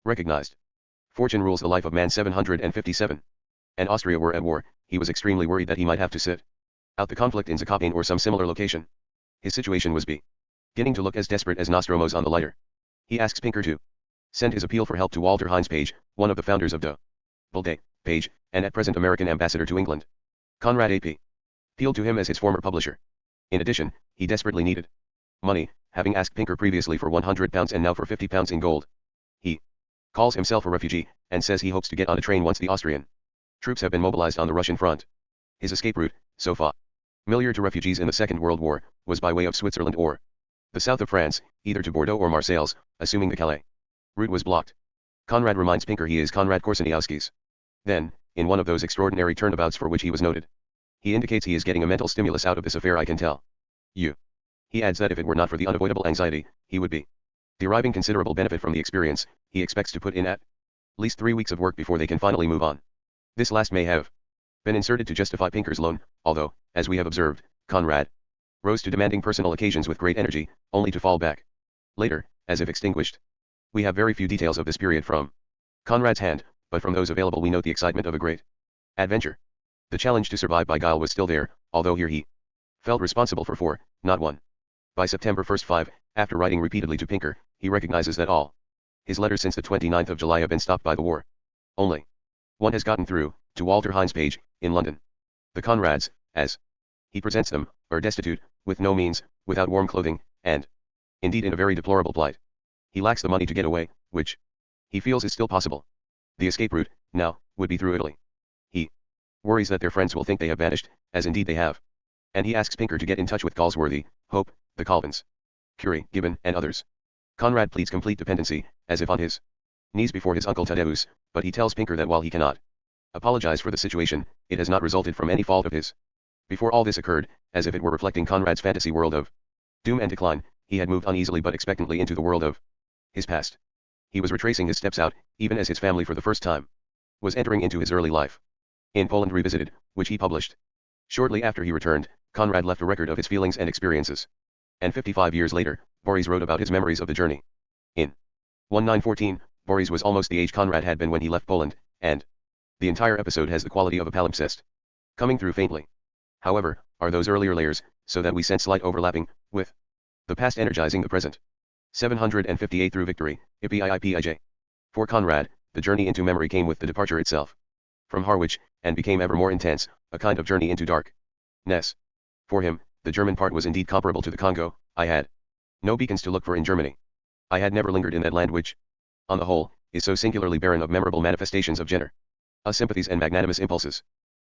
Recognized. Fortune rules the life of man 757. And Austria were at war, he was extremely worried that he might have to sit out the conflict in Zakopane or some similar location. His situation was beginning to look as desperate as Nostromo's on the lighter. He asks Pinker to send his appeal for help to Walter Hines Page, one of the founders of Doubleday, Page, and at present American ambassador to England. Conrad A.P. appealed to him as his former publisher. In addition, he desperately needed money, having asked Pinker previously for £100 and now for £50 in gold. He calls himself a refugee, and says he hopes to get on a train once the Austrian troops have been mobilized on the Russian front. His escape route, so familiar to refugees in the Second World War, was by way of Switzerland or the south of France, either to Bordeaux or Marseilles, assuming the Calais route was blocked. Conrad reminds Pinker he is Konrad Korsaniowski's. Then, in one of those extraordinary turnabouts for which he was noted, he indicates he is getting a mental stimulus out of this affair, I can tell you. He adds that if it were not for the unavoidable anxiety, he would be deriving considerable benefit from the experience. He expects to put in at least 3 weeks of work before they can finally move on. This last may have been inserted to justify Pinker's loan, although, as we have observed, Conrad rose to demanding personal occasions with great energy, only to fall back later, as if extinguished. We have very few details of this period from Conrad's hand, but from those available we note the excitement of a great adventure. The challenge to survive by guile was still there, although here he felt responsible for 4, not 1. By September 1, after writing repeatedly to Pinker, he recognizes that all his letters since the 29th of July have been stopped by the war. Only one has gotten through, to Walter Hines Page, in London. The Conrads, as he presents them, are destitute, with no means, without warm clothing, and indeed in a very deplorable plight. He lacks the money to get away, which he feels is still possible. The escape route, now, would be through Italy. He worries that their friends will think they have vanished, as indeed they have. And he asks Pinker to get in touch with Galsworthy, Hope, the Colvins, Curie, Gibbon, and others. Conrad pleads complete dependency, as if on his knees before his uncle Tadeusz, but he tells Pinker that while he cannot apologize for the situation, it has not resulted from any fault of his. Before all this occurred, as if it were reflecting Conrad's fantasy world of doom and decline, he had moved uneasily but expectantly into the world of his past. He was retracing his steps out, even as his family for the first time was entering into his early life. In Poland Revisited, which he published shortly after he returned, Conrad left a record of his feelings and experiences. And 55 years later, Boris wrote about his memories of the journey. In 1914, Boris was almost the age Conrad had been when he left Poland, and the entire episode has the quality of a palimpsest, coming through faintly. However, are those earlier layers, so that we sense slight overlapping with the past energizing the present. 758 through victory, IPIPIJ. For Conrad, the journey into memory came with the departure itself from Harwich, and became ever more intense, a kind of journey into darkness. For him, the German part was indeed comparable to the Congo. I had no beacons to look for in Germany. I had never lingered in that land which, on the whole, is so singularly barren of memorable manifestations of generous sympathies and magnanimous impulses.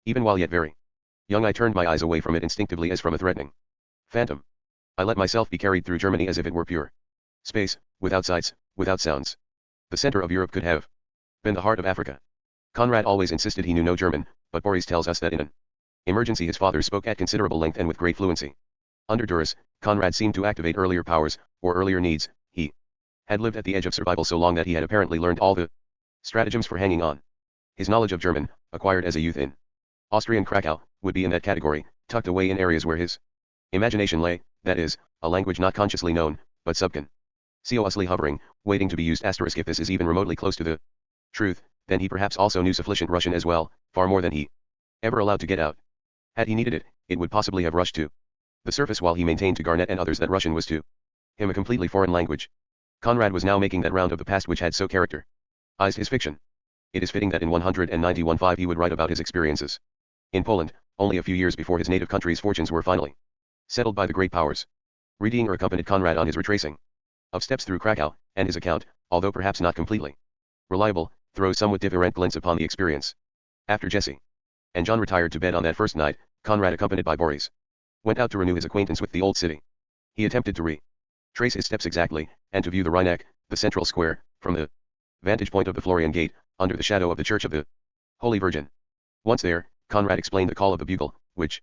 Even while yet very young I turned my eyes away from it instinctively as from a threatening phantom. I let myself be carried through Germany as if it were pure space, without sights, without sounds. The center of Europe could have been the heart of Africa. Conrad always insisted he knew no German, but Boris tells us that in an emergency his father spoke at considerable length and with great fluency. Under duress, Conrad seemed to activate earlier powers, or earlier needs. He had lived at the edge of survival so long that he had apparently learned all the stratagems for hanging on. His knowledge of German, acquired as a youth in Austrian Krakow, would be in that category, tucked away in areas where his imagination lay, that is, a language not consciously known, but subconsciously hovering, waiting to be used. If this is even remotely close to the truth, then he perhaps also knew sufficient Russian as well, far more than he ever allowed to get out. Had he needed it, it would possibly have rushed to the surface while he maintained to Garnett and others that Russian was to him a completely foreign language. Conrad was now making that round of the past which had so characterized his fiction. It is fitting that in 191.5 he would write about his experiences in Poland, only a few years before his native country's fortunes were finally settled by the great powers. Riedinger accompanied Conrad on his retracing of steps through Krakow, and his account, although perhaps not completely reliable, throws somewhat different glints upon the experience. After Jesse and John retired to bed on that first night, Conrad, accompanied by Boris, went out to renew his acquaintance with the old city. He attempted to retrace his steps exactly, and to view the Rheineck, the central square, from the vantage point of the Florian Gate, under the shadow of the Church of the Holy Virgin. Once there, Conrad explained the call of the bugle, which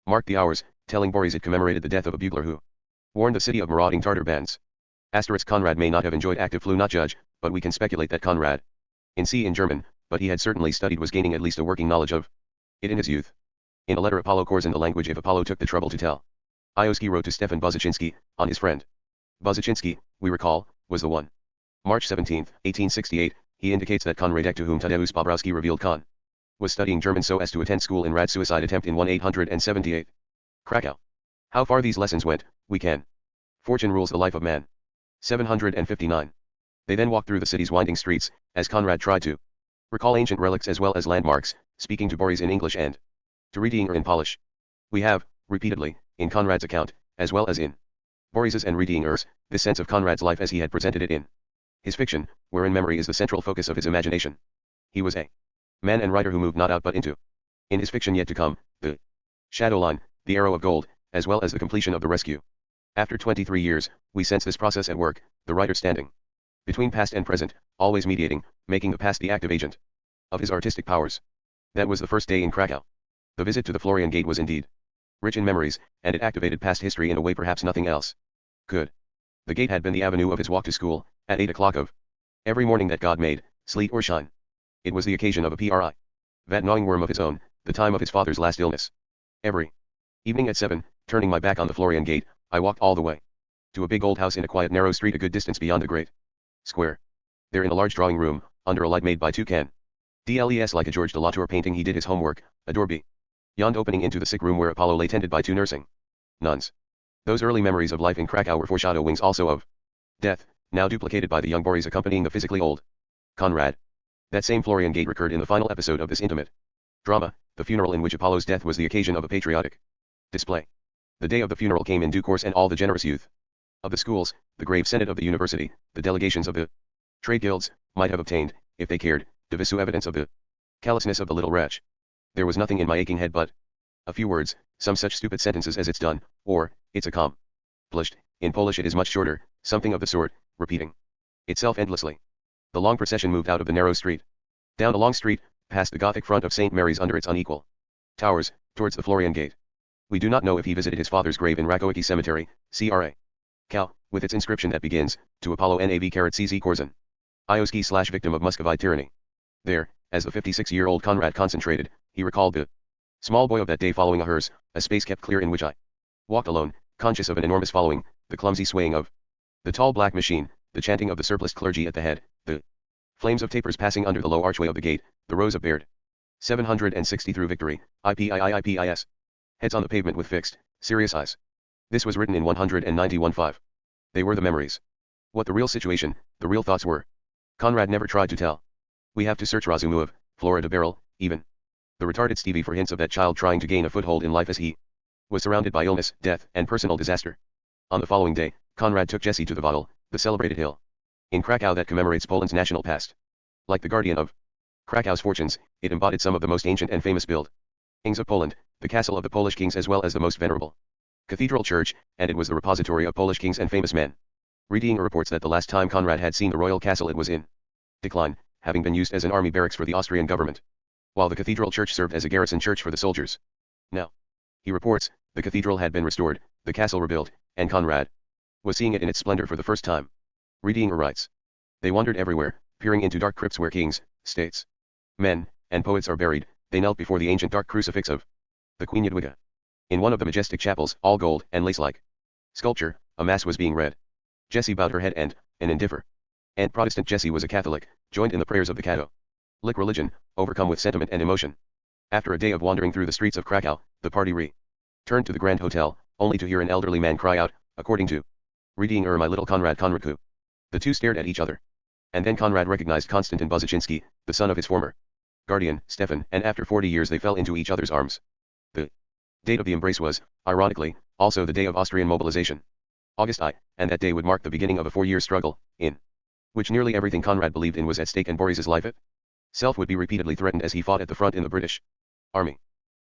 marked the hours, telling Boris it commemorated the death of a bugler who warned the city of marauding Tartar bands. Conrad may not have enjoyed active flew not judge, but we can speculate that Conrad, in German, but he had certainly studied, was gaining at least a working knowledge of it in his youth. In a letter Apollo Corzin the language if Apollo took the trouble to tell. Ioski wrote to Stefan Buzyczynski, on his friend. Buzyczynski, we recall, was the one March 17, 1868, he indicates that Conrad, to whom Tadeusz Bobrowski revealed Con was studying German so as to attend school in Rad suicide attempt in 1878. Krakow. How far these lessons went, we can. Fortune rules the life of man. 759. They then walked through the city's winding streets, as Conrad tried to recall ancient relics as well as landmarks, speaking to Boris in English and to reading in Polish. We have, repeatedly, in Conrad's account, as well as in Boris's and reading's, this sense of Conrad's life as he had presented it in his fiction, wherein memory is the central focus of his imagination. He was a man and writer who moved not out but into. In his fiction yet to come, the shadow line, the arrow of gold, as well as the completion of the rescue. After 23 years, we sense this process at work, the writer standing between past and present, always mediating, making the past the active agent of his artistic powers. That was the first day in Krakow. The visit to the Florian Gate was indeed rich in memories, and it activated past history in a way perhaps nothing else could. The gate had been the avenue of his walk to school, at 8 o'clock of every morning that God made, sleet or shine. It was the occasion of a vat gnawing worm of his own, the time of his father's last illness. Every evening at 7, turning my back on the Florian Gate, I walked all the way to a big old house in a quiet narrow street a good distance beyond the great square. There in a large drawing room, under a light made by two candles like a George de la Tour painting, he did his homework, a door beyond opening into the sick room where Apollo lay tended by two nursing nuns. Those early memories of life in Krakow were foreshadowings also of death, now duplicated by the young Boris accompanying the physically old Conrad. That same Florian Gate recurred in the final episode of this intimate drama, the funeral in which Apollo's death was the occasion of a patriotic display. The day of the funeral came in due course, and all the generous youth of the schools, the grave senate of the university, the delegations of the trade guilds, might have obtained, if they cared, divisive evidence of the callousness of the little wretch. There was nothing in my aching head but a few words, some such stupid sentences as "it's done," or "it's accomplished." In Polish it is much shorter, something of the sort, repeating itself endlessly. The long procession moved out of the narrow street, down a long street, past the Gothic front of St. Mary's under its unequal towers, towards the Florian Gate. We do not know if he visited his father's grave in Rakowicki Cemetery, CRA. Cal, with its inscription that begins, to Apollo NAV-CZ Korzeń. Ioski/victim of Muscovite tyranny. There, as the 56-year-old Conrad concentrated, he recalled the small boy of that day following a hearse, a space kept clear in which I walked alone, conscious of an enormous following, the clumsy swaying of the tall black machine, the chanting of the surpliced clergy at the head, the flames of tapers passing under the low archway of the gate, the rows of bared 760 through victory, IPIIIPIS. Heads on the pavement with fixed, serious eyes. This was written in 191.5. They were the memories. What the real situation, the real thoughts were, Conrad never tried to tell. We have to search Razumiov, Flora de Beryl, even the retarded Stevie for hints of that child trying to gain a foothold in life as he was surrounded by illness, death, and personal disaster. On the following day, Conrad took Jessie to the Vodel, the celebrated hill in Krakow that commemorates Poland's national past. Like the guardian of Krakow's fortunes, it embodied some of the most ancient and famous buildings of Poland, the castle of the Polish kings as well as the most venerable cathedral church, and it was the repository of Polish kings and famous men. Reading reports that the last time Conrad had seen the royal castle it was in decline, having been used as an army barracks for the Austrian government, while the cathedral church served as a garrison church for the soldiers. Now, he reports, the cathedral had been restored, the castle rebuilt, and Conrad was seeing it in its splendor for the first time. Reading writes, they wandered everywhere, peering into dark crypts where kings, states, men, and poets are buried. They knelt before the ancient dark crucifix of the Queen Jadwiga. In one of the majestic chapels, all gold and lace-like sculpture, a mass was being read. Jessie bowed her head and, an indifferent and Protestant Jessie was a Catholic, joined in the prayers of the Catholic religion, overcome with sentiment and emotion. After a day of wandering through the streets of Krakow, the party returned to the Grand Hotel, only to hear an elderly man cry out, according to reading my little Conradku. The two stared at each other. And then Conrad recognized Konstantin Buzyczynski, the son of his former guardian, Stefan, and after 40 years they fell into each other's arms. The date of the embrace was, ironically, also the day of Austrian mobilization. August I, and that day would mark the beginning of a 4-year struggle, in which nearly everything Conrad believed in was at stake and Boris's life itself would be repeatedly threatened as he fought at the front in the British army.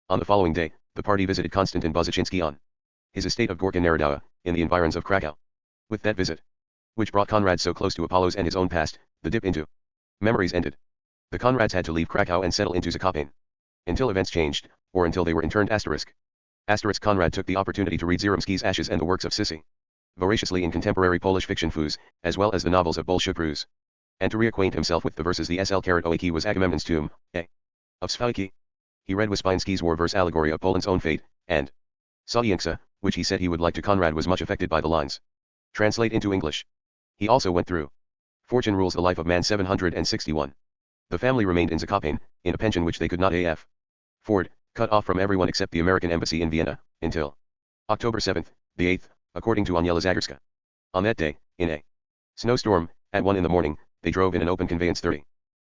On the following day, the party visited Konstantin Buzyczynski on his estate of Gorka Narodowa, in the environs of Krakow. With that visit, which brought Conrad so close to Apollo's and his own past, the dip into memories ended. The Conrads had to leave Krakow and settle into Zakopane. Until events changed, or until they were interned Conrad took the opportunity to read Zeromski's Ashes and the works of Sissy voraciously in contemporary Polish fiction fools, as well as the novels of Bolshevik Rus, and to reacquaint himself with the verses the SL-Oaki was Agamemnon's tomb, of Svaiki. He read Wyspiański's war verse allegory of Poland's own fate, and Sodienka, which he said he would like to. Conrad was much affected by the lines translate into English. He also went through Fortune rules the life of man 761. The family remained in Zakopane, in a pension which they could not afford, cut off from everyone except the American embassy in Vienna, until October 7th, the 8th, according to Aniela Zagarska. On that day, in a snowstorm, at 1 in the morning, they drove in an open conveyance 30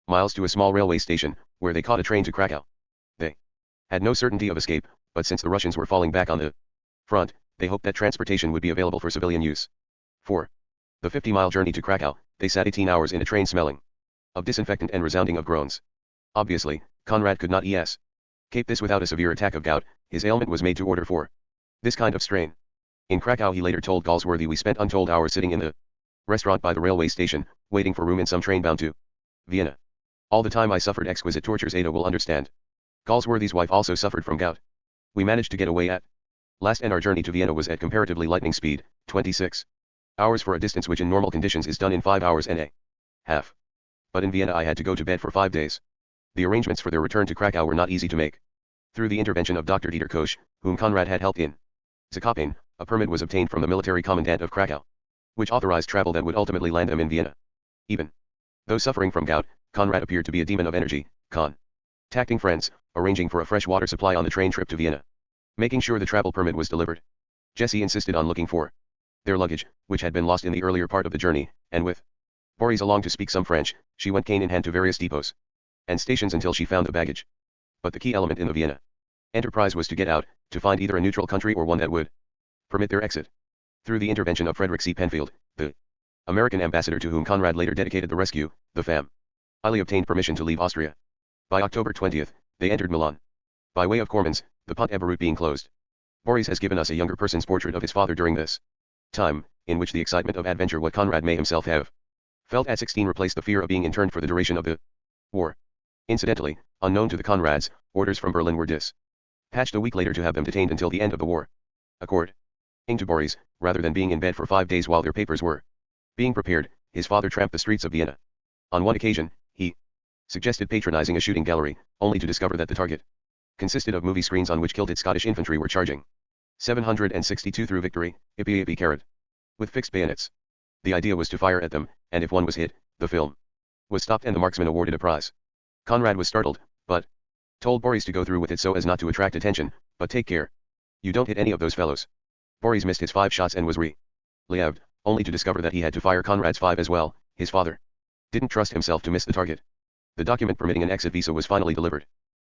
miles to a small railway station, where they caught a train to Krakow. They had no certainty of escape, but since the Russians were falling back on the front, they hoped that transportation would be available for civilian use. For the 50-mile journey to Krakow, they sat 18 hours in a train smelling of disinfectant and resounding of groans. Obviously, Conrad could not escape this without a severe attack of gout. His ailment was made to order for this kind of strain. In Krakow, he later told Galsworthy, "We spent untold hours sitting in the restaurant by the railway station, waiting for room in some train bound to Vienna. All the time I suffered exquisite tortures. Ada will understand." Galsworthy's wife also suffered from gout. "We managed to get away at last, and our journey to Vienna was at comparatively lightning speed, 26 hours for a distance which in normal conditions is done in 5 hours and a half. But in Vienna I had to go to bed for 5 days. The arrangements for their return to Krakow were not easy to make. Through the intervention of Dr. Dieter Koch, whom Conrad had helped in Zakopane, a permit was obtained from the military commandant of Krakow, which authorized travel that would ultimately land them in Vienna. Even though suffering from gout, Conrad appeared to be a demon of energy, contacting friends, arranging for a fresh water supply on the train trip to Vienna, making sure the travel permit was delivered. Jessie insisted on looking for their luggage, which had been lost in the earlier part of the journey, and with Boris along to speak some French, she went cane in hand to various depots and stations until she found the baggage. But the key element in the Vienna enterprise was to get out, to find either a neutral country or one that would permit their exit. Through the intervention of Frederick C. Penfield, the American ambassador to whom Conrad later dedicated the rescue, the family obtained permission to leave Austria. By October 20th, they entered Milan. By way of Cormans, the Pont Eva route being closed. Boris has given us a younger person's portrait of his father during this time, in which the excitement of adventure, what Conrad may himself have felt at 16, replaced the fear of being interned for the duration of the war. Incidentally, unknown to the Conrads, orders from Berlin were dispatched a week later to have them detained until the end of the war. According to Boris, rather than being in bed for 5 days while their papers were being prepared, his father tramped the streets of Vienna. On one occasion, he suggested patronizing a shooting gallery, only to discover that the target consisted of movie screens on which kilted Scottish infantry were charging 762 through victory, Ippy carrot, with fixed bayonets. The idea was to fire at them, and if one was hit, the film was stopped and the marksman awarded a prize. Conrad was startled, but told Boris to go through with it so as not to attract attention, "But take care you don't hit any of those fellows." Boris missed his 5 shots and was relieved, only to discover that he had to fire Conrad's 5 as well. His father didn't trust himself to miss the target. The document permitting an exit visa was finally delivered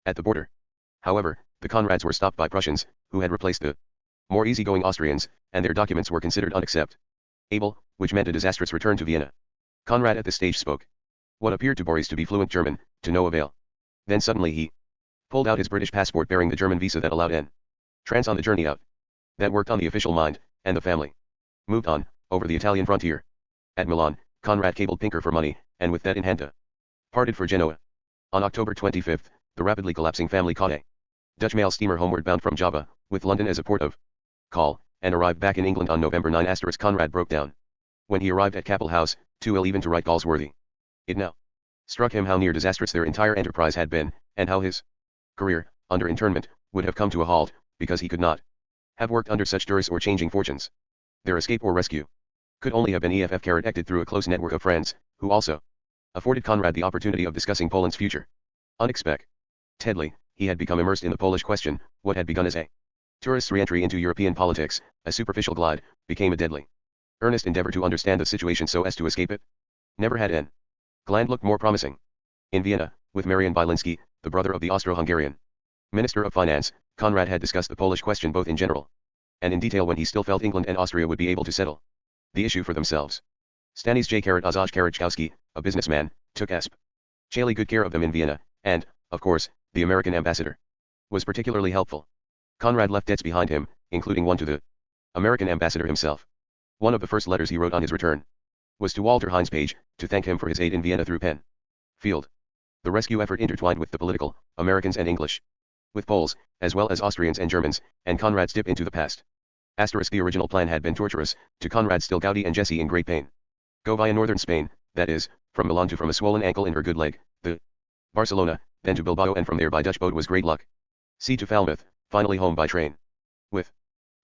at the border. However, the Conrads were stopped by Prussians, who had replaced the more easygoing Austrians, and their documents were considered unacceptable, which meant a disastrous return to Vienna. Conrad at this stage spoke what appeared to Boris to be fluent German, to no avail. Then suddenly he pulled out his British passport bearing the German visa that allowed entrance on the journey out. That worked on the official mind, and the family moved on, over the Italian frontier. At Milan, Conrad cabled Pinker for money, and with that in hand departed for Genoa. On October 25th, the rapidly collapsing family caught a Dutch mail steamer homeward bound from Java, with London as a port of call, and arrived back in England on November 9. Conrad broke down when he arrived at Capel House, too ill even to write Galsworthy. It now struck him how near disastrous their entire enterprise had been, and how his career, under internment, would have come to a halt, because he could not have worked under such duress or changing fortunes. Their escape or rescue could only have been acted through a close network of friends, who also afforded Conrad the opportunity of discussing Poland's future. Unexpectedly, he had become immersed in the Polish question. What had begun as a tourist's re-entry into European politics, a superficial glide, became a deadly, earnest endeavor to understand the situation so as to escape it. Never had an Gland looked more promising. In Vienna, with Marian Bilinski, the brother of the Austro-Hungarian Minister of Finance, Conrad had discussed the Polish question both in general and in detail, when he still felt England and Austria would be able to settle the issue for themselves. Stanis J. Ozaj Karachkowski, a businessman, took especially good care of them in Vienna, and, of course, the American ambassador was particularly helpful. Conrad left debts behind him, including one to the American ambassador himself. One of the first letters he wrote on his return was to Walter Heinz Page, to thank him for his aid in Vienna through Penfield. The rescue effort intertwined with the political, Americans and English, with Poles, as well as Austrians and Germans, and Conrad's dip into the past. The original plan had been torturous, to Conrad still gouty and Jessie in great pain. Go via northern Spain, that is, from Milan to from a swollen ankle in her good leg, the Barcelona, then to Bilbao, and from there by Dutch boat was great luck. Sea to Falmouth, finally home by train. With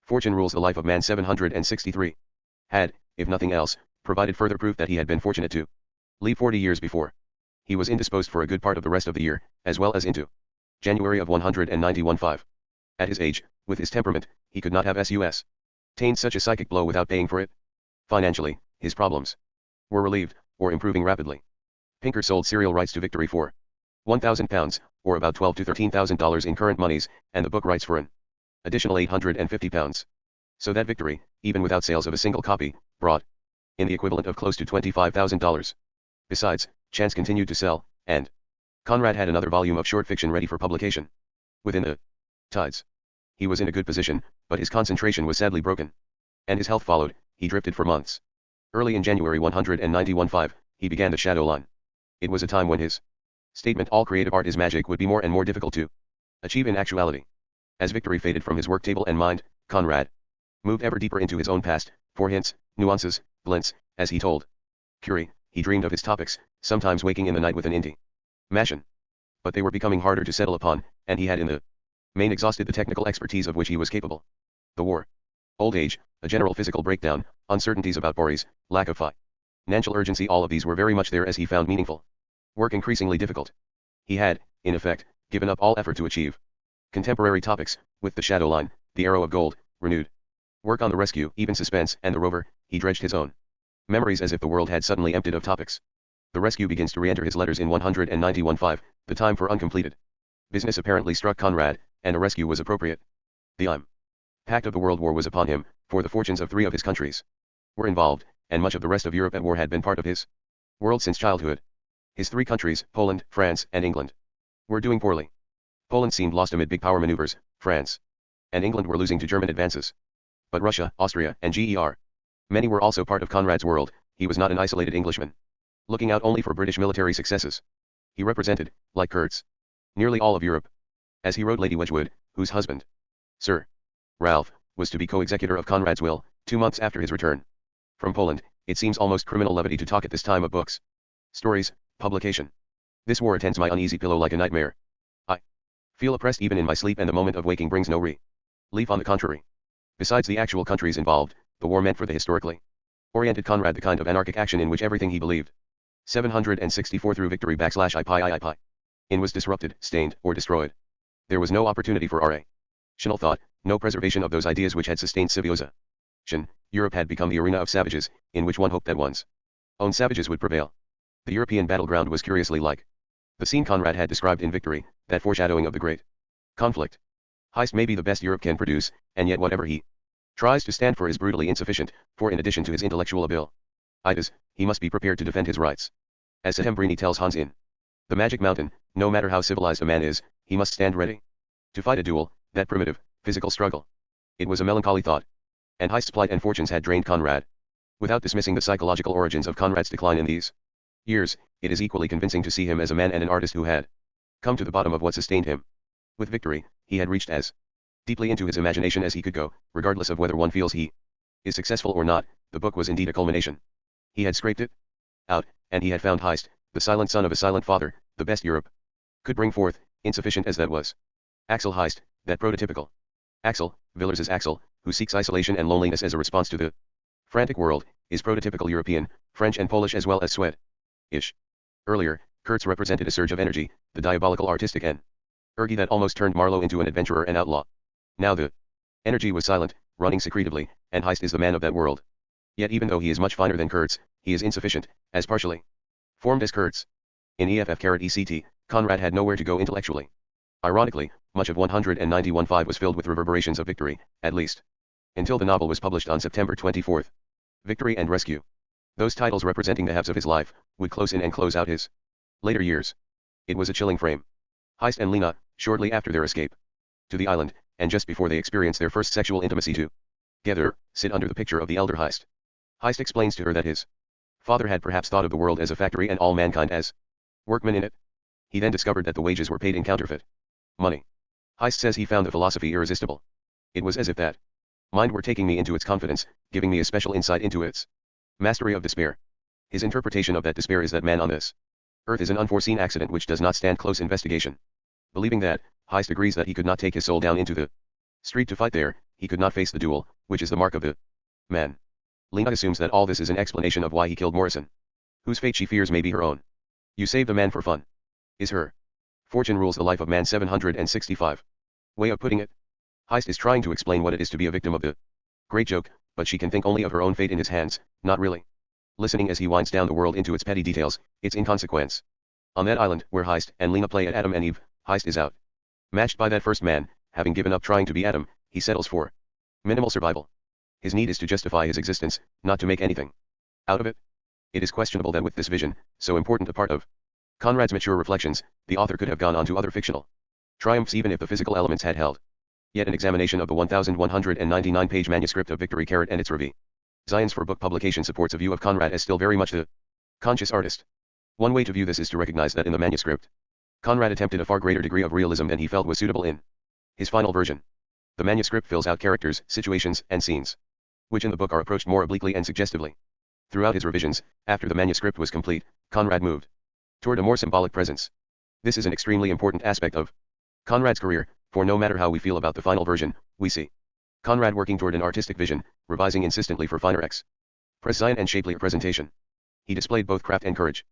Fortune rules the life of man 763. Had, if nothing else, provided further proof that he had been fortunate to Leave 40 years before. He was indisposed for a good part of the rest of the year, as well as into January of 191-5. At his age, with his temperament, he could not have sustained such a psychic blow without paying for it. Financially, his problems were relieved, or improving rapidly. Pinker sold serial rights to Victory for £1,000, or about $12,000 to $13,000 in current monies, and the book rights for an additional £850. So that Victory, even without sales of a single copy, brought in the equivalent of close to $25,000. Besides, Chance continued to sell, and Conrad had another volume of short fiction ready for publication. Within the tides, he was in a good position, but his concentration was sadly broken. And his health followed. He drifted for months. Early in January 191-5, he began the shadow line. It was a time when his statement, "all creative art is magic," would be more and more difficult to achieve in actuality. As Victory faded from his work table and mind, Conrad moved ever deeper into his own past, for hints, nuances, glints, as he told Curie, he dreamed of his topics, sometimes waking in the night with an intimation. But they were becoming harder to settle upon, and he had in the main exhausted the technical expertise of which he was capable. The war, old age, a general physical breakdown, uncertainties about Boris, lack of financial urgency, all of these were very much there as he found meaningful work increasingly difficult. He had, in effect, given up all effort to achieve contemporary topics, with the shadow line, the arrow of gold, renewed work on the rescue, even suspense, and the rover. He dredged his own memories as if the world had suddenly emptied of topics. The rescue begins to re-enter his letters in 191-5, the time for uncompleted business apparently struck Conrad, and a rescue was appropriate. The impact of the World War was upon him, for the fortunes of 3 of his countries were involved, and much of the rest of Europe at war had been part of his world since childhood. His 3 countries, Poland, France, and England, were doing poorly. Poland seemed lost amid big power maneuvers, France and England were losing to German advances. But Russia, Austria, and GER. Many were also part of Conrad's world. He was not an isolated Englishman, looking out only for British military successes. He represented, like Kurtz, nearly all of Europe. As he wrote Lady Wedgwood, whose husband, Sir Ralph, was to be co-executor of Conrad's will, 2 months after his return from Poland, it seems almost criminal levity to talk at this time of books, stories, publication. This war attends my uneasy pillow like a nightmare. I feel oppressed even in my sleep, and the moment of waking brings no relief. On the contrary. Besides the actual countries involved, the war meant for the historically oriented Conrad the kind of anarchic action in which everything he believed 764 through Victory /IPI in was disrupted, stained, or destroyed. There was no opportunity for rational thought, no preservation of those ideas which had sustained civilization. Europe had become the arena of savages, in which one hoped that one's own savages would prevail. The European battleground was curiously like the scene Conrad had described in Victory, that foreshadowing of the great conflict. Heist may be the best Europe can produce, and yet whatever he tries to stand for is brutally insufficient, for in addition to his intellectual abilities, he must be prepared to defend his rights. As Settembrini tells Hans in The Magic Mountain, no matter how civilized a man is, he must stand ready to fight a duel, that primitive, physical struggle. It was a melancholy thought. And Heist's plight and fortunes had drained Conrad. Without dismissing the psychological origins of Conrad's decline in these years, it is equally convincing to see him as a man and an artist who had come to the bottom of what sustained him. With Victory, he had reached as deeply into his imagination as he could go, regardless of whether one feels he is successful or not. The book was indeed a culmination. He had scraped it out, and he had found Heist, the silent son of a silent father, the best Europe could bring forth, insufficient as that was. Axel Heist, that prototypical Axel, Villers' Axel, who seeks isolation and loneliness as a response to the frantic world, is prototypical European, French and Polish as well as Swedish. Earlier, Kurtz represented a surge of energy, the diabolical artistic energy that almost turned Marlowe into an adventurer and outlaw. Now the energy was silent, running secretively, and Heist is the man of that world. Yet even though he is much finer than Kurtz, he is insufficient, as partially formed as Kurtz. In EFF-ECT, Conrad had nowhere to go intellectually. Ironically, much of 191-5 was filled with reverberations of Victory, at least until the novel was published on September 24. Victory and Rescue. Those titles representing the halves of his life, would close in and close out his later years. It was a chilling frame. Heist and Lena, shortly after their escape to the island, and just before they experience their first sexual intimacy together, sit under the picture of the elder Heist. Heist explains to her that his father had perhaps thought of the world as a factory and all mankind as workmen in it. He then discovered that the wages were paid in counterfeit money. Heist says he found the philosophy irresistible. It was as if that mind were taking me into its confidence, giving me a special insight into its mastery of despair. His interpretation of that despair is that man on this earth is an unforeseen accident which does not stand close investigation. Believing that, Heist agrees that he could not take his soul down into the street to fight there, he could not face the duel, which is the mark of the man. Lena assumes that all this is an explanation of why he killed Morrison. whose fate she fears may be her own. You saved a man for fun. Is her fortune rules the life of man 765. Way of putting it? Heist is trying to explain what it is to be a victim of the great joke, but she can think only of her own fate in his hands, not really listening as he winds down the world into its petty details, its inconsequence. On that island, where Heist and Lena play at Adam and Eve, Heist is out. Matched by that first man, having given up trying to be Adam, he settles for minimal survival. His need is to justify his existence, not to make anything out of it. It is questionable that with this vision, so important a part of Conrad's mature reflections, the author could have gone on to other fictional triumphs even if the physical elements had held. Yet an examination of the 1,199-page manuscript of Victory and its Zion's for book publication supports a view of Conrad as still very much the conscious artist. One way to view this is to recognize that in the manuscript, Conrad attempted a far greater degree of realism than he felt was suitable in his final version. The manuscript fills out characters, situations, and scenes, which in the book are approached more obliquely and suggestively. Throughout his revisions, after the manuscript was complete, Conrad moved toward a more symbolic presence. This is an extremely important aspect of Conrad's career, for no matter how we feel about the final version, we see Conrad working toward an artistic vision, revising insistently for finer expression and shapelier presentation. He displayed both craft and courage.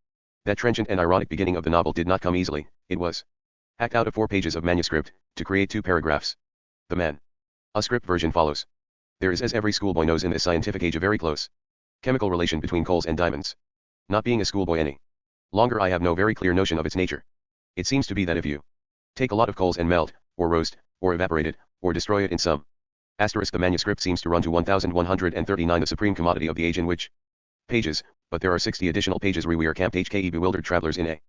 That trenchant and ironic beginning of the novel did not come easily. It was hacked out of 4 pages of manuscript to create 2 paragraphs. The manuscript version follows. There is, as every schoolboy knows in this scientific age, a very close chemical relation between coals and diamonds. Not being a schoolboy any longer, I have no very clear notion of its nature. It seems to be that if you take a lot of coals and melt, or roast, or evaporate it, or destroy it in some asterisk, the manuscript seems to run to 1,139, the supreme commodity of the age, in which pages, but there are 60 additional pages we are camped HKE bewildered travelers in a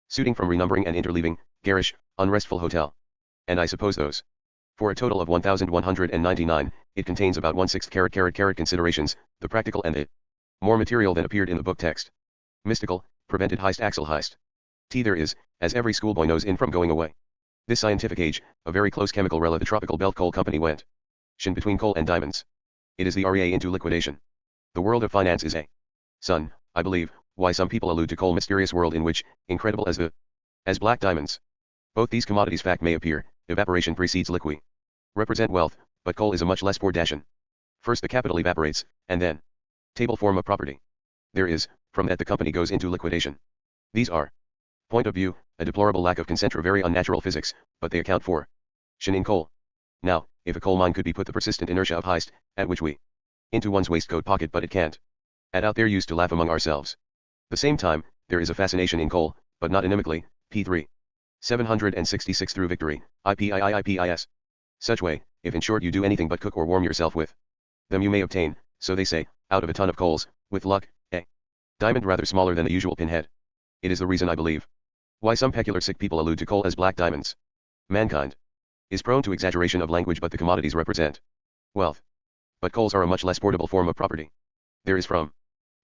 suiting from renumbering and interleaving, garish, unrestful hotel. And I suppose those, for a total of 1,199, it contains about 1/6 carat considerations, the practical and the more material than appeared in the book text. Mystical, prevented heist, axle heist. There is, as every schoolboy knows, in from going away. This scientific age, a very close chemical rel of the Tropical Belt Coal Company went shin between coal and diamonds. It is the REA into liquidation. The world of finance is a son, I believe, why some people allude to coal mysterious world in which, incredible as black diamonds, both these commodities fact may appear, evaporation precedes liquid. Represent wealth, but coal is a much less poor dashin. First the capital evaporates, and then table form of property. There is, from that the company goes into liquidation. These are point of view, a deplorable lack of concentra, very unnatural physics, but they account for shin in coal. Now, if a coal mine could be put the persistent inertia of heist, at which we into one's waistcoat pocket, but it can't. At out there used to laugh among ourselves. The same time, there is a fascination in coal, but not inimically, p3. 766 through Victory, IPIIIPIS. Such way, if in short you do anything but cook or warm yourself with them, you may obtain, so they say, out of a ton of coals, with luck, a diamond rather smaller than the usual pinhead. It is the reason, I believe, why some peculiar sick people allude to coal as black diamonds. Mankind is prone to exaggeration of language, but the commodities represent wealth. But coals are a much less portable form of property. There is from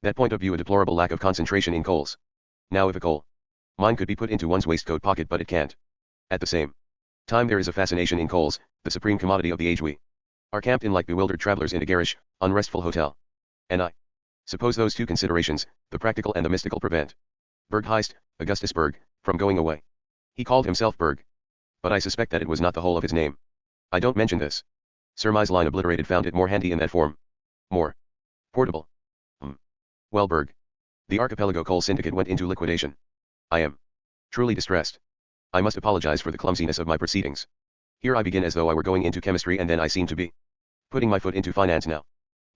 that point of view a deplorable lack of concentration in coals. Now if a coal mine could be put into one's waistcoat pocket, but it can't. At the same time there is a fascination in coals, the supreme commodity of the age. We are camped in like bewildered travelers in a garish, unrestful hotel. And I suppose those 2 considerations, the practical and the mystical, prevent Berg Heist, Augustus Berg, from going away. He called himself Berg, but I suspect that it was not the whole of his name. I don't mention this surmise line obliterated, found it more handy in that form. More portable. Well, Berg, the Archipelago Coal Syndicate went into liquidation. I am truly distressed. I must apologize for the clumsiness of my proceedings. Here I begin as though I were going into chemistry, and then I seem to be putting my foot into finance now.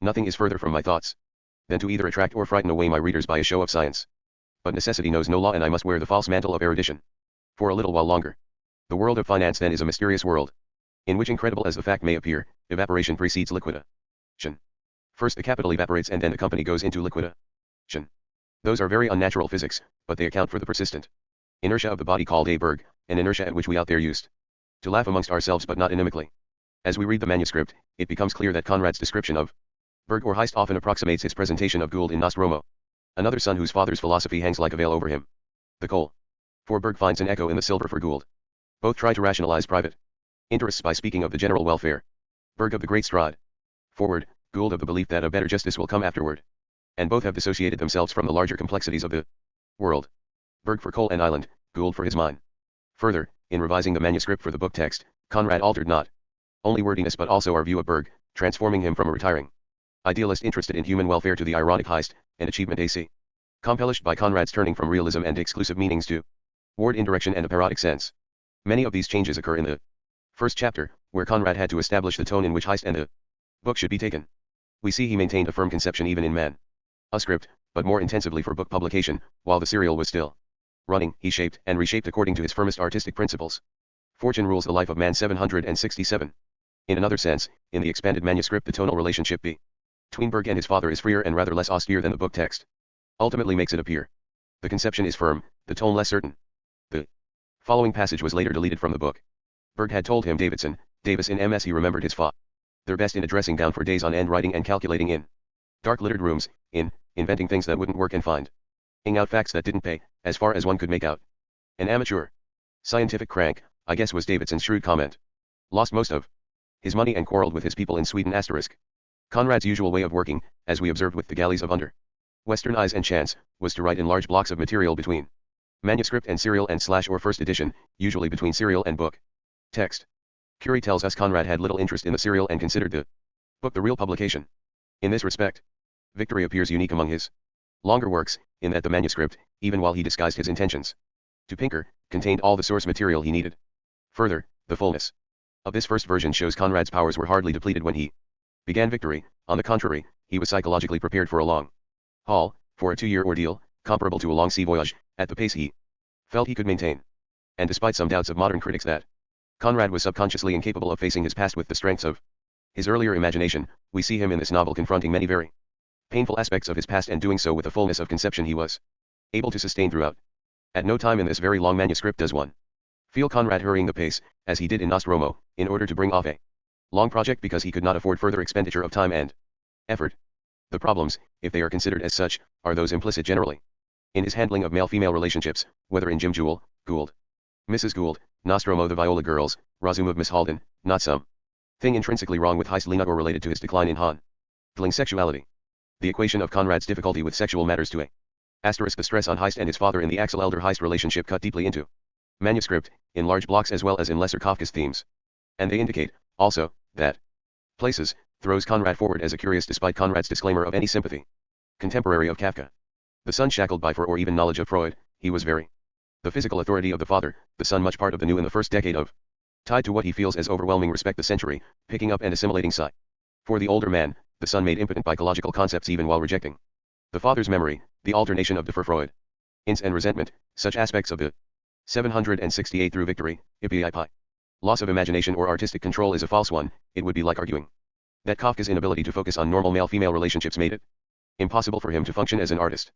Nothing is further from my thoughts than to either attract or frighten away my readers by a show of science. But necessity knows no law, and I must wear the false mantle of erudition for a little while longer. The world of finance then is a mysterious world, in which, incredible as the fact may appear, evaporation precedes liquidation. First the capital evaporates, and then the company goes into liquidation. Those are very unnatural physics, but they account for the persistent inertia of the body called a Berg, an inertia at which we out there used to laugh amongst ourselves, but not inimically. As we read the manuscript, it becomes clear that Conrad's description of Berg or Heist often approximates his presentation of Gould in Nostromo, another son whose father's philosophy hangs like a veil over him. The coal for Berg finds an echo in the silver for Gould. Both try to rationalize private interests by speaking of the general welfare. Berg of the great stride forward, Gould of the belief that a better justice will come afterward. And both have dissociated themselves from the larger complexities of the world. Berg for coal and island, Gould for his mine. Further, in revising the manuscript for the book text, Conrad altered not only wordiness but also our view of Berg, transforming him from a retiring idealist interested in human welfare to the ironic heist and achievement AC Compellished by Conrad's turning from realism and exclusive meanings to word indirection and a parodic sense. Many of these changes occur in the first chapter, where Conrad had to establish the tone in which heist and the book should be taken. We see he maintained a firm conception even in manuscript, but more intensively for book publication, while the serial was still running. He shaped and reshaped according to his firmest artistic principles. Fortune rules the life of man 767. In another sense, in the expanded manuscript the tonal relationship between Berg and his father is freer and rather less austere than the book text ultimately makes it appear. The conception is firm, the tone less certain. The following passage was later deleted from the book. Berg had told him Davis in MS he remembered his father best in a dressing gown for days on end writing and calculating in dark littered rooms, inventing things that wouldn't work and finding out facts that didn't pay, as far as one could make out. An amateur scientific crank, I guess was Davidson's shrewd comment. Lost most of his money and quarreled with his people in Sweden *. Conrad's usual way of working, as we observed with the galleys of under Western Eyes and Chance, was to write in large blocks of material between manuscript and serial and / or first edition, usually between serial and book text. Curie tells us Conrad had little interest in the serial and considered the book the real publication. In this respect, Victory appears unique among his longer works, in that the manuscript, even while he disguised his intentions to Pinker, contained all the source material he needed. Further, the fullness of this first version shows Conrad's powers were hardly depleted when he began Victory. On the contrary, he was psychologically prepared for a long haul, for a 2-year ordeal, comparable to a long sea voyage, at the pace he felt he could maintain. And despite some doubts of modern critics that Conrad was subconsciously incapable of facing his past with the strengths of his earlier imagination, we see him in this novel confronting many very painful aspects of his past and doing so with a fullness of conception he was able to sustain throughout. At no time in this very long manuscript does one feel Conrad hurrying the pace, as he did in Nostromo, in order to bring off a long project because he could not afford further expenditure of time and effort. The problems, if they are considered as such, are those implicit generally in his handling of male-female relationships, whether in Jim Jewell, Gould, Mrs. Gould, Nostromo the Viola Girls, Razum of Miss Halden, not some thing intrinsically wrong with Heist Lena or related to his decline in handling sexuality. The equation of Conrad's difficulty with sexual matters to a * the stress on Heist and his father in the Axel Elder-Heist relationship cut deeply into manuscript, in large blocks as well as in lesser Kafka's themes. And they indicate, also, that Places throws Conrad forward as a curious despite Conrad's disclaimer of any sympathy. Contemporary of Kafka. The son shackled by for or even knowledge of Freud, he was very the physical authority of the father, the son much part of the new in the first decade of tied to what he feels as overwhelming respect the century, picking up and assimilating sight. For the older man, the son made impotent by ecological concepts even while rejecting the father's memory, the alternation of defer Freud, ins and resentment, such aspects of the 768 through Victory, Ipi. Loss of imagination or artistic control is a false one. It would be like arguing that Kafka's inability to focus on normal male-female relationships made it impossible for him to function as an artist.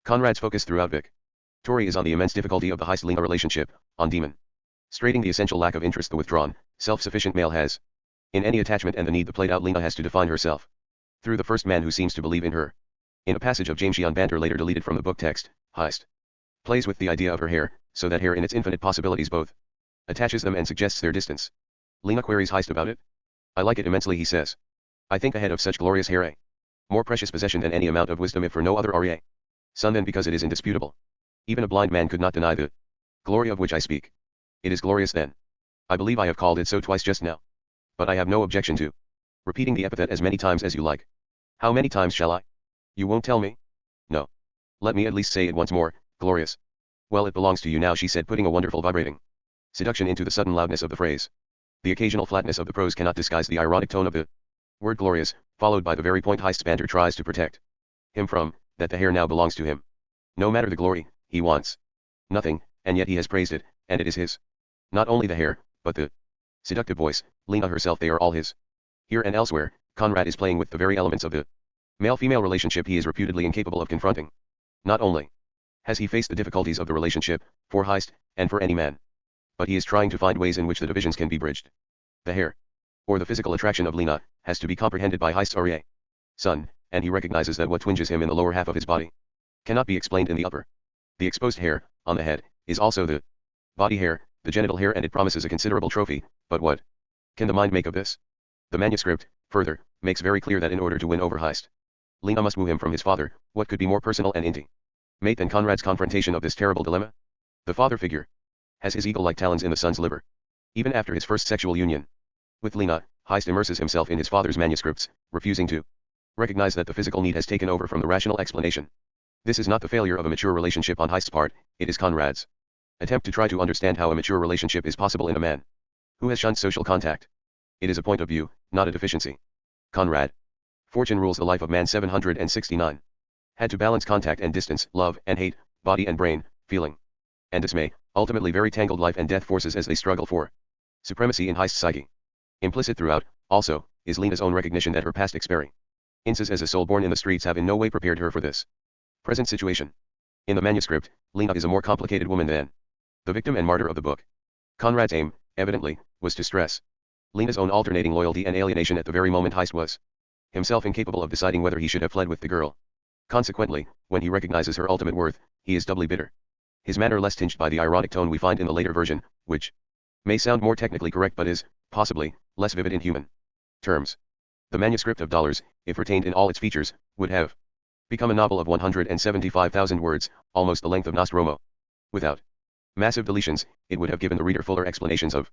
Conrad's focus throughout Victory is on the immense difficulty of the Heist-Lena relationship, on demonstrating the essential lack of interest the withdrawn, self-sufficient male has in any attachment and the need the played-out Lena has to define herself through the first man who seems to believe in her. In a passage of James Sheehan banter later deleted from the book text, Heist plays with the idea of her hair, so that hair in its infinite possibilities both attaches them and suggests their distance. Lena queries Heist about it. I like it immensely, he says. I think a head of such glorious hair a more precious possession than any amount of wisdom, if for no other REA. Son, then because it is indisputable. Even a blind man could not deny the glory of which I speak. It is glorious then. I believe I have called it so twice just now. But I have no objection to repeating the epithet as many times as you like. How many times shall I? You won't tell me? No. Let me at least say it once more, glorious. Well, it belongs to you now, she said, putting a wonderful vibrating seduction into the sudden loudness of the phrase. The occasional flatness of the prose cannot disguise the ironic tone of the word glorious, followed by the very point Heist's banter tries to protect him from, that the hair now belongs to him. No matter the glory, he wants nothing, and yet he has praised it, and it is his. Not only the hair, but the seductive voice, Lena herself, they are all his. Here and elsewhere, Conrad is playing with the very elements of the male-female relationship he is reputedly incapable of confronting. Not only has he faced the difficulties of the relationship, for Heist, and for any man, but he is trying to find ways in which the divisions can be bridged. The hair, or the physical attraction of Lena, has to be comprehended by Heist's REA. Son, and he recognizes that what twinges him in the lower half of his body cannot be explained in the upper. The exposed hair, on the head, is also the body hair, the genital hair, and it promises a considerable trophy, but what can the mind make of this? The manuscript, further, makes very clear that in order to win over Heist, Lena must woo him from his father. What could be more personal and intimate than Conrad's confrontation of this terrible dilemma? The father figure has his eagle-like talons in the son's liver. Even after his first sexual union with Lena, Heist immerses himself in his father's manuscripts, refusing to recognize that the physical need has taken over from the rational explanation. This is not the failure of a mature relationship on Heist's part, it is Conrad's attempt to try to understand how a mature relationship is possible in a man who has shunned social contact. It is a point of view, not a deficiency. Conrad. Fortune rules the life of man 769. Had to balance contact and distance, love and hate, body and brain, feeling and dismay, ultimately very tangled life and death forces as they struggle for supremacy in Heist's psyche. Implicit throughout, also, is Lena's own recognition that her past experiences as a soul born in the streets have in no way prepared her for this present situation. In the manuscript, Lena is a more complicated woman than the victim and martyr of the book. Conrad's aim, evidently, was to stress Lena's own alternating loyalty and alienation at the very moment Heist was himself incapable of deciding whether he should have fled with the girl. Consequently, when he recognizes her ultimate worth, he is doubly bitter. His manner less tinged by the ironic tone we find in the later version, which may sound more technically correct but is, possibly, less vivid in human terms. The manuscript of Dollars, if retained in all its features, would have become a novel of 175,000 words, almost the length of Nostromo. Without massive deletions, it would have given the reader fuller explanations of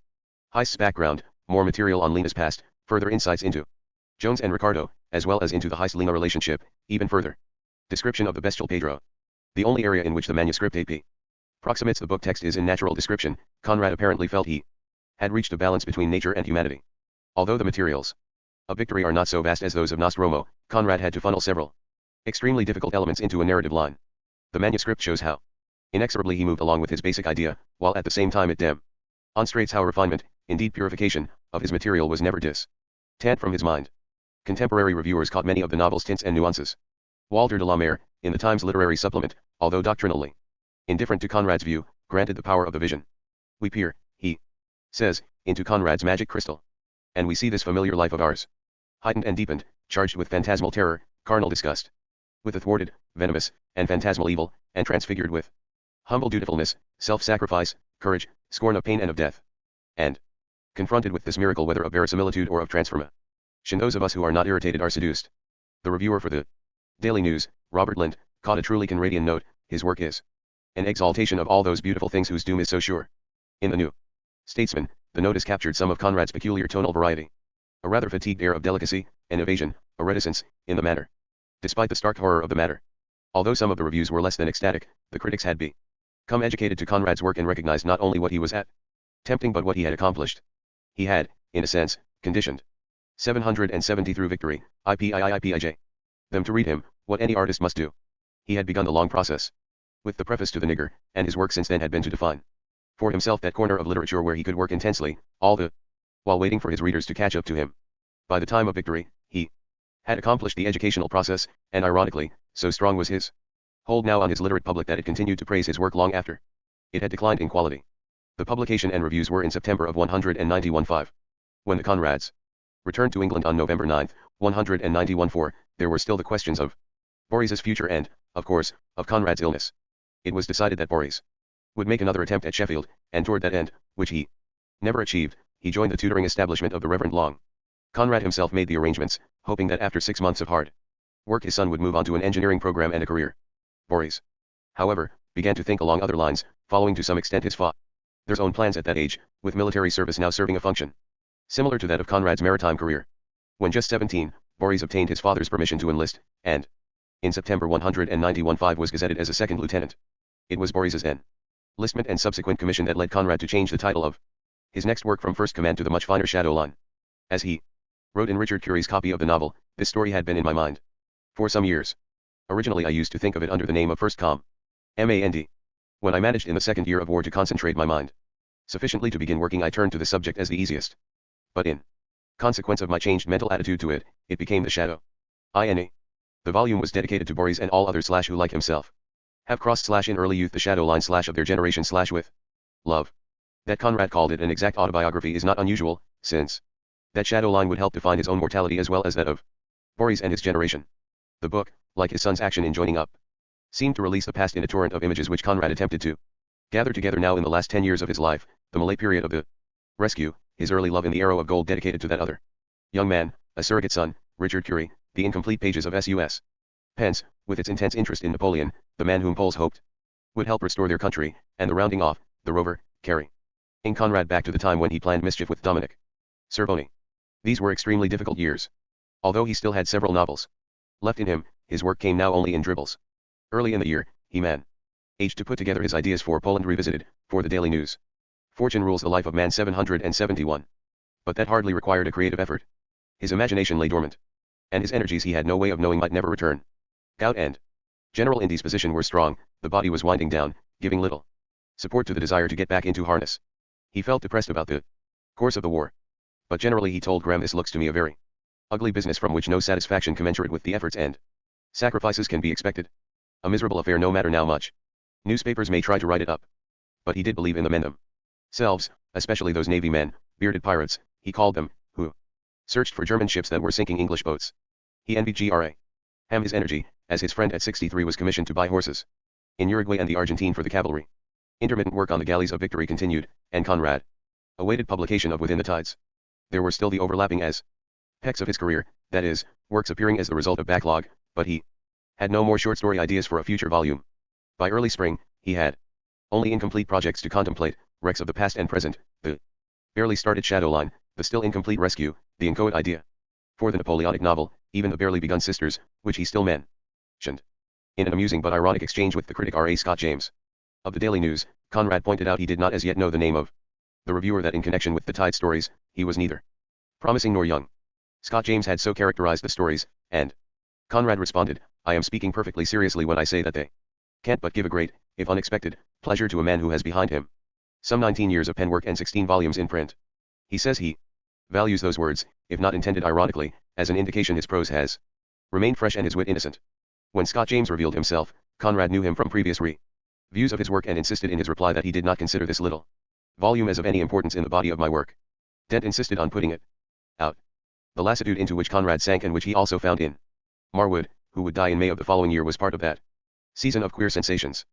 Heist's background, more material on Lena's past, further insights into Jones and Ricardo, as well as into the Heist-Lena relationship, even further description of the bestial Pedro. The only area in which the manuscript AP approximates the book text is in natural description. Conrad apparently felt he had reached a balance between nature and humanity. Although the materials of Victory are not so vast as those of Nostromo, Conrad had to funnel several extremely difficult elements into a narrative line. The manuscript shows how inexorably he moved along with his basic idea, while at the same time it demonstrates how refinement, indeed purification, of his material was never distant from his mind. Contemporary reviewers caught many of the novel's tints and nuances. Walter de la Mare, in the Times Literary Supplement, although doctrinally indifferent to Conrad's view, granted the power of the vision. We peer, he says, into Conrad's magic crystal. And we see this familiar life of ours, heightened and deepened, charged with phantasmal terror, carnal disgust, with a thwarted, venomous, and phantasmal evil, and transfigured with humble dutifulness, self-sacrifice, courage, scorn of pain and of death. And confronted with this miracle whether of verisimilitude or of transformation, those of us who are not irritated are seduced. The reviewer for the Daily News, Robert Lind, caught a truly Conradian note. His work is an exaltation of all those beautiful things whose doom is so sure. In the New Statesman, the notice captured some of Conrad's peculiar tonal variety. A rather fatigued air of delicacy, an evasion, a reticence, in the matter. Despite the stark horror of the matter. Although some of the reviews were less than ecstatic, the critics had become educated to Conrad's work and recognized not only what he was attempting but what he had accomplished. He had, in a sense, conditioned 770 through Victory, IPIIIPIJ. Them to read him, what any artist must do. He had begun the long process with the preface to The Nigger, and his work since then had been to define for himself that corner of literature where he could work intensely, all the while waiting for his readers to catch up to him. By the time of Victory, he had accomplished the educational process, and ironically, so strong was his hold now on his literate public that it continued to praise his work long after it had declined in quality. The publication and reviews were in September of 191.5. When the Conrads returned to England on November 9, 191.4, there were still the questions of Boris's future and, of course, of Conrad's illness. It was decided that Boris would make another attempt at Sheffield, and toward that end, which he never achieved, he joined the tutoring establishment of the Reverend Long. Conrad himself made the arrangements, hoping that after 6 months of hard work his son would move on to an engineering program and a career. Boris, however, began to think along other lines, following to some extent his father's own plans at that age, with military service now serving a function similar to that of Conrad's maritime career. When just 17, Boris obtained his father's permission to enlist, and in September 191.5 was gazetted as a second lieutenant. It was Boris's enlistment and subsequent commission that led Conrad to change the title of his next work from First Command to the much finer Shadow Line. As he wrote in Richard Curie's copy of the novel, this story had been in my mind for some years. Originally I used to think of it under the name of First Command. When I managed in the second year of war to concentrate my mind sufficiently to begin working, I turned to the subject as the easiest. But in consequence of my changed mental attitude to it, it became the Shadow. The volume was dedicated to Boris and all others who like himself have crossed in early youth the shadow line of their generation with love. That Conrad called it an exact autobiography is not unusual, since that shadow line would help define his own mortality as well as that of Boris and his generation. The book, like his son's action in joining up, seemed to release the past in a torrent of images which Conrad attempted to gather together now in the last 10 years of his life, the Malay period of the rescue, his early love in the Arrow of Gold dedicated to that other young man, a surrogate son, Richard Curie, the incomplete pages of S.U.S. Pence, with its intense interest in Napoleon, the man whom Poles hoped would help restore their country, and the rounding off, the rover, carrying Conrad back to the time when he planned mischief with Dominic Cervoni. These were extremely difficult years. Although he still had several novels left in him, his work came now only in dribbles. Early in the year, he managed to put together his ideas for Poland Revisited, for the Daily News. Fortune rules the life of man 771. But that hardly required a creative effort. His imagination lay dormant. And his energies he had no way of knowing might never return. Gout and general indisposition were strong, the body was winding down, giving little support to the desire to get back into harness. He felt depressed about the course of the war. But generally he told Graham, this looks to me a very ugly business from which no satisfaction commensurate with the efforts and sacrifices can be expected. A miserable affair no matter how much newspapers may try to write it up. But he did believe in the men themselves, especially those navy men, bearded pirates, he called them, who searched for German ships that were sinking English boats. He envied Graham his energy, as his friend at 63 was commissioned to buy horses in Uruguay and the Argentine for the cavalry. Intermittent work on the galleys of Victory continued, and Conrad awaited publication of Within the Tides. There were still the overlapping aspects of his career, that is, works appearing as the result of backlog, but he had no more short story ideas for a future volume. By early spring, he had only incomplete projects to contemplate, wrecks of the past and present, the barely started shadow line, the still incomplete rescue, the inchoate idea for the Napoleonic novel, even the barely begun Sisters, which he still mentioned in an amusing but ironic exchange with the critic R. A. Scott James. Of the Daily News, Conrad pointed out he did not as yet know the name of the reviewer, that in connection with the Tide stories, he was neither promising nor young. Scott James had so characterized the stories, and Conrad responded, I am speaking perfectly seriously when I say that they can't but give a great, if unexpected, pleasure to a man who has behind him some 19 years of pen work and 16 volumes in print. He says he values those words, if not intended ironically, as an indication his prose has remained fresh and his wit innocent. When Scott James revealed himself, Conrad knew him from previous reviews of his work and insisted in his reply that he did not consider this little volume as of any importance in the body of my work. Dent insisted on putting it out. The lassitude into which Conrad sank, and which he also found in Marwood, who would die in May of the following year, was part of that season of queer sensations.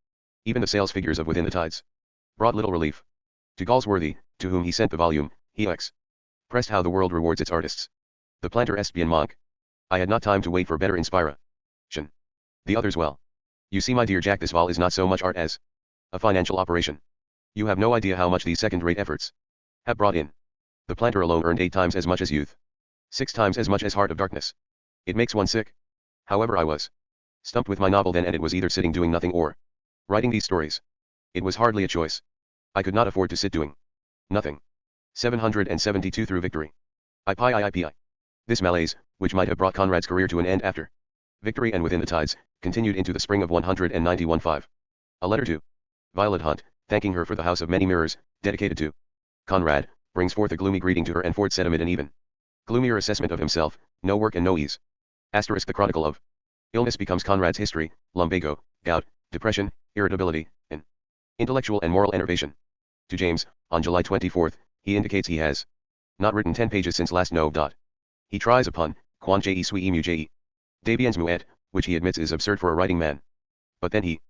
Even the sales figures of Within the Tides brought little relief. To Galsworthy, to whom he sent the volume, he expressed how the world rewards its artists. The planter est bien manque. I had not time to wait for better inspiration. The others well. You see, my dear Jack, this vol is not so much art as a financial operation. You have no idea how much these second-rate efforts have brought in. The planter alone earned 8 times as much as Youth, 6 times as much as Heart of Darkness. It makes one sick. However, I was stumped with my novel then, and it was either sitting doing nothing or writing these stories. It was hardly a choice. I could not afford to sit doing nothing. 772 through Victory. IPI. This malaise, which might have brought Conrad's career to an end after Victory and Within the Tides, continued into the spring of 191-5. A letter to Violet Hunt, thanking her for The House of Many Mirrors, dedicated to Conrad, brings forth a gloomy greeting to her, and Ford said amid an even gloomier assessment of himself, no work and no ease. Asterisk, the chronicle of illness becomes Conrad's history, lumbago, gout, depression, irritability, and intellectual and moral enervation. To James, on July 24, he indicates he has not written 10 pages since last Nov. He tries upon, quan je suis emu je debiens muet, which he admits is absurd for a writing man. But then he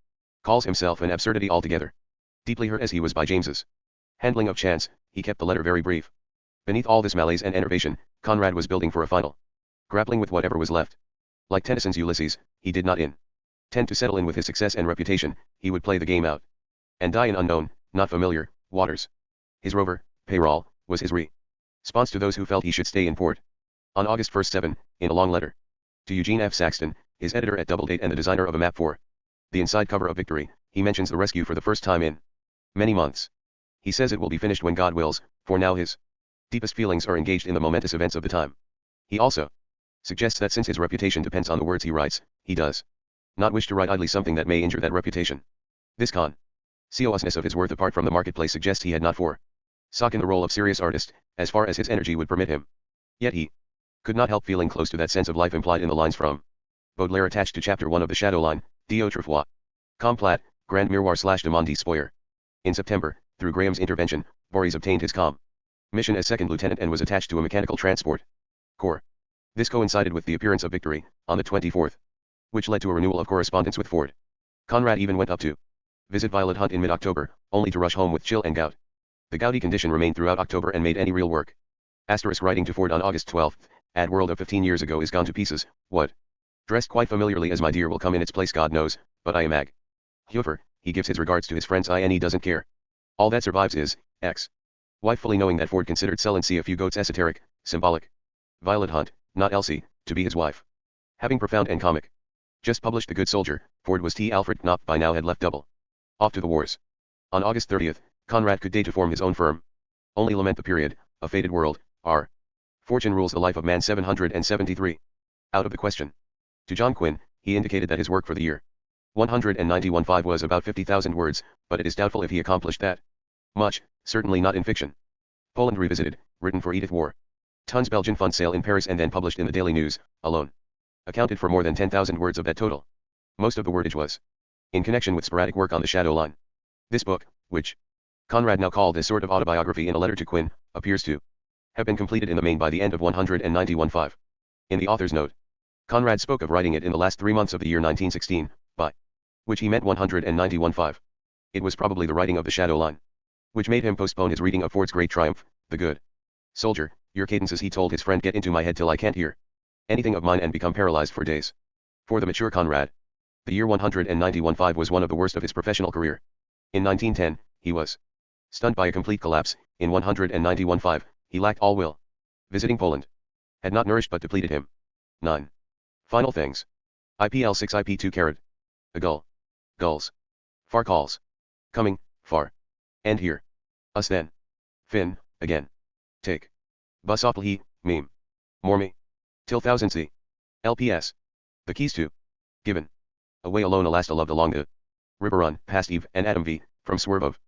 calls himself an absurdity altogether. Deeply hurt as he was by James's handling of chance, he kept the letter very brief. Beneath all this malaise and enervation, Conrad was building for a final grappling with whatever was left. Like Tennyson's Ulysses, he did not intend to settle in with his success and reputation. He would play the game out and die in unknown, not familiar, waters. His rover, payroll, was his response to those who felt he should stay in port. On August 1, in a long letter to Eugene F. Saxton, his editor at Doubledate and the designer of a map for the inside cover of Victory, he mentions the rescue for the first time in many months. He says it will be finished when God wills, for now his deepest feelings are engaged in the momentous events of the time. He also suggests that since his reputation depends on the words he writes, he does not wish to write idly something that may injure that reputation. This consciousness of his worth apart from the marketplace suggests he had not forsaken the role of serious artist, as far as his energy would permit him. Yet he could not help feeling close to that sense of life implied in the lines from Baudelaire attached to Chapter 1 of the Shadow Line, D'autrefois. Complat, Grand Miroir/Demande Spoyer. In September, through Graham's intervention, Voorhees obtained his commission as second lieutenant and was attached to a mechanical transport corps. This coincided with the appearance of Victory, on the 24th, which led to a renewal of correspondence with Ford. Conrad even went up to visit Violet Hunt in mid-October, only to rush home with chill and gout. The gouty condition remained throughout October and made any real work. Asterisk, writing to Ford on August 12, Ad world of 15 years ago is gone to pieces. What? Dressed quite familiarly as my dear will come in its place, God knows, but I am Ag. Hofer, he gives his regards to his friends and he doesn't care. All that survives is, X. Wife, fully knowing that Ford considered sell and see a few goats esoteric, symbolic. Violet Hunt, not Elsie, to be his wife. Having profound and comic Just published The Good Soldier, Ford was T. Alfred Knopf by now had left double. Off to the wars. On August 30th, Conrad could date to form his own firm. Only lament the period, a fated world, R. Fortune rules the life of man 773. Out of the question. To John Quinn, he indicated that his work for the year 191.5 was about 50,000 words, but it is doubtful if he accomplished that much, certainly not in fiction. Poland Revisited, written for Edith War. Tons Belgian fund sale in Paris and then published in the Daily News, alone. Accounted for more than 10,000 words of that total. Most of the wordage was in connection with sporadic work on the shadow line. This book, which Conrad now called a sort of autobiography in a letter to Quinn, appears to have been completed in the main by the end of 191.5. In the author's note, Conrad spoke of writing it in the last 3 months of the year 1916, by which he meant 191.5. It was probably the writing of the shadow line which made him postpone his reading of Ford's great triumph, The Good Soldier. Your cadences, he told his friend, get into my head till I can't hear anything of mine and become paralyzed for days. For the mature Conrad, the year 191.5 was one of the worst of his professional career. In 1910, he was stunned by a complete collapse. In 191.5, he lacked all will. Visiting Poland had not nourished but depleted him. 9. Final things. IPL 6 IP 2 carat. A gull. Gulls. Far calls. Coming, far. And here. Us then. Fin, again. Take. Bus off he, meme. More me. Till thousand C. LPS. The keys to. Given. Away alone alast loved along the river run, past Eve and Adam V, from swerve of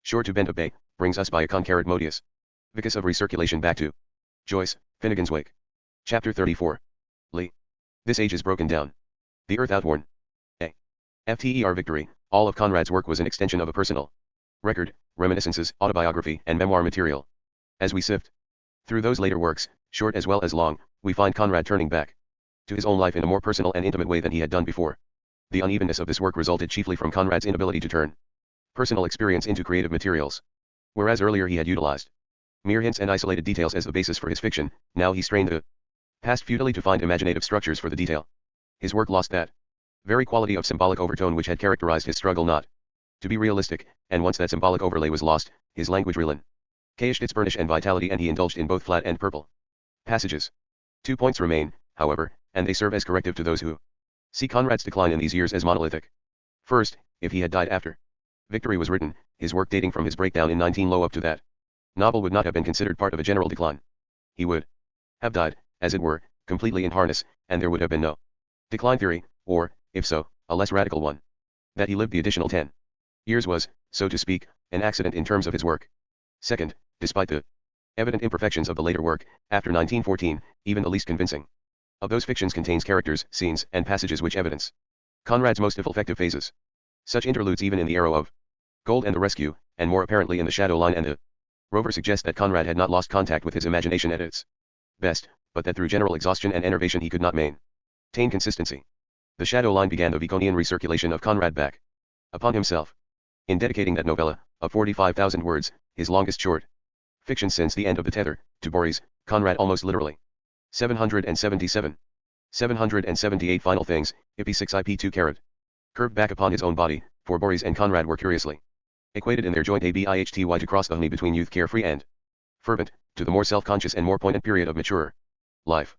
shore to bend of bay, brings us by a concarat modius. Vicus of recirculation back to Joyce, Finnegan's Wake. Chapter 34. Lee. This age is broken down. The earth outworn. A. FTER victory. All of Conrad's work was an extension of a personal record, reminiscences, autobiography, and memoir material. As we sift through those later works, short as well as long, we find Conrad turning back to his own life in a more personal and intimate way than he had done before. The unevenness of this work resulted chiefly from Conrad's inability to turn personal experience into creative materials. Whereas earlier he had utilized mere hints and isolated details as the basis for his fiction, now he strained the past futilely to find imaginative structures for the detail. His work lost that very quality of symbolic overtone which had characterized his struggle not to be realistic, and once that symbolic overlay was lost, his language relinquished its burnish and vitality and he indulged in both flat and purple passages. 2 points remain, however, and they serve as corrective to those who see Conrad's decline in these years as monolithic. First, if he had died after Victory was written, his work dating from his breakdown in 19 low up to that novel would not have been considered part of a general decline. He would have died, as it were, completely in harness, and there would have been no decline theory, or, if so, a less radical one. That he lived the additional 10 years was, so to speak, an accident in terms of his work. Second, despite the evident imperfections of the later work, after 1914, even the least convincing of those fictions contains characters, scenes, and passages which evidence Conrad's most effective phases. Such interludes even in The Arrow of Gold and The Rescue, and more apparently in The Shadow Line and The Rover suggest that Conrad had not lost contact with his imagination at its best, but that through general exhaustion and enervation he could not maintain consistency. The Shadow Line began the Viconian recirculation of Conrad back upon himself. In dedicating that novella, of 45,000 words, his longest short fiction since The End of the Tether, to Boris, Conrad almost literally 777. 778 final things, IP 6 IP 2 carat. Curved back upon his own body, for Boris and Conrad were curiously equated in their joint ABIHTY to cross the honey between youth carefree and fervent, to the more self-conscious and more poignant period of mature life.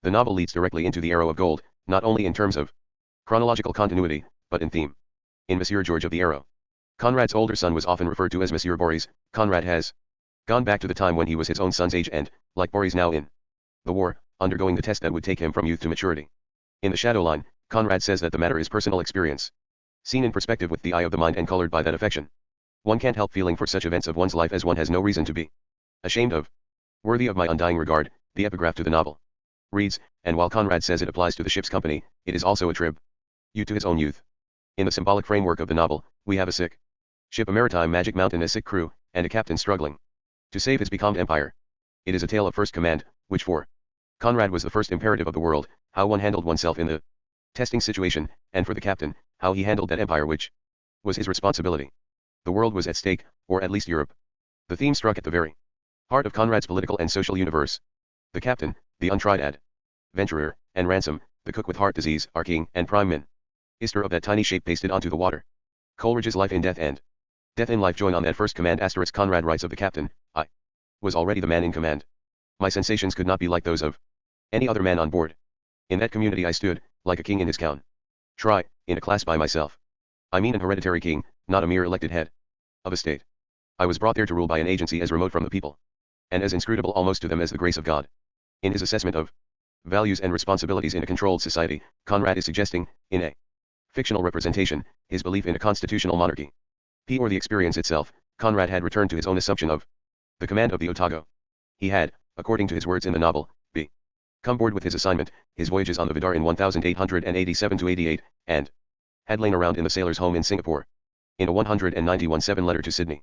The novel leads directly into The Arrow of Gold, not only in terms of chronological continuity, but in theme. In Monsieur George of the Arrow, Conrad's older son was often referred to as Monsieur Boris. Conrad has gone back to the time when he was his own son's age and, like Boris now in the war, undergoing the test that would take him from youth to maturity. In The Shadow Line, Conrad says that the matter is personal experience, seen in perspective with the eye of the mind and colored by that affection. One can't help feeling for such events of one's life as one has no reason to be ashamed of. Worthy of my undying regard, the epigraph to the novel reads, and while Conrad says it applies to the ship's company, it is also a tribute to his own youth. In the symbolic framework of the novel, we have a sick ship, a maritime magic mountain, a sick crew, and a captain struggling to save his becalmed empire. It is a tale of first command, which for Conrad was the first imperative of the world, how one handled oneself in the testing situation, and for the captain, how he handled that empire which was his responsibility. The world was at stake, or at least Europe. The theme struck at the very heart of Conrad's political and social universe. The captain, the untried adventurer, and Ransom, the cook with heart disease, are king and prime minister of that tiny shape pasted onto the water. Coleridge's Life in Death and Death in Life join on that first command. Conrad writes of the captain, I was already the man in command. My sensations could not be like those of any other man on board. In that community I stood, like a king in his gown. Try, in a class by myself. I mean an hereditary king, not a mere elected head of a state. I was brought there to rule by an agency as remote from the people, and as inscrutable almost to them as the grace of God. In his assessment of values and responsibilities in a controlled society, Conrad is suggesting, in a fictional representation, his belief in a constitutional monarchy. Or the experience itself, Conrad had returned to his own assumption of the command of the Otago. He had, according to his words in the novel, come board with his assignment, his voyages on the Vidar in 1887-88, and had lain around in the sailor's home in Singapore. In a 191-7 letter to Sydney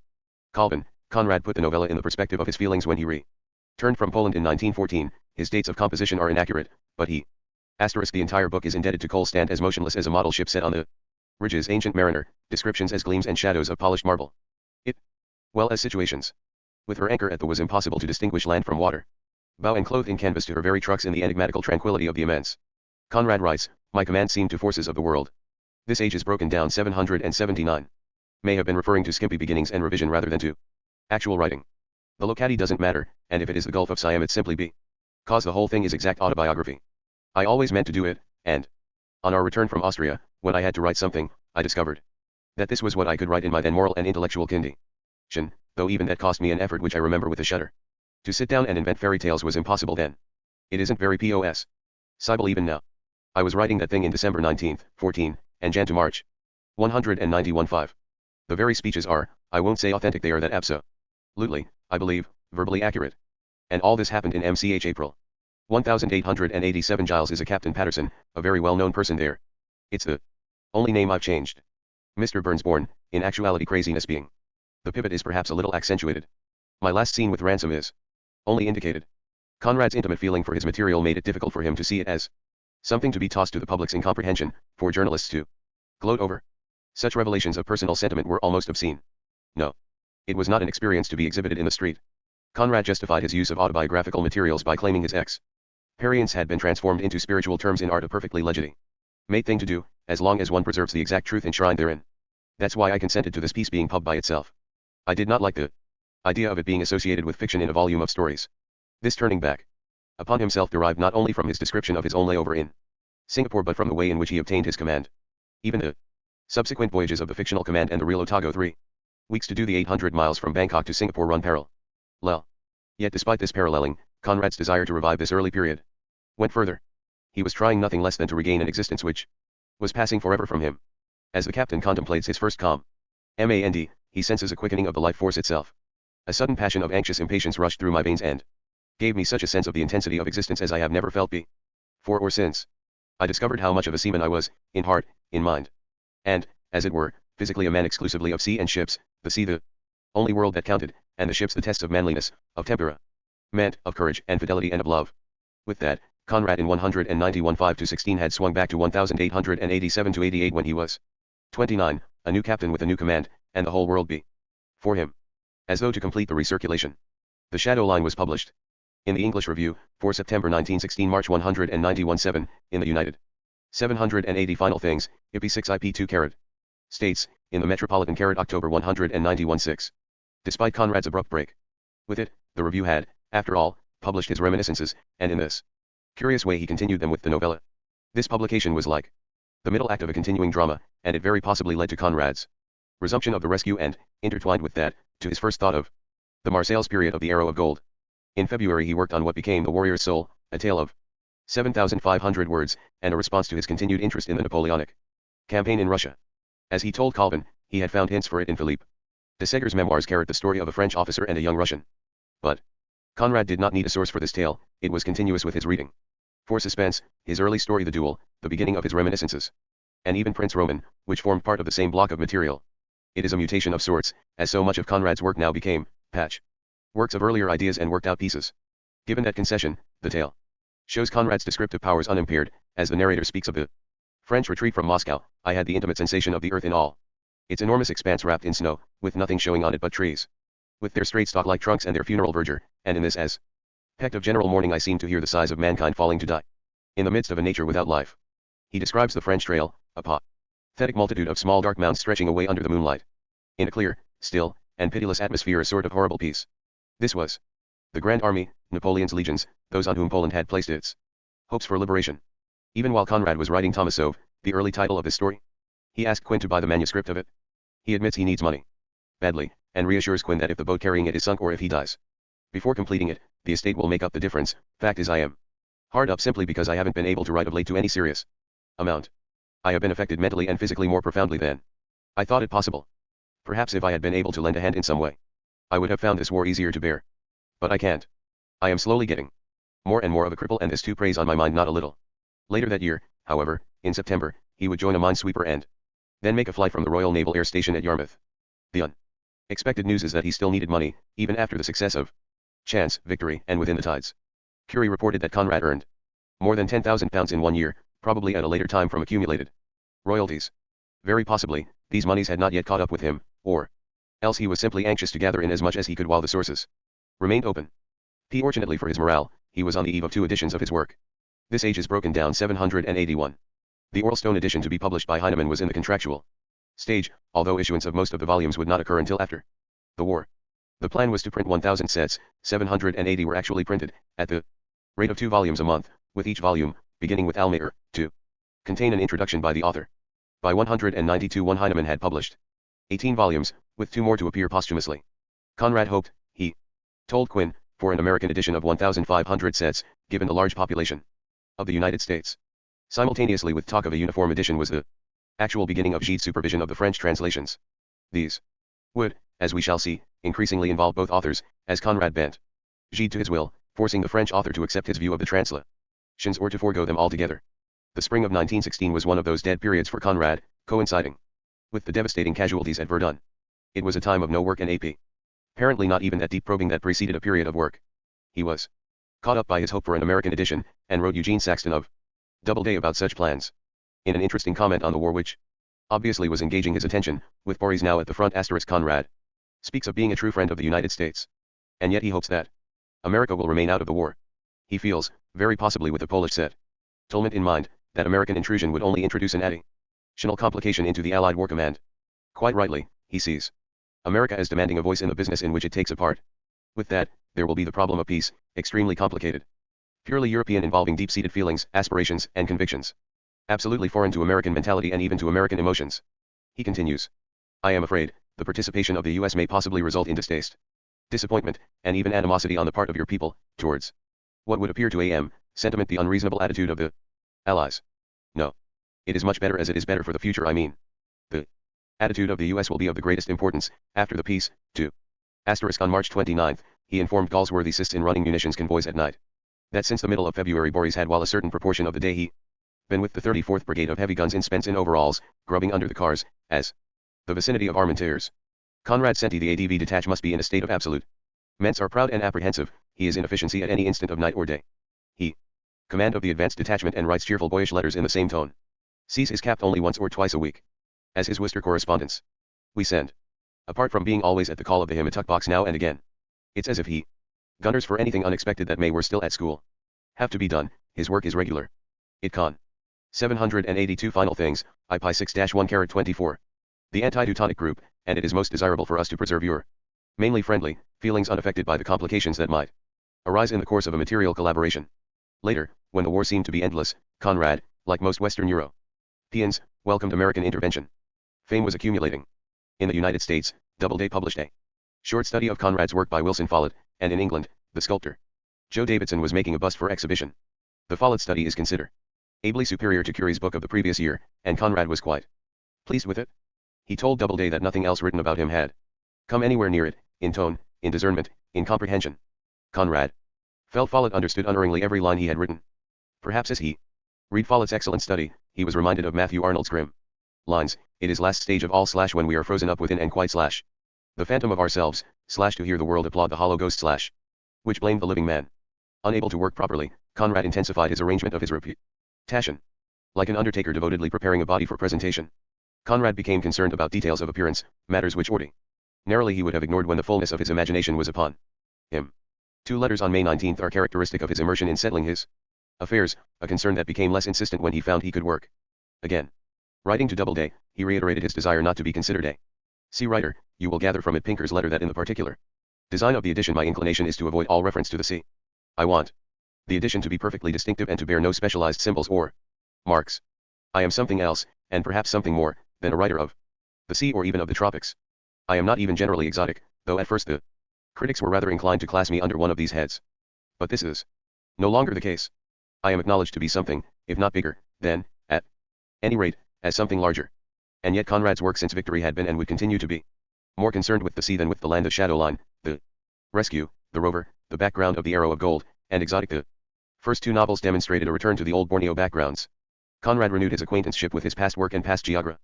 Colvin, Conrad put the novella in the perspective of his feelings when he returned from Poland in 1914. His dates of composition are inaccurate, but the entire book is indebted to Cole stand as motionless as a model ship set on the ridges, ancient mariner, descriptions as gleams and shadows of polished marble. Well as situations. With her anchor at the was impossible to distinguish land from water. Bow and clothed in canvas to her very trucks in the enigmatical tranquility of the immense. Conrad writes, my command seemed to forces of the world. This age is broken down 779. May have been referring to skimpy beginnings and revision rather than to actual writing. The locality doesn't matter, and if it is the Gulf of Siam it's simply cause the whole thing is exact autobiography. I always meant to do it, and on our return from Austria, when I had to write something, I discovered that this was what I could write in my then moral and intellectual condition, though even that cost me an effort which I remember with a shudder. To sit down and invent fairy tales was impossible then. It isn't very possible even now. I was writing that thing in December 19, 14, and Jan to March 191-5. The very speeches are, I won't say authentic, they are that absolutely, I believe, verbally accurate. And all this happened in MCH April 1887. Giles is a Captain Patterson, a very well-known person there. It's the only name I've changed. Mr. Burnsborn, in actuality craziness being. The pivot is perhaps a little accentuated. My last scene with Ransom is only indicated. Conrad's intimate feeling for his material made it difficult for him to see it as something to be tossed to the public's incomprehension, for journalists to gloat over. Such revelations of personal sentiment were almost obscene. No. It was not an experience to be exhibited in the street. Conrad justified his use of autobiographical materials by claiming his experience had been transformed into spiritual terms in art, a perfectly legitimate thing to do, as long as one preserves the exact truth enshrined therein. That's why I consented to this piece being pub by itself. I did not like the idea of it being associated with fiction in a volume of stories. This turning back upon himself derived not only from his description of his own layover in Singapore but from the way in which he obtained his command. Even the subsequent voyages of the fictional command and the real Otago 3 weeks to do the 800 miles from Bangkok to Singapore run parallel. Yet despite this paralleling, Conrad's desire to revive this early period went further. He was trying nothing less than to regain an existence which was passing forever from him. As the captain contemplates his first command, he senses a quickening of the life force itself. A sudden passion of anxious impatience rushed through my veins and gave me such a sense of the intensity of existence as I have never felt before or since. I discovered how much of a seaman I was, in heart, in mind, and, as it were, physically a man exclusively of sea and ships, the sea the only world that counted, and the ships the tests of manliness, of temperament, of courage and fidelity and of love. With that, Conrad in 191-5-16 had swung back to 1887-88 when he was 29, a new captain with a new command, and the whole world before him. As though to complete the recirculation, The Shadow Line was published in the English Review, for September 1916, March 191-7, in the United 780 Final Things, IP 6 IP 2 carat. States, in the Metropolitan carat October 191-6. Despite Conrad's abrupt break with it, the review had, after all, published his reminiscences, and in this curious way he continued them with the novella. This publication was like the middle act of a continuing drama, and it very possibly led to Conrad's resumption of the rescue and, intertwined with that, to his first thought of the Marseilles period of the Arrow of Gold. In February he worked on what became The Warrior's Soul, a tale of 7,500 words, and a response to his continued interest in the Napoleonic campaign in Russia. As he told Colvin, he had found hints for it in Philippe de Segar's memoirs, the story of a French officer and a young Russian. But Conrad did not need a source for this tale, it was continuous with his reading. For suspense, his early story The Duel, the beginning of his reminiscences, and even Prince Roman, which formed part of the same block of material. It is a mutation of sorts, as so much of Conrad's work now became patch works of earlier ideas and worked out pieces. Given that concession, the tale shows Conrad's descriptive powers unimpaired. As the narrator speaks of the French retreat from Moscow, I had the intimate sensation of the earth in all its enormous expanse wrapped in snow, with nothing showing on it but trees, with their straight stalk-like trunks and their funeral verdure, and in this aspect of general mourning I seemed to hear the sighs of mankind falling to die in the midst of a nature without life. He describes the French trail, a pathetic multitude of small dark mounds stretching away under the moonlight, in a clear, still, and pitiless atmosphere, a sort of horrible peace. This was the Grand Army, Napoleon's legions, those on whom Poland had placed its hopes for liberation. Even while Conrad was writing Tomasov, The early title of this story? He asked Quinn to buy the manuscript of it. He admits he needs money. Badly, and reassures Quinn that if the boat carrying it is sunk or if he dies before completing it, the estate will make up the difference. Fact is I am hard up simply because I haven't been able to write of late to any serious amount. I have been affected mentally and physically more profoundly than I thought it possible. Perhaps if I had been able to lend a hand in some way, I would have found this war easier to bear. But I can't. I am slowly getting more and more of a cripple, and this too preys on my mind not a little. Later that year, however, in September, he would join a minesweeper and then make a flight from the Royal Naval Air Station at Yarmouth. The unexpected news is that he still needed money, even after the success of Chance, Victory, and Within the Tides. Curie reported that Conrad earned more than £10,000 in 1 year, probably at a later time from accumulated royalties. Very possibly, these monies had not yet caught up with him, or else he was simply anxious to gather in as much as he could while the sources remained open. Fortunately for his morale, he was on the eve of 2 editions of his work. This age is broken down 781. The Orlstone edition to be published by Heinemann was in the contractual stage, although issuance of most of the volumes would not occur until after the war. The plan was to print 1,000 sets, 780 were actually printed, at the rate of 2 volumes a month, with each volume, beginning with Almayer, to contain an introduction by the author. By 192 one Heinemann had published 18 volumes, with 2 more to appear posthumously. Conrad hoped, he told Quinn, for an American edition of 1,500 sets, given the large population of the United States. Simultaneously with talk of a uniform edition was the actual beginning of Gide's supervision of the French translations. These would, as we shall see, increasingly involve both authors, as Conrad bent Gide to his will, forcing the French author to accept his view of the translations or to forego them altogether. The spring of 1916 was one of those dead periods for Conrad, coinciding with the devastating casualties at Verdun. It was a time of no work and apparently not even that deep probing that preceded a period of work. He was caught up by his hope for an American edition, and wrote Eugene Saxton of Doubleday about such plans. In an interesting comment on the war which obviously was engaging his attention, with Boris now at the front, Conrad speaks of being a true friend of the United States. And yet he hopes that America will remain out of the war. He feels, very possibly with the Polish settlement in mind, that American intrusion would only introduce an additional complication into the Allied war command. Quite rightly, he sees America as demanding a voice in the business in which it takes a part. With that, there will be the problem of peace, extremely complicated. Purely European, involving deep-seated feelings, aspirations, and convictions. Absolutely foreign to American mentality and even to American emotions. He continues. I am afraid, the participation of the U.S. may possibly result in distaste, disappointment, and even animosity on the part of your people, towards what would appear to a.m. sentiment the unreasonable attitude of the Allies. No. It is much better as it is better for the future. I mean, the attitude of the U.S. will be of the greatest importance, after the peace, too. On March 29, he informed Galsworthy assists in running munitions convoys at night. That since the middle of February Boris had, while a certain proportion of the day he been with the 34th Brigade of Heavy Guns in Spence in overalls, grubbing under the cars, as the vicinity of Armentières. Conrad senti the ADV detach must be in a state of absolute. Ments are proud and apprehensive, he is in efficiency at any instant of night or day. He command of the advanced detachment and writes cheerful boyish letters in the same tone. Sees his cap only once or twice a week. As his Worcester correspondence. We send. Apart from being always at the call of the hymn-a-tuck box now and again. It's as if he gunners for anything unexpected that may were still at school. Have to be done, his work is regular. It con. 782 final things, I pi 6-1-24. The anti-Teutonic group, and it is most desirable for us to preserve your mainly friendly feelings unaffected by the complications that might arise in the course of a material collaboration. Later, when the war seemed to be endless, Conrad, like most Western Europeans, welcomed American intervention. Fame was accumulating. In the United States, Doubleday published a short study of Conrad's work by Wilson Follett, and in England, the sculptor Joe Davidson was making a bust for exhibition. The Follett study is considered ably superior to Curie's book of the previous year, and Conrad was quite pleased with it. He told Doubleday that nothing else written about him had come anywhere near it, in tone, in discernment, in comprehension. Conrad felt Follett understood unerringly every line he had written. Perhaps as he read Follett's excellent study, he was reminded of Matthew Arnold's grim lines, it is last stage of all / when we are frozen up within and quite / the phantom of ourselves, / to hear the world applaud the hollow ghost / which blamed the living man. Unable to work properly, Conrad intensified his arrangement of his reputation. Like an undertaker devotedly preparing a body for presentation, Conrad became concerned about details of appearance, matters which ordinarily he would have ignored when the fullness of his imagination was upon him. 2 letters on May 19 are characteristic of his immersion in settling his affairs, a concern that became less insistent when he found he could work again. Writing to Doubleday, he reiterated his desire not to be considered a C writer. You will gather from it Pinker's letter that in the particular design of the edition my inclination is to avoid all reference to the C. I want the edition to be perfectly distinctive and to bear no specialized symbols or marks. I am something else, and perhaps something more, than a writer of the sea or even of the tropics. I am not even generally exotic, though at first the critics were rather inclined to class me under one of these heads. But this is no longer the case. I am acknowledged to be something, if not bigger, then, at any rate, as something larger. And yet Conrad's work since victory had been and would continue to be more concerned with the sea than with the land of Shadowline, the rescue, the rover, the background of the Arrow of Gold, and exotic. The first two novels demonstrated a return to the old Borneo backgrounds. Conrad renewed his acquaintanceship with his past work and past geography,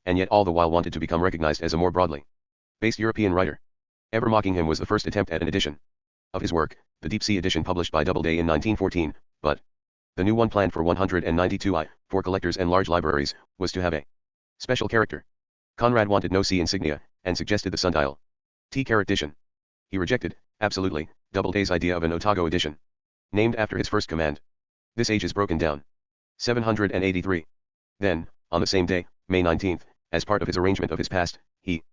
and yet all the while wanted to become recognized as a more broadly based European writer. Ever Mocking Him was the first attempt at an edition of his work, the Deep Sea edition published by Doubleday in 1914, but the new one planned for 192 for collectors and large libraries, was to have a special character. Conrad wanted no sea insignia, and suggested the Sundial edition. He rejected, absolutely, Doubleday's idea of an Otago edition, named after his first command. This age is broken down. 783. Then, on the same day, May 19th, as part of his arrangement of his past, he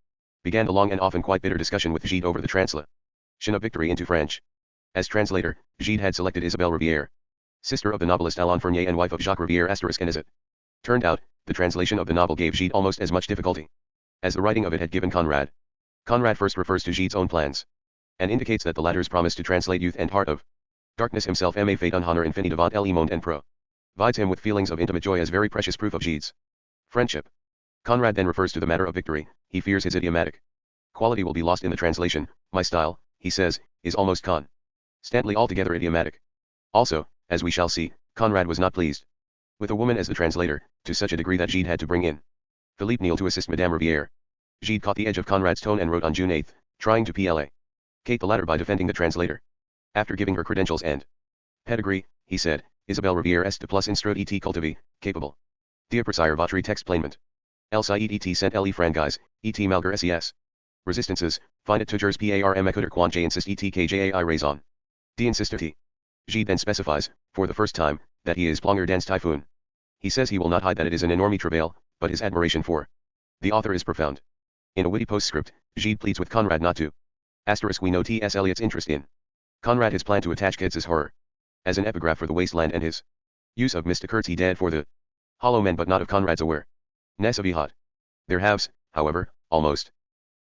began a long and often quite bitter discussion with Gide over the translation of Victory into French. As translator, Gide had selected Isabelle Rivière, sister of the novelist Alain Fournier and wife of Jacques Rivière *, and as it turned out, the translation of the novel gave Gide almost as much difficulty as the writing of it had given Conrad. Conrad first refers to Gide's own plans, and indicates that the latter's promise to translate Youth and Heart of Darkness himself mais fait un honneur infini devant le monde and provides him with feelings of intimate joy as very precious proof of Gide's friendship. Conrad then refers to the matter of victory. He fears his idiomatic quality will be lost in the translation. My style, he says, is almost constantly altogether idiomatic. Also, as we shall see, Conrad was not pleased with a woman as the translator, to such a degree that Gide had to bring in Philippe Niel to assist Madame Rivière. Gide caught the edge of Conrad's tone and wrote on June 8, trying to placate the latter by defending the translator. After giving her credentials and pedigree, he said, Isabelle Rivière est de plus instruite et cultivée, capable d'apprécier votre texte pleinement. Elle sait et sent les franchises, et malgré ses resistances, finit toujours par m'écouter quand j'insiste et que j'ai raison d'insister. Gide then specifies, for the first time, that he is plonger dans typhoon. He says he will not hide that it is an enorme travail, but his admiration for the author is profound. In a witty postscript, Gide pleads with Conrad not to we know T.S. Eliot's interest in Conrad his plan to attach Keats's horror as an epigraph for the wasteland and his use of Mr. Kurt's dead for the hollow men but not of Conrad's awareness of Ehud. Their halves, however, almost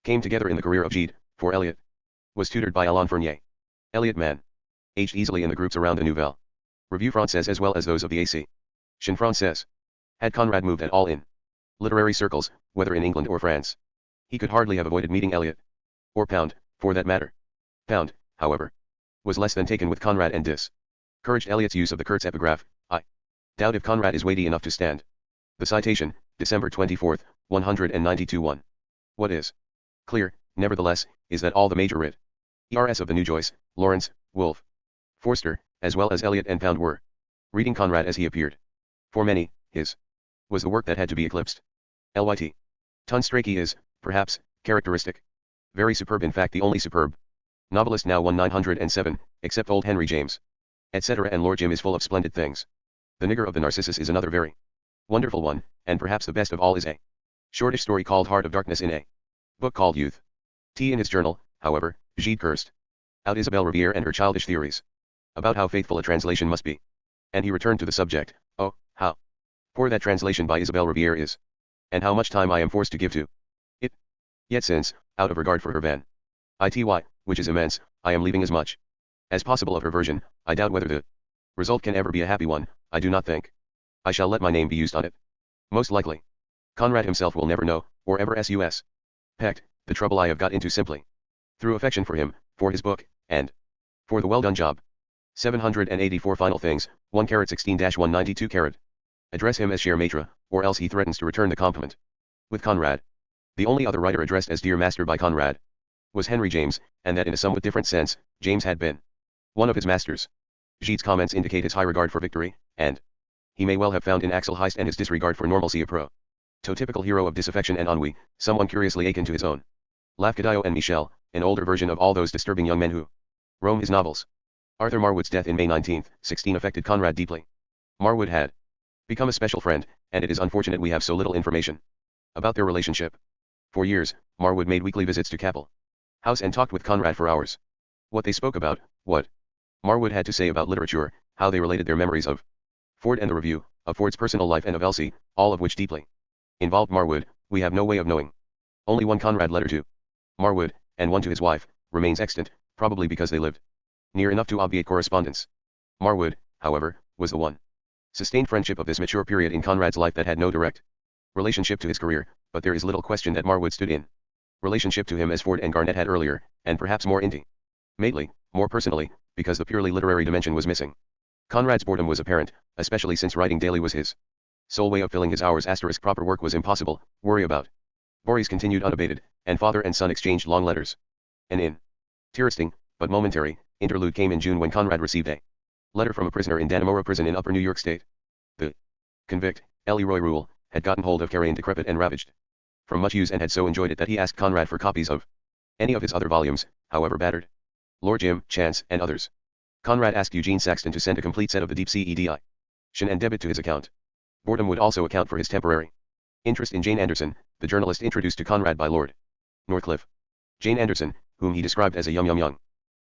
came together in the career of Gide, for Eliot was tutored by Alain Fournier. Eliot aged easily in the groups around the Nouvelle Revue Française as well as those of the Action Française. Had Conrad moved at all in literary circles, whether in England or France, he could hardly have avoided meeting Eliot. Or Pound, for that matter. Pound, however, was less than taken with Conrad and discouraged Eliot's use of the Kurtz epigraph. I doubt if Conrad is weighty enough to stand the citation, December 24, 192-1. What is clear, nevertheless, is that all the major writers of the New Joyce, Lawrence, Wolfe, Forster, as well as Eliot and Pound were reading Conrad as he appeared. For many, his was the work that had to be eclipsed. Lyt. Tunstrakey is, perhaps, characteristic. Very superb, in fact the only superb novelist now won 907, except old Henry James, etc. And Lord Jim is full of splendid things. The Nigger of the Narcissus is another very wonderful one, and perhaps the best of all is a shortish story called Heart of Darkness in a book called Youth. In his journal, however, Gide cursed out Isabelle Rivière and her childish theories about how faithful a translation must be. And he returned to the subject. Oh, how poor that translation by Isabelle Rivière is, and how much time I am forced to give to it. Yet since, out of regard for her vanity, which is immense, I am leaving as much as possible of her version, I doubt whether the result can ever be a happy one. I do not think I shall let my name be used on it. Most likely, Conrad himself will never know, or ever suspect, the trouble I have got into simply through affection for him, for his book, and for the well-done job. 784 Final things, 1:16-192. Address him as cher maître, or else he threatens to return the compliment. With Conrad, the only other writer addressed as Dear Master by Conrad was Henry James, and that in a somewhat different sense, James had been one of his masters. Gide's comments indicate his high regard for victory, and he may well have found in Axel Heist and his disregard for normalcy a prototypical hero of disaffection and ennui, someone curiously akin to his own Lafcadio and Michel, an older version of all those disturbing young men who roam his novels. Arthur Marwood's death in May 19, 16 affected Conrad deeply. Marwood had become a special friend, and it is unfortunate we have so little information about their relationship. For years, Marwood made weekly visits to Capel House and talked with Conrad for hours. What they spoke about, what Marwood had to say about literature, how they related their memories of Ford and the Review, of Ford's personal life and of Elsie, all of which deeply involved Marwood, we have no way of knowing. Only one Conrad letter to Marwood, and one to his wife, remains extant, probably because they lived near enough to obviate correspondence. Marwood, however, was the one sustained friendship of this mature period in Conrad's life that had no direct relationship to his career, but there is little question that Marwood stood in relationship to him as Ford and Garnett had earlier, and perhaps more intimately, more personally, because the purely literary dimension was missing. Conrad's boredom was apparent, especially since writing daily was his sole way of filling his hours. Proper work was impossible. Worry about Boris continued unabated, and father and son exchanged long letters. An interesting, but momentary, interlude came in June when Conrad received a letter from a prisoner in Dannemora prison in Upper New York State. The convict, Leroy Rule, had gotten hold of carrion decrepit and ravaged from much use and had so enjoyed it that he asked Conrad for copies of any of his other volumes, however battered. Lord Jim, Chance, and others. Conrad asked Eugene Saxton to send a complete set of the deep sea edition and debit to his account. Boredom would also account for his temporary interest in Jane Anderson, the journalist introduced to Conrad by Lord Northcliffe. Jane Anderson, whom he described as a young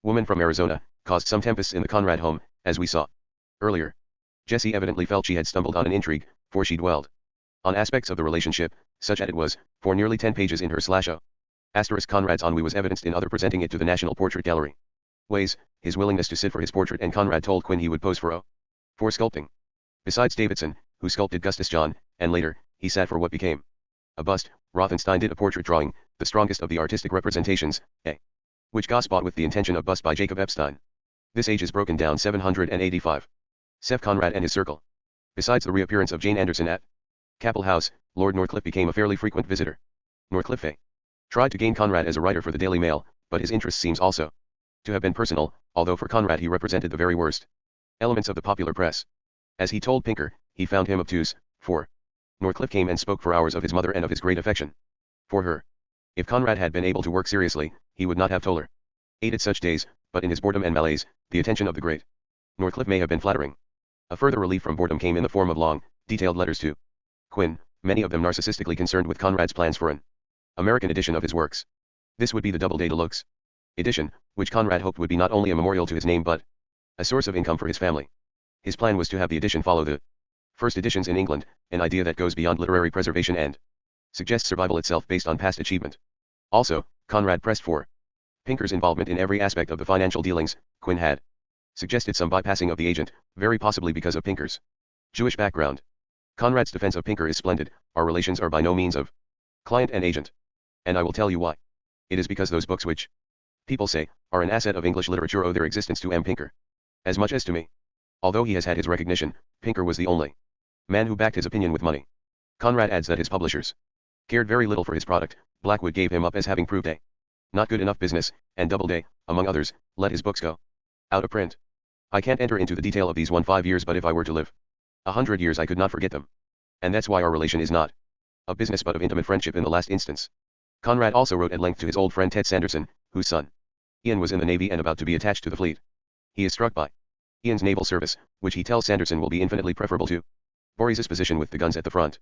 woman from Arizona, caused some tempests in the Conrad home, as we saw earlier. Jessie evidently felt she had stumbled on an intrigue, for she dwelled on aspects of the relationship, such as it was, for nearly 10 pages in her /o. Conrad's ennui was evidenced in other presenting it to the National Portrait Gallery ways, his willingness to sit for his portrait, and Conrad told Quinn he would pose for sculpting. Besides Davidson, who sculpted Gustus John, and later, he sat for what became a bust. Rothenstein did a portrait drawing, the strongest of the artistic representations, which Goss bought with the intention of bust by Jacob Epstein. This age is broken down 785. Seth Conrad and his circle. Besides the reappearance of Jane Anderson at Capel House, Lord Northcliffe became a fairly frequent visitor. Northcliffe tried to gain Conrad as a writer for the Daily Mail, but his interest seems also to have been personal, although for Conrad he represented the very worst elements of the popular press. As he told Pinker, he found him obtuse, for Northcliffe came and spoke for hours of his mother and of his great affection for her. If Conrad had been able to work seriously, he would not have tolerated such days, but in his boredom and malaise, the attention of the great Northcliffe may have been flattering. A further relief from boredom came in the form of long, detailed letters to Quinn, many of them narcissistically concerned with Conrad's plans for an American edition of his works. This would be the Doubleday Deluxe edition, which Conrad hoped would be not only a memorial to his name but a source of income for his family. His plan was to have the edition follow the first editions in England, an idea that goes beyond literary preservation and suggests survival itself based on past achievement. Also, Conrad pressed for Pinker's involvement in every aspect of the financial dealings. Quinn had suggested some bypassing of the agent, very possibly because of Pinker's Jewish background. Conrad's defense of Pinker is splendid. Our relations are by no means of client and agent. And I will tell you why. It is because those books which people say are an asset of English literature owe their existence to M. Pinker as much as to me. Although he has had his recognition, Pinker was the only man who backed his opinion with money. Conrad adds that his publishers cared very little for his product. Blackwood gave him up as having proved a not good enough business, and Doubleday, among others, let his books go out of print. I can't enter into the detail of these 15 years, but if I were to live 100 years I could not forget them. And that's why our relation is not of business but of intimate friendship in the last instance. Conrad also wrote at length to his old friend Ted Sanderson, whose son Ian was in the Navy and about to be attached to the fleet. He is struck by Ian's naval service, which he tells Sanderson will be infinitely preferable to Boris's position with the guns at the front.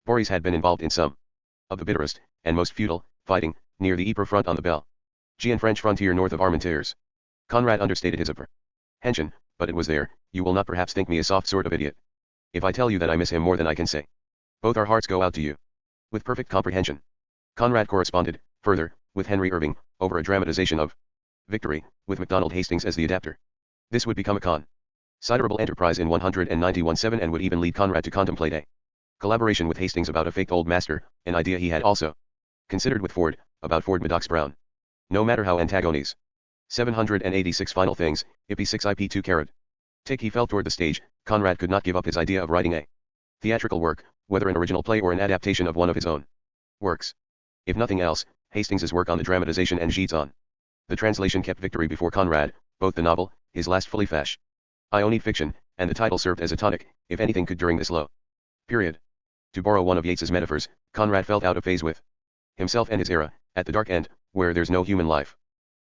Boris had been involved in some of the bitterest and most futile fighting near the Ypres front on the Belgian French frontier north of Armentières. Conrad understated his apprehension, but it was there. You will not perhaps think me a soft sort of idiot if I tell you that I miss him more than I can say. Both our hearts go out to you. With perfect comprehension. Conrad corresponded, further, with Henry Irving, over a dramatization of Victory, with MacDonald Hastings as the adapter. This would become a considerable enterprise in 191/7 and would even lead Conrad to contemplate a collaboration with Hastings about a faked old master, an idea he had also considered with Ford, about Ford Maddox Brown. No matter how antagonies. 786 Final things, IP6 IP2 carat. Take he fell toward the stage. Conrad could not give up his idea of writing a theatrical work, whether an original play or an adaptation of one of his own works. If nothing else, Hastings's work on the dramatization and Gite's on the translation kept Victory before Conrad, both the novel, his last fully Ionian fiction, and the title served as a tonic, if anything could during this low period. To borrow one of Yeats's metaphors, Conrad felt out of phase with himself and his era, at the dark end, where there's no human life.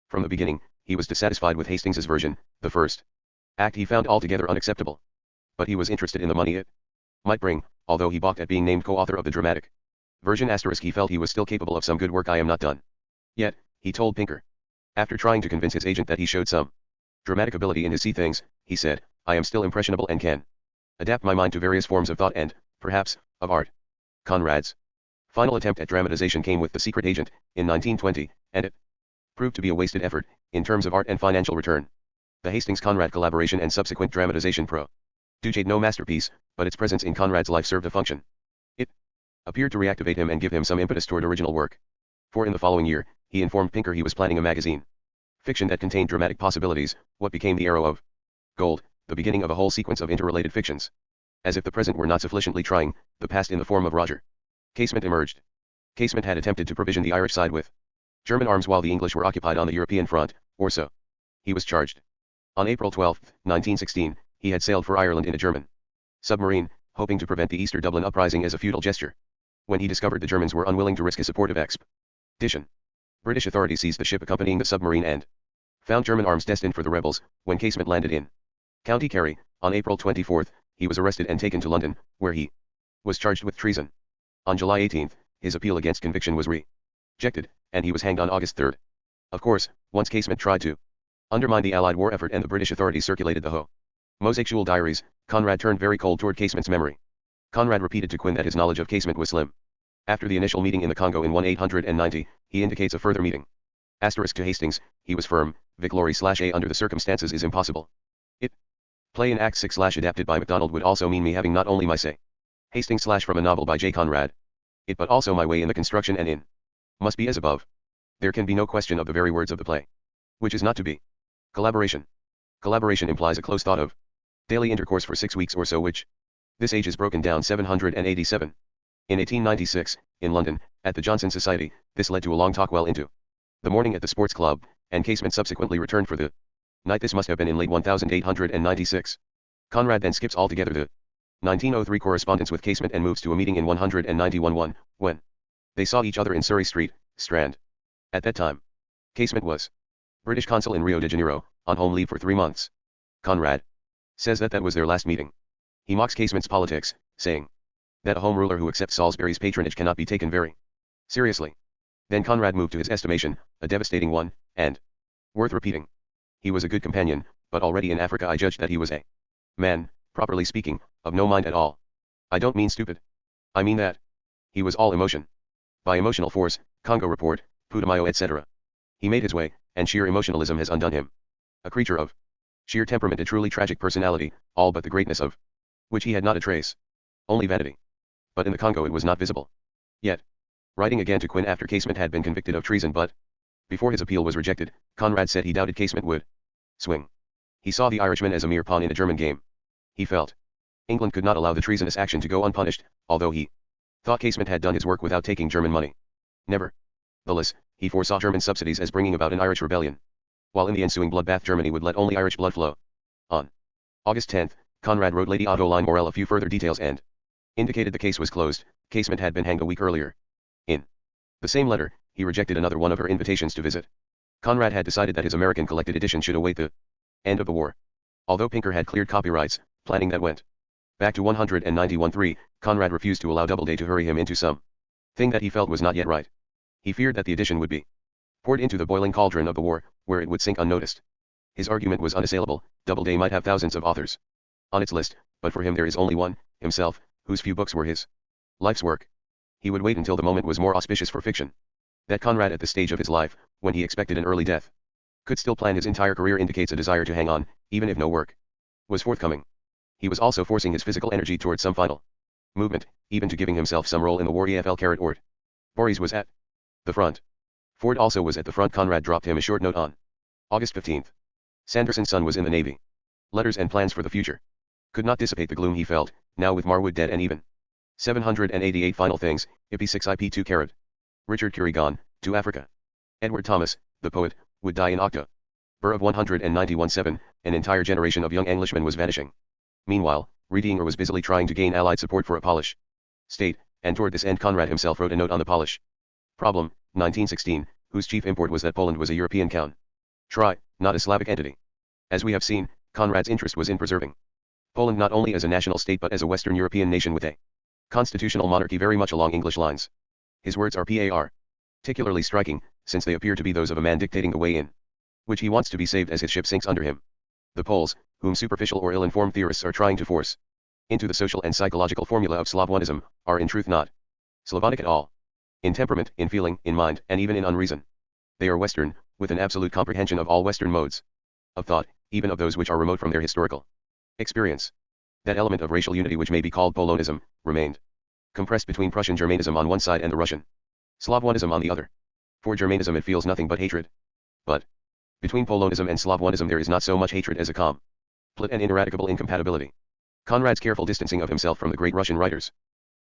From the beginning, he was dissatisfied with Hastings's version. The first act he found altogether unacceptable. But he was interested in the money it might bring, although he balked at being named co-author of the dramatic version. He felt he was still capable of some good work. I am not done yet, he told Pinker. After trying to convince his agent that he showed some dramatic ability in his see things, he said, I am still impressionable and can adapt my mind to various forms of thought and, perhaps, of art. Conrad's final attempt at dramatization came with The Secret Agent, in 1920, and it proved to be a wasted effort, in terms of art and financial return. The Hastings-Conrad collaboration and subsequent dramatization produced no masterpiece, but its presence in Conrad's life served a function. It appeared to reactivate him and give him some impetus toward original work. For in the following year, he informed Pinker he was planning a magazine fiction that contained dramatic possibilities, what became the Arrow of Gold, the beginning of a whole sequence of interrelated fictions. As if the present were not sufficiently trying, the past in the form of Roger Casement emerged. Casement had attempted to provision the Irish side with German arms while the English were occupied on the European front, or so he was charged. On April 12, 1916, he had sailed for Ireland in a German submarine, hoping to prevent the Easter Dublin uprising as a futile gesture. When he discovered the Germans were unwilling to risk a supportive expedition, British authorities seized the ship accompanying the submarine and found German arms destined for the rebels. When Casement landed in County Kerry, on April 24, he was arrested and taken to London, where he was charged with treason. On July 18, his appeal against conviction was rejected, and he was hanged on August 3. Of course, once Casement tried to undermine the Allied war effort and the British authorities circulated the homosexual diaries, Conrad turned very cold toward Casement's memory. Conrad repeated to Quinn that his knowledge of Casement was slim. After the initial meeting in the Congo in 1890, he indicates a further meeting. Asterisk to Hastings, he was firm, Vic Laurie/A under the circumstances is impossible. It play in Act 6/adapted by MacDonald would also mean me having not only my say. Hastings/from a novel by J. Conrad. It but also my way in the construction and in. Must be as above. There can be no question of the very words of the play. Which is not to be. Collaboration. Collaboration implies a close thought of daily intercourse for 6 weeks or so which this age is broken down 787. In 1896, in London, at the Johnson Society, this led to a long talk well into the morning at the sports club, and Casement subsequently returned for the night. This must have been in late 1896. Conrad then skips altogether the 1903 correspondence with Casement and moves to a meeting in 191 when they saw each other in Surrey Street, Strand. At that time, Casement was British consul in Rio de Janeiro, on home leave for 3 months. Conrad says that was their last meeting. He mocks Casement's politics, saying that a home ruler who accepts Salisbury's patronage cannot be taken very seriously. Then Conrad moved to his estimation, a devastating one, and worth repeating. He was a good companion, but already in Africa I judged that he was a man, properly speaking, of no mind at all. I don't mean stupid. I mean that he was all emotion. By emotional force, Congo report, Putumayo etc. He made his way, and sheer emotionalism has undone him. A creature of sheer temperament, a truly tragic personality, all but the greatness of which he had not a trace. Only vanity. But in the Congo it was not visible. Yet, writing again to Quinn after Casement had been convicted of treason but before his appeal was rejected, Conrad said he doubted Casement would swing. He saw the Irishman as a mere pawn in a German game. He felt England could not allow the treasonous action to go unpunished, although he thought Casement had done his work without taking German money. Nevertheless, he foresaw German subsidies as bringing about an Irish rebellion, while in the ensuing bloodbath Germany would let only Irish blood flow. On August 10, Conrad wrote Lady Adeline Morel a few further details and indicated the case was closed. Casement had been hanged a week earlier. In the same letter, he rejected another one of her invitations to visit. Conrad had decided that his American collected edition should await the end of the war. Although Pinker had cleared copyrights, planning that went back to 191.3, Conrad refused to allow Doubleday to hurry him into some thing that he felt was not yet right. He feared that the edition would be poured into the boiling cauldron of the war, where it would sink unnoticed. His argument was unassailable. Doubleday might have thousands of authors on its list, but for him there is only one, himself, whose few books were his life's work. He would wait until the moment was more auspicious for fiction. That Conrad at the stage of his life, when he expected an early death, could still plan his entire career indicates a desire to hang on, even if no work was forthcoming. He was also forcing his physical energy towards some final movement, even to giving himself some role in the war. EFL Boris was at the front. Ford also was at the front. Conrad dropped him a short note on August 15. Sanderson's son was in the Navy. Letters and plans for the future could not dissipate the gloom he felt, now with Marwood dead and even 788 final things, IP6 IP2 Carrot. Richard Curie gone, to Africa. Edward Thomas, the poet, would die in October of 191.7, an entire generation of young Englishmen was vanishing. Meanwhile, Reedinger was busily trying to gain Allied support for a Polish state, and toward this end Conrad himself wrote a note on the Polish problem, 1916, whose chief import was that Poland was a European country, not a Slavic entity. As we have seen, Conrad's interest was in preserving Poland not only as a national state but as a Western European nation with a constitutional monarchy very much along English lines. His words are particularly striking, since they appear to be those of a man dictating the way in which he wants to be saved as his ship sinks under him. The Poles, whom superficial or ill-informed theorists are trying to force into the social and psychological formula of Slavonicism, are in truth not Slavonic at all. In temperament, in feeling, in mind, and even in unreason. They are Western, with an absolute comprehension of all Western modes of thought, even of those which are remote from their historical experience. That element of racial unity which may be called Polonism, remained compressed between Prussian Germanism on one side and the Russian Slavonism on the other. For Germanism it feels nothing but hatred. But between Polonism and Slavonism there is not so much hatred as a complete and ineradicable incompatibility. Conrad's careful distancing of himself from the great Russian writers,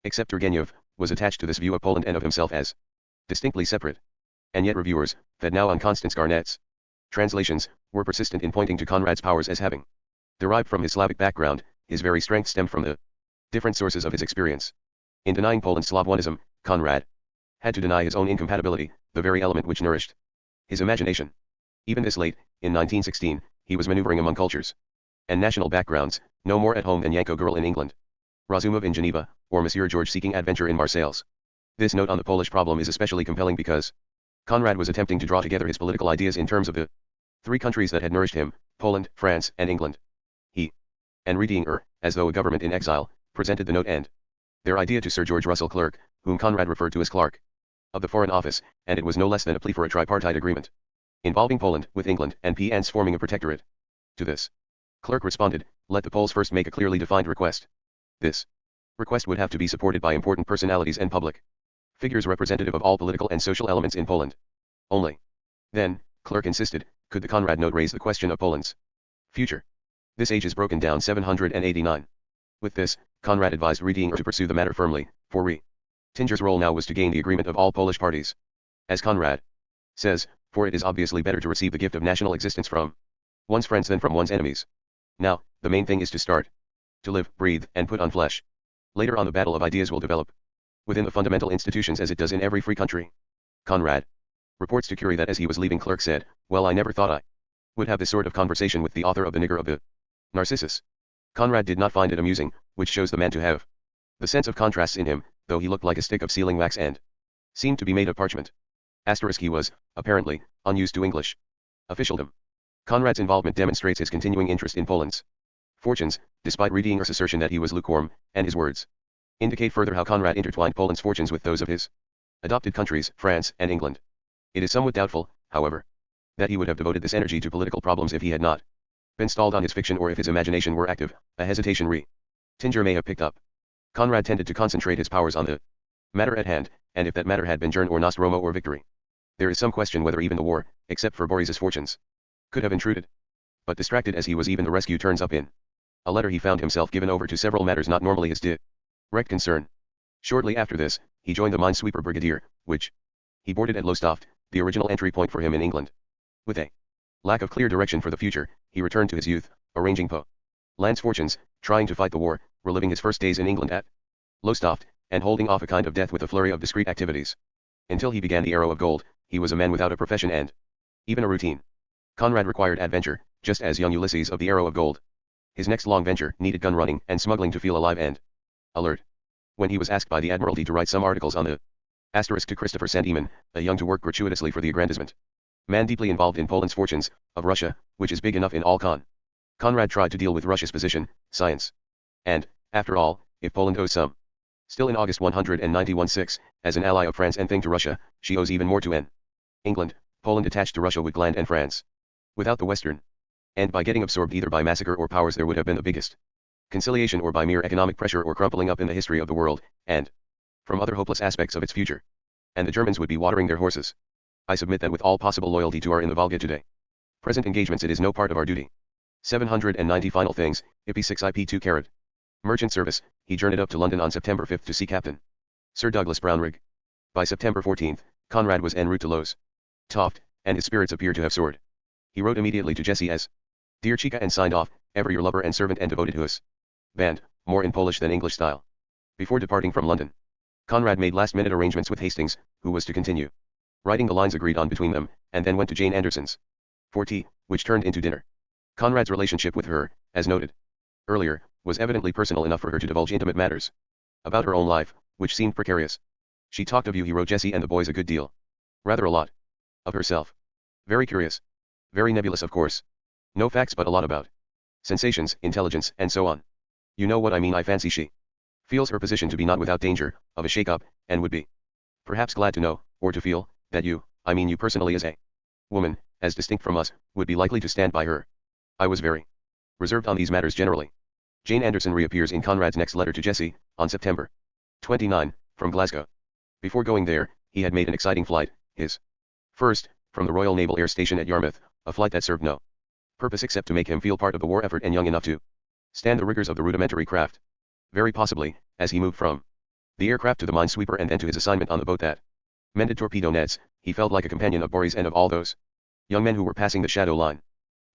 except Turgenev, was attached to this view of Poland and of himself as distinctly separate. And yet reviewers, fed now on Constance Garnett's translations, were persistent in pointing to Conrad's powers as having derived from his Slavic background. His very strength stemmed from the different sources of his experience. In denying Poland's Slavonism, Conrad had to deny his own incompatibility, the very element which nourished his imagination. Even this late, in 1916, he was maneuvering among cultures and national backgrounds, no more at home than Yanko Girl in England, Razumov in Geneva, or Monsieur George seeking adventure in Marseilles. This note on the Polish problem is especially compelling because Conrad was attempting to draw together his political ideas in terms of the three countries that had nourished him, Poland, France, and England. He and reading as though a government in exile, presented the note and their idea to Sir George Russell Clerk, whom Conrad referred to as Clerk of the Foreign Office, and it was no less than a plea for a tripartite agreement involving Poland with England and PN's forming a protectorate. To this, Clerk responded, let the Poles first make a clearly defined request. This request would have to be supported by important personalities and public figures representative of all political and social elements in Poland. Only then, Clerk insisted, could the Conrad note raise the question of Poland's future. This age is broken down 789. With this, Conrad advised reading to pursue the matter firmly, for Tinger's role now was to gain the agreement of all Polish parties. As Conrad says, for it is obviously better to receive the gift of national existence from one's friends than from one's enemies. Now, the main thing is to start to live, breathe, and put on flesh. Later on the battle of ideas will develop within the fundamental institutions as it does in every free country. Conrad reports to Curie that as he was leaving, Clerk said, well, I never thought I would have this sort of conversation with the author of the Nigger of the Narcissus. Conrad did not find it amusing, which shows the man to have the sense of contrasts in him, though he looked like a stick of sealing wax and seemed to be made of parchment. He was, apparently, unused to English officialdom. Conrad's involvement demonstrates his continuing interest in Poland's fortunes, despite Riedinger's assertion that he was lukewarm, and his words indicate further how Conrad intertwined Poland's fortunes with those of his adopted countries, France and England. It is somewhat doubtful, however, that he would have devoted this energy to political problems if he had not been stalled on his fiction or if his imagination were active, a hesitation Tinger may have picked up. Conrad tended to concentrate his powers on the matter at hand, and if that matter had been Jern or Nostromo or victory, there is some question whether even the war, except for Boris's fortunes, could have intruded. But distracted as he was, even the rescue turns up in a letter. He found himself given over to several matters not normally his direct concern. Shortly after this, he joined the minesweeper brigadier, which he boarded at Lowestoft, the original entry point for him in England. With a lack of clear direction for the future, he returned to his youth, arranging Poland's fortunes, trying to fight the war, reliving his first days in England at Lowestoft, and holding off a kind of death with a flurry of discreet activities. Until he began the Arrow of Gold, he was a man without a profession and even a routine. Conrad required adventure, just as young Ulysses of the Arrow of Gold. His next long venture needed gun running and smuggling to feel alive and alert. When he was asked by the Admiralty to write some articles on the asterisk to Christopher Sandeman, a young to work gratuitously for the aggrandizement man deeply involved in Poland's fortunes, of Russia, which is big enough in all Conrad tried to deal with Russia's position, science. And, after all, if Poland owes some still in August 191-6, as an ally of France and thing to Russia, she owes even more to England. Poland attached to Russia would gland and France without the Western. And by getting absorbed either by massacre or powers there would have been the biggest conciliation, or by mere economic pressure or crumpling up in the history of the world, and from other hopeless aspects of its future. And the Germans would be watering their horses. I submit that with all possible loyalty to our in the Volga today present engagements it is no part of our duty. 790 Final things, IP6 IP2 carat. Merchant service, he journeyed up to London on September 5 to see Captain Sir Douglas Brownrigg. By September 14, Conrad was en route to Lowestoft, and his spirits appear to have soared. He wrote immediately to Jessie as Dear Chica and signed off, ever your lover and servant and devoted to us. Band, more in Polish than English style. Before departing from London, Conrad made last-minute arrangements with Hastings, who was to continue writing the lines agreed on between them, and then went to Jane Anderson's for tea, which turned into dinner. Conrad's relationship with her, as noted earlier, was evidently personal enough for her to divulge intimate matters about her own life, which seemed precarious. She talked of you, he wrote Jessie and the boys, a good deal. Rather a lot. Of herself. Very curious. Very nebulous, of course. No facts, but a lot about sensations, intelligence, and so on. You know what I mean. I fancy she feels her position to be not without danger of a shake-up, and would be perhaps glad to know, or to feel, that you, I mean you personally as a woman, as distinct from us, would be likely to stand by her. I was very reserved on these matters generally. Jane Anderson reappears in Conrad's next letter to Jessie, on September 29, from Glasgow. Before going there, he had made an exciting flight, his first, from the Royal Naval Air Station at Yarmouth, a flight that served no purpose except to make him feel part of the war effort and young enough to stand the rigors of the rudimentary craft. Very possibly, as he moved from the aircraft to the minesweeper and then to his assignment on the boat that mended torpedo nets, he felt like a companion of Boris and of all those young men who were passing the shadow line.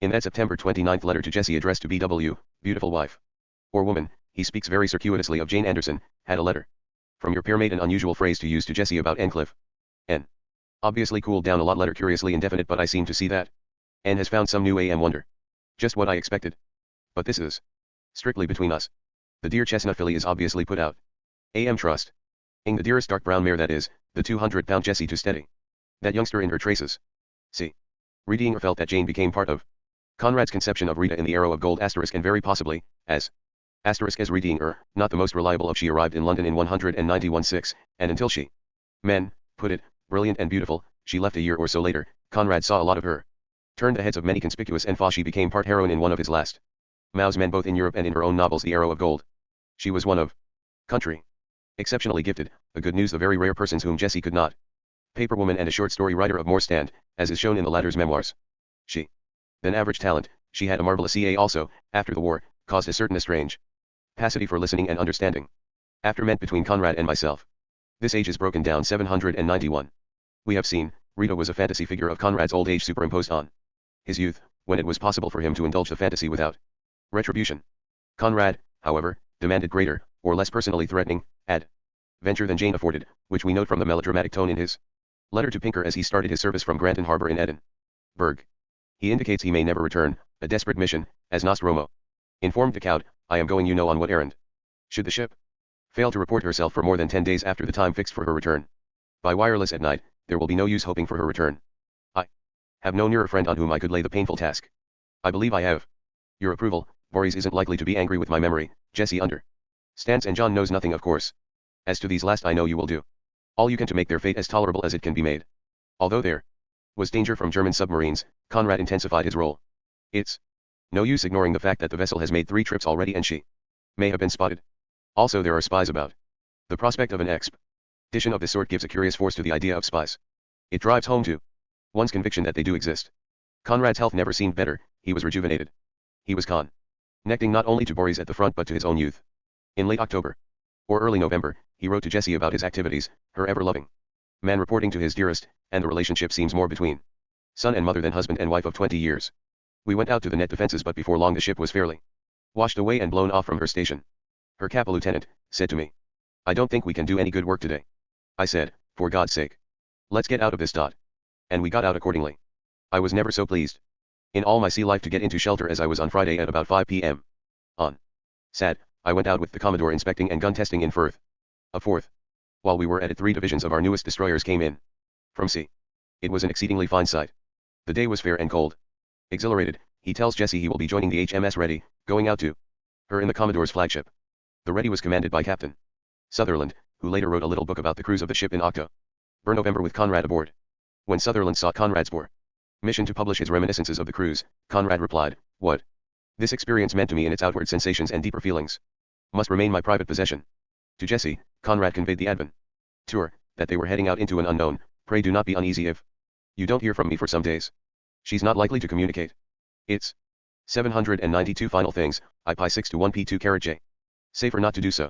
In that September 29 letter to Jessie addressed to BW, beautiful wife or woman, he speaks very circuitously of Jane Anderson, had a letter from your pair made an unusual phrase to use to Jessie about Encliffe. N. Obviously cooled down a lot. Letter curiously indefinite, but I seem to see that N has found some new AM wonder. Just what I expected. But this is strictly between us. The dear chestnut filly is obviously put out. AM trust. Ing the dearest dark brown mare that is, the 200-pound Jessie to steady that youngster in her traces. See. Reading felt that Jane became part of Conrad's conception of Rita in the Arrow of Gold asterisk, and very possibly, as reading not the most reliable of. She arrived in London in 191-6, and until she put it, brilliant and beautiful, she left a year or so later. Conrad saw a lot of her. Turned the heads of many conspicuous and she became part heroine in one of his last Mau's men, both in Europe and in her own novels, The Arrow of Gold. She was one of country. Exceptionally gifted, the good news, the very rare persons whom Jessie could not. Paperwoman and a short story writer of more stand, as is shown in the latter's memoirs. She than average talent, she had a marvelous CA also, after the war, caused a certain estranged capacity for listening and understanding. After meant between Conrad and myself. This age is broken down 791. We have seen, Rita was a fantasy figure of Conrad's old age superimposed on his youth, when it was possible for him to indulge the fantasy without retribution. Conrad, however, demanded greater, or less personally threatening, adventure than Jane afforded, which we note from the melodramatic tone in his letter to Pinker as he started his service from Granton Harbour in Edinburgh. He indicates he may never return, a desperate mission, as Nostromo informed the Count, I am going you know on what errand. Should the ship fail to report herself for more than 10 days after the time fixed for her return by wireless at night, there will be no use hoping for her return. I have no nearer friend on whom I could lay the painful task. I believe I have your approval. Boris isn't likely to be angry with my memory, Jessie understands, and John knows nothing, of course. As to these last, I know you will do all you can to make their fate as tolerable as it can be made. Although there was danger from German submarines, Conrad intensified his role. It's no use ignoring the fact that the vessel has made 3 trips already and she may have been spotted. Also there are spies about. The prospect of an expedition of this sort gives a curious force to the idea of spies. It drives home to one's conviction that they do exist. Conrad's health never seemed better, he was rejuvenated. He was connecting not only to Boris at the front but to his own youth. In late October, or early November, he wrote to Jessie about his activities, her ever-loving man reporting to his dearest, and the relationship seems more between son and mother than husband and wife of 20 years. We went out to the net defenses, but before long the ship was fairly washed away and blown off from her station. Her Kappa lieutenant said to me, I don't think we can do any good work today. I said, for God's sake, let's get out of this. And we got out accordingly. I was never so pleased in all my sea life to get into shelter as I was on Friday at about 5 p.m. On Sat, I went out with the Commodore inspecting and gun testing in Firth of Forth. While we were at it, 3 divisions of our newest destroyers came in from sea. It was an exceedingly fine sight. The day was fair and cold. Exhilarated, he tells Jessie he will be joining the HMS Ready, going out to her in the Commodore's flagship. The Ready was commanded by Captain Sutherland, who later wrote a little book about the cruise of the ship in October-November with Conrad aboard. When Sutherland sought Conrad's permission to publish his reminiscences of the cruise, Conrad replied, what this experience meant to me in its outward sensations and deeper feelings must remain my private possession. To Jessie, Conrad conveyed the adventure, that they were heading out into an unknown. Pray do not be uneasy if you don't hear from me for some days. She's not likely to communicate. It's 792 final things, I pi 6 to 1 p2 carat j. Safer not to do so.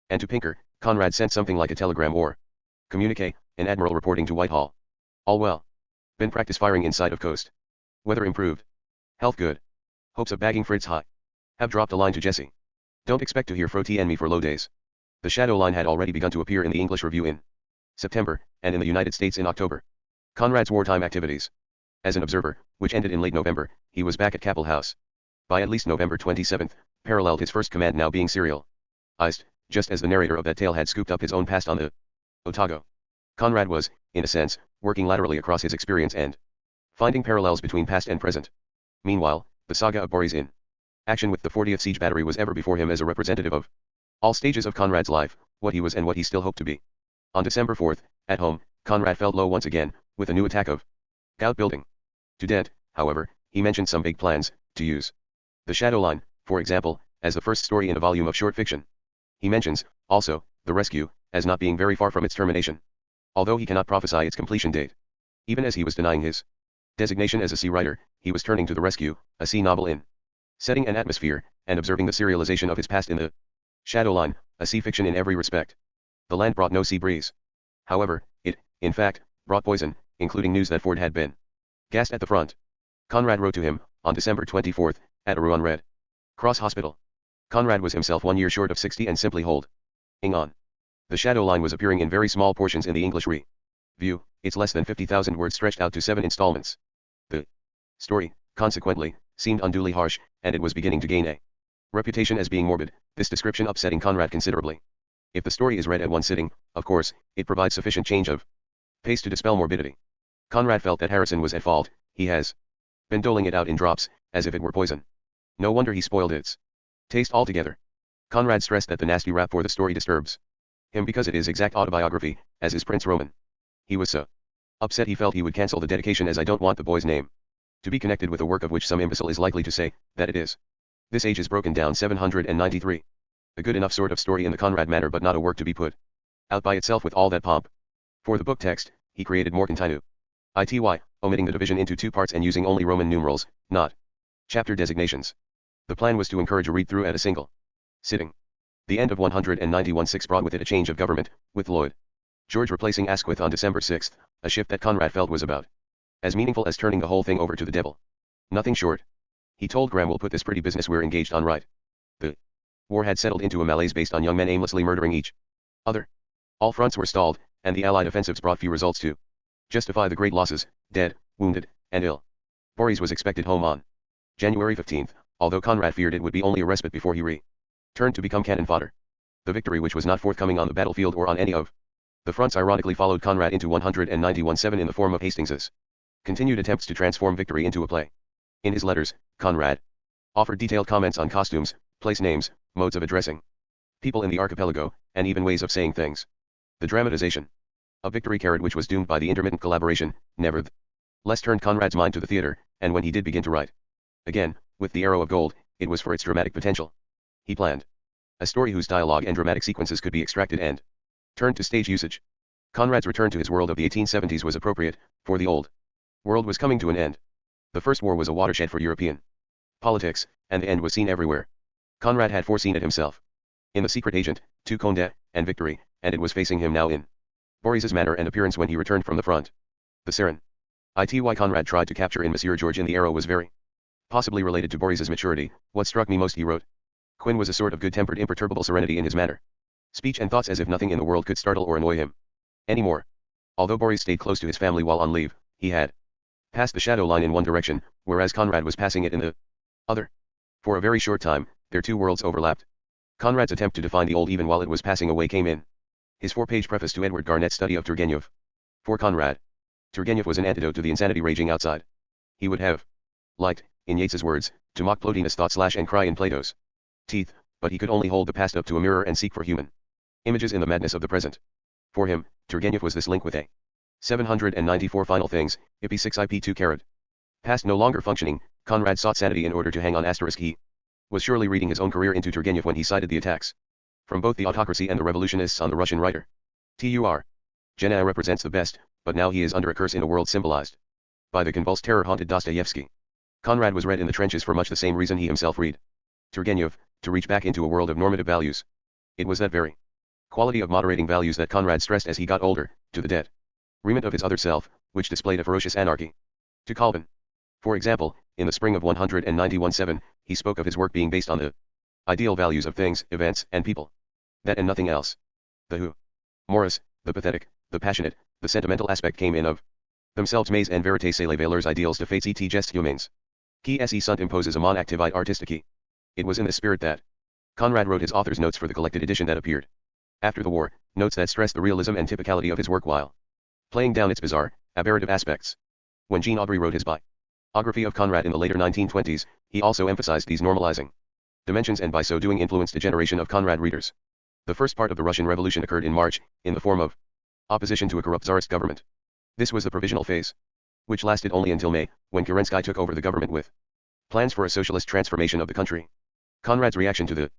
And to Pinker, Conrad sent something like a telegram or communique, an admiral reporting to Whitehall. All well. Been practice firing inside of coast. Weather improved. Health good. Hopes of bagging Fritz high. Have dropped a line to Jessie. Don't expect to hear Froti and me for low days. The shadow line had already begun to appear in the English Review in September, and in the United States in October. Conrad's wartime activities. As an observer, which ended in late November, he was back at Capel House. By at least November 27, paralleled his first command now being serialized, just as the narrator of that tale had scooped up his own past on the Otago. Conrad was, in a sense, working laterally across his experience and finding parallels between past and present. Meanwhile, the saga of Boris in Action with the 40th Siege Battery was ever before him as a representative of all stages of Conrad's life, what he was and what he still hoped to be. On December 4th, at home, Conrad felt low once again, with a new attack of gout building. To Dent, however, he mentioned some big plans, to use the shadow line, for example, as the first story in a volume of short fiction. He mentions, also, The Rescue, as not being very far from its termination, although he cannot prophesy its completion date. Even as he was denying his designation as a sea writer, he was turning to The Rescue, a sea novel in setting and atmosphere, and observing the serialization of his past in the shadow line, a sea fiction in every respect. The land brought no sea breeze. However, it, in fact, brought poison, including news that Ford had been gassed at the front. Conrad wrote to him, on December 24, at a Rouen Red Cross hospital. Conrad was himself 1 year short of 60 and simply holding on. The shadow line was appearing in very small portions in the English Review, its less than 50,000 words stretched out to 7 installments. The story, consequently, seemed unduly harsh, and it was beginning to gain a reputation as being morbid, this description upsetting Conrad considerably. If the story is read at one sitting, of course, it provides sufficient change of pace to dispel morbidity. Conrad felt that Harrison was at fault. He has been doling it out in drops, as if it were poison. No wonder he spoiled its taste altogether. Conrad stressed that the nasty rap for the story disturbs him because it is exact autobiography, as is Prince Roman. He was so upset he felt he would cancel the dedication, as I don't want the boy's name to be connected with a work of which some imbecile is likely to say that it is. This age is broken down 793. A good enough sort of story in the Conrad manner, but not a work to be put out by itself with all that pomp. For the book text, he created more continu ity, omitting the division into two parts and using only Roman numerals, not chapter designations. The plan was to encourage a read-through at a single sitting. The end of 191-6 brought with it a change of government, with Lloyd George replacing Asquith on December 6, a shift that Conrad felt was about as meaningful as turning the whole thing over to the devil. Nothing short. He told Graham, we'll put this pretty business we're engaged on right. The war had settled into a malaise based on young men aimlessly murdering each other. All fronts were stalled, and the Allied offensives brought few results to justify the great losses, dead, wounded, and ill. Boris was expected home on January 15, although Conrad feared it would be only a respite before he returned to become cannon fodder. The victory, which was not forthcoming on the battlefield or on any of the fronts, ironically followed Conrad into 191-7 in the form of Hastings's continued attempts to transform victory into a play. In his letters, Conrad offered detailed comments on costumes, place names, modes of addressing people in the archipelago, and even ways of saying things. The dramatization of victory, which was doomed by the intermittent collaboration, nevertheless turned Conrad's mind to the theater, and when he did begin to write again, with the arrow of gold, it was for its dramatic potential. He planned a story whose dialogue and dramatic sequences could be extracted and turned to stage usage. Conrad's return to his world of the 1870s was appropriate, for the old world was coming to an end. The First War was a watershed for European politics, and the end was seen everywhere. Conrad had foreseen it himself. In The Secret Agent, To Conde, and Victory, and it was facing him now in Boris's manner and appearance when he returned from the front. The Seren ity Conrad tried to capture in Monsieur George in the Arrow was very possibly related to Boris's maturity. What struck me most, he wrote, Quinn was a sort of good-tempered, imperturbable serenity in his manner, speech and thoughts, as if nothing in the world could startle or annoy him anymore. Although Boris stayed close to his family while on leave, he had passed the shadow line in one direction, whereas Conrad was passing it in the other. For a very short time, their two worlds overlapped. Conrad's attempt to define the old even while it was passing away came in his 4-page preface to Edward Garnett's study of Turgenev. For Conrad, Turgenev was an antidote to the insanity raging outside. He would have liked, in Yeats's words, to mock Plotinus' thought and cry in Plato's teeth, but he could only hold the past up to a mirror and seek for human images in the madness of the present. For him, Turgenev was this link with a 794 final things, IP 6 IP 2 carat. Past no longer functioning, Conrad sought sanity in order to hang on. He was surely reading his own career into Turgenev when he cited the attacks from both the autocracy and the revolutionists on the Russian writer. Turgenev represents the best, but now he is under a curse in a world symbolized by the convulsed terror-haunted Dostoevsky. Conrad was read in the trenches for much the same reason he himself read Turgenev, to reach back into a world of normative values. It was that very quality of moderating values that Conrad stressed as he got older, to the detriment of his other self, which displayed a ferocious anarchy. To Calvin, for example, in the spring of 191-7, he spoke of his work being based on the ideal values of things, events, and people. That and nothing else. The humorous, the pathetic, the passionate, the sentimental aspect came in of themselves. Mais en vérité c'est les valeurs ideals de faits et gestes humains qui sont imposes à mon activité artistique. It was in this spirit that Conrad wrote his author's notes for the collected edition that appeared after the war, notes that stressed the realism and typicality of his work while playing down its bizarre, aberrative aspects. When Jean Aubry wrote his biography of Conrad in the later 1920s, He also emphasized these normalizing dimensions and by so doing influenced a generation of Conrad readers. The first part of the Russian Revolution occurred in March, in the form of opposition to a corrupt Tsarist government. This was the provisional phase, which lasted only until May, when Kerensky took over the government with plans for a socialist transformation of the country. Conrad's reaction to the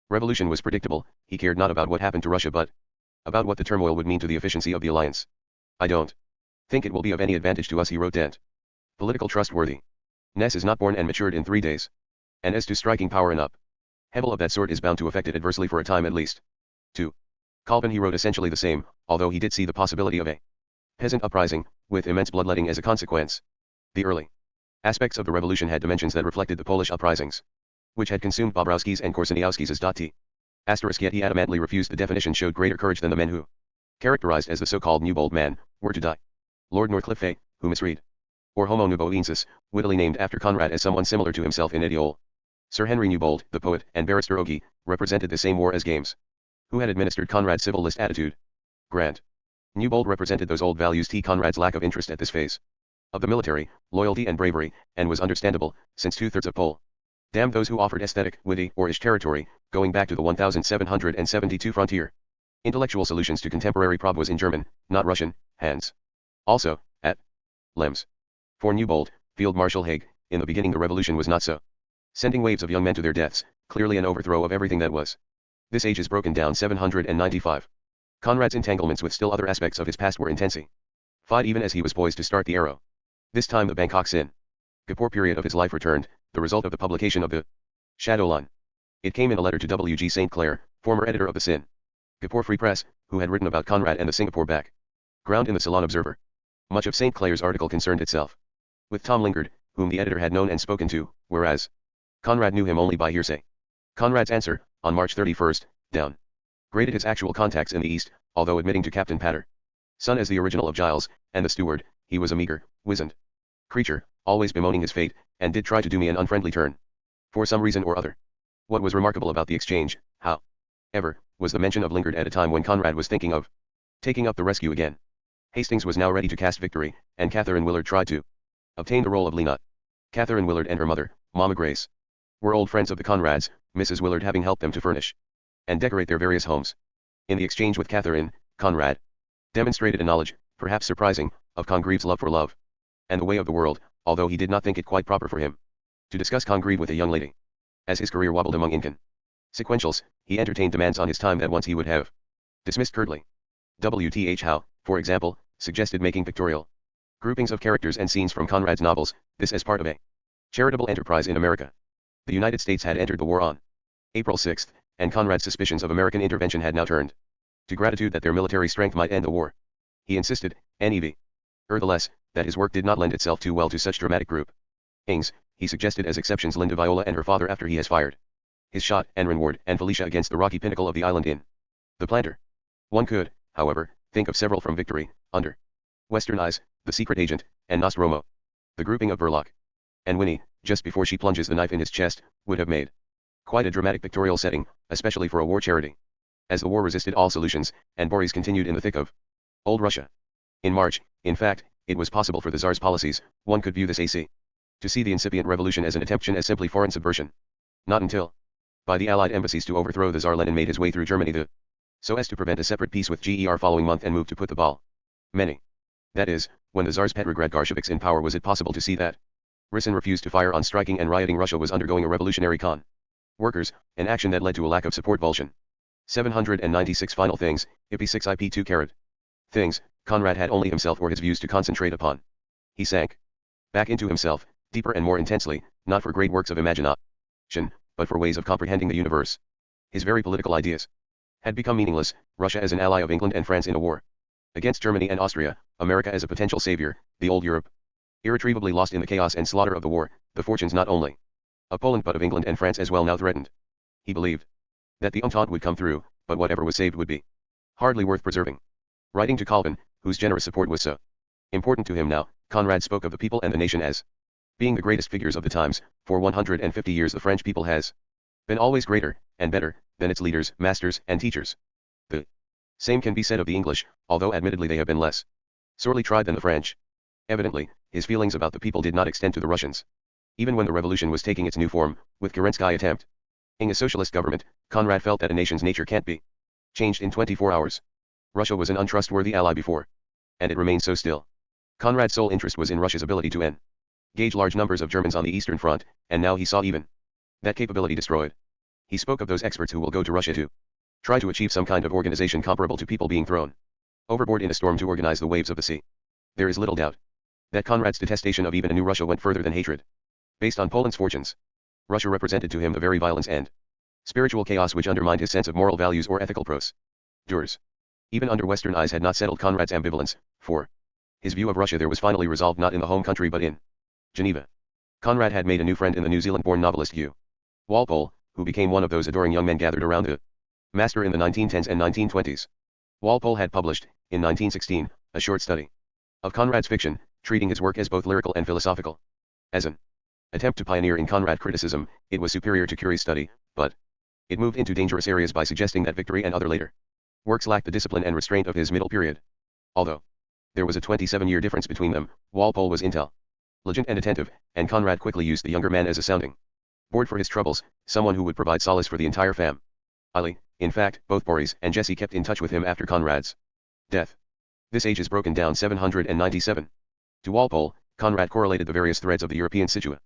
revolution was predictable. He cared not about what happened to Russia but about what the turmoil would mean to the efficiency of the alliance. I don't think it will be of any advantage to us, he wrote. Political trustworthy Ness is not born and matured in 3 days. And as to striking power and up, Hebel of that sort is bound to affect it adversely for a time at least. 2. Calvin he wrote essentially the same, although he did see the possibility of a peasant uprising, with immense bloodletting as a consequence. The early aspects of the revolution had dimensions that reflected the Polish uprisings, which had consumed Bobrowski's and Korsaniowski's as T. Yet he adamantly refused the definition showed greater courage than the men who, characterized as the so-called Newbold man, were to die. Lord Northcliffe, who misread, or Homo Nuboensis, wittily named after Conrad as someone similar to himself in ideal. Sir Henry Newbold, the poet, and Barrister Ogie, represented the same war as games, who had administered Conrad's civil list attitude. Grant. Newbold represented those old values. Conrad's lack of interest at this phase of the military, loyalty and bravery, and was understandable, since 2/3 of Pole damned those who offered aesthetic, witty, or ish territory, going back to the 1772 frontier. Intellectual solutions to contemporary prob was in German, not Russian, hands. Also, at Lems. For Newbold, Field Marshal Haig, in the beginning the revolution was not so. Sending waves of young men to their deaths, clearly an overthrow of everything that was. This age is broken down 795. Conrad's entanglements with still other aspects of his past were intensified even as he was poised to start the arrow. This time the Bangkok Sin Kapoor period of his life returned, the result of the publication of the Shadow Line. It came in a letter to W. G. St. Clair, former editor of the Sin Kapoor Free Press, who had written about Conrad and the Singapore background in the Ceylon Observer. Much of St. Clair's article concerned itself with Tom Lingard, whom the editor had known and spoken to, whereas Conrad knew him only by hearsay. Conrad's answer, on March 31st, graded his actual contacts in the East, although admitting to Captain Patterson as the original of Giles, and the steward, he was a meager, wizened creature, always bemoaning his fate, and did try to do me an unfriendly turn. For some reason or other. What was remarkable about the exchange, however, was the mention of Lingard at a time when Conrad was thinking of taking up the rescue again. Hastings was now ready to cast victory, and Catherine Willard tried to obtain the role of Lena. Catherine Willard and her mother, Mama Grace, were old friends of the Conrads, Mrs. Willard having helped them to furnish and decorate their various homes. In the exchange with Catherine, Conrad demonstrated a knowledge, perhaps surprising, of Congreve's love for love and the way of the world, although he did not think it quite proper for him to discuss Congreve with a young lady. As his career wobbled among inconsequentials, he entertained demands on his time that once he would have dismissed curtly. W.T.H. Howe, for example, suggested making pictorial groupings of characters and scenes from Conrad's novels, this as part of a charitable enterprise in America. The United States had entered the war on April 6, and Conrad's suspicions of American intervention had now turned to gratitude that their military strength might end the war. He insisted, nevertheless, that his work did not lend itself too well to such dramatic groupings. He suggested as exceptions Linda Viola and her father after he has fired his shot, and Renward and Felicia against the rocky pinnacle of the island in The Planter. One could, however, think of several from Victory, Under Western Eyes, The Secret Agent, and Nostromo. The grouping of Verloc and Winnie, just before she plunges the knife in his chest, would have made quite a dramatic pictorial setting, especially for a war charity. As the war resisted all solutions, and Boris continued in the thick of Old Russia. In March, in fact, it was possible for the Tsar's policies, one could view this to see the incipient revolution as an attempt as simply foreign subversion. Not until, by the Allied embassies to overthrow the Tsar, Lenin made his way through Germany so as to prevent a separate peace with GER following month and move to put the ball. That is, when the Tsar's Petrograd Bolsheviks in power, was it possible to see that Rissin refused to fire on striking and rioting Russia was undergoing a revolutionary workers, an action that led to a lack of support. Volshin. 796 Final things, IP 6 IP 2 carat. Things, Conrad had only himself or his views to concentrate upon. He sank back into himself, deeper and more intensely, not for great works of imagination, but for ways of comprehending the universe. His very political ideas had become meaningless, Russia as an ally of England and France in a war against Germany and Austria, America as a potential savior, the old Europe irretrievably lost in the chaos and slaughter of the war, the fortunes not only of Poland but of England and France as well now threatened. He believed that the Entente would come through, but whatever was saved would be hardly worth preserving. Writing to Calvin, whose generous support was so important to him now, Conrad spoke of the people and the nation as being the greatest figures of the times. For 150 years the French people has been always greater, and better, than its leaders, masters, and teachers. The same can be said of the English, although admittedly they have been less sorely tried than the French. Evidently, his feelings about the people did not extend to the Russians. Even when the revolution was taking its new form, with Kerensky attempt ing a socialist government, Conrad felt that a nation's nature can't be changed in 24 hours. Russia was an untrustworthy ally before, and it remains so still. Conrad's sole interest was in Russia's ability to engage large numbers of Germans on the Eastern Front, and now he saw even that capability destroyed. He spoke of those experts who will go to Russia to try to achieve some kind of organization comparable to people being thrown overboard in a storm to organize the waves of the sea. There is little doubt that Conrad's detestation of even a new Russia went further than hatred. Based on Poland's fortunes, Russia represented to him the very violence and spiritual chaos which undermined his sense of moral values or ethical procedures. Even under Western eyes had not settled Conrad's ambivalence, for his view of Russia there was finally resolved not in the home country but in Geneva. Conrad had made a new friend in the New Zealand-born novelist Hugh Walpole, who became one of those adoring young men gathered around the master in the 1910s and 1920s. Walpole had published, in 1916, a short study of Conrad's fiction, treating his work as both lyrical and philosophical. As an attempt to pioneer in Conrad criticism, it was superior to Curie's study, but it moved into dangerous areas by suggesting that Victory and other later works lacked the discipline and restraint of his middle period. Although there was a 27-year difference between them, Walpole was intelligent and attentive, and Conrad quickly used the younger man as a sounding board for his troubles, someone who would provide solace for the entire family. In fact, both Boris and Jessie kept in touch with him after Conrad's death. This age is broken down 797. To Walpole, Conrad correlated the various threads of the European situation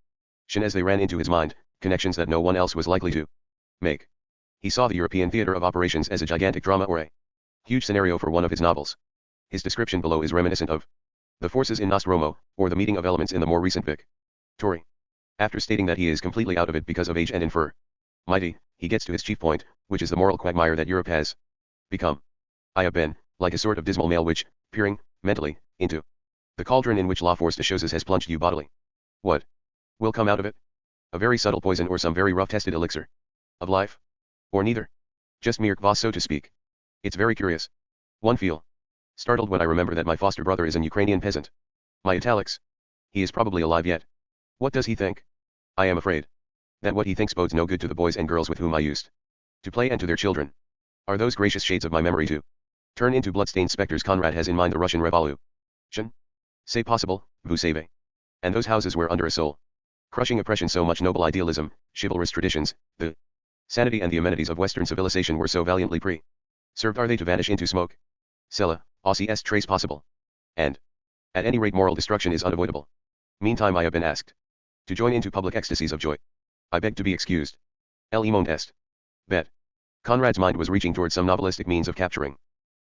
as they ran into his mind, connections that no one else was likely to make. He saw the European theater of operations as a gigantic drama or a huge scenario for one of his novels. His description below is reminiscent of the forces in Nostromo, or the meeting of elements in the more recent Victory. After stating that he is completely out of it because of age and infirmity, he gets to his chief point, which is the moral quagmire that Europe has become. I have been, like a sort of dismal male witch, peering, mentally, into the cauldron in which la force de choses has plunged you bodily. What will come out of it? A very subtle poison or some very rough-tested elixir of life? Or neither? Just mere kvass, so to speak. It's very curious. One feel startled when I remember that my foster brother is an Ukrainian peasant. My italics. He is probably alive yet. What does he think? I am afraid that what he thinks bodes no good to the boys and girls with whom I used to play and to their children. Are those gracious shades of my memory to turn into blood-stained specters? Conrad has in mind the Russian Revolution. C'est possible, vous savez. And those houses where under a soul crushing oppression so much noble idealism, chivalrous traditions, the sanity and the amenities of Western civilization were so valiantly served, are they to vanish into smoke? Cela, aussi est trace possible. And, at any rate, moral destruction is unavoidable. Meantime I have been asked to join into public ecstasies of joy. I beg to be excused. El monde est. Bet. Conrad's mind was reaching towards some novelistic means of capturing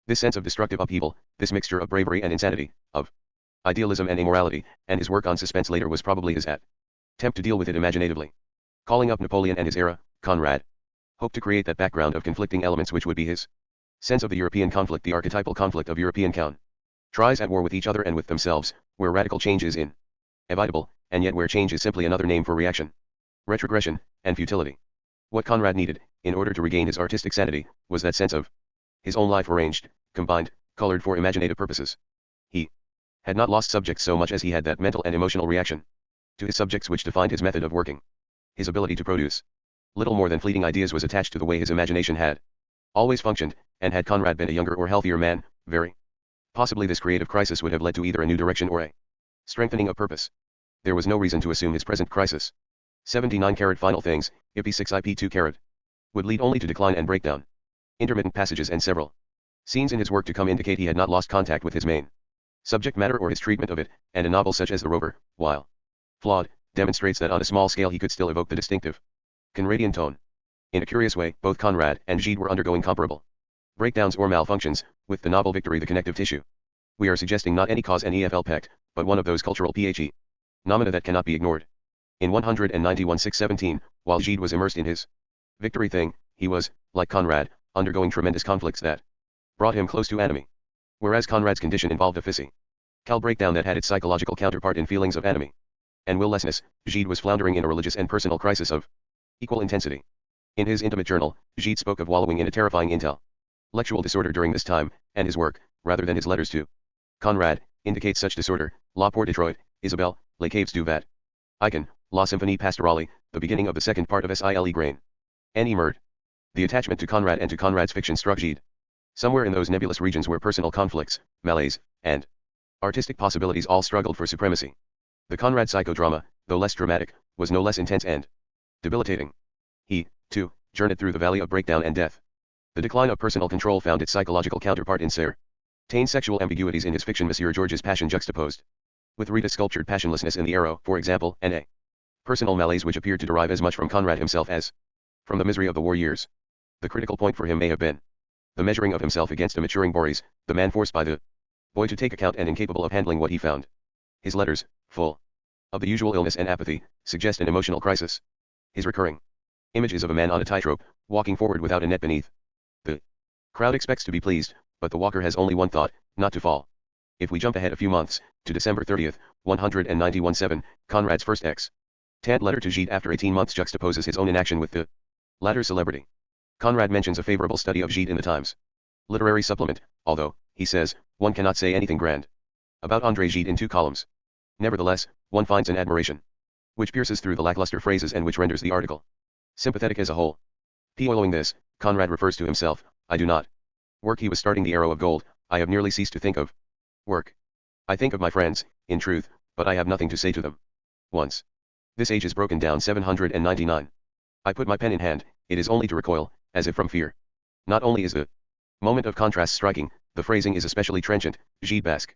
this sense of destructive upheaval, this mixture of bravery and insanity, of idealism and immorality, and his work on suspense later was probably his attempt to deal with it imaginatively. Calling up Napoleon and his era, Conrad hoped to create that background of conflicting elements which would be his sense of the European conflict, the archetypal conflict of European countries at war with each other and with themselves, where radical change is inevitable, and yet where change is simply another name for reaction, retrogression, and futility. What Conrad needed, in order to regain his artistic sanity, was that sense of his own life arranged, combined, colored for imaginative purposes. He had not lost subjects so much as he had that mental and emotional reaction to his subjects which defined his method of working. His ability to produce little more than fleeting ideas was attached to the way his imagination had always functioned, and had Conrad been a younger or healthier man, very possibly this creative crisis would have led to either a new direction or a strengthening of purpose. There was no reason to assume his present crisis, 79-carat final things, IP 6 IP 2-carat, would lead only to decline and breakdown. Intermittent passages and several scenes in his work to come indicate he had not lost contact with his main subject matter or his treatment of it, and a novel such as The Rover, while flawed, demonstrates that on a small scale he could still evoke the distinctive Conradian tone. In a curious way, both Conrad and Gide were undergoing comparable breakdowns or malfunctions, with the novel Victory the connective tissue. We are suggesting not any cause and effect, but one of those cultural phenomena that cannot be ignored. In 191-617, while Gide was immersed in his Victory thing, he was, like Conrad, undergoing tremendous conflicts that brought him close to enemy. Whereas Conrad's condition involved a physical breakdown that had its psychological counterpart in feelings of enemy and willlessness, Gide was floundering in a religious and personal crisis of equal intensity. In his intimate journal, Gide spoke of wallowing in a terrifying intellectual disorder during this time, and his work, rather than his letters to Conrad, indicates such disorder. La Pour Detroit, Isabelle, Les Caves du Vat. Icon, La Symphonie Pastorale, the beginning of the second part of Sile Grain. N. E. Murd. The attachment to Conrad and to Conrad's fiction struck Gide somewhere in those nebulous regions where personal conflicts, malaise, and artistic possibilities all struggled for supremacy. The Conrad psychodrama, though less dramatic, was no less intense and debilitating. He, too, journeyed through the valley of breakdown and death. The decline of personal control found its psychological counterpart in Sir Taine's sexual ambiguities in his fiction Monsieur George's Passion juxtaposed with Rita's sculptured passionlessness in The Arrow, for example, and a personal malaise which appeared to derive as much from Conrad himself as from the misery of the war years. The critical point for him may have been the measuring of himself against a maturing Boris, the man forced by the boy to take account and incapable of handling what he found. His letters, full of the usual illness and apathy, suggest an emotional crisis. His recurring images of a man on a tightrope, walking forward without a net beneath. The crowd expects to be pleased, but the walker has only one thought, not to fall. If we jump ahead a few months, to December 30th, 191-7, Conrad's first tant letter to Gide after 18 months juxtaposes his own inaction with the latter's celebrity. Conrad mentions a favorable study of Gide in the Times literary supplement, although, he says, one cannot say anything grand about André Gide in 2 columns. Nevertheless, one finds an admiration which pierces through the lackluster phrases and which renders the article sympathetic as a whole. Following this, Conrad refers to himself, I do not work. He was starting The Arrow of Gold. I have nearly ceased to think of work. I think of my friends, in truth, but I have nothing to say to them. Once this age is broken down 799. I put my pen in hand, it is only to recoil, as if from fear. Not only is the moment of contrast striking, the phrasing is especially trenchant, Gide basking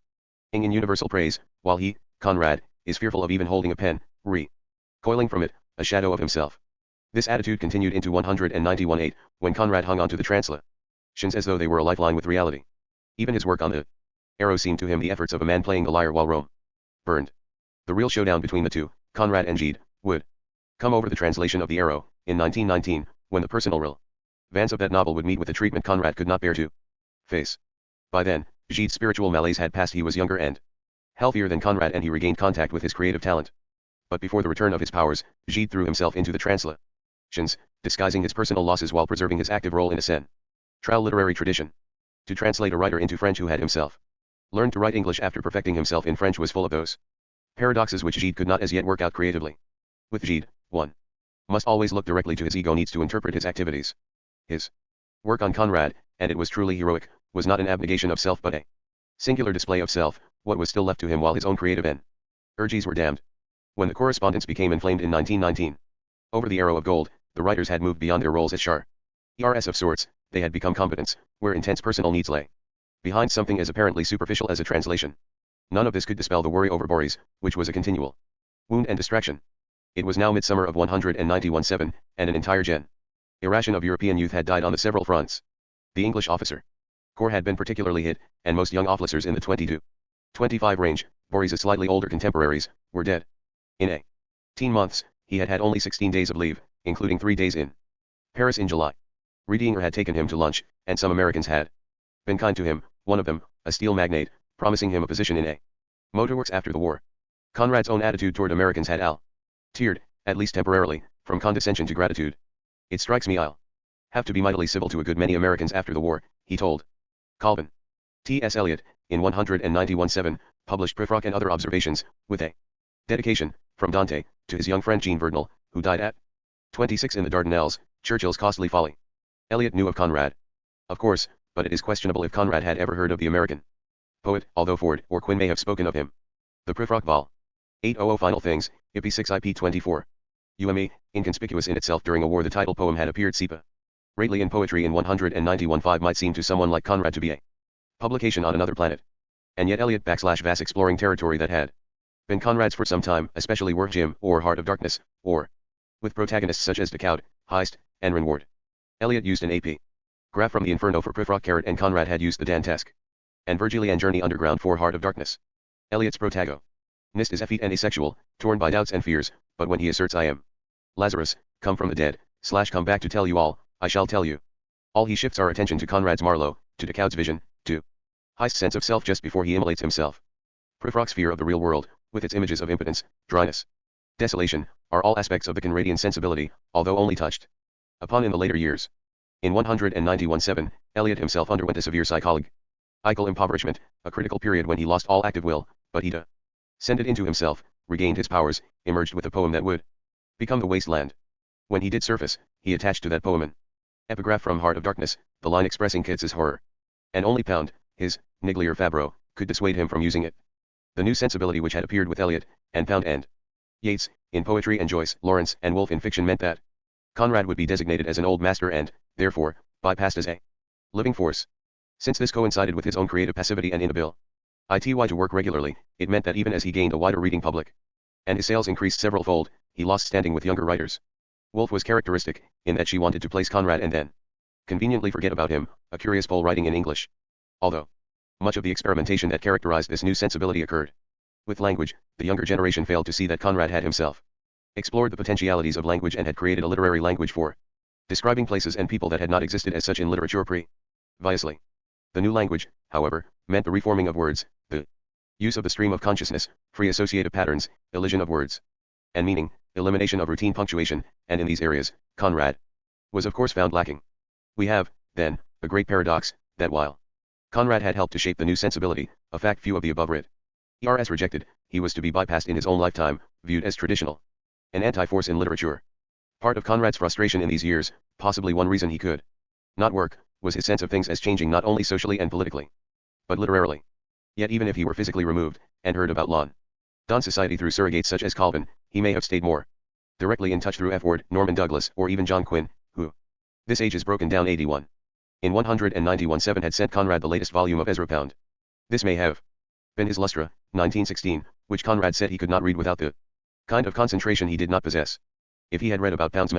in universal praise, while he, Conrad, is fearful of even holding a pen, recoiling from it, a shadow of himself. This attitude continued into 191-8, when Conrad hung on to the translations as though they were a lifeline with reality. Even his work on the Arrow seemed to him the efforts of a man playing the lyre while Rome burned. The real showdown between the two, Conrad and Gide, would come over the translation of The Arrow, in 1919, when the personal relevance of that novel would meet with a treatment Conrad could not bear to face. By then, Gide's spiritual malaise had passed. He was younger and healthier than Conrad, and he regained contact with his creative talent. But before the return of his powers, Gide threw himself into the translations, disguising his personal losses while preserving his active role in a central literary tradition. To translate a writer into French who had himself learned to write English after perfecting himself in French was full of those paradoxes which Gide could not as yet work out creatively. With Gide, one must always look directly to his ego, needs to interpret his activities. His work on Conrad, and it was truly heroic, was not an abnegation of self but a singular display of self, what was still left to him while his own creative energies were damned. When the correspondence became inflamed in 1919 over The Arrow of Gold, the writers had moved beyond their roles as chars of sorts. They had become competents, where intense personal needs lay behind something as apparently superficial as a translation. None of this could dispel the worry over Boris, which was a continual wound and distraction. It was now midsummer of 191-7, and an entire generation of European youth had died on the several fronts. The English officer corps had been particularly hit, and most young officers in the 20 to 25 range, Boris's slightly older contemporaries, were dead. In 18 months, he had had only 16 days of leave, including 3 days in Paris in July. Redinger had taken him to lunch, and some Americans had been kind to him, one of them, a steel magnate, promising him a position in a motorworks after the war. Conrad's own attitude toward Americans had altered, at least temporarily, from condescension to gratitude. It strikes me I'll have to be mightily civil to a good many Americans after the war, he told Calvin. T.S. Eliot, in 191-7, published Prithrock and Other Observations, with a dedication, from Dante, to his young friend Jean Verdnel, who died at 26 in the Dardanelles, Churchill's Costly Folly. Eliot knew of Conrad, of course, but it is questionable if Conrad had ever heard of the American poet, although Ford or Quinn may have spoken of him. The Prithrock Vol. 800 Final Things, IP 6 IP 24. UME, inconspicuous in itself during a war. The title poem had appeared separately in poetry in 191-5 might seem to someone like Conrad to be a publication on another planet. And yet Eliot / vast exploring territory that had been Conrad's for some time, especially War Jim, or Heart of Darkness, or with protagonists such as Decaud, Heist, and Renward. Eliot used an AP graph from the Inferno for Prithrock, and Conrad had used the Dantesque and Virgilian Journey Underground for Heart of Darkness. Eliot's protagonist is effete and asexual, torn by doubts and fears, but when he asserts I am Lazarus, come from the dead, / come back to tell you all, I shall tell you all, he shifts our attention to Conrad's Marlowe, to Decaud's vision, to Heist's sense of self just before he immolates himself. Prithrock's fear of the real world, with its images of impotence, dryness, desolation, are all aspects of the Conradian sensibility, although only touched upon in the later years. In 191-7, Eliot himself underwent a severe psychological impoverishment, a critical period when he lost all active will, but he descended into himself, regained his powers, emerged with a poem that would become The Wasteland. When he did surface, he attached to that poem an epigraph from Heart of Darkness, the line expressing Keats's horror. And only Pound, his Niglier Fabro, could dissuade him from using it. The new sensibility which had appeared with Eliot, and Pound and Yeats, in poetry, and Joyce, Lawrence, and Woolf in fiction meant that Conrad would be designated as an old master and, therefore, bypassed as a living force. Since this coincided with his own creative passivity and inability to work regularly, it meant that even as he gained a wider reading public, and his sales increased several-fold, he lost standing with younger writers. Woolf was characteristic, in that she wanted to place Conrad and then conveniently forget about him, a curious pole writing in English. Although much of the experimentation that characterized this new sensibility occurred with language, the younger generation failed to see that Conrad had himself explored the potentialities of language and had created a literary language for describing places and people that had not existed as such in literature previously. The new language, however, meant the reforming of words, the use of the stream of consciousness, free associative patterns, elision of words and meaning, elimination of routine punctuation, and in these areas, Conrad was of course found lacking. We have, then, a great paradox, that while Conrad had helped to shape the new sensibility, a fact few of the above writers rejected, he was to be bypassed in his own lifetime, viewed as traditional, an anti-force in literature. Part of Conrad's frustration in these years, possibly one reason he could not work, was his sense of things as changing not only socially and politically, but literarily. Yet even if he were physically removed, and heard about London society through surrogates such as Calvin, he may have stayed more directly in touch through F. Ward, Norman Douglas, or even John Quinn, who, this age is broken down 81. In 191-7 had sent Conrad the latest volume of Ezra Pound. This may have been his Lustra, 1916, which Conrad said he could not read without the kind of concentration he did not possess. If he had read about Pound's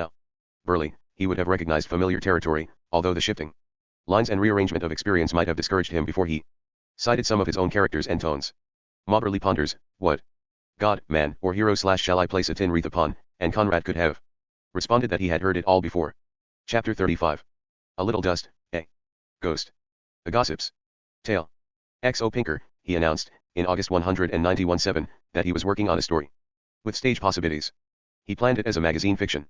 Burley, he would have recognized familiar territory, although the shifting lines and rearrangement of experience might have discouraged him before he cited some of his own characters and tones. Burley ponders, what god, man, or hero shall I place a tin wreath upon, and Conrad could have responded that he had heard it all before. Chapter 35. A little dust, a ghost. A gossip's tale. XO Pinker, he announced, in August 191-7, that he was working on a story with stage possibilities. He planned it as a magazine fiction.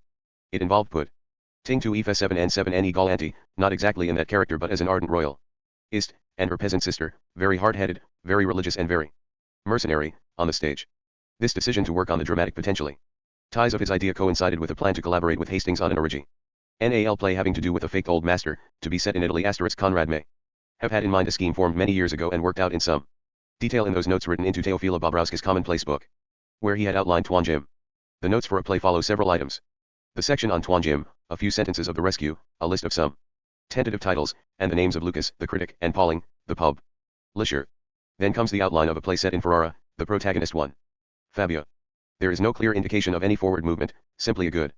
It involved putting to Aoife 7 and 7 N equal Auntie, not exactly in that character but as an ardent royalist, and her peasant sister, very hard-headed, very religious and very mercenary, on the stage. This decision to work on the dramatic potentially ties of his idea coincided with a plan to collaborate with Hastings on an original play having to do with a faked old master, to be set in Italy. Conrad may have had in mind a scheme formed many years ago and worked out in some detail in those notes written into Teofila Bobrowski's commonplace book, where he had outlined Tuan Jim. The notes for a play follow several items. The section on Tuan Jim, a few sentences of the rescue, a list of some tentative titles, and the names of Lucas, the critic, and Pauling, the publisher. Then comes the outline of a play set in Ferrara, the protagonist one, Fabio. There is no clear indication of any forward movement, simply a good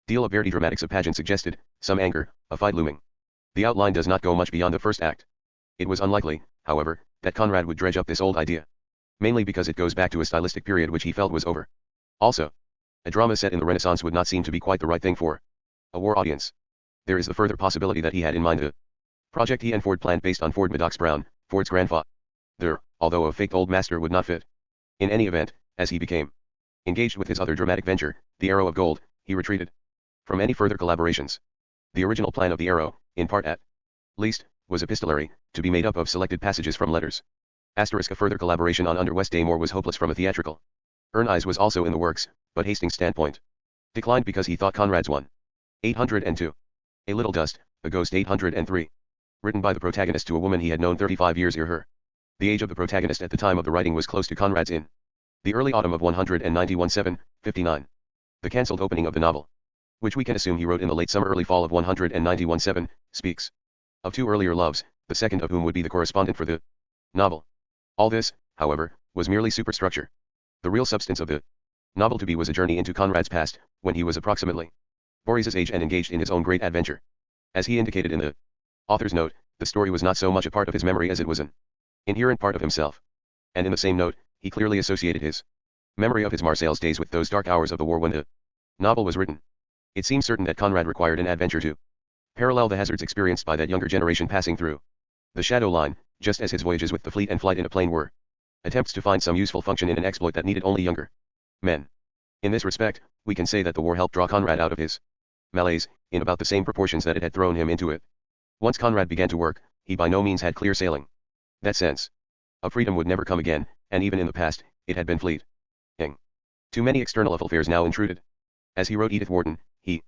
deal of Verdi dramatics of pageant suggested, some anger, a fight looming. The outline does not go much beyond the first act. It was unlikely, however, that Conrad would dredge up this old idea, mainly because it goes back to a stylistic period which he felt was over. Also, a drama set in the Renaissance would not seem to be quite the right thing for a war audience. There is the further possibility that he had in mind a project he and Ford planned based on Ford Maddox Brown, Ford's grandfather. Although a faked old master would not fit. In any event, as he became engaged with his other dramatic venture, The Arrow of Gold, he retreated from any further collaborations. The original plan of The Arrow, in part at least, was epistolary, to be made up of selected passages from letters. A further collaboration on Under West Daymore was hopeless from a theatrical. Eyes was also in the works, but Hastings' standpoint declined because he thought Conrad's 802. A Little Dust, a Ghost 803. Written by the protagonist to a woman he had known 35 years earlier. The age of the protagonist at the time of the writing was close to Conrad's in the early autumn of 191-7, 59. The cancelled opening of the novel, which we can assume he wrote in the late summer early fall of 191-7, speaks of two earlier loves, the second of whom would be the correspondent for the novel. All this, however, was merely superstructure. The real substance of the novel to be was a journey into Conrad's past, when he was approximately Boris's age and engaged in his own great adventure. As he indicated in the author's note, the story was not so much a part of his memory as it was an inherent part of himself. And in the same note, he clearly associated his memory of his Marseilles days with those dark hours of the war when the novel was written. It seems certain that Conrad required an adventure to parallel the hazards experienced by that younger generation passing through the shadow line, just as his voyages with the fleet and flight in a plane were attempts to find some useful function in an exploit that needed only younger men. In this respect, we can say that the war helped draw Conrad out of his malaise, in about the same proportions that it had thrown him into it. Once Conrad began to work, he by no means had clear sailing. That sense of freedom would never come again, and even in the past, it had been fleeting. Too many external affairs now intruded. As he wrote Edith Wharton, he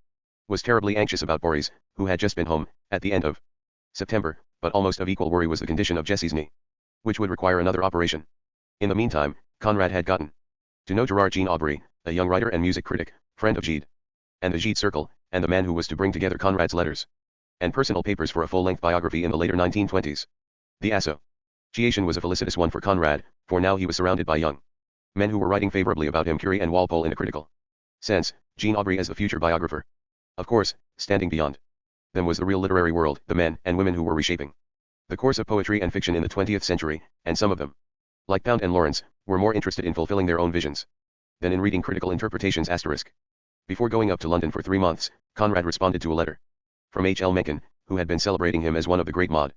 was terribly anxious about Boris, who had just been home, at the end of September, but almost of equal worry was the condition of Jessie's knee, which would require another operation. In the meantime, Conrad had gotten to know Gerard Jean Aubry, a young writer and music critic, friend of Gide and the Gide Circle, and the man who was to bring together Conrad's letters and personal papers for a full-length biography in the later 1920s. The association was a felicitous one for Conrad, for now he was surrounded by young men who were writing favorably about him, Curie and Walpole in a critical sense, Jean Aubrey as the future biographer. Of course, standing beyond them was the real literary world, the men and women who were reshaping the course of poetry and fiction in the 20th century, and some of them, like Pound and Lawrence, were more interested in fulfilling their own visions than in reading critical interpretations. Before going up to London for 3 months, Conrad responded to a letter from H. L. Mencken, who had been celebrating him as one of the great modern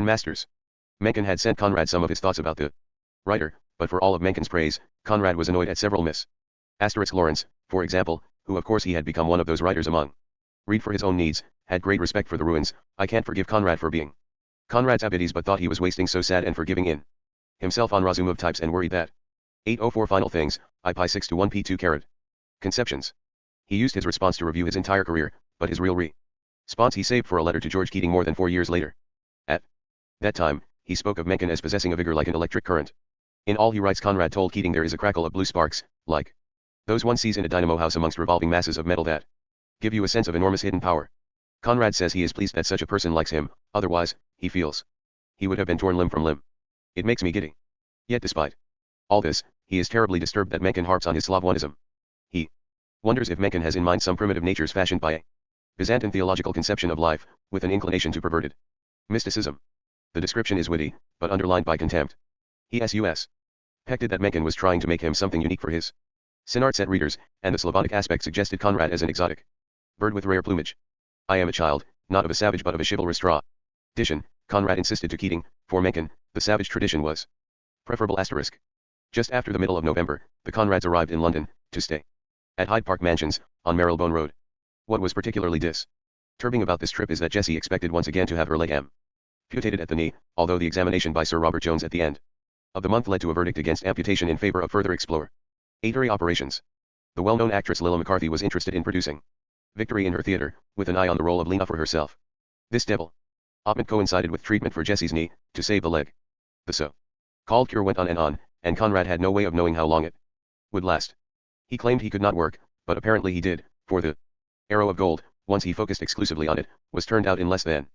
masters. Mencken had sent Conrad some of his thoughts about the writer, but for all of Mencken's praise, Conrad was annoyed at several Miss Lawrence, for example, who of course he had become one of those writers among read for his own needs, had great respect for the ruins. I can't forgive Conrad for being Conrad's abbetes, but thought he was wasting so sad and for giving in himself on resume of types and worried that 804 final things, I pi 6 to 1 p 2 carat conceptions. He used his response to review his entire career, but his real response he saved for a letter to George Keating more than 4 years later. At that time, he spoke of Mencken as possessing a vigor like an electric current. In all he writes, Conrad told Keating, there is a crackle of blue sparks, like those one sees in a dynamo house amongst revolving masses of metal that give you a sense of enormous hidden power. Conrad says he is pleased that such a person likes him, otherwise, he feels he would have been torn limb from limb. It makes me giddy. Yet despite all this, he is terribly disturbed that Mencken harps on his Slavonicism. He wonders if Mencken has in mind some primitive natures fashioned by a Byzantine theological conception of life, with an inclination to perverted mysticism. The description is witty, but underlined by contempt. He suspected that Mencken was trying to make him something unique for his Sinart set readers, and the Slavonic aspect suggested Conrad as an exotic bird with rare plumage. I am a child, not of a savage but of a chivalrous tradition, Conrad insisted to Keating. For Mencken, the savage tradition was preferable. Just after the middle of November, the Conrads arrived in London, to stay at Hyde Park Mansions, on Marylebone Road. What was particularly disturbing about this trip is that Jessie expected once again to have her leg amputated at the knee, although the examination by Sir Robert Jones at the end of the month led to a verdict against amputation in favor of further exploratory operations. The well-known actress Lilla McCarthy was interested in producing Victory in her theatre, with an eye on the role of Lena for herself. This development coincided with treatment for Jessie's knee, to save the leg. The so-called cure went on, and Conrad had no way of knowing how long it would last. He claimed he could not work, but apparently he did, for the arrow of gold, once he focused exclusively on it, was turned out in less than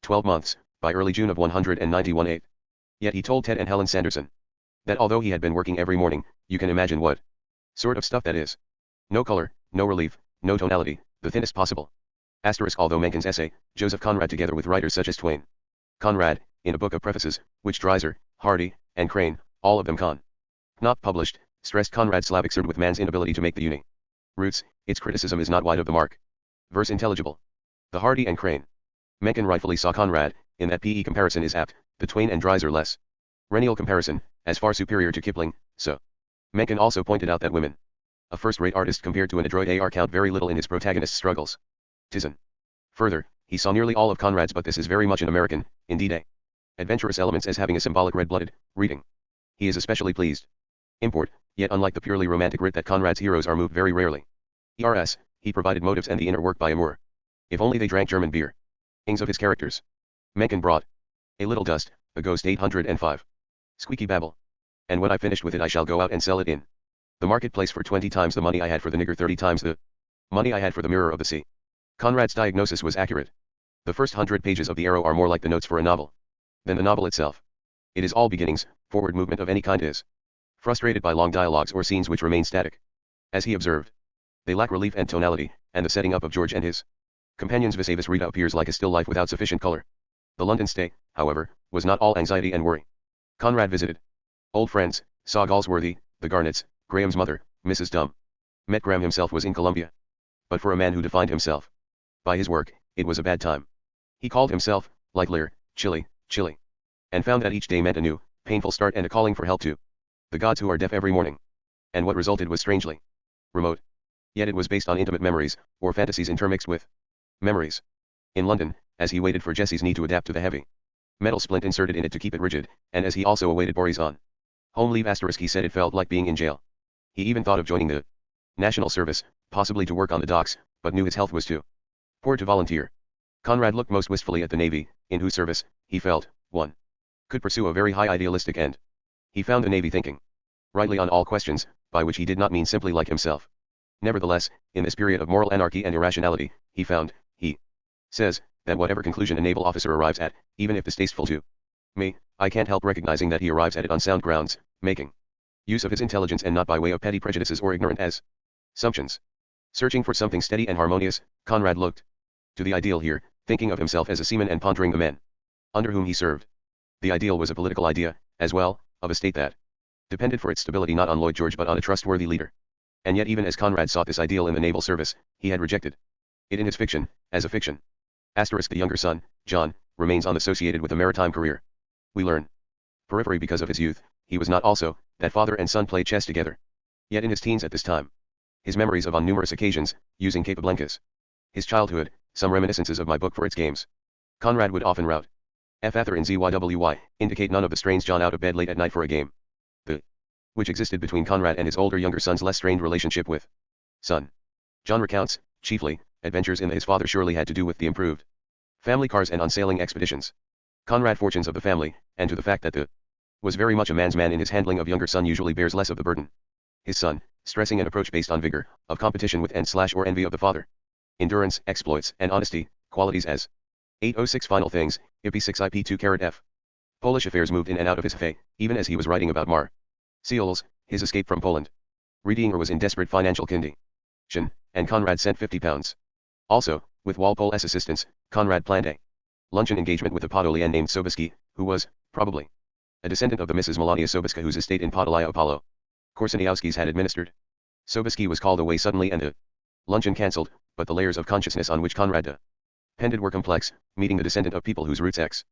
12 months, by early June of 191. Yet he told Ted and Helen Sanderson that although he had been working every morning, you can imagine what sort of stuff that is. No color, no relief, no tonality, the thinnest possible. Although Mencken's essay, Joseph Conrad together with writers such as Twain, Conrad, in a book of prefaces, which Dreiser, Hardy, and Crane, all of them Knopf published, stressed Conrad's Slavic surd with man's inability to make the uni roots, its criticism is not wide of the mark. Verse intelligible. The Hardy and Crane. Mencken rightfully saw Conrad, in that PE comparison is apt, the Twain and Dreiser less Rennial comparison, as far superior to Kipling, so. Mencken also pointed out that women, a first-rate artist compared to an adroit AR, count very little in his protagonist's struggles. Further, he saw nearly all of Conrad's, but this is very much an American, indeed a adventurous elements as having a symbolic red-blooded reading. He is especially pleased. Import, yet unlike the purely romantic writ that Conrad's heroes are moved very rarely. ERS, he provided motives and the inner work by amour. If only they drank German beer. Ings of his characters. Mencken brought a little dust, a ghost 805. Squeaky babble. And when I finished with it I shall go out and sell it in the marketplace for 20 times the money I had for the nigger, 30 times the money I had for the Mirror of the Sea. Conrad's diagnosis was accurate. The first 100 pages of the Arrow are more like the notes for a novel than the novel itself. It is all beginnings, forward movement of any kind is frustrated by long dialogues or scenes which remain static. As he observed, they lack relief and tonality, and the setting up of George and his companions vis-a-vis Rita appears like a still life without sufficient color. The London stay, however, was not all anxiety and worry. Conrad visited old friends, saw Galsworthy, the Garnets, Graham's mother, Mrs. Dumb. Met Graham himself was in Columbia. But for a man who defined himself by his work, it was a bad time. He called himself, like Lear, chilly, and found that each day meant a new, painful start and a calling for help to the gods who are deaf every morning. And what resulted was strangely remote. Yet it was based on intimate memories, or fantasies intermixed with memories. In London, as he waited for Jessie's knee to adapt to the heavy metal splint inserted in it to keep it rigid, and as he also awaited Boris on home leave *, he said it felt like being in jail. He even thought of joining the National Service, possibly to work on the docks, but knew his health was too poor to volunteer. Conrad looked most wistfully at the Navy, in whose service, he felt, one could pursue a very high idealistic end. He found the Navy thinking rightly on all questions, by which he did not mean simply like himself. Nevertheless, in this period of moral anarchy and irrationality, he found, he says, that whatever conclusion a naval officer arrives at, even if distasteful to me, I can't help recognizing that he arrives at it on sound grounds, making use of his intelligence and not by way of petty prejudices or ignorant assumptions. Searching for something steady and harmonious, Conrad looked to the ideal here, thinking of himself as a seaman and pondering the men under whom he served. The ideal was a political idea, as well, of a state that depended for its stability not on Lloyd George but on a trustworthy leader. And yet even as Conrad sought this ideal in the naval service, he had rejected it in his fiction, as a fiction. Asterisk the younger son, John, remains unassociated with a maritime career. We learn periphery because of his youth, he was not also, that father and son played chess together. Yet in his teens at this time, his memories of on numerous occasions, using Capablancas, his childhood, some reminiscences of my book for its games. Conrad would often route Father in ZYWY, indicate none of the strains John out of bed late at night for a game. The which existed between Conrad and his older younger son's less strained relationship with son. John recounts, chiefly, adventures in his father surely had to do with the improved family cars and on sailing expeditions. Conrad fortunes of the family, and to the fact that the was very much a man's man in his handling of younger son usually bears less of the burden. His son, stressing an approach based on vigor, of competition with and/or envy of the father. Endurance, exploits, and honesty, qualities as 806 final things, IP6 IP2 Polish affairs moved in and out of his fay, even as he was writing about Seals, his escape from Poland. Riedinger was in desperate financial condition, and Conrad sent £50. Also, with Walpole's assistance, Conrad planned a luncheon engagement with a Podolian named Sobieski, who was, probably, a descendant of the Mrs. Melania Sobieska whose estate in Podolia Apollo Korsaniowski's had administered. Sobieski was called away suddenly and the luncheon cancelled, but the layers of consciousness on which Conrad depended were complex, meeting the descendant of people whose roots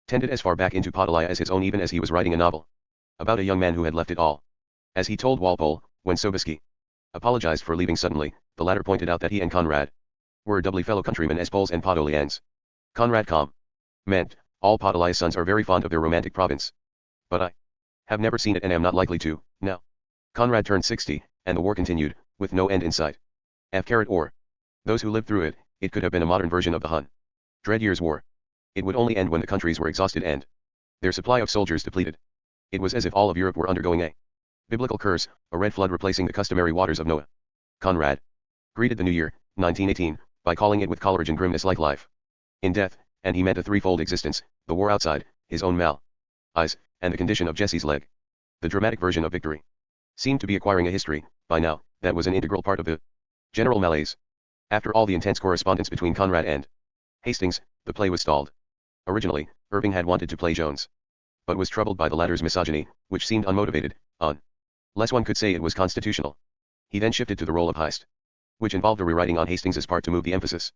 tended as far back into Podolia as his own even as he was writing a novel about a young man who had left it all. As he told Walpole, when Sobieski apologized for leaving suddenly, the latter pointed out that he and Conrad were doubly fellow countrymen as Poles and Podolians. Conrad meant, all Podolia sons are very fond of their romantic province. But I have never seen it and am not likely to, now. Conrad turned 60, and the war continued, with no end in sight. Or those who lived through it, it could have been a modern version of the Dread Years' War. It would only end when the countries were exhausted and their supply of soldiers depleted. It was as if all of Europe were undergoing a biblical curse, a red flood replacing the customary waters of Noah. Conrad greeted the new year, 1918, by calling it with Coleridge and grimness like life in death, and he meant a threefold existence, the war outside, his own eyes, and the condition of Jesse's leg. The dramatic version of victory seemed to be acquiring a history, by now, that was an integral part of the general malaise. After all the intense correspondence between Conrad and Hastings, the play was stalled. Originally, Irving had wanted to play Jones, but was troubled by the latter's misogyny, which seemed unmotivated, unless one could say it was constitutional. He then shifted to the role of Heist, which involved a rewriting on Hastings's part to move the emphasis.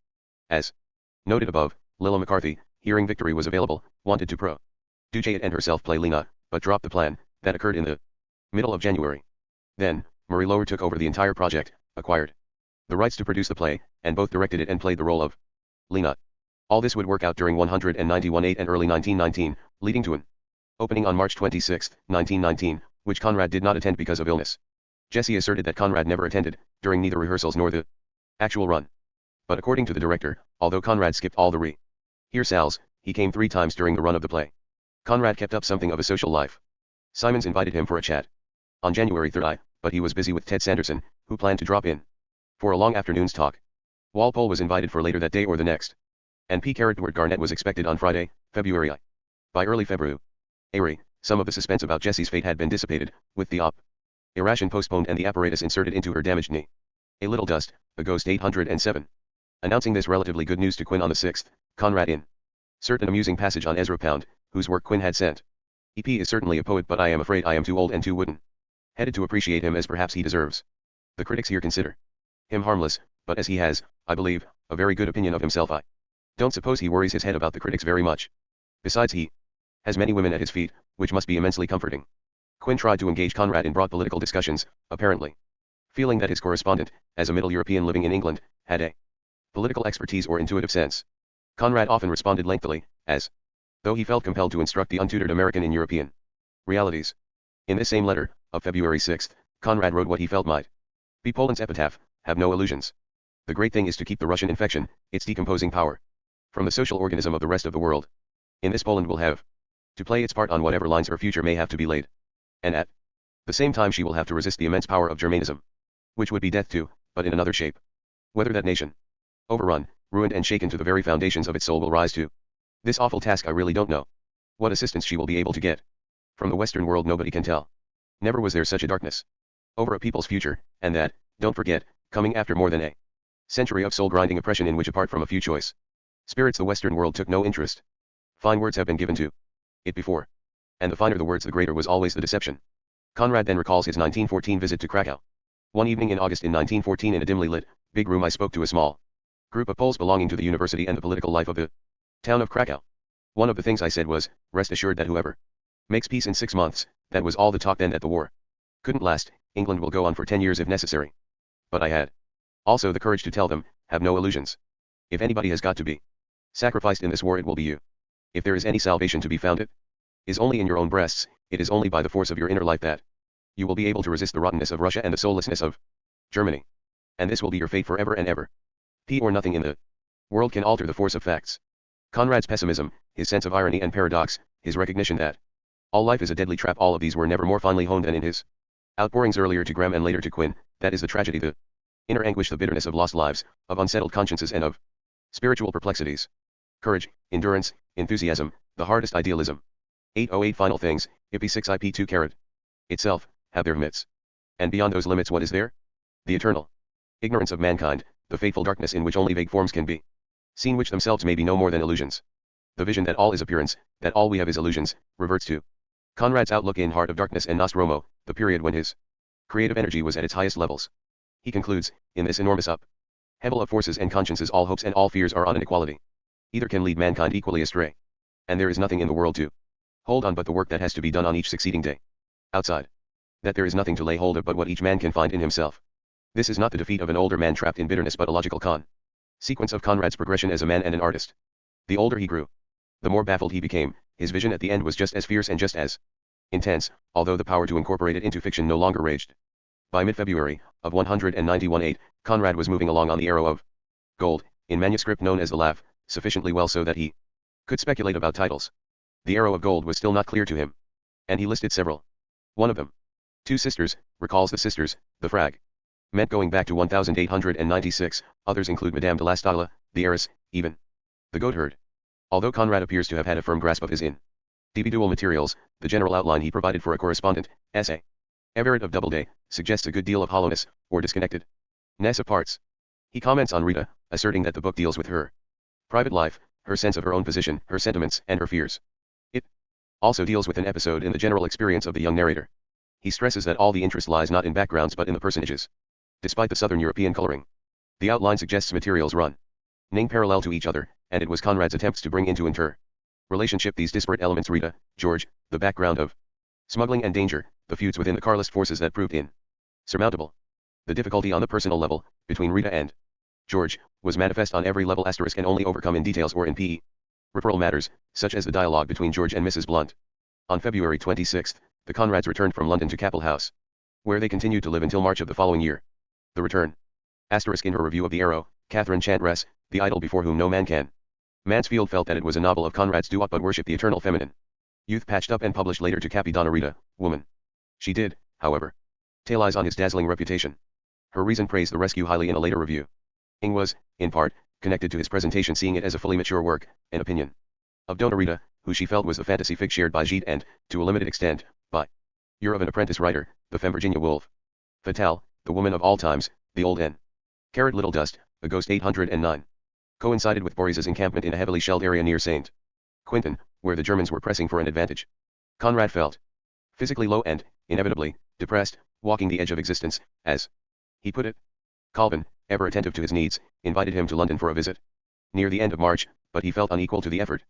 As noted above, Lilla McCarthy, hearing victory was available, wanted to produce it and herself play Lena, but dropped the plan. That occurred in the middle of January. Then, Murray Lower took over the entire project, acquired the rights to produce the play, and both directed it and played the role of Lena. All this would work out during 191-8 and early 1919, leading to an opening on March 26, 1919, which Conrad did not attend because of illness. Jesse asserted that Conrad never attended, during neither rehearsals nor the actual run. But according to the director, although Conrad skipped all the rehearsals, he came 3 times during the run of the play. Conrad kept up something of a social life. Simons invited him for a chat on January 3, but he was busy with Ted Sanderson, who planned to drop in for a long afternoon's talk. Walpole was invited for later that day or the next. And P. Edward Garnett was expected on Friday, February I. By early February, some of the suspense about Jessie's fate had been dissipated, with the operation postponed and the apparatus inserted into her damaged knee. A little dust, the Ghost 807. Announcing this relatively good news to Quinn on the 6th, Conrad insert an amusing passage on Ezra Pound, whose work Quinn had sent. EP is certainly a poet, but I am afraid I am too old and too wooden-headed to appreciate him as perhaps he deserves. The critics here consider him harmless, but as he has, I believe, a very good opinion of himself, I don't suppose he worries his head about the critics very much. Besides, he has many women at his feet, which must be immensely comforting. Quinn tried to engage Conrad in broad political discussions, apparently feeling that his correspondent, as a Middle European living in England, had a political expertise or intuitive sense. Conrad often responded lengthily, as though he felt compelled to instruct the untutored American in European realities. In this same letter, of February 6, Conrad wrote what he felt might be Poland's epitaph: have no illusions. The great thing is to keep the Russian infection, its decomposing power, from the social organism of the rest of the world. In this Poland will have to play its part on whatever lines her future may have to be laid. And at The same time she will have to resist the immense power of Germanism, which would be death too, but in another shape. Whether that nation, overrun, ruined and shaken to the very foundations of its soul, will rise to this awful task, I really don't know. What assistance she will be able to get from the Western world nobody can tell. Never was there such a darkness over a people's future, and that, don't forget, coming after more than a century of soul-grinding oppression in which, apart from a few choice spirits, the Western world took no interest. Fine words have been given to it before, and the finer the words the greater was always the deception. Conrad then recalls his 1914 visit to Krakow. One evening in August in 1914, in a dimly lit, big room, I spoke to a small group of Poles belonging to the university and the political life of the town of Krakow. One of the things I said was, rest assured that whoever makes peace in 6 months, that was all the talk then, that the war couldn't last, England will go on for 10 years if necessary. But I had also the courage to tell them, have no illusions. If anybody has got to be sacrificed in this war, it will be you. If there is any salvation to be found, it is only in your own breasts. It is only by the force of your inner life that you will be able to resist the rottenness of Russia and the soullessness of Germany. And this will be your fate forever and ever. Or nothing in the world can alter the force of facts. Conrad's pessimism, his sense of irony and paradox, his recognition that all life is a deadly trap, all of these were never more finely honed than in his outpourings earlier to Graham and later to Quinn. That is the tragedy, the inner anguish, the bitterness of lost lives, of unsettled consciences and of spiritual perplexities. Courage, endurance, enthusiasm, the hardest idealism. 808 Final things, IP6 IP2 carat. Itself, have their limits. And beyond those limits, what is there? The eternal ignorance of mankind, the fateful darkness in which only vague forms can be seen, which themselves may be no more than illusions. The vision that all is appearance, that all we have is illusions, reverts to Conrad's outlook in Heart of Darkness and Nostromo, the period when his creative energy was at its highest levels. He concludes, in this enormous upheaval of forces and consciences, all hopes and all fears are on an equality. Either can lead mankind equally astray, and there is nothing in the world to hold on but the work that has to be done on each succeeding day. Outside that, there is nothing to lay hold of but what each man can find in himself. This is not the defeat of an older man trapped in bitterness, but a logical sequence of Conrad's progression as a man and an artist. The older he grew, the more baffled he became. His vision at the end was just as fierce and just as intense, although the power to incorporate it into fiction no longer raged. By mid-February of 191-8, Conrad was moving along on the Arrow of Gold, in manuscript known as the Laugh, sufficiently well so that he could speculate about titles. The Arrow of Gold was still not clear to him, and he listed several. One of them, Two Sisters, recalls the sisters, the frag meant going back to 1896, others include Madame de la Stadler, the heiress, even the goatherd. Although Conrad appears to have had a firm grasp of his individual materials, the general outline he provided for a correspondent essay, Everett of Doubleday, suggests a good deal of hollowness, or disconnectedness of parts. He comments on Rita, asserting that the book deals with her private life, her sense of her own position, her sentiments, and her fears. It also deals with an episode in the general experience of the young narrator. He stresses that all the interest lies not in backgrounds but in the personages. Despite the Southern European coloring, the outline suggests materials running parallel to each other, and it was Conrad's attempts to bring into relationship these disparate elements, Rita, George, the background of smuggling and danger, the feuds within the Carlist forces that proved insurmountable. The difficulty on the personal level, between Rita and George, was manifest on every level * and only overcome in details or in peripheral matters, such as the dialogue between George and Mrs. Blunt. On February 26, the Conrads returned from London to Capel House, where they continued to live until March of the following year. The return. * In her review of the Arrow, Catherine Chantress, the idol before whom no man can. Mansfield felt that it was a novel of Conrad's do but worship the eternal feminine. Youth patched up and published later to Capidonna Rita, woman. She did, however, tell lies on his dazzling reputation. Her reason praised the rescue highly in a later review. Ing was, in part, connected to his presentation, seeing it as a fully mature work, an opinion of Donna Rita, who she felt was the fantasy fig shared by Gide and, to a limited extent, by Year of an apprentice writer, the femme Virginia Woolf. Fatale, the woman of all times, the old N. Carrot Little Dust, a ghost 809. Coincided with Boris's encampment in a heavily shelled area near St. Quentin, where the Germans were pressing for an advantage. Conrad felt physically low and, inevitably, depressed, walking the edge of existence, as he put it. Calvin, ever attentive to his needs, invited him to London for a visit near the end of March, but he felt unequal to the effort.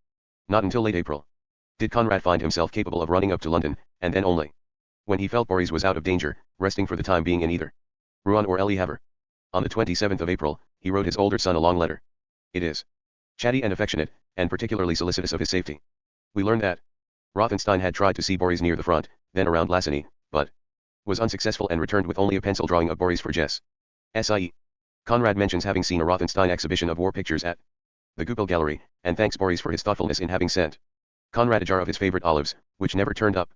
Not until late April did Conrad find himself capable of running up to London, and then only when he felt Boris was out of danger, resting for the time being in either Rouen or Le Havre. On the 27th of April, he wrote his older son a long letter. It is chatty and affectionate, and particularly solicitous of his safety. We learn that Rothenstein had tried to see Boris near the front, then around Lassigny, but was unsuccessful and returned with only a pencil drawing of Boris for Jess. Sie. Conrad mentions having seen a Rothenstein exhibition of war pictures at the Goupil Gallery, and thanks Boris for his thoughtfulness in having sent Conrad a jar of his favorite olives, which never turned up.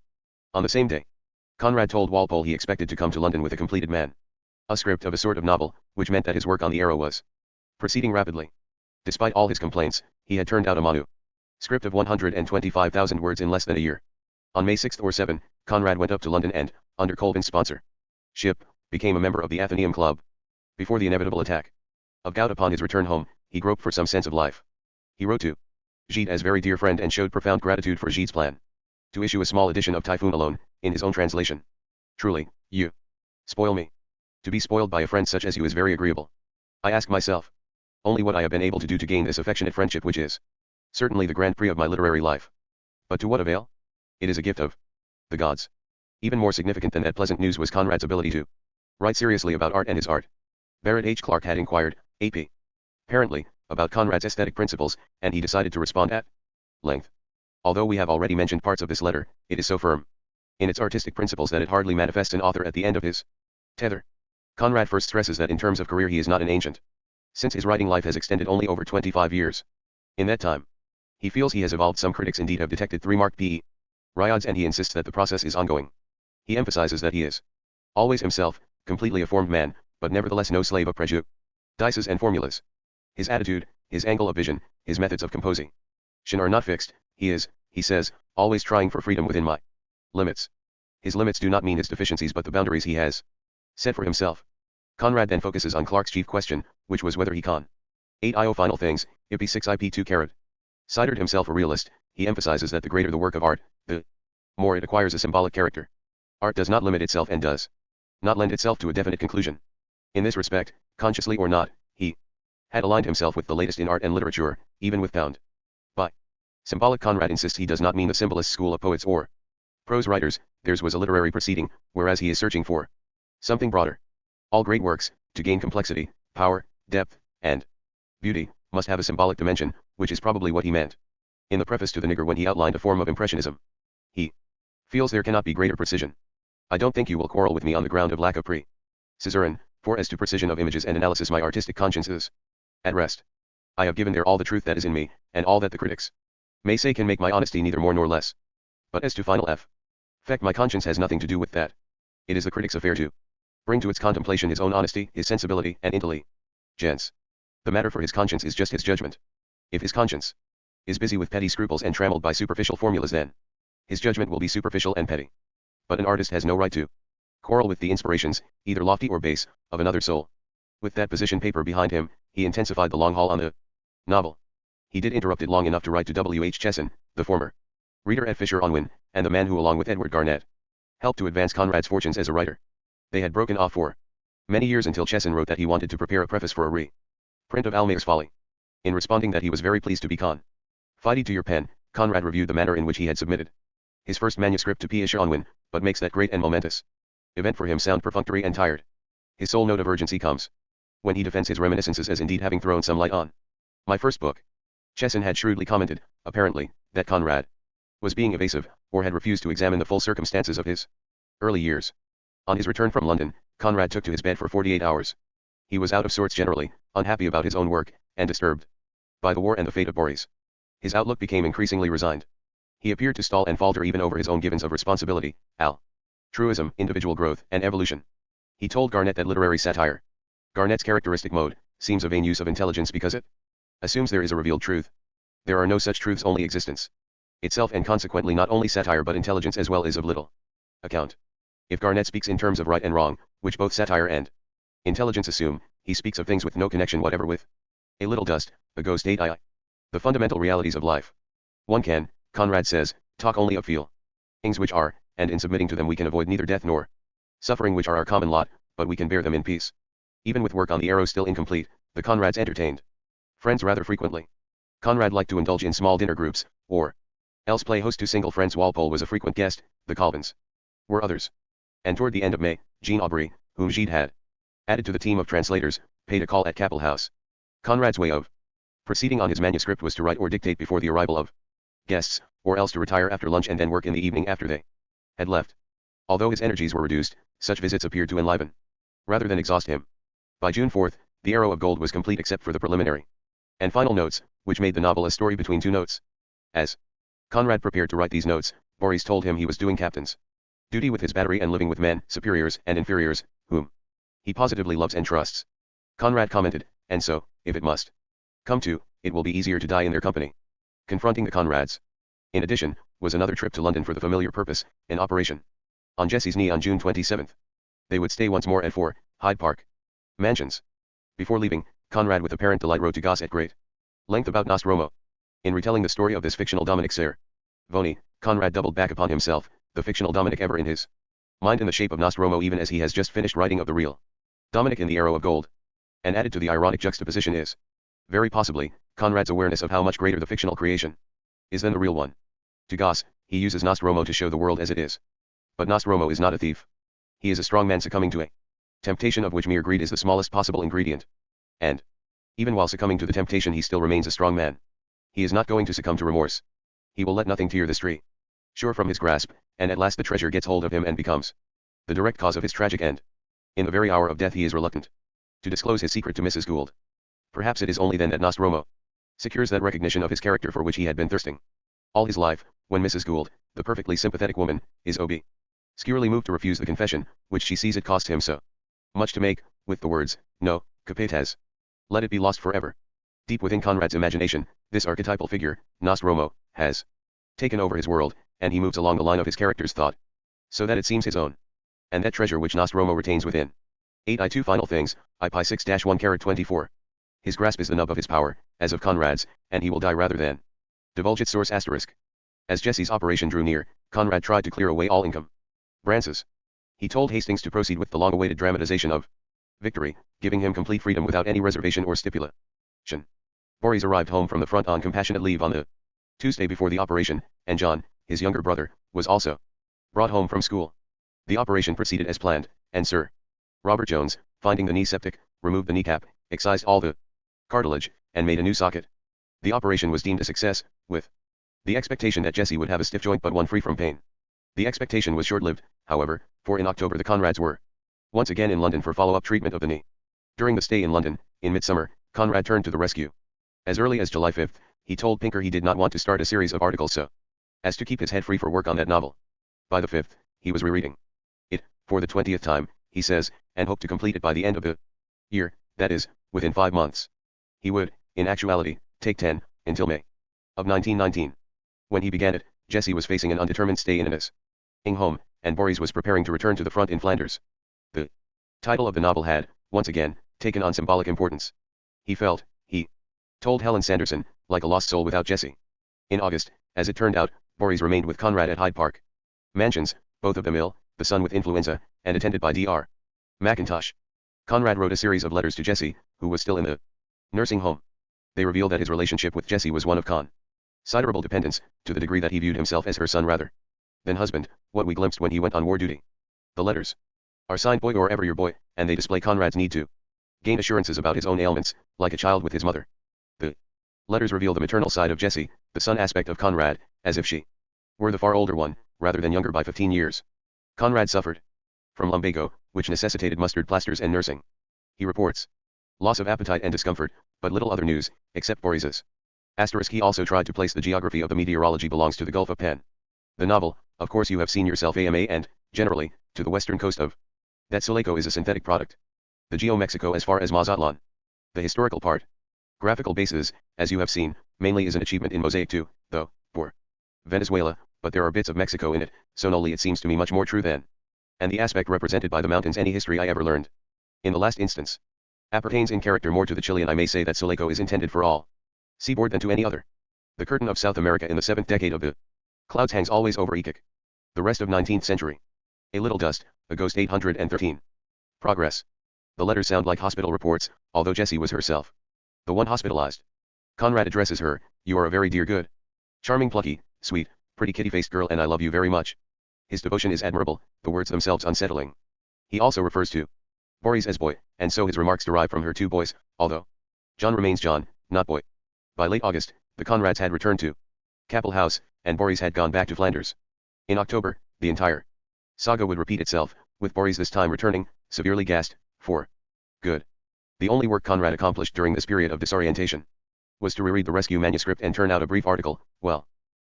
On the same day, Conrad told Walpole he expected to come to London with a completed manuscript of a sort of novel, which meant that his work on the Arrow was proceeding rapidly. Despite all his complaints, he had turned out a manuscript of 125,000 words in less than a year. On May 6 or 7, Conrad went up to London and, under Colvin's sponsorship, became a member of the Athenaeum Club. Before the inevitable attack of gout upon his return home, he groped for some sense of life. He wrote to Gide as very dear friend and showed profound gratitude for Gide's plan to issue a small edition of Typhoon alone, in his own translation. Truly, you spoil me. To be spoiled by a friend such as you is very agreeable. I ask myself only what I have been able to do to gain this affectionate friendship, which is certainly the Grand Prix of my literary life. But to what avail? It is a gift of the gods. Even more significant than that pleasant news was Conrad's ability to write seriously about art and his art. Barrett H. Clark had inquired, A.P. apparently, about Conrad's aesthetic principles, and he decided to respond at length. Although we have already mentioned parts of this letter, it is so firm in its artistic principles that it hardly manifests an author at the end of his tether. Conrad first stresses that in terms of career he is not an ancient, since his writing life has extended only over 25 years. In that time, he feels he has evolved. Some critics indeed have detected 3 marked P.E. riods, and he insists that the process is ongoing. He emphasizes that he is always himself, completely a formed man, but nevertheless no slave of prejudices and formulas. His attitude, his angle of vision, his methods of composition are not fixed. He is, he says, always trying for freedom within my limits. His limits do not mean his deficiencies but the boundaries he has set for himself. Conrad then focuses on Clark's chief question, which was whether he con 8io final things, IP 6 IP 2 carat. Considered himself a realist, he emphasizes that the greater the work of art, the more it acquires a symbolic character. Art does not limit itself and does not lend itself to a definite conclusion. In this respect, consciously or not, he had aligned himself with the latest in art and literature, even with bound by symbolic. Conrad insists he does not mean the symbolist school of poets or prose writers. Theirs was a literary proceeding, whereas he is searching for something broader. All great works, to gain complexity, power, depth, and beauty, must have a symbolic dimension, which is probably what he meant in the preface to The Nigger when he outlined a form of impressionism. He feels there cannot be greater precision. I don't think you will quarrel with me on the ground of lack of precision, for as to precision of images and analysis my artistic conscience is at rest. I have given there all the truth that is in me, and all that the critics may say can make my honesty neither more nor less. But as to final effect, my conscience has nothing to do with that. It is the critic's affair to bring to its contemplation his own honesty, his sensibility, and intelligence. The matter for his conscience is just his judgment. If his conscience is busy with petty scruples and trammeled by superficial formulas, then his judgment will be superficial and petty. But an artist has no right to quarrel with the inspirations, either lofty or base, of another soul. With that position paper behind him, he intensified the long haul on the novel. He did interrupt it long enough to write to W. H. Chesson, the former reader at Fisher-Unwin, and the man who along with Edward Garnett helped to advance Conrad's fortunes as a writer. They had broken off for many years until Chesson wrote that he wanted to prepare a preface for a reprint of Almayer's Folly. In responding that he was very pleased to be confided to your pen, Conrad reviewed the manner in which he had submitted his first manuscript to Fisher-Unwin, but makes that great and momentous event for him sound perfunctory and tired. His sole note of urgency comes when he defends his reminiscences as indeed having thrown some light on my first book. Chesson had shrewdly commented, apparently, that Conrad was being evasive, or had refused to examine the full circumstances of his early years. On his return from London, Conrad took to his bed for 48 hours. He was out of sorts generally, unhappy about his own work, and disturbed by the war and the fate of Boris. His outlook became increasingly resigned. He appeared to stall and falter even over his own givens of responsibility, altruism, individual growth, and evolution. He told Garnett that literary satire, Garnett's characteristic mode, seems a vain use of intelligence because it assumes there is a revealed truth. There are no such truths, only existence itself, and consequently not only satire but intelligence as well is of little account. If Garnett speaks in terms of right and wrong, which both satire and intelligence assume, he speaks of things with no connection whatever with a little dust, a ghost ii. The fundamental realities of life. One can, Conrad says, talk only of feelings which are, and in submitting to them we can avoid neither death nor suffering which are our common lot, but we can bear them in peace. Even with work on the Arrow still incomplete, the Conrads entertained friends rather frequently. Conrad liked to indulge in small dinner groups, or else play host to single friends. Walpole was a frequent guest, the Colvins were others. And toward the end of May, Jean Aubrey, whom Gide had added to the team of translators, paid a call at Capel House. Conrad's way of proceeding on his manuscript was to write or dictate before the arrival of guests, or else to retire after lunch and then work in the evening after they had left. Although his energies were reduced, such visits appeared to enliven rather than exhaust him. By June 4, The Arrow of Gold was complete except for the preliminary and final notes, which made the novel a story between two notes. As Conrad prepared to write these notes, Boris told him he was doing captain's duty with his battery and living with men, superiors and inferiors, whom he positively loves and trusts. Conrad commented, and so, if it must come to, it will be easier to die in their company. Confronting the Conrads, in addition, was another trip to London for the familiar purpose, an operation on Jesse's knee on June 27. They would stay once more at 4 Hyde Park Mansions. Before leaving, Conrad with apparent delight wrote to Goss at great length about Nostromo. In retelling the story of this fictional Dominic Cervoni, Conrad doubled back upon himself, the fictional Dominic ever in his mind in the shape of Nostromo, even as he has just finished writing of the real Dominic in the Arrow of Gold. And added to the ironic juxtaposition is, very possibly, Conrad's awareness of how much greater the fictional creation is than the real one. To Goss, he uses Nostromo to show the world as it is. But Nostromo is not a thief. He is a strong man succumbing to a temptation of which mere greed is the smallest possible ingredient. And, even while succumbing to the temptation, he still remains a strong man. He is not going to succumb to remorse. He will let nothing tear this tree sure from his grasp, and at last the treasure gets hold of him and becomes the direct cause of his tragic end. In the very hour of death he is reluctant to disclose his secret to Mrs. Gould. Perhaps it is only then that Nostromo secures that recognition of his character for which he had been thirsting all his life, when Mrs. Gould, the perfectly sympathetic woman, is obscurely moved to refuse the confession, which she sees it cost him so much to make, with the words, "No, Capetas. Let it be lost forever." Deep within Conrad's imagination, this archetypal figure, Nostromo, has taken over his world, and he moves along the line of his character's thought, so that it seems his own. And that treasure which Nostromo retains within 8 final things, pi 6-1-24. His grasp is the nub of his power, as of Conrad's, and he will die rather than divulge its source. As Jesse's operation drew near, Conrad tried to clear away all encumbrances. He told Hastings to proceed with the long-awaited dramatization of victory, giving him complete freedom without any reservation or stipulation. Boris arrived home from the front on compassionate leave on the Tuesday before the operation, and John, his younger brother, was also brought home from school. The operation proceeded as planned, and Sir Robert Jones, finding the knee septic, removed the kneecap, excised all the cartilage, and made a new socket. The operation was deemed a success, with the expectation that Jesse would have a stiff joint but one free from pain. The expectation was short-lived, however, for in October the Conrads were once again in London for follow-up treatment of the knee. During the stay in London, in midsummer, Conrad turned to the rescue. As early as July 5, he told Pinker he did not want to start a series of articles so as to keep his head free for work on that novel. By the 5th, he was rereading it, for the 20th time, he says, and hoped to complete it by the end of the year, that is, within 5 months. He would, in actuality, take 10, until May of 1919. When he began it, Jesse was facing an undetermined stay in an nursing home, and Boris was preparing to return to the front in Flanders. The title of the novel had, once again, taken on symbolic importance. He felt, he told Helen Sanderson, like a lost soul without Jesse. In August, as it turned out, Boris remained with Conrad at Hyde Park Mansions, both of them ill, the son with influenza, and attended by Dr. Mackintosh. Conrad wrote a series of letters to Jesse, who was still in the nursing home. They revealed that his relationship with Jesse was one of considerable dependence, to the degree that he viewed himself as her son rather than husband, what we glimpsed when he went on war duty. The letters are signed "Boy" or "Ever your boy," and they display Conrad's need to gain assurances about his own ailments, like a child with his mother. The letters reveal the maternal side of Jesse, the son aspect of Conrad, as if she were the far older one, rather than younger by 15 years. Conrad suffered from lumbago, which necessitated mustard plasters and nursing. He reports loss of appetite and discomfort, but little other news, except Boris's. He also tried to place the geography of the meteorology belongs to the Gulf of Pan. The novel, of course you have seen yourself AMA and, generally, to the western coast of that Sulaco is a synthetic product. The Geo-Mexico as far as Mazatlan. The historical part. Graphical basis, as you have seen, mainly is an achievement in mosaic too, though, for Venezuela, but there are bits of Mexico in it, so nolly it seems to me much more true than. And the aspect represented by the mountains any history I ever learned. In the last instance, appertains in character more to the Chilean. I may say that Sulaco is intended for all seaboard than to any other. The curtain of South America in the 7th decade of the clouds hangs always over Iquique. The rest of 19th century. A little dust, a ghost 813. Progress. The letters sound like hospital reports, although Jessie was herself the one hospitalized. Conrad addresses her, "You are a very dear good, charming plucky, sweet, pretty kitty-faced girl and I love you very much." His devotion is admirable, the words themselves unsettling. He also refers to Boris as boy, and so his remarks derive from her 2 boys, although John remains John, not boy. By late August, the Conrads had returned to Capel House, and Boris had gone back to Flanders. In October, the entire saga would repeat itself, with Boris this time returning, severely gassed, for good. The only work Conrad accomplished during this period of disorientation was to reread the rescue manuscript and turn out a brief article, well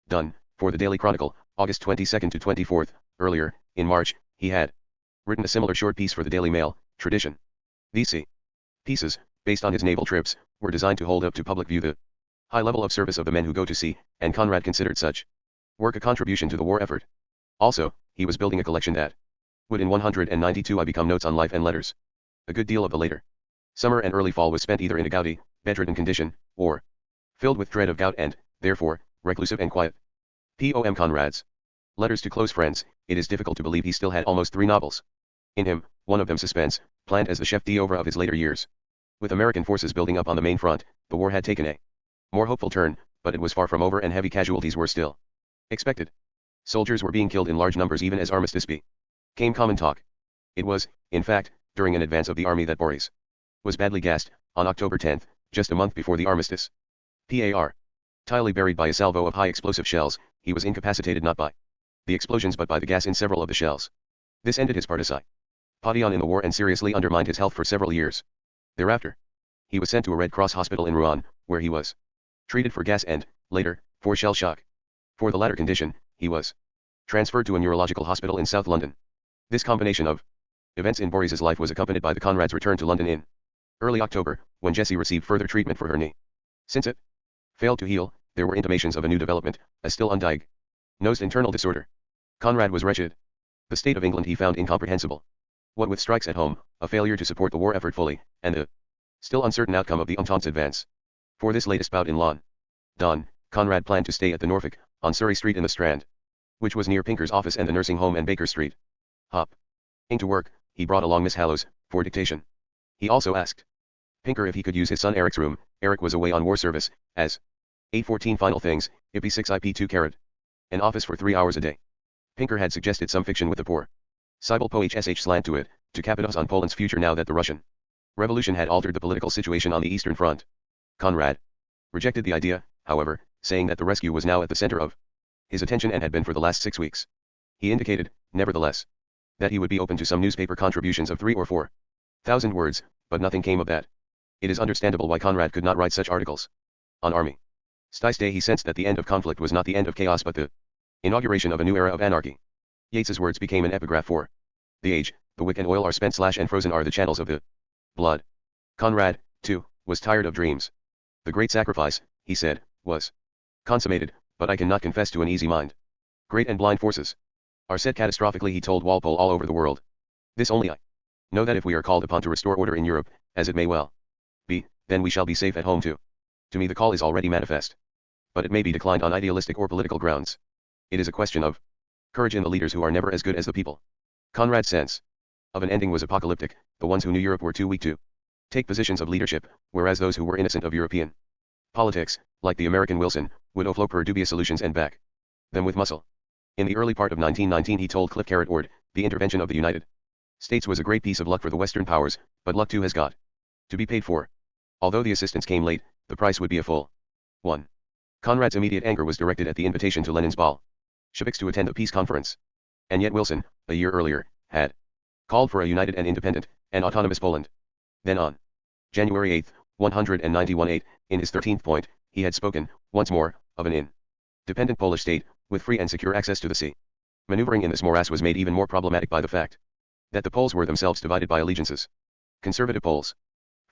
done, for the Daily Chronicle, August 22 to 24. Earlier, In March, he had written a similar short piece for the Daily Mail, Tradition. These pieces, based on his naval trips, were designed to hold up to public view the high level of service of the men who go to sea, and Conrad considered such work a contribution to the war effort. Also, he was building a collection that would in 192 I become notes on life and letters. A good deal of the later summer and early fall was spent either in a gouty, bedridden condition, or filled with dread of gout and, therefore, reclusive and quiet. P.O.M. Conrad's letters to close friends, it is difficult to believe he still had almost 3 novels in him, one of them Suspense, planned as the chef d'oeuvre of his later years. With American forces building up on the main front, the war had taken a more hopeful turn, but it was far from over and heavy casualties were still expected. Soldiers were being killed in large numbers even as armistice became common talk. It was, in fact, during an advance of the army that Boris was badly gassed, on October 10, just a month before the armistice. Par. Tiley buried by a salvo of high explosive shells, he was incapacitated not by the explosions but by the gas in several of the shells. This ended his participation in the war and seriously undermined his health for several years. Thereafter, he was sent to a Red Cross hospital in Rouen, where he was treated for gas and, later, for shell shock. For the latter condition, he was transferred to a neurological hospital in South London. This combination of events in Boris's life was accompanied by the Conrad's return to London in early October, when Jessie received further treatment for her knee. Since it failed to heal, there were intimations of a new development, a still undiagnosed internal disorder. Conrad was wretched. The state of England he found incomprehensible. What with strikes at home, a failure to support the war effort fully, and the still uncertain outcome of the Entente's advance. For this latest bout in London, Conrad planned to stay at the Norfolk, on Surrey Street in the Strand, which was near Pinker's office and the nursing home and Baker Street. To work, he brought along Miss Hallows, for dictation. He also asked Pinker if he could use his son Eric's room. Eric was away on war service, as 814 final things, IP6 IP2 carat. An office for 3 hours a day. Pinker had suggested some fiction with the poor Sybil Poe-HSH slant to it, to capitalize on Poland's future now that the Russian Revolution had altered the political situation on the Eastern Front. Conrad rejected the idea, however, saying that the rescue was now at the center of his attention and had been for the last 6 weeks. He indicated, nevertheless, that he would be open to some newspaper contributions of 3 or 4,000 words, but nothing came of that. It is understandable why Conrad could not write such articles. On Army Stice Day he sensed that the end of conflict was not the end of chaos but the inauguration of a new era of anarchy. Yeats's words became an epigraph for the age. The wick and oil are spent and frozen are the channels of the blood. Conrad, too, was tired of dreams. The great sacrifice, he said, was consummated, but I cannot confess to an easy mind. Great and blind forces are set catastrophically, he told Walpole, all over the world. This only I know, that if we are called upon to restore order in Europe, as it may well be, then we shall be safe at home too. To me the call is already manifest. But it may be declined on idealistic or political grounds. It is a question of courage in the leaders who are never as good as the people. Conrad's sense of an ending was apocalyptic. The ones who knew Europe were too weak to take positions of leadership, whereas those who were innocent of European politics, like the American Wilson, would offer dubious solutions and back them with muscle. In the early part of 1919 he told Cliff Ord, the intervention of the United States was a great piece of luck for the Western powers, but luck too has got to be paid for. Although the assistance came late, the price would be a full one. Conrad's immediate anger was directed at the invitation to Lenin's Bolsheviks to attend the peace conference. And yet Wilson, a year earlier, had called for a united and independent, and autonomous Poland. Then on January 8, 191-8, in his 13th point, he had spoken, once more, of an independent Polish state, with free and secure access to the sea. Maneuvering in this morass was made even more problematic by the fact that the Poles were themselves divided by allegiances. Conservative Poles,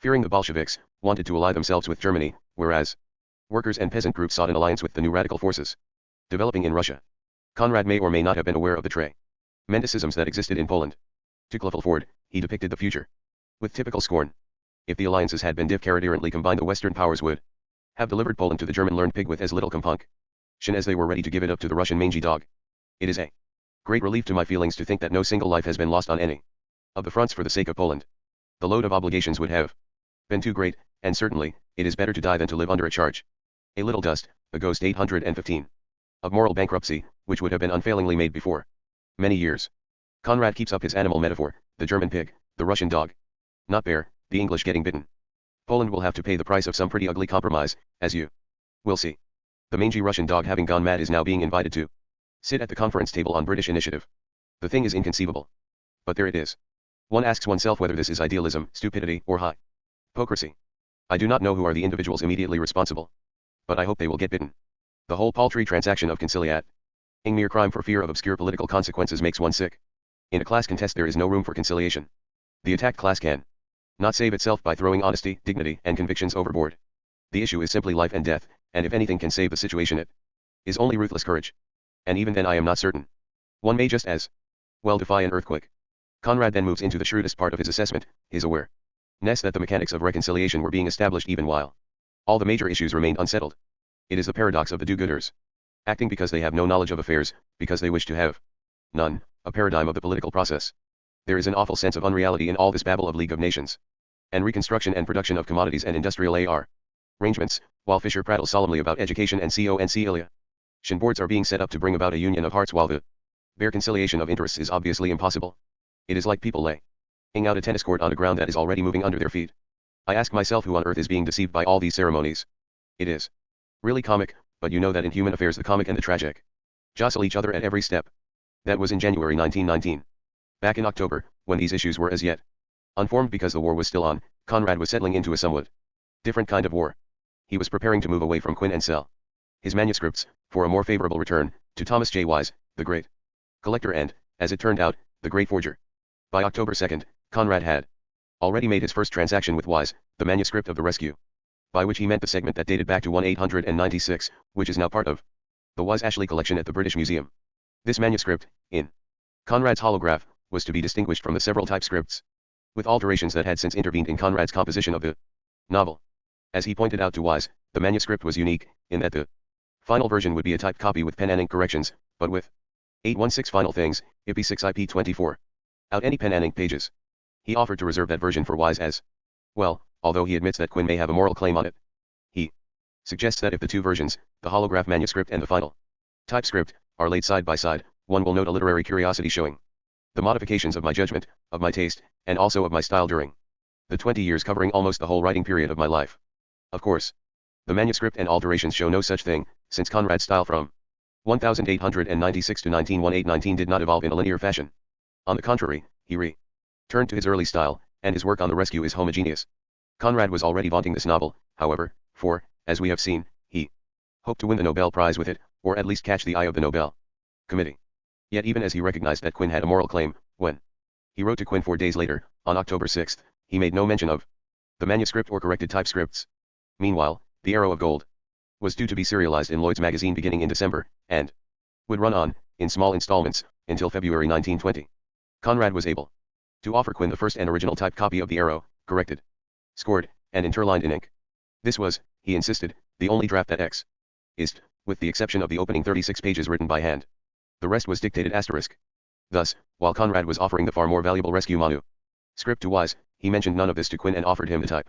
fearing the Bolsheviks, wanted to ally themselves with Germany, whereas workers and peasant groups sought an alliance with the new radical forces developing in Russia. Conrad may or may not have been aware of the tremendousisms that existed in Poland. To Clifford, he depicted the future with typical scorn. If the alliances had been coherently combined, the Western powers would have delivered Poland to the German learned pig with as little compunction as they were ready to give it up to the Russian mangy dog. It is a great relief to my feelings to think that no single life has been lost on any of the fronts for the sake of Poland. The load of obligations would have been too great, and certainly, it is better to die than to live under a charge. A little dust, a ghost 815. Of moral bankruptcy, which would have been unfailingly made before many years. Conrad keeps up his animal metaphor, the German pig, the Russian dog. Not bear, the English getting bitten. Poland will have to pay the price of some pretty ugly compromise, as you will see. The mangy Russian dog, having gone mad, is now being invited to sit at the conference table on British initiative. The thing is inconceivable. But there it is. One asks oneself whether this is idealism, stupidity, or hypocrisy. I do not know who are the individuals immediately responsible. But I hope they will get bitten. The whole paltry transaction of conciliating mere crime for fear of obscure political consequences makes one sick. In a class contest there is no room for conciliation. The attacked class can not save itself by throwing honesty, dignity, and convictions overboard. The issue is simply life and death, and if anything can save the situation it is only ruthless courage. And even then I am not certain. One may just as well defy an earthquake. Conrad then moves into the shrewdest part of his assessment, his awareness that the mechanics of reconciliation were being established even while all the major issues remained unsettled. It is the paradox of the do-gooders. Acting because they have no knowledge of affairs, because they wish to have none, a paradigm of the political process. There is an awful sense of unreality in all this babble of League of Nations. And reconstruction and production of commodities and industrial arrangements, while Fisher prattles solemnly about education and conciliation boards are being set up to bring about a union of hearts while the bare conciliation of interests is obviously impossible. It is like people laying out a tennis court on a ground that is already moving under their feet. I ask myself who on earth is being deceived by all these ceremonies. It is really comic, but you know that in human affairs the comic and the tragic jostle each other at every step. That was in January 1919. Back in October, when these issues were as yet unformed because the war was still on, Conrad was settling into a somewhat different kind of war. He was preparing to move away from Quinn and sell his manuscripts, for a more favorable return, to Thomas J. Wise, the great collector and, as it turned out, the great forger. By October 2, Conrad had already made his first transaction with Wise, the manuscript of the rescue. By which he meant the segment that dated back to 1896, which is now part of the Wise-Ashley collection at the British Museum. This manuscript, in Conrad's holograph, was to be distinguished from the several typescripts, with alterations that had since intervened in Conrad's composition of the novel. As he pointed out to Wise, the manuscript was unique, in that the final version would be a typed copy with pen and ink corrections, but with 816 final things, IP6 IP24. Out any pen and ink pages. He offered to reserve that version for Wise as well, although he admits that Quinn may have a moral claim on it. He suggests that if the two versions, the holograph manuscript and the final typescript, are laid side by side, one will note a literary curiosity showing the modifications of my judgment, of my taste, and also of my style during the 20 years covering almost the whole writing period of my life. Of course, the manuscript and alterations show no such thing, since Conrad's style from 1896 to 1918-19 did not evolve in a linear fashion. On the contrary, he returned to his early style, and his work on the rescue is homogeneous. Conrad was already vaunting this novel, however, for, as we have seen, he hoped to win the Nobel Prize with it, or at least catch the eye of the Nobel Committee. Yet even as he recognized that Quinn had a moral claim, when he wrote to Quinn 4 days later, on October 6, he made no mention of the manuscript or corrected typescripts. Meanwhile, The Arrow of Gold was due to be serialized in Lloyd's magazine beginning in December, and would run on, in small installments, until February 1920. Conrad was able to offer Quinn the first and original typed copy of The Arrow, corrected, scored, and interlined in ink. This was, he insisted, the only draft that existed, with the exception of the opening 36 pages written by hand. The rest was dictated asterisk. Thus, while Conrad was offering the far more valuable rescue manuscript to Wise, he mentioned none of this to Quinn and offered him the type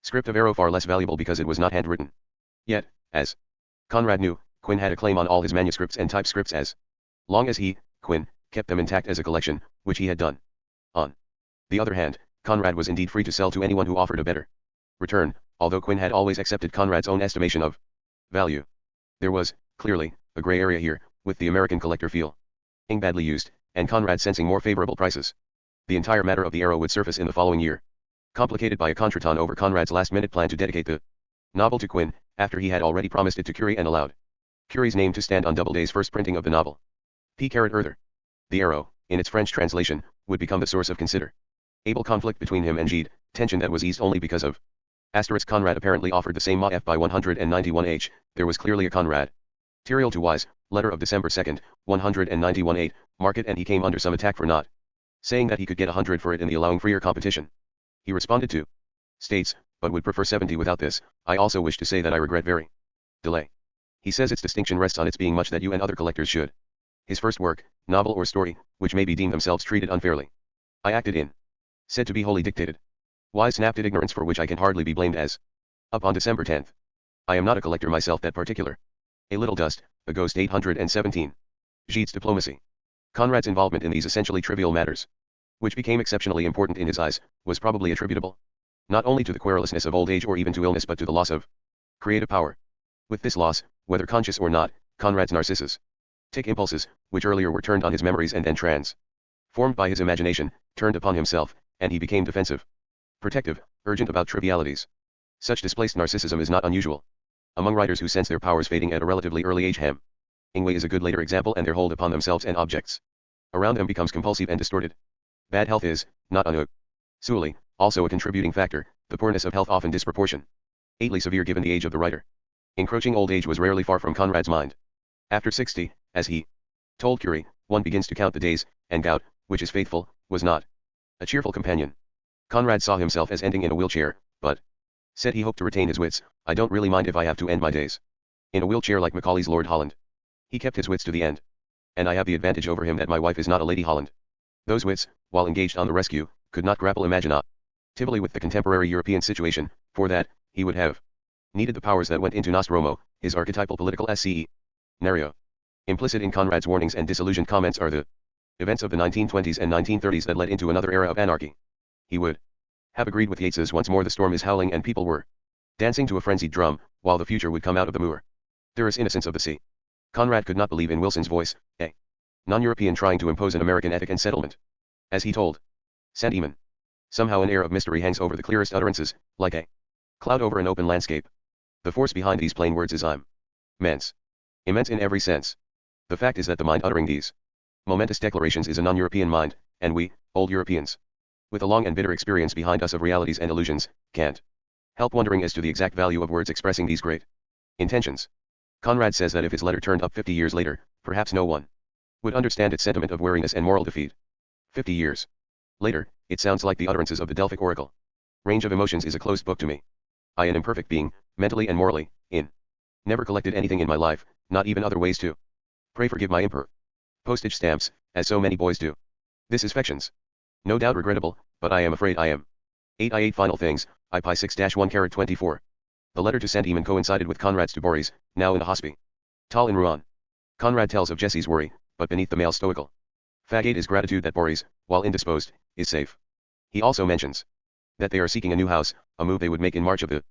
script of Arrow far less valuable because it was not handwritten. Yet, as Conrad knew, Quinn had a claim on all his manuscripts and typescripts as long as he, Quinn, kept them intact as a collection, which he had done. On the other hand, Conrad was indeed free to sell to anyone who offered a better return, although Quinn had always accepted Conrad's own estimation of value. There was, clearly, a gray area here, with the American collector feeling badly used, and Conrad sensing more favorable prices. The entire matter of The Arrow would surface in the following year, complicated by a contretemps over Conrad's last-minute plan to dedicate the novel to Quinn, after he had already promised it to Curie and allowed Curie's name to stand on Doubleday's first printing of the novel. P.Earther. The Arrow, in its French translation, would become the source of considerable conflict between him and Gide, tension that was eased only because of Conrad apparently offered the same MAF by 191H. There was clearly a Conrad material to Wise, letter of December 2, 191 market, and he came under some attack for not saying that he could get 100 for it in the allowing freer competition. He responded to states, but would prefer 70 without this. I also wish to say that I regret very delay. He says its distinction rests on its being much that you and other collectors should. His first work, novel or story, which may be deemed themselves treated unfairly. I acted in. Said to be wholly dictated. Wise snapped at ignorance for which I can hardly be blamed as. Up on December 10. I am not a collector myself that particular. A little dust, a ghost 817. Gide's diplomacy. Conrad's involvement in these essentially trivial matters, which became exceptionally important in his eyes, was probably attributable not only to the querulousness of old age or even to illness but to the loss of creative power. With this loss, whether conscious or not, Conrad's narcissus impulses, which earlier were turned on his memories and then formed by his imagination, turned upon himself, and he became defensive, protective, urgent about trivialities. Such displaced narcissism is not unusual among writers who sense their powers fading at a relatively early age. Hemingway is a good later example, and their hold upon themselves and objects around them becomes compulsive and distorted. Bad health is, not usually, also a contributing factor, the poorness of health often disproportion. 8ly severe given the age of the writer. Encroaching old age was rarely far from Conrad's mind. After 60, as he told Curie, one begins to count the days, and gout, which is faithful, was not a cheerful companion. Conrad saw himself as ending in a wheelchair, but said he hoped to retain his wits. I don't really mind if I have to end my days in a wheelchair like Macaulay's Lord Holland. He kept his wits to the end. And I have the advantage over him that my wife is not a Lady Holland. Those wits, while engaged on the rescue, could not grapple imaginatively with the contemporary European situation. For that, he would have needed the powers that went into Nostromo, his archetypal political scenario. Implicit in Conrad's warnings and disillusioned comments are the events of the 1920s and 1930s that led into another era of anarchy. He would have agreed with Yeats's "Once more the storm is howling and people were dancing to a frenzied drum, while the future would come out of the murderous innocence of the sea." Conrad could not believe in Wilson's voice, a non-European trying to impose an American ethic and settlement. As he told Sandeman, somehow an air of mystery hangs over the clearest utterances, like a cloud over an open landscape. The force behind these plain words is immense. Immense in every sense. The fact is that the mind uttering these momentous declarations is a non-European mind, and we, old Europeans, with a long and bitter experience behind us of realities and illusions, can't help wondering as to the exact value of words expressing these great intentions. Conrad says that if his letter turned up 50 years later, perhaps no one would understand its sentiment of weariness and moral defeat. 50 years later, it sounds like the utterances of the Delphic oracle. Range of emotions is a closed book to me. I an imperfect being, mentally and morally, never collected anything in my life, not even other ways to pray forgive my postage stamps, as so many boys do. This is fictions. No doubt regrettable, but I am afraid I am. 8 I 8 final things, I pi 6-1-24. The letter to Sandeman coincided with Conrad's to Boris, now in the hospital in Rouen. Conrad tells of Jesse's worry, but beneath the male stoical fagate is gratitude that Boris, while indisposed, is safe. He also mentions that they are seeking a new house, a move they would make in March of the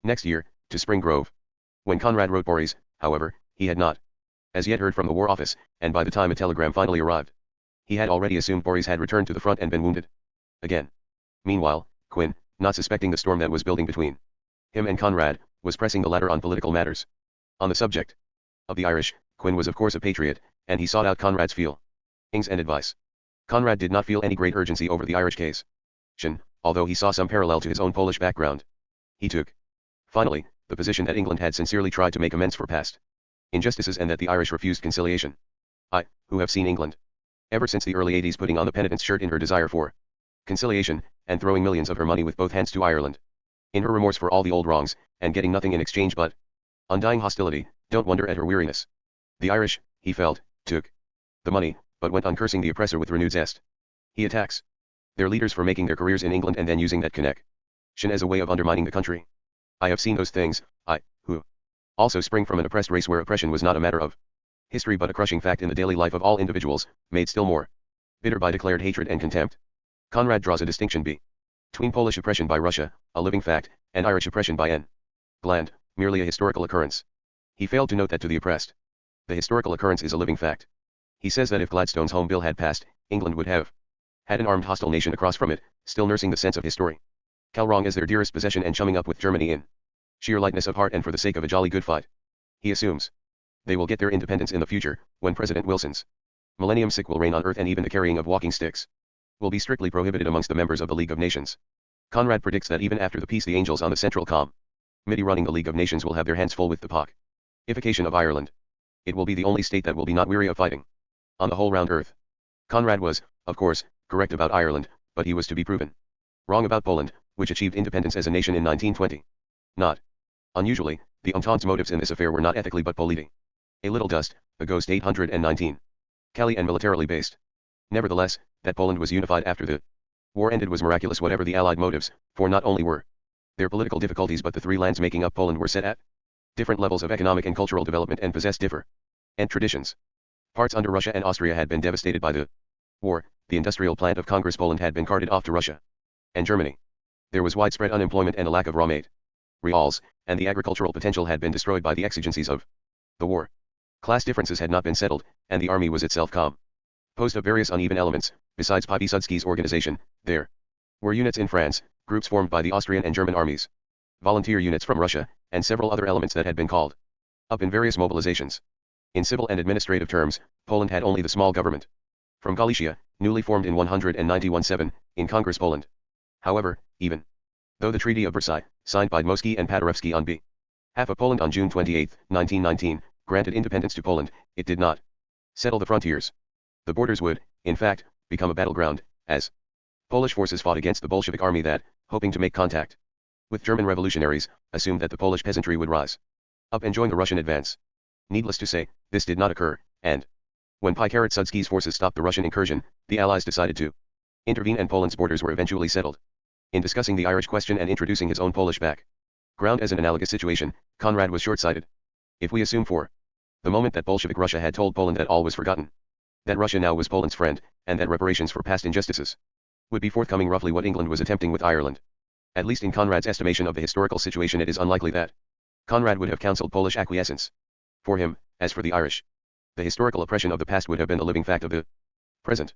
next year, to Spring Grove. When Conrad wrote Boris, however, he had not as yet heard from the War Office, and by the time a telegram finally arrived, he had already assumed Boris had returned to the front and been wounded again. Meanwhile, Quinn, not suspecting the storm that was building between him and Conrad, was pressing the latter on political matters. On the subject of the Irish, Quinn was of course a patriot, and he sought out Conrad's feelings and advice. Conrad did not feel any great urgency over the Irish case, although he saw some parallel to his own Polish background. He took, finally, the position that England had sincerely tried to make amends for past injustices and that the Irish refused conciliation. I, who have seen England ever since the early 80s putting on the penitent's shirt in her desire for conciliation, and throwing millions of her money with both hands to Ireland, in her remorse for all the old wrongs, and getting nothing in exchange but undying hostility, don't wonder at her weariness. The Irish, he felt, took the money, but went on cursing the oppressor with renewed zest. He attacks their leaders for making their careers in England and then using that connection as a way of undermining the country. I have seen those things, who also spring from an oppressed race where oppression was not a matter of history but a crushing fact in the daily life of all individuals, made still more bitter by declared hatred and contempt. Conrad draws a distinction between Polish oppression by Russia, a living fact, and Irish oppression by England, merely a historical occurrence. He failed to note that to the oppressed, the historical occurrence is a living fact. He says that if Gladstone's Home Bill had passed, England would have had an armed hostile nation across from it, still nursing the sense of history. Wrong as their dearest possession and chumming up with Germany in sheer lightness of heart and for the sake of a jolly good fight. He assumes they will get their independence in the future, when President Wilson's millennium sick will reign on earth and even the carrying of walking sticks will be strictly prohibited amongst the members of the League of Nations. Conrad predicts that even after the peace the angels on the Central Committee running the League of Nations will have their hands full with the pacification of Ireland. It will be the only state that will be not weary of fighting on the whole round earth. Conrad was, of course, correct about Ireland, but he was to be proven wrong about Poland, which achieved independence as a nation in 1920. Not unusually, the Entente's motives in this affair were not ethically but politic. A little dust, a ghost 819. Cali and militarily based. Nevertheless, that Poland was unified after the war ended was miraculous whatever the Allied motives, for not only were there political difficulties but the three lands making up Poland were set at different levels of economic and cultural development and possessed different traditions. Parts under Russia and Austria had been devastated by the war, the industrial plant of Congress Poland had been carted off to Russia and Germany. There was widespread unemployment and a lack of raw materials, and the agricultural potential had been destroyed by the exigencies of the war. Class differences had not been settled, and the army was itself composed of various uneven elements. Besides Piłsudski's organization, there were units in France, groups formed by the Austrian and German armies, volunteer units from Russia, and several other elements that had been called up in various mobilizations. In civil and administrative terms, Poland had only the small government from Galicia, newly formed in 191-7, in Congress Poland. However, even though the Treaty of Versailles, signed by Dmowski and Paderewski on behalf of Poland on June 28, 1919, granted independence to Poland, it did not settle the frontiers. The borders would, in fact, become a battleground, as Polish forces fought against the Bolshevik army that, hoping to make contact with German revolutionaries, assumed that the Polish peasantry would rise up and join the Russian advance. Needless to say, this did not occur, and when Piłsudski's forces stopped the Russian incursion, the Allies decided to intervene and Poland's borders were eventually settled. In discussing the Irish question and introducing his own Polish background as an analogous situation, Conrad was short-sighted. If we assume for the moment that Bolshevik Russia had told Poland that all was forgotten, that Russia now was Poland's friend, and that reparations for past injustices would be forthcoming, roughly what England was attempting with Ireland. At least in Conrad's estimation of the historical situation, it is unlikely that Conrad would have counseled Polish acquiescence. For him, as for the Irish, the historical oppression of the past would have been the living fact of the present.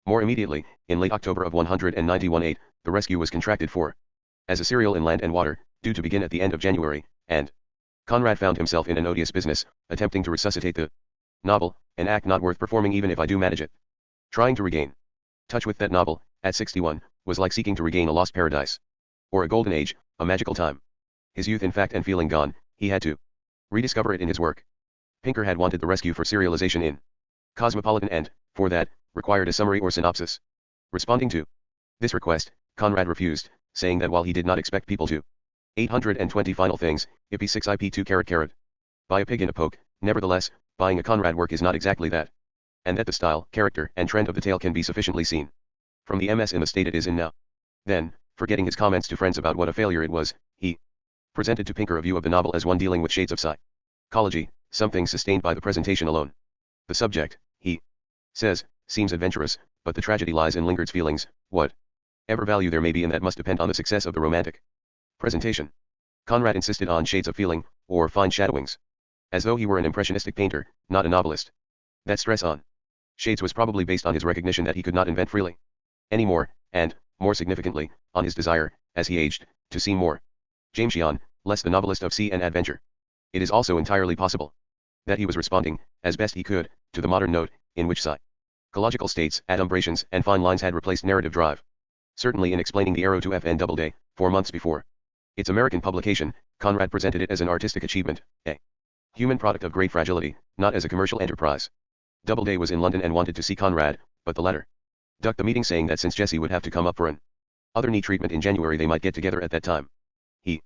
More immediately, in late October of 191-8, the rescue was contracted for as a serial in Land and Water, due to begin at the end of January, and Conrad found himself in an odious business, attempting to resuscitate the novel, an act not worth performing even if I do manage it. Trying to regain touch with that novel, at 61, was like seeking to regain a lost paradise, or a golden age, a magical time. His youth in fact and feeling gone, he had to rediscover it in his work. Pinker had wanted the rescue for serialization in Cosmopolitan and, for that, required a summary or synopsis. Responding to this request, Conrad refused, saying that while he did not expect people to 820 final things, IP 6 IP 2 carat buy a pig in a poke, nevertheless, buying a Conrad work is not exactly that. And that the style, character, and trend of the tale can be sufficiently seen from the MS in the state it is in now. Then, forgetting his comments to friends about what a failure it was, he presented to Pinker a view of the novel as one dealing with shades of psychology, something sustained by the presentation alone. The subject, he says, seems adventurous, but the tragedy lies in Lingard's feelings, whatever value there may be in that must depend on the success of the romantic presentation. Conrad insisted on shades of feeling, or fine shadowings, as though he were an impressionistic painter, not a novelist. That stress on shades was probably based on his recognition that he could not invent freely anymore, and, more significantly, on his desire, as he aged, to seem more Jamesian, less the novelist of sea and adventure. It is also entirely possible that he was responding, as best he could, to the modern note, in which psychological states, adumbrations, and fine lines had replaced narrative drive. Certainly in explaining the Arrow to FN Doubleday, 4 months before its American publication, Conrad presented it as an artistic achievement, a human product of great fragility, not as a commercial enterprise. Doubleday was in London and wanted to see Conrad, but the latter ducked the meeting, saying that since Jessie would have to come up for an other knee treatment in January, they might get together at that time. He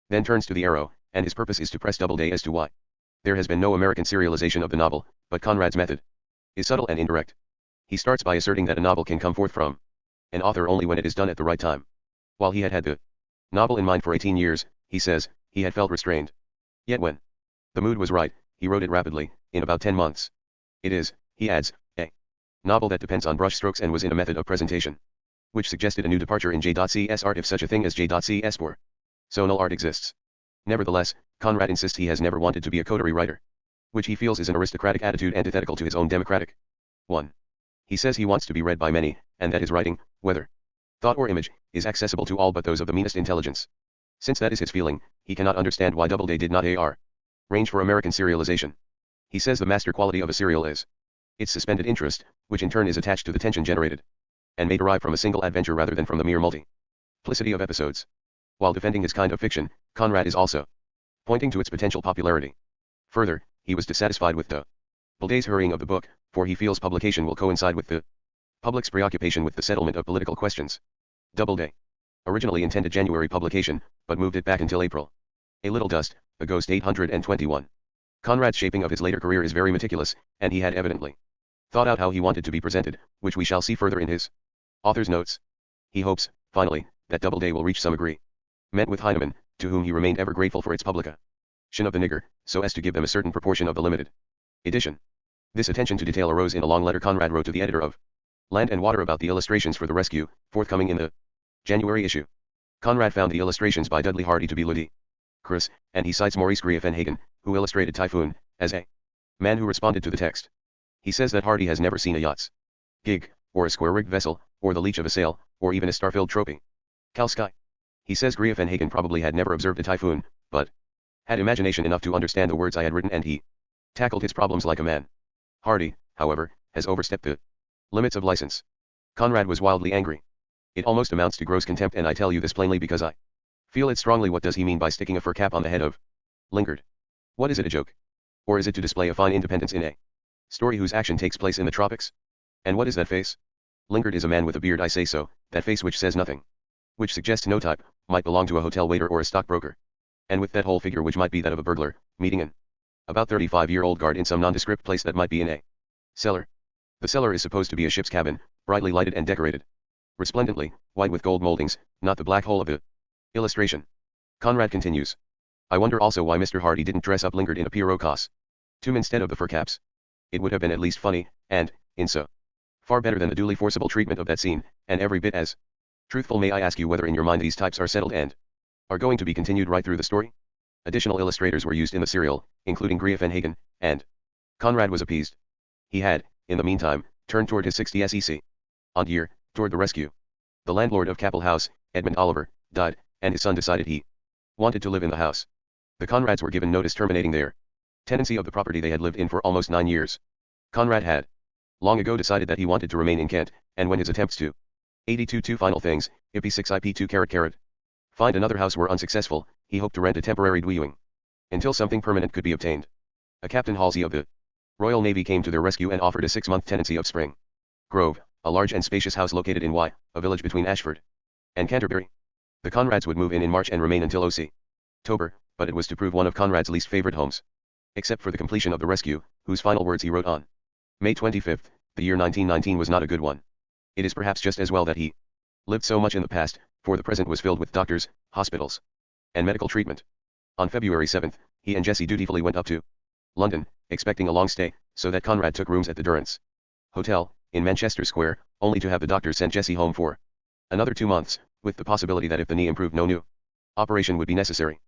then turns to the Arrow, and his purpose is to press Doubleday as to why there has been no American serialization of the novel, but Conrad's method is subtle and indirect. He starts by asserting that a novel can come forth from an author only when it is done at the right time. While he had had the novel in mind for 18 years, he says, he had felt restrained. Yet when the mood was right, he wrote it rapidly, in about 10 months. It is, he adds, a novel that depends on brushstrokes and was in a method of presentation which suggested a new departure in J.C.'s art, if such a thing as J.C.'s or sonal art exists. Nevertheless, Conrad insists he has never wanted to be a coterie writer, which he feels is an aristocratic attitude antithetical to his own democratic one. He says he wants to be read by many, and that his writing, whether thought or image, is accessible to all but those of the meanest intelligence. Since that is his feeling, he cannot understand why Doubleday did not arrange for American serialization. He says the master quality of a serial is its suspended interest, which in turn is attached to the tension generated and may derive from a single adventure rather than from the mere multiplicity of episodes. While defending his kind of fiction, Conrad is also pointing to its potential popularity. Further, he was dissatisfied with Doubleday's hurrying of the book, for he feels publication will coincide with the public's preoccupation with the settlement of political questions. Doubleday originally intended January publication, but moved it back until April. A Little Dust, A Ghost 821. Conrad's shaping of his later career is very meticulous, and he had evidently thought out how he wanted to be presented, which we shall see further in his author's notes. He hopes, finally, that Doubleday will reach some agreement with Heinemann, to whom he remained ever grateful for its publication of the Nigger, so as to give them a certain proportion of the limited edition. This attention to detail arose in a long letter Conrad wrote to the editor of Land and Water about the illustrations for the rescue, forthcoming in the January issue. Conrad found the illustrations by Dudley Hardy to be ludicrous, and he cites Maurice Griefenhagen, who illustrated Typhoon, as a man who responded to the text. He says that Hardy has never seen a yacht's gig, or a square-rigged vessel, or the leech of a sail, or even a star-filled trophy cal sky. He says Griefenhagen probably had never observed a typhoon, but had imagination enough to understand the words I had written, and he tackled his problems like a man. Hardy, however, has overstepped the Limits of license. Conrad was wildly angry. It almost amounts to gross contempt, and I tell you this plainly because I feel it strongly. What does he mean by sticking a fur cap on the head of Lingard? What is it, a joke? Or is it to display a fine independence in a story whose action takes place in the tropics? And what is that face? Lingard is a man with a beard, I say so, that face which says nothing, which suggests no type, might belong to a hotel waiter or a stockbroker. And with that whole figure which might be that of a burglar, meeting an about 35-year-old guard in some nondescript place that might be in a cellar. The cellar is supposed to be a ship's cabin, brightly lighted and decorated resplendently, white with gold moldings, not the black hole of the illustration. Conrad continues. I wonder also why Mr. Hardy didn't dress up Lingard in a Pierrot costume instead of the fur caps. It would have been at least funny, and, in so far better than the duly forcible treatment of that scene, and every bit as truthful. May I ask you whether in your mind these types are settled and are going to be continued right through the story? Additional illustrators were used in the serial, including Grief and Hagen, and Conrad was appeased. He had, in the meantime, turned toward his 60 SEC on year, toward the rescue. The landlord of Capel House, Edmund Oliver, died, and his son decided he wanted to live in the house. The Conrads were given notice terminating their tenancy of the property they had lived in for almost 9 years. Conrad had long ago decided that he wanted to remain in Kent, and when his attempts to 82 final things, IP6 IP2 find another house were unsuccessful, he hoped to rent a temporary dwelling until something permanent could be obtained. A Captain Halsey of the Royal Navy came to their rescue and offered a 6-month tenancy of Spring Grove, a large and spacious house located in a village between Ashford and Canterbury. The Conrads would move in March and remain until October, but it was to prove one of Conrad's least favored homes. Except for the completion of the rescue, whose final words he wrote on May 25, the year 1919 was not a good one. It is perhaps just as well that he lived so much in the past, for the present was filled with doctors, hospitals, and medical treatment. On February 7, he and Jessie dutifully went up to London, expecting a long stay, so that Conrad took rooms at the Durrance Hotel, in Manchester Square, only to have the doctors send Jessie home for another 2 months, with the possibility that if the knee improved no new operation would be necessary.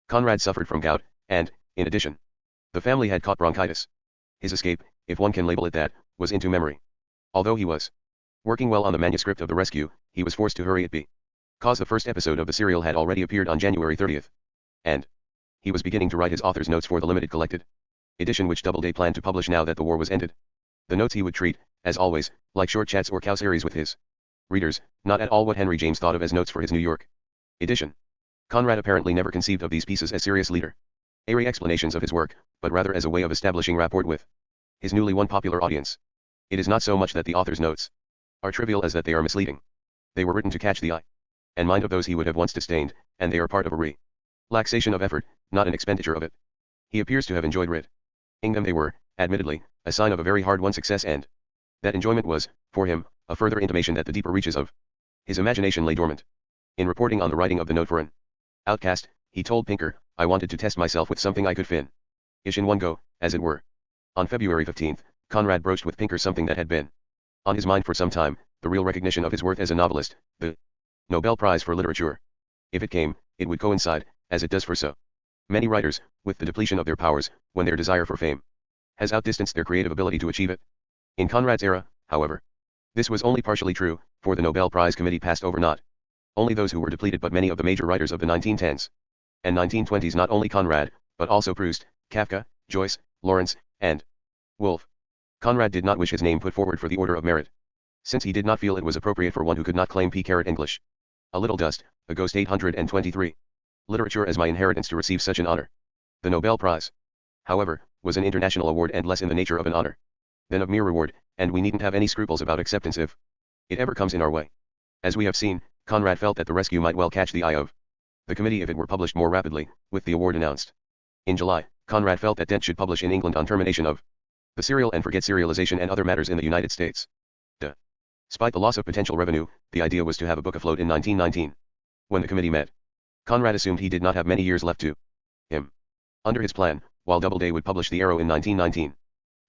Conrad suffered from gout, and, in addition, the family had caught bronchitis. His escape, if one can label it that, was into memory. Although he was working well on the manuscript of the rescue, he was forced to hurry it because the first episode of the serial had already appeared on January 30, and he was beginning to write his author's notes for the limited collected edition which Doubleday planned to publish now that the war was ended. The notes he would treat, as always, like short chats or cow series with his readers, not at all what Henry James thought of as notes for his New York edition. Conrad apparently never conceived of these pieces as serious literary explanations of his work, but rather as a way of establishing rapport with his newly won popular audience. It is not so much that the author's notes are trivial as that they are misleading. They were written to catch the eye and mind of those he would have once disdained, and they are part of a relaxation of effort, not an expenditure of it. He appears to have enjoyed writing them. They were, admittedly, a sign of a very hard-won success, and that enjoyment was, for him, a further intimation that the deeper reaches of his imagination lay dormant. In reporting on the writing of the note for an outcast, he told Pinker, I wanted to test myself with something I could finish in one go, as it were. On February 15, Conrad broached with Pinker something that had been on his mind for some time, the real recognition of his worth as a novelist, the Nobel Prize for Literature. If it came, it would coincide, as it does for so many writers, with the depletion of their powers, when their desire for fame has outdistanced their creative ability to achieve it. In Conrad's era, however, this was only partially true, for the Nobel Prize Committee passed over not only those who were depleted but many of the major writers of the 1910s and 1920s, not only Conrad, but also Proust, Kafka, Joyce, Lawrence, and Woolf. Conrad did not wish his name put forward for the Order of Merit, since he did not feel it was appropriate for one who could not claim English. A little dust, a ghost 823. Literature as my inheritance to receive such an honor. The Nobel Prize, however, was an international award and less in the nature of an honor than of mere reward, and we needn't have any scruples about acceptance if it ever comes in our way. As we have seen, Conrad felt that the rescue might well catch the eye of the committee if it were published more rapidly, with the award announced in July. Conrad felt that Dent should publish in England on termination of the serial and forget serialization and other matters in the United States. Despite the loss of potential revenue, the idea was to have a book afloat in 1919. When the committee met, Conrad assumed he did not have many years left to him. Under his plan, while Doubleday would publish The Arrow in 1919,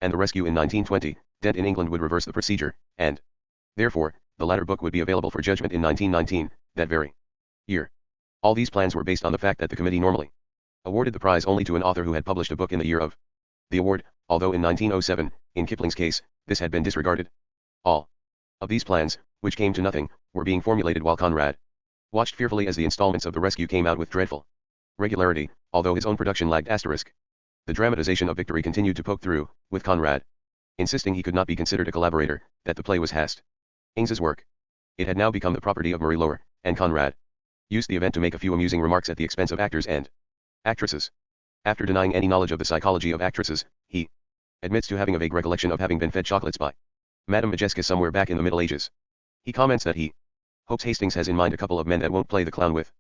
and The Rescue in 1920, Dent in England would reverse the procedure, and, therefore, the latter book would be available for judgment in 1919, that very year. All these plans were based on the fact that the committee normally awarded the prize only to an author who had published a book in the year of the award, although in 1907, in Kipling's case, this had been disregarded. All of these plans, which came to nothing, were being formulated while Conrad watched fearfully as the installments of The Rescue came out with dreadful regularity, although his own production lagged. The dramatization of victory continued to poke through, with Conrad insisting he could not be considered a collaborator, that the play was Hastings's work. It had now become the property of Marie Lower, and Conrad used the event to make a few amusing remarks at the expense of actors and actresses. After denying any knowledge of the psychology of actresses, he admits to having a vague recollection of having been fed chocolates by Madame Majeska somewhere back in the Middle Ages. He comments that he hopes Hastings has in mind a couple of men that won't play the clown with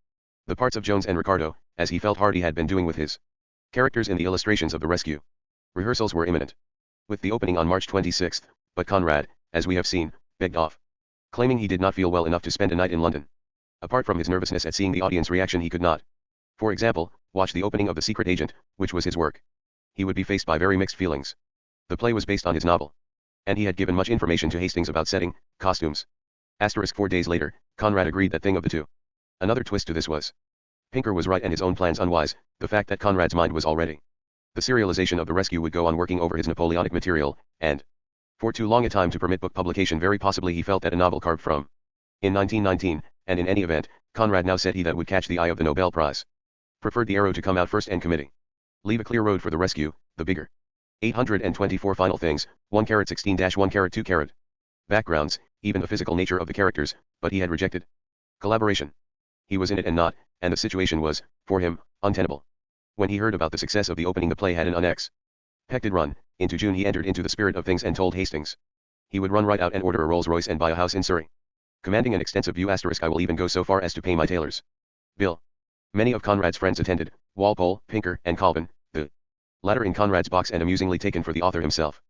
the parts of Jones and Ricardo, as he felt Hardy had been doing with his characters in the illustrations of the rescue. Rehearsals were imminent, with the opening on March 26, but Conrad, as we have seen, begged off, claiming he did not feel well enough to spend a night in London. Apart from his nervousness at seeing the audience reaction, he could not, for example, watch the opening of The Secret Agent, which was his work. He would be faced by very mixed feelings. The play was based on his novel, and he had given much information to Hastings about setting, costumes. 4 days later, Conrad agreed that thing of the two. Another twist to this was, Pinker was right and his own plans unwise. The fact that Conrad's mind was already the serialization of the rescue would go on working over his Napoleonic material, and for too long a time to permit book publication. Very possibly he felt that a novel carved from in 1919, and in any event, Conrad now said he that would catch the eye of the Nobel Prize preferred the arrow to come out first and committee leave a clear road for the rescue, the bigger 824 final things, 1/16-1 2 backgrounds, even the physical nature of the characters, but he had rejected collaboration. He was in it and not, and the situation was, for him, untenable. When he heard about the success of the opening, the play had an unexpected run. Into June he entered into the spirit of things and told Hastings he would run right out and order a Rolls-Royce and buy a house in Surrey, commanding an extensive view. I will even go so far as to pay my tailor's bill. Many of Conrad's friends attended, Walpole, Pinker, and Colvin, the latter in Conrad's box and amusingly taken for the author himself.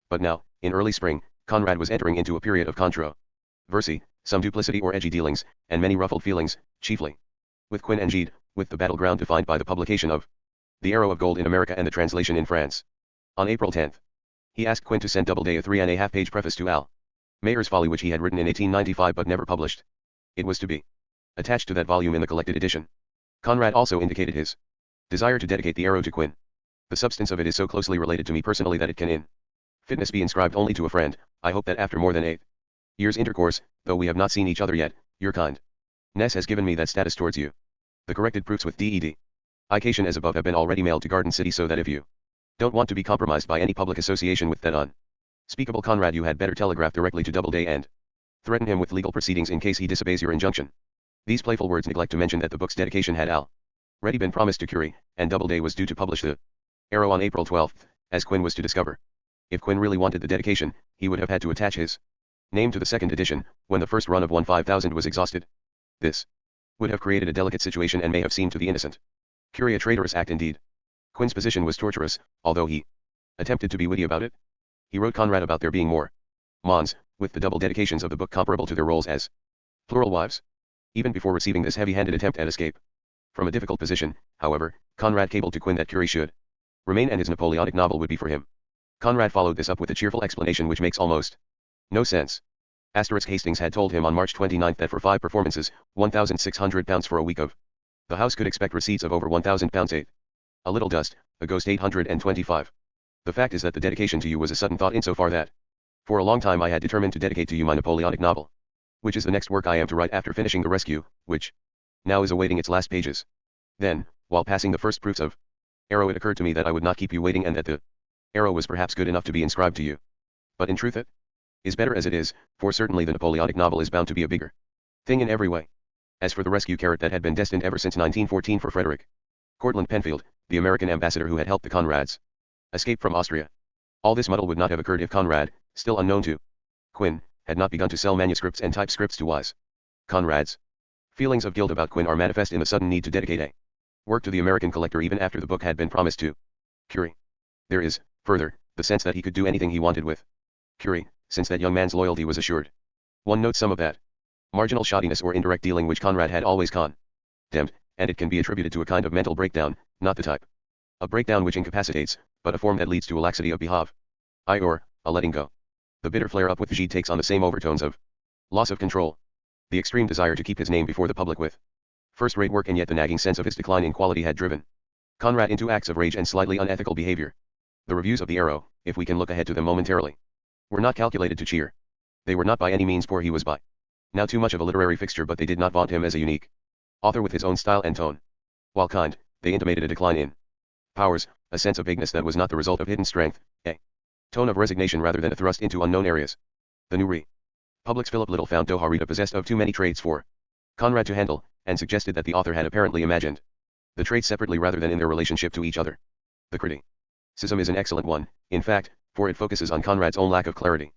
But now, in early spring, Conrad was entering into a period of controversy, some duplicity or edgy dealings, and many ruffled feelings, chiefly with Quinn and Gide, with the battleground defined by the publication of The Arrow of Gold in America and the translation in France. On April 10, he asked Quinn to send Doubleday a 3.5-page preface to Al Mayer's Folly, which he had written in 1895 but never published. It was to be attached to that volume in the collected edition. Conrad also indicated his desire to dedicate the arrow to Quinn. The substance of it is so closely related to me personally that it can in fitness be inscribed only to a friend. I hope that after more than 8 years' intercourse, though we have not seen each other yet, your kindness has given me that status towards you. The corrected proofs with D.E.D. ication as above have been already mailed to Garden City, so that if you don't want to be compromised by any public association with that unspeakable Conrad, you had better telegraph directly to Doubleday and threaten him with legal proceedings in case he disobeys your injunction. These playful words neglect to mention that the book's dedication had already been promised to Curie, and Doubleday was due to publish the Arrow on April 12, as Quinn was to discover. If Quinn really wanted the dedication, he would have had to attach his name to the second edition, when the first run of 1/5000 was exhausted. This would have created a delicate situation and may have seemed to the innocent Curie a traitorous act indeed. Quinn's position was tortuous, although he attempted to be witty about it. He wrote Conrad about there being more mons, with the double dedications of the book comparable to their roles as plural wives. Even before receiving this heavy-handed attempt at escape from a difficult position, however, Conrad cabled to Quinn that Curie should remain and his Napoleonic novel would be for him. Conrad followed this up with a cheerful explanation which makes almost no sense. Hastings had told him on March 29 that for 5 performances, £1,600 for a week of the house could expect receipts of over £1,000. 8. A little dust, a ghost 825. The fact is that the dedication to you was a sudden thought insofar that for a long time I had determined to dedicate to you my Napoleonic novel, which is the next work I am to write after finishing The Rescue, which now is awaiting its last pages. Then, while passing the first proofs of Arrow, it occurred to me that I would not keep you waiting and that the Arrow was perhaps good enough to be inscribed to you. But in truth it is better as it is, for certainly the Napoleonic novel is bound to be a bigger thing in every way. As for the rescue carrot that had been destined ever since 1914 for Frederick Cortlandt Penfield, the American ambassador who had helped the Conrads escape from Austria, all this muddle would not have occurred if Conrad, still unknown to Quinn, had not begun to sell manuscripts and type scripts to wise Conrad's feelings of guilt about Quinn are manifest in the sudden need to dedicate a work to the American collector even after the book had been promised to Curie. There is, further, the sense that he could do anything he wanted with Curie, since that young man's loyalty was assured. One notes some of that marginal shoddiness or indirect dealing which Conrad had always condemned, and it can be attributed to a kind of mental breakdown, not the type of breakdown which incapacitates, but a form that leads to a laxity of behavior, or a letting go. The bitter flare-up with Gide takes on the same overtones of loss of control, the extreme desire to keep his name before the public with first-rate work, and yet the nagging sense of his decline in quality had driven Conrad into acts of rage and slightly unethical behavior. The reviews of the Arrow, if we can look ahead to them momentarily, were not calculated to cheer. They were not by any means poor. He was by now too much of a literary fixture, but they did not vaunt him as a unique author with his own style and tone. While kind, they intimated a decline in powers, a sense of bigness that was not the result of hidden strength, tone of resignation rather than a thrust into unknown areas. The new Public's Philip Little found Doharita possessed of too many traits for Conrad to handle, and suggested that the author had apparently imagined the traits separately rather than in their relationship to each other. The criticism is an excellent one, in fact, for it focuses on Conrad's own lack of clarity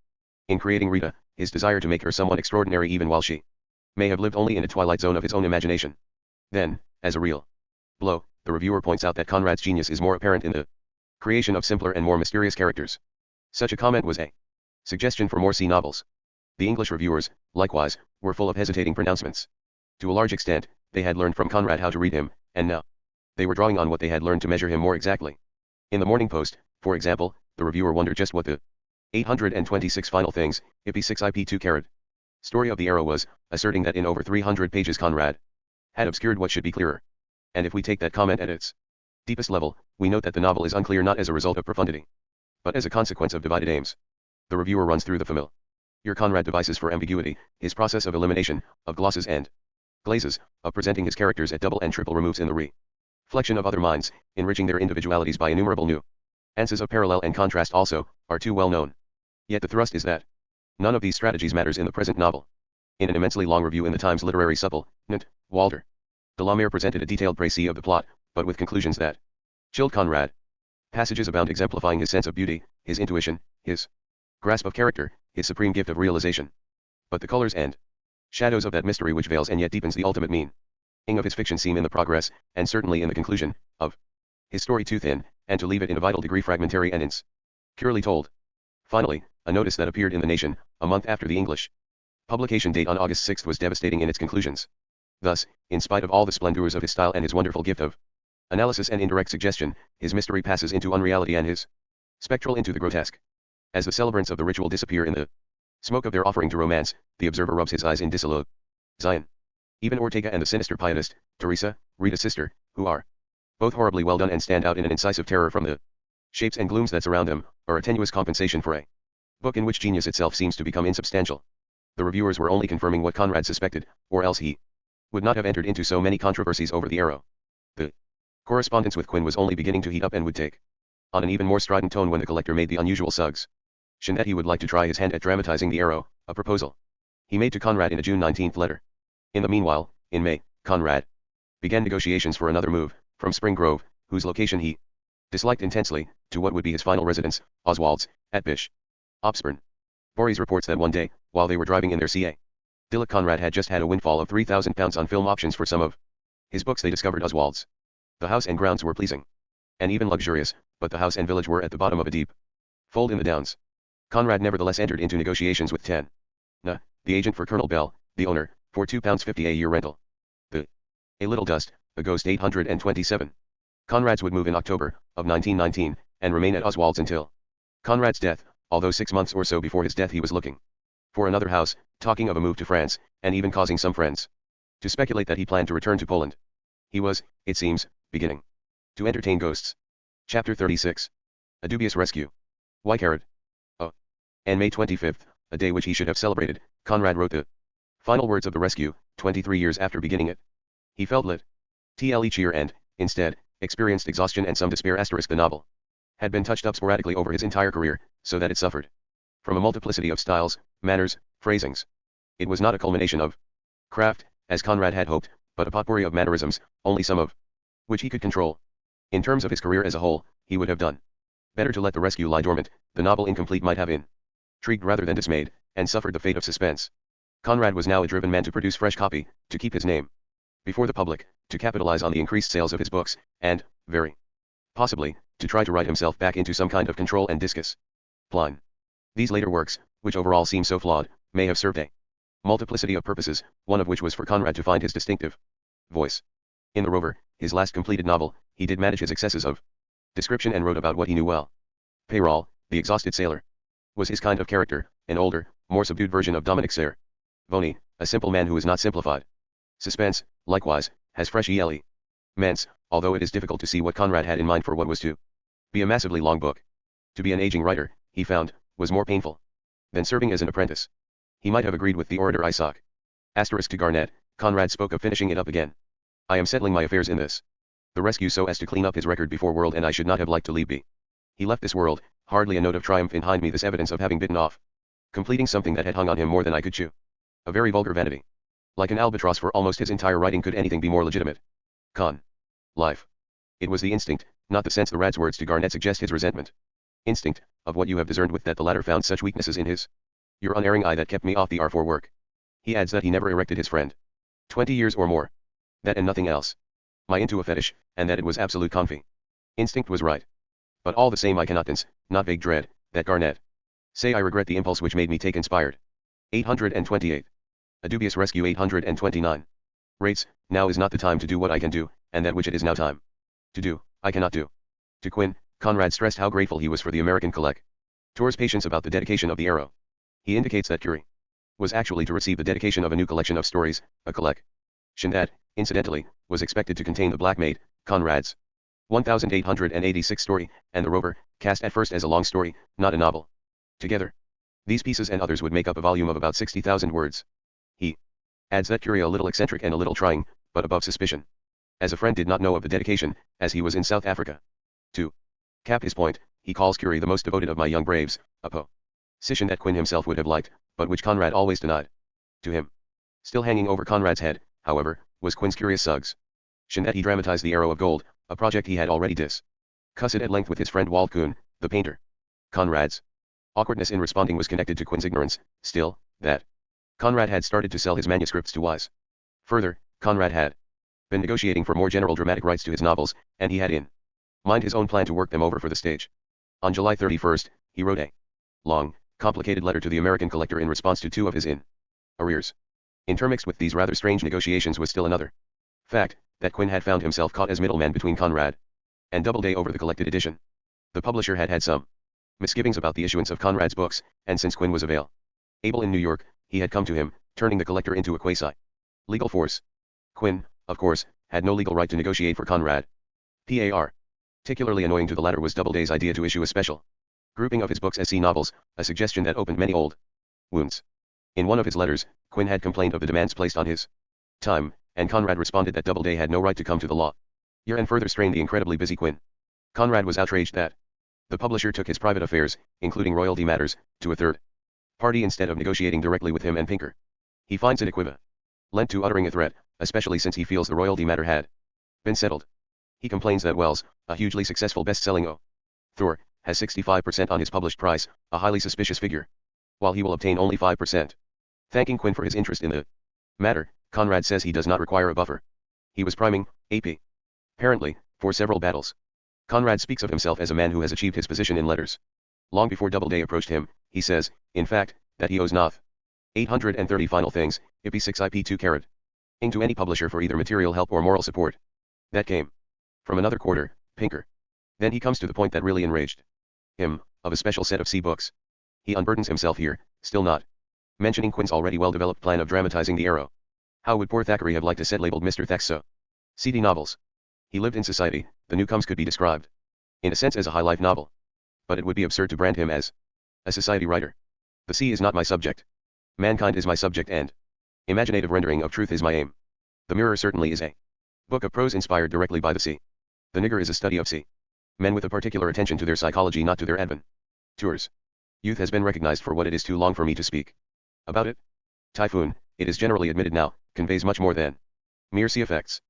in creating Rita, his desire to make her someone extraordinary even while she may have lived only in a twilight zone of his own imagination. Then, as a real blow, the reviewer points out that Conrad's genius is more apparent in the creation of simpler and more mysterious characters. Such a comment was a suggestion for more C novels. The English reviewers, likewise, were full of hesitating pronouncements. To a large extent, they had learned from Conrad how to read him, and now they were drawing on what they had learned to measure him more exactly. In the Morning Post, for example, the reviewer wondered just what the 826 final things, IP6 IP2 carat story of the Arrow was, asserting that in over 300 pages Conrad had obscured what should be clearer. And if we take that comment at its deepest level, we note that the novel is unclear not as a result of profundity, but as a consequence of divided aims. The reviewer runs through the familiar Conrad devices for ambiguity, his process of elimination, of glosses and glazes, of presenting his characters at double and triple removes in the reflection of other minds, enriching their individualities by innumerable nuances of parallel and contrast also, are too well known. Yet the thrust is that none of these strategies matters in the present novel. In an immensely long review in the Times Literary Supplement, Walter de la Mare presented a detailed précis of the plot, but with conclusions that chilled Conrad. Passages abound exemplifying his sense of beauty, his intuition, his grasp of character, his supreme gift of realization. But the colors and shadows of that mystery which veils and yet deepens the ultimate meaning of his fiction seem in the progress, and certainly in the conclusion, of his story too thin, and to leave it in a vital degree fragmentary and insecurely told. Finally, a notice that appeared in The Nation, a month after the English publication date on August 6 was devastating in its conclusions. Thus, in spite of all the splendors of his style and his wonderful gift of analysis and indirect suggestion, his mystery passes into unreality and his spectral into the grotesque. As the celebrants of the ritual disappear in the smoke of their offering to romance, the observer rubs his eyes in disillusion. Even Ortega and the sinister pietist, Teresa, Rita's sister, who are both horribly well done and stand out in an incisive terror from the shapes and glooms that surround them, are a tenuous compensation for a book in which genius itself seems to become insubstantial. The reviewers were only confirming what Conrad suspected, or else he would not have entered into so many controversies over the Arrow. The correspondence with Quinn was only beginning to heat up and would take on an even more strident tone when the collector made the unusual suggestion that he would like to try his hand at dramatizing the Arrow, a proposal he made to Conrad in a June 19 letter. In the meanwhile, in May, Conrad began negotiations for another move, from Spring Grove, whose location he disliked intensely, to what would be his final residence, Oswald's, at Bish. Opspurn. Boris reports that one day, while they were driving in their CA Dillick, Conrad had just had a windfall of £3,000 on film options for some of his books. They discovered Oswald's. The house and grounds were pleasing, and even luxurious, but the house and village were at the bottom of a deep fold in the downs. Conrad nevertheless entered into negotiations with the agent for Colonel Bell, the owner, for £2.50 a year rental. A Little Dust, a Ghost 827. Conrad's would move in October of 1919, and remain at Oswald's until Conrad's death, although 6 months or so before his death he was looking for another house, talking of a move to France, and even causing some friends to speculate that he planned to return to Poland. He was, it seems, beginning to entertain ghosts. Chapter 36. A Dubious Rescue. Wycarad. And May 25, a day which he should have celebrated, Conrad wrote the final words of the rescue, 23 years after beginning it. He felt little cheer and, instead, experienced exhaustion and some despair. The novel had been touched up sporadically over his entire career, so that it suffered from a multiplicity of styles, manners, phrasings. It was not a culmination of craft, as Conrad had hoped, but a potpourri of mannerisms, only some of which he could control. In terms of his career as a whole, he would have done better to let the rescue lie dormant. The novel incomplete might have intrigued rather than dismayed, and suffered the fate of suspense. Conrad was now a driven man to produce fresh copy, to keep his name before the public, to capitalize on the increased sales of his books, and, very possibly, to try to write himself back into some kind of control and discipline. These later works, which overall seem so flawed, may have served a multiplicity of purposes, one of which was for Conrad to find his distinctive voice. In The Rover, his last completed novel, he did manage his excesses of description and wrote about what he knew well. Payroll, the exhausted sailor, was his kind of character, an older, more subdued version of Dominic Cervoni, a simple man who is not simplified. Suspense, likewise, has fresh elements, although it is difficult to see what Conrad had in mind for what was to be a massively long book. To be an aging writer, he found, was more painful than serving as an apprentice. He might have agreed with the orator Isaac. To Garnett, Conrad spoke of finishing it up again. I am settling my affairs in the rescue so as to clean up his record before world, and I should not have liked to leave be. He left this world, hardly a note of triumph behind me, this evidence of having bitten off, completing something that had hung on him more than I could chew. A very vulgar vanity. Like an albatross for almost his entire writing, could anything be more legitimate? Life. It was the instinct, not the sense. The rad's words to Garnett suggest his resentment. Instinct, of what you have discerned with that the latter found such weaknesses in his. Your unerring eye that kept me off the R4 work. He adds that he never erected his friend. 20 years or more. That and nothing else. My into a fetish, and that it was absolute comfy. Instinct was right. But all the same I cannot dance, not vague dread, that Garnett. Say I regret the impulse which made me take inspired. 828. A dubious rescue. 829. Rates, now is not the time to do what I can do, and that which it is now time to do, I cannot do. To Quinn, Conrad stressed how grateful he was for the American collector's patience about the dedication of the Arrow. He indicates that Curie was actually to receive the dedication of a new collection of stories, a collection that, incidentally, was expected to contain the Black Maid, Conrad's 1886 story, and the Rover, cast at first as a long story, not a novel. Together, these pieces and others would make up a volume of about 60,000 words. He adds that Curie, a little eccentric and a little trying, but above suspicion, as a friend, did not know of the dedication, as he was in South Africa. To cap his point, he calls Curie the most devoted of my young braves, a position that Quinn himself would have liked, but which Conrad always denied to him. Still hanging over Conrad's head, however, was Quinn's curious suggestion that he dramatized the Arrow of Gold, a project he had already discussed at length with his friend Walt Kuhn, the painter. Conrad's awkwardness in responding was connected to Quinn's ignorance, still, that Conrad had started to sell his manuscripts to Wise. Further, Conrad had been negotiating for more general dramatic rights to his novels, and he had in mind his own plan to work them over for the stage. On July 31st, he wrote a long, complicated letter to the American collector in response to two of his in arrears. Intermixed with these rather strange negotiations was still another fact, that Quinn had found himself caught as middleman between Conrad and Doubleday over the collected edition. The publisher had had some misgivings about the issuance of Conrad's books, and since Quinn was available in New York, he had come to him, turning the collector into a quasi-legal force. Quinn, of course, had no legal right to negotiate for Conrad. Particularly annoying to the latter was Doubleday's idea to issue a special grouping of his books as C novels, a suggestion that opened many old wounds. In one of his letters, Quinn had complained of the demands placed on his time, and Conrad responded that Doubleday had no right to come to the law and further strain the incredibly busy Quinn. Conrad was outraged that the publisher took his private affairs, including royalty matters, to a third party instead of negotiating directly with him and Pinker. He finds it equivalent to uttering a threat, especially since he feels the royalty matter had been settled. He complains that Wells, a hugely successful best-selling author, has 65% on his published price, a highly suspicious figure, while he will obtain only 5%. Thanking Quinn for his interest in the matter, Conrad says he does not require a buffer. He was priming, apparently, for several battles. Conrad speaks of himself as a man who has achieved his position in letters. Long before Doubleday approached him, he says, in fact, that he owes Noth 830 final things, IP 6 IP 2 carat, to any publisher for either material help or moral support. That came from another quarter, Pinker. Then he comes to the point that really enraged him, of a special set of C books. He unburdens himself here, still not mentioning Quinn's already well-developed plan of dramatizing the Arrow. How would poor Thackeray have liked a set labeled Mr. Thack's so seedy novels? He lived in society, the Newcomes could be described, in a sense, as a high-life novel. But it would be absurd to brand him as a society writer. The sea is not my subject. Mankind is my subject, and imaginative rendering of truth is my aim. The Mirror certainly is a book of prose inspired directly by the sea. The Nigger is a study of sea men with a particular attention to their psychology, not to their adventures. Youth has been recognized for what it is too long for me to speak about it. Typhoon, it is generally admitted now, conveys much more than mere sea effects.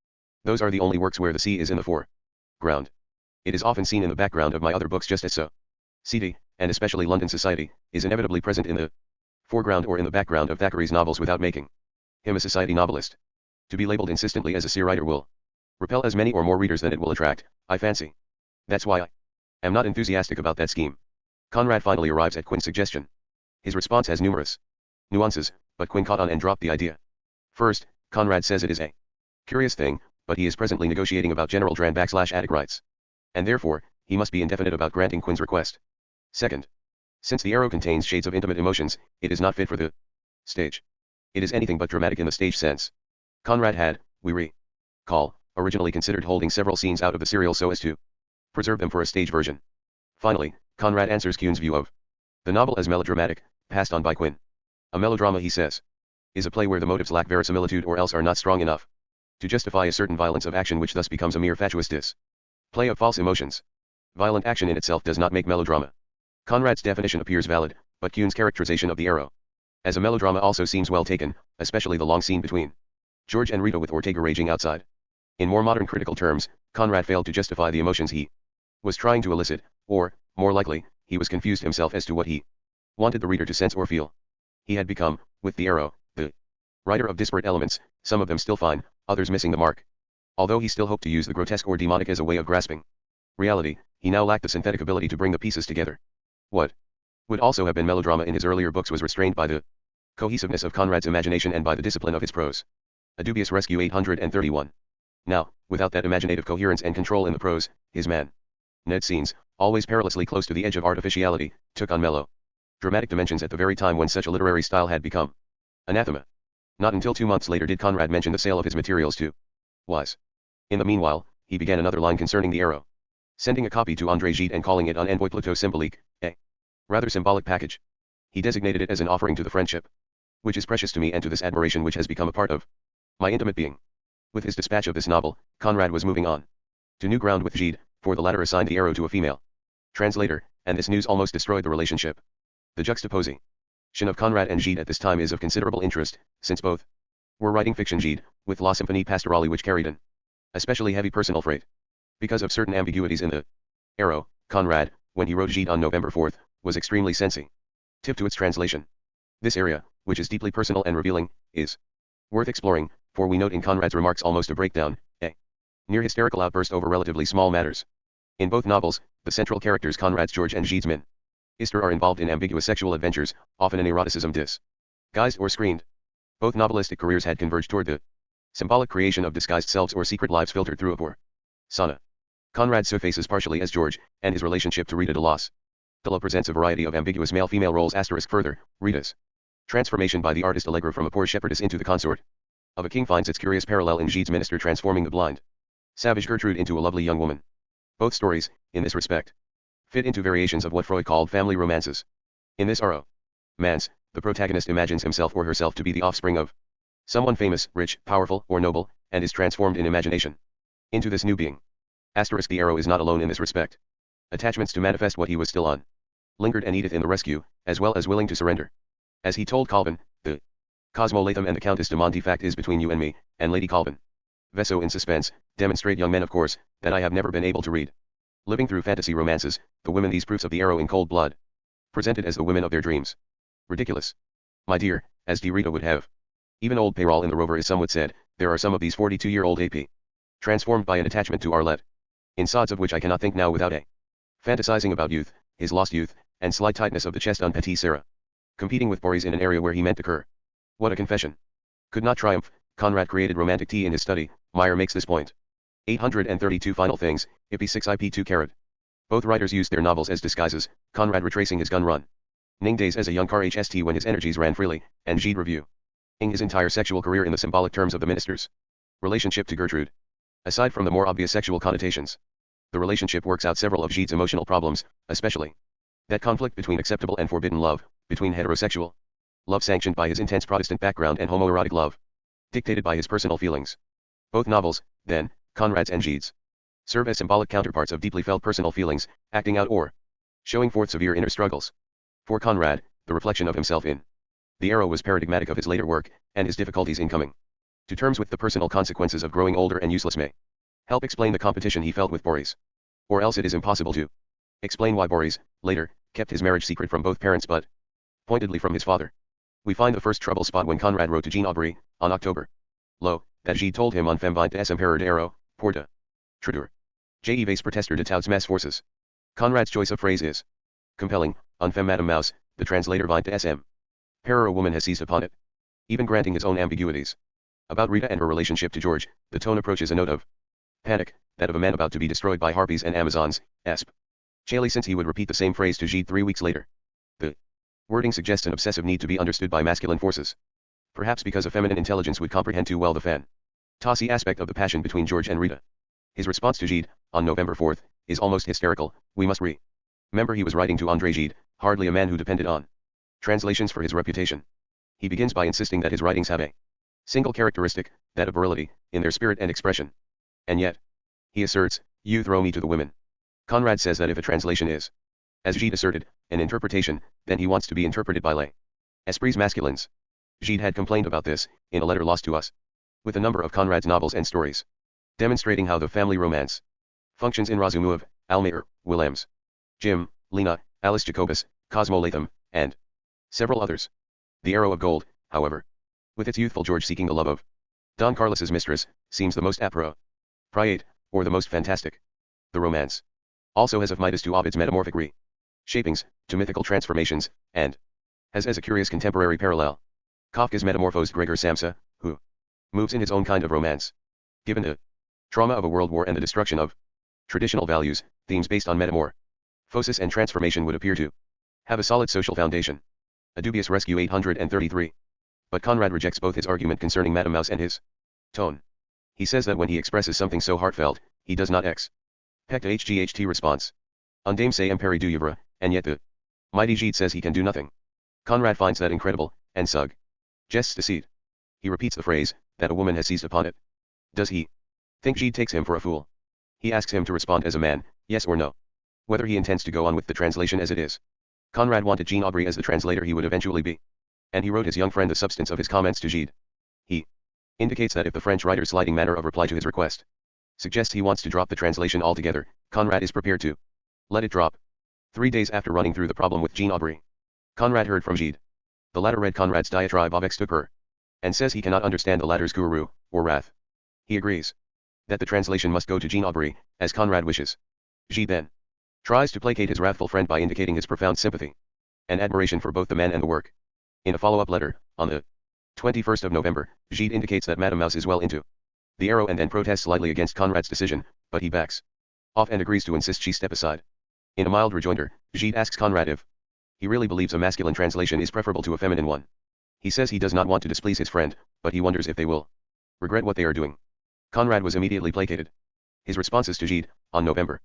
Those are the only works where the sea is in the foreground. It is often seen in the background of my other books, just as so seedy, and especially London society, is inevitably present in the foreground or in the background of Thackeray's novels without making him a society novelist. To be labeled insistently as a sea writer will repel as many or more readers than it will attract, I fancy. That's why I am not enthusiastic about that scheme. Conrad finally arrives at Quinn's suggestion. His response has numerous nuances, but Quinn caught on and dropped the idea. First, Conrad says it is a curious thing, but he is presently negotiating about General Dran/attic rights, and therefore, he must be indefinite about granting Quinn's request. Second, since the Arrow contains shades of intimate emotions, it is not fit for the stage. It is anything but dramatic in the stage sense. Conrad had, we recall, originally considered holding several scenes out of the serial so as to preserve them for a stage version. Finally, Conrad answers Kuhn's view of the novel as melodramatic, passed on by Quinn. A melodrama, he says, is a play where the motives lack verisimilitude or else are not strong enough to justify a certain violence of action, which thus becomes a mere fatuous display of false emotions. Violent action in itself does not make melodrama. Conrad's definition appears valid, but Kuhn's characterization of the arrow as a melodrama also seems well taken, especially the long scene between George and Rita with Ortega raging outside. In more modern critical terms, Conrad failed to justify the emotions he was trying to elicit, or, more likely, he was confused himself as to what he wanted the reader to sense or feel. He had become, with the arrow, the writer of disparate elements, some of them still fine, others missing the mark. Although he still hoped to use the grotesque or demonic as a way of grasping reality, he now lacked the synthetic ability to bring the pieces together. What would also have been melodrama in his earlier books was restrained by the cohesiveness of Conrad's imagination and by the discipline of his prose. A Dubious Rescue 831. Now, without that imaginative coherence and control in the prose, his Ned scenes, always perilously close to the edge of artificiality, took on mellow dramatic dimensions at the very time when such a literary style had become anathema. Not until 2 months later did Conrad mention the sale of his materials to Wise. In the meanwhile, he began another line concerning the arrow, sending a copy to André Gide and calling it Un envoi plutôt symbolique, a rather symbolic package. He designated it as an offering to the friendship which is precious to me and to this admiration which has become a part of my intimate being. With his dispatch of this novel, Conrad was moving on to new ground with Gide, for the latter assigned the arrow to a female translator, and this news almost destroyed the relationship. The juxtaposition of Conrad and Gide at this time is of considerable interest, since both were writing fiction. Gide, with La Symphonie Pastorale, which carried an especially heavy personal freight because of certain ambiguities in the arrow. Conrad, when he wrote Gide on November 4, was extremely sensitive to its translation. This area, which is deeply personal and revealing, is worth exploring, for we note in Conrad's remarks almost a breakdown, a near hysterical outburst over relatively small matters. In both novels, the central characters Conrad's George and Gide's Ister are involved in ambiguous sexual adventures, often in eroticism disguised or screened. Both novelistic careers had converged toward the symbolic creation of disguised selves or secret lives filtered through a persona. Conrad surfaces partially as George, and his relationship to Rita de Los Della presents a variety of ambiguous male-female roles. Further, Rita's transformation by the artist Allegra from a poor shepherdess into the consort of a king finds its curious parallel in Gide's minister transforming the blind, savage Gertrude into a lovely young woman. Both stories, in this respect, fit into variations of what Freud called family romances. In this romance, the protagonist imagines himself or herself to be the offspring of someone famous, rich, powerful, or noble, and is transformed in imagination into this new being. The arrow is not alone in this respect. Attachments to manifest what he was still on lingered and Edith in the rescue, as well as willing to surrender. As he told Calvin, the Cosmo Latham and the Countess de Montefact is between you and me, and Lady Calvin. Veso in suspense, demonstrate young men of course, that I have never been able to read. Living through fantasy romances, the women these proofs of the arrow in cold blood. Presented as the women of their dreams. Ridiculous. My dear, as de Rita would have. Even old Payral in The Rover is somewhat said, there are some of these 42-year-old AP. Transformed by an attachment to Arlette. In sods of which I cannot think now without a fantasizing about youth, his lost youth, and slight tightness of the chest on Petit Sarah. Competing with Boris in an area where he meant to cur. What a confession. Could not triumph. Conrad created romantic tea in his study. Meyer makes this point. 832 Final Things, IP6 IP2 Carat. Both writers used their novels as disguises, Conrad retracing his gun run ning days as a young Car HST when his energies ran freely, and Gide reviewing his entire sexual career in the symbolic terms of the minister's relationship to Gertrude. Aside from the more obvious sexual connotations, the relationship works out several of Gide's emotional problems, especially that conflict between acceptable and forbidden love, between heterosexual love sanctioned by his intense Protestant background and homoerotic love dictated by his personal feelings. Both novels, then, Conrad's and Gide's, serve as symbolic counterparts of deeply felt personal feelings, acting out or showing forth severe inner struggles. For Conrad, the reflection of himself in The Arrow was paradigmatic of his later work, and his difficulties in coming to terms with the personal consequences of growing older and useless may help explain the competition he felt with Boris. Or else it is impossible to explain why Boris, later, kept his marriage secret from both parents but pointedly from his father. We find the first trouble spot when Conrad wrote to Jean Aubry, on October Lo, that Gide told him on femme vint des Empereur d'Arrow, Porta. Tradur. J'avais protester de toutes mes forces. Conrad's choice of phrase is compelling. On femme Madame Mouse, the translator vint des Empereur, a woman has seized upon it. Even granting his own ambiguities about Rita and her relationship to George, the tone approaches a note of panic, that of a man about to be destroyed by harpies and Amazons, especially since he would repeat the same phrase to Gide 3 weeks later. The wording suggests an obsessive need to be understood by masculine forces. Perhaps because a feminine intelligence would comprehend too well the fantasy aspect of the passion between George and Rita. His response to Gide, on November 4, is almost hysterical. We must remember he was writing to André Gide, hardly a man who depended on translations for his reputation. He begins by insisting that his writings have a single characteristic, that of virility, in their spirit and expression. And yet, he asserts, you throw me to the women. Conrad says that if a translation is, as Gide asserted, an interpretation, then he wants to be interpreted by les esprits masculins. Gide had complained about this, in a letter lost to us, with a number of Conrad's novels and stories, demonstrating how the family romance functions in Razumiv, Almayer, Willems, Jim, Lena, Alice Jacobus, Cosmo Latham, and several others. The Arrow of Gold, however, with its youthful George seeking the love of Don Carlos's mistress, seems the most appropriate, or the most fantastic. The romance also has of Midas to Ovid's metamorphic shapings, to mythical transformations, and has as a curious contemporary parallel Kafka's metamorphosed Gregor Samsa, who moves in his own kind of romance. Given the trauma of a world war and the destruction of traditional values, themes based on metamorphosis and transformation would appear to have a solid social foundation. A dubious rescue 833. But Conrad rejects both his argument concerning Madame Mouse and his tone. He says that when he expresses something so heartfelt, he does not expect a HGHT response. Undame say imperi du Yvra, and yet the mighty Gide says he can do nothing. Conrad finds that incredible, and suggests deceit. He repeats the phrase, that a woman has seized upon it. Does he think Gide takes him for a fool? He asks him to respond as a man, yes or no, whether he intends to go on with the translation as it is. Conrad wanted Jean Aubry as the translator he would eventually be, and he wrote his young friend the substance of his comments to Gide. He indicates that if the French writer's sliding manner of reply to his request suggests he wants to drop the translation altogether, Conrad is prepared to let it drop. 3 days after running through the problem with Jean Aubry, Conrad heard from Gide. The latter read Conrad's diatribe of extupor, and says he cannot understand the latter's guru, or wrath. He agrees that the translation must go to Jean Aubry, as Conrad wishes. Gide then tries to placate his wrathful friend by indicating his profound sympathy and admiration for both the man and the work. In a follow-up letter, on the 21st of November, Gide indicates that Madame Mouse is well into the Arrow and then protests slightly against Conrad's decision, but he backs off and agrees to insist she step aside. In a mild rejoinder, Gide asks Conrad if he really believes a masculine translation is preferable to a feminine one. He says he does not want to displease his friend, but he wonders if they will regret what they are doing. Conrad was immediately placated. His responses to Gide, on November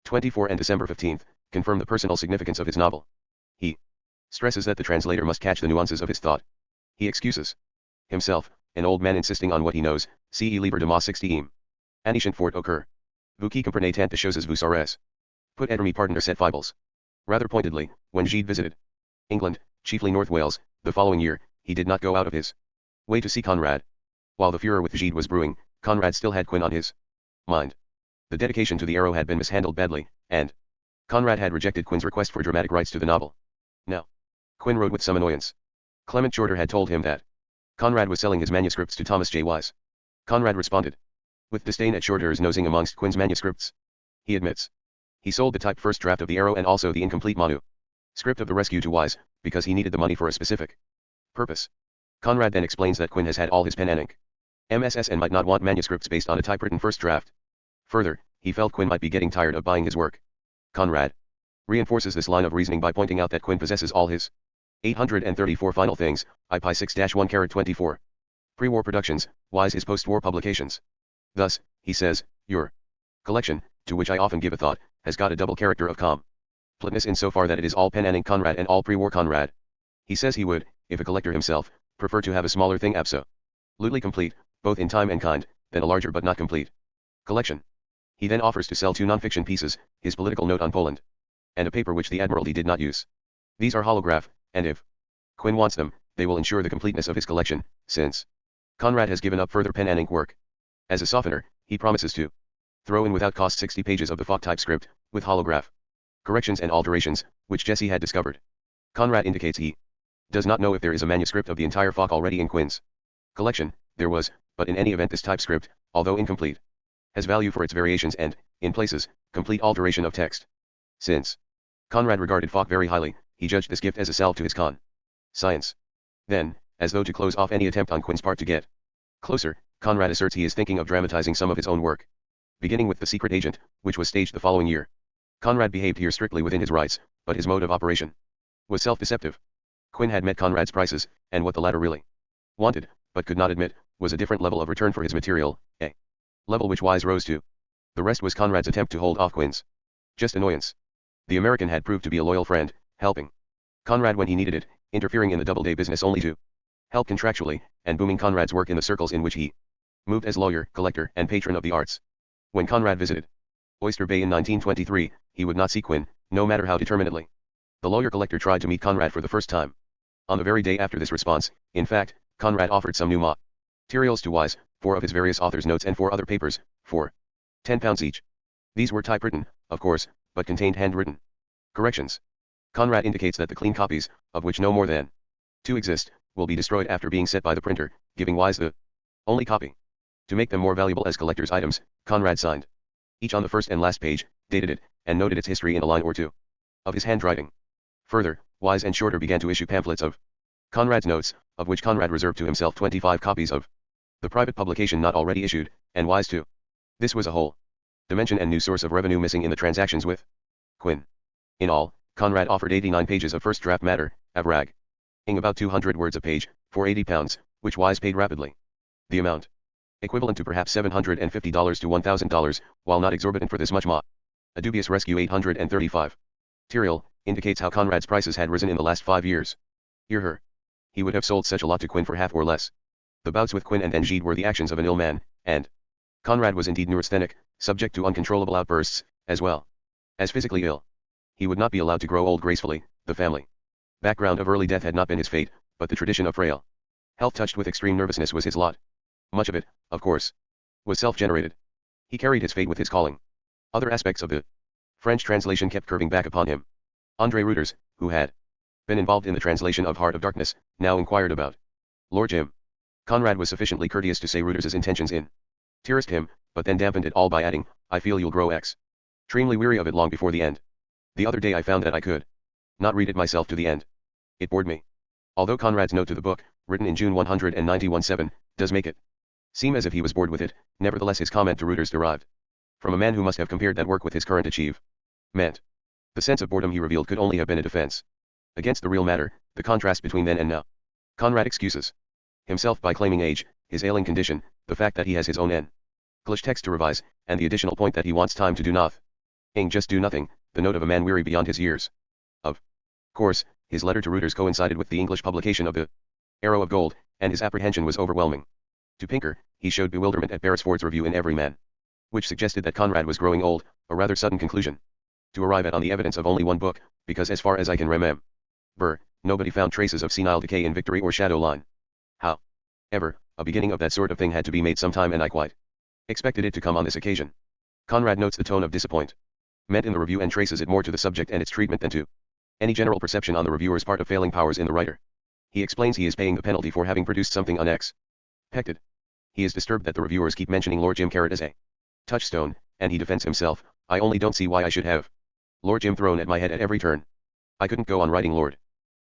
24 and December 15, confirm the personal significance of his novel. He stresses that the translator must catch the nuances of his thought. He excuses himself, an old man insisting on what he knows, ce libre de moi 60 Ancient fort au cœur. Vous qui comprenez tant de choses vous saurez. Put être mi pardonner cette fables. Rather pointedly, when Gide visited England, chiefly North Wales, the following year, he did not go out of his way to see Conrad. While the furor with Gide was brewing, Conrad still had Quin on his mind. The dedication to the Arrow had been mishandled badly, and Conrad had rejected Quin's request for dramatic rights to the novel. Now, Quin wrote with some annoyance. Clement Shorter had told him that Conrad was selling his manuscripts to Thomas J. Wise. Conrad responded with disdain at Shorter's nosing amongst Quin's manuscripts. He admits he sold the typed first draft of the Arrow and also the incomplete manuscript of the Rescue to Wise, because he needed the money for a specific purpose. Conrad then explains that Quin has had all his pen and ink MSS and might not want manuscripts based on a typewritten first draft. Further, he felt Quin might be getting tired of buying his work. Conrad reinforces this line of reasoning by pointing out that Quin possesses all his 834 final things, IP 6-1-24. Pre-war productions, Wise his post-war publications. Thus, he says, your collection, to which I often give a thought, has got a double character of completeness insofar that it is all pen and ink Conrad and all pre-war Conrad. He says he would, if a collector himself, prefer to have a smaller thing absolutely complete, both in time and kind, than a larger but not complete collection. He then offers to sell 2 non-fiction pieces, his political note on Poland, and a paper which the Admiralty did not use. These are holograph, and if Quin wants them, they will ensure the completeness of his collection, since Conrad has given up further pen and ink work. As a softener, he promises to throw in without cost 60 pages of the Fock typescript, with holograph corrections and alterations, which Jesse had discovered. Conrad indicates he does not know if there is a manuscript of the entire Fock already in Quin's collection. There was, but in any event this typescript, although incomplete, has value for its variations and, in places, complete alteration of text. Since Conrad regarded Fock very highly, he judged this gift as a salve to his science. Then, as though to close off any attempt on Quin's part to get closer, Conrad asserts he is thinking of dramatizing some of his own work, beginning with The Secret Agent, which was staged the following year. Conrad behaved here strictly within his rights, but his mode of operation was self-deceptive. Quin had met Conrad's prices, and what the latter really wanted, but could not admit, was a different level of return for his material, a level which Wise rose to. The rest was Conrad's attempt to hold off Quin's just annoyance. The American had proved to be a loyal friend, helping Conrad when he needed it, interfering in the Doubleday business only to help contractually, and booming Conrad's work in the circles in which he moved as lawyer, collector, and patron of the arts. When Conrad visited Oyster Bay in 1923, he would not see Quin, no matter how determinedly The lawyer-collector tried to meet Conrad for the first time. On the very day after this response, in fact, Conrad offered some new materials to Wise, 4 of his various authors' notes and 4 other papers, for £10 each. These were typewritten, of course, but contained handwritten corrections. Conrad indicates that the clean copies, of which no more than 2 exist, will be destroyed after being set by the printer, giving Wise the only copy. To make them more valuable as collector's items, Conrad signed each on the first and last page, dated it, and noted its history in a line or two of his handwriting. Further, Wise and Shorter began to issue pamphlets of Conrad's notes, of which Conrad reserved to himself 25 copies of the private publication not already issued, and Wise too. This was a whole dimension and new source of revenue missing in the transactions with Quinn. In all, Conrad offered 89 pages of first draft matter, averaging about 200 words a page, for £80, which Wise paid rapidly. The amount, equivalent to perhaps $750 to $1,000, while not exorbitant for this much a dubious rescue 835. Material, indicates how Conrad's prices had risen in the last 5 years. Hear her. He would have sold such a lot to Quinn for half or less. The bouts with Quinn and Engide were the actions of an ill man, and Conrad was indeed neurasthenic, subject to uncontrollable outbursts, as well as physically ill. He would not be allowed to grow old gracefully. The family background of early death had not been his fate, but the tradition of frail health touched with extreme nervousness was his lot. Much of it, of course, was self-generated. He carried his fate with his calling. Other aspects of the French translation kept curving back upon him. André Reuters, who had been involved in the translation of Heart of Darkness, now inquired about Lord Jim. Conrad was sufficiently courteous to say Reuters's intentions terrorized him, but then dampened it all by adding, "I feel you'll grow extremely weary of it long before the end. The other day I found that I could not read it myself to the end. It bored me." Although Conrad's note to the book, written in June 191-7, does make it seem as if he was bored with it, nevertheless his comment to Reuters derived from a man who must have compared that work with his current achievement. The sense of boredom he revealed could only have been a defense against the real matter, the contrast between then and now. Conrad excuses himself by claiming age, his ailing condition, the fact that he has his own English text to revise, and the additional point that he wants time to do nothing. Just do nothing, the note of a man weary beyond his years. Of course, his letter to Reuters coincided with the English publication of the Arrow of Gold, and his apprehension was overwhelming. To Pinker, he showed bewilderment at Beresford's review in Every Man, which suggested that Conrad was growing old, a rather sudden conclusion to arrive at on the evidence of only one book, because as far as I can remember, nobody found traces of senile decay in Victory or Shadow Line. However, a beginning of that sort of thing had to be made sometime, and I quite expected it to come on this occasion. Conrad notes the tone of disappointment in the review and traces it more to the subject and its treatment than to any general perception on the reviewer's part of failing powers in the writer. He explains he is paying the penalty for having produced something unexpected. He is disturbed that the reviewers keep mentioning Lord Jim Carrot as a touchstone, and he defends himself, "I only don't see why I should have Lord Jim thrown at my head at every turn. I couldn't go on writing Lord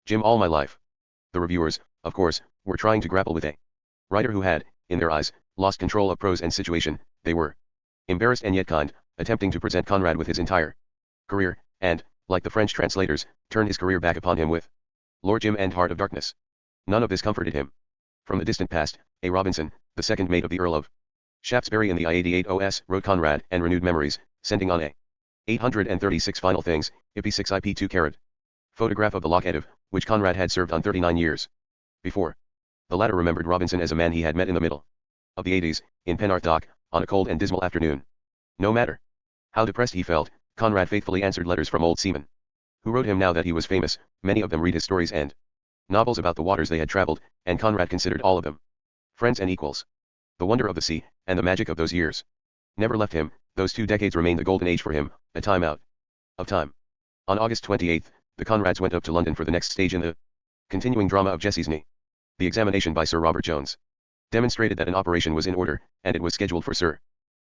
Jim all my life." The reviewers, of course, were trying to grapple with a writer who had, in their eyes, lost control of prose and situation. They were embarrassed and yet kind, attempting to present Conrad with his entire career, and, like the French translators, turn his career back upon him with Lord Jim and Heart of Darkness. None of this comforted him. From the distant past, A. Robinson, the second mate of the Earl of Shaftesbury in the I-88 OS, wrote Conrad, and renewed memories, sending on a 836 final things, IP6 IP2 carat photograph of the locative, which Conrad had served on 39 years before. The latter remembered Robinson as a man he had met in the middle of the 80s, in Penarth Dock, on a cold and dismal afternoon. No matter how depressed he felt, Conrad faithfully answered letters from old seamen who wrote him now that he was famous. Many of them read his stories and novels about the waters they had traveled, and Conrad considered all of them friends and equals. The wonder of the sea, and the magic of those years, never left him. Those 2 decades remained the golden age for him, a time out of time. On August 28, the Conrads went up to London for the next stage in the continuing drama of Jessie's knee. The examination by Sir Robert Jones demonstrated that an operation was in order, and it was scheduled for Sir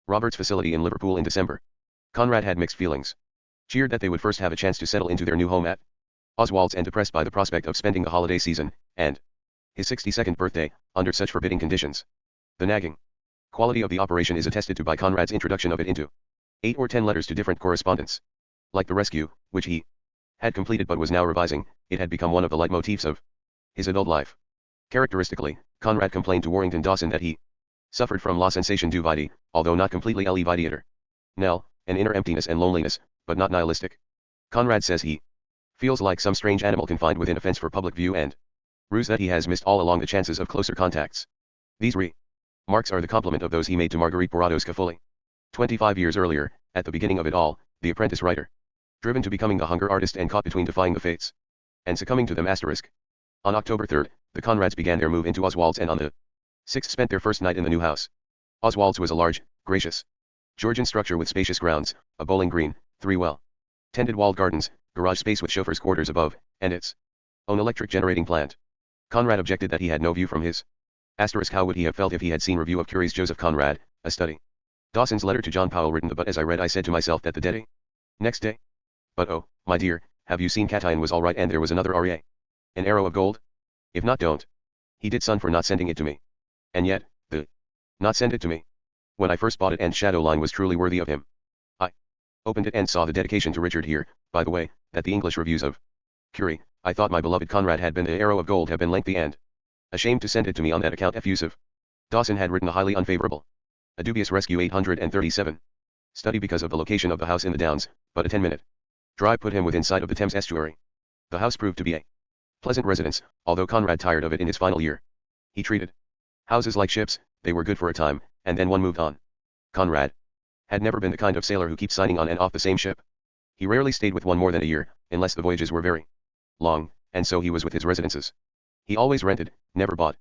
Robert's facility in Liverpool in December. Conrad had mixed feelings. Cheered that they would first have a chance to settle into their new home at Oswald's, and depressed by the prospect of spending the holiday season, and his 62nd birthday, under such forbidding conditions. The nagging quality of the operation is attested to by Conrad's introduction of it into 8 or 10 letters to different correspondents. Like The Rescue, which he had completed but was now revising, it had become one of the leitmotifs of his adult life. Characteristically, Conrad complained to Warrington Dawson that he suffered from la sensation du vide, although not completely le videator. Nel, an inner emptiness and loneliness, but not nihilistic. Conrad says he feels like some strange animal confined within a fence for public view, and rues that he has missed all along the chances of closer contacts. These remarks are the compliment of those he made to Marguerite Bourrado's Scafulli. 25 years earlier, at the beginning of it all, the apprentice writer driven to becoming the hunger artist and caught between defying the fates and succumbing to them. On October 3rd, the Conrads began their move into Oswald's and on the 6th spent their first night in the new house. Oswald's was a large, gracious, Georgian structure with spacious grounds, a bowling green, 3 well-tended walled gardens, garage space with chauffeur's quarters above, and its own electric generating plant. Conrad objected that he had no view from his. How would he have felt if he had seen review of Curie's Joseph Conrad, a study? Dawson's letter to John Powell written. But as I read I said to myself that the day. Next day. But oh, my dear, have you seen Catian was all right and there was another REA. An arrow of gold? If not, don't. He did son for not sending it to me. And yet, not send it to me. When I first bought it and Shadowline was truly worthy of him. I opened it and saw the dedication to Richard here, by the way, that the English reviews of Curie, I thought my beloved Conrad had been the arrow of gold have been lengthy and ashamed to send it to me on that account effusive. Dawson had written a highly unfavorable, a dubious rescue 837. Study because of the location of the house in the Downs, but a 10-minute drive put him within sight of the Thames estuary. The house proved to be a pleasant residence, although Conrad tired of it in his final year. He treated houses like ships, they were good for a time, and then one moved on. Conrad had never been the kind of sailor who keeps signing on and off the same ship. He rarely stayed with one more than a year, unless the voyages were very long, and so he was with his residences. He always rented, never bought.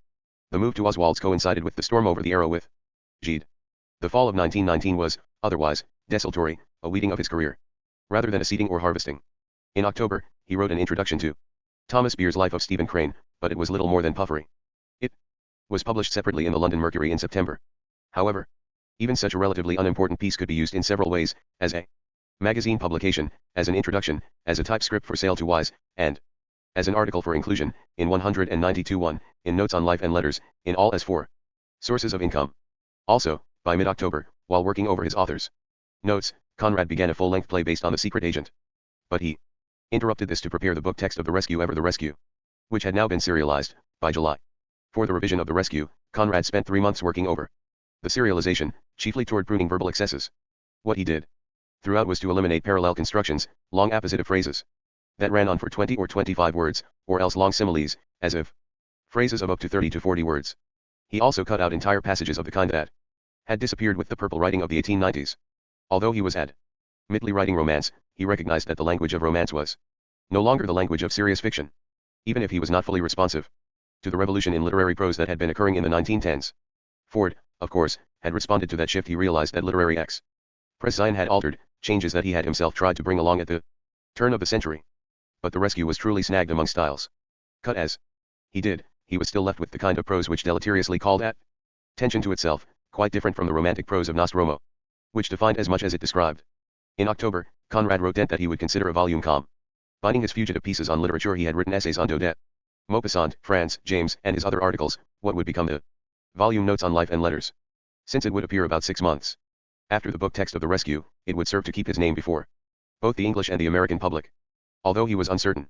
The move to Oswald's coincided with the storm over the Arrow with Gide. The fall of 1919 was, otherwise, desultory, a weeding of his career, rather than a seeding or harvesting. In October, he wrote an introduction to Thomas Beer's Life of Stephen Crane, but it was little more than puffery. It was published separately in the London Mercury in September. However, even such a relatively unimportant piece could be used in several ways, as a magazine publication, as an introduction, as a typescript for sale to Wise, and as an article for inclusion, in 192.1, in Notes on Life and Letters, in all as 4 sources of income. Also, by mid-October, while working over his author's notes, Conrad began a full-length play based on The Secret Agent. But he interrupted this to prepare the book text of The Rescue Ever the Rescue, which had now been serialized, by July. For the revision of The Rescue, Conrad spent 3 months working over the serialization, chiefly toward pruning verbal excesses. What he did throughout was to eliminate parallel constructions, long appositive phrases that ran on for 20 or 25 words, or else long similes, as if phrases of up to 30 to 40 words. He also cut out entire passages of the kind that had disappeared with the purple writing of the 1890s. Although he was admittedly writing romance, he recognized that the language of romance was no longer the language of serious fiction, even if he was not fully responsive to the revolution in literary prose that had been occurring in the 1910s. Ford, of course, had responded to that shift. He realized that literary expression had altered, changes that he had himself tried to bring along at the turn of the century. But The Rescue was truly snagged among styles. Cut as he did, he was still left with the kind of prose which deleteriously called attention to itself, quite different from the romantic prose of Nostromo, which defined as much as it described. In October, Conrad wrote Dent that he would consider a volume combining his fugitive pieces on literature. He had written essays on Daudet, Maupassant, France, James, and his other articles, what would become the volume Notes on Life and Letters. Since it would appear about 6 months after the book text of The Rescue, it would serve to keep his name before both the English and the American public. Although he was uncertain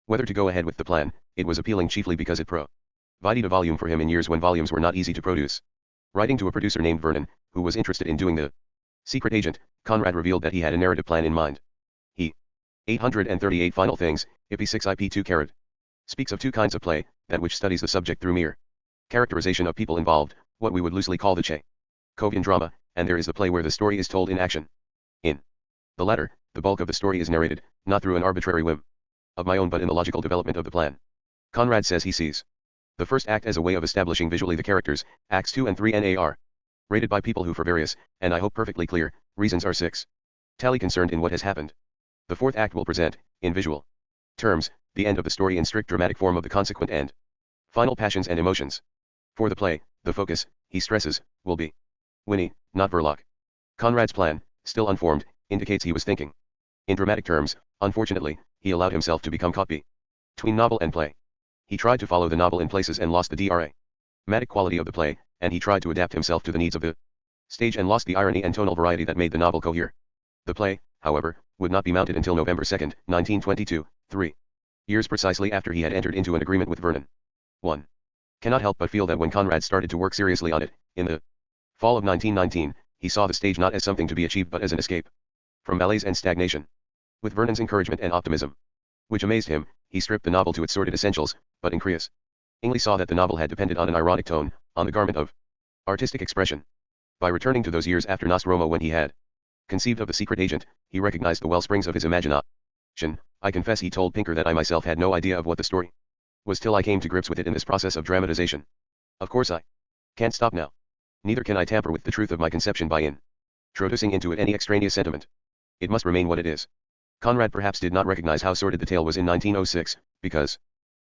whether to go ahead with the plan, it was appealing chiefly because it provided a volume for him in years when volumes were not easy to produce. Writing to a producer named Vernon, who was interested in doing The Secret Agent, Conrad revealed that he had a narrative plan in mind. He 838 Final Things, IP 6 IP 2 carat. Speaks of 2 kinds of play, that which studies the subject through mere characterization of people involved, what we would loosely call the Chekhovian drama, and there is the play where the story is told in action. In the latter, the bulk of the story is narrated, not through an arbitrary whim of my own but in the logical development of the plan. Conrad says he sees the first act as a way of establishing visually the characters, acts 2 and 3 NAR. Rated by people who for various, and I hope perfectly clear, reasons are 6. Tally concerned in what has happened. The 4th act will present, in visual terms, the end of the story in strict dramatic form of the consequent and final passions and emotions. For the play, the focus, he stresses, will be Winnie, not Verloc. Conrad's plan, still unformed, indicates he was thinking in dramatic terms. Unfortunately, he allowed himself to become caught between novel and play. He tried to follow the novel in places and lost the dramatic quality of the play, and he tried to adapt himself to the needs of the stage and lost the irony and tonal variety that made the novel cohere. The play, however, would not be mounted until November 2, 1922, 3 years precisely after he had entered into an agreement with Vernon. 1. Cannot help but feel that when Conrad started to work seriously on it, in the fall of 1919, he saw the stage not as something to be achieved but as an escape from malaise and stagnation. With Vernon's encouragement and optimism, which amazed him, he stripped the novel to its sordid essentials, but increasingly saw that the novel had depended on an ironic tone, on the garment of artistic expression. By returning to those years after Nostromo when he had Conceived of the secret agent, he recognized the wellsprings of his imagination. I confess he told Pinker that I myself had no idea of what the story was till I came to grips with it in this process of dramatization. Of course I can't stop now. Neither can I tamper with the truth of my conception by introducing into it any extraneous sentiment. It must remain what it is. Conrad perhaps did not recognize how sordid the tale was in 1906, because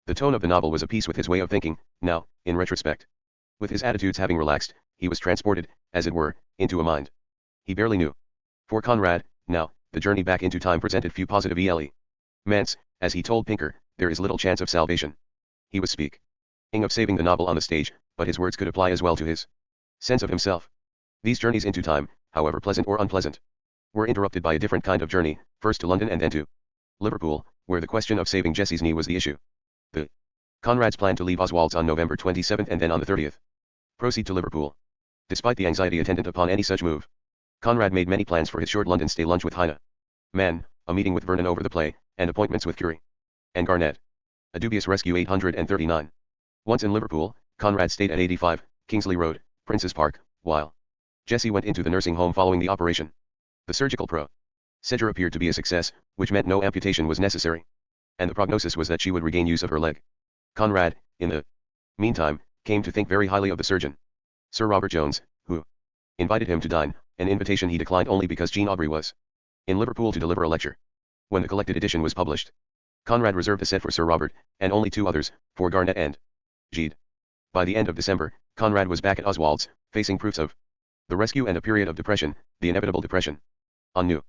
the tone of the novel was apiece with his way of thinking. Now, in retrospect, with his attitudes having relaxed, he was transported, as it were, into a mind he barely knew. For Conrad, now, the journey back into time presented few positive elements. As he told Pinker, there is little chance of salvation. He was speaking of saving the novel on the stage, but his words could apply as well to his sense of himself. These journeys into time, however pleasant or unpleasant, were interrupted by a different kind of journey, first to London and then to Liverpool, where the question of saving Jessie's knee was the issue. The Conrad's plan to leave Oswald's on November 27th and then on the 30th proceed to Liverpool. Despite the anxiety attendant upon any such move, Conrad made many plans for his short London stay: lunch with Heine Mann, a meeting with Vernon over the play, and appointments with Curie and Garnett. A dubious rescue. 839. Once in Liverpool, Conrad stayed at 85, Kingsley Road, Prince's Park, while Jessie went into the nursing home following the operation. The surgical procedure appeared to be a success, which meant no amputation was necessary, and the prognosis was that she would regain use of her leg. Conrad, in the meantime, came to think very highly of the surgeon, Sir Robert Jones, who invited him to dine, an invitation he declined only because Jean Aubrey was in Liverpool to deliver a lecture. When the collected edition was published, Conrad reserved a set for Sir Robert, and only 2 others, for Garnett and Gide. By the end of December, Conrad was back at Oswald's, facing proofs of the rescue and a period of depression, the inevitable depression. On New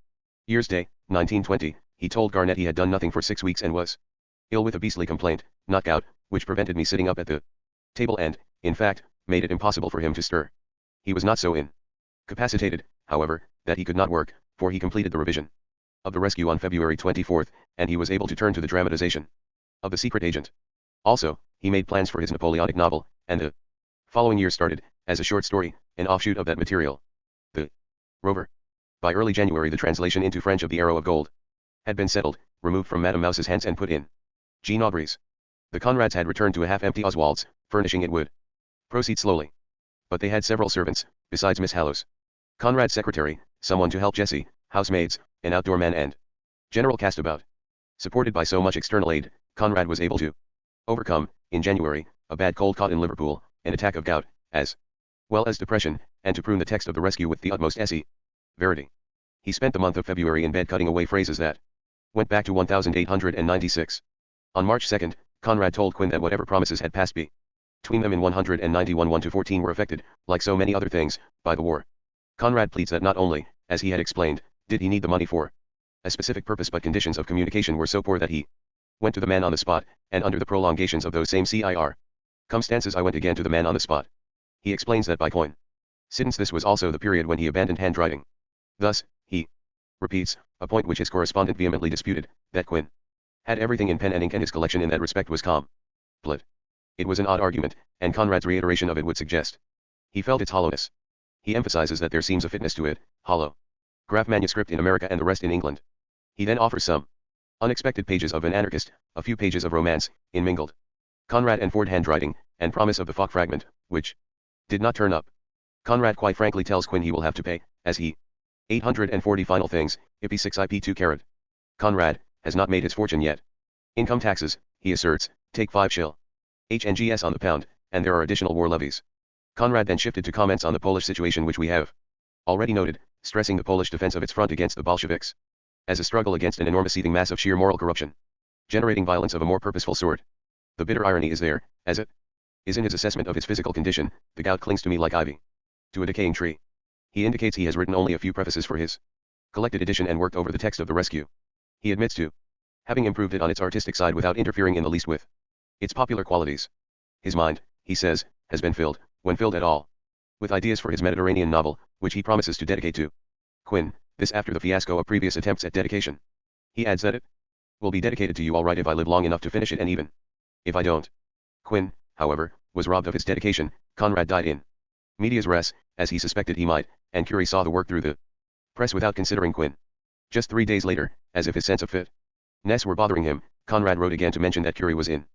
Year's Day, 1920, he told Garnett he had done nothing for 6 weeks and was ill with a beastly complaint, not gout, which prevented me sitting up at the table and, in fact, made it impossible for him to stir. He was not so incapacitated, however, that he could not work, for he completed the revision of the rescue on February 24th, and he was able to turn to the dramatization of the secret agent. Also, he made plans for his Napoleonic novel, and the following year started, as a short story, an offshoot of that material, The Rover. By early January the translation into French of The Arrow of Gold had been settled, removed from Madame Mouse's hands and put in Jean Aubrey's. The Conrads had returned to a half-empty Oswald's, furnishing it would proceed slowly. But they had several servants, besides Miss Hallows, Conrad's secretary, someone to help Jessie, housemaids, an outdoor man and general cast about. Supported by so much external aid, Conrad was able to overcome, in January, a bad cold caught in Liverpool, an attack of gout, as well as depression, and to prune the text of the rescue with the utmost severity. He spent the month of February in bed cutting away phrases that went back to 1896. On March 2nd, Conrad told Quinn that whatever promises had passed between them in 191 1-14 were affected, like so many other things, by the war. Conrad pleads that not only, as he had explained, did he need the money for a specific purpose, but conditions of communication were so poor that he went to the man on the spot, and under the prolongations of those same circumstances I went again to the man on the spot. He explains that by coincidence this was also the period when he abandoned handwriting. Thus, he repeats, a point which his correspondent vehemently disputed, that Quinn had everything in pen and ink and his collection in that respect was complete. It was an odd argument, and Conrad's reiteration of it would suggest he felt its hollowness. He emphasizes that there seems a fitness to it, hollow graph manuscript in America and the rest in England. He then offers some unexpected pages of an anarchist, a few pages of romance, in mingled Conrad and Ford handwriting, and promise of the Fock fragment, which did not turn up. Conrad quite frankly tells Quinn he will have to pay, as he 840 final things, IP 6 IP 2 carat. Conrad has not made his fortune yet. Income taxes, he asserts, take 5 shil. HNGS on the pound, and there are additional war levies. Conrad then shifted to comments on the Polish situation which we have already noted, stressing the Polish defense of its front against the Bolsheviks as a struggle against an enormous seething mass of sheer moral corruption, generating violence of a more purposeful sort. The bitter irony is there, as it is in his assessment of his physical condition. The gout clings to me like ivy to a decaying tree. He indicates he has written only a few prefaces for his collected edition and worked over the text of the rescue. He admits to having improved it on its artistic side without interfering in the least with its popular qualities. His mind, he says, has been filled, when filled at all, with ideas for his Mediterranean novel, which he promises to dedicate to Quinn, this after the fiasco of previous attempts at dedication. He adds that it will be dedicated to you all right if I live long enough to finish it, and even if I don't. Quinn, however, was robbed of his dedication. Conrad died in medias res, as he suspected he might, and Curie saw the work through the press without considering Quinn. Just 3 days later, as if his sense of fitness were bothering him, Conrad wrote again to mention that Curie was in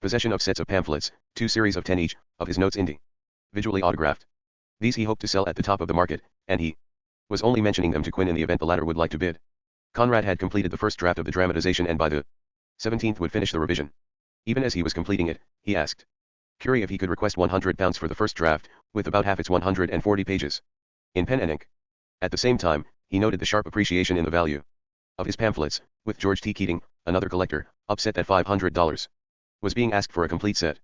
possession of sets of pamphlets, 2 series of 10 each, of his notes individually autographed. These he hoped to sell at the top of the market, and he Was only mentioning them to Quinn in the event the latter would like to bid. Conrad had completed the first draft of the dramatization and by the 17th would finish the revision. Even as he was completing it, he asked Curie if he could request £100 for the first draft, with about half its 140 pages. In pen and ink. At the same time, he noted the sharp appreciation in the value of his pamphlets, with George T. Keating, another collector, upset that $500 was being asked for a complete set.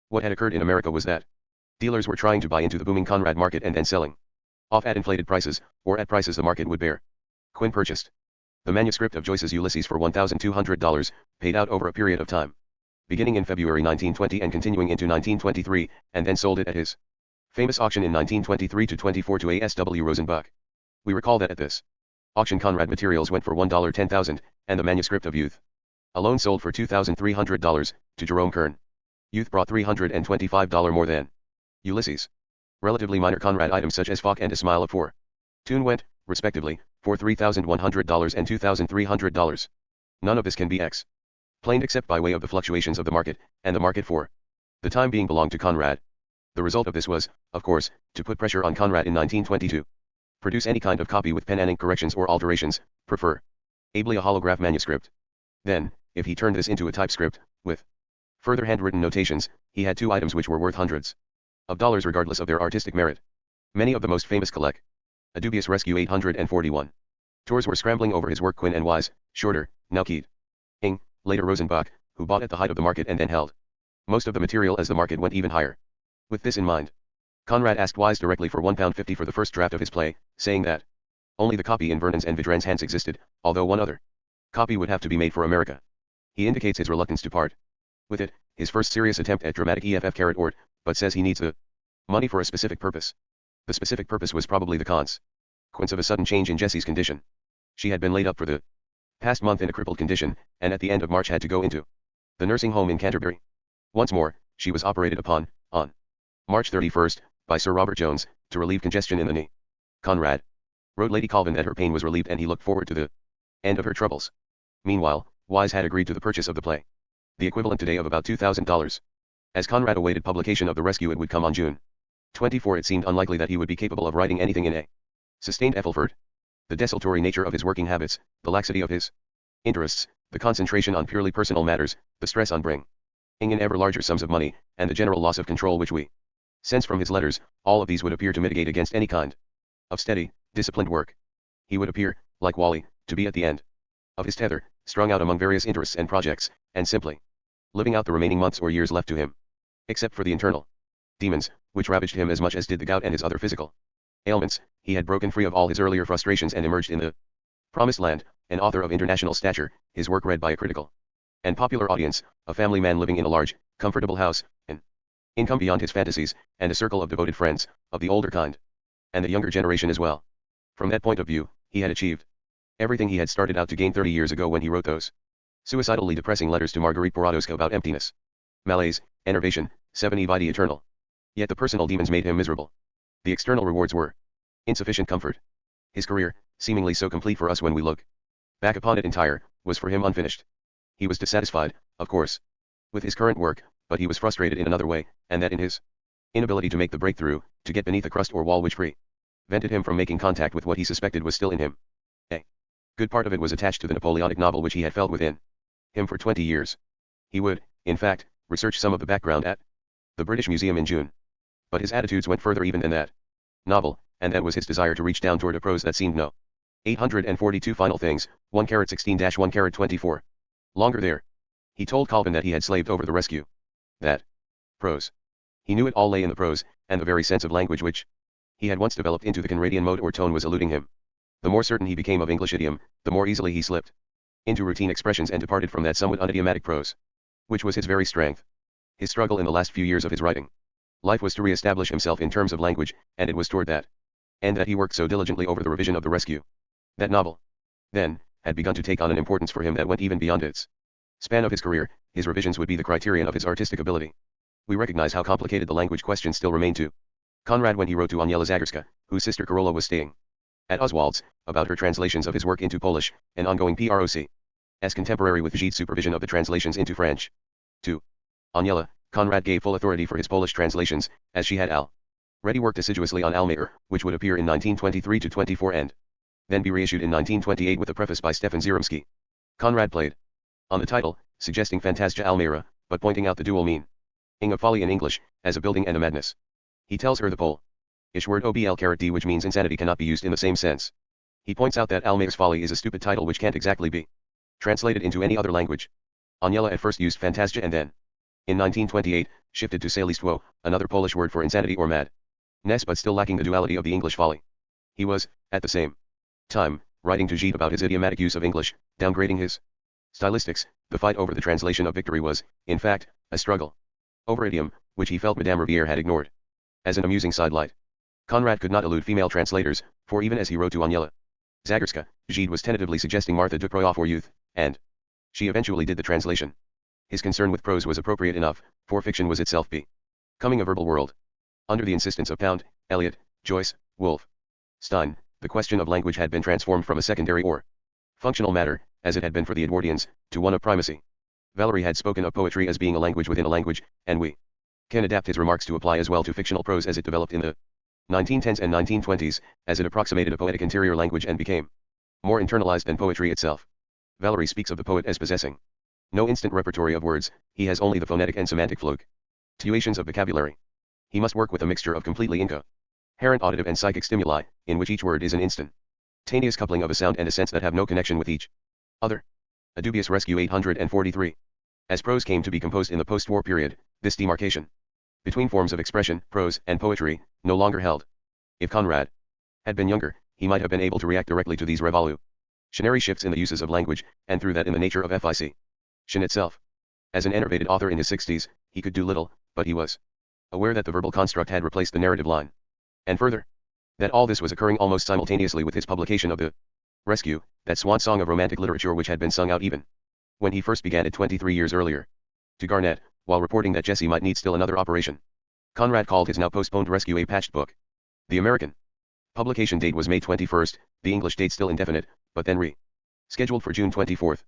What had occurred in America was that dealers were trying to buy into the booming Conrad market and then selling off at inflated prices, or at prices the market would bear. Quinn purchased the manuscript of Joyce's Ulysses for $1,200, paid out over a period of time, beginning in February 1920 and continuing into 1923, and then sold it at his famous auction in 1923-24 to A.S.W. Rosenbach. We recall that at this auction Conrad materials went for $110,000, and the manuscript of Youth alone sold for $2,300, to Jerome Kern. Youth brought $325 more than Ulysses. Relatively minor Conrad items such as Falk and A Smile of Fortune went, respectively, for $3,100 and $2,300. None of this can be explained except by way of the fluctuations of the market, and the market for the time being belonged to Conrad. The result of this was, of course, to put pressure on Conrad in 1922. Produce any kind of copy with pen and ink corrections or alterations, prefer ably a holograph manuscript. Then, if he turned this into a typescript, with further handwritten notations, he had two items which were worth hundreds of dollars regardless of their artistic merit. Many of the most famous collect a dubious rescue 841 tours were scrambling over his work. Quinn and Wise, Shorter, now Keating, later Rosenbach, who bought at the height of the market and then held most of the material as the market went even higher. With this in mind, Conrad asked Wise directly for £1.50 for the first draft of his play, saying that only the copy in Vernon's and Vidran's hands existed, although one other copy would have to be made for America. He indicates his reluctance to part with it, his first serious attempt at dramatic EFF, but says he needs the money for a specific purpose. The specific purpose was probably the consequence of a sudden change in Jessie's condition. She had been laid up for the past month in a crippled condition, and at the end of March had to go into the nursing home in Canterbury. Once more, she was operated upon, on March 31st, by Sir Robert Jones, to relieve congestion in the knee. Conrad wrote Lady Colvin that her pain was relieved and he looked forward to the end of her troubles. Meanwhile, Wise had agreed to the purchase of the play, the equivalent today of about $2,000. As Conrad awaited publication of The Rescue, it would come on June 24. It seemed unlikely that he would be capable of writing anything in a sustained Ethelford. The desultory nature of his working habits, the laxity of his interests, the concentration on purely personal matters, the stress on bringing in ever larger sums of money, and the general loss of control which we sense from his letters, all of these would appear to mitigate against any kind of steady, disciplined work. He would appear, like Wally, to be at the end of his tether, strung out among various interests and projects, and simply living out the remaining months or years left to him. Except for the internal demons, which ravaged him as much as did the gout and his other physical ailments, he had broken free of all his earlier frustrations and emerged in the promised land, an author of international stature, his work read by a critical and popular audience, a family man living in a large, comfortable house, an income beyond his fantasies, and a circle of devoted friends, of the older kind, and the younger generation as well. From that point of view, he had achieved everything he had started out to gain 30 years ago when he wrote those suicidally depressing letters to Marguerite Porodowska about emptiness, malaise, enervation, 7 vitae eternal. Yet the personal demons made him miserable. The external rewards were insufficient comfort. His career, seemingly so complete for us when we look back upon it entire, was for him unfinished. He was dissatisfied, of course, with his current work, but he was frustrated in another way, and that in his inability to make the breakthrough, to get beneath a crust or wall which prevented him from making contact with what he suspected was still in him. A good part of it was attached to the Napoleonic novel which he had felt within him for 20 years. He would, in fact, research some of the background at the British Museum in June. But his attitudes went further even than that novel, and that was his desire to reach down toward a prose that seemed no 842 final things, 1:16-1:24. Longer there. He told Colvin that he had slaved over The Rescue. That prose. He knew it all lay in the prose, and the very sense of language which he had once developed into the Conradian mode or tone was eluding him. The more certain he became of English idiom, the more easily he slipped into routine expressions and departed from that somewhat unidiomatic prose, which was his very strength. His struggle in the last few years of his writing life was to re-establish himself in terms of language, and it was toward that end that he worked so diligently over the revision of The Rescue. That novel, then, had begun to take on an importance for him that went even beyond its span of his career. His revisions would be the criterion of his artistic ability. We recognize how complicated the language question still remained to Conrad when he wrote to Aniela Zagorska, whose sister Karola was staying at Oswald's, about her translations of his work into Polish, an ongoing process contemporary with Gid's supervision of the translations into French. To Aniela, Conrad gave full authority for his Polish translations, as she had Al. Reddy worked assiduously on Almayer, which would appear in 1923 to 24 and then be reissued in 1928 with a preface by Stefan Ziromsky. Conrad played on the title, suggesting Fantasia Almera, but pointing out the dual meaning of folly in English, as a building and a madness. He tells her the Polish word obl-d, which means insanity, cannot be used in the same sense. He points out that Almayer's folly is a stupid title which can't exactly be translated into any other language. Aniela at first used Fantasia and then, in 1928, shifted to Szaleństwo, another Polish word for insanity or madness, but still lacking the duality of the English folly. He was, at the same time, writing to Gide about his idiomatic use of English, downgrading his stylistics. The fight over the translation of Victory was, in fact, a struggle over idiom, which he felt Madame Riviere had ignored. As an amusing sidelight, Conrad could not elude female translators, for even as he wrote to Aniela Zagorska, Gide was tentatively suggesting Martha de Croix for youth, and she eventually did the translation. His concern with prose was appropriate enough, for fiction was itself becoming a verbal world. Under the insistence of Pound, Eliot, Joyce, Woolf, Stein, the question of language had been transformed from a secondary or functional matter, as it had been for the Edwardians, to one of primacy. Valery had spoken of poetry as being a language within a language, and we can adapt his remarks to apply as well to fictional prose as it developed in the 1910s and 1920s, as it approximated a poetic interior language and became more internalized than poetry itself. Valery speaks of the poet as possessing no instant repertory of words, he has only the phonetic and semantic fluctuations of vocabulary. He must work with a mixture of completely incoherent auditive and psychic stimuli, in which each word is an instantaneous coupling of a sound and a sense that have no connection with each other. A dubious rescue. 843. As prose came to be composed in the post-war period, this demarcation between forms of expression, prose, and poetry, no longer held. If Conrad had been younger, he might have been able to react directly to these revolutionary shifts in the uses of language, and through that in the nature of fiction itself. As an enervated author in his 60s, he could do little, but he was aware that the verbal construct had replaced the narrative line. And further, that all this was occurring almost simultaneously with his publication of The Rescue, that swan song of romantic literature which had been sung out even when he first began it 23 years earlier. To Garnett, while reporting that Jessie might need still another operation, Conrad called his now postponed Rescue a patched book. The American publication date was May 21st, the English date still indefinite, but then scheduled for June 24th.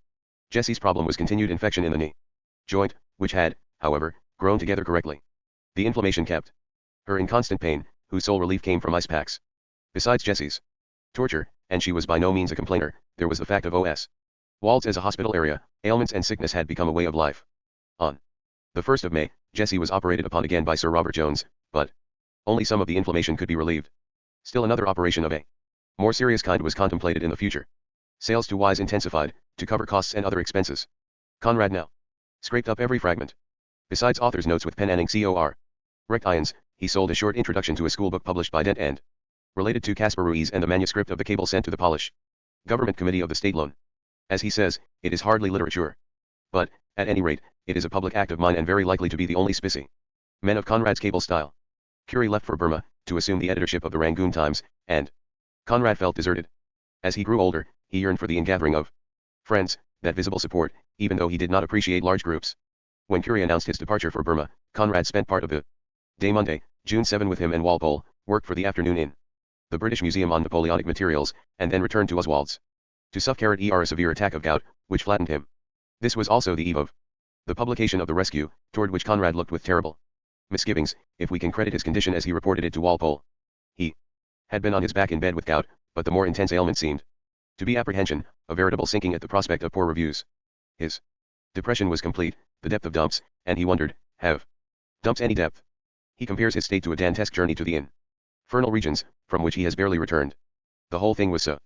Jessie's problem was continued infection in the knee joint, which had, however, grown together correctly. The inflammation kept her in constant pain, whose sole relief came from ice packs. Besides Jessie's torture, and she was by no means a complainer, there was the fact of O.S. Wald's as a hospital area, ailments and sickness had become a way of life. On the 1st of May, Jessie was operated upon again by Sir Robert Jones, but only some of the inflammation could be relieved. Still another operation of a more serious kind was contemplated in the future. Sales to Wise intensified, to cover costs and other expenses. Conrad now scraped up every fragment. Besides author's notes with pen and ink cor. Rect ions, he sold a short introduction to a schoolbook published by Dent and related to Caspar Ruiz and the manuscript of the cable sent to the Polish Government Committee of the State Loan. As he says, it is hardly literature. But, at any rate, it is a public act of mine and very likely to be the only specimen of Conrad's cable style. Curie left for Burma, to assume the editorship of the Rangoon Times, and Conrad felt deserted. As he grew older, he yearned for the ingathering of friends, that visible support, even though he did not appreciate large groups. When Curie announced his departure for Burma, Conrad spent part of the day Monday, June 7 with him and Walpole, worked for the afternoon in the British Museum on Napoleonic materials, and then returned to Oswald's to suffer a severe attack of gout, which flattened him. This was also the eve of the publication of The Rescue, toward which Conrad looked with terrible misgivings, if we can credit his condition as he reported it to Walpole. He had been on his back in bed with gout, but the more intense ailment seemed to be apprehension, a veritable sinking at the prospect of poor reviews. His depression was complete, the depth of dumps, and he wondered, have dumps any depth? He compares his state to a dantesque journey to the infernal regions, from which he has barely returned. The whole thing was so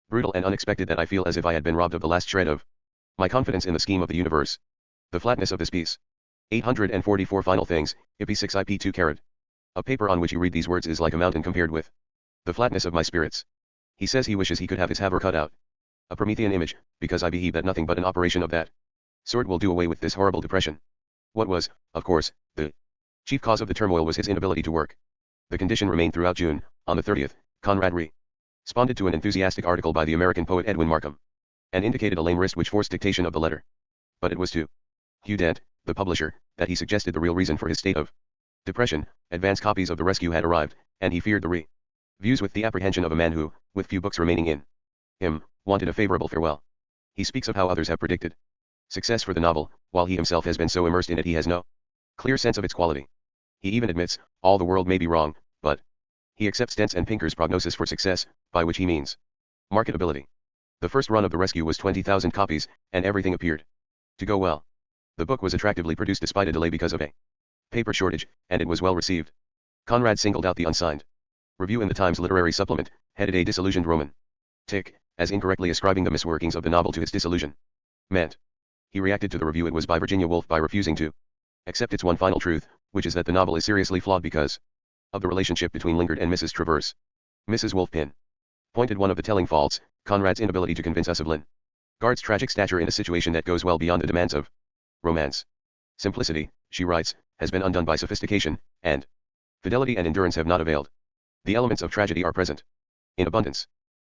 brutal and unexpected that I feel as if I had been robbed of the last shred of my confidence in the scheme of the universe. The flatness of this piece. 844 final things, IP6 IP2 carat. A paper on which you read these words is like a mountain compared with the flatness of my spirits. He says he wishes he could have his haver cut out. A Promethean image, because I believe that nothing but an operation of that sort will do away with this horrible depression. What was, of course, the chief cause of the turmoil was his inability to work. The condition remained throughout June. On the 30th, Conrad responded to an enthusiastic article by the American poet Edwin Markham, and indicated a lame wrist which forced dictation of the letter. But it was to Hugh Dent, the publisher, that he suggested the real reason for his state of depression. Advance copies of The Rescue had arrived, and he feared the reviews with the apprehension of a man who, with few books remaining in him, wanted a favorable farewell. He speaks of how others have predicted success for the novel, while he himself has been so immersed in it he has no clear sense of its quality. He even admits, all the world may be wrong, but He accepts Dent's and Pinker's prognosis for success, by which he means marketability. The first run of The Rescue was 20,000 copies, and everything appeared to go well. The book was attractively produced despite a delay because of a paper shortage, and it was well received. Conrad singled out the unsigned review in the Times Literary Supplement, headed A Disillusioned Roman Tick, as incorrectly ascribing the misworkings of the novel to his disillusion. Meant. He reacted to the review it was by Virginia Woolf by refusing to accept its one final truth, which is that the novel is seriously flawed because of the relationship between Lingard and Mrs. Traverse. Mrs. Woolf pointed one of the telling faults, Conrad's inability to convince us of Lingard's tragic stature in a situation that goes well beyond the demands of romance. Simplicity, she writes, has been undone by sophistication, and fidelity and endurance have not availed. The elements of tragedy are present in abundance.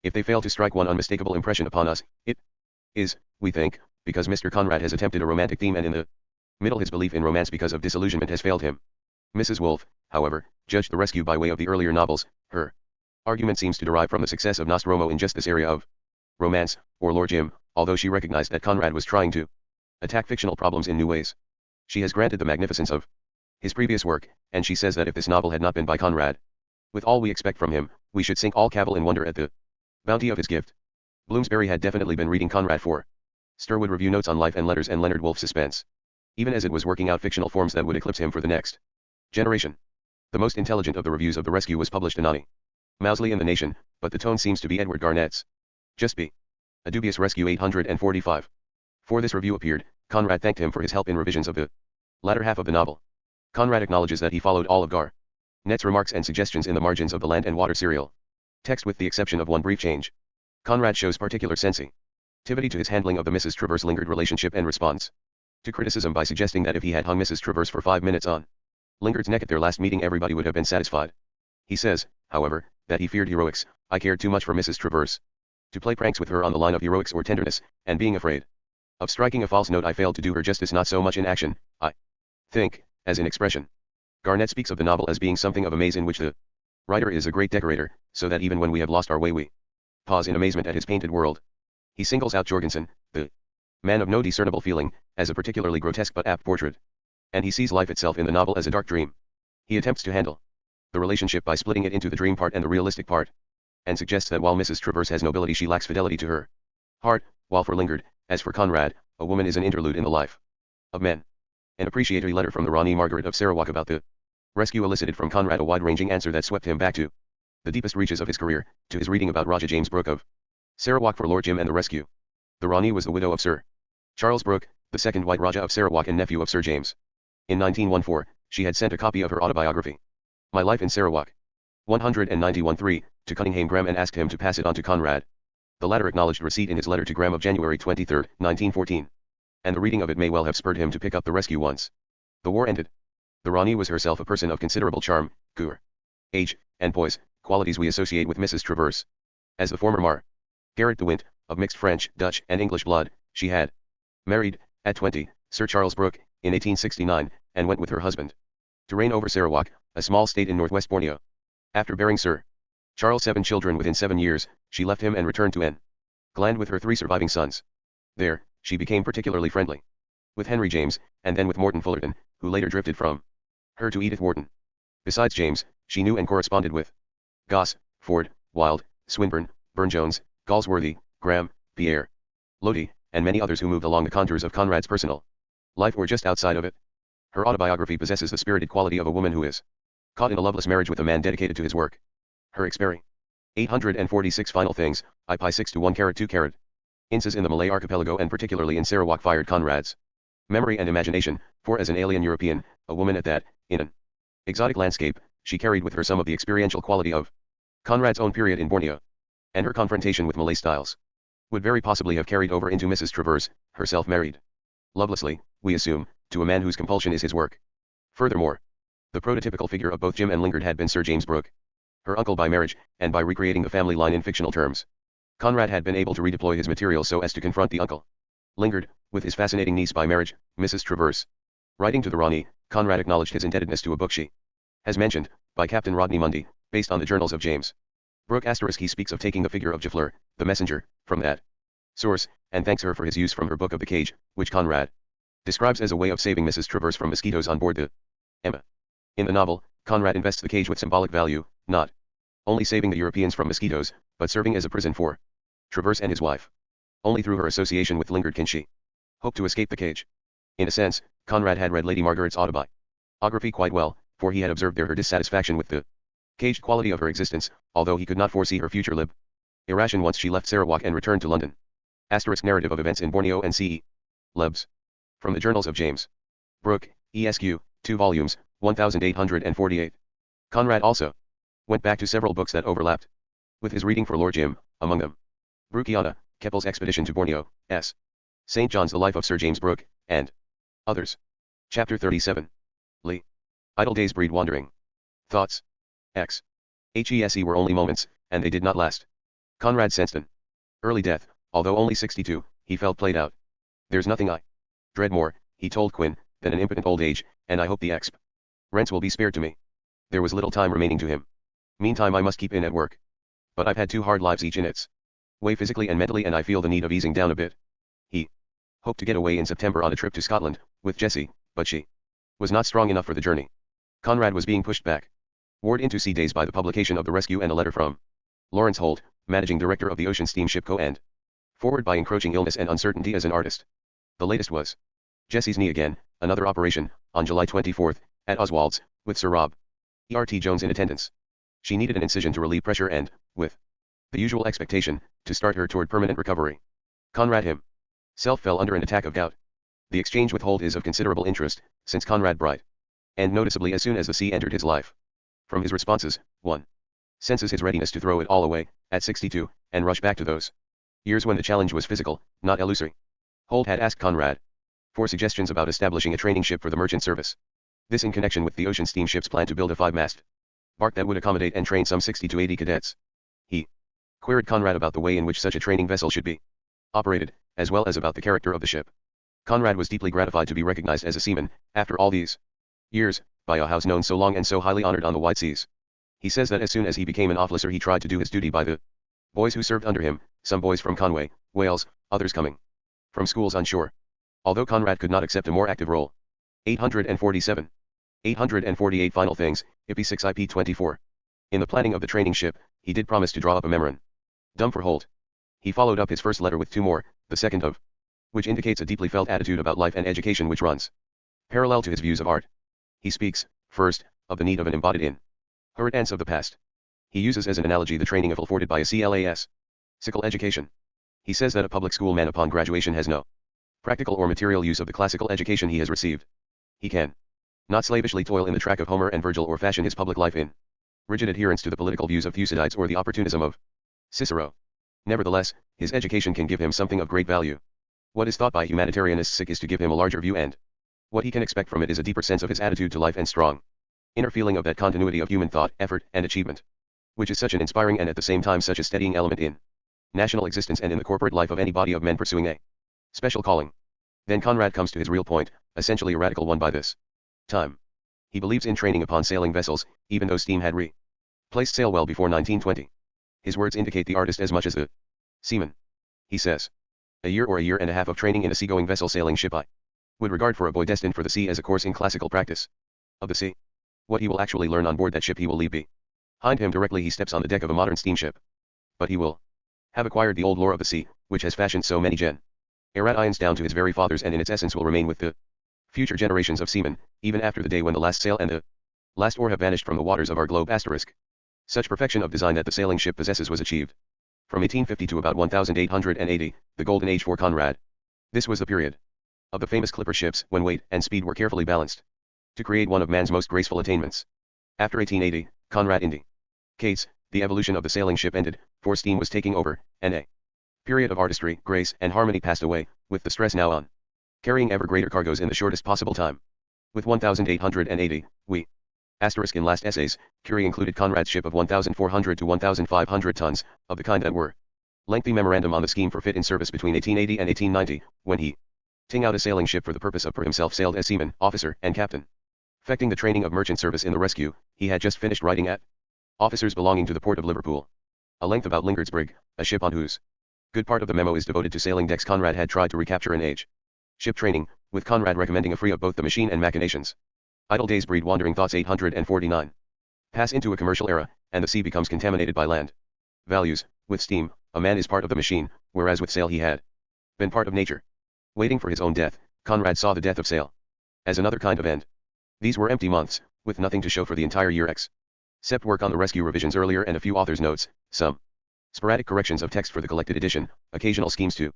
If they fail to strike one unmistakable impression upon us, it is, we think, because Mr. Conrad has attempted a romantic theme and in the middle his belief in romance because of disillusionment has failed him. Mrs. Woolf, however, judged The Rescue by way of the earlier novels. Her argument seems to derive from the success of Nostromo in just this area of romance, or Lord Jim, although she recognized that Conrad was trying to attack fictional problems in new ways. She has granted the magnificence of his previous work, and she says that if this novel had not been by Conrad, with all we expect from him, we should sink all cavil in wonder at the bounty of his gift. Bloomsbury had definitely been reading Conrad for Sturwood Review Notes on Life and Letters and Leonard Woolf Suspense, even as it was working out fictional forms that would eclipse him for the next generation. The most intelligent of the reviews of The Rescue was published in Annie Mousley in The Nation, but the tone seems to be Edward Garnett's. Just be a dubious Rescue 845. For this review appeared, Conrad thanked him for his help in revisions of the latter half of the novel. Conrad acknowledges that he followed all of Garnett's remarks and suggestions in the margins of the Land and Water serial text with the exception of one brief change. Conrad shows particular sensitivity to his handling of the Mrs. Traverse Lingard relationship and responds to criticism by suggesting that if he had hung Mrs. Traverse for 5 minutes on Lingard's neck at their last meeting everybody would have been satisfied. He says, however, that he feared heroics. I cared too much for Mrs. Traverse to play pranks with her on the line of heroics or tenderness, and being afraid of striking a false note I failed to do her justice not so much in action, I think, as in expression. Garnett speaks of the novel as being something of a maze in which the writer is a great decorator, so that even when we have lost our way we pause in amazement at his painted world. He singles out Jorgensen, the man of no discernible feeling, as a particularly grotesque but apt portrait. And he sees life itself in the novel as a dark dream. He attempts to handle the relationship by splitting it into the dream part and the realistic part, and suggests that while Mrs. Traverse has nobility she lacks fidelity to her heart, while for Lingard, as for Conrad, a woman is an interlude in the life of men. An appreciatory letter from the Rani Margaret of Sarawak about the rescue elicited from Conrad a wide-ranging answer that swept him back to the deepest reaches of his career, to his reading about Raja James Brooke of Sarawak for Lord Jim and the Rescue. The Rani was the widow of Sir Charles Brooke, the second White Raja of Sarawak and nephew of Sir James. In 1914, she had sent a copy of her autobiography, My Life in Sarawak, 191-3, to Cunningham Graham and asked him to pass it on to Conrad. The latter acknowledged receipt in his letter to Graham of January 23, 1914. And the reading of it may well have spurred him to pick up The Rescue once the war ended. The Rani was herself a person of considerable charm, age, and poise, qualities we associate with Mrs. Traverse. As the former Margaret de Wint, of mixed French, Dutch, and English blood, she had married, at 20, Sir Charles Brooke, in 1869, and went with her husband to reign over Sarawak, a small state in northwest Borneo. After bearing Sir Charles 7 children within 7 years, she left him and returned to England with her 3 surviving sons. There, she became particularly friendly with Henry James, and then with Morton Fullerton, who later drifted from her to Edith Wharton. Besides James, she knew and corresponded with Gosse, Ford, Wilde, Swinburne, Burne-Jones, Galsworthy, Graham, Pierre, Loti, and many others who moved along the contours of Conrad's personal life or just outside of it. Her autobiography possesses the spirited quality of a woman who is caught in a loveless marriage with a man dedicated to his work. Her experi 846 final things, I 6 to 1 carat 2 carat. Inces in the Malay archipelago and particularly in Sarawak fired Conrad's memory and imagination, for as an alien European, a woman at that, in an exotic landscape, she carried with her some of the experiential quality of Conrad's own period in Borneo. And her confrontation with Malay styles would very possibly have carried over into Mrs. Traverse, herself married lovelessly, we assume, to a man whose compulsion is his work. Furthermore, the prototypical figure of both Jim and Lingard had been Sir James Brooke, her uncle by marriage, and by recreating the family line in fictional terms, Conrad had been able to redeploy his material so as to confront the uncle Lingard, with his fascinating niece by marriage, Mrs. Traverse. Writing to the Rani, Conrad acknowledged his indebtedness to a book she has mentioned, by Captain Rodney Mundy, based on the journals of James Brooke. He speaks of taking the figure of Jafleur, the messenger, from that source, and thanks her for his use from her book of the cage, which Conrad describes as a way of saving Mrs. Traverse from mosquitoes on board the Emma. In the novel, Conrad invests the cage with symbolic value, not only saving the Europeans from mosquitoes, but serving as a prison for Traverse and his wife. Only through her association with Lingard can she hope to escape the cage. In a sense, Conrad had read Lady Margaret's autobiography quite well, for he had observed there her dissatisfaction with the caged quality of her existence, although he could not foresee her future irration once she left Sarawak and returned to London. Asterisk narrative of events in Borneo and C.E. Lebs. From the Journals of James Brooke, Esq., 2 volumes, 1848. Conrad also went back to several books that overlapped with his reading for Lord Jim, among them Brookiana, Keppel's Expedition to Borneo, S. St. John's The Life of Sir James Brooke, and others. Chapter 37. Lee. Idle days breed wandering thoughts. X. HESE were only moments, and they did not last. Conrad sensed an early death, although only 62, he felt played out. There's nothing I dread more, he told Quinn, than an impotent old age, and I hope the exp. Rents will be spared to me. There was little time remaining to him. Meantime I must keep in at work. But I've had 2 hard lives each in its way physically and mentally, and I feel the need of easing down a bit. He hoped to get away in September on a trip to Scotland, with Jessie, but she was not strong enough for the journey. Conrad was being pushed back ward into sea days by the publication of the rescue and a letter from Lawrence Holt, managing director of the Ocean Steamship Co. and forward by encroaching illness and uncertainty as an artist. The latest was Jessie's knee again, another operation, on July 24, at Oswald's, with Sir Rob E.R.T. Jones in attendance. She needed an incision to relieve pressure and, with the usual expectation, to start her toward permanent recovery. Conrad himself fell under an attack of gout. The exchange with Holt is of considerable interest, since Conrad bright and noticeably as soon as the sea entered his life. From his responses, one senses his readiness to throw it all away, at 62, and rush back to those years when the challenge was physical, not illusory. Holt had asked Conrad for suggestions about establishing a training ship for the merchant service. This in connection with the Ocean Steamship's plan to build a 5-mast bark that would accommodate and train some 60 to 80 cadets. He queried Conrad about the way in which such a training vessel should be operated, as well as about the character of the ship. Conrad was deeply gratified to be recognized as a seaman, after all these years, by a house known so long and so highly honored on the wide seas. He says that as soon as he became an officer he tried to do his duty by the boys who served under him, some boys from Conway, Wales, others coming from schools on shore. Although Conrad could not accept a more active role. 847. 848 Final things, IP 6 IP 24. In the planning of the training ship, he did promise to draw up a memorandum for Holt. He followed up his first letter with 2 more, the second of which indicates a deeply felt attitude about life and education which runs parallel to his views of art. He speaks, first, of the need of an embodied inheritance of the past. He uses as an analogy the training afforded by a classical education. He says that a public school man upon graduation has no practical or material use of the classical education he has received. He can not slavishly toil in the track of Homer and Virgil or fashion his public life in rigid adherence to the political views of Thucydides or the opportunism of Cicero. Nevertheless, his education can give him something of great value. What is thought by humanitarianists is to give him a larger view, and what he can expect from it is a deeper sense of his attitude to life and strong inner feeling of that continuity of human thought, effort, and achievement, which is such an inspiring and at the same time such a steadying element in national existence and in the corporate life of any body of men pursuing a special calling. Then Conrad comes to his real point, essentially a radical one by this time. He believes in training upon sailing vessels, even though steam had replaced sail well before 1920. His words indicate the artist as much as the seaman. He says, a year or a year and a half of training in a seagoing vessel sailing ship I would regard for a boy destined for the sea as a course in classical practice of the sea. What he will actually learn on board that ship he will leave behind him directly he steps on the deck of a modern steamship. But he will have acquired the old lore of the sea, which has fashioned so many generations down to his very fathers, and in its essence will remain with the future generations of seamen, even after the day when the last sail and the last oar have vanished from the waters of our globe. Asterisk. Such perfection of design that the sailing ship possesses was achieved from 1850 to about 1880, the golden age for Conrad. This was the period of the famous clipper ships, when weight and speed were carefully balanced to create one of man's most graceful attainments. After 1880, Conrad indicates, the evolution of the sailing ship ended, for steam was taking over, and a period of artistry, grace, and harmony passed away, with the stress now on carrying ever greater cargoes in the shortest possible time. With 1880, we in last essays, Curie included Conrad's ship of 1,400 to 1,500 tons, of the kind that were lengthy memorandum on the scheme for fit in service between 1880 and 1890, when he ting out a sailing ship for the purpose of himself sailed as seaman, officer, and captain. Affecting the training of merchant service in the rescue, he had just finished writing at officers belonging to the port of Liverpool. A length about Lingard's brig, a ship on whose good part of the memo is devoted to sailing decks. Conrad had tried to recapture an age ship training, with Conrad recommending a free of both the machine and machinations. Idle days breed wandering thoughts. 849. Pass into a commercial era, and the sea becomes contaminated by land. Values: with steam, a man is part of the machine, whereas with sail he had been part of nature. Waiting for his own death, Conrad saw the death of sail as another kind of end. These were empty months, with nothing to show for the entire year except work on the rescue revisions earlier and a few author's notes, some sporadic corrections of text for the collected edition, occasional schemes to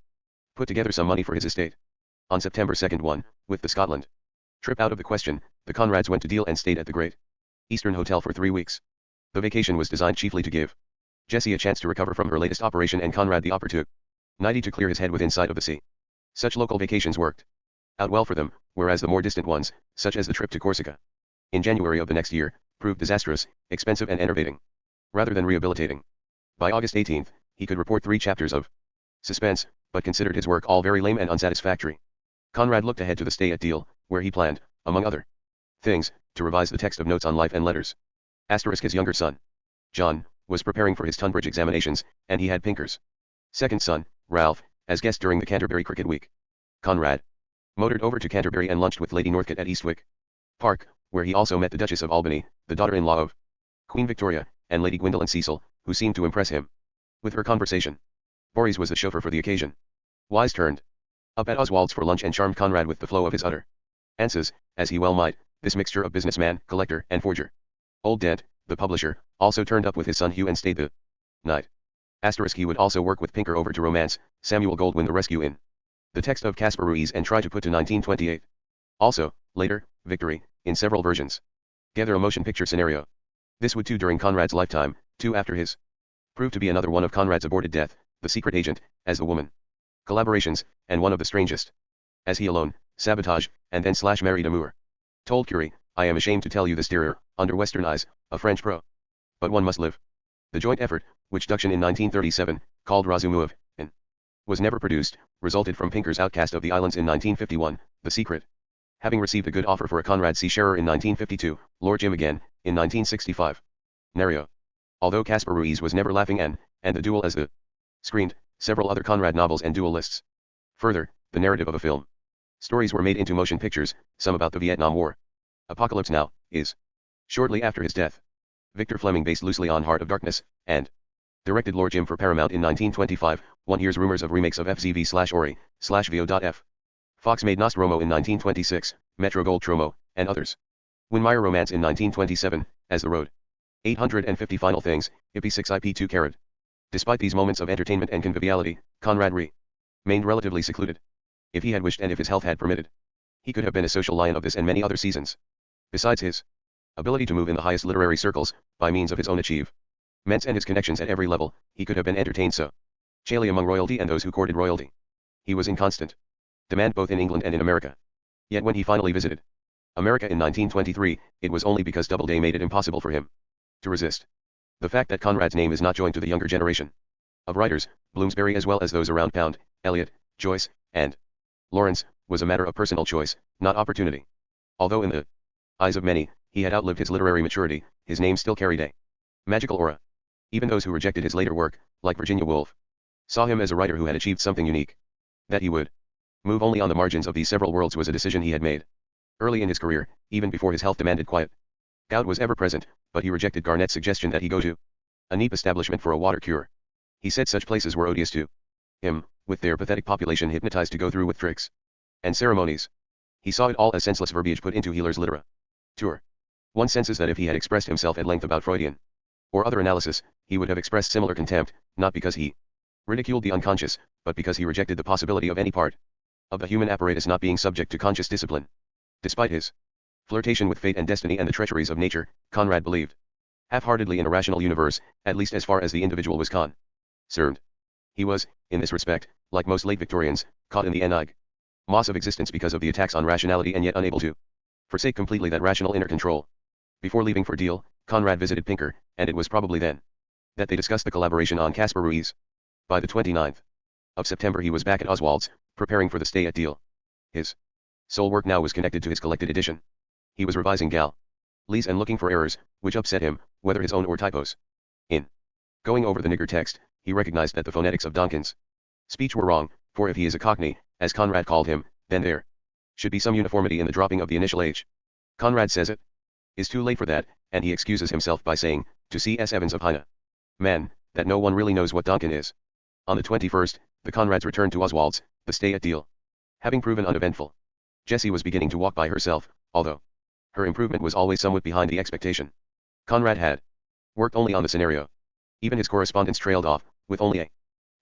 put together some money for his estate. On September 2, with the Scotland trip out of the question, the Conrads went to Deal and stayed at the Great Eastern Hotel for 3 weeks. The vacation was designed chiefly to give Jessie a chance to recover from her latest operation and Conrad the opportunity to clear his head within sight of the sea. Such local vacations worked out well for them, whereas the more distant ones, such as the trip to Corsica in January of the next year, proved disastrous, expensive and enervating, rather than rehabilitating. By August 18, he could report 3 chapters of suspense, but considered his work all very lame and unsatisfactory. Conrad looked ahead to the stay at Deal, where he planned, among other things, to revise the text of Notes on Life and Letters. His younger son, John, was preparing for his Tunbridge examinations, and he had Pinker's second son, Ralph, as guest during the Canterbury Cricket Week. Conrad motored over to Canterbury and lunched with Lady Northcote at Eastwick Park, where he also met the Duchess of Albany, the daughter-in-law of Queen Victoria, and Lady Gwendolen Cecil, who seemed to impress him with her conversation. Voorhees was the chauffeur for the occasion. Wise turned up at Oswald's for lunch and charmed Conrad with the flow of his utterances, as he well might. This mixture of businessman, collector, and forger. Old Dent, the publisher, also turned up with his son Hugh and stayed the night. He would also work with Pinker over to romance Samuel Goldwyn the Rescue in the text of Caspar Ruiz and try to put to 1928. Also, later, Victory, in several versions. Gather a motion picture scenario. This would too during Conrad's lifetime, too after his. Proved to be another one of Conrad's aborted death, The Secret Agent, as the woman. Collaborations, and one of the strangest. As he alone, sabotage, and then married Amour. Told Curie, I am ashamed to tell you this dearer, under Western eyes, a French pro. But one must live. The joint effort, which Duction in 1937, called Razumov, and was never produced, resulted from Pinker's Outcast of the Islands in 1951, The Secret. Having received a good offer for a Conrad C. Scherer in 1952, Lord Jim again, in 1965. Nario. Although Caspar Ruiz was never laughing and The Duel as the screened, several other Conrad novels and duelists. Further, the narrative of a film. Stories were made into motion pictures, some about the Vietnam War. Apocalypse Now, is shortly after his death. Victor Fleming based loosely on Heart of Darkness, and directed Lord Jim for Paramount in 1925, one hears rumors of remakes of FZV/Ori/VO.F. Fox made Nostromo in 1926, Metro-Goldtrömo, and others. Winmeyer Romance in 1927, as The Road. 850 Final Things, IP6 IP2 Carrot. Despite these moments of entertainment and conviviality, Conrad remained relatively secluded. If he had wished and if his health had permitted, he could have been a social lion of this and many other seasons. Besides his ability to move in the highest literary circles, by means of his own achievements and his connections at every level, he could have been entertained so chally among royalty and those who courted royalty. He was in constant demand both in England and in America. Yet when he finally visited America in 1923, it was only because Doubleday made it impossible for him to resist. The fact that Conrad's name is not joined to the younger generation of writers, Bloomsbury as well as those around Pound, Eliot, Joyce, and Lawrence, was a matter of personal choice, not opportunity. Although in the eyes of many, he had outlived his literary maturity, his name still carried a magical aura. Even those who rejected his later work, like Virginia Woolf, saw him as a writer who had achieved something unique. That he would move only on the margins of these several worlds was a decision he had made early in his career, even before his health demanded quiet. Doubt was ever present, but he rejected Garnett's suggestion that he go to a neat establishment for a water cure. He said such places were odious to him, with their pathetic population hypnotized to go through with tricks and ceremonies. He saw it all as senseless verbiage put into healer's literature. One senses that if he had expressed himself at length about Freudian or other analysis, he would have expressed similar contempt, not because he ridiculed the unconscious, but because he rejected the possibility of any part of the human apparatus not being subject to conscious discipline. Despite his flirtation with fate and destiny and the treacheries of nature, Conrad believed half-heartedly in a rational universe, at least as far as the individual was concerned. He was, in this respect, like most late Victorians, caught in the enigma of existence because of the attacks on rationality and yet unable to forsake completely that rational inner control. Before leaving for Deal, Conrad visited Pinker, and it was probably then that they discussed the collaboration on Caspar Ruiz. By the 29th of September he was back at Oswald's, preparing for the stay at Deal. His sole work now was connected to his collected edition. He was revising Lee's and looking for errors, which upset him, whether his own or typos. In going over the nigger text, he recognized that the phonetics of Donkin's speech were wrong, for if he is a Cockney, as Conrad called him, then there should be some uniformity in the dropping of the initial H. Conrad says it is too late for that, and he excuses himself by saying, To C.S. Evans of Heine. Man, that no one really knows what Donkin is. On the 21st, the Conrads returned to Oswald's, the stay at Deal. Having proven uneventful. Jessie was beginning to walk by herself, although her improvement was always somewhat behind the expectation. Conrad had worked only on the scenario. Even his correspondence trailed off, with only a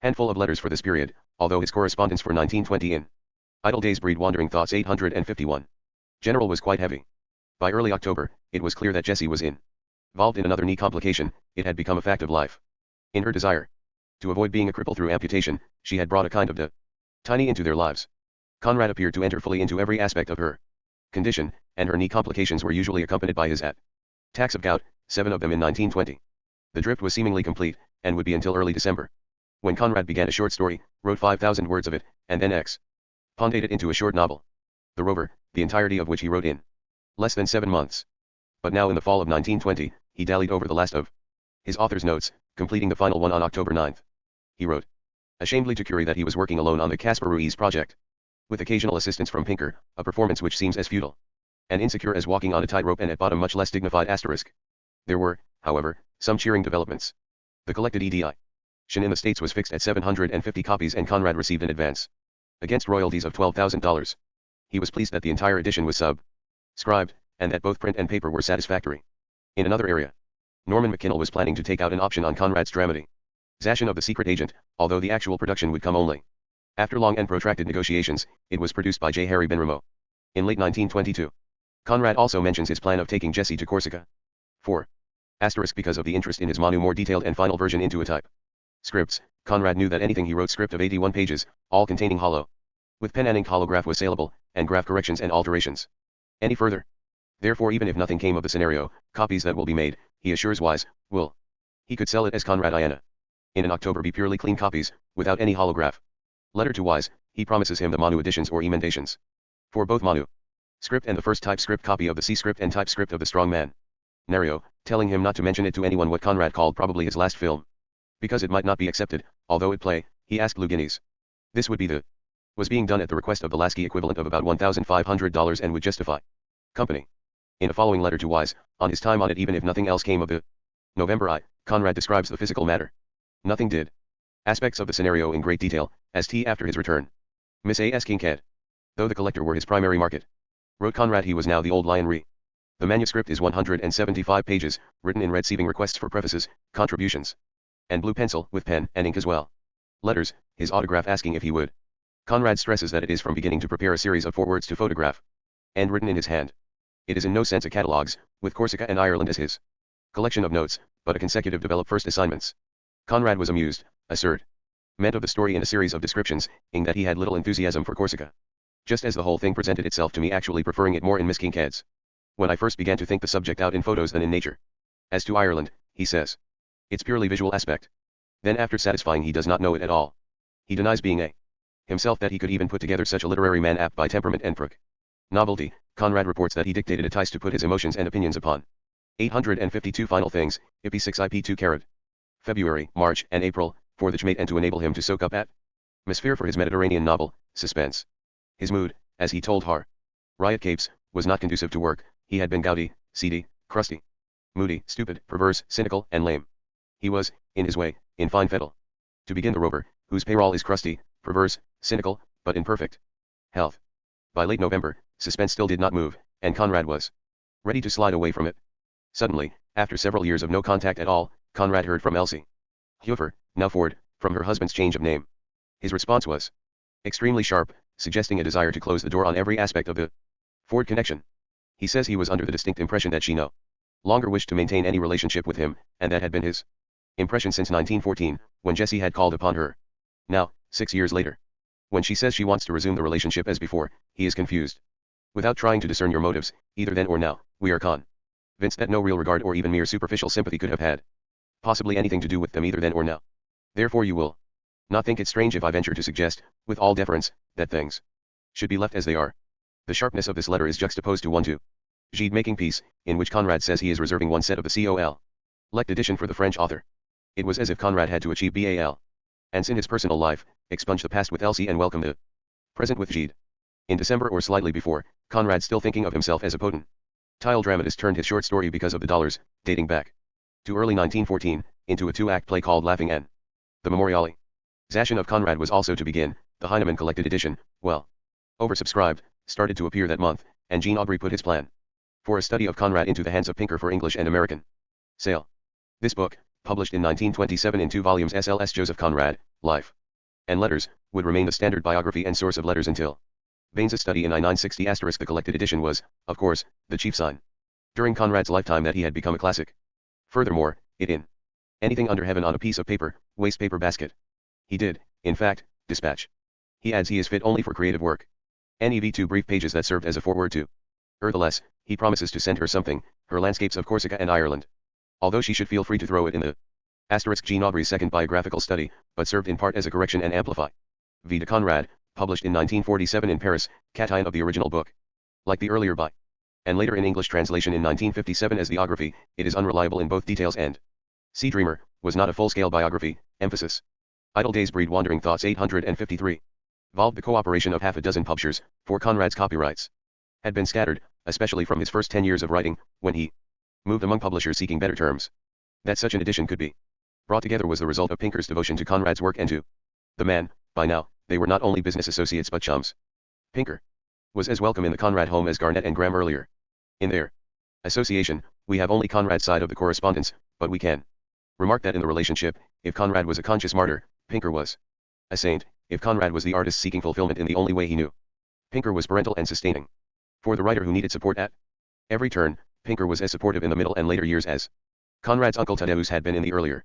handful of letters for this period, although his correspondence for 1920 in Idle Days breed Wandering Thoughts 851. General was quite heavy. By early October, it was clear that Jessie was involved in another knee complication. It had become a fact of life. In her desire to avoid being a cripple through amputation, she had brought a kind of tiny into their lives. Conrad appeared to enter fully into every aspect of her condition, and her knee complications were usually accompanied by his attacks of gout, 7 of them in 1920. The drift was seemingly complete, and would be until early December, when Conrad began a short story, wrote 5,000 words of it, and then expanded it into a short novel. The Rover, the entirety of which he wrote in less than 7 months. But now in the fall of 1920, he dallied over the last of his author's notes, completing the final one on October 9. He wrote ashamedly to Curie that he was working alone on the Caspar Ruiz project, with occasional assistance from Pinker, a performance which seems as futile and insecure as walking on a tightrope and at bottom much less dignified asterisk. There were, however, some cheering developments. The collected edition in the States was fixed at 750 copies and Conrad received an advance against royalties of $12,000. He was pleased that the entire edition was subscribed, and that both print and paper were satisfactory. In another area, Norman McKinnell was planning to take out an option on Conrad's dramatization of The Secret Agent, although the actual production would come only after long and protracted negotiations. It was produced by J. Harry Benramo in late 1922. Conrad also mentions his plan of taking Jessie to Corsica. 4. Because of the interest in his more detailed and final version into a type scripts, Conrad knew that anything he wrote script of 81 pages, all containing hollow with pen and ink holograph was saleable, and graph corrections and alterations any further. Therefore even if nothing came of the scenario, copies that will be made, he assures Wise, he could sell it as Conrad Iana. In an October be purely clean copies, without any holograph. Letter to Wise, he promises him the Manu editions or emendations. For both Manu script and the first typescript copy of the C script and typescript of the Strong Man. Nario, telling him not to mention it to anyone what Conrad called probably his last film. Because it might not be accepted, although it play, he asked Lou guineas. This would be was being done at the request of the Lasky equivalent of about $1,500 and would justify company. In a following letter to Wise, on his time on it even if nothing else came of it. November Conrad describes the physical matter. Nothing did. Aspects of the scenario in great detail, as after his return. Miss A.S. Kincaid. Though the collector were his primary market. Wrote Conrad he was now the old lion re. The manuscript is 175 pages, written in receiving requests for prefaces, contributions, and blue pencil with pen and ink as well. Letters, his autograph asking if he would. Conrad stresses that it is from beginning to prepare a series of forewords to photograph, and written in his hand. It is in no sense a catalogues, with Corsica and Ireland as his collection of notes, but a consecutive develop first assignments. Conrad was amused, assert. Meant of the story in a series of descriptions, in that he had little enthusiasm for Corsica. Just as the whole thing presented itself to me actually preferring it more in Miss Kincaid's. When I first began to think the subject out in photos than in nature. As to Ireland, he says. It's purely visual aspect. Then after satisfying he does not know it at all. He denies being a himself that he could even put together such a literary man apt by temperament and novelty. Conrad reports that he dictated a Tice to put his emotions and opinions upon. 852 final things, IP6 IP2 carat. February, March, and April, for the Chmate and to enable him to soak up atmosphere for his Mediterranean novel, Suspense. His mood, as he told Har. Riot Capes, was not conducive to work. He had been gouty, seedy, crusty, moody, stupid, perverse, cynical, and lame. He was, in his way, in fine fettle. To begin the Rover, whose payroll is crusty, perverse, cynical, but in perfect health. By late November, Suspense still did not move, and Conrad was ready to slide away from it. Suddenly, after several years of no contact at all, Conrad heard from Elsie Hofer, now Ford, from her husband's change of name. His response was extremely sharp, suggesting a desire to close the door on every aspect of the Ford connection. He says he was under the distinct impression that she no longer wished to maintain any relationship with him, and that had been his impression since 1914, when Jessie had called upon her. Now, 6 years later, when she says she wants to resume the relationship as before, he is confused. Without trying to discern your motives, either then or now, we are convinced that no real regard or even mere superficial sympathy could have had possibly anything to do with them either then or now. Therefore you will not think it strange if I venture to suggest, with all deference, that things should be left as they are. The sharpness of this letter is juxtaposed to one to Gide making peace, in which Conrad says he is reserving one set of the Col. Lect edition for the French author. It was as if Conrad had to achieve Bal. And in his personal life, expunge the past with Elsie and welcome the present with Gide. In December or slightly before, Conrad still thinking of himself as a potent tile dramatist turned his short story because of the dollars, dating back to early 1914, into a two-act play called Laughing N. The Memoriale. Zashin of Conrad was also to begin. The Heinemann collected edition, well oversubscribed, started to appear that month, and Jean Aubry put his plan for a study of Conrad into the hands of Pinker for English and American sale. This book, published in 1927 in 2 volumes SLS Joseph Conrad, Life and Letters, would remain the standard biography and source of letters until Baines' study in I-960*. The collected edition was, of course, the chief sign during Conrad's lifetime that he had become a classic. Furthermore, it in anything under heaven on a piece of paper, waste paper basket. He did, in fact, dispatch. He adds he is fit only for creative work. NEV 2 brief pages that served as a foreword to Eartheless, he promises to send her something, her landscapes of Corsica and Ireland. Although she should feel free to throw it in the Jean Aubry's second biographical study, but served in part as a correction and amplify. V. de Conrad, published in 1947 in Paris, cation of the original book. Like the earlier by and later in English translation in 1957 as the biography, it is unreliable in both details and Sea Dreamer was not a full-scale biography, emphasis. Idle Days Breed Wandering Thoughts 853. Involved the cooperation of half a dozen publishers, for Conrad's copyrights had been scattered, especially from his first 10 years of writing, when he moved among publishers seeking better terms. That such an edition could be brought together was the result of Pinker's devotion to Conrad's work and to the man. By now, they were not only business associates but chums. Pinker was as welcome in the Conrad home as Garnett and Graham earlier. In their association, we have only Conrad's side of the correspondence, but we can remark that in the relationship, if Conrad was a conscious martyr, Pinker was a saint. If Conrad was the artist seeking fulfillment in the only way he knew, Pinker was parental and sustaining. For the writer who needed support at every turn, Pinker was as supportive in the middle and later years as Conrad's uncle Tadeusz had been in the earlier.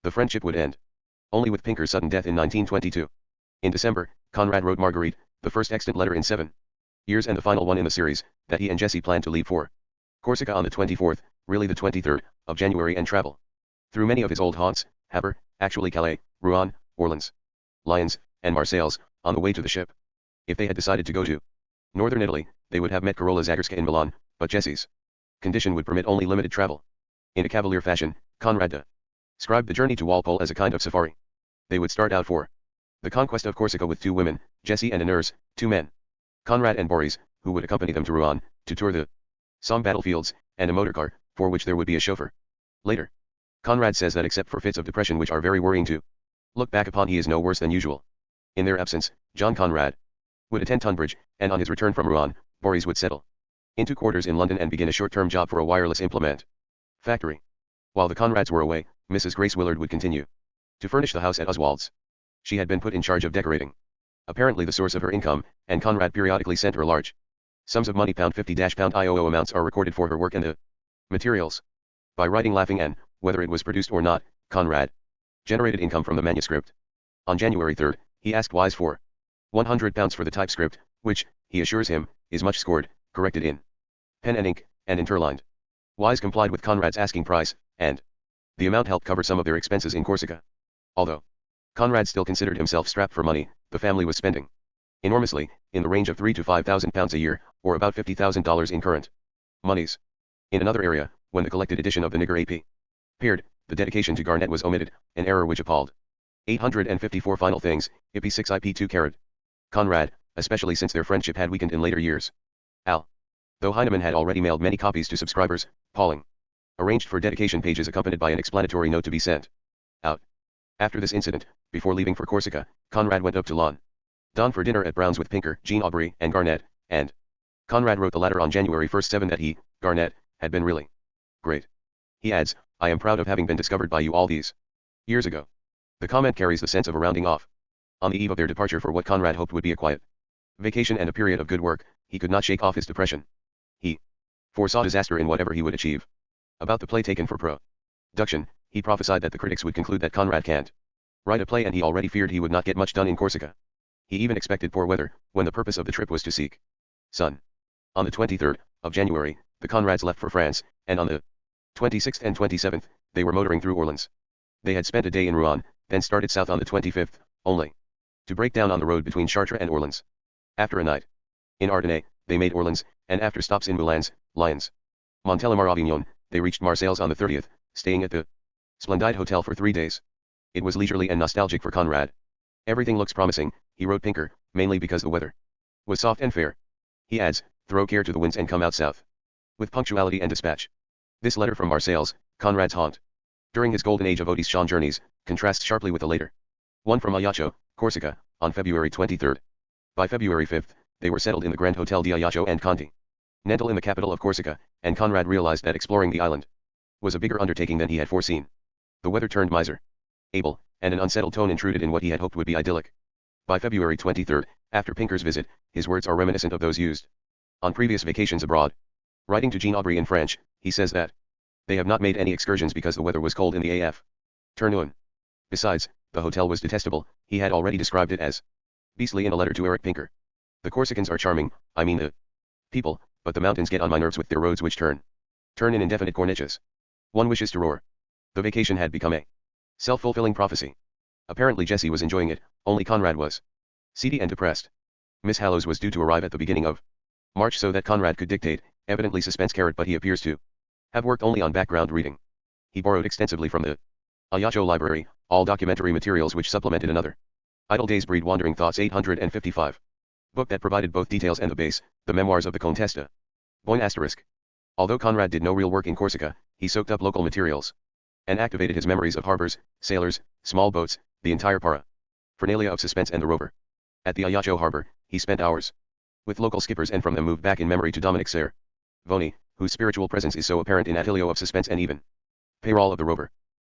The friendship would end only with Pinker's sudden death in 1922. In December, Conrad wrote Marguerite, the first extant letter in 7 years and the final one in the series, that he and Jessie planned to leave for Corsica on the 24th, really the 23rd, of January and travel through many of his old haunts, Havre, actually Calais, Rouen, Orleans, Lyons, and Marseilles, on the way to the ship. If they had decided to go to northern Italy, they would have met Carola Zagarska in Milan, but Jessie's condition would permit only limited travel. In a cavalier fashion, Conrad described the journey to Walpole as a kind of safari. They would start out for the conquest of Corsica with 2 women, Jessie and a nurse, 2 men, Conrad and Boris, who would accompany them to Rouen, to tour the Somme battlefields, and a motorcar, for which there would be a chauffeur. Later, Conrad says that except for fits of depression which are very worrying to look back upon, he is no worse than usual. In their absence, John Conrad would attend Tunbridge, and on his return from Rouen, Boris would settle into quarters in London and begin a short-term job for a wireless implement factory. While the Conrads were away, Mrs. Grace Willard would continue to furnish the house at Oswald's. She had been put in charge of decorating, apparently the source of her income, and Conrad periodically sent her large sums of money. £50-£IOO amounts are recorded for her work and the materials. By writing Laughing N, whether it was produced or not, Conrad generated income from the manuscript. On January 3, he asked Wise for £100 for the typescript, which, he assures him, is much scored, corrected in pen and ink, and interlined. Wise complied with Conrad's asking price, and the amount helped cover some of their expenses in Corsica. Although Conrad still considered himself strapped for money, the family was spending enormously, in the range of £3,000 to £5,000 a year, or about $50,000 in current monies. In another area, when the collected edition of the Nigger AP appeared, the dedication to Garnett was omitted, an error which appalled 854 final things, IP 6 IP 2 carat. Conrad, especially since their friendship had weakened in later years. Al. Though Heinemann had already mailed many copies to subscribers, Pauling arranged for dedication pages accompanied by an explanatory note to be sent out. After this incident, before leaving for Corsica, Conrad went up to London for dinner at Brown's with Pinker, Jean Aubry, and Garnett, and Conrad wrote the latter on January 1, 7 that he, Garnett, had been really great. He adds, I am proud of having been discovered by you all these years ago. The comment carries the sense of a rounding off. On the eve of their departure for what Conrad hoped would be a quiet vacation and a period of good work, he could not shake off his depression. He foresaw disaster in whatever he would achieve. About the play taken for production, he prophesied that the critics would conclude that Conrad can't write a play, and he already feared he would not get much done in Corsica. He even expected poor weather, when the purpose of the trip was to seek sun. On the 23rd of January, the Conrads left for France, and on the 26th and 27th, they were motoring through Orleans. They had spent a day in Rouen, then started south on the 25th, only to break down on the road between Chartres and Orleans. After a night in Ardennais, they made Orleans, and after stops in Moulins, Lyons, Montélimar, Avignon, they reached Marseilles on the 30th, staying at the Splendide Hotel for 3 days. It was leisurely and nostalgic for Conrad. Everything looks promising, he wrote Pinker, mainly because the weather was soft and fair. He adds, throw care to the winds and come out south with punctuality and dispatch. This letter from Marseilles, Conrad's haunt, During his golden age of Odyssean journeys, contrasts sharply with the later one from Ajaccio, Corsica, on February 23. By February 5, they were settled in the Grand Hotel di Ajaccio and Conti Nentel in the capital of Corsica, and Conrad realized that exploring the island was a bigger undertaking than he had foreseen. The weather turned miserable, and an unsettled tone intruded in what he had hoped would be idyllic. By February 23, after Pinker's visit, his words are reminiscent of those used on previous vacations abroad. Writing to Jean Aubry in French, he says that they have not made any excursions because the weather was cold in the AF. Turnoon. Besides, the hotel was detestable. He had already described it as beastly in a letter to Eric Pinker. The Corsicans are charming, I mean the people, but the mountains get on my nerves with their roads which turn in indefinite corniches. One wishes to roar. The vacation had become a self-fulfilling prophecy. Apparently Jessie was enjoying it, only Conrad was seedy and depressed. Miss Hallows was due to arrive at the beginning of March so that Conrad could dictate, evidently suspense carrot, but he appears to have worked only on background reading. He borrowed extensively from the Ajaccio library, all documentary materials which supplemented another Idle Days Breed Wandering Thoughts 855. Book that provided both details and the base, the memoirs of the Contessa. Boyne asterisk. Although Conrad did no real work in Corsica, he soaked up local materials and activated his memories of harbors, sailors, small boats, the entire paraphernalia of suspense and the rover. At the Ajaccio harbor, he spent hours with local skippers and from them moved back in memory to Dominic Voni, whose spiritual presence is so apparent in Attilio of Suspense and even Payroll of the Rover.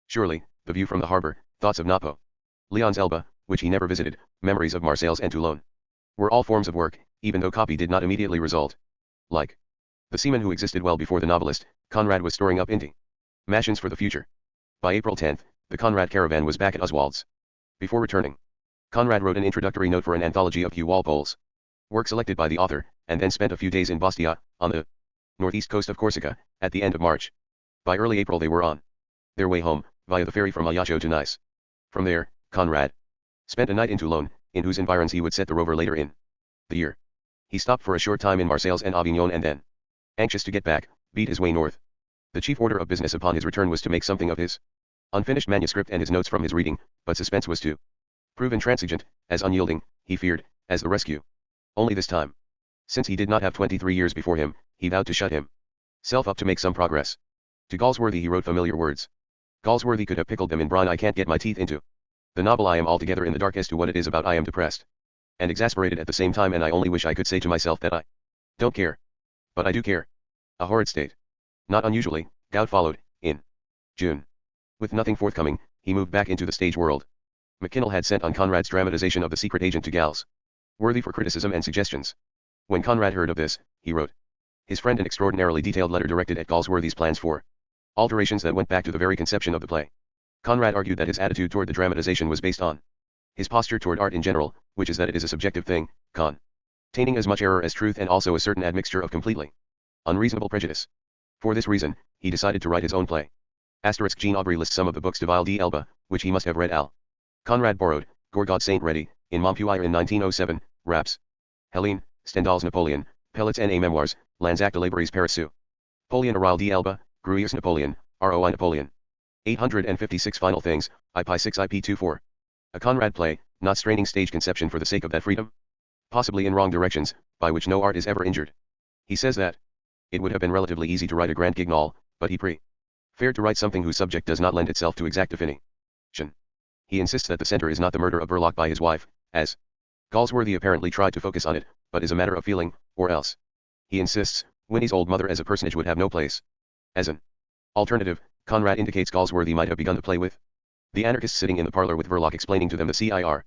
Surely, the view from the harbor, thoughts of Napo, Leon's Elba, which he never visited, memories of Marseilles and Toulon, were all forms of work, even though copy did not immediately result. Like the seaman who existed well before the novelist, Conrad was storing up intimations for the future. By April 10, the Conrad caravan was back at Oswald's. Before returning, Conrad wrote an introductory note for an anthology of Hugh Walpole's work selected by the author, and then spent a few days in Bastia, on the northeast coast of Corsica, at the end of March. By early April they were on their way home, via the ferry from Ajaccio to Nice. From there, Conrad spent a night in Toulon, in whose environs he would set the rover later in the year. He stopped for a short time in Marseilles and Avignon and then, anxious to get back, beat his way north. The chief order of business upon his return was to make something of his unfinished manuscript and his notes from his reading, but suspense was to prove intransigent, as unyielding, he feared, as the rescue. Only this time, since he did not have 23 years before him, he vowed to shut himself up to make some progress. To Galsworthy he wrote familiar words. Galsworthy could have pickled them in brine. I can't get my teeth into the novel. I am altogether in the dark as to what it is about. I am depressed and exasperated at the same time, and I only wish I could say to myself that I don't care. But I do care. A horrid state. Not unusually, gout followed, in June. With nothing forthcoming, he moved back into the stage world. McKinnell had sent on Conrad's dramatization of The Secret Agent to Gals, worthy for criticism and suggestions. When Conrad heard of this, he wrote his friend an extraordinarily detailed letter directed at Galsworthy's plans for alterations that went back to the very conception of the play. Conrad argued that his attitude toward the dramatization was based on his posture toward art in general, which is that it is a subjective thing, containing as much error as truth and also a certain admixture of completely unreasonable prejudice. For this reason, he decided to write his own play. Asterisk Jean Aubry lists some of the books de Ville d'Elba, which he must have read. Conrad borrowed, Gorgod Saint Reddy, in Montpellier in 1907, Raps. Helene, Stendhal's Napoleon, Pellet's N.A. Memoirs, Lanzac de Labourie's Paris-Sous. Napoleon Oral d'Elba, Gruyère's Napoleon, ROI Napoleon. 856 Final Things, IP 6 IP 24. A Conrad play, not straining stage conception for the sake of that freedom? Possibly in wrong directions, by which no art is ever injured. He says that it would have been relatively easy to write a grand guignol, but he preferred to write something whose subject does not lend itself to exact definition. He insists that the center is not the murder of Verloc by his wife, as Galsworthy apparently tried to focus on it, but is a matter of feeling, or else. He insists, Winnie's old mother as a personage would have no place. As an alternative, Conrad indicates Galsworthy might have begun the play with the anarchists sitting in the parlor with Verloc explaining to them the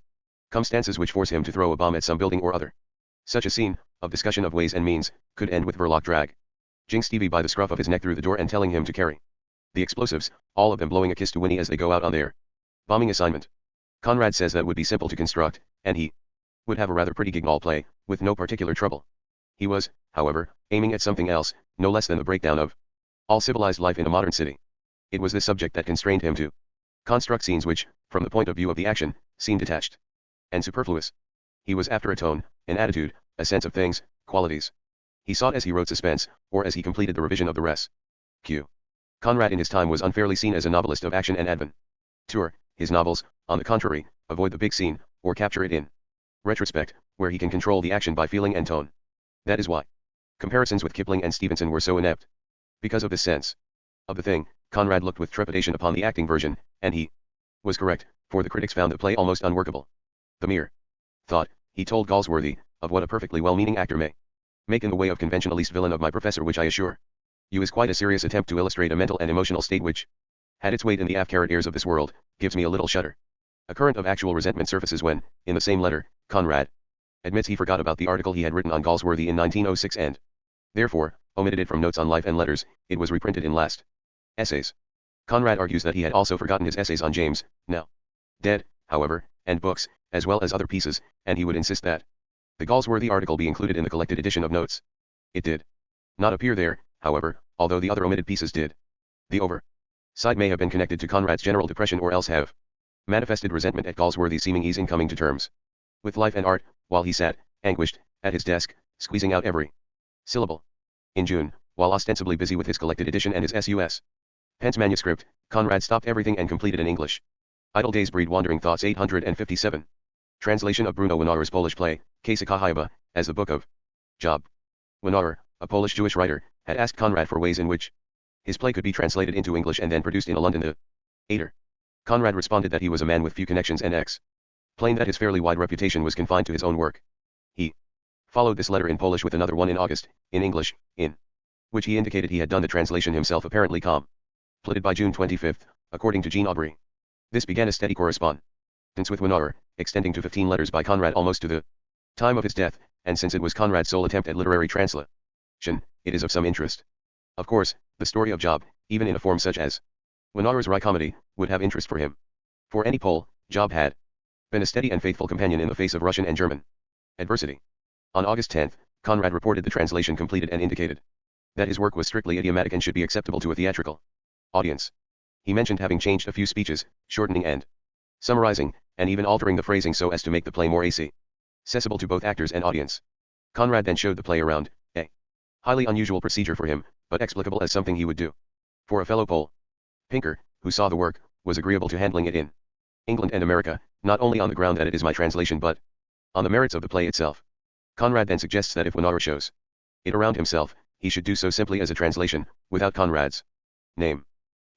circumstances which force him to throw a bomb at some building or other. Such a scene, of discussion of ways and means, could end with Verloc dragging Stevie by the scruff of his neck through the door and telling him to carry the explosives, all of them blowing a kiss to Winnie as they go out on their bombing assignment. Conrad says that would be simple to construct, and he would have a rather pretty guignol play, with no particular trouble. He was, however, aiming at something else, no less than the breakdown of all civilized life in a modern city. It was this subject that constrained him to construct scenes which, from the point of view of the action, seemed detached and superfluous. He was after a tone, an attitude, a sense of things, qualities he sought as he wrote suspense, or as he completed the revision of the rescue. Conrad in his time was unfairly seen as a novelist of action and adventure. His novels, on the contrary, avoid the big scene, or capture it in retrospect, where he can control the action by feeling and tone. That is why comparisons with Kipling and Stevenson were so inept. Because of this sense of the thing, Conrad looked with trepidation upon the acting version, and he was correct, for the critics found the play almost unworkable. The mere thought, he told Galsworthy, of what a perfectly well-meaning actor may make in the way of conventionalist villain of my professor, which I assure you is quite a serious attempt to illustrate a mental and emotional state which, had its weight in the afcarrot airs of this world, gives me a little shudder. A current of actual resentment surfaces when, in the same letter, Conrad admits he forgot about the article he had written on Galsworthy in 1906 and, therefore, omitted it from Notes on Life and Letters. It was reprinted in Last Essays. Conrad argues that he had also forgotten his essays on James, now dead, however, and books, as well as other pieces, and he would insist that the Galsworthy article be included in the collected edition of Notes. It did not appear there, however, although the other omitted pieces did. The oversight may have been connected to Conrad's general depression, or else have manifested resentment at Galsworthy's seeming ease in coming to terms with life and art, while he sat, anguished, at his desk, squeezing out every syllable. In June, while ostensibly busy with his collected edition and his S.U.S. Pence manuscript, Conrad stopped everything and completed in English. Idle Days Breed Wandering Thoughts 857. Translation of Bruno Winawer's Polish play, Kasika Hyba, as the Book of Job. Winawer, a Polish Jewish writer, had asked Conrad for ways in which his play could be translated into English and then produced in a London theatre. Conrad responded that he was a man with few connections and explained that his fairly wide reputation was confined to his own work. He followed this letter in Polish with another one in August, in English, in which he indicated he had done the translation himself, apparently completed by June 25, according to Jean Aubry. This began a steady correspondence with Winawer, extending to 15 letters by Conrad almost to the time of his death, and since it was Conrad's sole attempt at literary translation, it is of some interest. Of course, the story of Job, even in a form such as Winawer's wry comedy, would have interest for him. For any Pole, Job had been a steady and faithful companion in the face of Russian and German adversity. On August 10, Conrad reported the translation completed and indicated that his work was strictly idiomatic and should be acceptable to a theatrical audience. He mentioned having changed a few speeches, shortening and summarizing, and even altering the phrasing so as to make the play more accessible to both actors and audience. Conrad then showed the play around, a highly unusual procedure for him, but explicable as something he would do for a fellow Pole. Pinker, who saw the work, was agreeable to handling it in England and America, not only on the ground that it is my translation but on the merits of the play itself. Conrad then suggests that if Winawer shows it around himself, he should do so simply as a translation, without Conrad's name.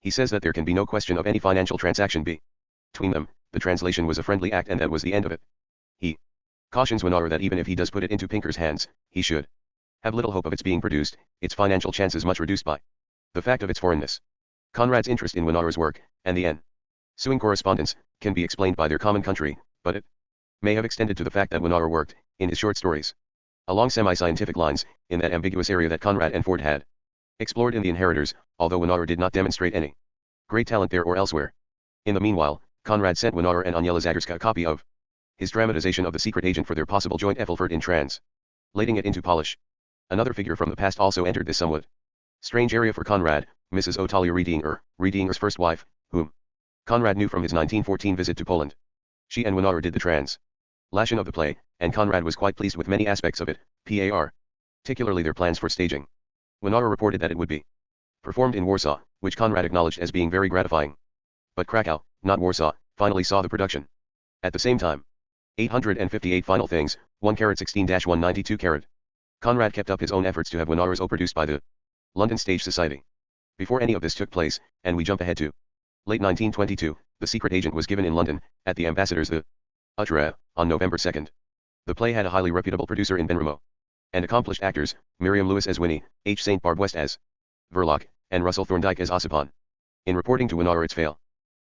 He says that there can be no question of any financial transaction between them, the translation was a friendly act and that was the end of it. He cautions Winawer that even if he does put it into Pinker's hands, he should have little hope of its being produced, its financial chances much reduced by the fact of its foreignness. Conrad's interest in Winawer's work, and the ensuing correspondence, can be explained by their common country, but it may have extended to the fact that Winawer worked, in his short stories, along semi-scientific lines, in that ambiguous area that Conrad and Ford had explored in The Inheritors, although Winawer did not demonstrate any great talent there or elsewhere. In the meanwhile, Conrad sent Winawer and Aniela Zagorska a copy of his dramatization of The Secret Agent for their possible joint effort in translating it into Polish. Another figure from the past also entered this somewhat strange area for Conrad, Mrs. Otalia Riedinger's first wife, whom Conrad knew from his 1914 visit to Poland. She and Winawer did the translation of the play, and Conrad was quite pleased with many aspects of it, particularly their plans for staging. Winawer reported that it would be performed in Warsaw, which Conrad acknowledged as being very gratifying. But Krakow, not Warsaw, finally saw the production. At the same time, 858 Final Things, 1/16-192. Conrad kept up his own efforts to have Winawer's opera produced by the London Stage Society. Before any of this took place, and we jump ahead to late 1922, The Secret Agent was given in London, at the Ambassador's Theatre, on November 2. The play had a highly reputable producer in Ben Rameau, and accomplished actors, Miriam Lewis as Winnie, H. St. Barb West as Verloc, and Russell Thorndike as Ossipon. In reporting to Winawer its failure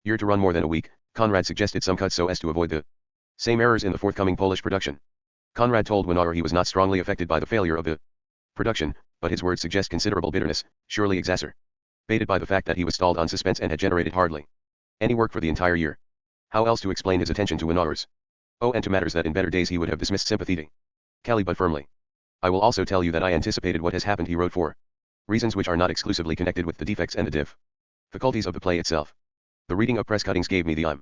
to run more than a week, Conrad suggested some cuts so as to avoid the same errors in the forthcoming Polish production. Conrad told Winawer he was not strongly affected by the failure of the production, but his words suggest considerable bitterness, surely exacerbated by the fact that he was stalled on suspense and had generated hardly any work for the entire year. How else to explain his attention to Winawer's and to matters that in better days he would have dismissed sympathetically, but firmly. I will also tell you that I anticipated what has happened, he wrote, for reasons which are not exclusively connected with the defects and the difficulties of the play itself. The reading of press cuttings gave me the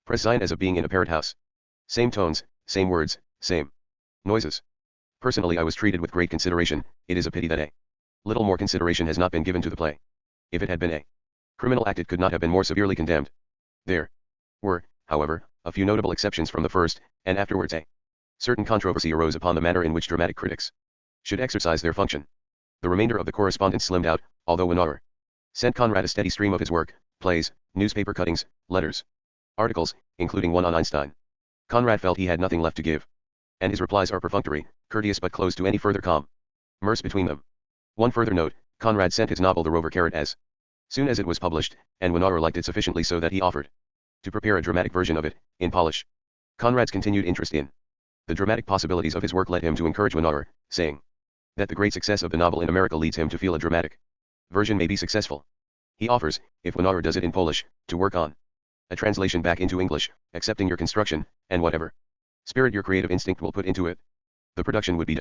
impression as of being in a parrot house. Same tones, same words, same noises. Personally I was treated with great consideration. It is a pity that a little more consideration has not been given to the play. If it had been a criminal act it could not have been more severely condemned. There were, however, a few notable exceptions from the first, and afterwards a certain controversy arose upon the manner in which dramatic critics should exercise their function. The remainder of the correspondence slimmed out, although Winawer sent Conrad a steady stream of his work, plays, newspaper cuttings, letters, articles, including one on Einstein. Conrad felt he had nothing left to give. And his replies are perfunctory, courteous but closed to any further commerce between them. One further note, Conrad sent his novel The Rover as soon as it was published, and Winauer liked it sufficiently so that he offered to prepare a dramatic version of it, in Polish. Conrad's continued interest in the dramatic possibilities of his work led him to encourage Winauer, saying that the great success of the novel in America leads him to feel a dramatic version may be successful. He offers, if Winauer does it in Polish, to work on a translation back into English, accepting your construction, and whatever spirit your creative instinct will put into it. The production would be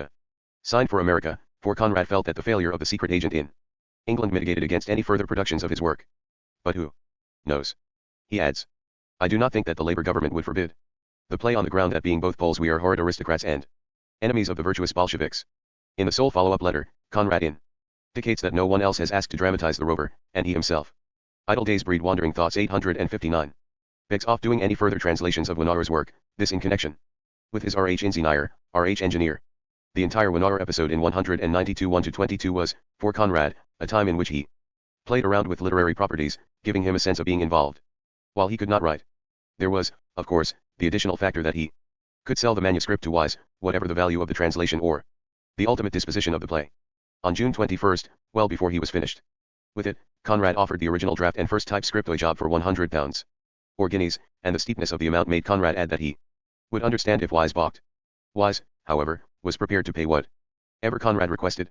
designed for America, for Conrad felt that the failure of The Secret Agent in England mitigated against any further productions of his work. But who knows? He adds, I do not think that the Labour government would forbid the play on the ground that being both Poles we are horrid aristocrats and enemies of the virtuous Bolsheviks. In the sole follow-up letter, Conrad indicates that no one else has asked to dramatize The Rover, and he himself. Idle days breed wandering thoughts 859. Begs off doing any further translations of Winauer's work, this in connection with his R.H. Ingenieur, R.H. Engineer. The entire Winauer episode in 192 1-22 was, for Conrad, a time in which he played around with literary properties, giving him a sense of being involved. While he could not write, there was, of course, the additional factor that he could sell the manuscript to Wise, whatever the value of the translation or the ultimate disposition of the play. On June 21, well before he was finished with it, Conrad offered the original draft and first typescript job for £100 or guineas, and the steepness of the amount made Conrad add that he would understand if Wise balked. Wise, however, was prepared to pay whatever Conrad requested.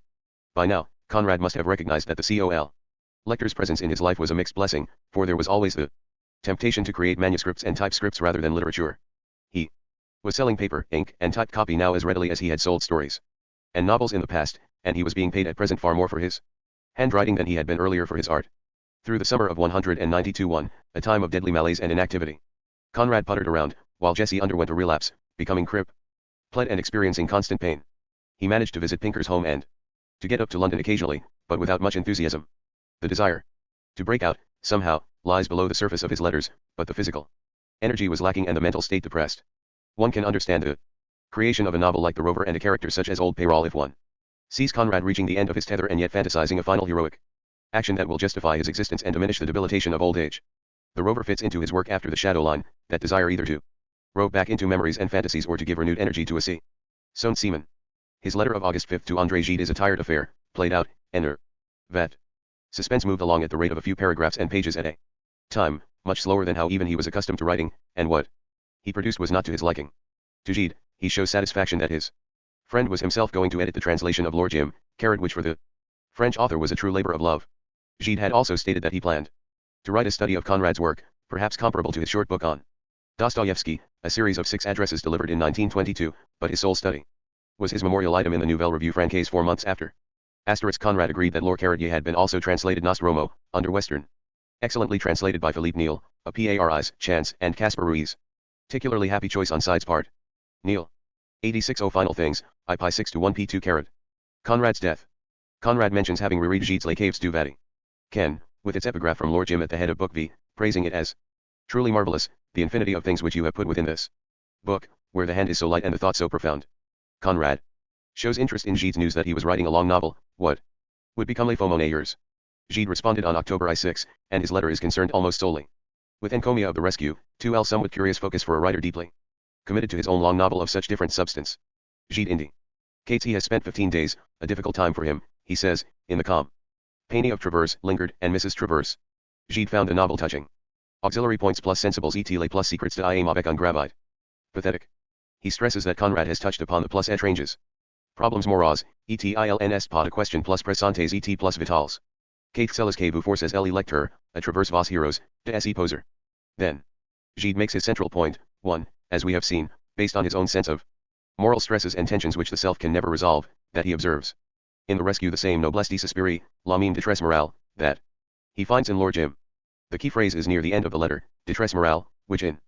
By now, Conrad must have recognized that the COL lector's presence in his life was a mixed blessing, for there was always the temptation to create manuscripts and typescripts rather than literature. He was selling paper, ink, and typed copy now as readily as he had sold stories and novels in the past, and he was being paid at present far more for his handwriting than he had been earlier for his art. Through the summer of 192 a time of deadly malaise and inactivity, Conrad puttered around, while Jessie underwent a relapse, becoming crippled and experiencing constant pain. He managed to visit Pinker's home and to get up to London occasionally, but without much enthusiasm. The desire to break out, somehow, lies below the surface of his letters, but the physical energy was lacking and the mental state depressed. One can understand the creation of a novel like The Rover and a character such as Old Payroll if one sees Conrad reaching the end of his tether and yet fantasizing a final heroic action that will justify his existence and diminish the debilitation of old age. The Rover fits into his work after the shadow line, that desire either to row back into memories and fantasies or to give renewed energy to a sown seaman. His letter of August 5 to André Gide is a tired affair, played out, that suspense moved along at the rate of a few paragraphs and pages at a time, much slower than how even he was accustomed to writing, and what he produced was not to his liking. To Gide, he shows satisfaction that his friend was himself going to edit the translation of Lord Jim, which for the French author was a true labor of love. Gide had also stated that he planned to write a study of Conrad's work, perhaps comparable to his short book on Dostoevsky, a series of 6 addresses delivered in 1922, but his sole study was his memorial item in the Nouvelle Revue Française 4 months after. Conrad agreed that Lord Carradier had been also translated Nostromo, under Western. Excellently translated by Philippe Neal, a Paris, Chance, and Caspar Ruiz. Particularly happy choice on Side's part. Neal. 86 Final things, I pi 6 to 1 p2 Carrad. Conrad's death. Conrad mentions having reread Gide's Les Caves du Vatican, with its epigraph from Lord Jim at the head of Book V, praising it as truly marvelous, the infinity of things which you have put within this book, where the hand is so light and the thought so profound. Conrad shows interest in Gide's news that he was writing a long novel, what would become Les Faux Monnayeurs. Gide responded on October 6, and his letter is concerned almost solely with encomia of the rescue, 2L somewhat curious focus for a writer deeply committed to his own long novel of such different substance. Gide indicates he has spent 15 days, a difficult time for him, he says, in the company of Travers, Lingard, and Mrs. Travers. Gide found the novel touching. Auxiliary points plus sensibles et plus secrets de I avec un gravite. Pathetic. He stresses that Conrad has touched upon the plus étranges. Problems moraux, etilns pas de question plus pressantes et plus vitales. Kate Celis que vous forces le lecteur, à travers vos heroes, de se poser. Then, Gide makes his central point, 1, as we have seen, based on his own sense of moral stresses and tensions which the self can never resolve, that he observes in the rescue the same noblesse de s'esprit, la mime détresse morale, that he finds in Lord Jim. The key phrase is near the end of the letter, détresse morale, which in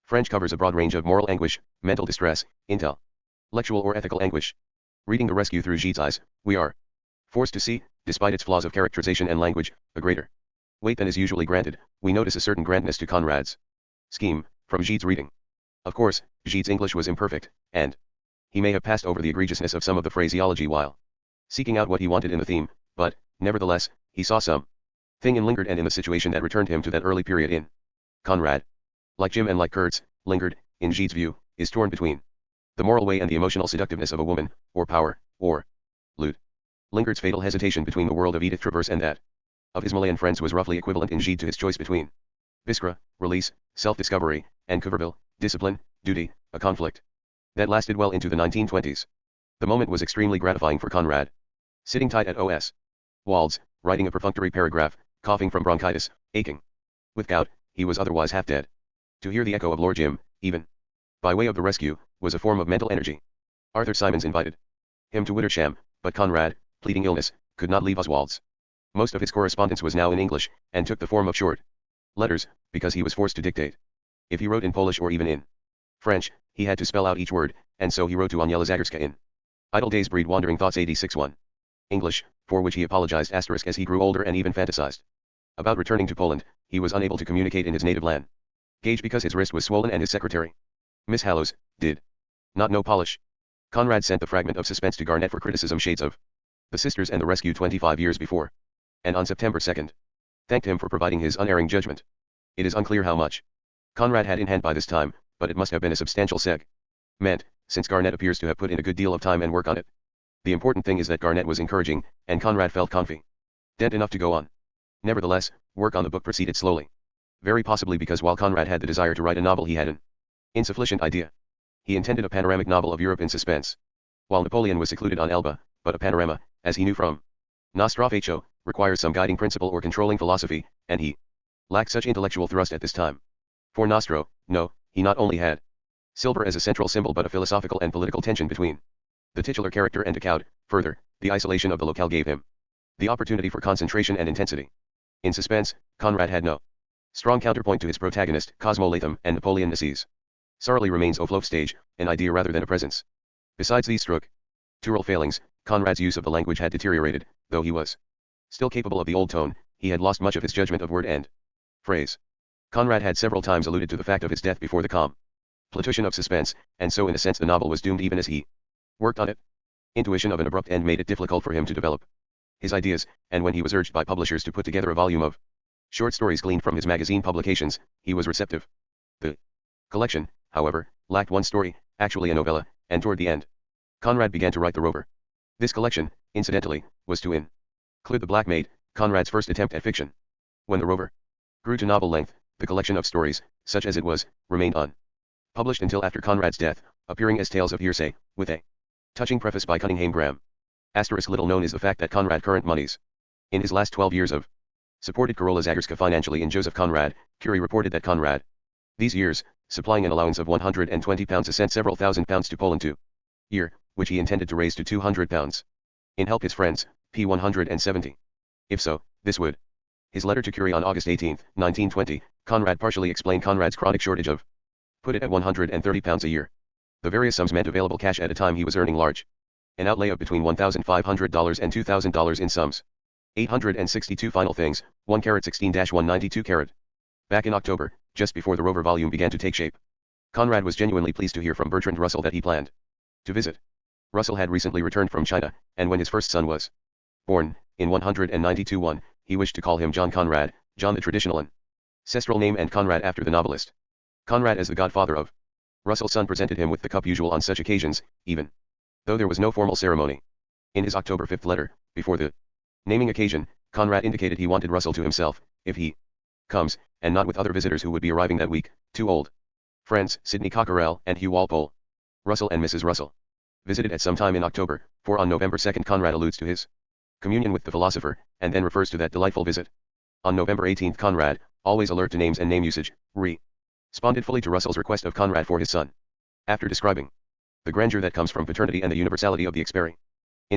French covers a broad range of moral anguish, mental distress, intellectual or ethical anguish. Reading the rescue through Gide's eyes, we are forced to see, despite its flaws of characterization and language, a greater weight than is usually granted. We notice a certain grandness to Conrad's scheme, from Gide's reading. Of course, Gide's English was imperfect, and he may have passed over the egregiousness of some of the phraseology while seeking out what he wanted in the theme, but, nevertheless, he saw some thing in lingered and in the situation that returned him to that early period in. Conrad, like Jim and like Kurtz, lingered, in Gid's view, is torn between the moral way and the emotional seductiveness of a woman, or power, or loot. Lingered's fatal hesitation between the world of Edith Travers and that of his Malayan friends was roughly equivalent in Gide to his choice between Biskra, release, self-discovery, and Cuverville, discipline, duty, a conflict that lasted well into the 1920s. The moment was extremely gratifying for Conrad. Sitting tight at O.S. Wald's, writing a perfunctory paragraph, coughing from bronchitis, aching with gout, he was otherwise half dead. To hear the echo of Lord Jim, even by way of the rescue, was a form of mental energy. Arthur Symons invited him to Wittersham, but Conrad, pleading illness, could not leave Oswald's. Most of his correspondence was now in English, and took the form of short letters, because he was forced to dictate. If he wrote in Polish or even in French, he had to spell out each word, and so he wrote to Aniela Zagorska in Idle Days Breed Wandering Thoughts 86-1. English, for which he apologized as he grew older and even fantasized about returning to Poland. He was unable to communicate in his native land. Gage because his wrist was swollen and his secretary, Miss Hallows, did not know Polish. Conrad sent the fragment of Suspense to Garnett for criticism, shades of The Sisters and the Rescue 25 years before, and on September 2, thanked him for providing his unerring judgment. It is unclear how much Conrad had in hand by this time, but it must have been a substantial segment, since Garnett appears to have put in a good deal of time and work on it. The important thing is that Garnett was encouraging, and Conrad felt confident enough to go on. Nevertheless, work on the book proceeded slowly. Very possibly because while Conrad had the desire to write a novel, he had an insufficient idea. He intended a panoramic novel of Europe in suspense, while Napoleon was secluded on Elba, but a panorama, as he knew from Nostrofacho, requires some guiding principle or controlling philosophy, and he lacked such intellectual thrust at this time. For Nostro, no, he not only had silver as a central symbol but a philosophical and political tension between the titular character and Decaud. Further, the isolation of the locale gave him the opportunity for concentration and intensity. In suspense, Conrad had no strong counterpoint to his protagonist, Cosmo Latham, and Napoleon Nassis. Sarley remains off stage, an idea rather than a presence. Besides these structural failings, Conrad's use of the language had deteriorated. Though he was still capable of the old tone, he had lost much of his judgment of word and phrase. Conrad had several times alluded to the fact of his death before the completion of suspense, and so in a sense the novel was doomed even as he worked on it. Intuition of an abrupt end made it difficult for him to develop his ideas, and when he was urged by publishers to put together a volume of short stories gleaned from his magazine publications, he was receptive. The collection, however, lacked one story, actually a novella, and toward the end, Conrad began to write The Rover. This collection, incidentally, was to include The Black Maid, Conrad's first attempt at fiction. When The Rover grew to novel length, the collection of stories, such as it was, remained unpublished until after Conrad's death, appearing as tales of hearsay, with a touching preface by Cunningham Graham. Little known is the fact that Conrad current monies in his last 12 years of supported Karola Zagorska financially in Joseph Conrad. Curie reported that Conrad these years, supplying an allowance of £120 a sent several £1,000s to Poland to year, which he intended to raise to £200 in help his friends, p. 170. If so, this would. His letter to Curie on August 18, 1920, Conrad partially explained Conrad's chronic shortage of put it at £130 a year. The various sums meant available cash at a time he was earning large. An outlay of between $1,500 and $2,000 in sums. 862 final things, 1 carat 16-192 carat. Back in October, just before the Rover volume began to take shape, Conrad was genuinely pleased to hear from Bertrand Russell that he planned to visit. Russell had recently returned from China, and when his first son was born, in 192-1, he wished to call him John Conrad, John the traditional ancestral name and Conrad after the novelist. Conrad as the godfather of Russell's son presented him with the cup usual on such occasions, even though there was no formal ceremony. In his October 5 letter, before the naming occasion, Conrad indicated he wanted Russell to himself, if he comes, and not with other visitors who would be arriving that week, 2 old friends, Sidney Cockerell and Hugh Walpole. Russell and Mrs. Russell visited at some time in October, for on November 2 Conrad alludes to his communion with the philosopher, and then refers to that delightful visit. On November 18 Conrad, always alert to names and name usage, responded fully to Russell's request of Conrad for his son. After describing the grandeur that comes from paternity and the universality of the experience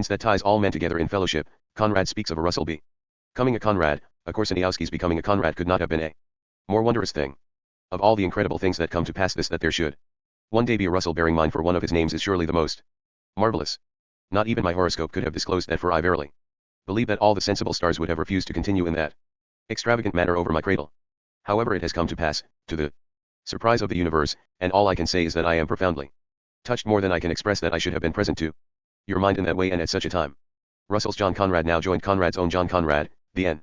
that ties all men together in fellowship, Conrad speaks of a Russell becoming a Conrad. A Korsaniowski's becoming a Conrad could not have been a more wondrous thing. Of all the incredible things that come to pass, this that there should one day be a Russell bearing mine for one of his names is surely the most marvelous. Not even my horoscope could have disclosed that, for I verily believe that all the sensible stars would have refused to continue in that extravagant manner over my cradle. However, it has come to pass, to the surprise of the universe, and all I can say is that I am profoundly touched, more than I can express, that I should have been present to your mind in that way and at such a time. Russell's John Conrad now joined Conrad's own John Conrad, the N.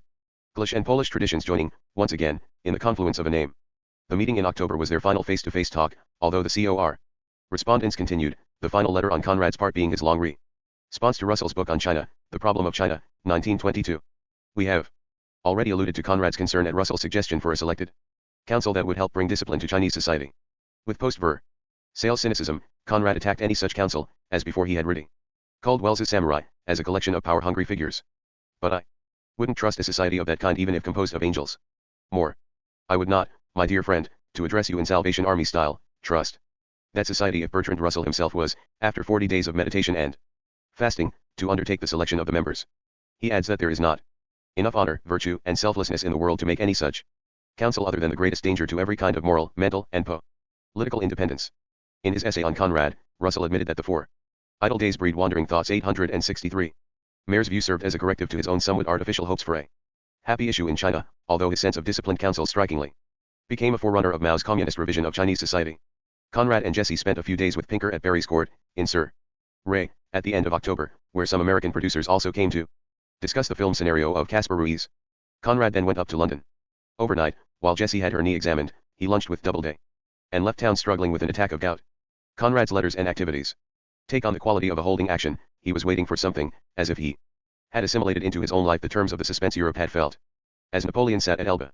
English and Polish traditions joining, once again, in the confluence of a name. The meeting in October was their final face-to-face talk, although the COR respondents continued, the final letter on Conrad's part being his long response to Russell's book on China, The Problem of China, 1922. We have already alluded to Conrad's concern at Russell's suggestion for a selected council that would help bring discipline to Chinese society. With post-ver sales cynicism, Conrad attacked any such council, as before he had ridiculed Wells's samurai, as a collection of power-hungry figures. But I wouldn't trust a society of that kind even if composed of angels. More, I would not, my dear friend, to address you in Salvation Army style, trust that society if Bertrand Russell himself was, after 40 days of meditation and fasting, to undertake the selection of the members. He adds that there is not enough honor, virtue, and selflessness in the world to make any such council other than the greatest danger to every kind of moral, mental, and political independence. In his essay on Conrad, Russell admitted that the 4 idle days breed wandering thoughts 863. Mayer's view served as a corrective to his own somewhat artificial hopes for a happy issue in China, although his sense of disciplined council strikingly became a forerunner of Mao's communist revision of Chinese society. Conrad and Jesse spent a few days with Pinker at Barry's Court, in Sur Ray, at the end of October, where some American producers also came to discuss the film scenario of Caspar Ruiz. Conrad then went up to London. Overnight, while Jesse had her knee examined, he lunched with Doubleday and left town struggling with an attack of gout. Conrad's letters and activities take on the quality of a holding action. He was waiting for something, as if he had assimilated into his own life the terms of the suspense Europe had felt as Napoleon sat at Elba.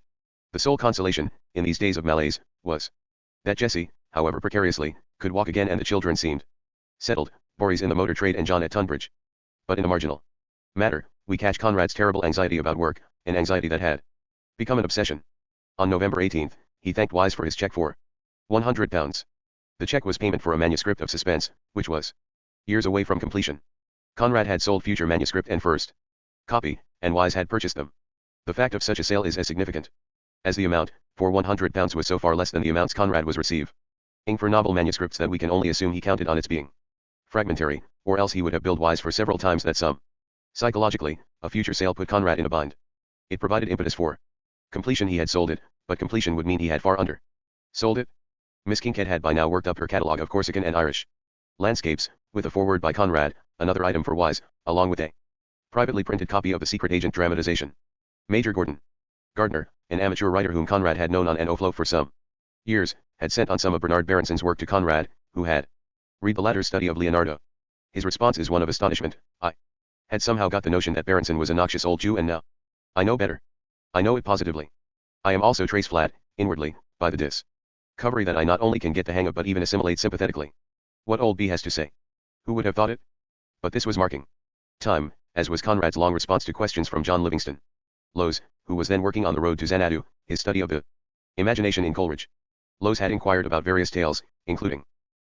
The sole consolation, in these days of malaise, was that Jesse, however precariously, could walk again and the children seemed settled, Boris in the motor trade and John at Tunbridge. But in a marginal matter, we catch Conrad's terrible anxiety about work, an anxiety that had become an obsession. On November 18, he thanked Wise for his check for £100. The check was payment for a manuscript of Suspense, which was years away from completion. Conrad had sold future manuscript and first copy, and Wise had purchased them. The fact of such a sale is as significant as the amount, for £100 was so far less than the amounts Conrad was receiving for novel manuscripts that we can only assume he counted on its being fragmentary, or else he would have billed Wise for several times that sum. Psychologically, a future sale put Conrad in a bind. It provided impetus for completion. He had sold it, but completion would mean he had far under sold it. Miss Kincaid had by now worked up her catalogue of Corsican and Irish landscapes, with a foreword by Conrad, another item for Wise, along with a privately printed copy of the Secret Agent dramatization. Major Gardner, an amateur writer whom Conrad had known on and offload for some years, had sent on some of Bernard Berenson's work to Conrad, who had read the latter's study of Leonardo. His response is one of astonishment. I had somehow got the notion that Berenson was a noxious old Jew, and now I know better. I know it positively. I am also traced flat, inwardly, by the discovery that I not only can get the hang of but even assimilate sympathetically what old B has to say. Who would have thought it? But this was marking time, as was Conrad's long response to questions from John Livingston Lowes, who was then working on the road to Xanadu, his study of the imagination in Coleridge. Lowes had inquired about various tales, including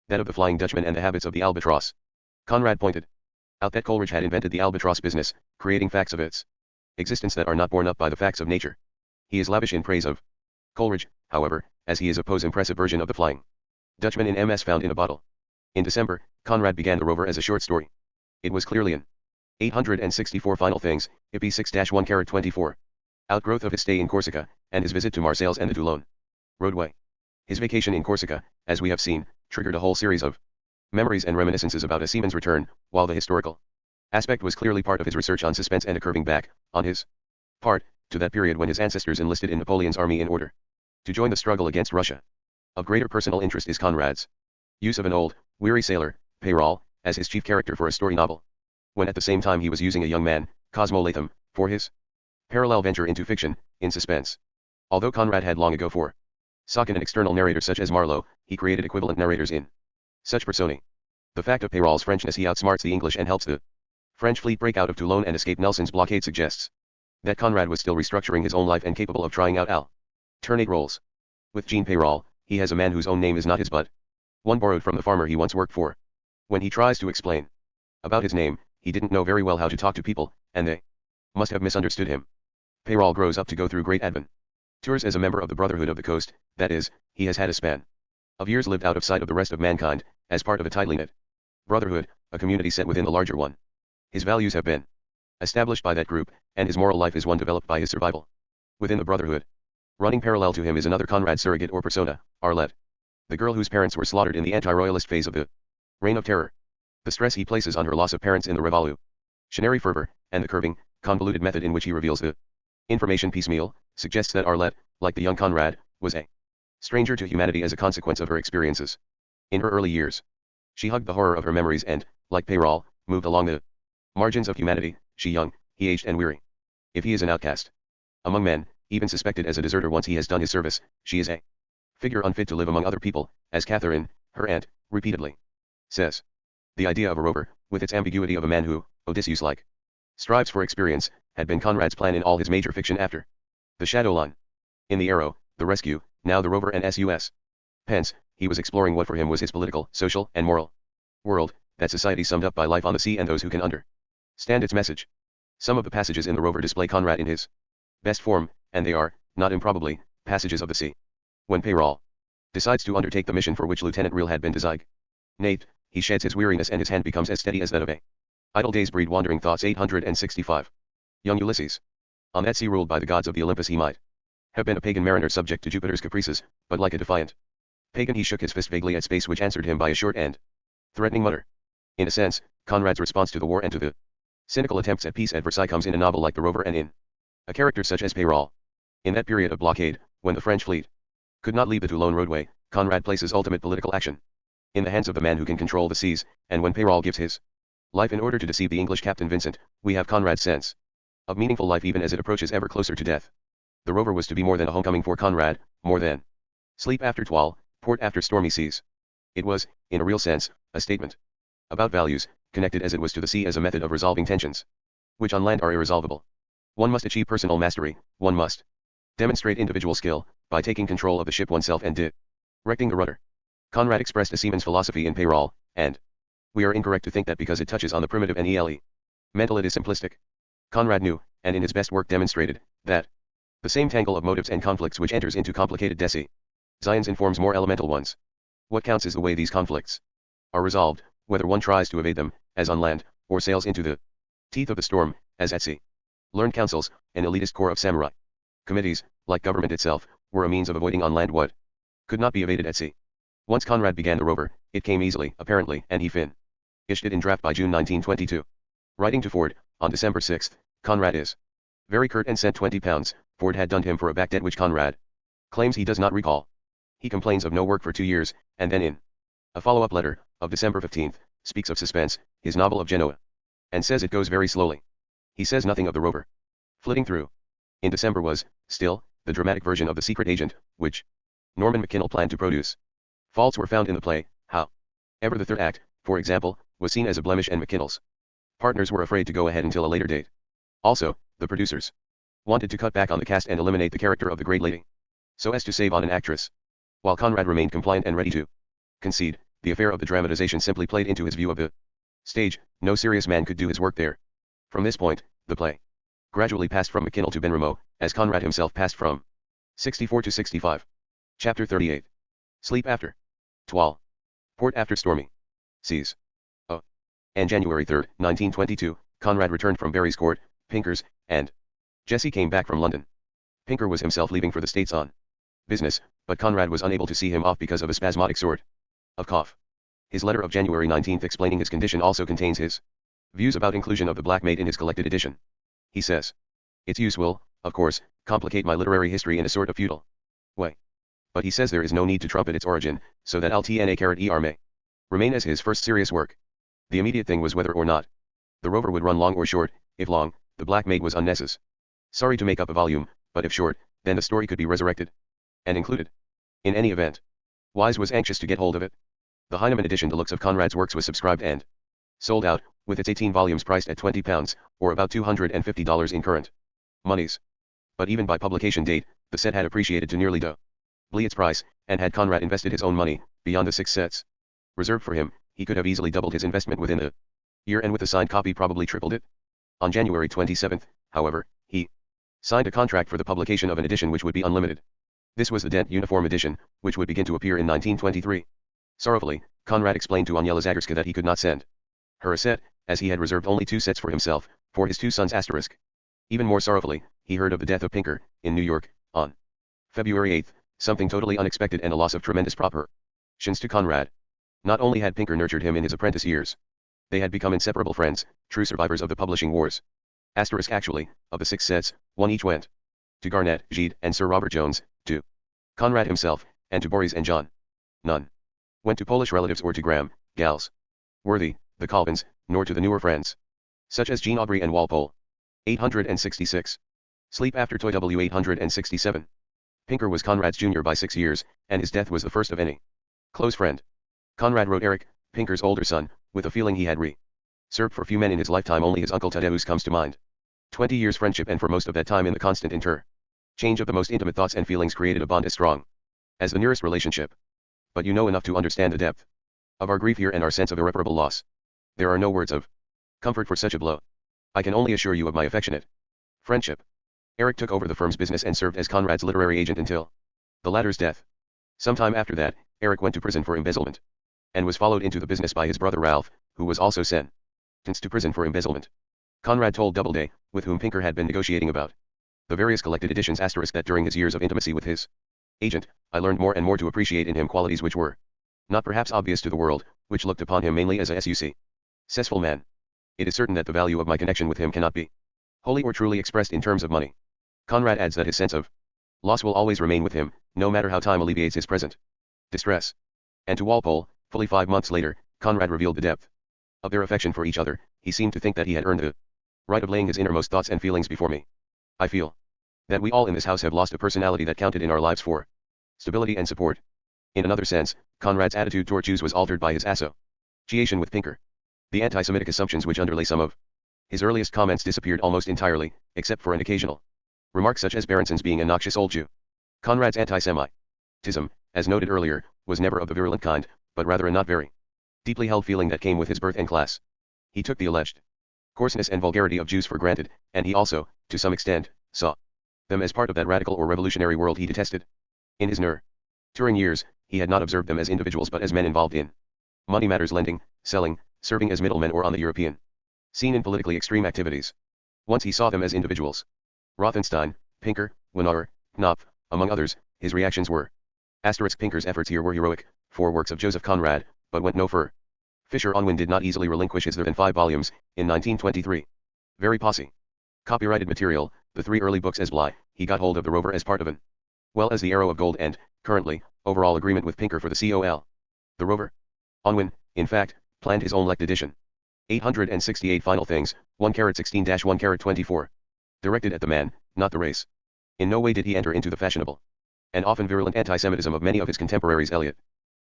that of the Flying Dutchman and the habits of the albatross. Conrad pointed out that Coleridge had invented the albatross business, creating facts of its existence that are not borne up by the facts of nature. He is lavish in praise of Coleridge, however, as he is a Poe's impressive version of the Flying Dutchman in MS Found in a Bottle. In December, Conrad began The Rover as a short story. It was clearly an 864 final things, IP 6-1-24. Outgrowth of his stay in Corsica, and his visit to Marseilles and the Toulon roadway. His vacation in Corsica, as we have seen, triggered a whole series of memories and reminiscences about a seaman's return, while the historical aspect was clearly part of his research on suspense and a curving back, on his part, to that period when his ancestors enlisted in Napoleon's army in order to join the struggle against Russia. Of greater personal interest is Conrad's use of an old, weary sailor, Karl, as his chief character for a story novel, when at the same time he was using a young man, Cosmo Latham, for his parallel venture into fiction, in suspense. Although Conrad had long ago forsaken an external narrator such as Marlowe, he created equivalent narrators in such personae. The fact of Karl's Frenchness, he outsmarts the English and helps the French fleet break out of Toulon and escape Nelson's blockade, suggests that Conrad was still restructuring his own life and capable of trying out alternate roles. With Jean Karl, he has a man whose own name is not his but one borrowed from the farmer he once worked for. When he tries to explain about his name, he didn't know very well how to talk to people, and they must have misunderstood him. Karl grows up to go through great adventures as a member of the Brotherhood of the Coast, that is, he has had a span of years lived out of sight of the rest of mankind, as part of a tightly knit brotherhood, a community set within the larger one. His values have been established by that group, and his moral life is one developed by his survival within the brotherhood. Running parallel to him is another Conrad surrogate or persona, Arlette, the girl whose parents were slaughtered in the anti-royalist phase of the Reign of Terror. The stress he places on her loss of parents in the revolutionary fervor, and the curving, convoluted method in which he reveals the Information piecemeal suggests that Arlette, like the young Conrad, was a stranger to humanity as a consequence of her experiences. In her early years, she hugged the horror of her memories and, like Karl, moved along the margins of humanity. She young, he aged and weary. If he is an outcast among men, even suspected as a deserter once he has done his service, she is a figure unfit to live among other people, as Catherine, her aunt, repeatedly says. The idea of a rover, with its ambiguity of a man who, Odysseus-like, strives for experience, had been Conrad's plan in all his major fiction after The Shadow Line. In The Arrow, The Rescue, now The Rover and S.U.S. Pence, he was exploring what for him was his political, social, and moral world, that society summed up by life on the sea and those who can understand its message. Some of the passages in The Rover display Conrad in his best form, and they are, not improbably, passages of the sea. When Karl decides to undertake the mission for which Lieutenant Real had been designated, he sheds his weariness and his hand becomes as steady as that of a idle days breed wandering thoughts. 865. Young Ulysses. On that sea ruled by the gods of the Olympus he might have been a pagan mariner subject to Jupiter's caprices, but like a defiant pagan he shook his fist vaguely at space, which answered him by a short and threatening mutter. In a sense, Conrad's response to the war and to the cynical attempts at peace at Versailles comes in a novel like The Rover and in a character such as Karl. In that period of blockade, when the French fleet could not leave the Toulon roadway, Conrad places ultimate political action in the hands of the man who can control the seas, and when Karl gives his life in order to deceive the English Captain Vincent, we have Conrad's sense of meaningful life even as it approaches ever closer to death. The Rover was to be more than a homecoming for Conrad, more than sleep after toil, port after stormy seas. It was, in a real sense, a statement about values, connected as it was to the sea as a method of resolving tensions, which on land are irresolvable. One must achieve personal mastery, one must demonstrate individual skill, by taking control of the ship oneself and directing the rudder. Conrad expressed a seaman's philosophy in Karl, and we are incorrect to think that because it touches on the primitive and mental it is simplistic. Conrad knew, and in his best work demonstrated, that the same tangle of motives and conflicts which enters into complicated designs informs more elemental ones. What counts is the way these conflicts are resolved, whether one tries to evade them, as on land, or sails into the teeth of the storm, as at sea. Learned councils, an elitist corps of samurai committees, like government itself, were a means of avoiding on land what could not be evaded at sea. Once Conrad began The Rover, it came easily, apparently, and he finished it in draft by June 1922. Writing to Ford, on December 6, Conrad is very curt and sent £20. Ford had dunned him for a back debt which Conrad claims he does not recall. He complains of no work for 2 years, and then in a follow-up letter, of December 15, speaks of Suspense, his novel of Genoa, and says it goes very slowly. He says nothing of The Rover flitting through. In December was, still, the dramatic version of The Secret Agent, which Norman MacKinnell planned to produce. Faults were found in the play, however the third act, for example, was seen as a blemish and MacKinnell's partners were afraid to go ahead until a later date. Also, the producers wanted to cut back on the cast and eliminate the character of the great lady, so as to save on an actress. While Conrad remained compliant and ready to concede, the affair of the dramatization simply played into his view of the stage. No serious man could do his work there. From this point, the play gradually passed from MacKinnell to Benramo, as Conrad himself passed from 64 to 65. Chapter 38. Sleep after toil, port after stormy seas. And January 3, 1922, Conrad returned from Barry's Court, Pinker's, and Jessie came back from London. Pinker was himself leaving for the States on business, but Conrad was unable to see him off because of a spasmodic sort of cough. His letter of January 19 explaining his condition also contains his views about inclusion of the Black Maid in his collected edition. He says, its use will, of course, complicate my literary history in a sort of futile way. But he says there is no need to trumpet its origin, so that Ltna may remain as his first serious work. The immediate thing was whether or not The Rover would run long or short. If long, The Black Maid was unnecessary. Sorry to make up a volume, but if short, then the story could be resurrected and included. In any event, Wise was anxious to get hold of it. The Heinemann edition deluxe of Conrad's works was subscribed and sold out, with its 18 volumes priced at £20, or about $250 in current monies. But even by publication date, the set had appreciated to nearly double its price, and had Conrad invested his own money, beyond the 6 sets reserved for him, he could have easily doubled his investment within a year and with a signed copy probably tripled it. On January 27, however, he signed a contract for the publication of an edition which would be unlimited. This was the Dent Uniform edition, which would begin to appear in 1923. Sorrowfully, Conrad explained to Aniela Zagerska that he could not send her a set, as he had reserved only 2 sets for himself, for his 2 sons. Even more sorrowfully, he heard of the death of Pinker, in New York, on February 8, something totally unexpected and a loss of tremendous proportions to Conrad. Not only had Pinker nurtured him in his apprentice years, they had become inseparable friends, true survivors of the publishing wars. Actually, of the 6 sets, 1 each went To Garnett, Gide, and Sir Robert Jones, to Conrad himself, and to Boris and John. None went to Polish relatives or to Graham, Gals, Worthy, the Colvins, nor to the newer friends, such as Jean Aubry and Walpole. 866. Sleep after Toy W 867. Pinker was Conrad's junior by 6 years, and his death was the first of any close friend. Conrad wrote Eric, Pinker's older son, with a feeling he had served for few men in his lifetime. Only his uncle Tadeusz comes to mind. 20 years friendship, and for most of that time in the constant change of the most intimate thoughts and feelings created a bond as strong as the nearest relationship. But you know enough to understand the depth of our grief here and our sense of irreparable loss. There are no words of comfort for such a blow. I can only assure you of my affectionate friendship. Eric took over the firm's business and served as Conrad's literary agent until the latter's death. Sometime after that, Eric went to prison for embezzlement, and was followed into the business by his brother Ralph, who was also sentenced to prison for embezzlement. Conrad told Doubleday, with whom Pinker had been negotiating about the various collected editions, that during his years of intimacy with his agent, I learned more and more to appreciate in him qualities which were not perhaps obvious to the world, which looked upon him mainly as a successful man. It is certain that the value of my connection with him cannot be wholly or truly expressed in terms of money. Conrad adds that his sense of loss will always remain with him, no matter how time alleviates his present distress. And to Walpole, fully 5 months later, Conrad revealed the depth of their affection for each other. He seemed to think that he had earned the right of laying his innermost thoughts and feelings before me. I feel that we all in this house have lost a personality that counted in our lives for stability and support. In another sense, Conrad's attitude toward Jews was altered by his association with Pinker. The anti-Semitic assumptions which underlay some of his earliest comments disappeared almost entirely, except for an occasional remark such as Berenson's being a noxious old Jew. Conrad's anti-Semitism, as noted earlier, was never of the virulent kind, but rather a not very deeply held feeling that came with his birth and class. He took the alleged coarseness and vulgarity of Jews for granted, and he also, to some extent, saw them as part of that radical or revolutionary world he detested. In his nurturing years, he had not observed them as individuals but as men involved in money matters, lending, selling, serving as middlemen, or on the European scene in politically extreme activities. Once he saw them as individuals. Rothenstein, Pinker, Winauer, Knopf, among others, his reactions were Pinker's efforts here were heroic, 4 works of Joseph Conrad, but went no further. Fisher-Unwin did not easily relinquish his than 5 volumes, in 1923. Very posse. Copyrighted material, the 3 early books as Bly, he got hold of the Rover as part of an well as the Arrow of Gold and, currently, overall agreement with Pinker for the COL. The Rover. Unwin, in fact, planned his own lect edition. 868 Final Things, 1/16-1/24. Directed at the man, not the race. In no way did he enter into the fashionable and often virulent anti-Semitism of many of his contemporaries, Eliot,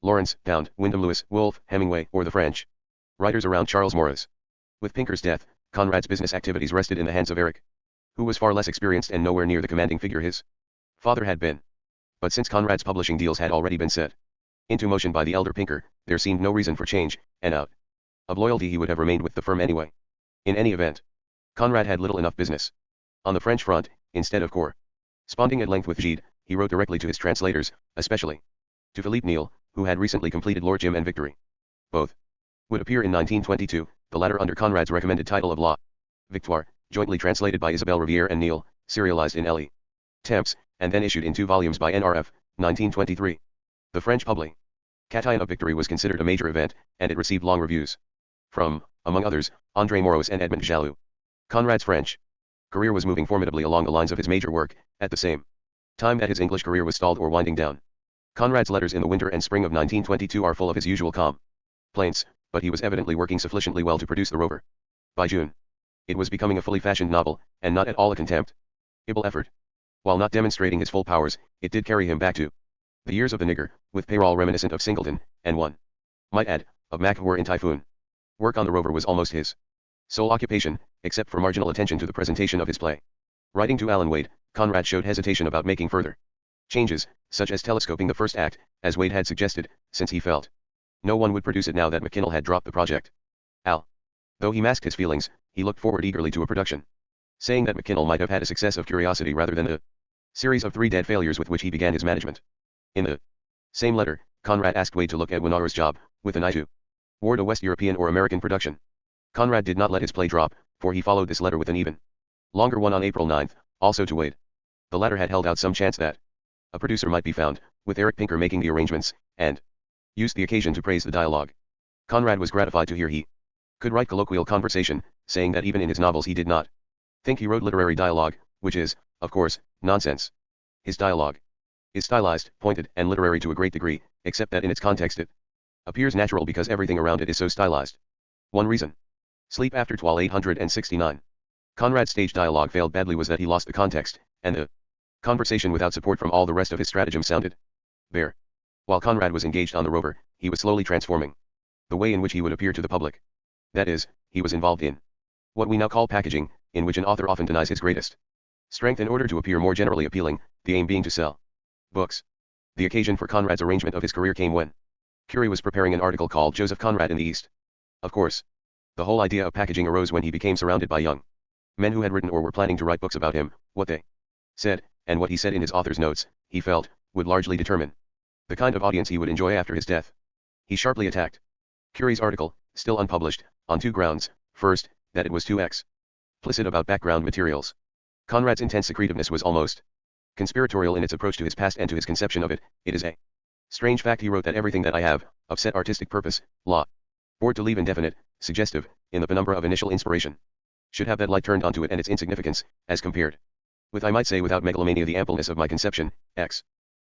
Lawrence, Pound, Wyndham Lewis, Wolfe, Hemingway, or the French writers around Charles Morris. With Pinker's death, Conrad's business activities rested in the hands of Eric, who was far less experienced and nowhere near the commanding figure his father had been. But since Conrad's publishing deals had already been set into motion by the elder Pinker, there seemed no reason for change, and out of loyalty he would have remained with the firm anyway. In any event, Conrad had little enough business on the French front. Instead of corresponding at length with Gide, he wrote directly to his translators, especially to Philippe Niel, who had recently completed Lord Jim and Victory. Both would appear in 1922, the latter under Conrad's recommended title of La Victoire, jointly translated by Isabelle Rivière and Niel, serialized in L.E. Temps, and then issued in 2 volumes by NRF, 1923. The French publication of Victory was considered a major event, and it received long reviews from, among others, André Moreau and Edmond Jaloux. Conrad's French career was moving formidably along the lines of his major work, at the same time that his English career was stalled or winding down. Conrad's letters in the winter and spring of 1922 are full of his usual complaints, but he was evidently working sufficiently well to produce The Rover. By June, it was becoming a fully fashioned novel, and not at all a contemptible effort. While not demonstrating his full powers, it did carry him back to the years of the nigger, with payroll reminiscent of Singleton, and one might add, of McWhirr in Typhoon. Work on The Rover was almost his sole occupation, except for marginal attention to the presentation of his play. Writing to Alan Wade, Conrad showed hesitation about making further changes, such as telescoping the first act, as Wade had suggested, since he felt no one would produce it now that McKinnell had dropped the project. Though he masked his feelings, he looked forward eagerly to a production, saying that McKinnell might have had a success of curiosity rather than a series of 3 dead failures with which he began his management. In the same letter, Conrad asked Wade to look at Winauer's job, with an eye toward a West European or American production. Conrad did not let his play drop, for he followed this letter with an even longer one on April 9, also to Wade. The latter had held out some chance that a producer might be found, with Eric Pinker making the arrangements, and used the occasion to praise the dialogue. Conrad was gratified to hear he could write colloquial conversation, saying that even in his novels he did not think he wrote literary dialogue, which is, of course, nonsense. His dialogue is stylized, pointed, and literary to a great degree, except that in its context it appears natural because everything around it is so stylized. One reason. Sleep after Twal 869. Conrad's stage dialogue failed badly was that he lost the context, and the conversation without support from all the rest of his stratagem sounded bare. While Conrad was engaged on the rover, he was slowly transforming the way in which he would appear to the public. That is, he was involved in what we now call packaging, in which an author often denies his greatest strength in order to appear more generally appealing, the aim being to sell books. The occasion for Conrad's arrangement of his career came when Curie was preparing an article called Joseph Conrad in the East. Of course, the whole idea of packaging arose when he became surrounded by young men who had written or were planning to write books about him. What they said, and what he said in his author's notes, he felt, would largely determine the kind of audience he would enjoy after his death. He sharply attacked Curie's article, still unpublished, on two grounds. First, that it was too explicit about background materials. Conrad's intense secretiveness was almost conspiratorial in its approach to his past and to his conception of it. It is a strange fact, he wrote, that everything that I have, of set artistic purpose, bored to leave indefinite, suggestive, in the penumbra of initial inspiration, should have that light turned onto it, and its insignificance, as compared with, I might say without megalomania, the ampleness of my conception,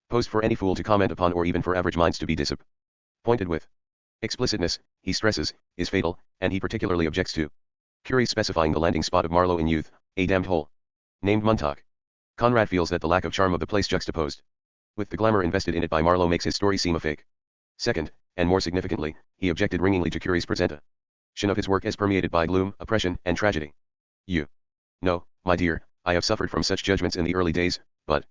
posed for any fool to comment upon, or even for average minds to be disappointed with. Explicitness, he stresses, is fatal, and he particularly objects to Curie specifying the landing spot of Marlowe in Youth, a damned hole named Montauk. Conrad feels that the lack of charm of the place juxtaposed with the glamour invested in it by Marlowe makes his story seem a fake. Second, and more significantly, he objected ringingly to Curie's presentation of his work as permeated by gloom, oppression, and tragedy. You know, my dear, I have suffered from such judgments in the early days, but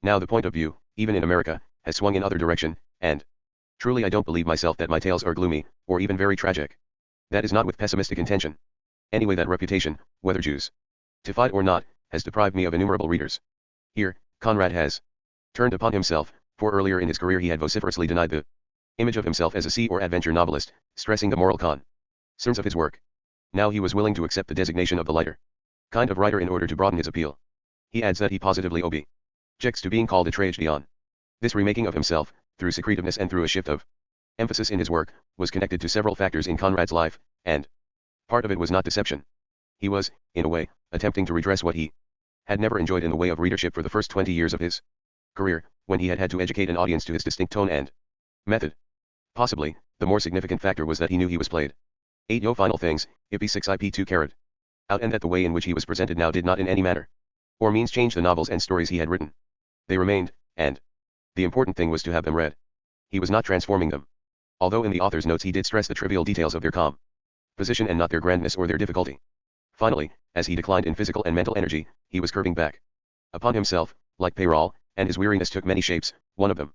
now the point of view, even in America, has swung in other direction, and truly I don't believe myself that my tales are gloomy, or even very tragic. That is not with pessimistic intention. Anyway, that reputation, whether justified or not, has deprived me of innumerable readers. Here, Conrad has turned upon himself, for earlier in his career he had vociferously denied the image of himself as a sea or adventure novelist, stressing the moral concerns of his work. Now he was willing to accept the designation of the lighter kind of writer in order to broaden his appeal. He adds that he positively objects to being called a tragedian. This remaking of himself, through secretiveness and through a shift of emphasis in his work, was connected to several factors in Conrad's life, and part of it was not deception. He was, in a way, attempting to redress what he had never enjoyed in the way of readership for the first 20 years of his career, when he had had to educate an audience to his distinct tone and method. Possibly, the more significant factor was that he knew he was played 8 yo final things, IP 6 IP 2 carat out, and that the way in which he was presented now did not in any manner or means change the novels and stories he had written. They remained, and the important thing was to have them read. He was not transforming them. Although in the author's notes he did stress the trivial details of their composition and not their grandness or their difficulty. Finally, as he declined in physical and mental energy, he was curving back upon himself, like Karl, and his weariness took many shapes, one of them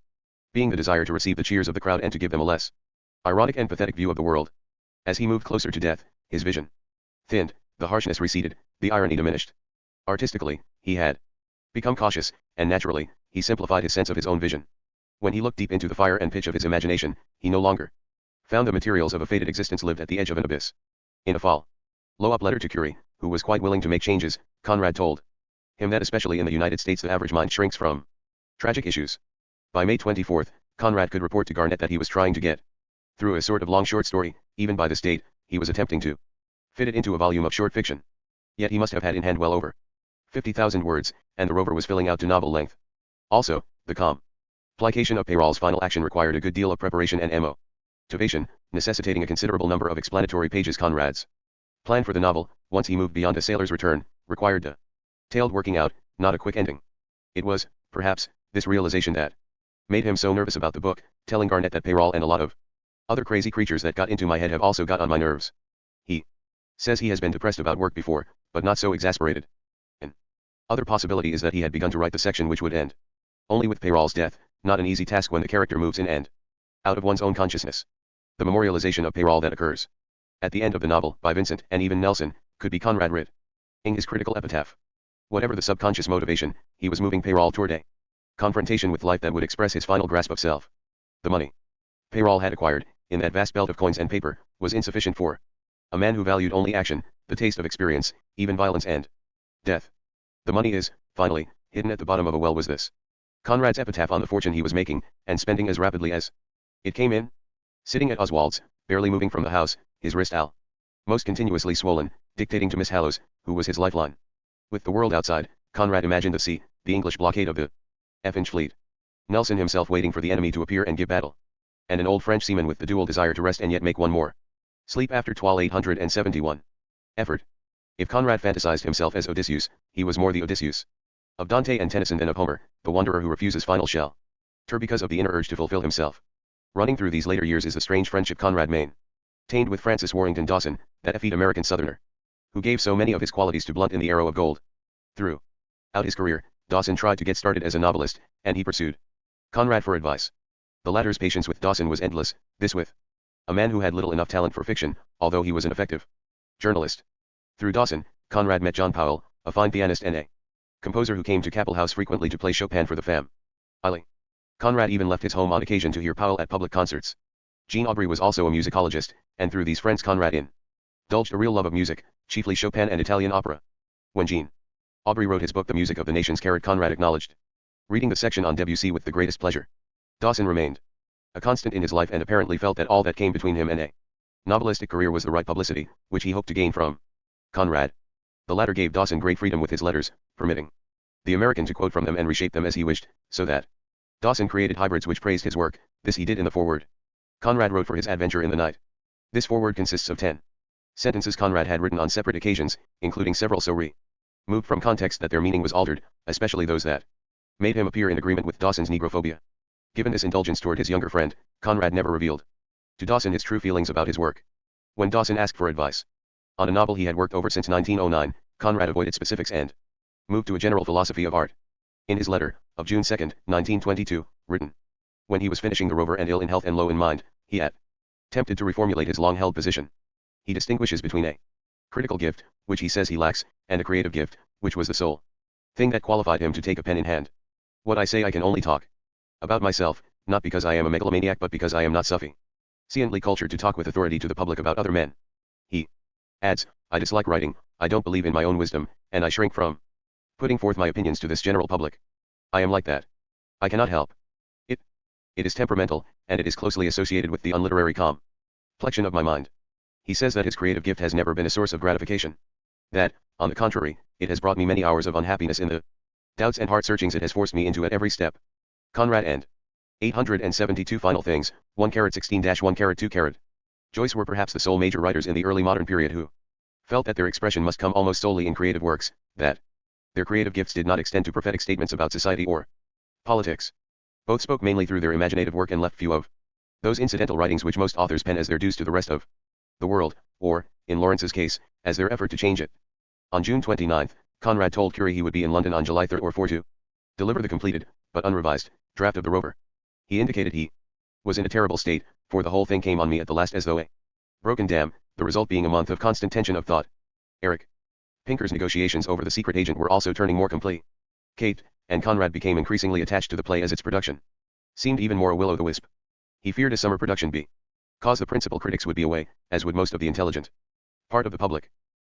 being the desire to receive the cheers of the crowd and to give them a less ironic and pathetic view of the world. As he moved closer to death, his vision thinned, the harshness receded, the irony diminished. Artistically, he had become cautious, and naturally, he simplified his sense of his own vision. When he looked deep into the fire and pitch of his imagination, he no longer found the materials of a faded existence lived at the edge of an abyss. In a follow-up letter to Curie, who was quite willing to make changes, Conrad told him that especially in the United States the average mind shrinks from tragic issues. By May 24, Conrad could report to Garnett that he was trying to get through a sort of long short story. Even by this date, he was attempting to fit it into a volume of short fiction. Yet he must have had in hand well over 50,000 words, and the rover was filling out to novel length. Also, the complication of Karl's final action required a good deal of preparation and motivation, necessitating a considerable number of explanatory pages. Conrad's plan for the novel, once he moved beyond A Sailor's Return, required a detailed working out, not a quick ending. It was, perhaps, this realization that made him so nervous about the book, telling Garnett that Karl and a lot of other crazy creatures that got into my head have also got on my nerves. He says he has been depressed about work before, but not so exasperated. An other possibility is that he had begun to write the section which would end only with Karl's death, not an easy task when the character moves in and out of one's own consciousness. The memorialization of Karl that occurs at the end of the novel, by Vincent and even Nelson, could be Conrad writing his critical epitaph. Whatever the subconscious motivation, he was moving Karl toward a confrontation with life that would express his final grasp of self. The money Karl had acquired, in that vast belt of coins and paper, was insufficient for a man who valued only action, the taste of experience, even violence and death. The money is, finally, hidden at the bottom of a well, was this Conrad's epitaph on the fortune he was making, and spending as rapidly as it came in. Sitting at Oswald's, barely moving from the house, his wrist most continuously swollen, dictating to Miss Hallows, who was his lifeline with the world outside, Conrad imagined the sea, the English blockade of the F-inch fleet. Nelson himself waiting for the enemy to appear and give battle. And an old French seaman with the dual desire to rest and yet make one more sleep after 871. Effort. If Conrad fantasized himself as Odysseus, he was more the Odysseus of Dante and Tennyson than of Homer, the wanderer who refuses final shelter because of the inner urge to fulfill himself. Running through these later years is the strange friendship Conrad maintained with Francis Warrington Dawson, that effete American Southerner, who gave so many of his qualities to blunt in the arrow of gold. Throughout his career, Dawson tried to get started as a novelist, and he pursued Conrad for advice. The latter's patience with Dawson was endless, this with a man who had little enough talent for fiction, although he was an effective journalist. Through Dawson, Conrad met John Powell, a fine pianist and a composer who came to Capel House frequently to play Chopin for the family. Conrad even left his home on occasion to hear Powell at public concerts. Jean Aubrey was also a musicologist, and through these friends Conrad indulged a real love of music, chiefly Chopin and Italian opera. When Jean Aubrey wrote his book The Music of the Nations, Conrad acknowledged reading the section on Debussy with the greatest pleasure. Dawson remained a constant in his life and apparently felt that all that came between him and a novelistic career was the right publicity, which he hoped to gain from Conrad. The latter gave Dawson great freedom with his letters, permitting the American to quote from them and reshape them as he wished, so that Dawson created hybrids which praised his work. This he did in the foreword Conrad wrote for his Adventure in the Night. This foreword consists of 10 sentences Conrad had written on separate occasions, including several so removed from context that their meaning was altered, especially those that made him appear in agreement with Dawson's negrophobia. Given this indulgence toward his younger friend, Conrad never revealed to Dawson his true feelings about his work. When Dawson asked for advice on a novel he had worked over since 1909, Conrad avoided specifics and moved to a general philosophy of art. In his letter, of June 2, 1922, written when he was finishing The Rover and ill in health and low in mind, he attempted to reformulate his long-held position. He distinguishes between a critical gift, which he says he lacks, and a creative gift, which was the sole thing that qualified him to take a pen in hand. What I say I can only talk about myself, not because I am a megalomaniac but because I am not sufficiently cultured to talk with authority to the public about other men. He adds, I dislike writing, I don't believe in my own wisdom, and I shrink from putting forth my opinions to this general public. I am like that. I cannot help it. It is temperamental, and it is closely associated with the unliterary complexion of my mind. He says that his creative gift has never been a source of gratification. That, on the contrary, it has brought me many hours of unhappiness in the doubts and heart-searchings it has forced me into at every step. Conrad and 872 Final Things, 1:16-1 2 Joyce were perhaps the sole major writers in the early modern period who felt that their expression must come almost solely in creative works, that their creative gifts did not extend to prophetic statements about society or politics. Both spoke mainly through their imaginative work and left few of those incidental writings which most authors pen as their dues to the rest of the world, or, in Lawrence's case, as their effort to change it. On June 29, Conrad told Curie he would be in London on July 3 or 4 to deliver the completed, but unrevised, draft of The Rover. He indicated he was in a terrible state, for the whole thing came on me at the last as though a broken dam, the result being a month of constant tension of thought. Eric Pinker's negotiations over the secret agent were also turning more complicated, and Conrad became increasingly attached to the play as its production seemed even more a will-o'-the-wisp. He feared a summer production because the principal critics would be away, as would most of the intelligent part of the public.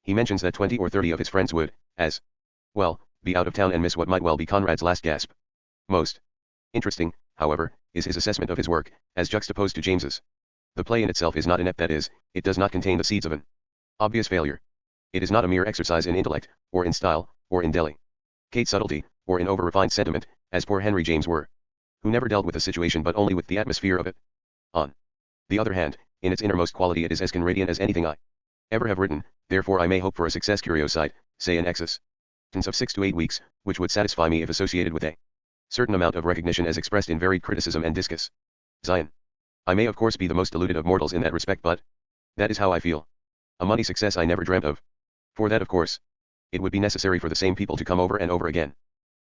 He mentions that 20 or 30 of his friends would, as well, be out of town and miss what might well be Conrad's last gasp. Most interesting, however, is his assessment of his work, as juxtaposed to James's. The play in itself is not inept, that is, it does not contain the seeds of an obvious failure. It is not a mere exercise in intellect, or in style, or in delicate subtlety, or in over-refined sentiment, as poor Henry James were, who never dealt with a situation but only with the atmosphere of it. On the other hand, in its innermost quality it is as Conradian as anything I ever have written, therefore I may hope for a success curiosite, say an existence of 6 to 8 weeks, which would satisfy me if associated with a certain amount of recognition as expressed in varied criticism and discus. Zion. I may of course be the most deluded of mortals in that respect, but that is how I feel. A money success I never dreamt of. For that of course, it would be necessary for the same people to come over and over again.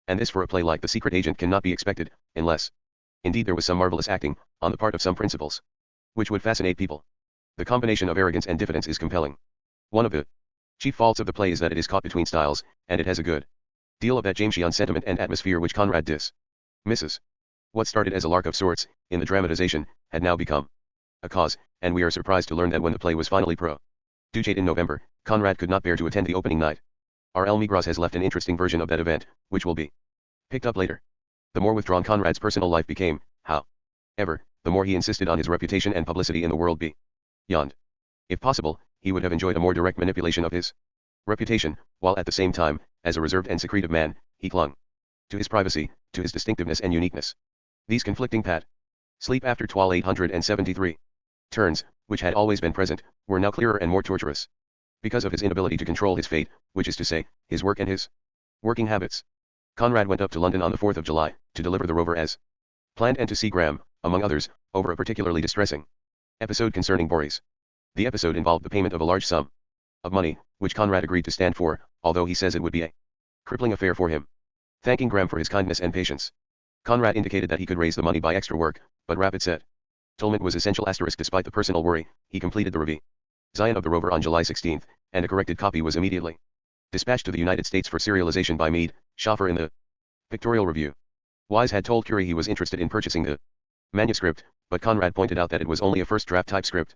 And this for a play like The Secret Agent cannot be expected, unless, indeed, there was some marvelous acting, on the part of some principals, which would fascinate people. The combination of arrogance and diffidence is compelling. One of the chief faults of the play is that it is caught between styles, and it has a good deal of that Jamesian sentiment and atmosphere which Conrad dismisses. What started as a lark of sorts, in the dramatization, had now become a cause, and we are surprised to learn that when the play was finally produced in November, Conrad could not bear to attend the opening night. R. L. Migros has left an interesting version of that event, which will be picked up later. The more withdrawn Conrad's personal life became, however, the more he insisted on his reputation and publicity in the world beyond. If possible, he would have enjoyed a more direct manipulation of his reputation, while at the same time, as a reserved and secretive man, he clung to his privacy, to his distinctiveness and uniqueness. These conflicting sleep after 873 turns, which had always been present, were now clearer and more torturous. Because of his inability to control his fate, which is to say, his work and his working habits. Conrad went up to London on the 4th of July, to deliver the rover as planned and to see Graham, among others, over a particularly distressing episode concerning Boris. The episode involved the payment of a large sum of money, which Conrad agreed to stand for, although he says it would be a crippling affair for him. Thanking Graham for his kindness and patience, Conrad indicated that he could raise the money by extra work, but rapid settlement was essential. Despite the personal worry, he completed the revision of the rover on July 16, and a corrected copy was immediately dispatched to the United States for serialization by Mead, Schaffer in the Pictorial Review. Wise had told Curie he was interested in purchasing the manuscript, but Conrad pointed out that it was only a first draft type script.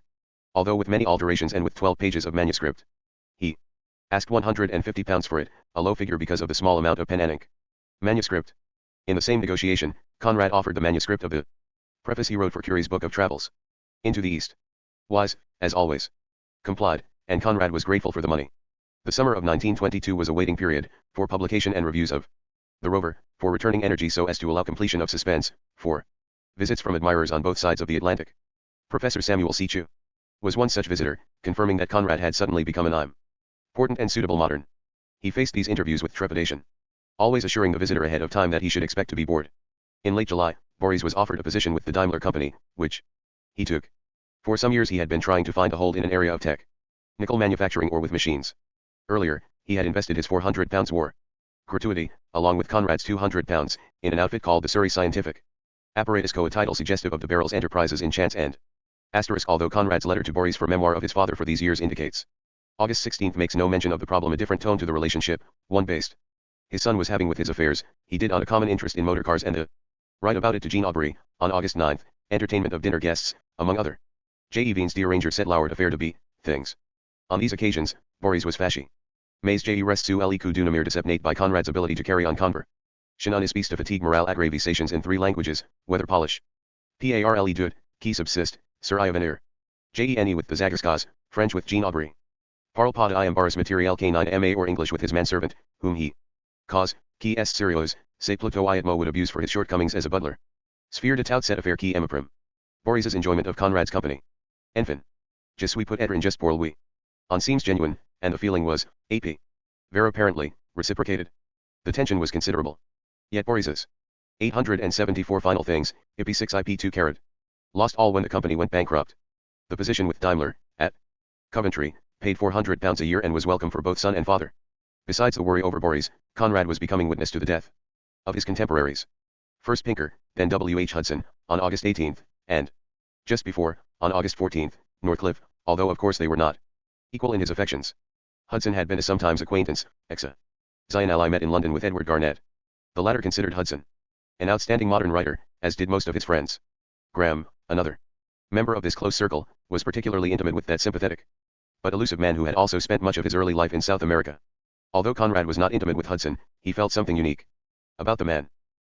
Although with many alterations and with 12 pages of manuscript, he asked £150 for it, a low figure because of the small amount of pen and ink manuscript. In the same negotiation, Conrad offered the manuscript of the preface he wrote for Curie's book of travels into the East. Wise, as always, complied, and Conrad was grateful for the money. The summer of 1922 was a waiting period, for publication and reviews of the rover, for returning energy so as to allow completion of suspense, for visits from admirers on both sides of the Atlantic. Professor Samuel C. Chu was one such visitor, confirming that Conrad had suddenly become an important and suitable modern. He faced these interviews with trepidation, always assuring the visitor ahead of time that he should expect to be bored. In late July, Boris was offered a position with the Daimler Company, which he took. For some years he had been trying to find a hold in an area of technical manufacturing or with machines. Earlier, he had invested his £400 war gratuity, along with Conrad's £200, in an outfit called the Surrey Scientific Apparatus Co., a title suggestive of de Barrel's enterprises in chance and although Conrad's letter to Boris for memoir of his father for these years indicates August 16 makes no mention of the problem, a different tone to the relationship, one based his son was having with his affairs, he did on a common interest in motor cars and the write about it to Jean Aubrey, on August 9, entertainment of dinner guests, among other. J. E. Bean's dear Ranger set Loward affair to be, things. On these occasions, Boris was fashy. Mais je reste sous le coup d'une amère decepnate by Conrad's ability to carry on conversation on his piece de fatigue morale aggravations in 3 languages, whether Polish, Parle doute, qui subsiste, sur I avenir. Jene with the Zagarskas, French with Jean Aubrey. Parle pas I embarrass materiel K9 or English with his manservant, whom he cause, qui est sérieux, c'est plutôt Iatmo would abuse for his shortcomings as a butler. Sphere de tout cette affaire qui m'apprime. Boris's enjoyment of Conrad's company. Enfin. Je suis peut être injuste pour lui. On seems genuine, and the feeling was, ap. Very apparently, reciprocated. The tension was considerable. Yet Boris's 874 final things, IP6 IP2 carat. Lost all when the company went bankrupt. The position with Daimler, at Coventry, paid £400 a year and was welcome for both son and father. Besides the worry over Boris, Conrad was becoming witness to the death of his contemporaries. First Pinker, then W. H. Hudson, on August 18, and just before, on August 14, Northcliffe, although of course they were not equal in his affections. Hudson had been a sometimes acquaintance, Zion ally met in London with Edward Garnett. The latter considered Hudson an outstanding modern writer, as did most of his friends. Graham, another member of this close circle, was particularly intimate with that sympathetic but elusive man who had also spent much of his early life in South America. Although Conrad was not intimate with Hudson, he felt something unique about the man.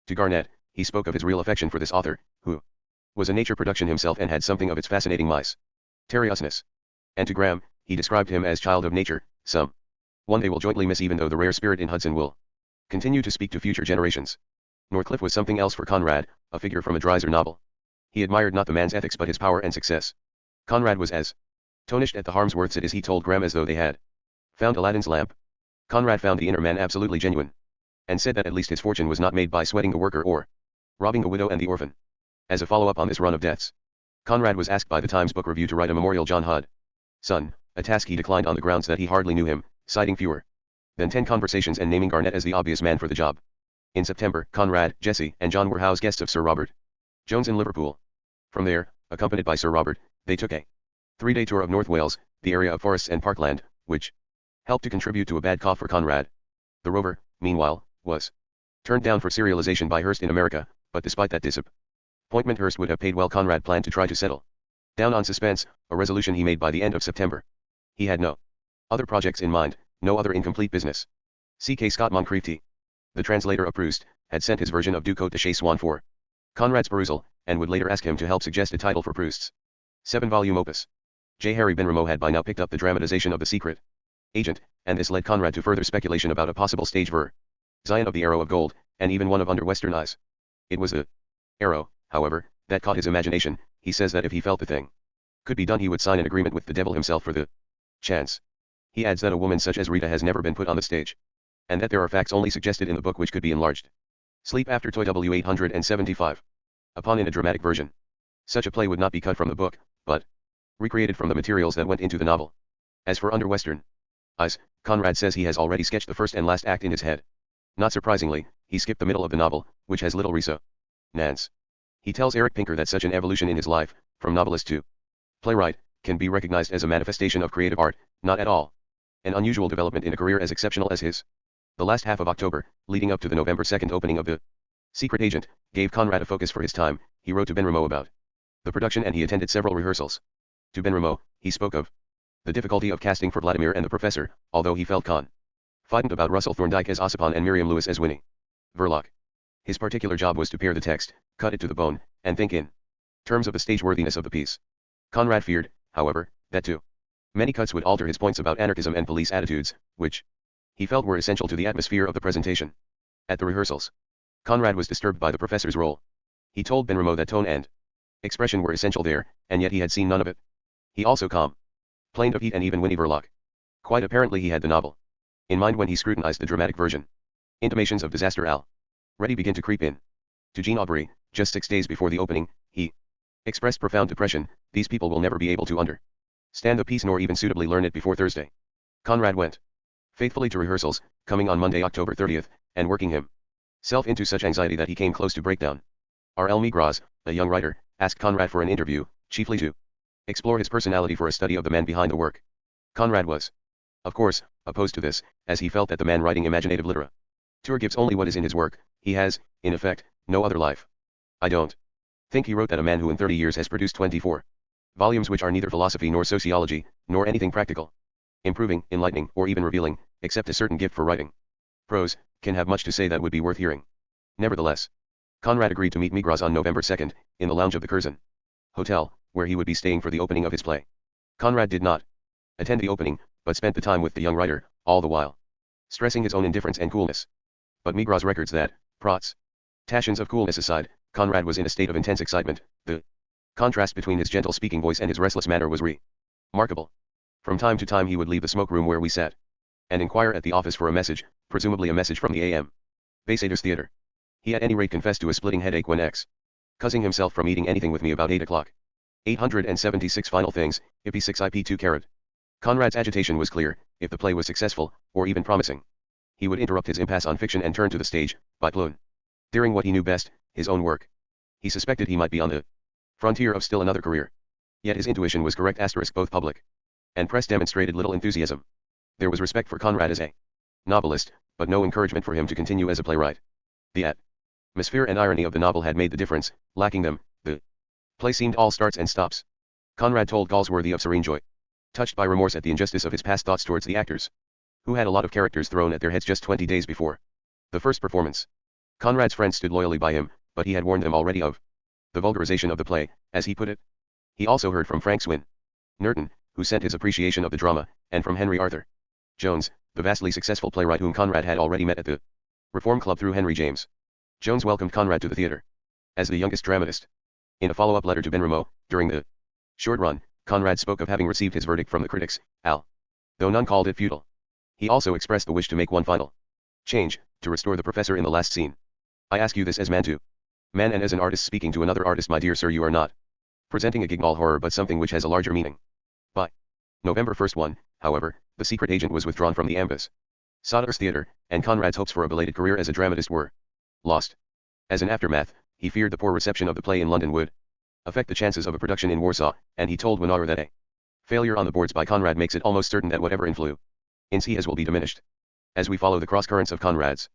To Garnett, he spoke of his real affection for this author, who was a nature production himself and had something of its fascinating mysteriousness. And to Graham, he described him as child of nature, one they will jointly miss, even though the rare spirit in Hudson will continue to speak to future generations. Northcliffe was something else for Conrad, a figure from a Dreiser novel. He admired not the man's ethics but his power and success. Conrad was as astonished at the Harmsworths as he told Graham as though they had found Aladdin's lamp. Conrad found the inner man absolutely genuine, and said that at least his fortune was not made by sweating the worker or robbing the widow and the orphan. As a follow-up on this run of deaths, Conrad was asked by the Times Book Review to write a memorial John Hudson, a task he declined on the grounds that he hardly knew him, citing fewer than 10 conversations and naming Garnett as the obvious man for the job. In September, Conrad, Jesse, and John were house guests of Sir Robert Jones in Liverpool. From there, accompanied by Sir Robert, they took a 3-day tour of North Wales, the area of forests and parkland, which helped to contribute to a bad cough for Conrad. The rover, meanwhile, was turned down for serialization by Hearst in America, but despite that disappointment Hearst would have paid well. Conrad planned to try to settle down on suspense, a resolution he made by the end of September. He had no other projects in mind, no other incomplete business. C.K. Scott Moncrief T. The translator of Proust, had sent his version of Du Côte de Chez Swann for Conrad's perusal, and would later ask him to help suggest a title for Proust's 7-volume opus. J. Harry Benramo had by now picked up the dramatization of The Secret agent, and this led Conrad to further speculation about a possible stage version of the Arrow of Gold, and even one of Under Western Eyes. It was the arrow, however, that caught his imagination. He says that if he felt the thing could be done, he would sign an agreement with the devil himself for the chance. He adds that a woman such as Rita has never been put on the stage, and that there are facts only suggested in the book which could be enlarged. Sleep After Toy W875. Upon in a dramatic version. Such a play would not be cut from the book, but recreated from the materials that went into the novel. As for Under Western Eyes, Conrad says he has already sketched the first and last act in his head. Not surprisingly, he skipped the middle of the novel, which has little resonance. He tells Eric Pinker that such an evolution in his life, from novelist to playwright, can be recognized as a manifestation of creative art, not at all an unusual development in a career as exceptional as his. The last half of October, leading up to the November 2nd opening of The Secret Agent, gave Conrad a focus for his time. He wrote to Ben Rameau about the production and he attended several rehearsals. To Ben Rameau, he spoke of the difficulty of casting for Vladimir and the Professor, although he felt confident about Russell Thorndike as Ossipon and Miriam Lewis as Winnie Verloc. His particular job was to pare the text, cut it to the bone, and think in terms of the stage worthiness of the piece. Conrad feared, however, that too many cuts would alter his points about anarchism and police attitudes, which he felt were essential to the atmosphere of the presentation. At the rehearsals, Conrad was disturbed by the professor's role. He told Ben Rameau that tone and expression were essential there, and yet he had seen none of it. He also complained of Heat and even Winnie Verloc. Quite apparently he had the novel in mind when he scrutinized the dramatic version. Intimations of disaster already begin to creep in. To Jean Aubrey, just 6 days before the opening, he expressed profound depression. These people will never be able to understand the piece nor even suitably learn it before Thursday. Conrad went faithfully to rehearsals, coming on Monday, October 30th, and working himself into such anxiety that he came close to breakdown. R.L. Migraz, a young writer, asked Conrad for an interview, chiefly to explore his personality for a study of the man behind the work. Conrad was, of course, opposed to this, as he felt that the man writing imaginative literature gives only what is in his work. He has, in effect, no other life. I don't think he wrote that a man who in 30 years has produced 24 volumes which are neither philosophy nor sociology, nor anything practical, improving, enlightening, or even revealing, except a certain gift for writing prose, can have much to say that would be worth hearing. Nevertheless, Conrad agreed to meet Migraz on November 2nd, in the lounge of the Curzon Hotel, where he would be staying for the opening of his play. Conrad did not attend the opening, but spent the time with the young writer, all the while stressing his own indifference and coolness. But Migraz records that, protestations of coolness aside, Conrad was in a state of intense excitement. The contrast between his gentle speaking voice and his restless manner was remarkable. From time to time he would leave the smoke room where we sat and inquire at the office for a message, presumably a message from the A.M. Basaders Theatre. He at any rate confessed to a splitting headache when excusing himself from eating anything with me about 8 o'clock. 876 Final Things, IP 6 IP 2 carat. Conrad's agitation was clear. If the play was successful, or even promising, he would interrupt his impasse on fiction and turn to the stage, by doing what he knew best, his own work. He suspected he might be on the frontier of still another career. Yet his intuition was correct. Both public and press demonstrated little enthusiasm. There was respect for Conrad as a novelist, but no encouragement for him to continue as a playwright. The atmosphere and irony of the novel had made the difference. Lacking them, the play seemed all starts and stops. Conrad told Galsworthy of serene joy, touched by remorse at the injustice of his past thoughts towards the actors, who had a lot of characters thrown at their heads just 20 days before the first performance. Conrad's friends stood loyally by him, but he had warned them already of the vulgarization of the play, as he put it. He also heard from Frank Swin Nerton, who sent his appreciation of the drama, and from Henry Arthur Jones, the vastly successful playwright whom Conrad had already met at the Reform Club through Henry James. Jones welcomed Conrad to the theatre as the youngest dramatist. In a follow-up letter to Ben Rameau, during the short run, Conrad spoke of having received his verdict from the critics, though none called it futile. He also expressed the wish to make one final change, to restore the professor in the last scene. I ask you this as man to man and as an artist speaking to another artist, my dear sir. You are not presenting a Gignall horror but something which has a larger meaning. By November 1st, however, The Secret Agent was withdrawn from the Ambassadors Theatre, and Conrad's hopes for a belated career as a dramatist were lost. As an aftermath, he feared the poor reception of the play in London would affect the chances of a production in Warsaw, and he told Winauer that a failure on the boards by Conrad makes it almost certain that whatever influence he has will be diminished. As we follow the cross-currents of Conrad's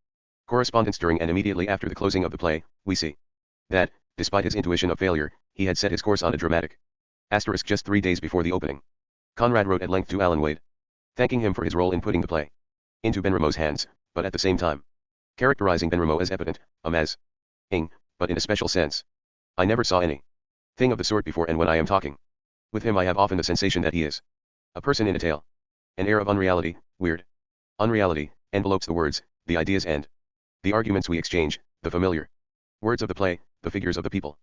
correspondence during and immediately after the closing of the play, we see that, despite his intuition of failure, he had set his course on a dramatic asterisk just 3 days before the opening. Conrad wrote at length to Alan Wade, thanking him for his role in putting the play into Ben Rameau's hands, but at the same time characterizing Ben Rameau as evident, but in a special sense. I never saw anything of the sort before, and when I am talking with him I have often the sensation that he is a person in a tale. An air of unreality, weird unreality, envelopes the words, the ideas and the arguments we exchange, the familiar words of the play, the figures of the people.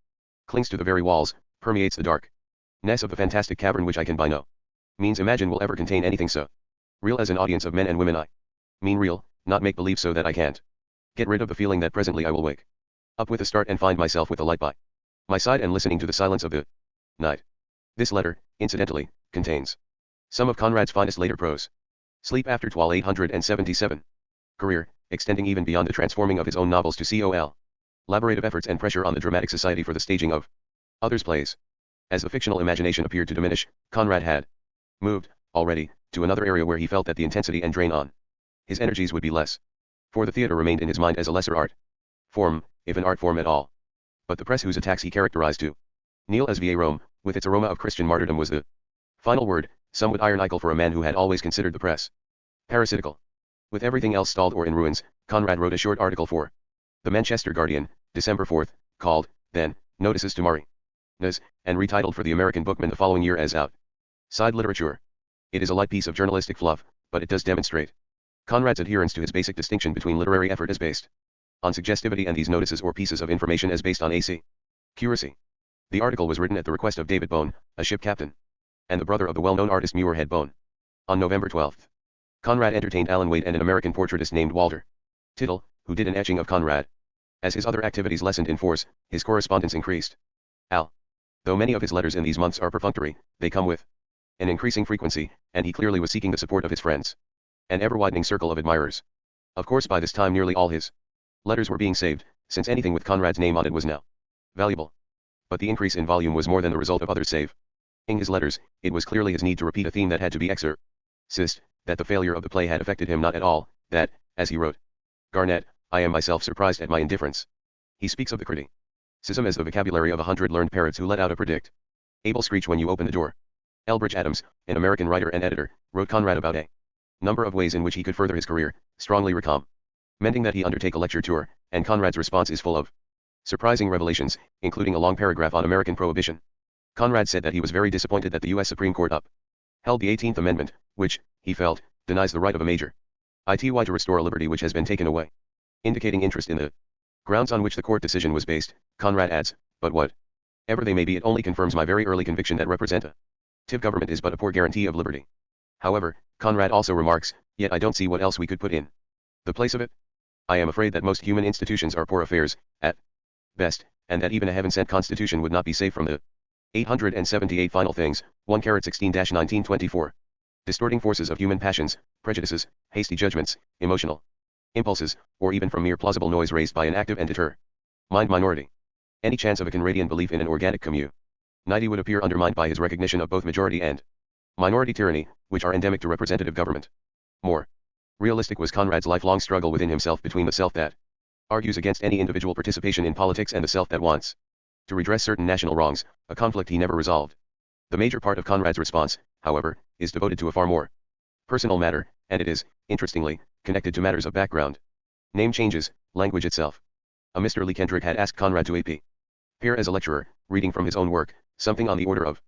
Clings to the very walls, permeates the darkness of the fantastic cavern which I can by no means imagine will ever contain anything so real as an audience of men and women. I mean real, not make-believe, so that I can't get rid of the feeling that presently I will wake up with a start and find myself with a light by my side and listening to the silence of the night. This letter, incidentally, contains some of Conrad's finest later prose. Sleep After 877. Career, extending even beyond the transforming of his own novels to Col. Laborative efforts and pressure on the Dramatic Society for the staging of others' plays. As the fictional imagination appeared to diminish, Conrad had moved, already, to another area where he felt that the intensity and drain on his energies would be less. For the theater remained in his mind as a lesser art form, if an art form at all. But the press whose attacks he characterized to kneel as va Rome, with its aroma of Christian martyrdom, was the final word, somewhat ironical for a man who had always considered the press parasitical. With everything else stalled or in ruins, Conrad wrote a short article for the Manchester Guardian, December 4, called, then, Notices to Marinas, and retitled for the American Bookman the following year as Outside Literature. It is a light piece of journalistic fluff, but it does demonstrate Conrad's adherence to his basic distinction between literary effort as based on suggestivity and these notices or pieces of information as based on accuracy. The article was written at the request of David Bone, a ship captain, and the brother of the well-known artist Muirhead Bone. On November 12, Conrad entertained Alan Wade and an American portraitist named Walter Tittle, who did an etching of Conrad. As his other activities lessened in force, his correspondence increased. Though many of his letters in these months are perfunctory, they come with an increasing frequency, and he clearly was seeking the support of his friends, an ever-widening circle of admirers. Of course, by this time nearly all his letters were being saved, since anything with Conrad's name on it was now valuable. But the increase in volume was more than the result of others saving his letters. It was clearly his need to repeat a theme that had to be exorcised, that the failure of the play had affected him not at all, that, as he wrote, Garnett, I am myself surprised at my indifference. He speaks of the criticism as the vocabulary of 100 learned parrots who let out a predictable screech when you open the door. Elbridge Adams, an American writer and editor, wrote Conrad about a number of ways in which he could further his career, strongly recommending that he undertake a lecture tour, and Conrad's response is full of surprising revelations, including a long paragraph on American prohibition. Conrad said that he was very disappointed that the U.S. Supreme Court upheld the 18th Amendment, which, he felt, denies the right of a major ity to restore a liberty which has been taken away. Indicating interest in the grounds on which the court decision was based, Conrad adds, but whatever they may be, it only confirms my very early conviction that representative government is but a poor guarantee of liberty. However, Conrad also remarks, yet I don't see what else we could put in the place of it. I am afraid that most human institutions are poor affairs, at best, and that even a heaven-sent constitution would not be safe from the 878 final things, 1:16-1924. Distorting forces of human passions, prejudices, hasty judgments, emotional impulses, or even from mere plausible noise raised by an active and determined minority. Any chance of a Conradian belief in an organic community would appear undermined by his recognition of both majority and minority tyranny, which are endemic to representative government. More realistic was Conrad's lifelong struggle within himself between the self that argues against any individual participation in politics and the self that wants to redress certain national wrongs, a conflict he never resolved. The major part of Conrad's response, however, is devoted to a far more personal matter, and it is, interestingly, connected to matters of background. Name changes, language itself. A Mr. Lee Kendrick had asked Conrad to appear as a lecturer, reading from his own work, something on the order of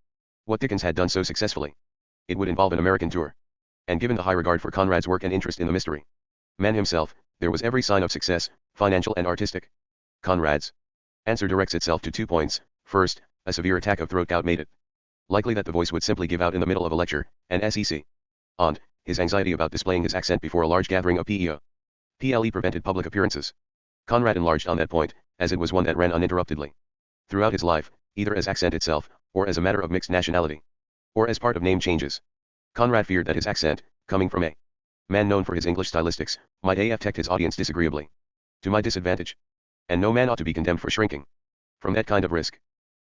what Dickens had done so successfully. It would involve an American tour. And given the high regard for Conrad's work and interest in the mystery man himself, there was every sign of success, financial and artistic. Conrad's answer directs itself to 2 points. First, a severe attack of throat gout made it likely that the voice would simply give out in the middle of a lecture, and sec. On, his anxiety about displaying his accent before a large gathering of PLE prevented public appearances. Conrad enlarged on that point, as it was one that ran uninterruptedly throughout his life, either as accent itself, or as a matter of mixed nationality, or as part of name changes. Conrad feared that his accent, coming from a man known for his English stylistics, might affect his audience disagreeably, to my disadvantage. And no man ought to be condemned for shrinking from that kind of risk.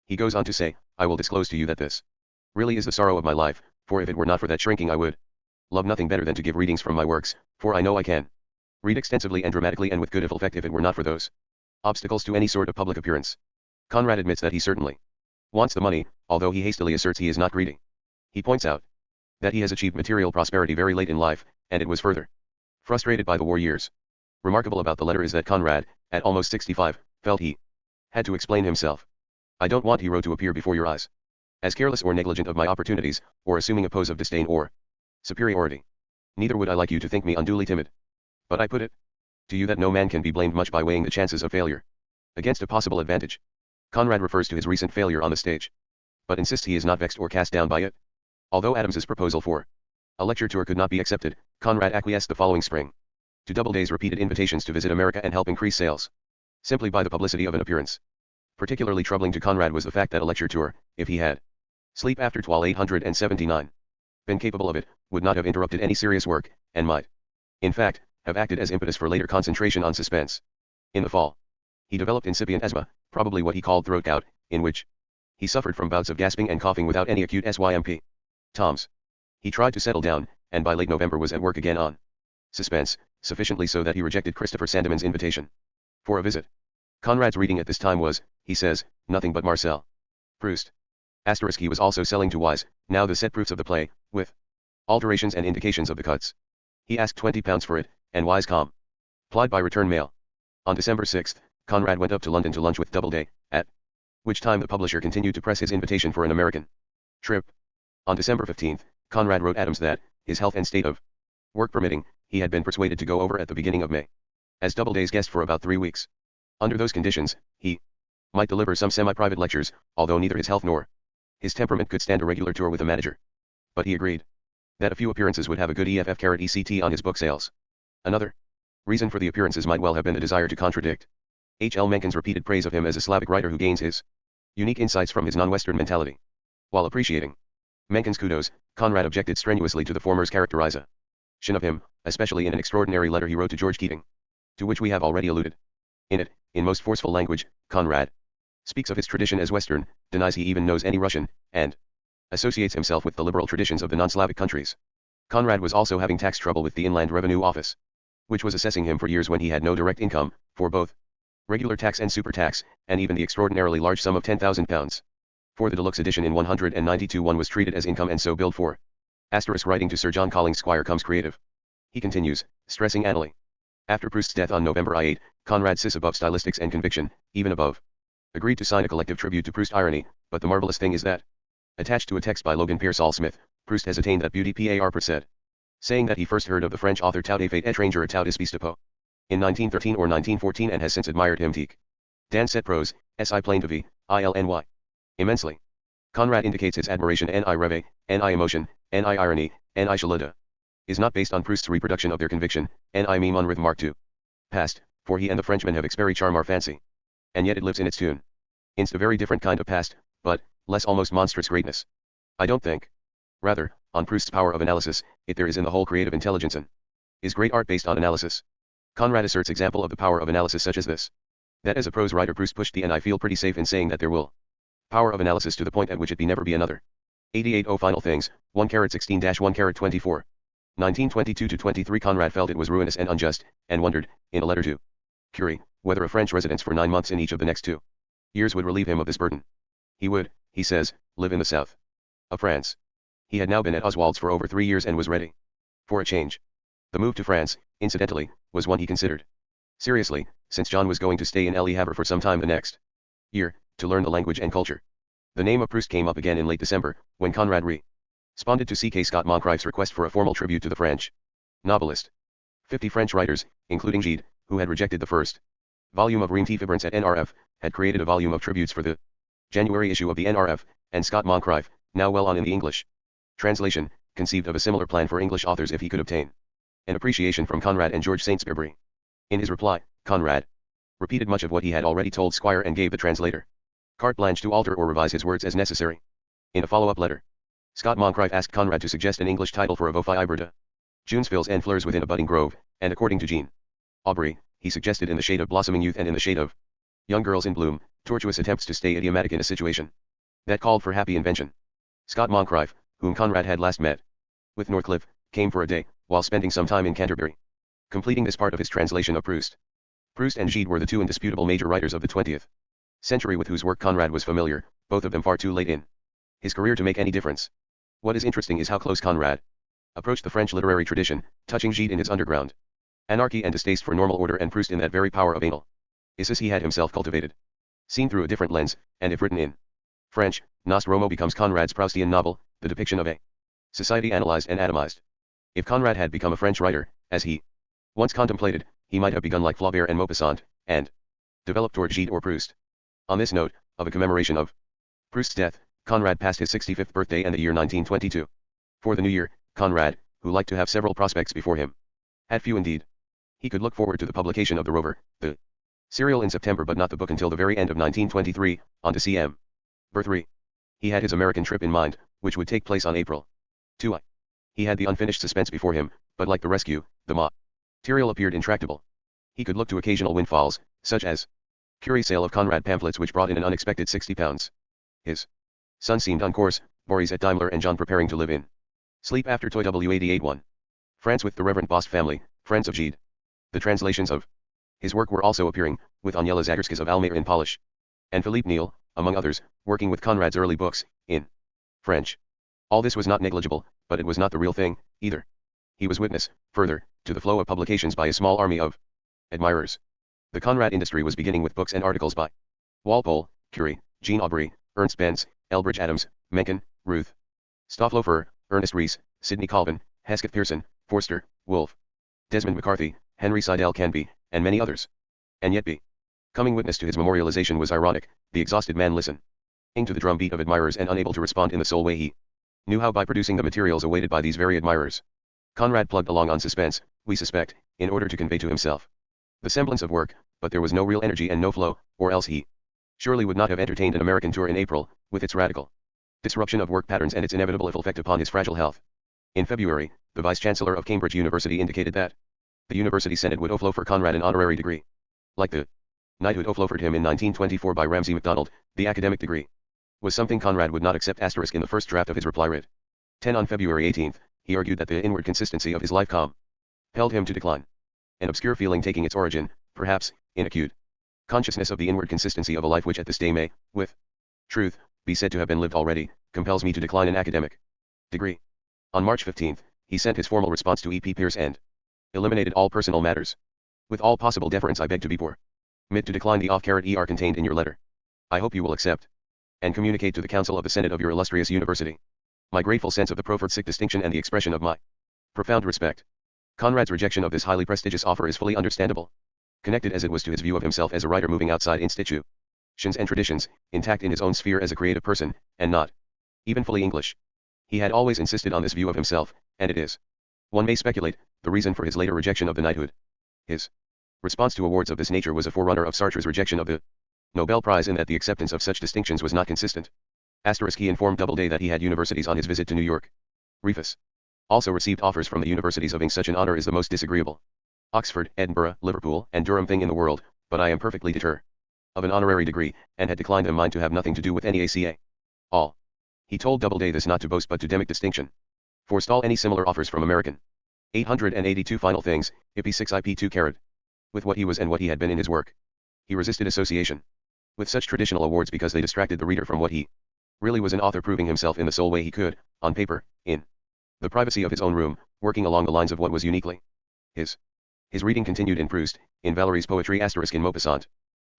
He goes on to say, I will disclose to you that this really is the sorrow of my life, for if it were not for that shrinking I would love nothing better than to give readings from my works, for I know I can read extensively and dramatically and with good effect if it were not for those obstacles to any sort of public appearance. Conrad admits that he certainly wants the money, although he hastily asserts he is not greedy. He points out that he has achieved material prosperity very late in life, and it was further frustrated by the war years. Remarkable about the letter is that Conrad, at almost 65, felt he had to explain himself. I don't want, he wrote, to appear before your eyes as careless or negligent of my opportunities, or assuming a pose of disdain or Superiority. Neither would I like you to think me unduly timid. But I put it to you that no man can be blamed much by weighing the chances of failure against a possible advantage. Conrad refers to his recent failure on the stage, but insists he is not vexed or cast down by it. Although Adams's proposal for a lecture tour could not be accepted, Conrad acquiesced the following spring to Doubleday's repeated invitations to visit America and help increase sales simply by the publicity of an appearance. Particularly troubling to Conrad was the fact that a lecture tour, if he had sleep after 879 been capable of it, would not have interrupted any serious work, and might, in fact, have acted as impetus for later concentration on suspense. In the fall, he developed incipient asthma, probably what he called throat gout, in which he suffered from bouts of gasping and coughing without any acute symptoms. He tried to settle down, and by late November was at work again on suspense, sufficiently so that he rejected Christopher Sandeman's invitation for a visit. Conrad's reading at this time was, he says, nothing but Marcel Proust. Asterisk he was also selling to Wise, now the set proofs of the play, with alterations and indications of the cuts. He asked £20 for it, and Wise complied by return mail. On December 6, Conrad went up to London to lunch with Doubleday, at which time the publisher continued to press his invitation for an American trip. On December 15, Conrad wrote Adams that, his health and state of work permitting, he had been persuaded to go over at the beginning of May as Doubleday's guest for about 3 weeks. Under those conditions, he might deliver some semi-private lectures, although neither his health nor his temperament could stand a regular tour with a manager. But he agreed that a few appearances would have a good EFF-ECT on his book sales. Another reason for the appearances might well have been the desire to contradict H. L. Mencken's repeated praise of him as a Slavic writer who gains his unique insights from his non-Western mentality. While appreciating Mencken's kudos, Conrad objected strenuously to the former's characterization of him, especially in an extraordinary letter he wrote to George Keating, to which we have already alluded. In it, in most forceful language, Conrad speaks of his tradition as Western, denies he even knows any Russian, and associates himself with the liberal traditions of the non-Slavic countries. Conrad was also having tax trouble with the Inland Revenue Office, which was assessing him for years when he had no direct income, for both regular tax and super tax, and even the extraordinarily large sum of £10,000. For the deluxe edition in 192 one was treated as income and so billed for. Asterisk writing to Sir John Collings Squire comes creative. He continues, stressing anally. After Proust's death on November 8, Conrad sits above stylistics and conviction, even above. Agreed to sign a collective tribute to Proust irony, but the marvelous thing is that, attached to a text by Logan Pearsall Smith, Proust has attained that beauty par said, saying that he first heard of the French author tout fait étranger et tout espèce de pot in 1913 or 1914 and has since admired him tique. Dan set prose, si plain de vie, ilny. Immensely. Conrad indicates his admiration ni rêve, ni emotion, ni irony, ni chalida. Is not based on Proust's reproduction of their conviction, ni meme on rhythm mark 2. Past, for he and the Frenchman have experienced charm our fancy. And yet it lives in its tune. Inst a very different kind of past, but, less almost monstrous greatness. I don't think. Rather, on Proust's power of analysis, it there is in the whole creative intelligence and is great art based on analysis. Conrad asserts example of the power of analysis such as this. That as a prose writer Proust pushed the and I feel pretty safe in saying that there will power of analysis to the point at which it be never be another. 88 final things, 1:16-1:24. 1922-23 Conrad felt it was ruinous and unjust, and wondered, in a letter to Curie, whether a French residence for 9 months in each of the next 2 years would relieve him of this burden. He would, he says, live in the south of France. He had now been at Oswald's for over 3 years and was ready for a change. The move to France, incidentally, was one he considered seriously, since John was going to stay in Le Havre for some time the next year, to learn the language and culture. The name of Proust came up again in late December, when Conrad responded to C.K. Scott Moncrief's request for a formal tribute to the French novelist. 50 French writers, including Gide, who had rejected the first volume of Ream Fibrance at NRF, had created a volume of tributes for the January issue of the NRF, and Scott Moncrief, now well on in the English translation, conceived of a similar plan for English authors if he could obtain an appreciation from Conrad and George Saintsbury. In his reply, Conrad repeated much of what he had already told Squire and gave the translator carte blanche to alter or revise his words as necessary. In a follow-up letter, Scott Moncrief asked Conrad to suggest an English title for Avofi Iberta, June's fills and fleurs within a budding grove, and according to Jean Aubrey, he suggested In the Shade of Blossoming Youth and In the Shade of Young Girls in Bloom, tortuous attempts to stay idiomatic in a situation that called for happy invention. Scott Moncrief, whom Conrad had last met with Northcliffe, came for a day, while spending some time in Canterbury, completing this part of his translation of Proust. Proust and Gide were the 2 indisputable major writers of the 20th century with whose work Conrad was familiar, both of them far too late in his career to make any difference. What is interesting is how close Conrad approached the French literary tradition, touching Gide in his underground anarchy and distaste for normal order, and Proust in that very power of anal isis he had himself cultivated. Seen through a different lens, and if written in French, Nostromo becomes Conrad's Proustian novel, the depiction of a society analyzed and atomized. If Conrad had become a French writer, as he once contemplated, he might have begun like Flaubert and Maupassant, and developed toward Gide or Proust. On this note, of a commemoration of Proust's death, Conrad passed his 65th birthday and the year 1922. For the new year, Conrad, who liked to have several prospects before him, had few indeed. He could look forward to the publication of The Rover, the serial in September, but not the book until the very end of 1923, on to cm. Three. He had his American trip in mind, which would take place on April 2. He had the unfinished suspense before him, but like the rescue, the material appeared intractable. He could look to occasional windfalls, such as curious sale of Conrad pamphlets which brought in an unexpected £60. His son seemed on course, Boris at Daimler and John preparing to live in sleep after Toy W88-1. France with the Reverend Bost family, friends of Gide. The translations of his work were also appearing, with Aniela Zagorskas of Almayer in Polish, and Philippe Niel, among others, working with Conrad's early books, in French. All this was not negligible, but it was not the real thing, either. He was witness, further, to the flow of publications by a small army of admirers. The Conrad industry was beginning with books and articles by Walpole, Curie, Jean Aubrey, Ernst Benz, Elbridge Adams, Mencken, Ruth Stofflofer, Ernest Rhys, Sidney Colvin, Hesketh Pearson, Forster, Wolfe, Desmond McCarthy, Henry Seidel Canby, and many others. And yet becoming witness to his memorialization was ironic. The exhausted man listening to the drumbeat of admirers and unable to respond in the sole way he knew how, by producing the materials awaited by these very admirers. Conrad plugged along on suspense, we suspect, in order to convey to himself the semblance of work, but there was no real energy and no flow, or else he surely would not have entertained an American tour in April, with its radical disruption of work patterns and its inevitable effect upon his fragile health. In February, the Vice-Chancellor of Cambridge University indicated that the University Senate would offer Conrad an honorary degree, like the knighthood offered him in 1924 by Ramsay MacDonald. The academic degree was something Conrad would not accept. In the first draft of his reply writ 10 on February 18, he argued that the inward consistency of his life compelled him to decline. An obscure feeling taking its origin, perhaps, in acute consciousness of the inward consistency of a life which at this day may, with truth, be said to have been lived already, compels me to decline an academic degree. On March 15, he sent his formal response to E.P. Pierce and eliminated all personal matters. With all possible deference, I beg to be permitted to decline the off-er contained in your letter. I hope you will accept and communicate to the Council of the Senate of your illustrious university my grateful sense of the proffered distinction and the expression of my profound respect. Conrad's rejection of this highly prestigious offer is fully understandable, connected as it was to his view of himself as a writer moving outside institutions and traditions, intact in his own sphere as a creative person, and not even fully English. He had always insisted on this view of himself, and it is, one may speculate, the reason for his later rejection of the knighthood. His response to awards of this nature was a forerunner of Sartre's rejection of the Nobel Prize in that the acceptance of such distinctions was not consistent. He informed Doubleday that he had universities on his visit to New York. Rufus also received offers from the universities of such an honor is the most disagreeable. Oxford, Edinburgh, Liverpool, and Durham thing in the world, but I am perfectly deterred of an honorary degree, and had declined them mine to have nothing to do with any ACA. All. He told Doubleday this not to boast but to demic distinction. Forestall any similar offers from American. 882 final things, IP 6 IP 2 carat. With what he was and what he had been in his work, he resisted association with such traditional awards because they distracted the reader from what he really was, an author proving himself in the sole way he could, on paper, in the privacy of his own room, working along the lines of what was uniquely his. His reading continued in Proust, in Valéry's poetry * in Maupassant.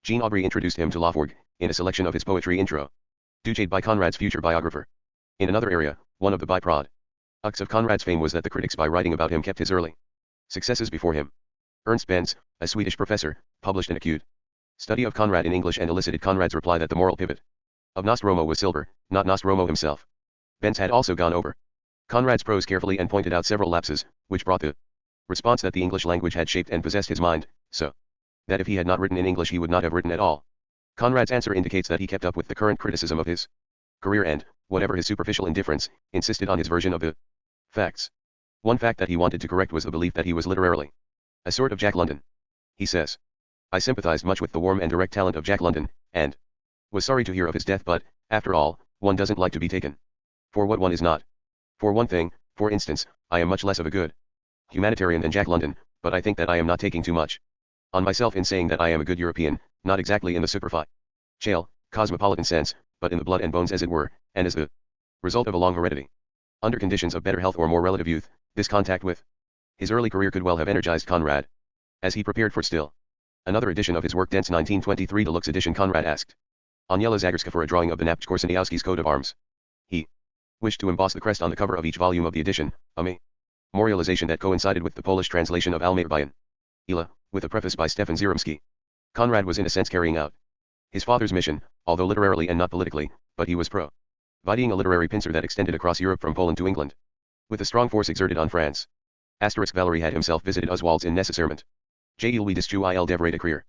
Jean Aubrey introduced him to Laforgue, in a selection of his poetry intro, duced by Conrad's future biographer. In another area, one of the byproducts of Conrad's fame was that the critics by writing about him kept his early successes before him. Ernst Benz, a Swedish professor, published an acute study of Conrad in English and elicited Conrad's reply that the moral pivot of Nostromo was Silber, not Nostromo himself. Benz had also gone over Conrad's prose carefully and pointed out several lapses, which brought the response that the English language had shaped and possessed his mind, so that if he had not written in English he would not have written at all. Conrad's answer indicates that he kept up with the current criticism of his career and, whatever his superficial indifference, insisted on his version of the facts. One fact that he wanted to correct was the belief that he was literarily a sort of Jack London. He says, I sympathized much with the warm and direct talent of Jack London, and was sorry to hear of his death, but, after all, one doesn't like to be taken for what one is not. For one thing, for instance, I am much less of a good humanitarian than Jack London, but I think that I am not taking too much on myself in saying that I am a good European, not exactly in the superficial, cosmopolitan sense, but in the blood and bones as it were, and as the result of a long heredity. Under conditions of better health or more relative youth, this contact with his early career could well have energized Conrad, as he prepared for still another edition of his work. Dent's 1923 deluxe edition. Conrad asked Aniela Zagorska for a drawing of the Napch Korsaniowski's coat of arms. He wished to emboss the crest on the cover of each volume of the edition, a May Memorialization that coincided with the Polish translation of Almaty Ila, with a preface by Stefan Zyromski. Conrad was in a sense carrying out his father's mission, although literarily and not politically, but he was providing a literary pincer that extended across Europe from Poland to England, with a strong force exerted on France. Valery had himself visited Oswald's in Necessairement. J.L.W. Dischu il devrait écrire.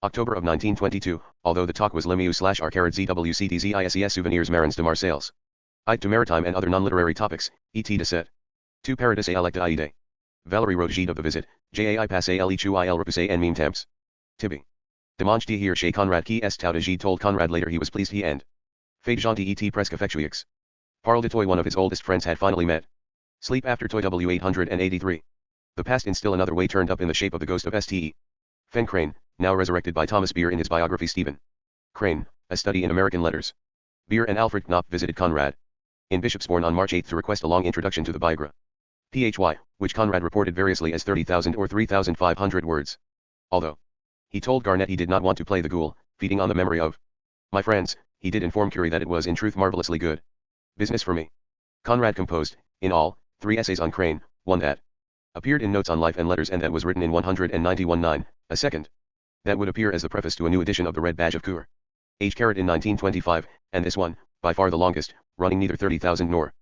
October of 1922, although the talk was Lemieux/R/ZWCTZISES Souvenirs Marins de Marseilles. It to maritime and other non-literary topics, et de to Paradis et Alecta Aide. Valery wrote Gide of the visit, Jai passe le chu il repousse en meme temps. Tibi. Dimanche d'hier chez Conrad qui est tout Gide told Conrad later he was pleased he and fait gentil et presque affectueux. Parle de Toy, one of his oldest friends, had finally met. Sleep after Toy W883. The past in still another way turned up in the shape of the ghost of Ste. Fen Crane, now resurrected by Thomas Beer in his biography Stephen Crane, A Study in American Letters. Beer and Alfred Knopf visited Conrad in Bishopsbourne on March 8 to request a long introduction to the biography, which Conrad reported variously as 30,000 or 3,500 words. Although he told Garnett he did not want to play the ghoul, feeding on the memory of my friends, he did inform Curie that it was in truth marvelously good business for me. Conrad composed, in all, 3 essays on Crane, one that appeared in Notes on Life and Letters and that was written in 191.9, a second that would appear as the preface to a new edition of the Red Badge of Coeur in 1925, and this one, by far the longest, running neither 30,000 nor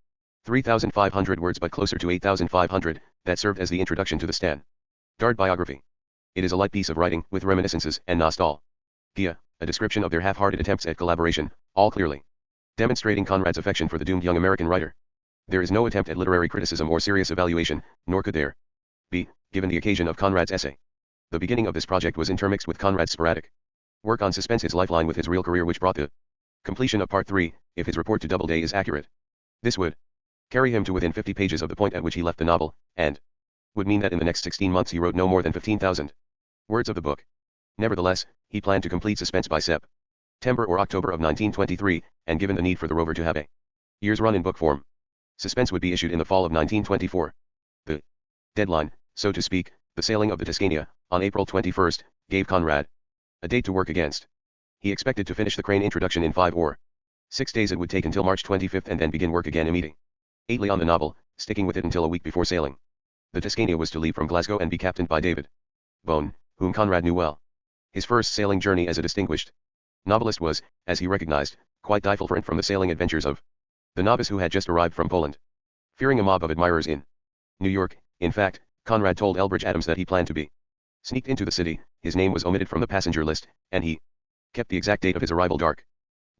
3,500 words but closer to 8,500, that served as the introduction to the Standard biography. It is a light piece of writing, with reminiscences and nostalgia, a description of their half-hearted attempts at collaboration, all clearly demonstrating Conrad's affection for the doomed young American writer. There is no attempt at literary criticism or serious evaluation, nor could there be, given the occasion of Conrad's essay. The beginning of this project was intermixed with Conrad's sporadic work on suspense, his lifeline with his real career, which brought the completion of Part 3, if his report to Doubleday is accurate. This would carry him to within 50 pages of the point at which he left the novel, and would mean that in the next 16 months he wrote no more than 15,000 words of the book. Nevertheless, he planned to complete Suspense by September or October of 1923, and given the need for the rover to have a year's run in book form, Suspense would be issued in the fall of 1924. The deadline, so to speak, the sailing of the Tuscania, on April 21, gave Conrad a date to work against. He expected to finish the Crane introduction in 5 or 6 days. It would take until March 25 and then begin work again immediately on the novel, sticking with it until a week before sailing. The Tuscania was to leave from Glasgow and be captained by David Bone, whom Conrad knew well. His first sailing journey as a distinguished novelist was, as he recognized, quite different from the sailing adventures of the novice who had just arrived from Poland. Fearing a mob of admirers in New York, in fact, Conrad told Elbridge Adams that he planned to be sneaked into the city. His name was omitted from the passenger list, and he kept the exact date of his arrival dark.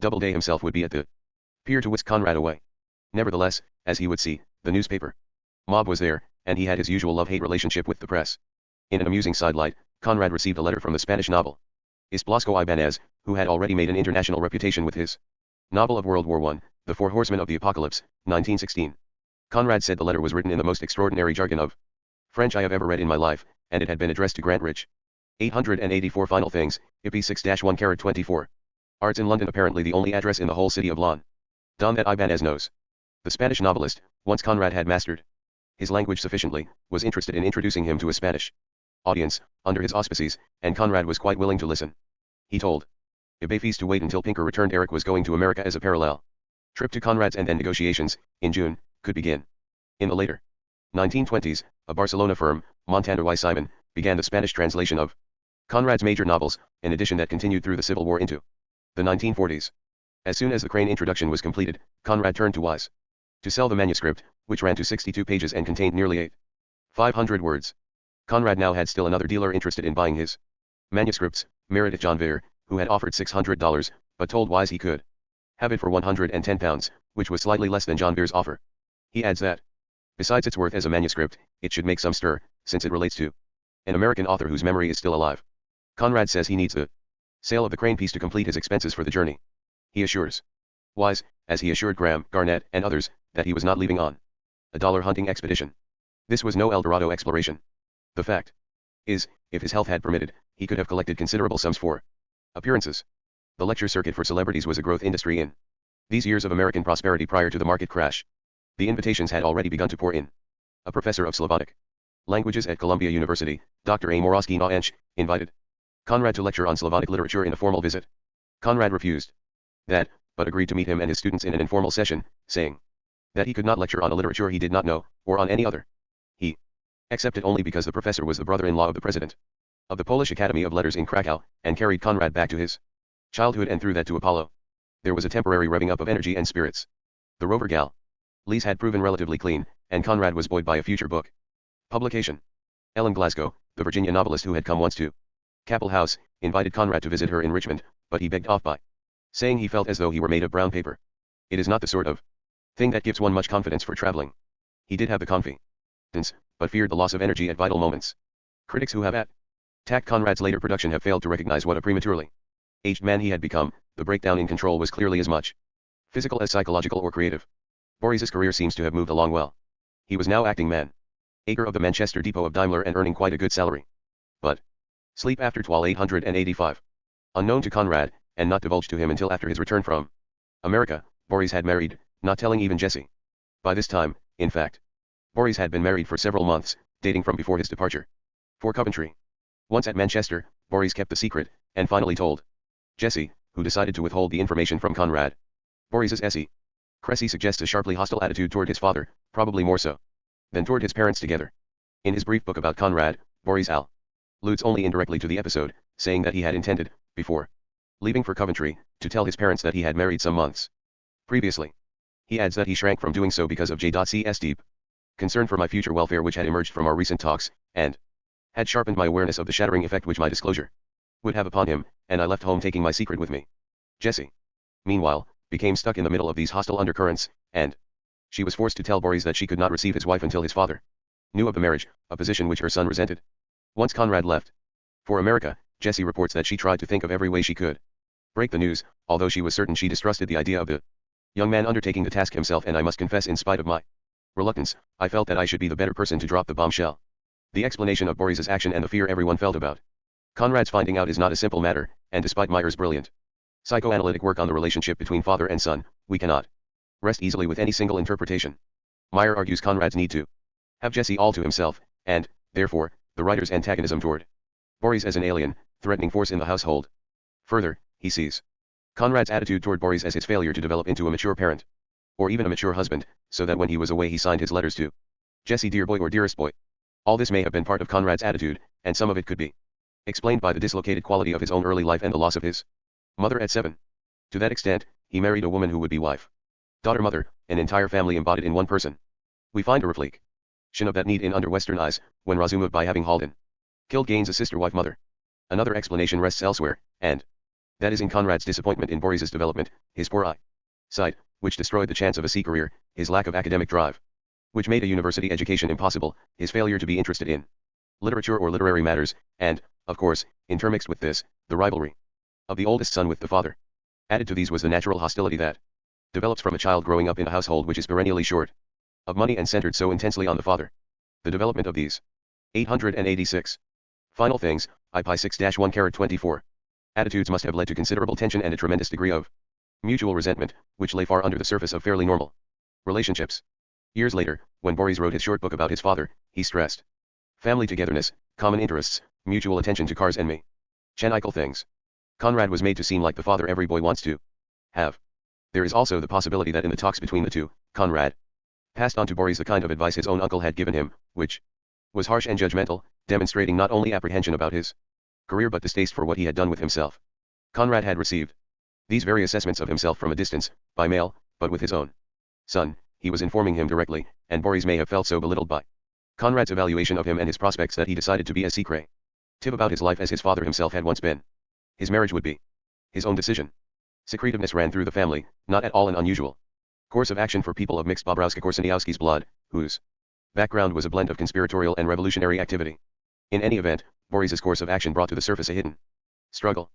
Doubleday himself would be at the pier to whisk Conrad away. Nevertheless, as he would see, the newspaper mob was there, and he had his usual love-hate relationship with the press. In an amusing sidelight, Conrad received a letter from the Spanish novelist Blasco Ibáñez, who had already made an international reputation with his novel of World War I, The Four Horsemen of the Apocalypse, 1916. Conrad said the letter was written in the most extraordinary jargon of French I have ever read in my life, and it had been addressed to Grant Rich. 884 Final Things, IP 6-1-24. Arts in London, apparently the only address in the whole city of London that Ibáñez knows. The Spanish novelist, once Conrad had mastered his language sufficiently, was interested in introducing him to a Spanish audience, under his auspices, and Conrad was quite willing to listen. He told Ibáñez to wait until Pinker returned. Eric was going to America as a parallel trip to Conrad's, and then negotiations, in June, could begin. In the later 1920s, a Barcelona firm, Montana y Simon, began the Spanish translation of Conrad's major novels, an edition that continued through the Civil War into the 1940s. As soon as the Crane introduction was completed, Conrad turned to Wise to sell the manuscript, which ran to 62 pages and contained nearly 500 words. Conrad now had still another dealer interested in buying his manuscripts, Meredith John Vere, who had offered $600, but told Wise he could have it for £110, which was slightly less than John Vere's offer. He adds that, besides its worth as a manuscript, it should make some stir, since it relates to an American author whose memory is still alive. Conrad says he needs the sale of the Crane piece to complete his expenses for the journey. He assures Wise, as he assured Graham, Garnett, and others, that he was not leaving on a dollar-hunting expedition. This was no El Dorado exploration. The fact is, if his health had permitted, he could have collected considerable sums for appearances. The lecture circuit for celebrities was a growth industry in these years of American prosperity prior to the market crash. The invitations had already begun to pour in. A professor of Slavonic languages at Columbia University, Dr. A. Morawski Naench, invited Conrad to lecture on Slavonic literature in a formal visit. Conrad refused that, but agreed to meet him and his students in an informal session, saying that he could not lecture on a literature he did not know, or on any other. He accepted only because the professor was the brother-in-law of the president of the Polish Academy of Letters in Krakow, and carried Conrad back to his childhood and through that to Apollo. There was a temporary revving up of energy and spirits. The rover gal Lees had proven relatively clean, and Conrad was buoyed by a future book publication. Ellen Glasgow, the Virginia novelist who had come once to Capel House, invited Conrad to visit her in Richmond, but he begged off by saying he felt as though he were made of brown paper. It is not the sort of thing that gives one much confidence for traveling. He did have the confidence, but feared the loss of energy at vital moments. Critics who have attacked Conrad's later production have failed to recognize what a prematurely aged man he had become. The breakdown in control was clearly as much physical as psychological or creative. Boris's career seems to have moved along well. He was now acting manager of the Manchester depot of Daimler and earning quite a good salary. But sleep after 885. Unknown to Conrad, and not divulged to him until after his return from America, Boris had married, not telling even Jessie. By this time, in fact, Boris had been married for several months, dating from before his departure for Coventry. Once at Manchester, Boris kept the secret, and finally told Jessie, who decided to withhold the information from Conrad. Boris's S.E. Cressy suggests a sharply hostile attitude toward his father, probably more so than toward his parents together. In his brief book about Conrad, Boris alludes only indirectly to the episode, saying that he had intended, before leaving for Coventry, to tell his parents that he had married some months previously. He adds that he shrank from doing so because of J.C.'s deep concern for my future welfare, which had emerged from our recent talks, and had sharpened my awareness of the shattering effect which my disclosure would have upon him, and I left home taking my secret with me. Jessie, meanwhile, became stuck in the middle of these hostile undercurrents, and she was forced to tell Boris that she could not receive his wife until his father knew of the marriage, a position which her son resented. Once Conrad left for America, Jessie reports that she tried to think of every way she could break the news, although she was certain she distrusted the idea of the young man undertaking the task himself, and I must confess, in spite of my reluctance, I felt that I should be the better person to drop the bombshell. The explanation of Boris's action and the fear everyone felt about Conrad's finding out is not a simple matter, and despite Meyer's brilliant psychoanalytic work on the relationship between father and son, we cannot rest easily with any single interpretation. Meyer argues Conrad's need to have Jessie all to himself, and, therefore, the writer's antagonism toward Boris as an alien, threatening force in the household. Further, he sees Conrad's attitude toward Boris as his failure to develop into a mature parent, or even a mature husband, so that when he was away he signed his letters to Jessie dear boy or dearest boy. All this may have been part of Conrad's attitude, and some of it could be explained by the dislocated quality of his own early life and the loss of his mother at 7. To that extent, he married a woman who would be wife, daughter, mother, an entire family embodied in one person. We find a reflection of that need in Under Western Eyes, when Razumov, by having Halden killed, gains a sister-wife mother. Another explanation rests elsewhere, and that is in Conrad's disappointment in Boris's development, his poor eyesight, which destroyed the chance of a sea career, his lack of academic drive, which made a university education impossible, his failure to be interested in literature or literary matters, and, of course, intermixed with this, the rivalry of the oldest son with the father. Added to these was the natural hostility that develops from a child growing up in a household which is perennially short of money and centered so intensely on the father. The development of these 886 final things, IP 6-1-24 attitudes must have led to considerable tension and a tremendous degree of mutual resentment, which lay far under the surface of fairly normal relationships. Years later, when Boris wrote his short book about his father, he stressed family togetherness, common interests, mutual attention to cars and mechanical things. Conrad was made to seem like the father every boy wants to have. There is also the possibility that in the talks between the two, Conrad passed on to Boris the kind of advice his own uncle had given him, which was harsh and judgmental, demonstrating not only apprehension about his career but distaste for what he had done with himself. Conrad had received these very assessments of himself from a distance, by mail, but with his own son, he was informing him directly, and Boris may have felt so belittled by Conrad's evaluation of him and his prospects that he decided to be as secretive about his life as his father himself had once been. His marriage would be his own decision. Secretiveness ran through the family, not at all an unusual course of action for people of mixed Bobrowska-Korsaniowski's blood, whose background was a blend of conspiratorial and revolutionary activity. In any event, Boris's course of action brought to the surface a hidden struggle.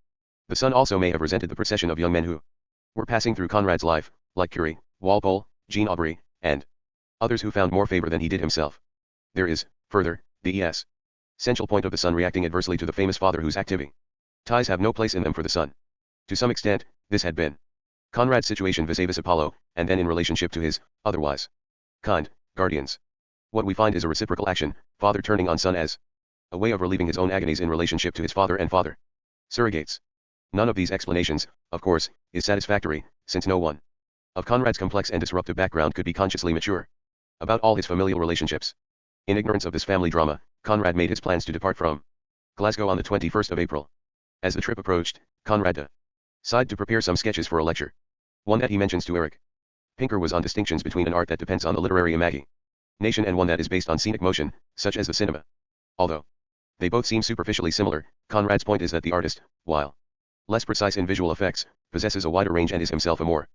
The son also may have resented the procession of young men who were passing through Conrad's life, like Curie, Walpole, Jean Aubrey, and others who found more favor than he did himself. There is, further, the essential point of the son reacting adversely to the famous father whose activity ties have no place in them for the son. To some extent, this had been Conrad's situation vis-a-vis Apollo, and then in relationship to his, otherwise, kind, guardians. What we find is a reciprocal action, father turning on son as a way of relieving his own agonies in relationship to his father and father surrogates. None of these explanations, of course, is satisfactory, since no one of Conrad's complex and disruptive background could be consciously mature about all his familial relationships. In ignorance of this family drama, Conrad made his plans to depart from Glasgow on the 21st of April. As the trip approached, Conrad decided to prepare some sketches for a lecture. One that he mentions to Eric Pinker was on distinctions between an art that depends on the literary imagination and one that is based on scenic motion, such as the cinema. Although they both seem superficially similar, Conrad's point is that the artist, while less precise in visual effects, possesses a wider range and is himself a more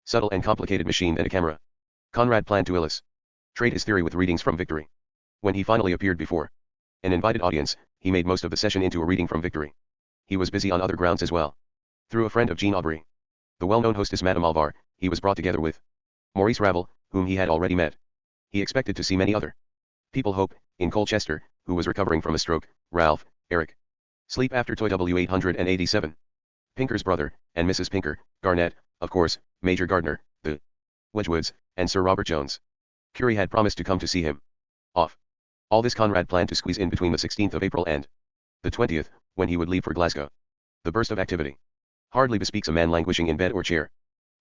subtle and complicated machine than a camera. Conrad planned to illustrate his theory with readings from Victory. When he finally appeared before an invited audience, he made most of the session into a reading from Victory. He was busy on other grounds as well. Through a friend of Jean Aubry, the well-known hostess Madame Alvar, he was brought together with Maurice Ravel, whom he had already met. He expected to see many other people. Hope, in Colchester, who was recovering from a stroke, Ralph, Eric, sleep after Toy W887, Pinker's brother, and Mrs. Pinker, Garnett, of course, Major Gardner, the Wedgwoods, and Sir Robert Jones. Curie had promised to come to see him off. All this Conrad planned to squeeze in between the 16th of April and the 20th, when he would leave for Glasgow. The burst of activity hardly bespeaks a man languishing in bed or chair.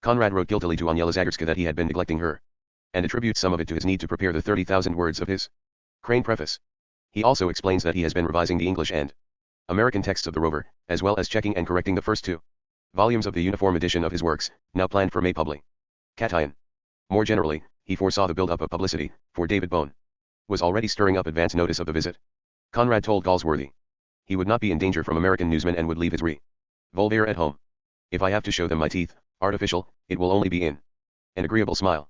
Conrad wrote guiltily to Aniela Zagarska that he had been neglecting her, and attributes some of it to his need to prepare the 30,000 words of his Crane preface. He also explains that he has been revising the English and American texts of the Rover, as well as checking and correcting the first 2 volumes of the uniform edition of his works, now planned for May publication. More generally, he foresaw the build-up of publicity, for David Bone was already stirring up advance notice of the visit. Conrad told Galsworthy he would not be in danger from American newsmen and would leave his revolver at home. If I have to show them my teeth, artificial, it will only be in an agreeable smile.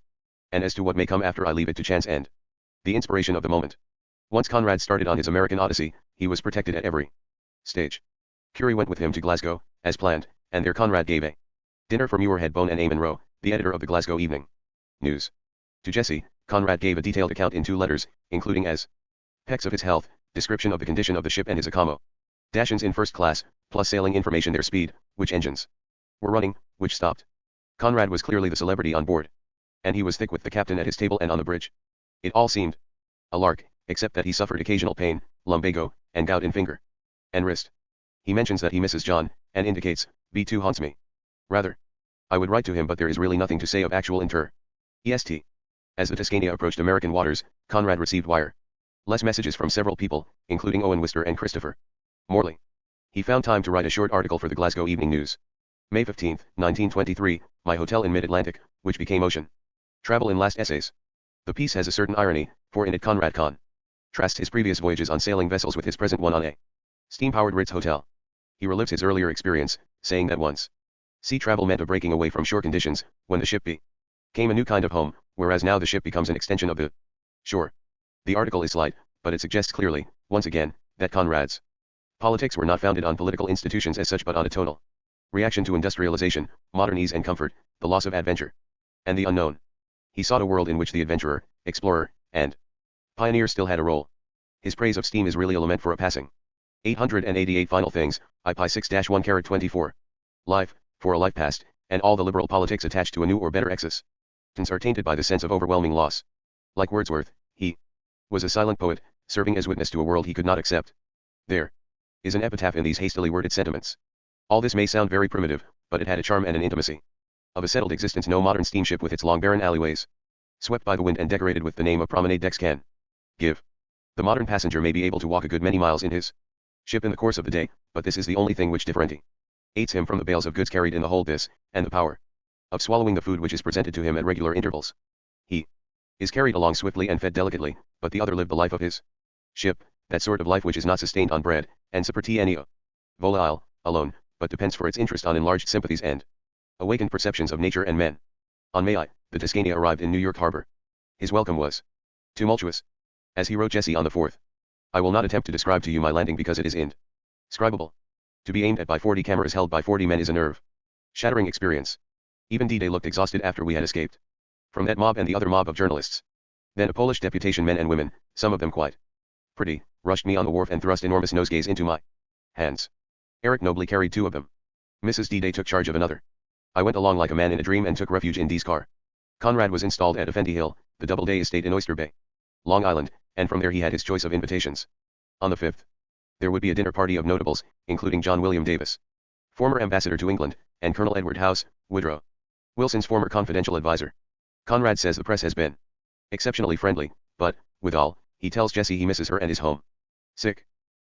And as to what may come after, I leave it to chance and the inspiration of the moment. Once Conrad started on his American odyssey, he was protected at every stage. Curie went with him to Glasgow, as planned, and there Conrad gave a dinner for Muirhead Bone and Eamon Rowe, the editor of the Glasgow Evening News. To Jessie, Conrad gave a detailed account in 2 letters, including as specs of his health, description of the condition of the ship and his accommodations in first class, plus sailing information, their speed, which engines were running, which stopped. Conrad was clearly the celebrity on board, and he was thick with the captain at his table and on the bridge. It all seemed a lark, except that he suffered occasional pain, lumbago, and gout in finger and wrist. He mentions that he misses John, and indicates, B2 haunts me. Rather, I would write to him, but there is really nothing to say of actual est. As the Tuscania approached American waters, Conrad received wireless messages from several people, including Owen Wister and Christopher Morley. He found time to write a short article for the Glasgow Evening News. May 15, 1923, My Hotel in Mid-Atlantic, which became Ocean Travel in Last Essays. The piece has a certain irony, for in it Conrad contrasts his previous voyages on sailing vessels with his present one on a steam-powered Ritz hotel. He relives his earlier experience, saying that once sea travel meant a breaking away from shore conditions, when the ship became a new kind of home, whereas now the ship becomes an extension of the shore. The article is slight, but it suggests clearly, once again, that Conrad's politics were not founded on political institutions as such but on a total reaction to industrialization, modern ease and comfort, the loss of adventure, and the unknown. He sought a world in which the adventurer, explorer, and pioneer still had a role. His praise of steam is really a lament for a passing. 888 Final things, I pi 6-1-24. Life, for a life past, and all the liberal politics attached to a new or better existence are tainted by the sense of overwhelming loss. Like Wordsworth, he was a silent poet, serving as witness to a world he could not accept. There is an epitaph in these hastily worded sentiments. All this may sound very primitive, but it had a charm and an intimacy of a settled existence no modern steamship with its long barren alleyways, swept by the wind and decorated with the name of promenade decks can give. The modern passenger may be able to walk a good many miles in his ship in the course of the day, but this is the only thing which differentiates him from the bales of goods carried in the hold, this, and the power of swallowing the food which is presented to him at regular intervals. He is carried along swiftly and fed delicately, but the other lived the life of his ship, that sort of life which is not sustained on bread, and sapertienia volatile, alone, but depends for its interest on enlarged sympathies and awakened perceptions of nature and men. On May I, the Tuscania arrived in New York Harbor. His welcome was tumultuous. As he wrote Jessie on the 4th, I will not attempt to describe to you my landing because it is indescribable. To be aimed at by 40 cameras held by 40 men is a nerve-shattering experience. Even D-Day looked exhausted after we had escaped from that mob and the other mob of journalists. Then a Polish deputation, men and women, some of them quite pretty, rushed me on the wharf and thrust enormous nosegays into my hands. Eric nobly carried 2 of them. Mrs. D-Day took charge of another. I went along like a man in a dream and took refuge in D's car. Conrad was installed at Effendi Hill, the Doubleday estate in Oyster Bay, Long Island, and from there he had his choice of invitations. On the 5th, there would be a dinner party of notables, including John William Davis, former ambassador to England, and Colonel Edward House, Woodrow Wilson's former confidential advisor. Conrad says the press has been exceptionally friendly, but, withal, He tells Jessie he misses her and is home sick.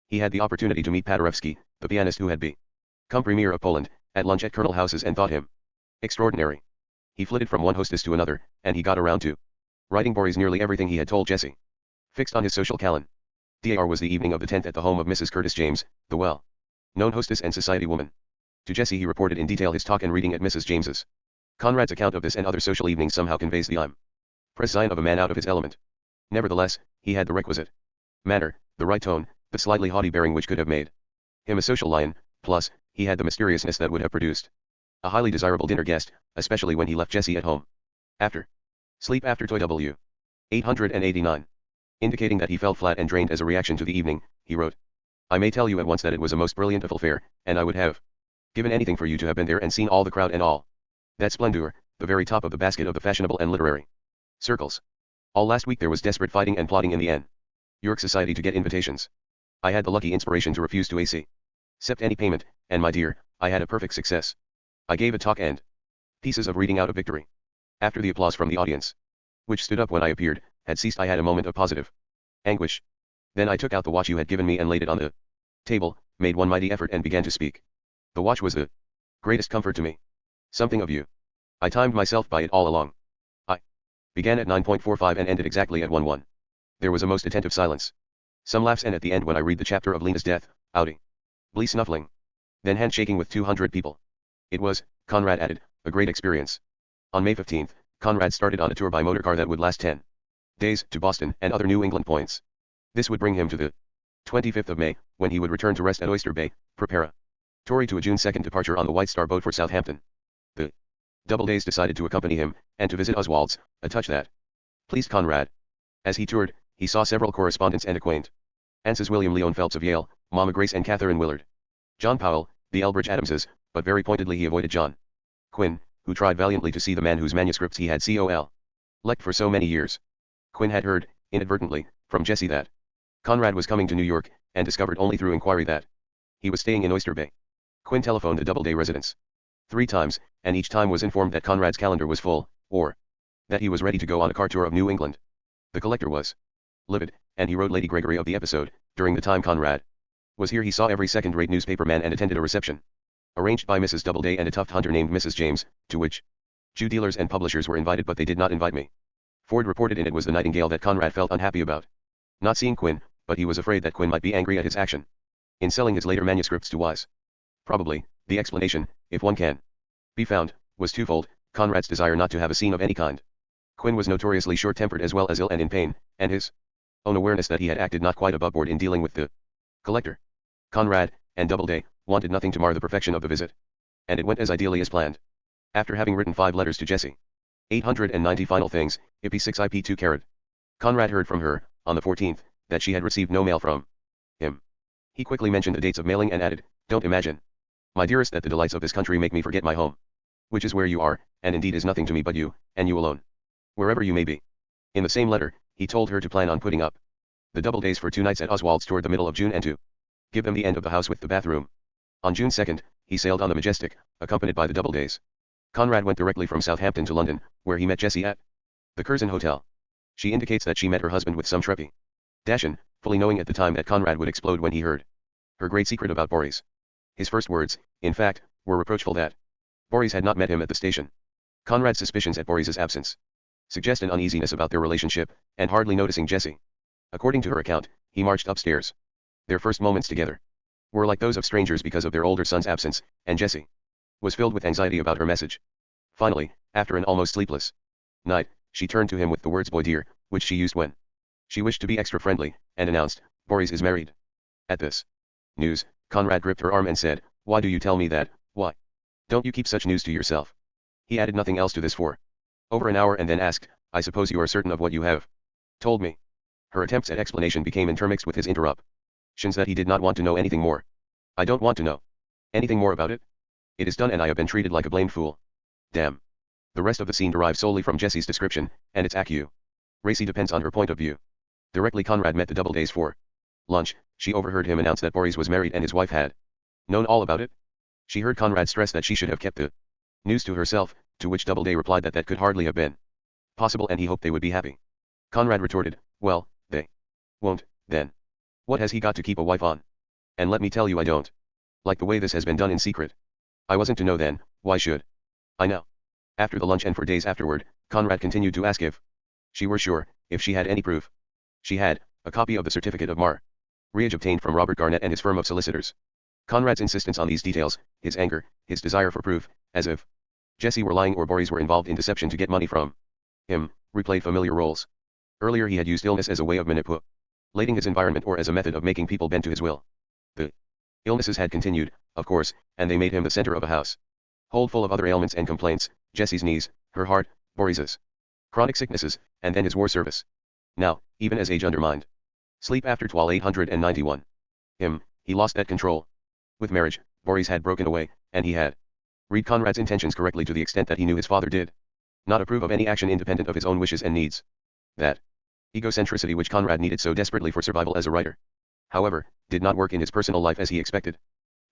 He had the opportunity to meet Paderewski, the pianist who had become premier of Poland, at lunch at Colonel House's and thought him extraordinary. He flitted from one hostess to another, and he got around to writing Boris nearly everything he had told Jessie. Fixed on his social calendar was the evening of the 10th at the home of Mrs. Curtis James, the well-known hostess and society woman. To Jessie he reported in detail his talk and reading at Mrs. James's. Conrad's account of this and other social evenings somehow conveys the impression of a man out of his element. Nevertheless, he had the requisite manner, the right tone, the slightly haughty bearing which could have made him a social lion, plus, he had the mysteriousness that would have produced a highly desirable dinner guest, especially when he left Jessie at home. Sleep after Toy W. 889. Indicating that he felt flat and drained as a reaction to the evening, he wrote, I may tell you at once that it was a most brilliant affair, and I would have given anything for you to have been there and seen all the crowd and all that splendor, the very top of the basket of the fashionable and literary circles. All last week there was desperate fighting and plotting in the N. York Society to get invitations. I had the lucky inspiration to refuse to accept any payment, and my dear, I had a perfect success. I gave a talk and pieces of reading out of victory. After the applause from the audience, which stood up when I appeared, had ceased, I had a moment of positive anguish. Then I took out the watch you had given me and laid it on the table, made one mighty effort and began to speak. The watch was the greatest comfort to me. Something of you. I timed myself by it all along. I began at 9:45 and ended exactly at 1:1. There was a most attentive silence. Some laughs, and at the end when I read the chapter of Lena's death, audibly snuffling. Then handshaking with 200 people. It was, Conrad added, a great experience. On May 15th, Conrad started on a tour by motor car that would last 10 days to Boston and other New England points. This would bring him to the 25th of May, when he would return to rest at Oyster Bay, preparatory to a June 2nd departure on the White Star boat for Southampton. The Doubledays decided to accompany him, and to visit Oswald's, a touch that pleased Conrad. As he toured, he saw several correspondents and acquaintances: William Leon Phelps of Yale, Mama Grace and Catherine Willard, John Powell, the Elbridge Adamses, but very pointedly he avoided John Quinn, who tried valiantly to see the man whose manuscripts he had collected for so many years. Quinn had heard, inadvertently, from Jessie that Conrad was coming to New York, and discovered only through inquiry that he was staying in Oyster Bay. Quinn telephoned the Doubleday residence 3 times, and each time was informed that Conrad's calendar was full, or that he was ready to go on a car tour of New England. The collector was livid, and he wrote Lady Gregory of the episode. During the time Conrad was here he saw every second-rate newspaper man and attended a reception arranged by Mrs. Doubleday and a tuft hunter named Mrs. James, to which Jew dealers and publishers were invited, but they did not invite me. Ford reported in It Was the Nightingale that Conrad felt unhappy about not seeing Quinn, but he was afraid that Quinn might be angry at his action in selling his later manuscripts to Wise. Probably, the explanation, if one can be found, was twofold: Conrad's desire not to have a scene of any kind. Quinn was notoriously short-tempered as well as ill and in pain, and his own awareness that he had acted not quite above board in dealing with the collector. Conrad, and Doubleday, wanted nothing to mar the perfection of the visit. And it went as ideally as planned. After having written 5 letters to Jessie, 890 final things, IP6 IP2 carat, Conrad heard from her, on the 14th, that she had received no mail from him. He quickly mentioned the dates of mailing and added, "Don't imagine, my dearest, that the delights of this country make me forget my home, which is where you are, and indeed is nothing to me but you, and you alone, wherever you may be." In the same letter, he told her to plan on putting up the Doubledays for 2 nights at Oswald's toward the middle of June and to give them the end of the house with the bathroom. On June 2nd, he sailed on the Majestic, accompanied by the Doubledays. Conrad went directly from Southampton to London, where he met Jessie at the Curzon Hotel. She indicates that she met her husband with some trepidation, fully knowing at the time that Conrad would explode when he heard her great secret about Boris. His first words, in fact, were reproachful that Boris had not met him at the station. Conrad's suspicions at Boris's absence suggest an uneasiness about their relationship, and hardly noticing Jessie. According to her account, he marched upstairs. Their first moments together were like those of strangers because of their older son's absence, and Jessie was filled with anxiety about her message. Finally, after an almost sleepless night, she turned to him with the words "boy dear," which she used when she wished to be extra friendly, and announced, "Boris is married." At this news, Conrad gripped her arm and said, "Why do you tell me that? Why don't you keep such news to yourself?" He added nothing else to this for over an hour and then asked, "I suppose you are certain of what you have told me?" Her attempts at explanation became intermixed with his interruptions that he did not want to know anything more. "I don't want to know anything more about it. It is done and I have been treated like a blamed fool. Damn." The rest of the scene derives solely from Jessie's description, and its accuracy depends on her point of view. Directly Conrad met the Doubledays for lunch, she overheard him announce that Boris was married and his wife had known all about it. She heard Conrad stress that she should have kept the news to herself, to which Doubleday replied that that could hardly have been possible and he hoped they would be happy. Conrad retorted, "Well, they Won't, then. What has he got to keep a wife on? And let me tell you, I don't like the way this has been done in secret. I wasn't to know then, why should I know? After the lunch and for days afterward, Conrad continued to ask if she were sure, if she had any proof. She had, a copy of the certificate of marriage obtained from Robert Garnett and his firm of solicitors. Conrad's insistence on these details, his anger, his desire for proof, as if Jesse were lying or Boris were involved in deception to get money from him, replayed familiar roles. Earlier he had used illness as a way of manipulating his environment or as a method of making people bend to his will. The illnesses had continued, of course, and they made him the center of a household full of other ailments and complaints, Jesse's knees, her heart, Boris's chronic sicknesses, and then his war service. Now, even as age undermined sleep after 891. He lost that control. With marriage, Boris had broken away, and he had read Conrad's intentions correctly to the extent that he knew his father did not approve of any action independent of his own wishes and needs. That egocentricity which Conrad needed so desperately for survival as a writer, however, did not work in his personal life as he expected.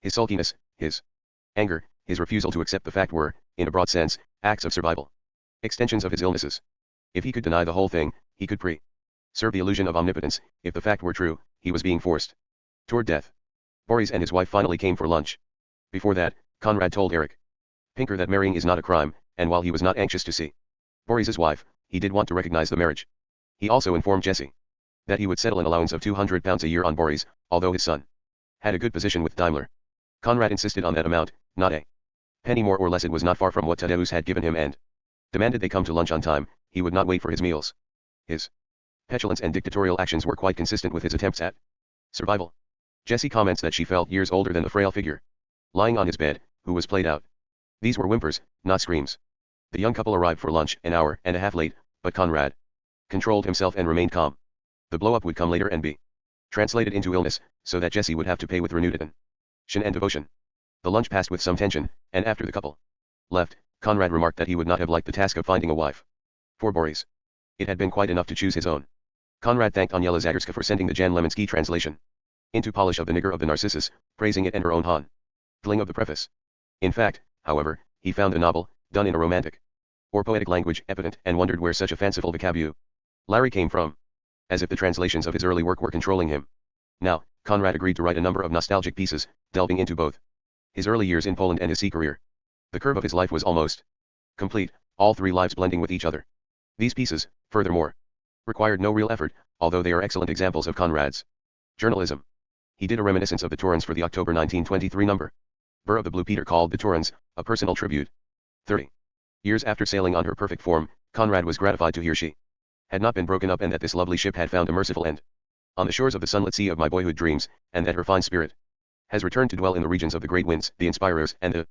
His sulkiness, his anger, his refusal to accept the fact were, in a broad sense, acts of survival. Extensions of his illnesses. If he could deny the whole thing, he could serve the illusion of omnipotence. If the fact were true, he was being forced toward death. Boris and his wife finally came for lunch. Before that, Conrad told Eric Pinker that marrying is not a crime, and while he was not anxious to see Boris's wife, he did want to recognize the marriage. He also informed Jesse that he would settle an allowance of £200 a year on Boris, although his son had a good position with Daimler. Conrad insisted on that amount, not a penny more or less. It was not far from what Tadeusz had given him and demanded they come to lunch on time. He would not wait for his meals. His petulance and dictatorial actions were quite consistent with his attempts at survival. Jesse comments that she felt years older than the frail figure lying on his bed, who was played out. These were whimpers, not screams. The young couple arrived for lunch an hour and a half late, but Conrad controlled himself and remained calm. The blow-up would come later and be translated into illness, so that Jesse would have to pay with renewed attention and devotion. The lunch passed with some tension, and after the couple left, Conrad remarked that he would not have liked the task of finding a wife for Boris. It had been quite enough to choose his own. Conrad thanked Aniela Zagorska for sending the Jan Lemensky translation into polish of the Nigger of the Narcissus, praising it and her own handling of the preface. In fact, however, he found the novel, done in a romantic or poetic language, evident, and wondered where such a fanciful vocabulary came from. As if the translations of his early work were controlling him. Now, Conrad agreed to write a number of nostalgic pieces, delving into both his early years in Poland and his sea career. The curve of his life was almost complete, all three lives blending with each other. These pieces, furthermore, required no real effort, although they are excellent examples of Conrad's journalism. He did a reminiscence of the Torrens for the October 1923 number. Burr of the Blue Peter called the Torrens a personal tribute. 30 years after sailing on her perfect form, Conrad was gratified to hear she had not been broken up and that this lovely ship had found a merciful end on the shores of the sunlit sea of my boyhood dreams, and that her fine spirit has returned to dwell in the regions of the great winds, the inspirers and the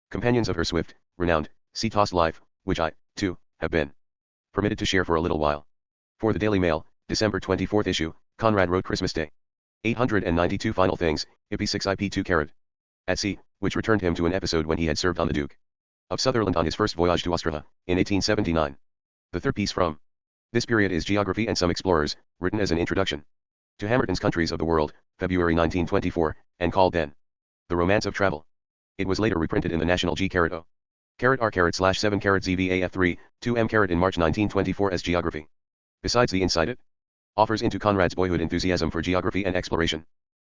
companions of her swift, renowned, sea-tossed life, which I, too, have been permitted to share for a little while. For the Daily Mail, December 24th issue, Conrad wrote Christmas Day. 892 Final Things, IP6 IP2 Carat. At sea, which returned him to an episode when he had served on the Duke of Sutherland on his first voyage to Australia, in 1879. The third piece from this period is Geography and Some Explorers, written as an introduction to Hamerton's Countries of the World, February 1924, and called then The Romance of Travel. It was later reprinted in the National G O. R/7 ZVAF3, 2M in March 1924 as Geography. Besides the insight it offers into Conrad's boyhood enthusiasm for geography and exploration,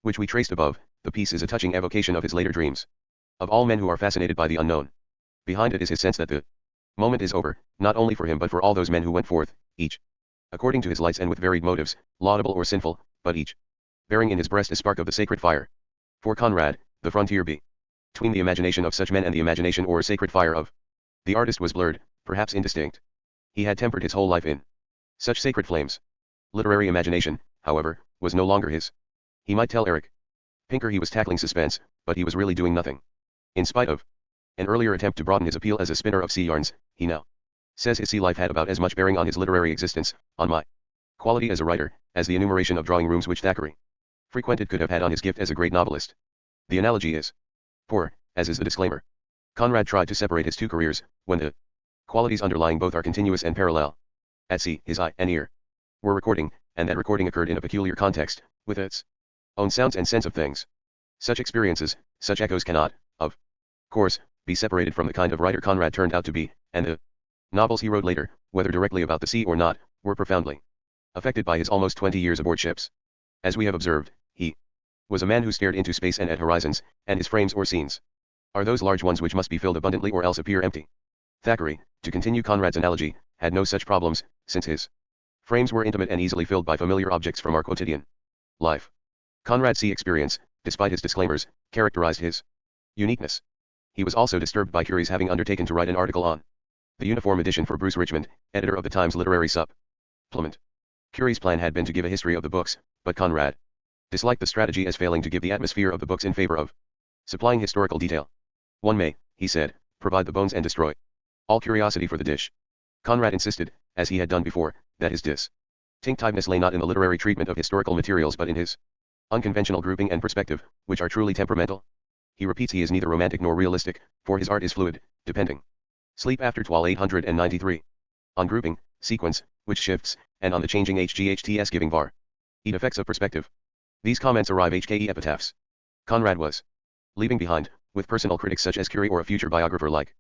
which we traced above, the piece is a touching evocation of his later dreams. Of all men who are fascinated by the unknown, behind it is his sense that the moment is over, not only for him but for all those men who went forth, each according to his lights and with varied motives, laudable or sinful, but each bearing in his breast a spark of the sacred fire. For Conrad, the frontier between the imagination of such men and the imagination or sacred fire of the artist was blurred, perhaps indistinct. He had tempered his whole life in such sacred flames. Literary imagination, however, was no longer his. He might tell Eric Pinker he was tackling suspense, but he was really doing nothing. In spite of an earlier attempt to broaden his appeal as a spinner of sea yarns, he now says his sea life had about as much bearing on his literary existence, on my quality as a writer, as the enumeration of drawing rooms which Thackeray frequented could have had on his gift as a great novelist. The analogy is poor, as is the disclaimer. Conrad tried to separate his two careers, when the qualities underlying both are continuous and parallel. At sea, his eye and ear were recording, and that recording occurred in a peculiar context, with its own sounds and sense of things. Such experiences, such echoes cannot, of course, be separated from the kind of writer Conrad turned out to be, and the novels he wrote later, whether directly about the sea or not, were profoundly affected by his almost 20 years aboard ships. As we have observed, he was a man who stared into space and at horizons, and his frames or scenes are those large ones which must be filled abundantly or else appear empty. Thackeray, to continue Conrad's analogy, had no such problems, since his frames were intimate and easily filled by familiar objects from our quotidian life. Conrad's sea experience, despite his disclaimers, characterized his uniqueness. He was also disturbed by Curie's having undertaken to write an article on the uniform edition for Bruce Richmond, editor of the Times Literary Supplement. Curie's plan had been to give a history of the books, but Conrad disliked the strategy as failing to give the atmosphere of the books in favor of supplying historical detail. One may, he said, provide the bones and destroy all curiosity for the dish. Conrad insisted, as he had done before, that his distinctiveness lay not in the literary treatment of historical materials but in his unconventional grouping and perspective, which are truly temperamental. He repeats he is neither romantic nor realistic, for his art is fluid, depending. Sleep after 893. On grouping, sequence, which shifts, and on the changing HGHTS giving var. Effects of perspective. These comments arrive HKE epitaphs. Conrad was leaving behind, with personal critics such as Curie or a future biographer like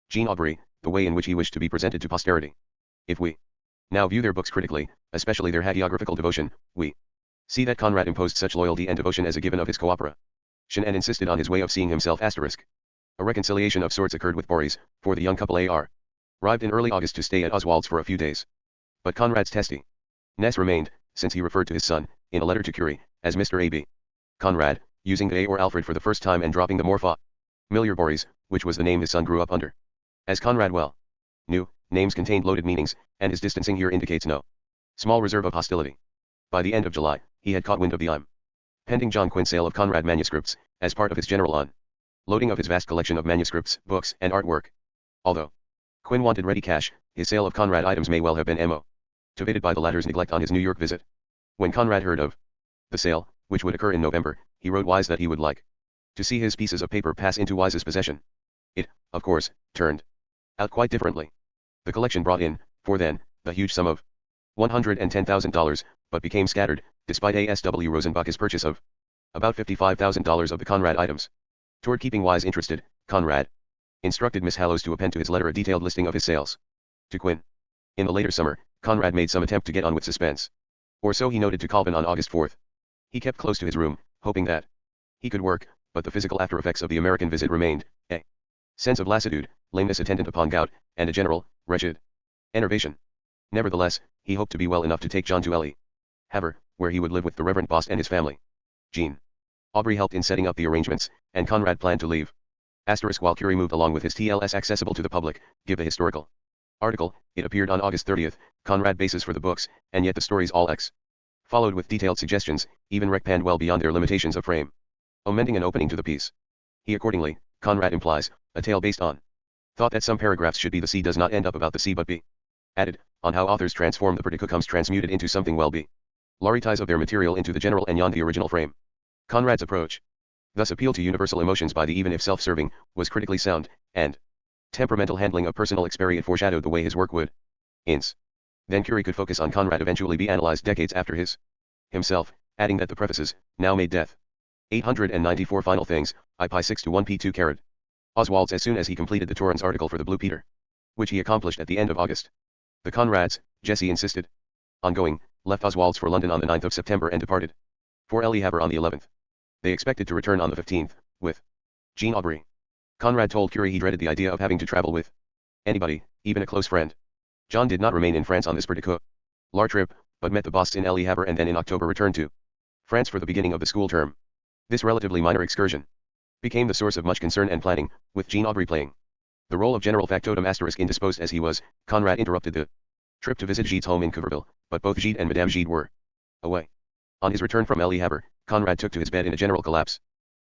Jean Aubrey, the way in which he wished to be presented to posterity. If we now view their books critically, especially their hagiographical devotion, we see that Conrad imposed such loyalty and devotion as a given of his cooperation and insisted on his way of seeing himself *. A reconciliation of sorts occurred with Boris, for the young couple arrived in early August to stay at Oswald's for a few days. But Conrad's testiness remained, since he referred to his son, in a letter to Curie, as Mr. A.B. Conrad, using the A or Alfred for the first time and dropping the more familiar Boris, which was the name his son grew up under. As Conrad well knew, names contained loaded meanings, and his distancing here indicates no small reserve of hostility. By the end of July, he had caught wind of the pending John Quinn sale of Conrad manuscripts, as part of his general unloading of his vast collection of manuscripts, books, and artwork. Although Quinn wanted ready cash, his sale of Conrad items may well have been motivated by the latter's neglect on his New York visit. When Conrad heard of the sale, which would occur in November, he wrote Wise that he would like to see his pieces of paper pass into Wise's possession. It, of course, turned out quite differently. The collection brought in, for then, the huge sum of $110,000, but became scattered, despite A.S.W. Rosenbach's purchase of about $55,000 of the Conrad items. Toward keeping Wise interested, Conrad instructed Miss Hallows to append to his letter a detailed listing of his sales to Quinn. In the later summer, Conrad made some attempt to get on with suspense. Or so he noted to Colvin on August 4. He kept close to his room, hoping that he could work, but the physical after-effects of the American visit remained, a sense of lassitude, lameness attendant upon gout, and a general, wretched enervation. Nevertheless, he hoped to be well enough to take John to Ellie Haver, where he would live with the Reverend Bost and his family. Jean Aubrey helped in setting up the arrangements, and Conrad planned to leave. While Curie moved along with his TLS accessible to the public, give the historical article. It appeared on August 30, Conrad basis for the books, and yet the stories all followed with detailed suggestions, even recpanned well beyond their limitations of frame, omitting an opening to the piece. He accordingly, Conrad implies, a tale based on thought that some paragraphs should be the sea does not end up about the sea but be added, on how authors transform the predicacums transmuted into something well be Larities of their material into the general and beyond the original frame. Conrad's approach, thus appeal to universal emotions by the even if self-serving, was critically sound, and temperamental handling of personal experience foreshadowed the way his work would ins. Then Curie could focus on Conrad eventually be analyzed decades after himself, adding that the prefaces, now made death. 894 final things, I pi 6 to 1 p 2 carat. Oswald's as soon as he completed the Torrens article for the Blue Peter, which he accomplished at the end of August. The Conrads, Jesse insisted on going, left Oswald's for London on the 9th of September and departed for Ellie Haver on the 11th. They expected to return on the 15th, with Jean Aubrey. Conrad told Curie he dreaded the idea of having to travel with anybody, even a close friend. John did not remain in France on this particular trip, but met the Bosts in Ellie Haver and then in October returned to France for the beginning of the school term. This relatively minor excursion became the source of much concern and planning, with Jean Aubrey playing the role of general factotum * indisposed as he was. Conrad interrupted the trip to visit Gide's home in Couvreville, but both Gide and Madame Gide were away. On his return from Ellie Haver, Conrad took to his bed in a general collapse.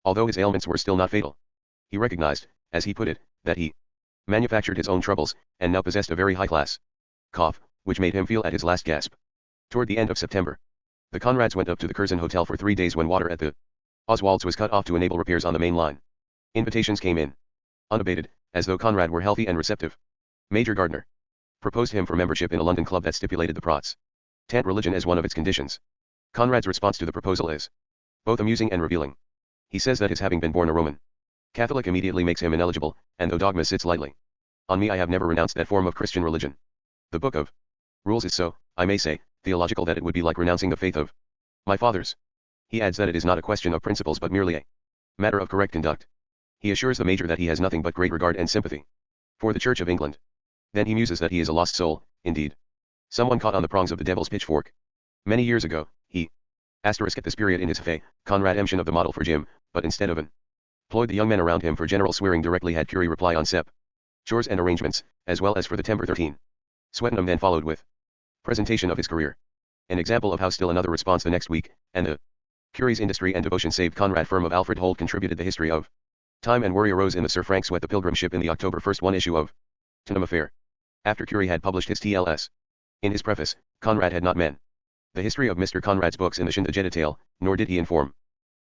Although his ailments were still not fatal, he recognized, as he put it, that he manufactured his own troubles, and now possessed a very high-class cough, which made him feel at his last gasp. Toward the end of September, the Conrads went up to the Curzon Hotel for 3 days when water at the Oswald's was cut off to enable repairs on the main line. Invitations came in unabated, as though Conrad were healthy and receptive. Major Gardner proposed him for membership in a London club that stipulated the Protestant religion as one of its conditions. Conrad's response to the proposal is both amusing and revealing. He says that his having been born a Roman Catholic immediately makes him ineligible, and though dogma sits lightly on me, I have never renounced that form of Christian religion. The Book of Rules is so, I may say, theological that it would be like renouncing the faith of my fathers. He adds that it is not a question of principles but merely a matter of correct conduct. He assures the Major that he has nothing but great regard and sympathy for the Church of England. Then he muses that he is a lost soul, indeed. Someone caught on the prongs of the devil's pitchfork. Many years ago, he at this period in his faith, Conrad mention of the model for Jim, but instead of an employed the young men around him for general swearing directly had Curie reply on Sep. Chores and arrangements, as well as for the temper 13. Swettenham then followed with presentation of his career. An example of how still another response the next week, and the Curie's industry and devotion saved Conrad firm of Alfred Holt contributed the history of time and worry arose in the Sir Frank Swett the Pilgrim ship in the October 1 issue of Tottenham Affair. After Curie had published his TLS. In his preface, Conrad had not meant the history of Mr. Conrad's books in the Shinta tale, nor did he inform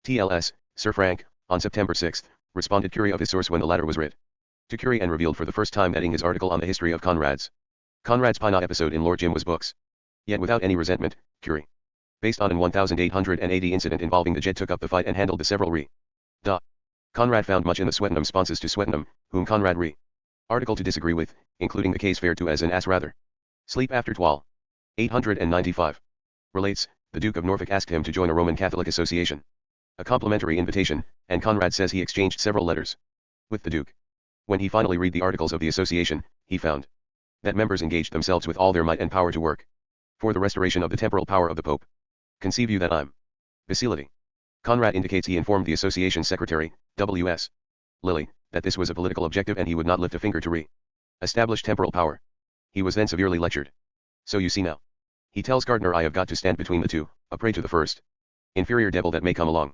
TLS, Sir Frank, on September 6, responded Curie of his source when the latter was writ to Curie and revealed for the first time that in his article on the history of Conrad's Pine episode in Lord Jim was books. Yet without any resentment, Curie, based on an 1880 incident involving the Jed, took up the fight and handled the several Conrad found much in the Swettenham responses to Swettenham, whom Conrad article to disagree with, including the case fair to as an ass rather sleep after twal. 895. Relates, the Duke of Norfolk asked him to join a Roman Catholic association. A complimentary invitation, and Conrad says he exchanged several letters with the Duke. When he finally read the articles of the association, he found that members engaged themselves with all their might and power to work for the restoration of the temporal power of the Pope. Conceive you that I'm facility. Conrad indicates he informed the association's secretary, W.S. Lilly, that this was a political objective and he would not lift a finger to establish temporal power. He was then severely lectured. So you see now. He tells Gardner, I have got to stand between the two, a prey to the first inferior devil that may come along.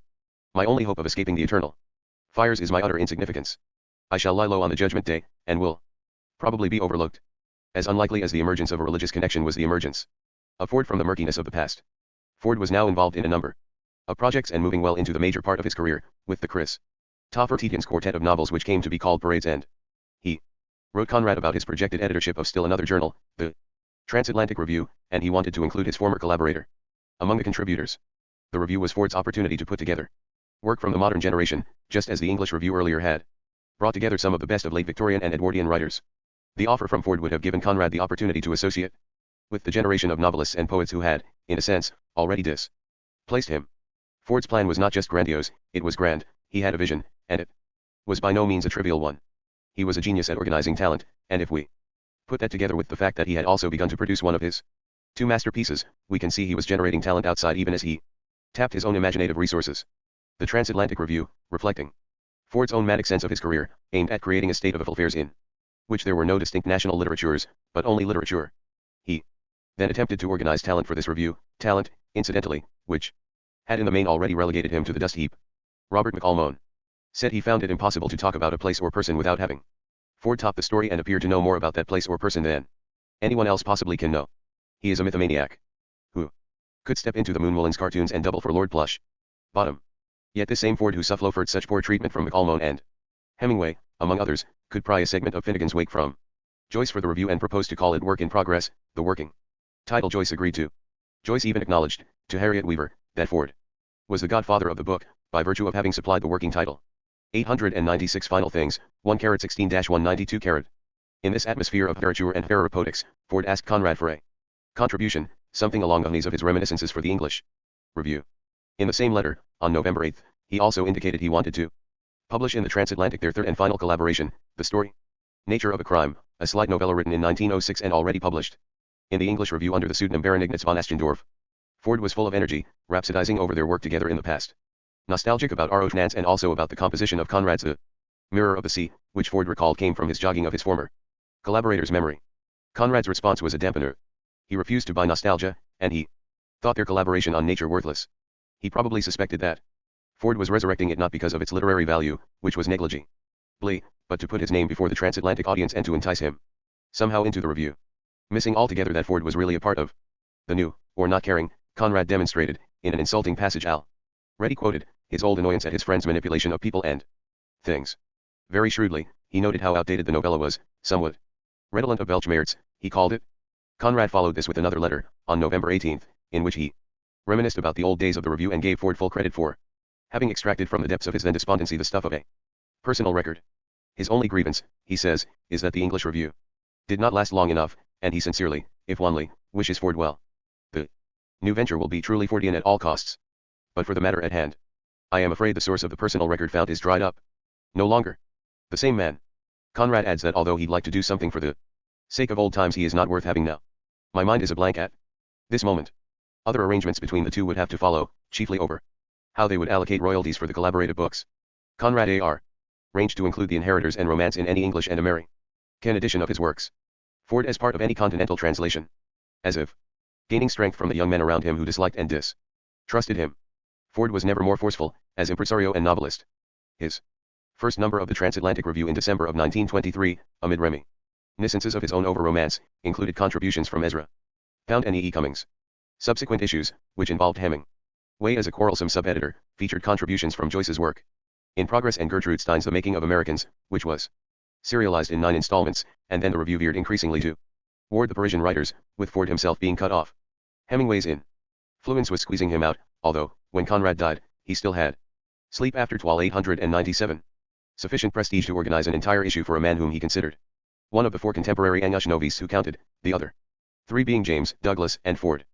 My only hope of escaping the eternal fires is my utter insignificance. I shall lie low on the judgment day, and will probably be overlooked. As unlikely as the emergence of a religious connection was the emergence of Ford from the murkiness of the past. Ford was now involved in a number of projects and moving well into the major part of his career, with the Chris Topher Tietjens quartet of novels which came to be called Parade's End. He wrote Conrad about his projected editorship of still another journal, the Transatlantic Review, and he wanted to include his former collaborator among the contributors. The review was Ford's opportunity to put together work from the modern generation, just as the English Review earlier had brought together some of the best of late Victorian and Edwardian writers. The offer from Ford would have given Conrad the opportunity to associate with the generation of novelists and poets who had, in a sense, already displaced him. Ford's plan was not just grandiose, it was grand. He had a vision, and it was by no means a trivial one. He was a genius at organizing talent, and if we put that together with the fact that he had also begun to produce one of his two masterpieces, we can see he was generating talent outside even as he tapped his own imaginative resources. The Transatlantic Review, reflecting Ford's own manic sense of his career, aimed at creating a state of affairs in which there were no distinct national literatures, but only literature. He then attempted to organize talent for this review, talent, incidentally, which had in the main already relegated him to the dust heap. Robert McAlmone said he found it impossible to talk about a place or person without having Ford top the story and appear to know more about that place or person than anyone else possibly can know. He is a mythomaniac who could step into the Moonwollen's cartoons and double for Lord Plush Bottom. Yet this same Ford who suffered such poor treatment from McAlmone and Hemingway, among others, could pry a segment of Finnegan's Wake from Joyce for the review and propose to call it Work in Progress, the working title Joyce agreed to. Joyce even acknowledged, to Harriet Weaver, that Ford was the godfather of the book, by virtue of having supplied the working title. 896 Final Things, 1-16-192. In this atmosphere of literature and parapoetics, Ford asked Conrad for a contribution, something along the lines of his reminiscences for the English Review. In the same letter, on November 8, he also indicated he wanted to publish in the Transatlantic their third and final collaboration, the story Nature of a Crime, a slight novella written in 1906 and already published in the English Review under the pseudonym Baron Ignaz von Aschendorf. Ford was full of energy, rhapsodizing over their work together in the past. Nostalgic about Arotnance and also about the composition of Conrad's The Mirror of the Sea, which Ford recalled came from his jogging of his former collaborator's memory. Conrad's response was a dampener. He refused to buy nostalgia, and he thought their collaboration on nature worthless. He probably suspected that Ford was resurrecting it not because of its literary value, which was negligibly, but to put his name before the transatlantic audience and to entice him somehow into the review. Missing altogether that Ford was really a part of the new, or not caring, Conrad demonstrated, in an insulting passage already quoted, his old annoyance at his friend's manipulation of people and things. Very shrewdly, he noted how outdated the novella was, somewhat redolent of Weltschmerz, he called it. Conrad followed this with another letter, on November 18, in which he reminisced about the old days of the review and gave Ford full credit for having extracted from the depths of his then despondency the stuff of a personal record. His only grievance, he says, is that the English Review did not last long enough, and he sincerely, if wanly, wishes Ford well. The New venture will be truly Fordian at all costs. But for the matter at hand, I am afraid the source of the personal record found is dried up. No longer the same man. Conrad adds that although he'd like to do something for the sake of old times, he is not worth having now. My mind is a blank at this moment. Other arrangements between the two would have to follow, chiefly over how they would allocate royalties for the collaborated books. Conrad A.R. Ranged to include The Inheritors and Romance in any English and American edition of his works. Ford as part of any continental translation. As if gaining strength from the young men around him who disliked and distrusted him. Ford was never more forceful, as impresario and novelist. His first number of the Transatlantic Review in December of 1923, amid reminiscences of his own over romance, included contributions from Ezra Pound and E. Cummings. Subsequent issues, which involved Hemingway as a quarrelsome sub-editor, featured contributions from Joyce's work in progress and Gertrude Stein's The Making of Americans, which was serialized in 9 installments, and then the review veered increasingly toward the Parisian writers, with Ford himself being cut off. Hemingway's influence was squeezing him out, although, when Conrad died, he still had Sleep After 897. Sufficient prestige to organize an entire issue for a man whom he considered one of the 4 contemporary English novices who counted, the other 3 being James, Douglas, and Ford.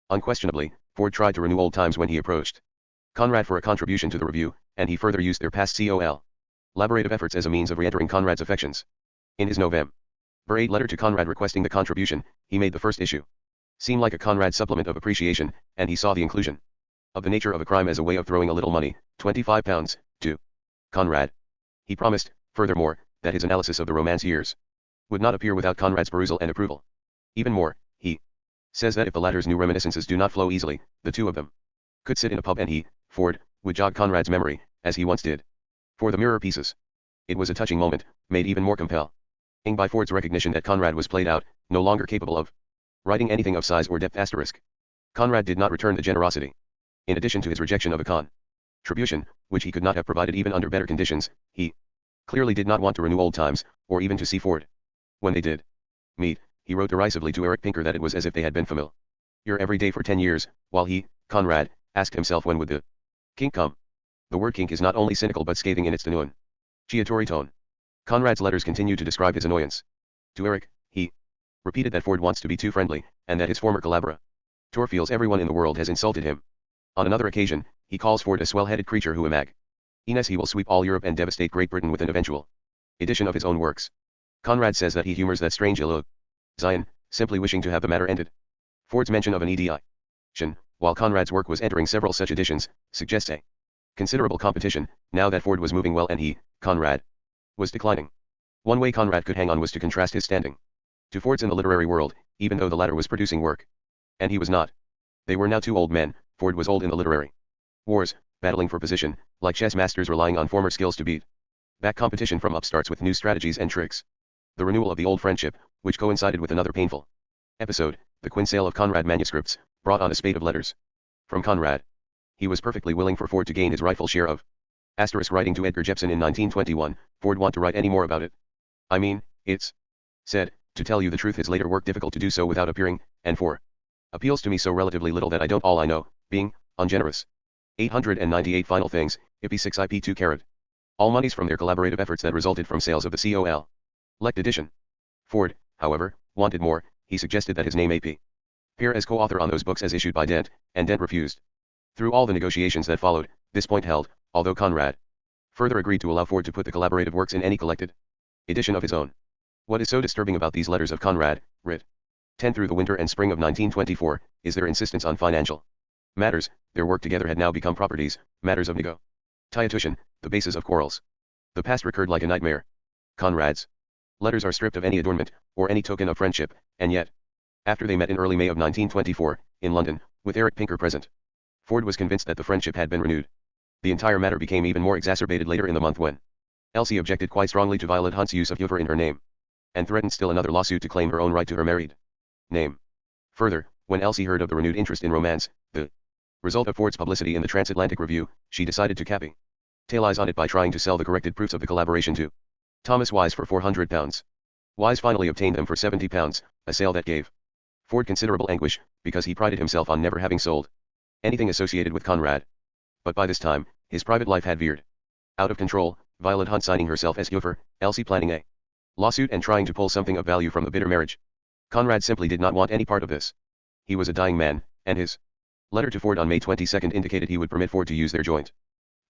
Unquestionably, Ford tried to renew old times when he approached Conrad for a contribution to the review, and he further used their past collaborative efforts as a means of re-entering Conrad's affections. In his November 8 letter to Conrad requesting the contribution, he made the first issue seem like a Conrad supplement of appreciation, and he saw the inclusion of The Nature of a Crime as a way of throwing a little money, £25, to Conrad. He promised, furthermore, that his analysis of the Romance years would not appear without Conrad's perusal and approval. Even more, he says that if the latter's new reminiscences do not flow easily, the two of them could sit in a pub and he, Ford, would jog Conrad's memory, as he once did. For the mirror pieces. It was a touching moment, made even more compelling by Ford's recognition that Conrad was played out, no longer capable of writing anything of size or depth *. Conrad did not return the generosity. In addition to his rejection of a contribution, which he could not have provided even under better conditions, he clearly did not want to renew old times, or even to see Ford. When they did meet, he wrote derisively to Eric Pinker that it was as if they had been familiar every day for 10 years, while he, Conrad, asked himself when would the kink come. The word kink is not only cynical but scathing in its denunciatory tone. Conrad's letters continue to describe his annoyance. To Eric, he repeated that Ford wants to be too friendly, and that his former collaborator feels everyone in the world has insulted him. On another occasion, he calls Ford a swell-headed creature who imagines he will sweep all Europe and devastate Great Britain with an eventual edition of his own works. Conrad says that he humors that strange illusion, simply wishing to have the matter ended. Ford's mention of an edition, while Conrad's work was entering several such editions, suggests a considerable competition, now that Ford was moving well and he, Conrad, was declining. One way Conrad could hang on was to contrast his standing to Ford's in the literary world, even though the latter was producing work, and he was not. They were now 2 old men. Ford was old in the literary wars, battling for position, like chess masters relying on former skills to beat back competition from upstarts with new strategies and tricks. The renewal of the old friendship, which coincided with another painful episode, the Quinn sale of Conrad manuscripts, brought on a spate of letters from Conrad. He was perfectly willing for Ford to gain his rightful share of writing to Edgar Jepson in 1921, Ford want to write any more about it. I mean, it's said, to tell you the truth, his later work difficult to do so without appearing, and for appeals to me so relatively little that I don't all I know, being ungenerous. 898 Final Things, IP 6 IP 2 carat. All monies from their collaborative efforts that resulted from sales of the COL. Lect edition. Ford, however, wanted more. He suggested that his name appear as co-author on those books as issued by Dent, and Dent refused. Through all the negotiations that followed, this point held, although Conrad further agreed to allow Ford to put the collaborative works in any collected edition of his own. What is so disturbing about these letters of Conrad, writ 10 through the winter and spring of 1924, is their insistence on financial matters. Their work together had now become properties, matters of negotiation, the basis of quarrels. The past recurred like a nightmare. Conrad's letters are stripped of any adornment, or any token of friendship, and yet, after they met in early May of 1924, in London, with Eric Pinker present, Ford was convinced that the friendship had been renewed. The entire matter became even more exacerbated later in the month when Elsie objected quite strongly to Violet Hunt's use of Hoover in her name, and threatened still another lawsuit to claim her own right to her married name. Further, when Elsie heard of the renewed interest in romance, the result of Ford's publicity in the Transatlantic Review, she decided to capitalize on it by trying to sell the corrected proofs of the collaboration to Thomas Wise for £400. Wise finally obtained them for £70, a sale that gave Ford considerable anguish, because he prided himself on never having sold anything associated with Conrad. But by this time, his private life had veered out of control, Violet Hunt signing herself as Hoover, Elsie planning a lawsuit and trying to pull something of value from the bitter marriage. Conrad simply did not want any part of this. He was a dying man, and his Letter to Ford on May 22 indicated he would permit Ford to use their joint.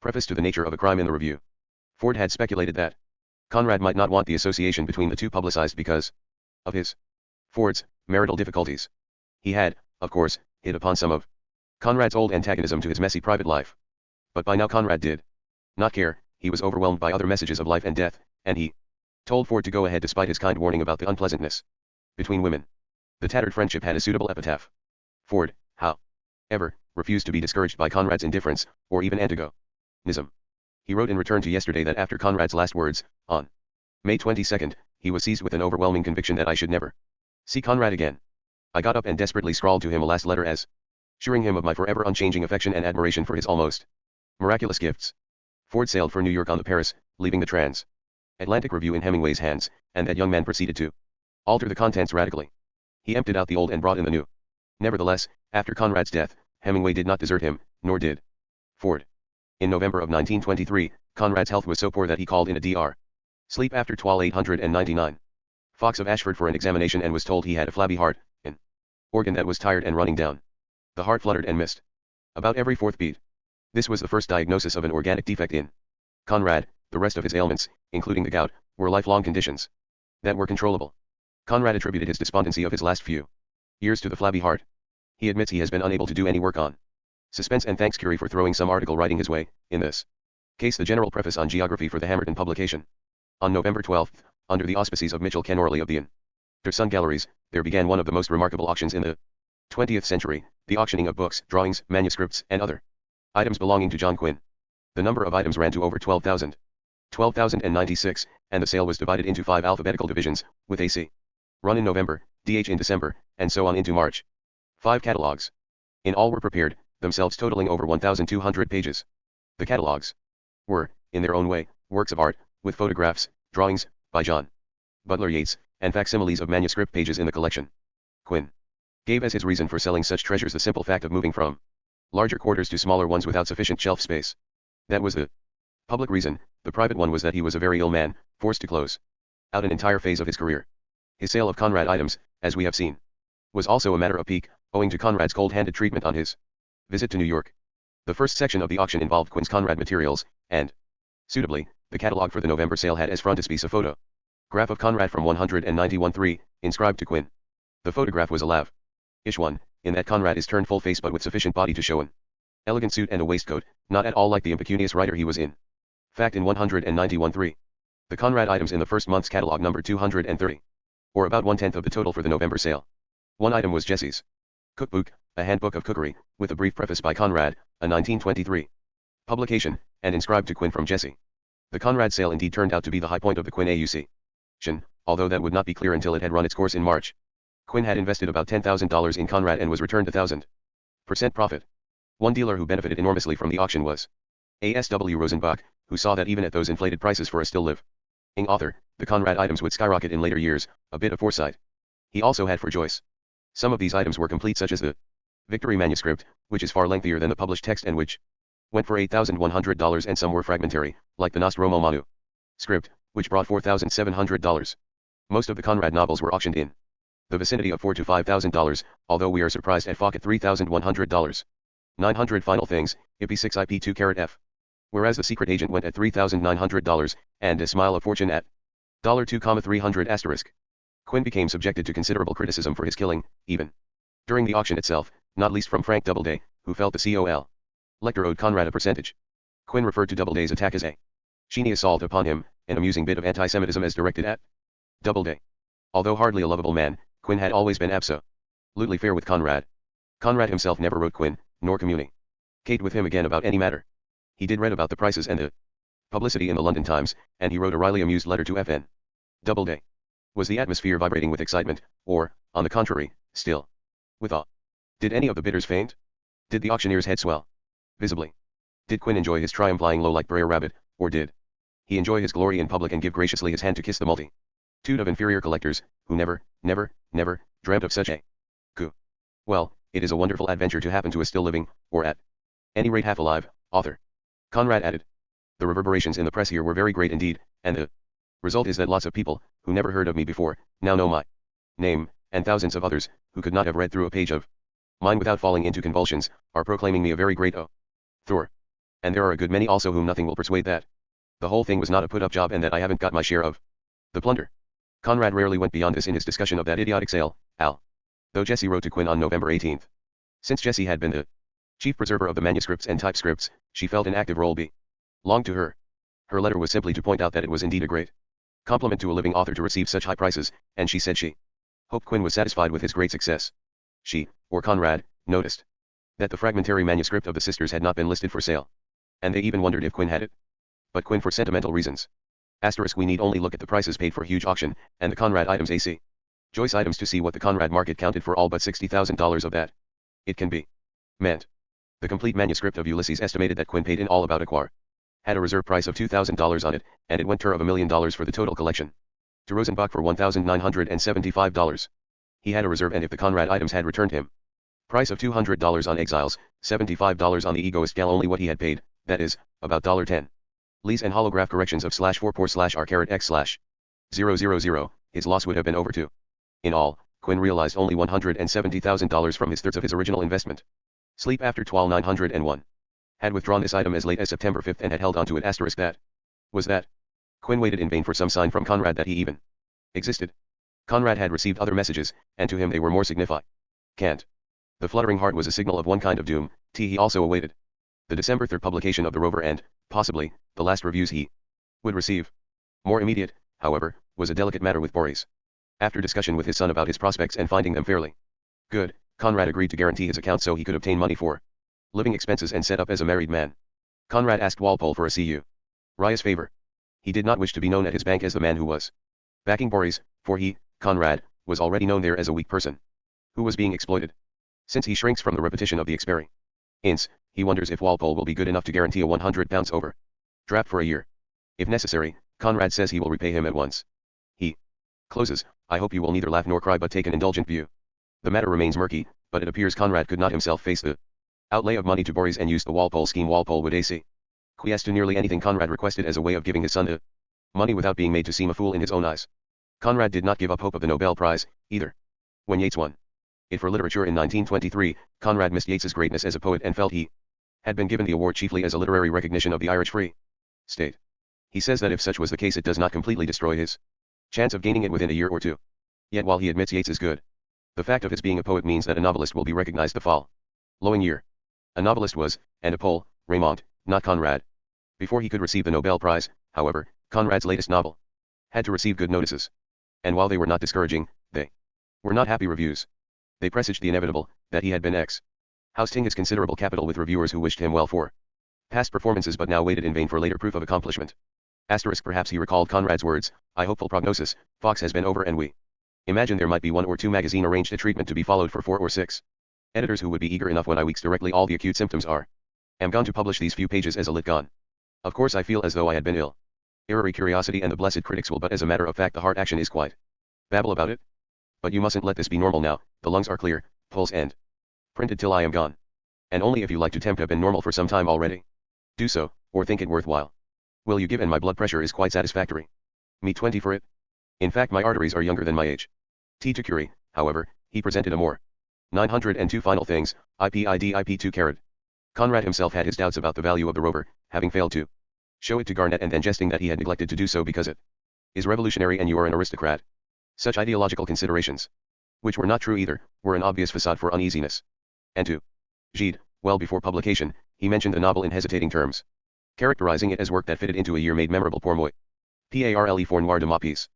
Preface to the nature of a crime in the review. Ford had speculated that Conrad might not want the association between the two publicized because of his, Ford's, marital difficulties. He had, of course, hit upon some of Conrad's old antagonism to his messy private life. But by now Conrad did not care. He was overwhelmed by other messages of life and death, and he told Ford to go ahead despite his kind warning about the unpleasantness between women. The tattered friendship had a suitable epitaph. Ford, however, refused to be discouraged by Conrad's indifference, or even antagonism. He wrote in return to yesterday that after Conrad's last words, on May 22, he was seized with an overwhelming conviction that I should never see Conrad again. I got up and desperately scrawled to him a last letter assuring him of my forever unchanging affection and admiration for his almost miraculous gifts. Ford sailed for New York on the Paris, leaving the Trans-Atlantic Review in Hemingway's hands, and that young man proceeded to alter the contents radically. He emptied out the old and brought in the new. Nevertheless, after Conrad's death, Hemingway did not desert him, nor did Ford. In November of 1923, Conrad's health was so poor that he called in a Dr. Sleep after 899. Fox of Ashford for an examination and was told he had a flabby heart, an organ that was tired and running down. The heart fluttered and missed about every fourth beat. This was the first diagnosis of an organic defect in Conrad. The rest of his ailments, including the gout, were lifelong conditions that were controllable. Conrad attributed his despondency of his last few years to the flabby heart. He admits he has been unable to do any work on suspense and thanks Curie for throwing some article writing his way, in this case the general preface on geography for the Hamerton publication. On November 12, under the auspices of Mitchell Kenworley of the Sun Galleries, there began one of the most remarkable auctions in the 20th century, the auctioning of books, drawings, manuscripts, and other items belonging to John Quinn. The number of items ran to over 12,096, and the sale was divided into 5 alphabetical divisions, with AC run in November, DH in December, and so on into March. 5 catalogs in all were prepared, themselves totaling over 1,200 pages. The catalogs were, in their own way, works of art, with photographs, drawings, by John Butler Yeats, and facsimiles of manuscript pages in the collection. Quinn gave as his reason for selling such treasures the simple fact of moving from larger quarters to smaller ones without sufficient shelf space. That was the public reason. The private one was that he was a very ill man, forced to close out an entire phase of his career. His sale of Conrad items, as we have seen, was also a matter of pique, owing to Conrad's cold-handed treatment on his visit to New York. The first section of the auction involved Quinn's Conrad materials, and, suitably, the catalogue for the November sale had as frontispiece a photograph of Conrad from 191-3, inscribed to Quinn. The photograph was a lavish one, in that Conrad is turned full face but with sufficient body to show an elegant suit and a waistcoat, not at all like the impecunious writer he was in fact in 191-3. The Conrad items in the first month's catalogue numbered 230, or about 1/10 of the total for the November sale. One item was Jessie's cookbook, a handbook of cookery, with a brief preface by Conrad, a 1923 publication, and inscribed to Quinn from Jessie. The Conrad sale indeed turned out to be the high point of the Quinn AUC, although that would not be clear until it had run its course in March. Quinn had invested about $10,000 in Conrad and was returned 1,000% profit. One dealer who benefited enormously from the auction was A.S.W. Rosenbach, who saw that even at those inflated prices for a still-living author, the Conrad items would skyrocket in later years, a bit of foresight he also had for Joyce. Some of these items were complete, such as the Victory manuscript, which is far lengthier than the published text and which went for $8,100, and some were fragmentary, like the Nostromo manuscript, which brought $4,700. Most of the Conrad novels were auctioned in the vicinity of $4,000 to $5,000, although we are surprised at Falk at $3,100. 900 Final Things, IP 6 IP 2 F. Whereas The Secret Agent went at $3,900, and A Smile of Fortune at $2,300*. Quinn became subjected to considerable criticism for his killing, even during the auction itself, not least from Frank Doubleday, who felt the COL lector owed Conrad a percentage. Quinn referred to Doubleday's attack as a sheeny assault upon him, an amusing bit of anti-Semitism as directed at Doubleday. Although hardly a lovable man, Quinn had always been absolutely fair with Conrad. Conrad himself never wrote Quinn, nor communicated with him again about any matter. He did read about the prices and the publicity in the London Times, and he wrote a wryly amused letter to F.N. Doubleday. Was the atmosphere vibrating with excitement, or, on the contrary, still with awe? Did any of the bidders faint? Did the auctioneer's head swell visibly? Did Quinn enjoy his triumph lying low like Brer Rabbit, or did he enjoy his glory in public and give graciously his hand to kiss the multitude of inferior collectors, who never dreamt of such a coup? Well, it is a wonderful adventure to happen to a still living, or at any rate half alive, author. Conrad added. The reverberations in the press here were very great indeed, and the result is that lots of people, who never heard of me before, now know my name, and thousands of others, who could not have read through a page of mine without falling into convulsions, are proclaiming me a very great author. And there are a good many also whom nothing will persuade that the whole thing was not a put-up job and that I haven't got my share of the plunder. Conrad rarely went beyond this in his discussion of that idiotic sale, though Jessie wrote to Quinn on November 18. Since Jessie had been the chief preserver of the manuscripts and typescripts, she felt an active role belonged to her. Her letter was simply to point out that it was indeed a great compliment to a living author to receive such high prices, and she said she hoped Quinn was satisfied with his great success. She, or Conrad, noticed that the fragmentary manuscript of the sisters had not been listed for sale, and they even wondered if Quinn had it. But Quinn for sentimental reasons. We need only look at the prices paid for huge auction, and the Conrad items AC. Joyce items to see what the Conrad market counted for all but $60,000 of that. It can be meant. The complete manuscript of Ulysses estimated that Quinn paid in all about a quar. Had a reserve price of $2,000 on it, and it went to of $1 million for the total collection. To Rosenbach for $1,975. He had a reserve, and if the Conrad items had returned him price of $200 on Exiles, $75 on the Egoist gal, only what he had paid, that is, about $10. Lease and holograph corrections of /4/r/x/000, his loss would have been over 2. In all, Quinn realized only $170,000 from his thirds of his original investment. Sleep after Twal 901. Had withdrawn this item as late as September 5 and had held on to it. That was that. Quinn waited in vain for some sign from Conrad that he even existed. Conrad had received other messages, and to him they were more significant. The fluttering heart was a signal of one kind of doom. He also awaited the December 3 publication of the Rover and, possibly, the last reviews he would receive. More immediate, however, was a delicate matter with Boris. After discussion with his son about his prospects and finding them fairly good, Conrad agreed to guarantee his account so he could obtain money for living expenses and set up as a married man. Conrad asked Walpole for a C.U. Rias favor. He did not wish to be known at his bank as the man who was backing Boris, for he, Conrad, was already known there as a weak person who was being exploited. Since he shrinks from the repetition of the experience, he wonders if Walpole will be good enough to guarantee a £100 over draft for a year. If necessary, Conrad says he will repay him at once. He closes, I hope you will neither laugh nor cry but take an indulgent view. The matter remains murky, but it appears Conrad could not himself face the outlay of money to Boris and use the Walpole scheme. Walpole would acquiesce to nearly anything Conrad requested as a way of giving his son the money without being made to seem a fool in his own eyes. Conrad did not give up hope of the Nobel Prize, either. When Yeats won it for literature in 1923, Conrad missed Yeats's greatness as a poet and felt he had been given the award chiefly as a literary recognition of the Irish Free State. He says that if such was the case it does not completely destroy his chance of gaining it within a year or two. Yet while he admits Yeats is good, the fact of his being a poet means that a novelist will be recognized the following year. A novelist was, and a Pole, Raymond, not Conrad. Before he could receive the Nobel Prize, however, Conrad's latest novel had to receive good notices. And while they were not discouraging, they were not happy reviews. They presaged the inevitable, that he had been housing his considerable capital with reviewers who wished him well for past performances but now waited in vain for later proof of accomplishment. Perhaps he recalled Conrad's words, I hopeful prognosis, Fox has been over and we imagine there might be 1 or 2 magazine arranged a treatment to be followed for 4 or 6 editors who would be eager enough when I weeks directly all the acute symptoms am gone to publish these few pages as a lit gone. Of course I feel as though I had been ill. Eerie curiosity and the blessed critics will, but as a matter of fact the heart action is quite babble about it. But you mustn't let this be normal now, the lungs are clear, pulse and printed till I am gone. And only if you like to tempt have been normal for some time already. Do so, or think it worthwhile. Will you give? And my blood pressure is quite satisfactory. Me 20 for it. In fact my arteries are younger than my age. To Curie, however, he presented a more 902 final things, IP 2 carat. Conrad himself had his doubts about the value of the Rover, having failed to show it to Garnett and then jesting that he had neglected to do so because it is revolutionary and you are an aristocrat. Such ideological considerations, which were not true either, were an obvious facade for uneasiness. And to Gide, well before publication, he mentioned the novel in hesitating terms, characterizing it as work that fitted into a year made memorable pour moi. Parle for noir de ma piece.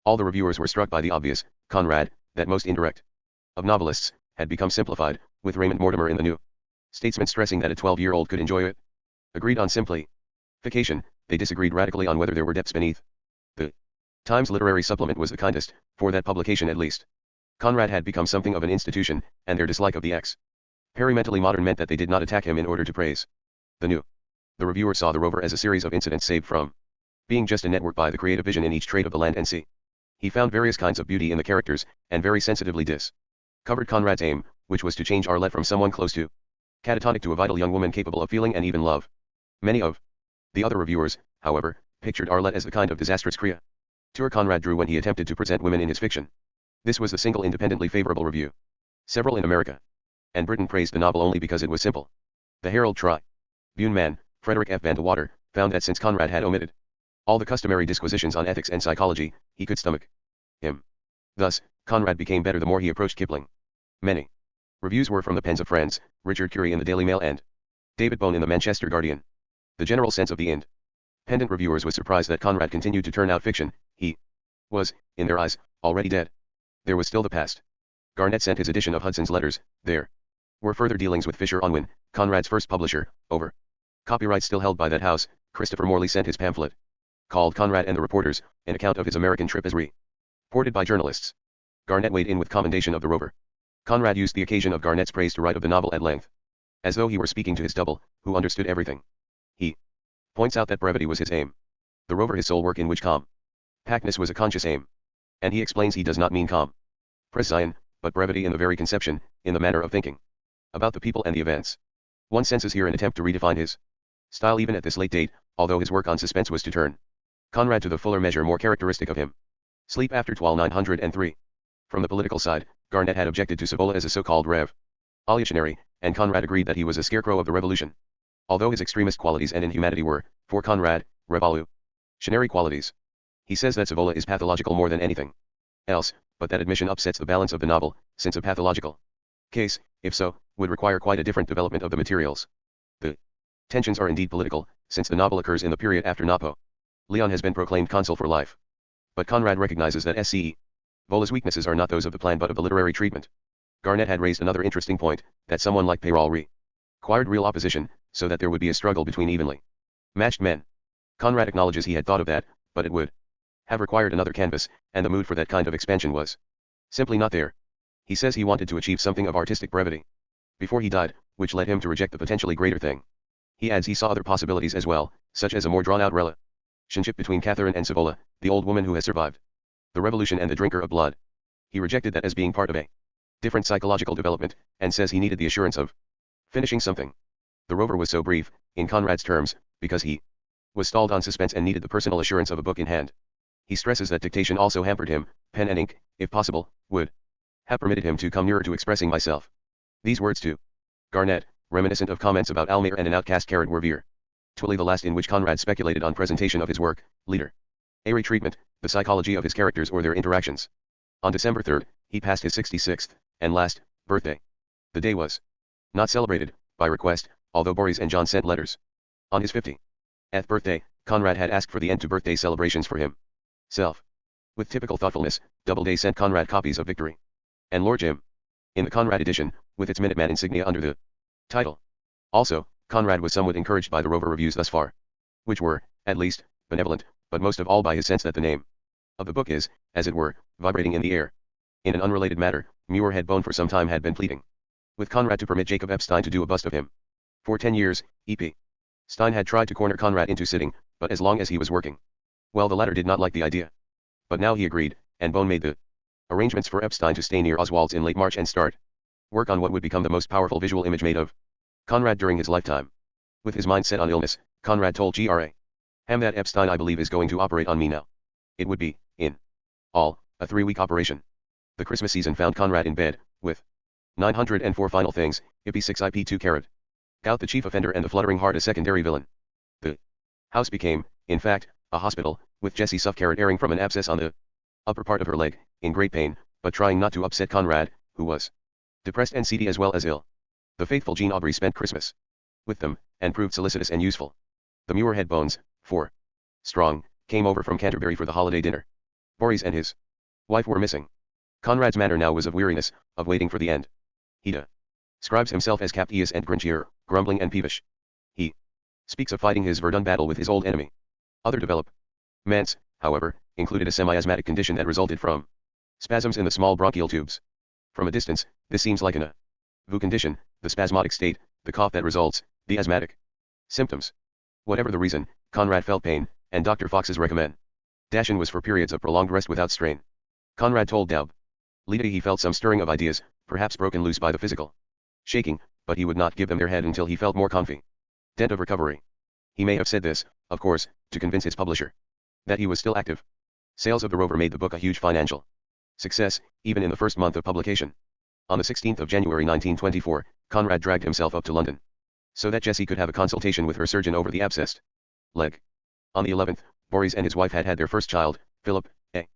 All the reviewers were struck by the obvious, Conrad, that most indirect of novelists, had become simplified, with Raymond Mortimer in the New Statesman stressing that a 12-year-old could enjoy it. Agreed on simplification, they disagreed radically on whether there were depths beneath. The Times Literary Supplement was the kindest, for that publication at least. Conrad had become something of an institution, and their dislike of the experimentally modern meant that they did not attack him in order to praise the new. The reviewer saw the Rover as a series of incidents saved from being just a network by the creative vision in each trade of the land and sea. He found various kinds of beauty in the characters, and very sensitively discovered Conrad's aim, which was to change Arlette from someone close to catatonic to a vital young woman capable of feeling and even love. Many of the other reviewers, however, pictured Arlette as the kind of disastrous creature Conrad drew when he attempted to present women in his fiction. This was a single independently favorable review. Several in America and Britain praised the novel only because it was simple. The Herald Tribune man, Frederick F. Van de Water, found that since Conrad had omitted all the customary disquisitions on ethics and psychology, he could stomach him. Thus, Conrad became better the more he approached Kipling. Many reviews were from the pens of friends, Richard Curie in the Daily Mail and David Bone in the Manchester Guardian. The general sense of the independent reviewers was surprised that Conrad continued to turn out fiction. He was, in their eyes, already dead. There was still the past. Garnett sent his edition of Hudson's Letters. There were further dealings with Fisher Unwin, Conrad's first publisher, over copyright still held by that house. Christopher Morley sent his pamphlet, called Conrad and the Reporters, an account of his American trip as reported by journalists. Garnett weighed in with commendation of the rover. Conrad used the occasion of Garnett's praise to write of the novel at length, as though he were speaking to his double, who understood everything. He points out that brevity was his aim. The rover his sole work in which compactness was a conscious aim. And he explains he does not mean precision, but brevity in the very conception, in the manner of thinking about the people and the events. One senses here an attempt to redefine his style even at this late date, although his work on suspense was to turn Conrad to the fuller measure more characteristic of him. Sleep After 903. From the political side, Garnett had objected to Savola as a so-called revolutionary, and Conrad agreed that he was a scarecrow of the revolution. Although his extremist qualities and inhumanity were, for Conrad, revolutionary qualities. He says that Savola is pathological more than anything else, but that admission upsets the balance of the novel, since a pathological case, if so, would require quite a different development of the materials. The tensions are indeed political, since the novel occurs in the period after Napoleon has been proclaimed consul for life. But Conrad recognizes that S.C. Vola's weaknesses are not those of the plan but of the literary treatment. Garnett had raised another interesting point, that someone like Payrall required real opposition, so that there would be a struggle between evenly matched men. Conrad acknowledges he had thought of that, but it would have required another canvas, and the mood for that kind of expansion was simply not there. He says he wanted to achieve something of artistic brevity before he died, which led him to reject the potentially greater thing. He adds he saw other possibilities as well, such as a more drawn-out relationship between Catherine and Savola, the old woman who has survived the revolution and the drinker of blood. He rejected that as being part of a different psychological development, and says he needed the assurance of finishing something. The rover was so brief, in Conrad's terms, because he was stalled on suspense and needed the personal assurance of a book in hand. He stresses that dictation also hampered him. Pen and ink, if possible, would have permitted him to come nearer to expressing myself. These words to Garnett, reminiscent of comments about Almayer and an outcast Carrot, were virtually the last in which Conrad speculated on presentation of his work, literary treatment, the psychology of his characters or their interactions. On December 3, he passed his 66th, and last, birthday. The day was not celebrated, by request, although Boris and John sent letters. On his 50th birthday, Conrad had asked for the end to birthday celebrations for himself. With typical thoughtfulness, Doubleday sent Conrad copies of Victory and Lord Jim, in the Conrad edition, with its Minuteman insignia under the title. Also, Conrad was somewhat encouraged by the rover reviews thus far, which were, at least, benevolent, but most of all by his sense that the name of the book is, as it were, vibrating in the air. In an unrelated matter, Muirhead Bone for some time had been pleading with Conrad to permit Jacob Epstein to do a bust of him. For 10 years, E.P. Stein had tried to corner Conrad into sitting, but as long as he was working well, the latter did not like the idea. But now he agreed, and Bone made the arrangements for Epstein to stay near Oswald's in late March and start work on what would become the most powerful visual image made of Conrad during his lifetime. With his mind set on illness, Conrad told Graham that Epstein, I believe, is going to operate on me now. It would be, in all, a 3-week operation. The Christmas season found Conrad in bed, with 904 final things, IP6 IP2 Carrot. Gout the chief offender and the fluttering heart a secondary villain. The house became, in fact, a hospital, with Jessie Suffcarrot erring from an abscess on the upper part of her leg, in great pain, but trying not to upset Conrad, who was depressed and seedy as well as ill. The faithful Jean Aubrey spent Christmas with them, and proved solicitous and useful. The Muirhead Bones, 4 strong, came over from Canterbury for the holiday dinner. Boris and his wife were missing. Conrad's manner now was of weariness, of waiting for the end. He describes himself as captious and grinchier, grumbling and peevish. He speaks of fighting his Verdun battle with his old enemy. Other developments, however, included a semi-asthmatic condition that resulted from spasms in the small bronchial tubes. From a distance, this seems like an AVU condition, the spasmodic state, the cough that results, the asthmatic symptoms. Whatever the reason, Conrad felt pain, and Dr. Fox's recommendation was for periods of prolonged rest without strain. Conrad told Daub Lida he felt some stirring of ideas, perhaps broken loose by the physical shaking, but he would not give them their head until he felt more confident of recovery. He may have said this, of course, to convince his publisher that he was still active. Sales of the rover made the book a huge financial success, even in the first month of publication. On the 16th of January 1924, Conrad dragged himself up to London, so that Jessie could have a consultation with her surgeon over the abscessed leg. On the 11th, Boris and his wife had their first child, Philip, a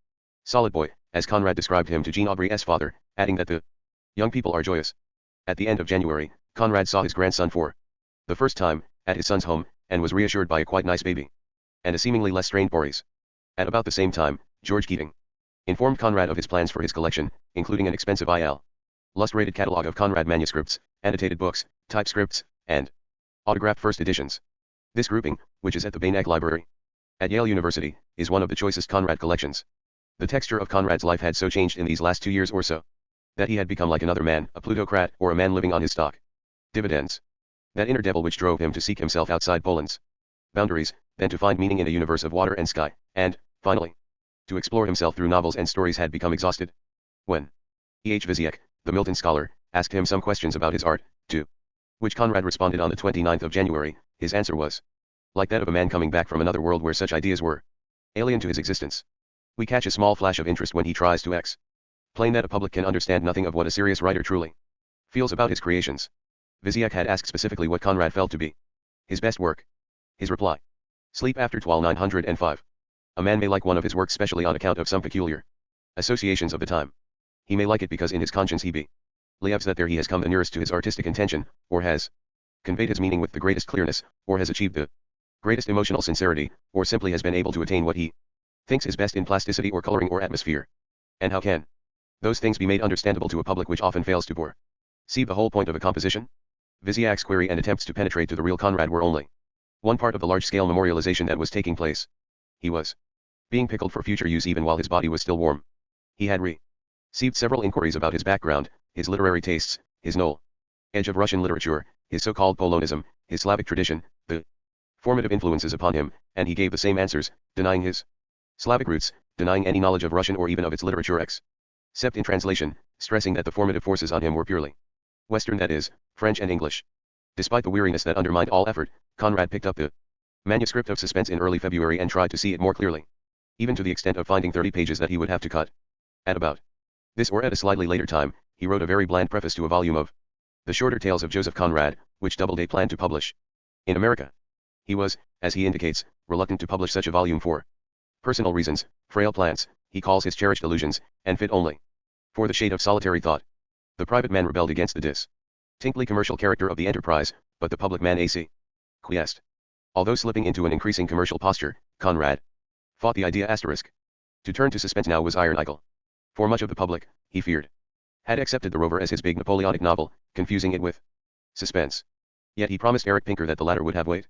solid boy, as Conrad described him to Jean Aubry's father, adding that the young people are joyous. At the end of January, Conrad saw his grandson for the first time, at his son's home, and was reassured by a quite nice baby, and a seemingly less strained Boris. At about the same time, George Keating informed Conrad of his plans for his collection, including an expensive I.L. illustrated catalogue of Conrad manuscripts, annotated books, typescripts, and autographed first editions. This grouping, which is at the Bain Library at Yale University, is one of the choicest Conrad collections. The texture of Conrad's life had so changed in these last 2 years or so, that he had become like another man, a plutocrat, or a man living on his stock dividends. That inner devil which drove him to seek himself outside Poland's boundaries, then to find meaning in a universe of water and sky, and, finally, to explore himself through novels and stories had become exhausted. When E.H. Viziek, the Milton scholar, asked him some questions about his art, to which Conrad responded on the 29th of January, his answer was like that of a man coming back from another world where such ideas were alien to his existence. We catch a small flash of interest when he tries to explain that a public can understand nothing of what a serious writer truly feels about his creations. Viziek had asked specifically what Conrad felt to be his best work. His reply: Sleep After 12/905. A man may like one of his works specially on account of some peculiar associations of the time. He may like it because in his conscience he believes that there he has come the nearest to his artistic intention, or has conveyed his meaning with the greatest clearness, or has achieved the greatest emotional sincerity, or simply has been able to attain what he thinks is best in plasticity or coloring or atmosphere. And how can those things be made understandable to a public which often fails to see the whole point of a composition? Viziek's query and attempts to penetrate to the real Conrad were only one part of the large-scale memorialization that was taking place. He was being pickled for future use even while his body was still warm. He had received several inquiries about his background, his literary tastes, his knowledge of Russian literature, his so-called Polonism, his Slavic tradition, the formative influences upon him, and he gave the same answers, denying his Slavic roots, denying any knowledge of Russian or even of its literature except in translation, stressing that the formative forces on him were purely Western, that is, French and English. Despite the weariness that undermined all effort, Conrad picked up the manuscript of Suspense in early February and tried to see it more clearly, even to the extent of finding 30 pages that he would have to cut. At about this or at a slightly later time, he wrote a very bland preface to a volume of the shorter tales of Joseph Conrad, which Doubleday planned to publish in America. He was, as he indicates, reluctant to publish such a volume for personal reasons, frail plants, he calls his cherished illusions, and fit only for the shade of solitary thought. The private man rebelled against the distinctly commercial character of the enterprise, but the public man acquiesced. Although slipping into an increasing commercial posture, Conrad fought the idea asterisk. To turn to suspense now was ironical. For much of the public, he feared, had accepted The Rover as his big Napoleonic novel, confusing it with suspense. Yet he promised Eric Pinker that the latter would have weight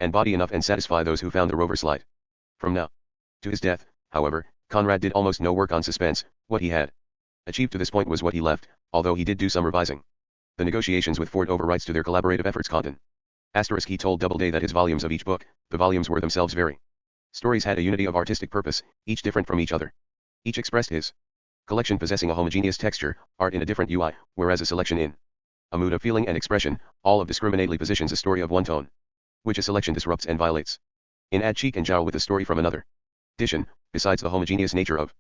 and body enough and satisfy those who found The Rover slight. From now to his death, however, Conrad did almost no work on suspense. What he had achieved to this point was what he left, although he did do some revising. The negotiations with Ford over rights to their collaborative efforts content. Asterisk he told Doubleday that his volumes of each book, the volumes were themselves very stories had a unity of artistic purpose, each different from each other. Each expressed his collection possessing a homogeneous texture, art in a different UI, whereas a selection in a mood of feeling and expression, all of discriminately positions a story of one tone, which a selection disrupts and violates. In Add Cheek and Jowl with a story from another edition, besides the homogeneous nature of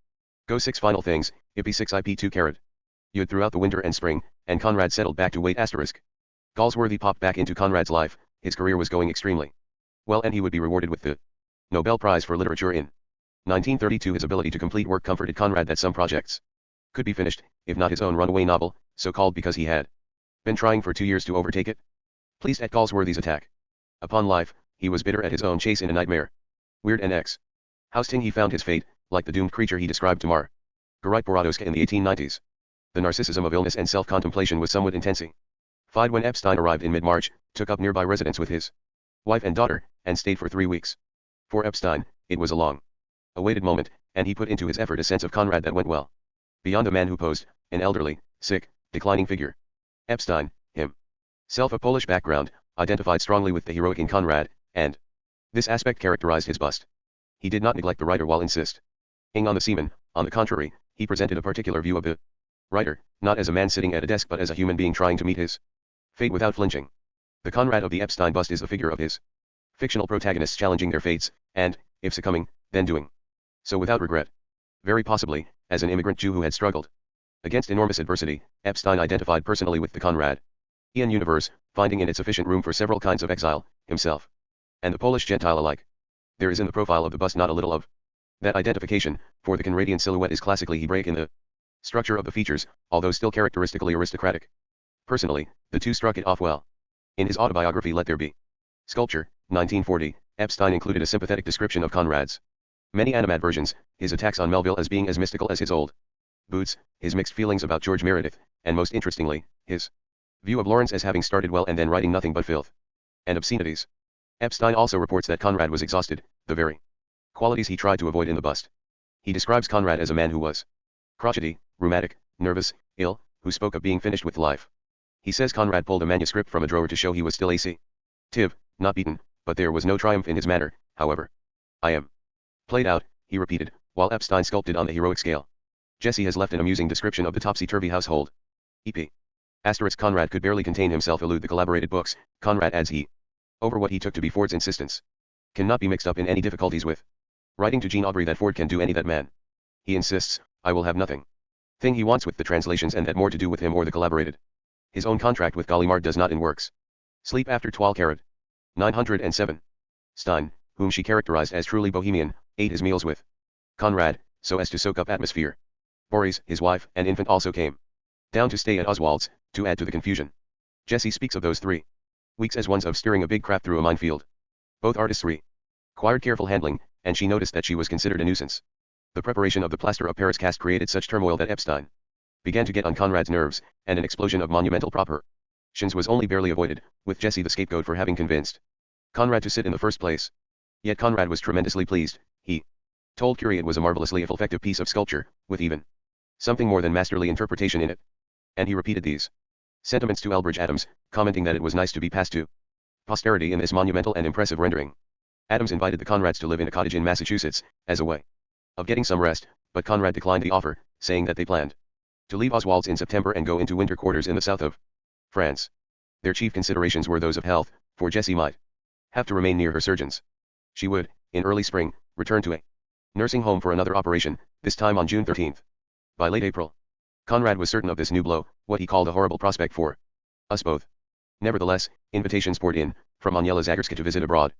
Go 6 Final Things, IP6 IP2 Carat. Yud throughout the winter and spring, and Conrad settled back to wait asterisk. Galsworthy popped back into Conrad's life, his career was going extremely well and he would be rewarded with the Nobel Prize for Literature in 1932. His ability to complete work comforted Conrad that some projects could be finished, if not his own runaway novel, so called because he had been trying for 2 years to overtake it. Pleased at Galsworthy's attack upon life, he was bitter at his own chase in a nightmare. Weird and housting he found his fate, like the doomed creature he described to Marguerite Borodowska in the 1890s. The narcissism of illness and self-contemplation was somewhat intensified when Epstein arrived in mid-March, took up nearby residence with his wife and daughter, and stayed for 3 weeks. For Epstein, it was a long-awaited moment, and he put into his effort a sense of Conrad that went well beyond a man who posed, an elderly, sick, declining figure. Epstein, himself a Polish background, identified strongly with the heroic in Conrad, and this aspect characterized his bust. He did not neglect the writer while insisting on the seaman. On the contrary, he presented a particular view of the writer, not as a man sitting at a desk but as a human being trying to meet his fate without flinching. The Conrad of the Epstein bust is the figure of his fictional protagonists challenging their fates, and, if succumbing, then doing so without regret. Very possibly, as an immigrant Jew who had struggled Against enormous adversity, Epstein identified personally with the Conrad Ian universe, finding in it sufficient room for several kinds of exile, himself and the Polish Gentile alike. There is in the profile of the bust not a little of that identification, for the Conradian silhouette is classically Hebraic in the structure of the features, although still characteristically aristocratic. Personally, the two struck it off well. In his autobiography Let There Be Sculpture, 1940, Epstein included a sympathetic description of Conrad's many animadversions, his attacks on Melville as being as mystical as his old boots, his mixed feelings about George Meredith, and most interestingly, his view of Lawrence as having started well and then writing nothing but filth and obscenities. Epstein also reports that Conrad was exhausted, the very qualities he tried to avoid in the bust. He describes Conrad as a man who was crotchety, rheumatic, nervous, ill, who spoke of being finished with life. He says Conrad pulled a manuscript from a drawer to show he was still active, not beaten, but there was no triumph in his manner, however. I am played out, he repeated, while Epstein sculpted on the heroic scale. Jesse has left an amusing description of the topsy-turvy household. E.P. Conrad could barely contain himself elude the collaborated books, Conrad adds he, over what he took to be Ford's insistence, cannot be mixed up in any difficulties with writing to Jean Aubrey that Ford can do any that man. He insists, I will have nothing thing he wants with the translations and that more to do with him or the collaborated. His own contract with Gallimard does not in works. Sleep after 12 carat. 907. Stein, whom she characterized as truly bohemian, ate his meals with Conrad, so as to soak up atmosphere. Boris, his wife and infant also came down to stay at Oswald's, to add to the confusion. Jesse speaks of those 3 weeks as ones of steering a big craft through a minefield. Both artists required careful handling, and she noticed that she was considered a nuisance. The preparation of the plaster of Paris cast created such turmoil that Epstein began to get on Conrad's nerves, and an explosion of monumental proportions was only barely avoided, with Jesse the scapegoat for having convinced Conrad to sit in the first place. Yet Conrad was tremendously pleased. He told Curie it was a marvelously effective piece of sculpture, with even something more than masterly interpretation in it. And he repeated these sentiments to Elbridge Adams, commenting that it was nice to be passed to posterity in this monumental and impressive rendering. Adams invited the Conrads to live in a cottage in Massachusetts, as a way of getting some rest, but Conrad declined the offer, saying that they planned to leave Oswald's in September and go into winter quarters in the south of France. Their chief considerations were those of health, for Jessie might have to remain near her surgeons. She would, in early spring, return to a nursing home for another operation, this time on June 13. By late April, Conrad was certain of this new blow, what he called a horrible prospect for us both. Nevertheless, invitations poured in, from Aniela Zagorska to visit abroad,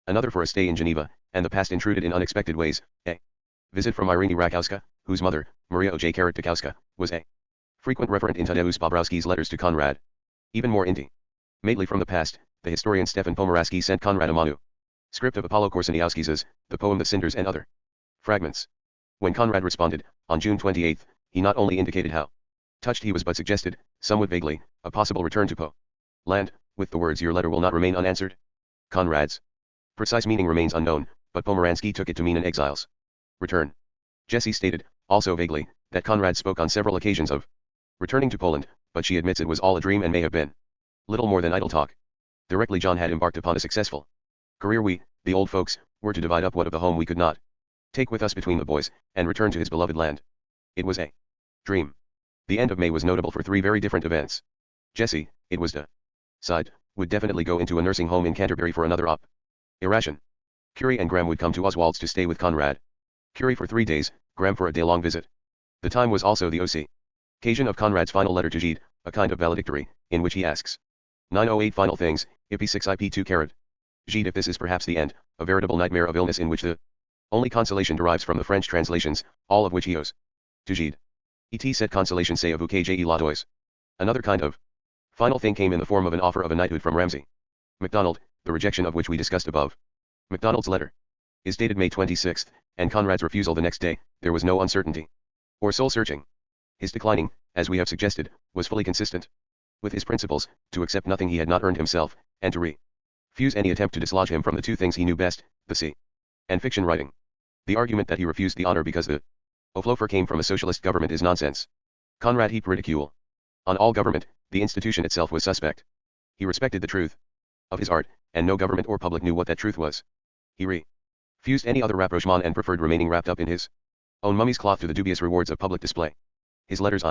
another for a stay in Geneva, and the past intruded in unexpected ways. A visit from Irene Rakowska, whose mother, Maria O.J. Karakowska, was a frequent referent in Tadeusz Bobrowski's letters to Conrad. Even more intimately from the past, the historian Stefan Pomeranski sent Conrad a manuscript of Apollo Korzeniowski's, the poem The Cinders and Other Fragments. When Conrad responded, on June 28, he not only indicated how touched he was but suggested, somewhat vaguely, a possible return to Poland, with the words your letter will not remain unanswered. Conrad's precise meaning remains unknown, but Pomeranski took it to mean an exile's return. Jessie stated, also vaguely, that Conrad spoke on several occasions of returning to Poland, but she admits it was all a dream and may have been little more than idle talk. Directly John had embarked upon a successful career, we, the old folks, were to divide up what of the home we could not take with us between the boys, and return to his beloved land. It was a dream. The end of May was notable for 3 very different events. Jessie, it was decided, would definitely go into a nursing home in Canterbury for another operation. Curie and Graham would come to Oswald's to stay with Conrad. Curie for 3 days, Graham for a day-long visit. The time was also the occasion of Conrad's final letter to Gide, a kind of valedictory, in which he asks 908 final things, IP6 IP2 carat. Gide, if this is perhaps the end, a veritable nightmare of illness in which the only consolation derives from the French translations, all of which he owes to Gide. Et cette consolation c'est à vous que j'ai la dois. Another kind of final thing came in the form of an offer of a knighthood from Ramsay MacDonald, the rejection of which we discussed above. MacDonald's letter is dated May 26, and Conrad's refusal the next day. There was no uncertainty or soul-searching. His declining, as we have suggested, was fully consistent with his principles, to accept nothing he had not earned himself, and to refuse any attempt to dislodge him from the 2 things he knew best, the sea and fiction writing. The argument that he refused the honor because the offer came from a socialist government is nonsense. Conrad heaped ridicule on all government. The institution itself was suspect. He respected the truth of his art, and no government or public knew what that truth was. He refused any other rapprochement and preferred remaining wrapped up in his own mummy's cloth to the dubious rewards of public display. His letters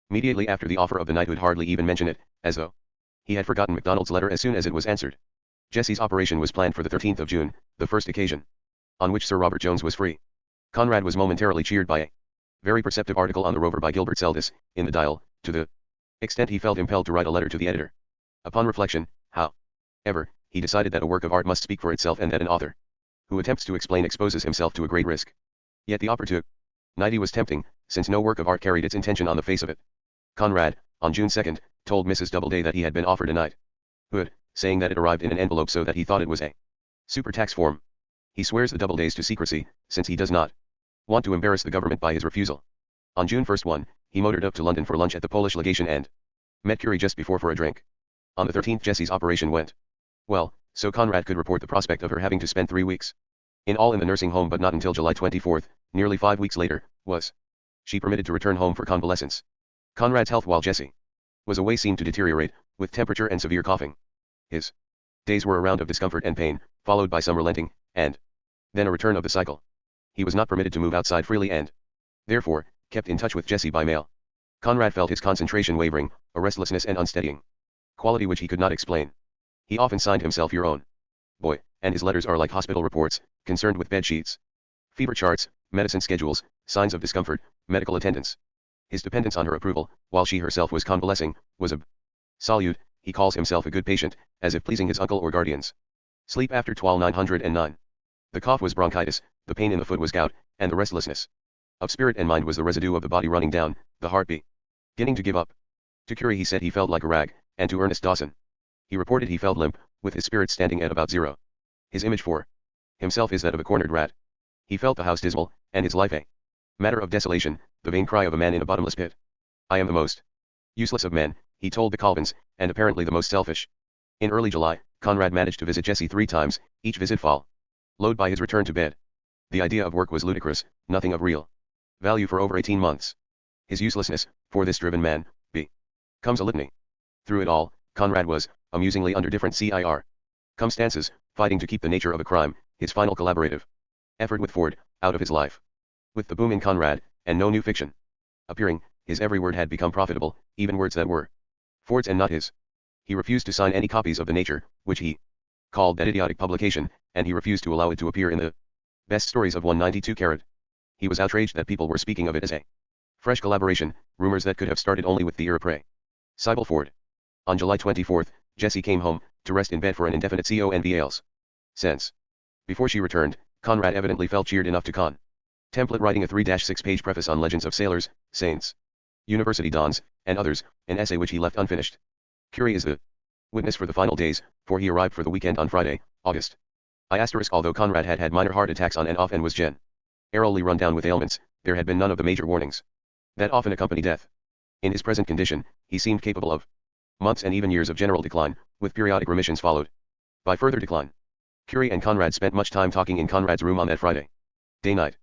immediately after the offer of the knighthood hardly even mention it, as though he had forgotten MacDonald's letter as soon as it was answered. Jessie's operation was planned for the 13th of June, the first occasion on which Sir Robert Jones was free. Conrad was momentarily cheered by a Very perceptive article on the rover by Gilbert Seldes, in the Dial, to the extent he felt impelled to write a letter to the editor. Upon reflection, however, he decided that a work of art must speak for itself and that an author who attempts to explain exposes himself to a great risk. Yet the opportunity was tempting, since no work of art carried its intention on the face of it. Conrad, on June 2, told Mrs. Doubleday that he had been offered a knighthood, saying that it arrived in an envelope so that he thought it was a super tax form. He swears the Doubledays to secrecy, since he does not want to embarrass the government by his refusal. On June 1, he motored up to London for lunch at the Polish legation and met Curie just before for a drink. On the 13th, Jessie's operation went well, so Conrad could report the prospect of her having to spend 3 weeks in all in the nursing home, but not until July 24, nearly 5 weeks later, was she permitted to return home for convalescence. Conrad's health while Jessie was away seemed to deteriorate, with temperature and severe coughing. His days were a round of discomfort and pain, followed by some relenting, and then a return of the cycle. He was not permitted to move outside freely and, therefore, kept in touch with Jessie by mail. Conrad felt his concentration wavering, a restlessness and unsteadying quality which he could not explain. He often signed himself "Your Own Boy," and his letters are like hospital reports, concerned with bed sheets, fever charts, medicine schedules, signs of discomfort, medical attendance. His dependence on her approval, while she herself was convalescing, was absolute. He calls himself a good patient, as if pleasing his uncle or guardians. Sleep after 12:909. The cough was bronchitis, the pain in the foot was gout, and the restlessness of spirit and mind was the residue of the body running down, the heart beginning to give up. To Curie he said he felt like a rag, and to Ernest Dawson he reported he felt limp, with his spirits standing at about zero. His image for himself is that of a cornered rat. He felt the house dismal, and his life a matter of desolation, the vain cry of a man in a bottomless pit. "I am the most useless of men," he told the Colvins, "and apparently the most selfish." In early July, Conrad managed to visit Jessie 3 times, each visit followed by his return to bed. The idea of work was ludicrous, nothing of real value for over 18 months. His uselessness, for this driven man, becomes a litany. Through it all, Conrad was, amusingly under different circumstances, fighting to keep the nature of a crime, his final collaborative effort with Ford, out of his life. With the boom in Conrad, and no new fiction appearing, his every word had become profitable, even words that were Ford's and not his. He refused to sign any copies of the Nature, which he called that idiotic publication, and he refused to allow it to appear in the best stories of 192 carat. He was outraged that people were speaking of it as a fresh collaboration, rumors that could have started only with the irrepressible Ford. On July 24, Jessie came home, to rest in bed for an indefinite convalescence. Since before she returned, Conrad evidently felt cheered enough to contemplate writing a 3-6-page preface on legends of sailors, saints, university dons, and others, an essay which he left unfinished. Curie is the witness for the final days, for he arrived for the weekend on Friday, August. Although Conrad had had minor heart attacks on and off and was generally run down with ailments, there had been none of the major warnings that often accompany death. In his present condition, he seemed capable of months and even years of general decline, with periodic remissions followed by further decline. Curie and Conrad spent much time talking in Conrad's room on that Friday day-night.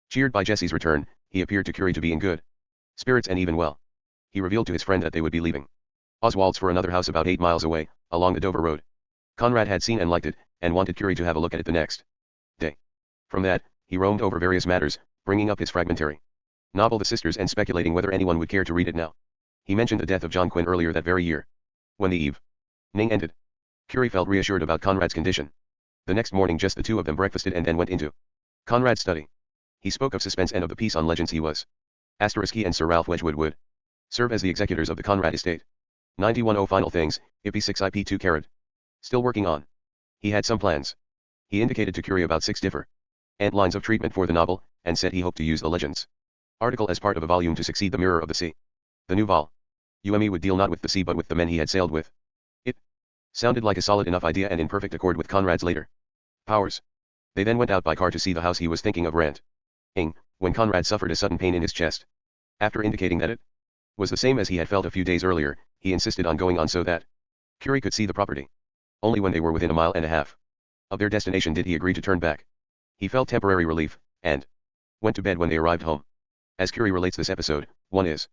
Cheered by Jessie's return, he appeared to Curie to be in good spirits and even well. He revealed to his friend that they would be leaving Oswald's for another house about 8 miles away, along the Dover Road. Conrad had seen and liked it, and wanted Curie to have a look at it the next day. From that, he roamed over various matters, bringing up his fragmentary novel The Sisters and speculating whether anyone would care to read it now. He mentioned the death of John Quinn earlier that very year. When the evening ended, Curie felt reassured about Conrad's condition. The next morning just the two of them breakfasted and then went into Conrad's study. He spoke of suspense and of the piece on legends he was. He and Sir Ralph Wedgwood would serve as the executors of the Conrad estate. 91 final things, IP 6 IP 2 carat. Still working on. He had some plans. He indicated to Curie about 6 different lines of treatment for the novel, and said he hoped to use the legends article as part of a volume to succeed The Mirror of the Sea. The new volume would deal not with the sea but with the men he had sailed with. It sounded like a solid enough idea and in perfect accord with Conrad's later powers. They then went out by car to see the house he was thinking of renting, when Conrad suffered a sudden pain in his chest. After indicating that it was the same as he had felt a few days earlier, he insisted on going on so that Curie could see the property. Only when they were within 1.5 miles of their destination did he agree to turn back. He felt temporary relief, and went to bed when they arrived home. As Curie relates this episode, one is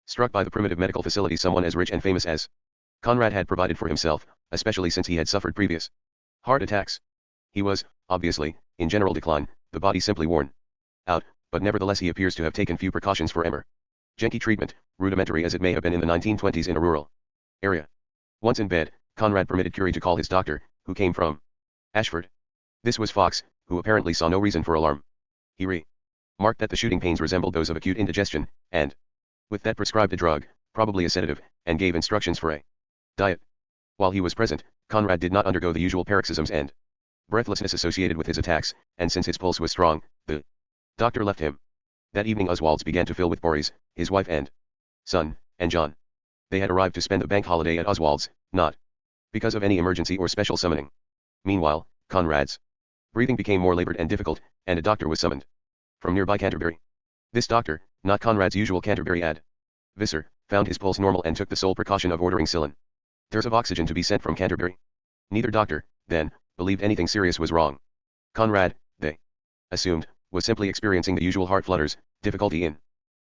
struck by the primitive medical facilities someone as rich and famous as Conrad had provided for himself, especially since he had suffered previous heart attacks. He was, obviously, in general decline, the body simply worn out, but nevertheless he appears to have taken few precautions for emergency treatment, rudimentary as it may have been in the 1920s in a rural area. Once in bed, Conrad permitted Curie to call his doctor, who came from Ashford. This was Fox, who apparently saw no reason for alarm. He marked that the shooting pains resembled those of acute indigestion, and, with that prescribed a drug, probably a sedative, and gave instructions for a diet. While he was present, Conrad did not undergo the usual paroxysms and breathlessness associated with his attacks, and since his pulse was strong, the doctor left him. That evening Oswald's began to fill with Boris, his wife and son, and John. They had arrived to spend the bank holiday at Oswald's, not because of any emergency or special summoning. Meanwhile, Conrad's breathing became more labored and difficult, and a doctor was summoned from nearby Canterbury. This doctor, not Conrad's usual Canterbury visor, found his pulse normal and took the sole precaution of ordering cylinders of oxygen to be sent from Canterbury. Neither doctor, then, believed anything serious was wrong. Conrad, they assumed, was simply experiencing the usual heart flutters, difficulty in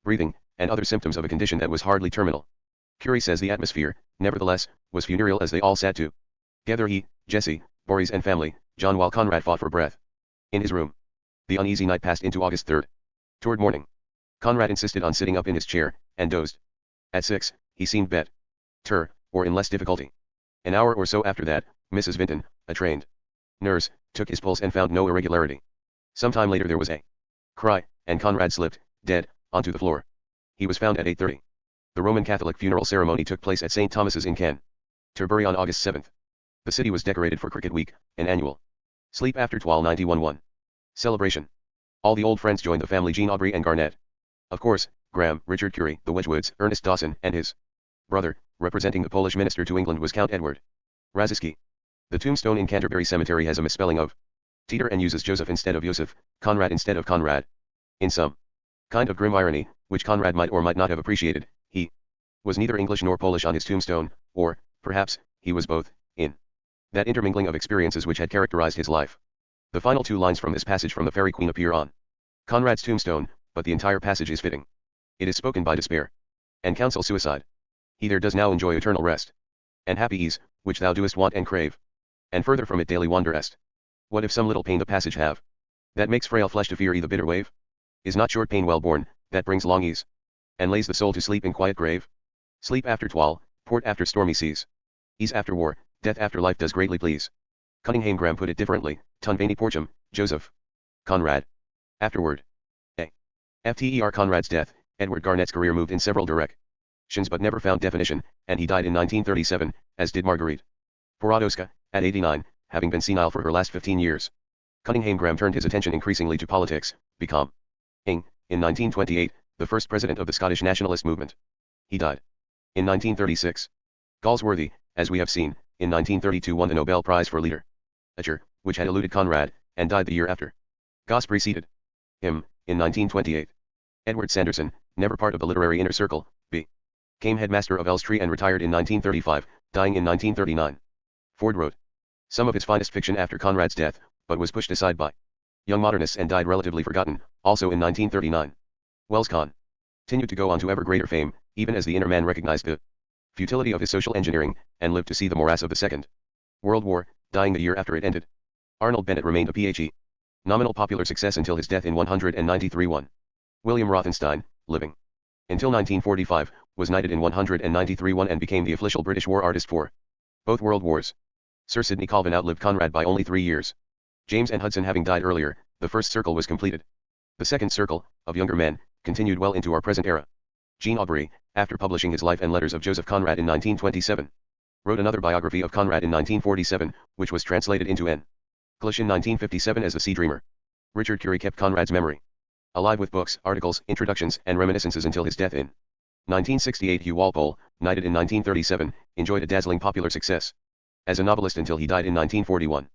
breathing, and other symptoms of a condition that was hardly terminal. Curie says the atmosphere, nevertheless, was funereal as they all sat together, he, Jesse, Boris and family, John, while Conrad fought for breath. In his room. The uneasy night passed into August 3rd. Toward morning, Conrad insisted on sitting up in his chair, and dozed. At 6, he seemed better, or in less difficulty. An hour or so after that, Mrs. Vinton, a trained nurse, took his pulse and found no irregularity. Some time later there was a cry, and Conrad slipped, dead, onto the floor. He was found at 8:30. The Roman Catholic funeral ceremony took place at St. Thomas's in Canterbury on August 7th. The city was decorated for Cricket Week, an annual sleep after 1291 celebration. All the old friends joined the family: Jean Aubrey and Garnett. Of course, Graham, Richard Curie, the Wedgwoods, Ernest Dawson, and his brother, representing the Polish minister to England, was Count Edward Radziski. The tombstone in Canterbury Cemetery has a misspelling of Teeter and uses Joseph instead of Joseph, Conrad instead of Conrad. In some kind of grim irony, which Conrad might or might not have appreciated, he was neither English nor Polish on his tombstone, or, perhaps, he was both, in that intermingling of experiences which had characterized his life. The final 2 lines from this passage from the Fairy Queen appear on Conrad's tombstone, but the entire passage is fitting. It is spoken by despair and counsel suicide. He there does now enjoy eternal rest and happy ease, which thou doest want and crave, and further from it daily wanderest. What if some little pain the passage have, that makes frail flesh to fear the bitter wave? Is not short pain well borne, that brings long ease, and lays the soul to sleep in quiet grave? Sleep after toil, port after stormy seas, ease after war, death after life does greatly please. Cunningham Graham put it differently: Tun veni porcem, Joseph Conrad. Afterward. A. Fter Conrad's death, Edward Garnett's career moved in several directions but never found definition, and he died in 1937, as did Marguerite Porodowska, at 89, having been senile for her last 15 years. Cunningham Graham turned his attention increasingly to politics, becoming, in 1928, the first president of the Scottish nationalist movement. He died in 1936. Galsworthy, as we have seen, in 1932 won the Nobel Prize for Literature, which had eluded Conrad, and died the year after. Gosse preceded him, in 1928. Edward Sanderson, never part of the literary inner circle, became headmaster of Elstree and retired in 1935, dying in 1939. Ford wrote some of his finest fiction after Conrad's death, but was pushed aside by young modernists and died relatively forgotten, also in 1939. Wells continued to go on to ever greater fame, even as the inner man recognized the futility of his social engineering, and lived to see the morass of the Second World War, dying the year after it ended. Arnold Bennett remained a Phe. Nominal popular success until his death in 193. William Rothenstein, living until 1945, was knighted in 193 and became the official British war artist for both world wars. Sir Sidney Colvin outlived Conrad by only 3 years. James and Hudson having died earlier, the first circle was completed. The second circle, of younger men, continued well into our present era. Jean Aubrey, after publishing his Life and Letters of Joseph Conrad in 1927, wrote another biography of Conrad in 1947, which was translated into English in 1957 as The Sea Dreamer. Richard Curie kept Conrad's memory alive with books, articles, introductions, and reminiscences until his death in 1968. Hugh Walpole, knighted in 1937, enjoyed a dazzling popular success as a novelist until he died in 1941.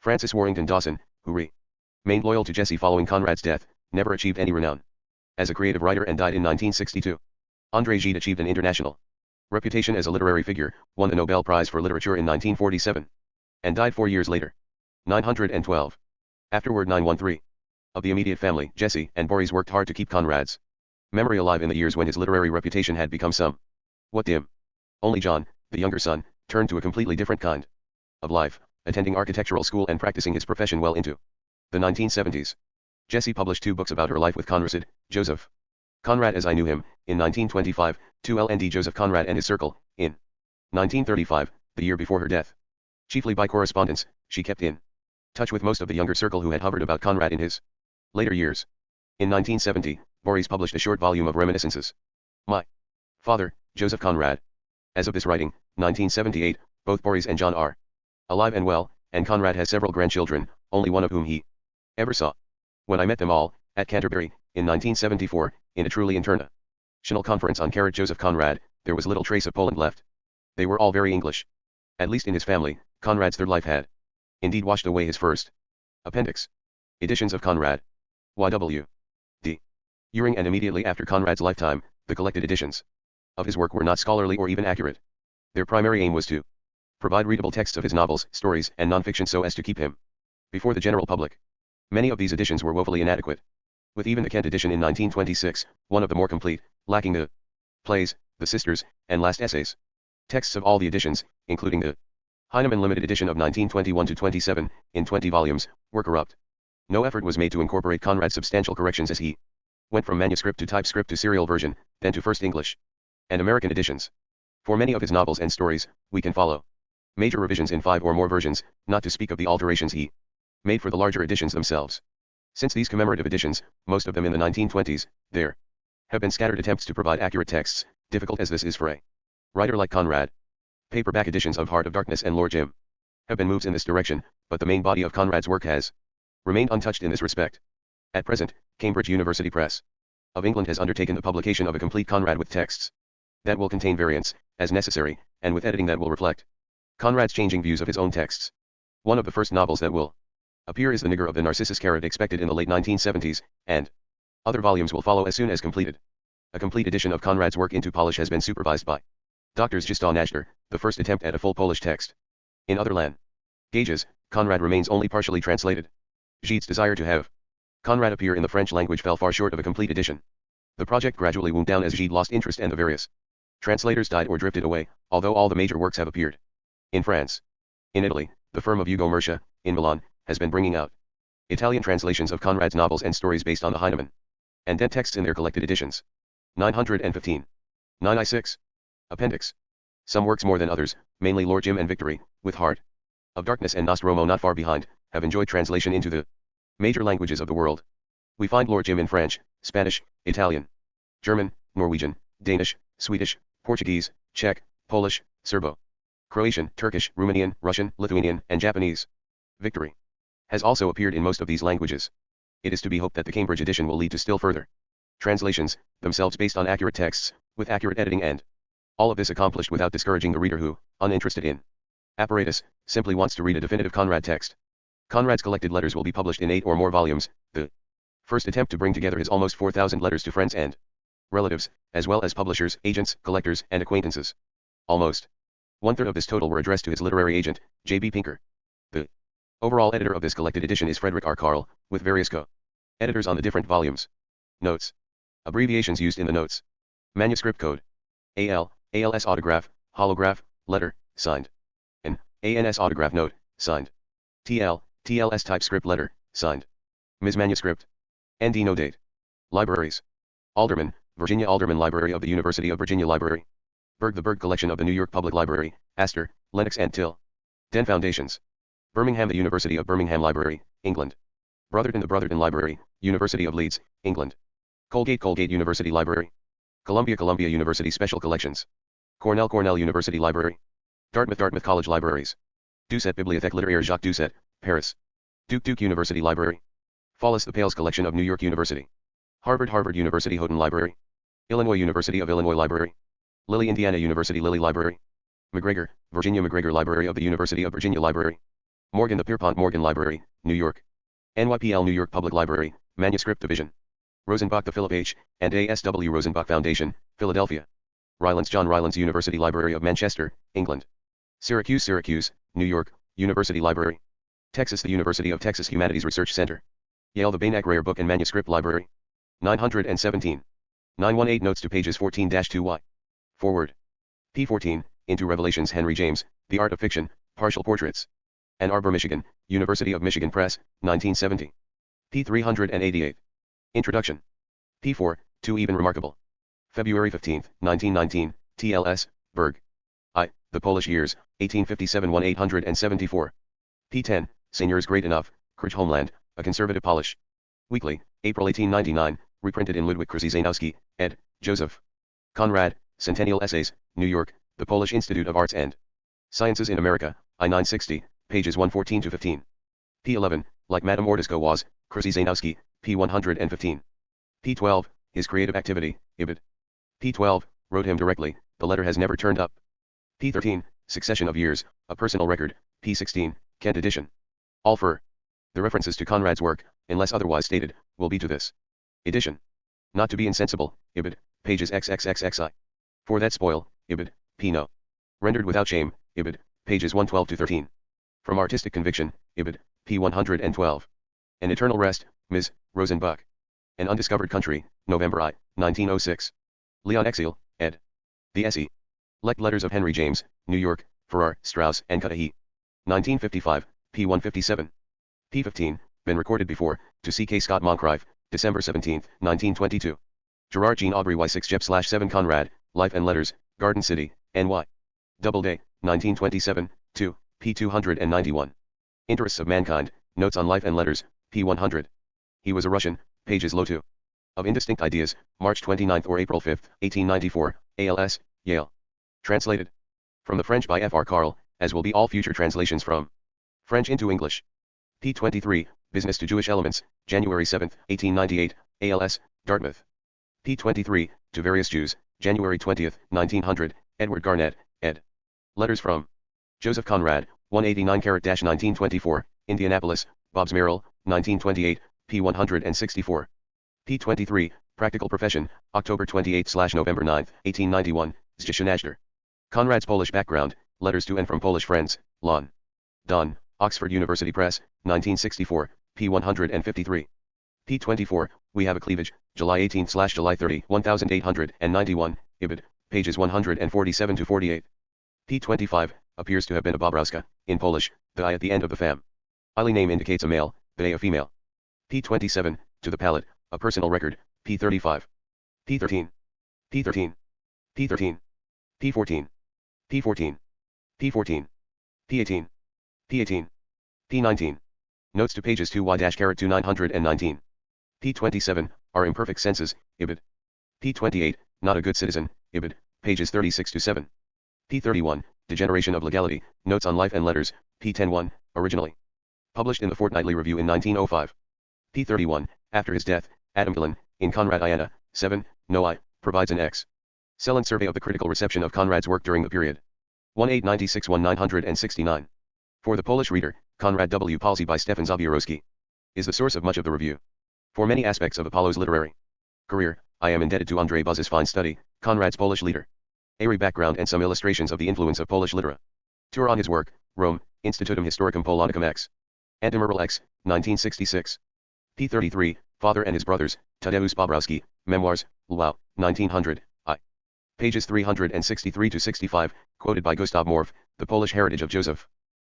Francis Warrington Dawson, who remained loyal to Jesse following Conrad's death, never achieved any renown as a creative writer and died in 1962. André Gide achieved an international reputation as a literary figure, won the Nobel Prize for Literature in 1947, and died 4 years later. 912. Afterward 913. Of the immediate family, Jesse and Boris worked hard to keep Conrad's memory alive in the years when his literary reputation had become somewhat dim. Only John, the younger son, turned to a completely different kind of life, attending architectural school and practicing his profession well into the 1970s. Jessie published 2 books about her life with Conrad, Joseph Conrad as I Knew Him, in 1925, 2 Joseph Conrad and His Circle, in 1935, the year before her death. Chiefly by correspondence, she kept in touch with most of the younger circle who had hovered about Conrad in his later years. In 1970, Boris published a short volume of reminiscences. My father, Joseph Conrad. As of this writing, 1978, both Boris and John are alive and well, and Conrad has several grandchildren, only one of whom he ever saw. When I met them all, at Canterbury, in 1974, in a truly international conference on Joseph Conrad, there was little trace of Poland left. They were all very English. At least in his family, Conrad's third life had indeed washed away his first appendix. Editions of Conrad. Y.W. D. During and immediately after Conrad's lifetime, the collected editions of his work were not scholarly or even accurate. Their primary aim was to provide readable texts of his novels, stories, and nonfiction so as to keep him before the general public. Many of these editions were woefully inadequate. With even the Kent edition in 1926, one of the more complete, lacking the plays, the sisters, and last essays. Texts of all the editions, including the Heinemann limited edition of 1921-27, in 20 volumes, were corrupt. No effort was made to incorporate Conrad's substantial corrections as he went from manuscript to typescript to serial version, then to first English and American editions. For many of his novels and stories, we can follow major revisions in 5 or more versions, not to speak of the alterations he made for the larger editions themselves. Since these commemorative editions, most of them in the 1920s, there have been scattered attempts to provide accurate texts, difficult as this is for a writer like Conrad. Paperback editions of Heart of Darkness and Lord Jim have been moves in this direction, but the main body of Conrad's work has remained untouched in this respect. At present, Cambridge University Press of England has undertaken the publication of a complete Conrad with texts that will contain variants, as necessary, and with editing that will reflect Conrad's changing views of his own texts. One of the first novels that will appear is The Nigger of the Narcissus Carrot, expected in the late 1970s, and other volumes will follow as soon as completed. A complete edition of Conrad's work into Polish has been supervised by Drs. Justin Najder, the first attempt at a full Polish text. In other languages, Conrad remains only partially translated. Gide's desire to have Conrad appear in the French language fell far short of a complete edition. The project gradually wound down as Gide lost interest and the various translators died or drifted away, although all the major works have appeared. In France. In Italy, the firm of Ugo Murcia, in Milan, has been bringing out Italian translations of Conrad's novels and stories based on the Heinemann and Dent texts in their collected editions. 915. 9I6. Appendix. Some works more than others, mainly Lord Jim and Victory, with Heart of Darkness and Nostromo not far behind, have enjoyed translation into the major languages of the world. We find Lord Jim in French, Spanish, Italian, German, Norwegian, Danish, Swedish, Portuguese, Czech, Polish, Serbo, Croatian, Turkish, Romanian, Russian, Lithuanian, and Japanese. Victory has also appeared in most of these languages. It is to be hoped that the Cambridge edition will lead to still further translations, themselves based on accurate texts, with accurate editing, and all of this accomplished without discouraging the reader who, uninterested in apparatus, simply wants to read a definitive Conrad text. Conrad's collected letters will be published in 8 or more volumes, the first attempt to bring together his almost 4,000 letters to friends and relatives, as well as publishers, agents, collectors, and acquaintances. Almost 1/3 of this total were addressed to his literary agent, J.B. Pinker. The overall editor of this collected edition is Frederick R. Karl, with various co-editors on the different volumes. Notes. Abbreviations used in the notes. Manuscript code. AL, ALS autograph, holograph, letter, signed. An ANS autograph note, signed. TL, TLS typescript letter, signed. Ms. Manuscript. ND no date. Libraries. Alderman, Virginia Alderman Library of the University of Virginia Library. Berg the Berg Collection of the New York Public Library, Astor, Lenox and Till. Den Foundations. Birmingham the University of Birmingham Library, England. Brotherton the Brotherton Library, University of Leeds, England. Colgate University Library. Columbia University Special Collections. Cornell University Library. Dartmouth College Libraries. Doucet Bibliothèque Littéraire Jacques Doucet, Paris. Duke University Library. Fallis the Pales Collection of New York University. Harvard University Houghton Library. Illinois University of Illinois Library. Lilly Indiana University Lilly Library. McGregor, Virginia McGregor Library of the University of Virginia Library. Morgan the Pierpont Morgan Library, New York. NYPL New York Public Library, Manuscript Division. Rosenbach the Philip H. and A.S.W. Rosenbach Foundation, Philadelphia. Rylands John Rylands University Library of Manchester, England. Syracuse, New York, University Library. Texas the University of Texas Humanities Research Center. Yale the Banack Rare Book and Manuscript Library. 917. 918 Notes to pages 14-2y. Forward. P14, Into Revelations Henry James, The Art of Fiction, Partial Portraits. Ann Arbor, Michigan, University of Michigan Press, 1970. P388. Introduction. P4, Too Even Remarkable. February 15, 1919, TLS, Berg. I, The Polish Years, 1857-1874. P10, Seigneurs Great Enough, Krich Homeland, A Conservative Polish Weekly, April 1899, reprinted in Ludwig Krzyzanowski, ed., Joseph. Conrad, Centennial Essays, New York, The Polish Institute of Arts and Sciences in America, I-960, pages 114-15. P11, like Madame Ordizko was, Krzyzanowski, P115. P12, his creative activity, Ibid. P12, wrote him directly, the letter has never turned up. P13, succession of years, a personal record, P16, Kent edition. All for. The references to Conrad's work, unless otherwise stated, will be to this edition. Not to be insensible, Ibid, pages XXXXI. For that spoil, Ibid, P no. Rendered without shame, Ibid, pages 112-13. From artistic conviction, Ibid, P 112. An eternal rest, Ms. Rosenbuck. An undiscovered country, November I, 1906. Leon Exil, ed. The S.E. Lect Letters of Henry James, New York, Farrar, Straus, and Cudahy. 1955, P 157. P15, been recorded before, to C.K. Scott Moncrief, December 17, 1922. Gerard Jean Aubrey Y6 Jep/7 Conrad, Life and Letters, Garden City, N.Y. Doubleday, 1927, 2, P 291. Interests of Mankind, Notes on Life and Letters, P 100. He was a Russian, pages low 2. Of Indistinct Ideas, March 29 or April 5, 1894, ALS, Yale. Translated from the French by F.R. Karl, as will be all future translations from French into English. P23, Business to Jewish Elements, January 7, 1898, ALS, Dartmouth. P23, To Various Jews, January 20, 1900, Edward Garnett, ed. Letters from Joseph Conrad, 189-1924, Indianapolis, Bobbs Merrill, 1928, P 164. P23, Practical Profession, October 28/November 9, 1891, Zdziszynajder. Conrad's Polish Background, Letters to and from Polish Friends, Lon. Don, Oxford University Press, 1964, P 153. P24, We Have a Cleavage, July 18/July 30, 1891, Ibid, pages 147-48. P25, appears to have been a Bobrowska, in Polish, the I at the end of the fam. Ili name indicates a male, the A a female. P27, To the Palate, a personal record, P35. P13. P13. P13. P14. P14. P14. P18. P18. P19. Notes to pages 2Y-to 919. P27, Our Imperfect Senses, Ibid. P28, Not a Good Citizen, Ibid, pages 36-7. P31, Degeneration of Legality, Notes on Life and Letters, P10-1, originally published in the Fortnightly Review in 1905. P31, After his death, Adam Gillen, in Conrad Iana, 7, No I, provides an excellent survey of the critical reception of Conrad's work during the period. 1896-1969. For the Polish reader, Conrad W. Palsy by Stefan Zabierowski is the source of much of the review. For many aspects of Apollo's literary career, I am indebted to Andrzej Buzz's fine study, Conrad's Polish Leader. Airy background and some illustrations of the influence of Polish literature on his work, Rome, Institutum Historicum Polonicum X. Antimural X, 1966. P33, Father and His Brothers, Tadeusz Bobrowski, Memoirs, Lwów, 1900, I. Pages 363-65, quoted by Gustav Morf, The Polish Heritage of Joseph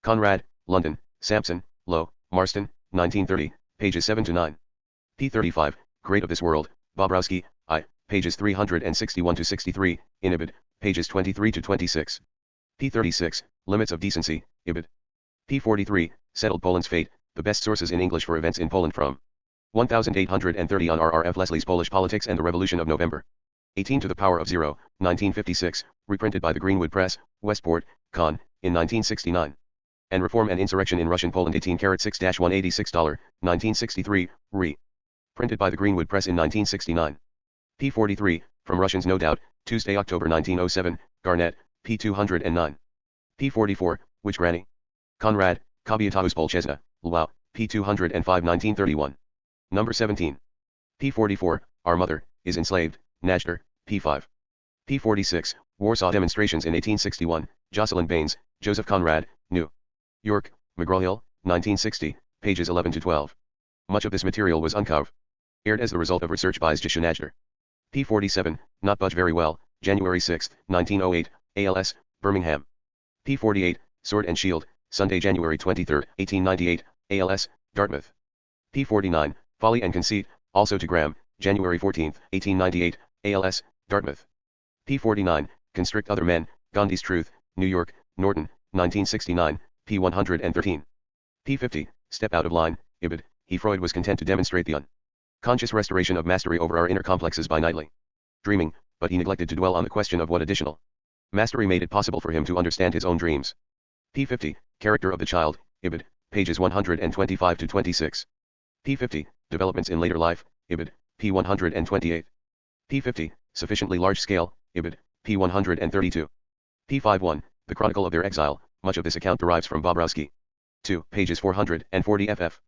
Conrad, London, Sampson, Low, Marston, 1930, pages 7-9. P35, Great of This World, Bobrowski, I, pages 361-63, in Ibid, pages 23-26. P36, Limits of Decency, Ibid. P43, Settled Poland's Fate, the best sources in English for events in Poland from 1830 on R.R.F. Leslie's Polish Politics and the Revolution of November 18 to the Power of 0, 1956, reprinted by the Greenwood Press, Westport, Con, in 1969. And Reform and Insurrection in Russian Poland 18-6-186, 1963, re. Printed by the Greenwood Press in 1969. P43, From Russians No Doubt, Tuesday, October 1907, Garnett, P 209. P44, Which Granny? Conrad, Kobieta Uspolczesna, Lwów, P 205 1931. Number 17. P44, Our Mother, is Enslaved, Najder, P 5. P46, Warsaw Demonstrations in 1861, Jocelyn Baines, Joseph Conrad, New York, McGraw-Hill, 1960, pages 11-12. Much of this material was uncovered as the result of research by Zdziszynajder. P47, Not Budge Very Well, January 6, 1908, ALS, Birmingham. P48, Sword and Shield, Sunday, January 23, 1898, ALS, Dartmouth. P49, Folly and Conceit, also to Graham, January 14, 1898, ALS, Dartmouth. P49, Constrict Other Men, Gandhi's Truth, New York, Norton, 1969, P 113. P50, Step Out of Line, Ibid, Freud was content to demonstrate the Conscious restoration of mastery over our inner complexes by nightly dreaming, but he neglected to dwell on the question of what additional mastery made it possible for him to understand his own dreams. P50, Character of the Child, Ibid, pages 125 to 26. P50, Developments in Later Life, Ibid, p. 128. P50, Sufficiently Large Scale, Ibid, p. 132. P51, The Chronicle of Their Exile, much of this account derives from Bobrowski. 2, pages 440 ff.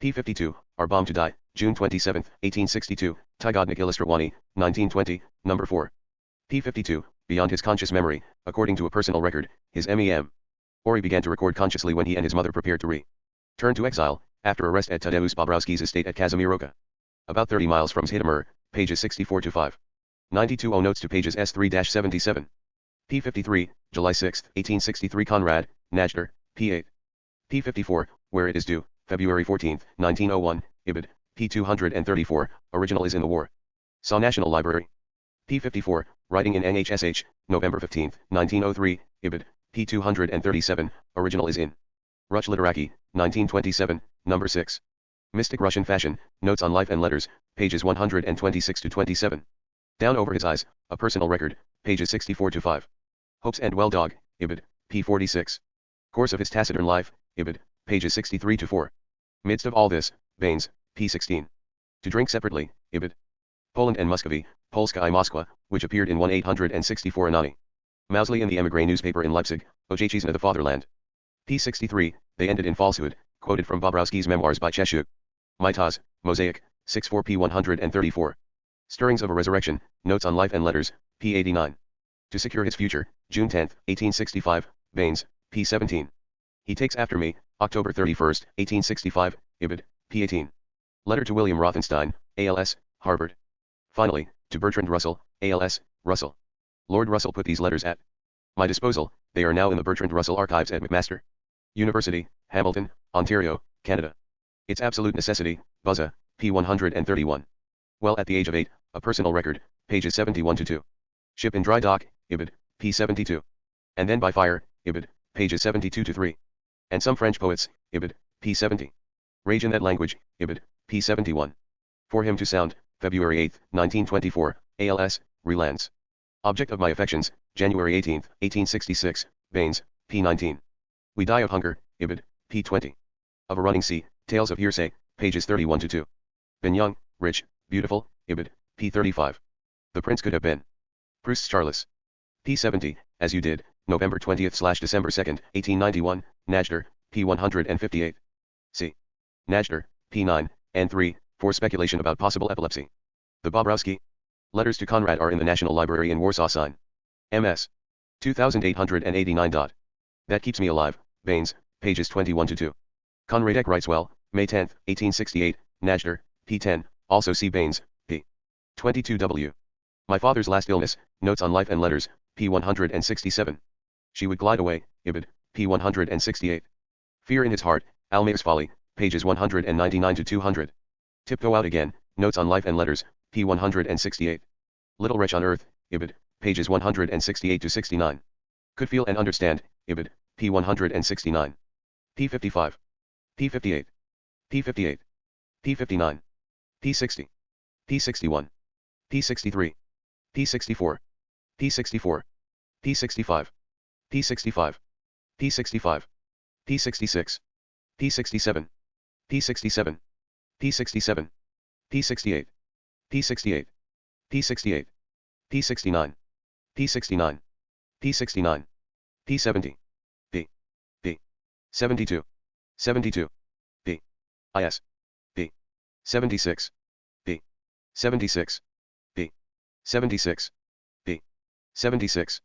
P52, Our Bomb to Die, June 27, 1862, Tygodnik Illustrowani, 1920, number 4. P52, Beyond His Conscious Memory, according to a personal record, his MEM. Ori began to record consciously when he and his mother prepared to return to exile, after arrest at Tadeusz Bobrowski's estate at Kazimierzoka. About 30 miles from Zhytomyr, pages 64 to 5. 92 notes to pages S3-77. P53, July 6, 1863 Conrad, Najdar, P8. P54, Where It Is Due, February 14, 1901, Ibid, P234, original is in the War. Saw National Library. P54, Writing in NHSH, November 15, 1903, Ibid, P237, original is in Ruch Literaki, 1927, number 6. Mystic Russian Fashion, Notes on Life and Letters, pages 126 to 27. Down Over His Eyes, a personal record, pages 64 to 5. Hopes and Well Dog, Ibid, p. 46. Course of His Taciturn Life, Ibid, pages 63 to 4. Midst of All This, Baines, p. 16. To Drink Separately, Ibid. Poland and Muscovy, Polska I Moskwa, which appeared in 1864 Anani. Mausley in the Emigre newspaper in Leipzig, Ojczyzna the Fatherland. p. 63, They Ended in Falsehood, quoted from Bobrowski's Memoirs by Cheshuk. Maitas, Mosaic, 6-4 p. 134. Stirrings of a Resurrection, Notes on Life and Letters, p. 89. To Secure His Future, June 10, 1865, Baines, p. 17. He Takes After Me, October 31, 1865, Ibid, p. 18. Letter to William Rothenstein, ALS, Harvard. Finally, to Bertrand Russell, ALS, Russell. Lord Russell put these letters at my disposal. They are now in the Bertrand Russell Archives at McMaster University, Hamilton, Ontario, Canada. Its Absolute Necessity, Buzza, p. 131. Well at the Age of 8, a personal record, pages 71 to 2. Ship in Dry Dock, Ibid, p. 72. And Then by Fire, Ibid, pages 72 to 3. And Some French Poets, Ibid, p. 70. Rage in That Language, Ibid, p. 71. For Him to Sound, February 8, 1924, ALS, Relance. Object of My Affections, January 18, 1866, Baines, p. 19. We Die of Hunger, Ibid, p. 20. Of a Running Sea, Tales of Hearsay, pages 31 to 2. Been Young, Rich, Beautiful, Ibid, p. 35. The Prince Could Have Been. Proust's Charles. p. 70, As You Did, November 20/December 2, 1891, Najdar, p. 158. C. Najdar, p. 9, and 3, for speculation about possible epilepsy. The Bobrowski letters to Conrad are in the National Library in Warsaw. Sign. MS. 2889. That Keeps Me Alive, Baines, pages 21 to 2. Conrad writes well, May 10, 1868, Najdar, p. 10, also see Baines, p. 22w. My Father's Last Illness, Notes on Life and Letters, p. 167. She Would Glide Away, Ibid, p. 168. Fear in His Heart, Almayr's Folly, pages 199 to 200. Tiptoe Out Again, Notes on Life and Letters, p. 168. Little Wretch on Earth, Ibid, pages 168 to 69. Could Feel and Understand, Ibid, p. 169. P55. P58. P58. P59. P60. P61. P63. P64. P64. P65. P65. P65. P66. P67. P67. P67. P68. P68. P68. P69. P69. P69. P70. P. P. 72. 72. P. IS. P. 76. P. 76. P. 76. P. 76.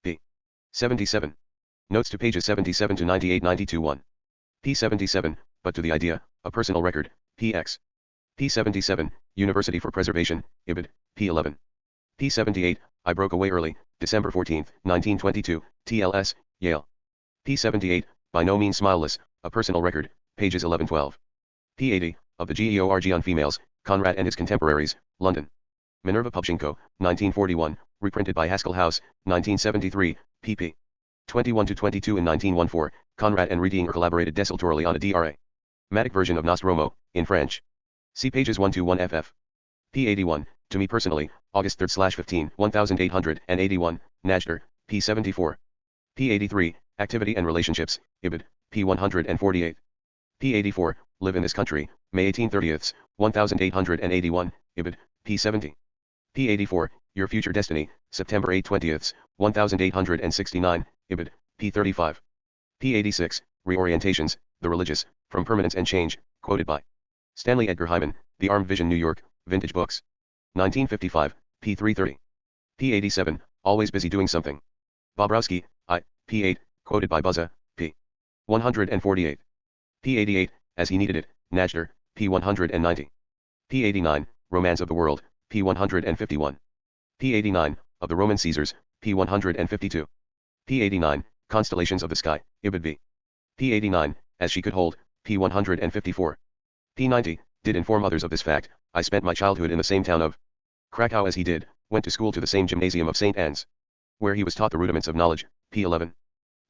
P. 77. Notes to pages 77 to 98 92 1. P77, But to the Idea, a personal record, PX. P77, University for Preservation, Ibid, P11. P78, I Broke Away Early, December 14, 1922, TLS, Yale. P78, By No Means Smileless, a personal record, pages 11-12. P80, Of the Georg on Females, Conrad and His Contemporaries, London. Minerva Publishing Co., 1941, reprinted by Haskell House, 1973, pp. 21 to 22 in 1914, Conrad and Redinger collaborated desultorily on a dramatic version of Nostromo, in French. See pages 121ff. P81, to me personally, August 3/15, 1881, Najder, P74. P83, activity and relationships, Ibid, P148. P84, live in this country, May 18/30, 1881, Ibid, P70. P84, your future destiny, September 8/20, 1869, Ibid, P35. P86, reorientations, the religious, from permanence and change, quoted by Stanley Edgar Hyman, The Armed Vision, New York, Vintage Books. 1955, P330. P87, always busy doing something. Bobrowski, I, P8, quoted by Buzza, P. 148. P88, as he needed it, Najder, P190. P89, Romance of the World, P151. P89, of the Roman Caesars, P152. P89, Constellations of the Sky, Ibid V. P89, as she could hold, P154. P90, did inform others of this fact, I spent my childhood in the same town of Krakow as he did, went to school to the same gymnasium of St. Anne's, where he was taught the rudiments of knowledge, P11.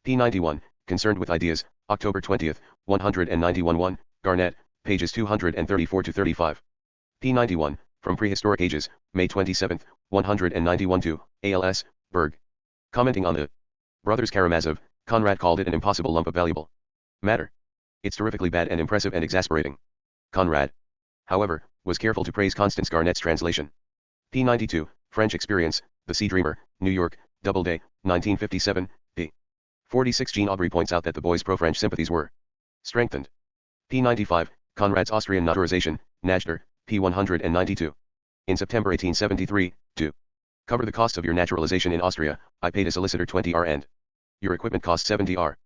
P91, concerned with ideas, October 20th, 191-1, Garnett, pages 234-35. P91, from prehistoric ages, May 27th, 191-2, ALS, Berg. Commenting on the Brothers Karamazov, Conrad called it an impossible lump of valuable matter. It's terrifically bad and impressive and exasperating. Conrad, however, was careful to praise Constance Garnett's translation. P92, French Experience, The Sea Dreamer, New York, Doubleday, 1957, p. 46. Jean Aubry points out that the boys' pro-French sympathies were strengthened. P95, Conrad's Austrian naturalization, Najder, P192. In September 1873, to cover the costs of your naturalization in Austria, I paid a solicitor 20 R and your equipment cost 70 R.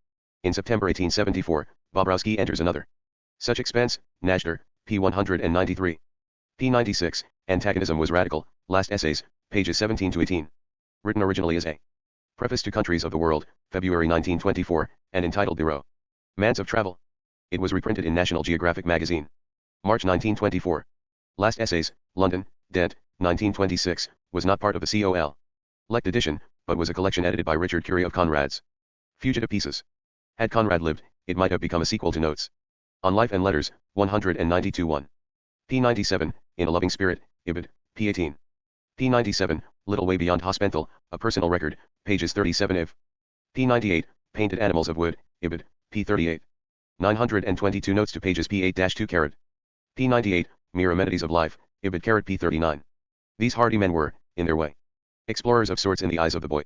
In September 1874, Bobrowski enters another such expense, Najder, P193. P96, Antagonism was radical, Last Essays, pages 17-18. Written originally as a preface to Countries of the World, February 1924, and entitled The Romance of Travel. It was reprinted in National Geographic magazine. March 1924. Last Essays, London, Dent, 1926, was not part of the Col. Lect edition, but was a collection edited by Richard Curie of Conrad's fugitive pieces. Had Conrad lived, it might have become a sequel to Notes on Life and Letters, 192-1. P97, In a Loving Spirit, Ibid, P18. P97, Little Way Beyond Hospital, A Personal Record, pages 37 if. P98, Painted Animals of Wood, Ibid, P38. 922 notes to pages P8-2 P98, Mere Amenities of Life, Ibid P39. These hardy men were, in their way, explorers of sorts in the eyes of the boy.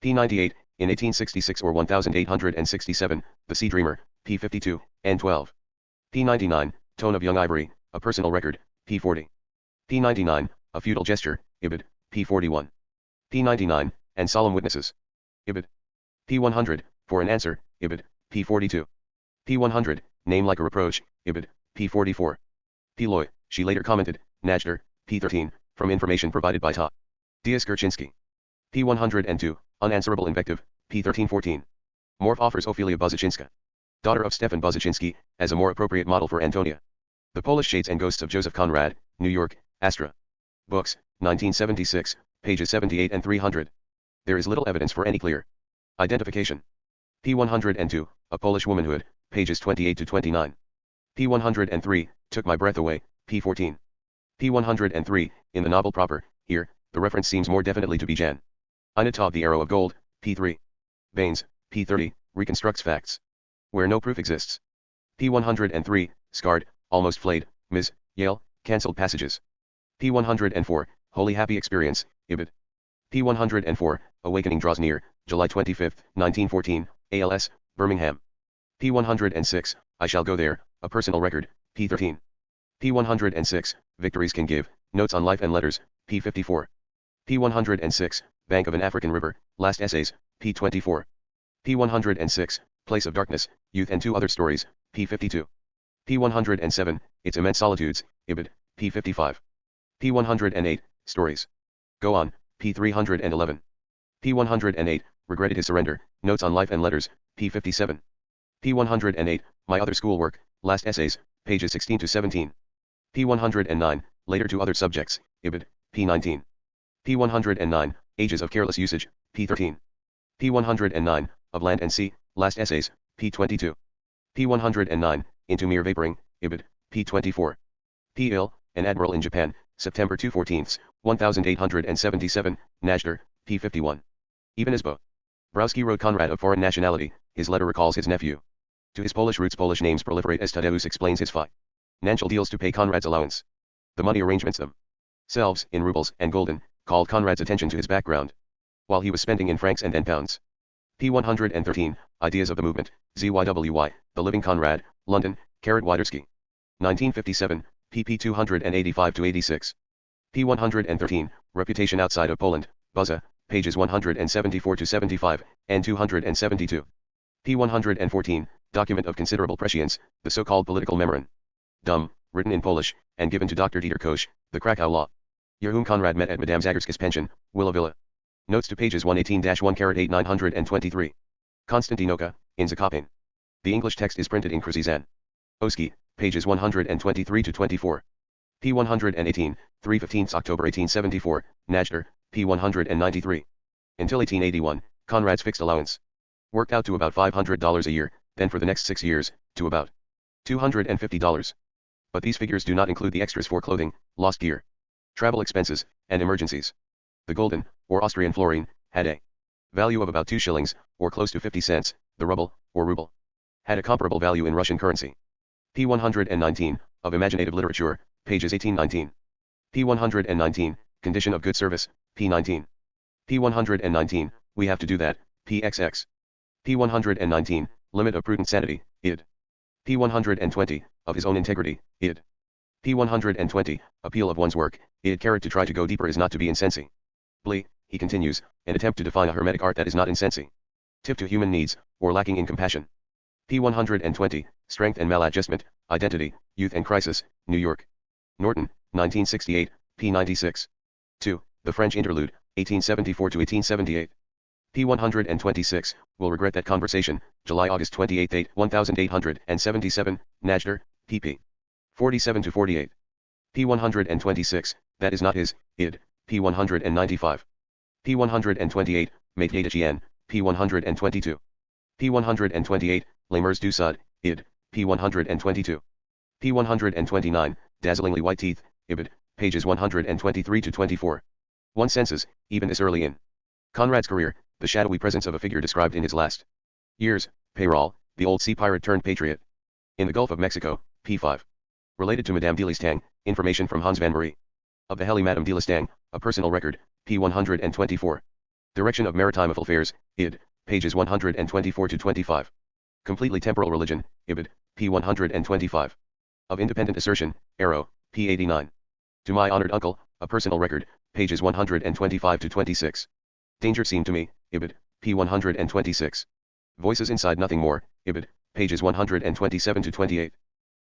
P98, in 1866 or 1867, The Sea Dreamer, P52, N12. P99, Tone of Young Ivory, A Personal Record, P40. P99, A Futile Gesture, Ibid, P41. P99, and Solemn Witnesses. Ibid. P100, For an Answer, Ibid, P42. P100, Name Like a Reproach, Ibid, P44. P. Loy, she later commented, Najder, P13, from information provided by Ta. Diaz Kerchinsky. P102, Unanswerable Invective, P1314. Morph offers Ophelia Buzyczynska, daughter of Stefan Buzyczynski, as a more appropriate model for Antonia. The Polish Shades and Ghosts of Joseph Conrad, New York, Astra. Books, 1976, pages 78 and 300. There is little evidence for any clear identification. P102, A Polish Womanhood, pages 28-29. P103, Took My Breath Away, P14. P103, in the novel proper, here, the reference seems more definitely to be Jan Inatov The Arrow of Gold, P3. Baines, P30, reconstructs facts where no proof exists. P103, Scarred, Almost Flayed, Ms. Yale, cancelled passages. P104, Holy Happy Experience, Ibid. P104, Awakening Draws Near, July 25, 1914, ALS, Birmingham. P106, I Shall Go There, A Personal Record, P13. P106, Victories Can Give, Notes on Life and Letters, P54. P106, Bank of an African River, Last Essays, P24. P106, Place of Darkness, Youth and Two Other Stories, P52. P107, Its Immense Solitudes, Ibid, P55. P108, Stories Go On, P311. P108, Regretted His Surrender, Notes on Life and Letters, P57. P108, My Other Schoolwork, Last Essays, pages 16-17. P109, Later to Other Subjects, Ibid, P19. P109, Ages of Careless Usage, P13. P109, Of Land and Sea, Last Essays, P22. P109, Into Mere Vaporing, Ibid, P24. P. Ill, an admiral in Japan, September 2 14th, 1877, Najder, p. 51. Even Isbo. Browski wrote Conrad of foreign nationality, his letter recalls his nephew. To his Polish roots Polish names proliferate as Tadeusz explains his financial deals to pay Conrad's allowance. The money arrangements themselves, in rubles and gulden, called Conrad's attention to his background. While he was spending in francs and then pounds. P. 113, Ideas of the Movement, ZYWY, The Living Conrad, London, Karol Widerski. 1957, pp 285-86. P. 113, Reputation Outside of Poland, Buzza, pages 174-75, and 272. P. 114, Document of Considerable Prescience, the so-called Political Memorandum, written in Polish, and given to Dr. Dieter Koch, the Krakow law. Year whom Conrad met at Madame Zagorska's pension, Willa. Notes to pages 118-1 923. Konstantinoka, in Zakopane. The English text is printed in Krzizan. Oski, pages 123-24. P. 118, 3/15 October 1874, Najder, p. 193. Until 1881, Conrad's fixed allowance worked out to about $500 a year, then for the next 6 years, to about $250. But these figures do not include the extras for clothing, lost gear, travel expenses, and emergencies. The gulden, or Austrian florin, had a value of about 2 shillings, or close to 50 cents, the ruble, or ruble, had a comparable value in Russian currency. P. 119, of Imaginative Literature, pages 18-19. P. 119, Condition of Good Service, p. 19. P. 119, We Have to Do That, pxx. P. 119, Limit of Prudent Sanity, id. P. 120, Of His Own Integrity, id. P. 120, Appeal of One's Work, id. To try to go deeper is not to be insensibly, he continues, an attempt to define a hermetic art that is not insensitive to human needs, or lacking in compassion. P. 120, Strength and Maladjustment, Identity, Youth and Crisis, New York. Norton, 1968, p. 96. 2. The French Interlude, 1874-1878. P. 126, Will Regret That Conversation, July-August 28, 1877, Najder, pp. 47-48. P. 126, That Is Not His, id. P. 195. P. 128, Mate Yadachien, p. 122. P. 128, Les Mœurs du Sud, id. P. 122. P. 129, Dazzlingly White Teeth, ibid. Pages 123-24. One senses, even this early in Conrad's career, the shadowy presence of a figure described in his last years, Karl, the old sea pirate turned patriot. In the Gulf of Mexico, p. 5. Related to Madame de Lestang, information from Hans van Marie. Of the Heli Madame de Lestang, a personal record, p. 124. Direction of Maritime Affairs, id. Pages 124-25. Completely Temporal Religion, ibid. P. 125. Of Independent Assertion, Arrow, p. 89. To My Honored Uncle, a personal record, pages 125-26. Danger Seemed to Me, ibid. P. 126. Voices Inside Nothing More, ibid. Pages 127-28.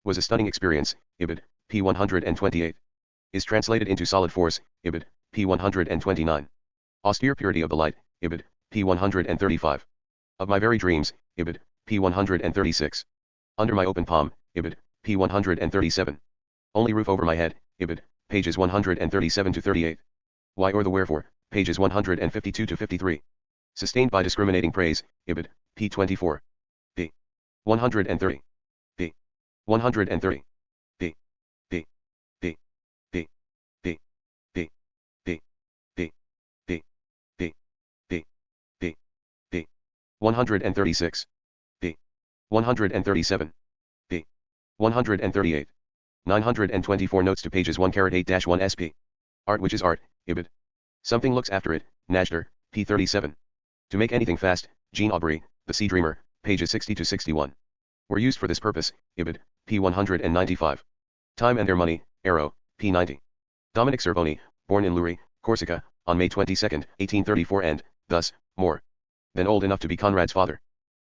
Was a Stunning Experience, ibid. P. 128. Is translated into Solid Force, ibid. P. 129. Austere Purity of the Light, ibid. P. 135. Of My Very Dreams, ibid. P. 136. Under My Open Palm, ibid. P. 137. Only Roof Over My Head, ibid. Pages 137-38. Why or the Wherefore, pages 152-53. Sustained by Discriminating Praise, ibid. P. 24. P. 130. P. 130. P. P. P. P. P. P. P. P. P. P. P. P. P. 136. P. 137. P. 138. 924 notes to pages 1-8-1 sp. Art which is art, ibid. Something looks after it, Najder, p. 37. To Make Anything Fast, Jean Aubry, The Sea Dreamer, pages 60-61. Were used for this purpose, ibid. P. 195. Time and Their Money, Arrow, p. 90. Dominic Cervoni, born in Luri, Corsica, on May 22, 1834 and, thus, more than old enough to be Conrad's father.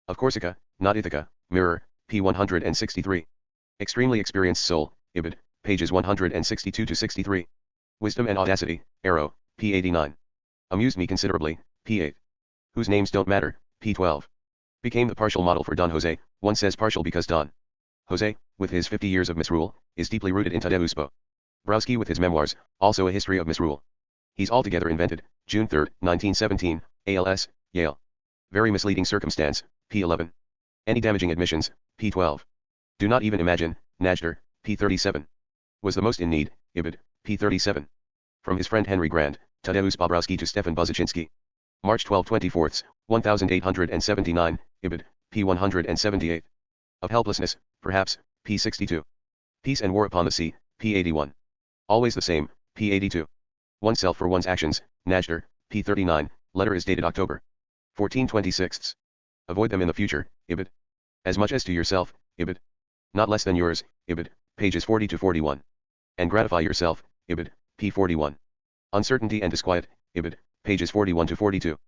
Of Corsica, not Ithaca, Mirror, p. 163. Extremely Experienced Soul, ibid. Pages 162-63. Wisdom and Audacity, Arrow, p. 89. Amused Me Considerably, p. 8. Whose Names Don't Matter, p. 12. Became the partial model for Don Jose. One says partial because Don Jose, with his 50 years of misrule, is deeply rooted in Tadeusz Browski with his memoirs, also a history of misrule. He's altogether invented, June 3, 1917, ALS, Yale. Very misleading circumstance, p. 11. Any damaging admissions, p. 12. Do not even imagine, Najder, p. 37. Was the most in need, Ibid, p. 37. From his friend Henry Grant, Tadeusz Bobrowski to Stefan Buzaczynski. March 12/24, 1879, Ibid, p. 178. Of helplessness, perhaps, p. 62. Peace and War upon the Sea, p. 81. Always the same, p. 82. Oneself for one's actions, Najdar, p. 39, letter is dated October 14/26. Avoid them in the future, Ibid. As much as to yourself, Ibid. Not less than yours, Ibid, pages 40 to 41. And gratify yourself, Ibid, p. 41. Uncertainty and disquiet, Ibid, pages 41 to 42.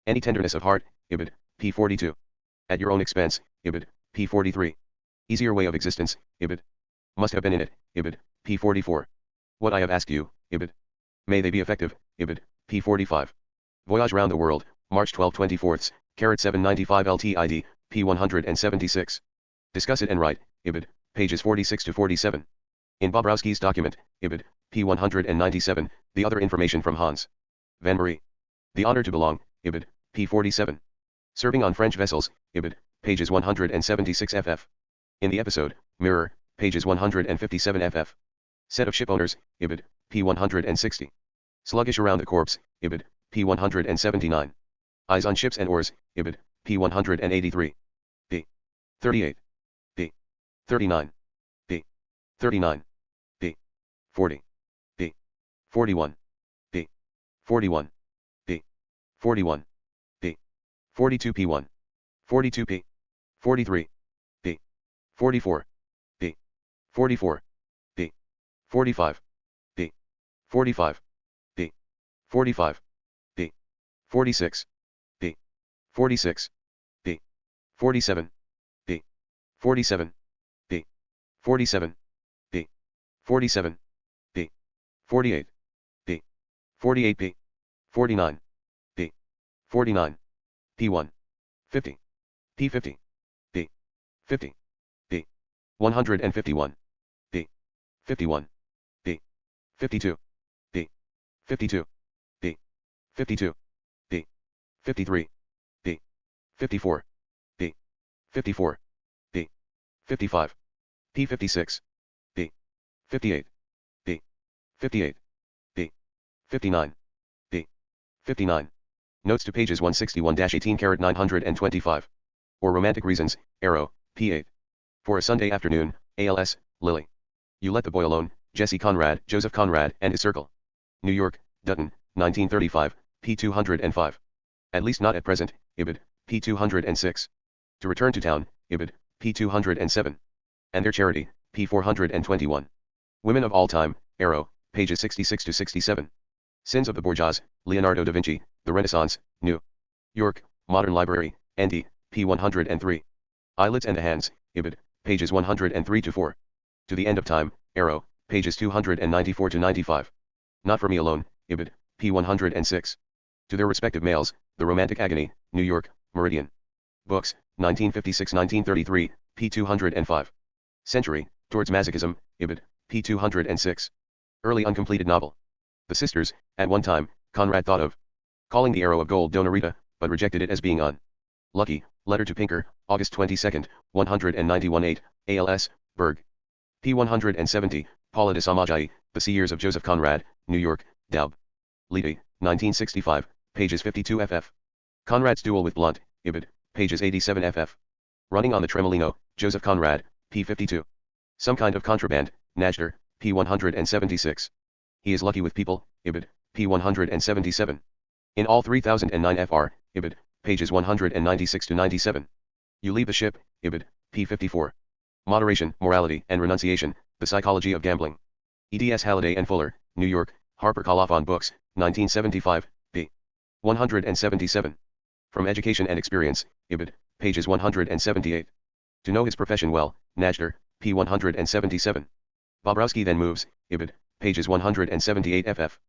Any tenderness of heart, Ibid, p. 42. At your own expense, Ibid, p. 43. Easier way of existence, Ibid. Must have been in it, Ibid, p. 44. What I have asked you, Ibid. May they be effective, Ibid, p. 45. Voyage round the world, March 12/24, 795 LTID, p. 176. Discuss it and write, Ibid, pages 46 to 47. In Bobrowski's document, Ibid, p. 197, the other information from Hans Van Marie. The honor to belong, Ibid, p. 47. Serving on French vessels, Ibid, pages 176 ff. In the episode, Mirror, pages 157 ff. Set of shipowners, Ibid, p. 160. Sluggish around the corpse, Ibid, p. 179. Eyes on ships and oars, Ibid, p. 183. p. 38. p. 39. p. 39. p. 40. p. 41. p. 41. p. 41. p. 42 p1. 42 p. 43. p. 44. p. 44. p. 45. p. 45. p. 45. p. 46. p. 46. p. 47. p. 47. p. 47. p. 47. p. 48. p. 48 p. 49. p. 49. p1. 50. p50. p. 50. p. 151. p. 51. p. 52. p. 52. p. 52. p. 53. p. 54. p. 54. p. 55. p. 56. p. 58. p. 58. p. 59. p. 59. Notes to pages 161-18 925. Or Romantic Reasons, Arrow, p. 8. For a Sunday afternoon, ALS, Lily. You Let the Boy Alone, Jesse Conrad, Joseph Conrad and His Circle. New York, Dutton, 1935, p. 205. At least not at present, Ibid, p. 206. To Return to Town, Ibid, p. 207. And Their Charity, p. 421. Women of All Time, Arrow, pages 66 to 67. Sins of the Borgias, Leonardo da Vinci, The Renaissance, New York, Modern Library, ND, p. 103. Eyelids and the Hands, Ibid, pages 103 to 4. To the End of Time, Arrow, pages 294 to 95. Not for Me Alone, Ibid, p. 106. To Their Respective Males, The Romantic Agony, New York, Meridian Books, 1956-1933, p. 205. Century, Towards Masochism, Ibid, p. 206. Early uncompleted novel. The sisters, at one time, Conrad thought of calling the Arrow of Gold Dona Rita, but rejected it as being unlucky. Letter to Pinker, August 22, 191-8, ALS, Berg. p. 170, Paula de Samajai, The Sea Years of Joseph Conrad, New York, Daub. Levy, 1965, pages 52 ff. Conrad's Duel with Blunt, Ibid, pages 87 ff. Running on the Tremolino, Joseph Conrad, p. 52. Some Kind of Contraband, Najdar, p. 176. He is Lucky with People, Ibid, p. 177. In All 3009 fr, Ibid, pages 196 to 97. You Leave the Ship, Ibid, p. 54. Moderation, Morality and Renunciation, The Psychology of Gambling. eds Halliday and Fuller, New York, Harper Colophon Books, 1975, p. 177. From Education and Experience, Ibid, pages 178. To Know His Profession Well, Najdar, p. 177. Bobrowski Then Moves, Ibid, pages 178 ff.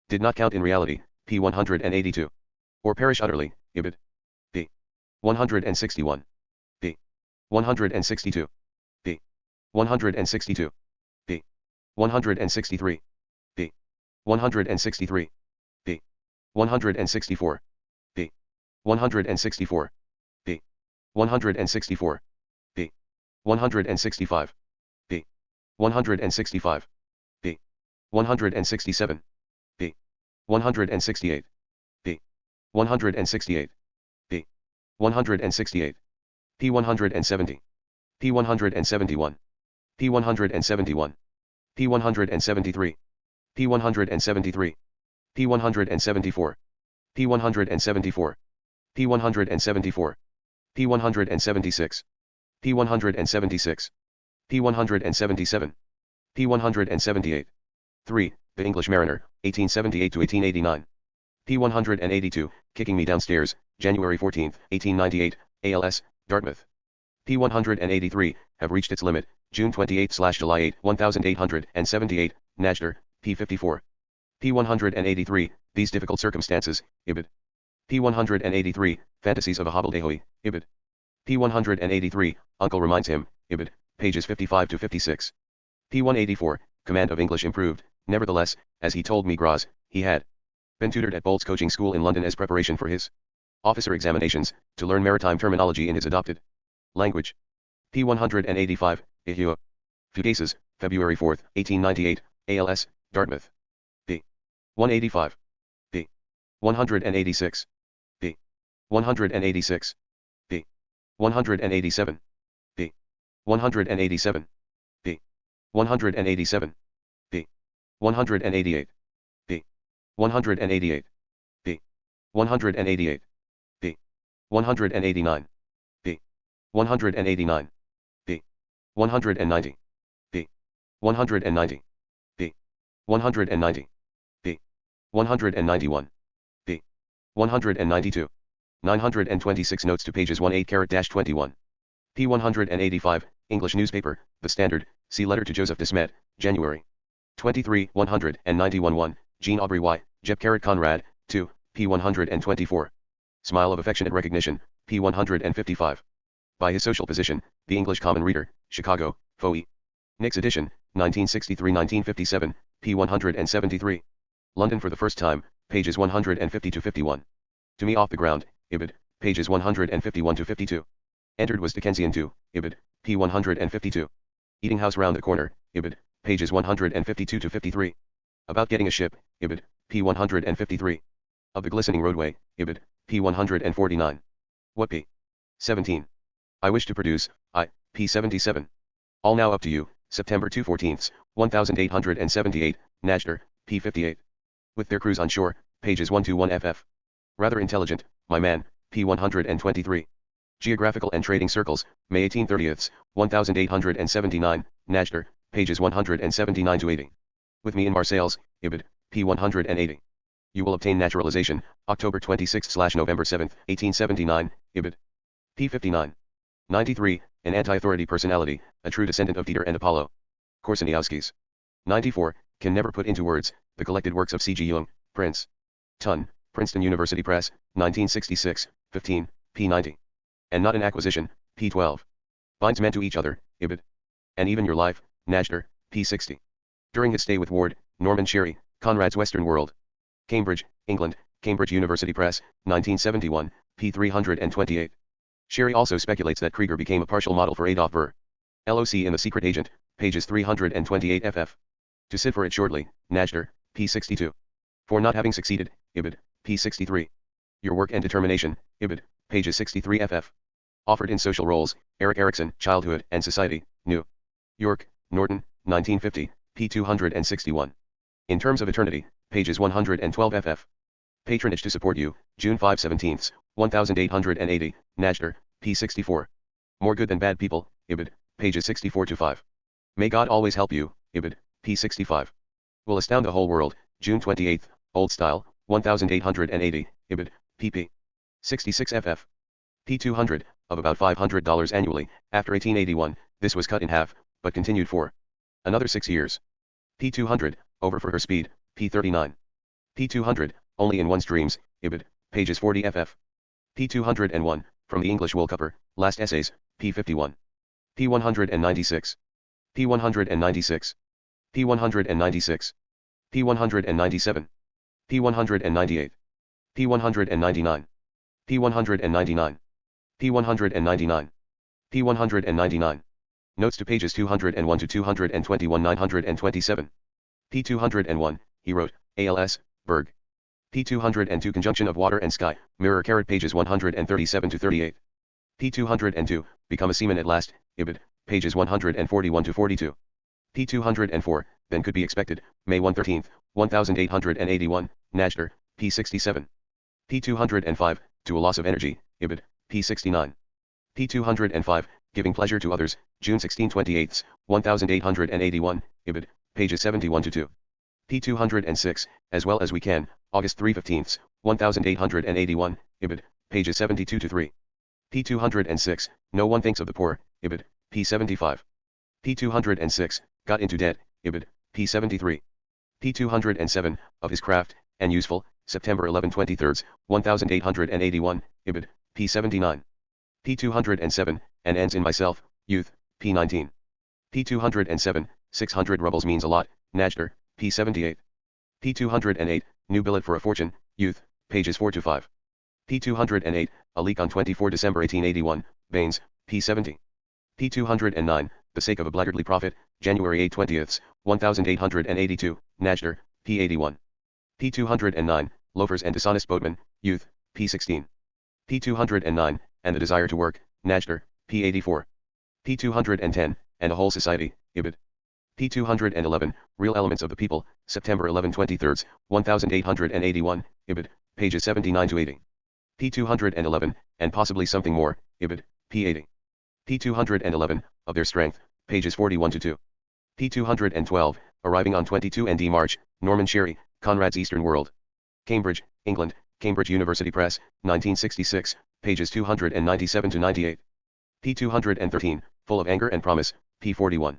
Did Not Count in Reality, p. 182. Or Perish Utterly, Ibid, p. 161. p. 162. p. 162. p. 163. p. 163. p. 164. p. 164. p. 164. p. 165. p. 165. 167. B. 168. B. 168. B. 168. P 170. P 171. P 171. P 173. P 173. P 174. P 174. P 174. P 176. P 176. P 177. P 178. 3. The English Mariner, 1878 to 1889. P 182, Kicking Me Downstairs, January 14, 1898, ALS, Dartmouth. P 183, Have Reached Its Limit, June 28/July 8, 1878, Najder, P 54. P 183, These Difficult Circumstances, Ibid. P 183, Fantasies of a Hobbledehoy, Ibid. P 183, Uncle Reminds Him, Ibid, pages 55 to 56. P 184, Command of English improved, nevertheless, as he told me Graz, he had been tutored at Bolt's coaching school in London as preparation for his officer examinations, to learn maritime terminology in his adopted language. P 185, Ihua. Fugaces, February 4, 1898, ALS, Dartmouth. B. 185. B. 186. B. 186. B. 187. B. 187. B. 187. B. 188. B. 188. B. 188. B. 189. B. 189. B. 190. B. 190. B. 190. B. 191. B. 192. 926 notes to pages 18-21. P 185, English newspaper, The Standard, see letter to Joseph Desmet, January 23, 191 1, Jean Aubrey Y, Jep Conrad, 2, P 124. Smile of affectionate recognition, P 155. By his social position, The English Common Reader, Chicago, Foe. Nick's edition, 1963-1957, P 173. London for the First Time, pages 150-51. To Me Off the Ground, Ibid, pages 151-52. Entered was Dickensian 2, Ibid, P 152. Eating House Round the Corner, Ibid, pages 152-53. About Getting a Ship, Ibid, P 153. Of the Glistening Roadway, Ibid, P 149. What P? 17. I wish to produce, P 77. All now up to you, September 2 14th, 1878, Najder, P 58. With their crews on shore, pages 1-1 ff. Rather intelligent, my man, P 123. Geographical and Trading Circles, May 18/30, 1879, Najder, pages 179-80. With me in Marseilles, Ibid, P 180. You will obtain naturalization, October 26/November 7, 1879, Ibid. P 59. 93, an anti-authority personality, a true descendant of Dieter and Apollo Korsaniowskis. 94, can never put into words, the collected works of C.G. Jung, Prince. Ton, Princeton University Press, 1966, 15, P 90. And not an acquisition, P 12. Binds men to each other, Ibid. And even your life, Najder, P 60. During his stay with Ward, Norman Sherry, Conrad's Western World. Cambridge, England, Cambridge University Press, 1971, p. 328. Sherry also speculates that Krieger became a partial model for Adolf Burr. LOC in The Secret Agent, pages 328 ff. To sit for it shortly, Najder, p. 62. For not having succeeded, Ibid, p. 63. Your Work and Determination, Ibid, pages 63 ff. Offered in Social Roles, Eric Erikson, Childhood and Society, New York, Norton, 1950, p. 261. In Terms of Eternity, pages 112 ff. Patronage to support you, June 5 17, 1880, Najder, p. 64. More Good Than Bad People, Ibid, pages 64-5. May God Always Help You, Ibid, p. 65. Will Astound the Whole World, June 28, Old Style, 1880, Ibid, pp. 66 ff. p. 200, of about $500 annually, after 1881, this was cut in half, but continued for another 6 years. p. 200, over for her speed, p. 39. p. 200, only in one's dreams, Ibid, pages 40 ff. p. 201, from the English Woolcupper, Last Essays, p. 51. p. 196. p. 196. p. 196. p. 197. p. 198. p. 199. p. 199. p. 199. p. 199. Notes to pages 201 to 221 927. P201, he wrote, ALS, Berg. P202 conjunction of water and sky, mirror carat pages 137 to 38. P202, become a seaman at last, Ibid, pages 141 to 42. P204, then could be expected, May 113, 1881, Najder, P67. P205, to a loss of energy, Ibid, P69. P205, giving pleasure to others, June 16/28, 1881, Ibid, pages 71 to 2. P206, as well as we can, August 3/15, 1881, Ibid, pages 72 to 3. P206, no one thinks of the poor, Ibid, P75. P206, got into debt, Ibid, P73. P207, of his craft, and useful, September 11/23, 1881, Ibid, P79. P207, and ends in myself, youth, P19. P207, 600 rubles means a lot, Najder, P78. P208, new billet for a fortune, youth, pages 4 to 5. P208, a leak on 24 December 1881, Baines, P70. P209, the sake of a blackguardly prophet, January 8/20, 1882, Najder, P81. P209, loafers and dishonest boatmen, youth, P16. P209, and the desire to work, Najder, P84. P210, and a whole society, Ibid. P211, real elements of the people, September 11/23, 1881, Ibid, pages 79 to 80. P211, and possibly something more, Ibid, P80. P211, of their strength, pages 41 to 2. P212, arriving on 22 ND March, Norman Sherry, Conrad's Eastern World. Cambridge, England, Cambridge University Press, 1966, pages 297 to 98. P213, full of anger and promise, P41.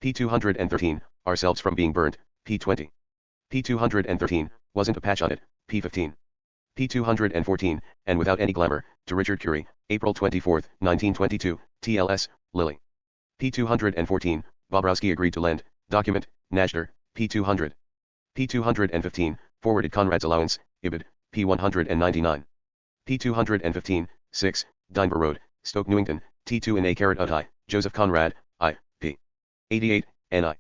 P213, ourselves from being burnt, P20. P213, wasn't a patch on it, P15. P214, and without any glamour, to Richard Curie, April 24, 1922, TLS, Lily. P214, Bobrowski agreed to lend, document, Najder, P200. P215, forwarded Conrad's allowance, Ibid, P199. P215, 6, Dineborough Road, Stoke Newington, T2 in A carat I, Joseph Conrad, I, P. 88, N.I.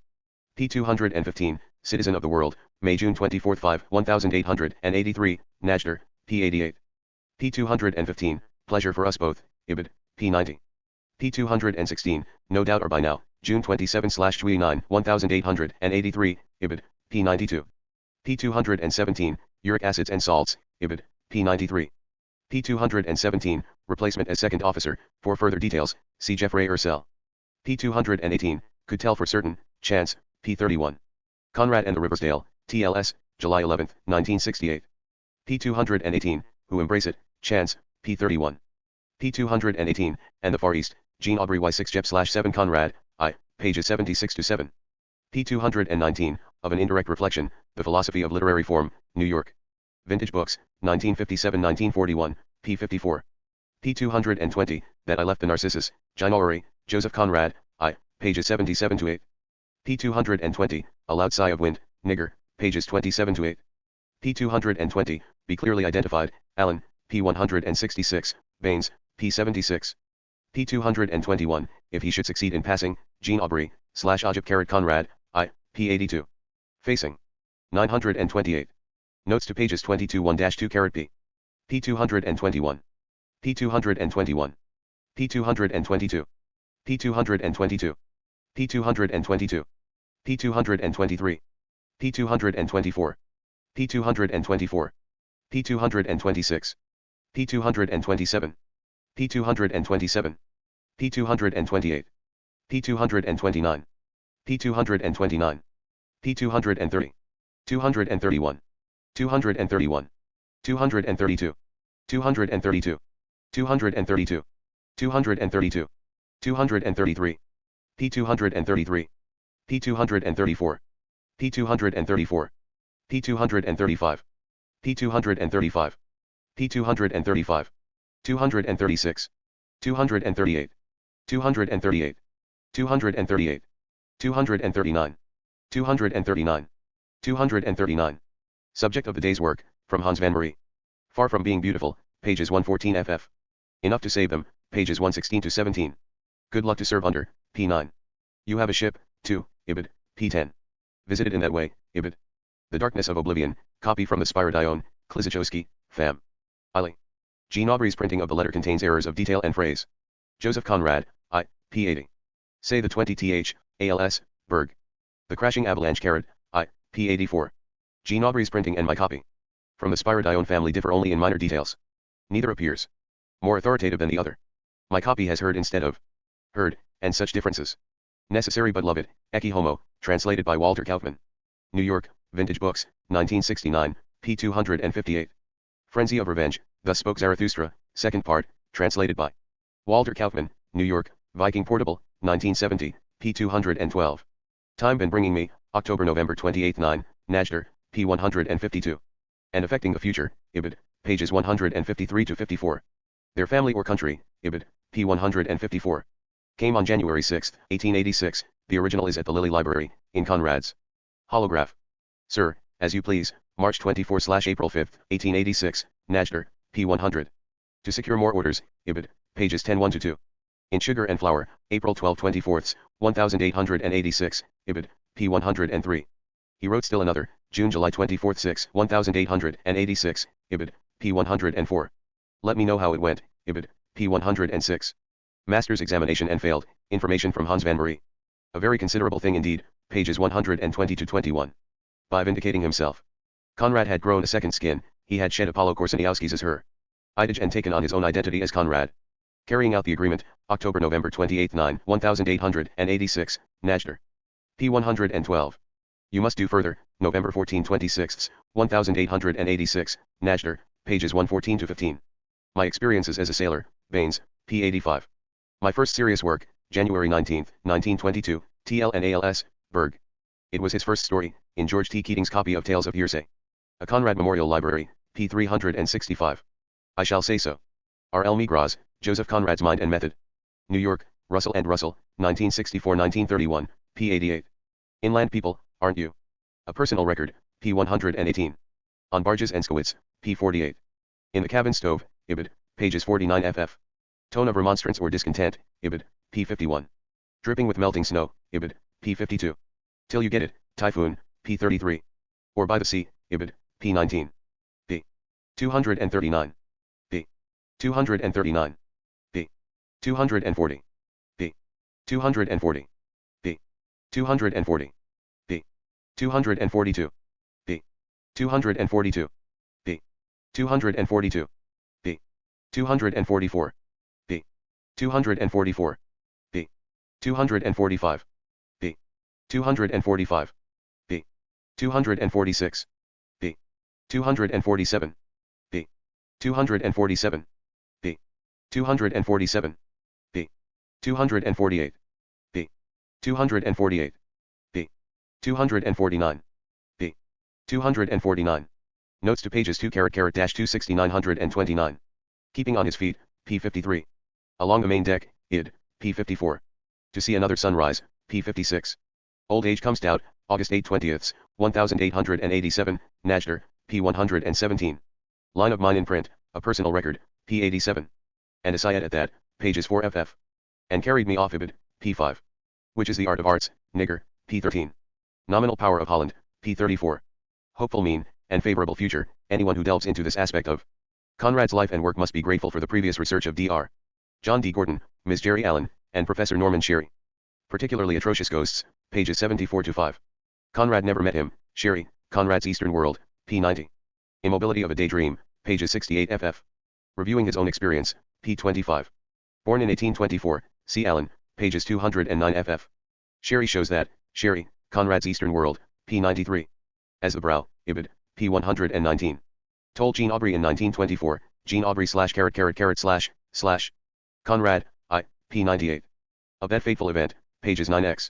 P215, Citizen of the World, May-June 24, 1883, Najder, P88. P215, Pleasure for us both, Ibid, P90. P216, no doubt or by now, June 27/29, 1883, Ibid, P92. P217, Uric acids and salts, Ibid, P93. P217, replacement as second officer, for further details, see Geoffrey Ursel. P218, could tell for certain, chance, P31. Conrad and the Riversdale, TLS, July 11, 1968. P218, who embrace it, chance, P31. P218, and the Far East, Jean Aubrey Y6 Jep/7 Conrad, I, pages 76 to 7. P219, of an indirect reflection, The Philosophy of Literary Form, New York. Vintage Books, 1957-1941, P54. P220, That I Left the Narcissus, January, Joseph Conrad, I, pages 77 to 8. P220, A Loud Sigh of Wind, Nigger, pages 27 to 8. P220, Be Clearly Identified, Allen, P166, Baines, P76. P221, If He Should Succeed in Passing, Jean Aubrey, /Ajib carat Conrad, I, P82. Facing. 928. Notes to pages 22 1-2 carat P. P221. P221. P222. P222. P222. P223. P224. P224. P226. P227. P227. P228. P229. P229. P230. 231. 231. 232. 232. 232. 232. 233. P233. P234. P234. P235. P235. P235. 236. 238. 238. 238. 239. 239. 239. Subject of the day's work, from Hans van Marie. Far from being beautiful, pages 114 ff. Enough to save them, pages 116 to 17. Good luck to serve under, P9. You have a ship, too, Ibid, P10. Visited in that way, Ibid. The Darkness of Oblivion, copy from the Spyridon, Klizichowski, Fam. Iley. Jean Aubry's printing of the letter contains errors of detail and phrase. Joseph Conrad, I, P80. Say the 20th, ALS, Berg. The Crashing Avalanche Carat, I, P84. Jean Aubry's printing and my copy. From the Spyridon family differ only in minor details. Neither appears more authoritative than the other. My copy has heard instead of heard, and such differences. Necessary but love it, Ecce Homo, translated by Walter Kaufman. New York, Vintage Books, 1969, p. 258. Frenzy of Revenge, Thus Spoke Zarathustra, second part, translated by Walter Kaufman, New York, Viking Portable, 1970, p. 212. Time Been Bringing Me, October-November 28, 9, Najder, p. 152. And Affecting the Future, Ibid, pages 153-54. Their Family or Country, Ibid, p. 154. Came on January 6, 1886, the original is at the Lilly Library, in Conrad's holograph. Sir, as you please, March 24/April 5, 1886, Najder, p. 100. To secure more orders, Ibid, pages 10-1-2. In Sugar and Flour, April 12/24, 1886, Ibid, p. 103. He wrote still another, June-July 24, 1886, Ibid, p. 104. Let me know how it went, Ibid, p. 106. Master's examination and failed, information from Hans van Marie. A very considerable thing indeed, pages 120-21. By vindicating himself. Conrad had grown a second skin, he had shed Apollo Korsaniowski's as her idage and taken on his own identity as Conrad. Carrying out the agreement, October-November 28, 9, 1886, Najder. p. 112. You must do further, November 14, 26, 1886, Najder, pages 114-15. My experiences as a sailor, Baines, p. 85. My first serious work, January 19, 1922, TL and ALS, Berg. It was his first story, in George T. Keating's copy of Tales of Hearsay. A Conrad Memorial Library, p. 365. I shall say so. R. L. Migraz, Joseph Conrad's Mind and Method. New York, Russell and Russell, 1964-1931, p. 88. Inland People, Aren't You? A Personal Record, p. 118. On Barges and Skowitz, p. 48. In the Cabin Stove, Ibid, pages 49 ff. Tone of Remonstrance or Discontent, Ibid, p. 51. Dripping with Melting Snow, Ibid, p. 52. Till You Get It, Typhoon, p. 33. Or By the Sea, Ibid, p. 19. p. 239. p. 239. p. 240. p. 240. p. 240. p. 242. p. 242. p. 242. p. 244. p. 244. p. 245. p. 245. p. 246. p. 247. p. 247. p. 247. p. 248. p. 248. p. 249. p. 249. Notes to pages 2:26929. Keeping on His Feet, p. 53. Along the Main Deck, id. p. 54. To See Another Sunrise, p. 56. Old Age Comes Stout, August 8, 20th, 1887, Najder, p. 117. Line of Mine in Print, A Personal Record, p. 87. And a Syed at that, pages 4 ff. And Carried Me Off Ibid, p. 5. Which is the Art of Arts, Nigger, p. 13. Nominal Power of Holland, p. 34. Hopeful Mean, and Favorable Future, anyone who delves into this aspect of Conrad's life and work must be grateful for the previous research of Dr. John D. Gordon, Ms. Jerry Allen, and Professor Norman Sherry. Particularly Atrocious Ghosts, pages 74-5. Conrad never met him, Sherry, Conrad's Eastern World, p. 90. Immobility of a Daydream, pages 68 ff. Reviewing his own experience, p. 25. Born in 1824, C. Allen, pages 209 ff. Sherry shows that, Sherry, Conrad's Eastern World, p. 93. As the Brow, Ibid, p. 119. Told Jean Aubry in 1924, Jean Aubry / Conrad, I, p. 98. Of that fateful event, pages 9x.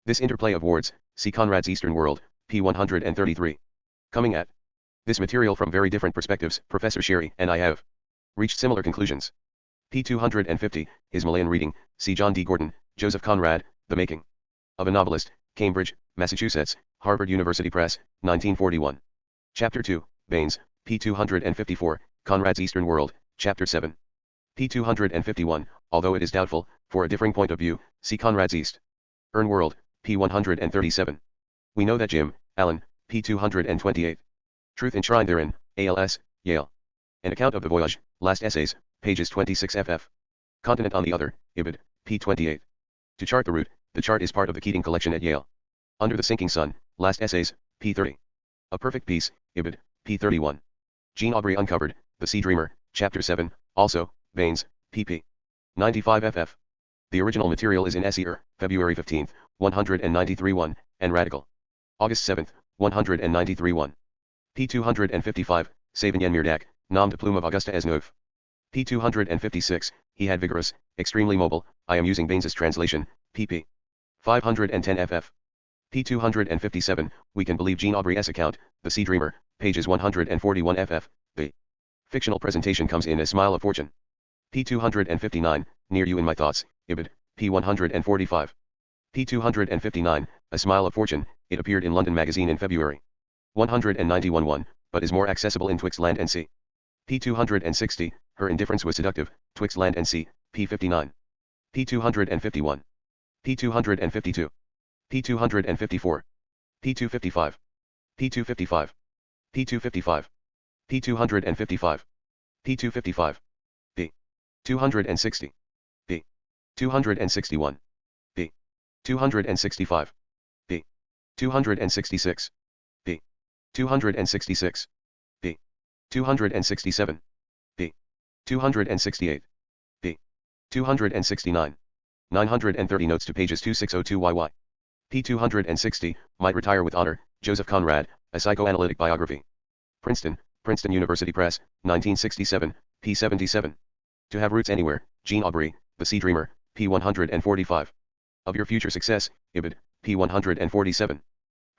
This interplay of words, see Conrad's Eastern World, p. 133. Coming at this material from very different perspectives, Professor Sherry and I have reached similar conclusions. p. 250, his Malayan reading, see John D. Gordon, Joseph Conrad, The Making of a Novelist, Cambridge, Massachusetts, Harvard University Press, 1941. Chapter 2, Baines, p. 254, Conrad's Eastern World, Chapter 7. p. 251, although it is doubtful, for a differing point of view, see Conrad's East. World, p. 137. We know that Jim, Allen, p. 228. Truth enshrined therein, ALS, Yale. An account of the voyage, last essays, pages 26 ff. Continent on the other, Ibid, p. 28. To chart the route, the chart is part of the Keating collection at Yale. Under the Sinking Sun, last essays, p. 30. A Perfect Peace, Ibid, p. 31. Jean Aubrey Uncovered, The Sea Dreamer, Chapter 7, also, Baines, pp. 95 ff. The original material is in Essier, February 15, 193-1, and Radical. August 7, 193-1. p. 255, Savigny Mirdac, Nom de plume of Augusta Esneuf. p. 256, he had vigorous, extremely mobile, I am using Baines's translation, pp. 510 ff. p. 257, we can believe Jean Aubry's account, The Sea Dreamer, pages 141 ff. The fictional presentation comes in as Smile of Fortune. p. 259, Near You in My Thoughts, Ibid, p. 145. p. 259, A Smile of Fortune, it appeared in London Magazine in February. 191-1, but is more accessible in Twixt Land and Sea. p. 260, Her Indifference Was Seductive, Twixt Land and Sea, p. 59. p. 251. p. 252. p. 254. p. 255. p. 255. p. 255. p. 255. p. 255. p. 260. p. 261. p. 265. p. 266. p. 266. p. 267. p. 268. p. 269. 930 notes to pages 2602 YY. p. 260, Might Retire with Honor, Joseph Conrad, A Psychoanalytic Biography. Princeton, Princeton University Press, 1967, p. 77. To Have Roots Anywhere, Jean Aubrey, The Sea Dreamer, p. 145. Of Your Future Success, Ibid, p. 147.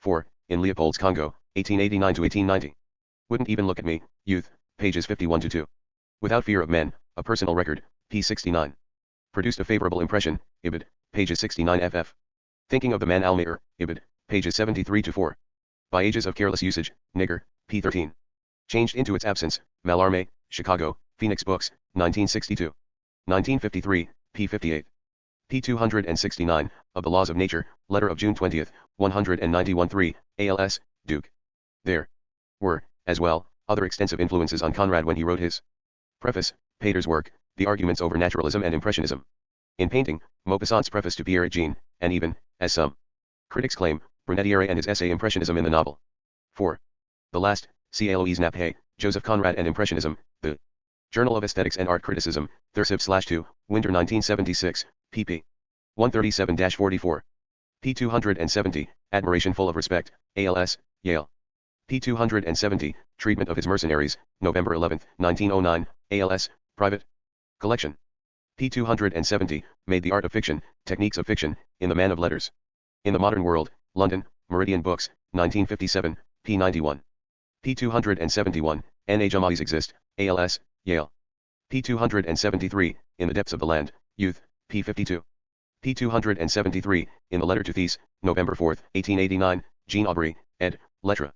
4. In Leopold's Congo, 1889-1890. Wouldn't Even Look at Me, Youth, pages 51-2. Without Fear of Men, A Personal Record, p. 69. Produced a Favorable Impression, Ibid, pages 69 ff. Thinking of the Man Almayer, Ibid, pages 73-4. By Ages of Careless Usage, Nigger, p. 13. Changed Into Its Absence, Mallarmé, Chicago, Phoenix Books, 1962. 1953, p. 58. p. 269, Of the Laws of Nature, Letter of June 20, 191-3, ALS, Duke. There were, as well, other extensive influences on Conrad when he wrote his preface, Pater's work, The Arguments Over Naturalism and Impressionism. In painting, Maupassant's preface to Pierre et Jean, and even, as some critics claim, Brunetière and his essay Impressionism in the novel. 4. The Last, C. Aloys Nappe, Joseph Conrad and Impressionism, The Journal of Aesthetics and Art Criticism, Thursive/2, Winter 1976, pp. 137-44. p. 270, Admiration Full of Respect, ALS, Yale. p. 270, Treatment of His Mercenaries, November 11, 1909, ALS, Private Collection. p. 270, Made the Art of Fiction, Techniques of Fiction, in the Man of Letters. In the Modern World, London, Meridian Books, 1957, p. 91. p. 271, N. Jamais Exist, ALS, Yale. p. 273, In the Depths of the Land, Youth, p. 52. p. 273, In the Letter to Thais, November 4, 1889, Jean Aubrey, ed., Lettres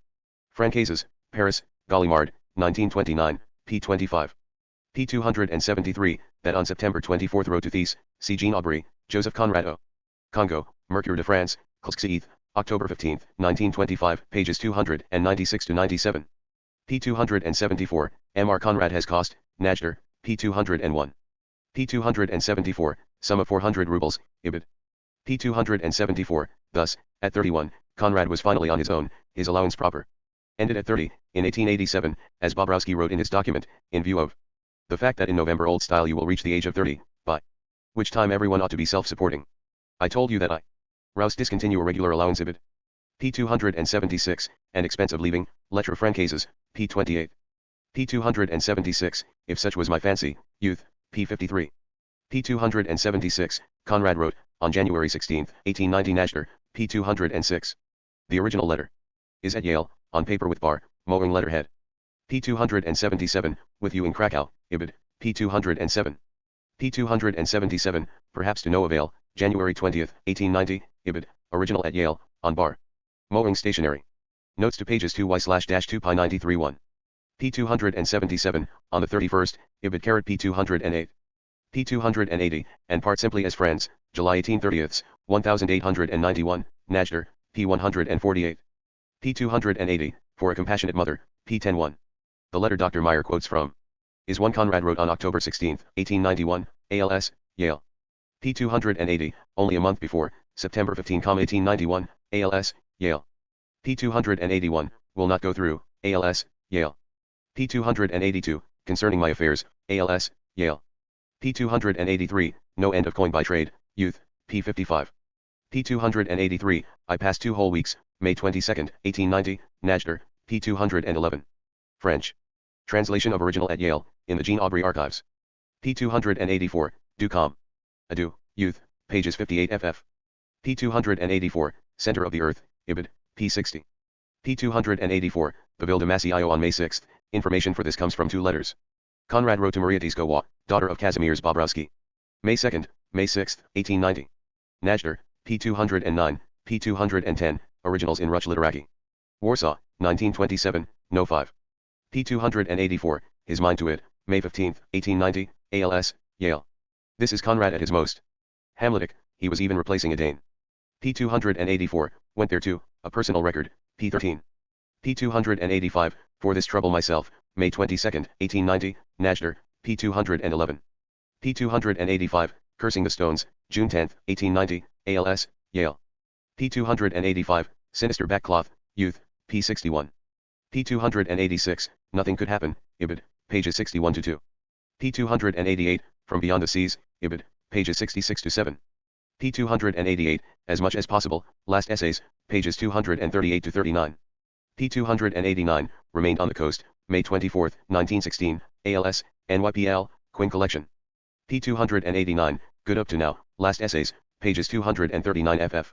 Francaises, Paris, Gallimard, 1929, p. 25. p. 273, That on September 24 wrote to Thais, C. Jean Aubrey, Joseph Conrad O. Congo, Mercure de France, Clxeith, October 15, 1925, pages 296-97. p. 274, M. R. Conrad Has Cost, Najder, p. 201. p. 274, Sum of 400 rubles, Ibid. p. 274, thus, at 31, Conrad was finally on his own, his allowance proper. Ended at 30, in 1887, as Bobrowski wrote in his document, in view of the fact that in November old style you will reach the age of 30, by which time everyone ought to be self-supporting. I told you that I Rouse discontinue a regular allowance Ibid. p. 276, and expense of leaving, Lettres Francaises, p. 28. p. 276, If Such Was My Fancy, Youth, p. 53. p. 276, Conrad wrote, on January 16, 1890 Najder, p. 206. The original letter is at Yale, on paper with bar, mowing letterhead. p. 277, With You in Krakow, Ibid, p. 207. p. 277, Perhaps to no avail, January 20, 1890, Ibid, original at Yale, on bar. Mowing stationery. Notes to pages 2y/2 pi 93-1. p. 277, on the 31st, Ibid p. 208. p. 280, and part simply as friends, July 18/30, 1891, Najder, p. 148. p. 280, For a Compassionate Mother, p. 10-1. The letter Dr. Meyer quotes from is one Conrad wrote on October 16, 1891, ALS, Yale. p. 280, only a month before, September 15, 1891, ALS, Yale. p. 281, will not go through, ALS, Yale. p. 282, concerning my affairs, ALS, Yale. p. 283, no end of coin by trade, youth, p. 55. p. 283, I passed 2 whole weeks, May 22, 1890, Najder, p. 211. French. Translation of original at Yale, in the Jean Aubry Archives. p. 284, du com. Adieu, youth, pages 58 ff. p. 284, Center of the Earth, Ibid, p. 60. p. 284, the Ville de Massillon on May 6, information for this comes from 2 letters. Conrad wrote to Maria Tiskova, daughter of Kazimierz Bobrowski. May 2, May 6, 1890. Najder, p. 209, p. 210, originals in Ruch Literaki. Warsaw, 1927, No. 5. p. 284, his mind to it, May 15, 1890, ALS, Yale. This is Conrad at his most Hamletic, he was even replacing a Dane. p. 284, went there too, a personal record, p. 13. p. 285, for this trouble myself, May 22, 1890, Najder, p. 211. p. 285, cursing the stones, June 10, 1890, ALS, Yale. p. 285, sinister backcloth, youth, p. 61. p. 286, nothing could happen, Ibid, pages 61-2. p. 288, from beyond the seas, Ibid, pages 66-7. p. 288, as much as possible, last essays, pages 238-39. p. 289, remained on the coast, May 24, 1916, ALS, NYPL, Quinn Collection. p. 289, good up to now, last essays, pages 239 ff.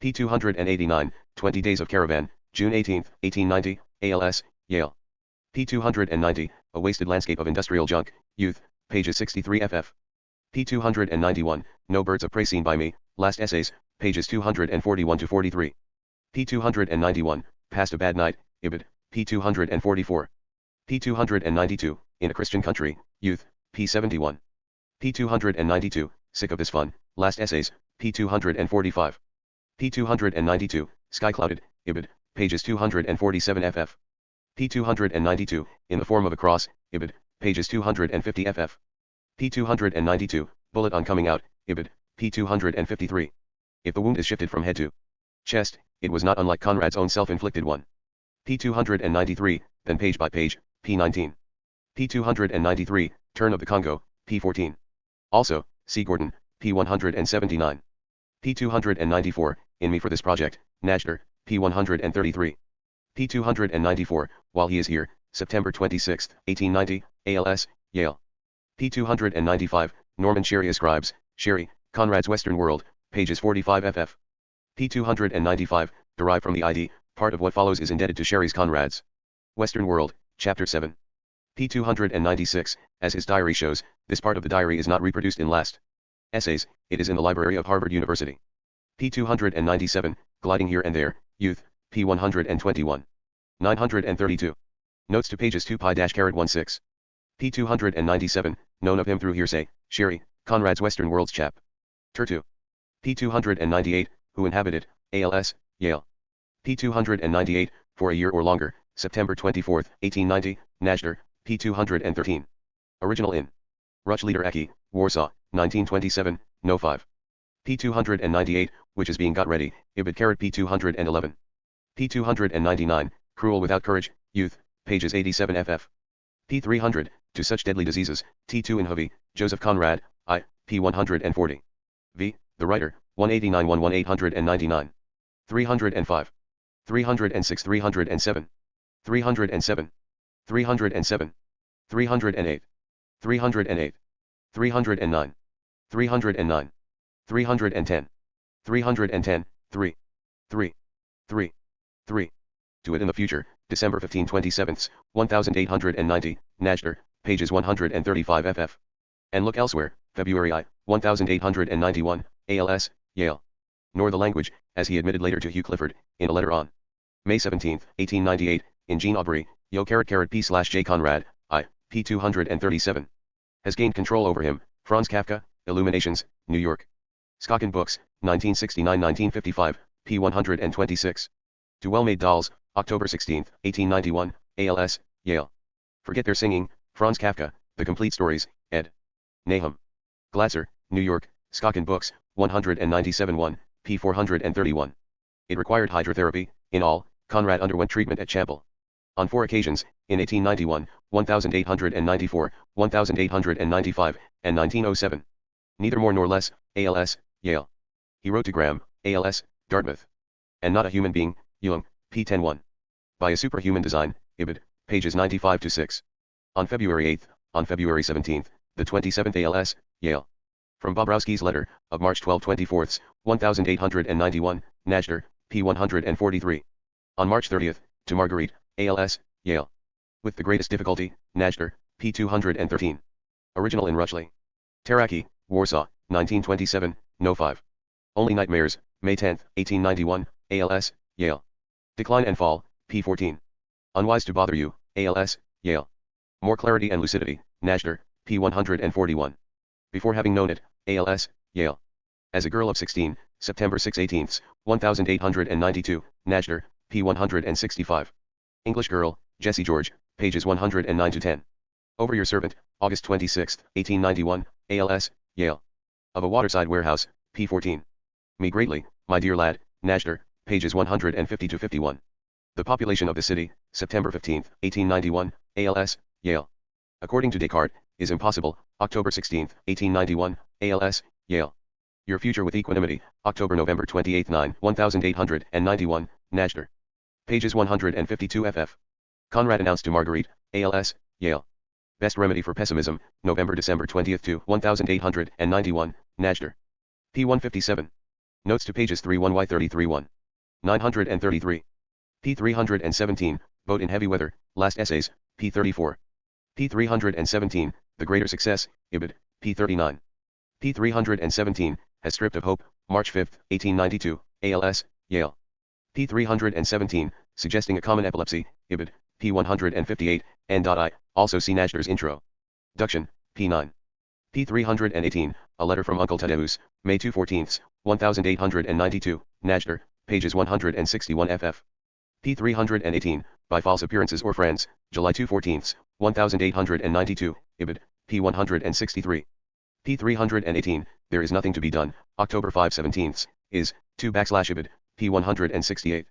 p. 289, 20 Days of Caravan, June 18, 1890, ALS, Yale. p. 290, A Wasted Landscape of Industrial Junk, Youth, pages 63 ff. p. 291, No Birds of Prey Seen by Me, last essays, pages 241-43. p. 291, Past a Bad Night, Ibid, p. 244. p. 292, In a Christian Country, Youth, p. 71. p. 292, Sick of This Fun, last essays, p. 245. p. 292, Sky Clouded, Ibid, pages 247 ff. p. 292, In the Form of a Cross, Ibid, pages 250 ff. p. 292, Bullet on Coming Out, Ibid, p. 253. If the wound is shifted from head to chest, it was not unlike Conrad's own self-inflicted one. p. 293, then page by page, p. 19. p. 293, Turn of the Congo, p. 14. Also, C. Gordon, p. 179. p. 294, In Me for This Project, Najder, p. 133. p. 294, While He Is Here, September 26, 1890, ALS, Yale. p. 295, Norman Sherry Ascribes, Sherry, Conrad's Western World, pages 45 ff. p. 295, derived from the ID, part of what follows is indebted to Sherry's Conrad's Western World, chapter 7. p. 296, as his diary shows, this part of the diary is not reproduced in last essays, it is in the library of Harvard University. p. 297, Gliding Here and There, Youth, p. 121. 932. Notes to pages 2pi-16. p. 297, known of him through hearsay, Sherry, Conrad's Western Worlds chap. Ter 2. p. 298, Who Inhabited, ALS, Yale. p. 298, For a Year or Longer, September 24, 1890, Najder, p. 213. Original in Ruch Literaki, Warsaw, 1927, No. 5. p. 298, Which is Being Got Ready, Ibid p. 211. p. 299, Cruel Without Courage, Youth, pages 87 ff. p. 300, To Such Deadly Diseases, T2 in Hovey, Joseph Conrad, I, p. 140. v. The Writer, 189-11899. 305. 306 307. 307. 307. 308. 308. 309. 309. 310. 310, 3. 3. 3. 3. To It in the Future, December 15 27, 1890, Najder, pages 135 ff. And Look Elsewhere, February I, 1891, ALS, Yale. Nor the Language, as he admitted later to Hugh Clifford, in a letter on May 17, 1898, in Jean Aubry, Yo P/J Conrad, I, p. 237. Has gained control over him, Franz Kafka, Illuminations, New York. Skokken Books, 1969-1955, P126. To Well-Made Dolls, October 16, 1891, ALS, Yale. Forget Their Singing, Franz Kafka, The Complete Stories, ed. Nahum. Glatzer, New York, Skocken Books, 197-1, p. 431. It required hydrotherapy. In all, Conrad underwent treatment at Champel. On 4 occasions, in 1891, 1894, 1895, and 1907. Neither more nor less, ALS, Yale. He wrote to Graham, ALS, Dartmouth. And not a human being, Jung, p. 10-1. By a superhuman design, Ibid, pages 95-6. On February 8, on February 17, the 27th ALS, Yale. From Bobrowski's letter, of March 12/24, 1891, Najder, p. 143. On March 30, to Marguerite, ALS, Yale. With the greatest difficulty, Najder, p. 213. Original in Ruchley. Taraki, Warsaw, 1927, No. 5. Only Nightmares, May 10, 1891, ALS, Yale. Decline and Fall, p. 14. Unwise to Bother You, ALS, Yale. More Clarity and Lucidity, Najder, p. 141. Before Having Known It, ALS, Yale. As a Girl of 16, September 6 18, 1892, Najder, p. 165. English Girl, Jessie George, pages 109-10. Over Your Servant, August 26, 1891, ALS, Yale. Of a Waterside Warehouse, p. 14. Me Greatly, My Dear Lad, Najder, pages 150-51. The Population of the City, September 15, 1891, ALS, Yale. According to Descartes, is impossible, October 16, 1891, ALS, Yale. Your Future with Equanimity, October-November 28 9, 1891, Najder. Pages 152 ff. Conrad announced to Marguerite, ALS, Yale. Best Remedy for Pessimism, November-December 20 to 1891, Najder. p. 157. Notes to pages 31y33-1. 933. p. 317, Boat in Heavy Weather, Last Essays, p. 34. p. 317, The Greater Success, Ibid, p. 39. p. 317, Has Stripped of Hope, March 5, 1892, ALS, Yale. p. 317, Suggesting a Common Epilepsy, Ibid, p. 158, n.I, also see Najder's intro. Duction, p. 9. p. 318, A Letter from Uncle Thaddeus, May 2 14, 1892, Najder, pages 161 ff. p. 318, By False Appearances or Friends, July 2 14, 1892, Ibid, p. 163. p. 318, There Is Nothing to Be Done, October 5 17, is, 2/Ibid, p. 168.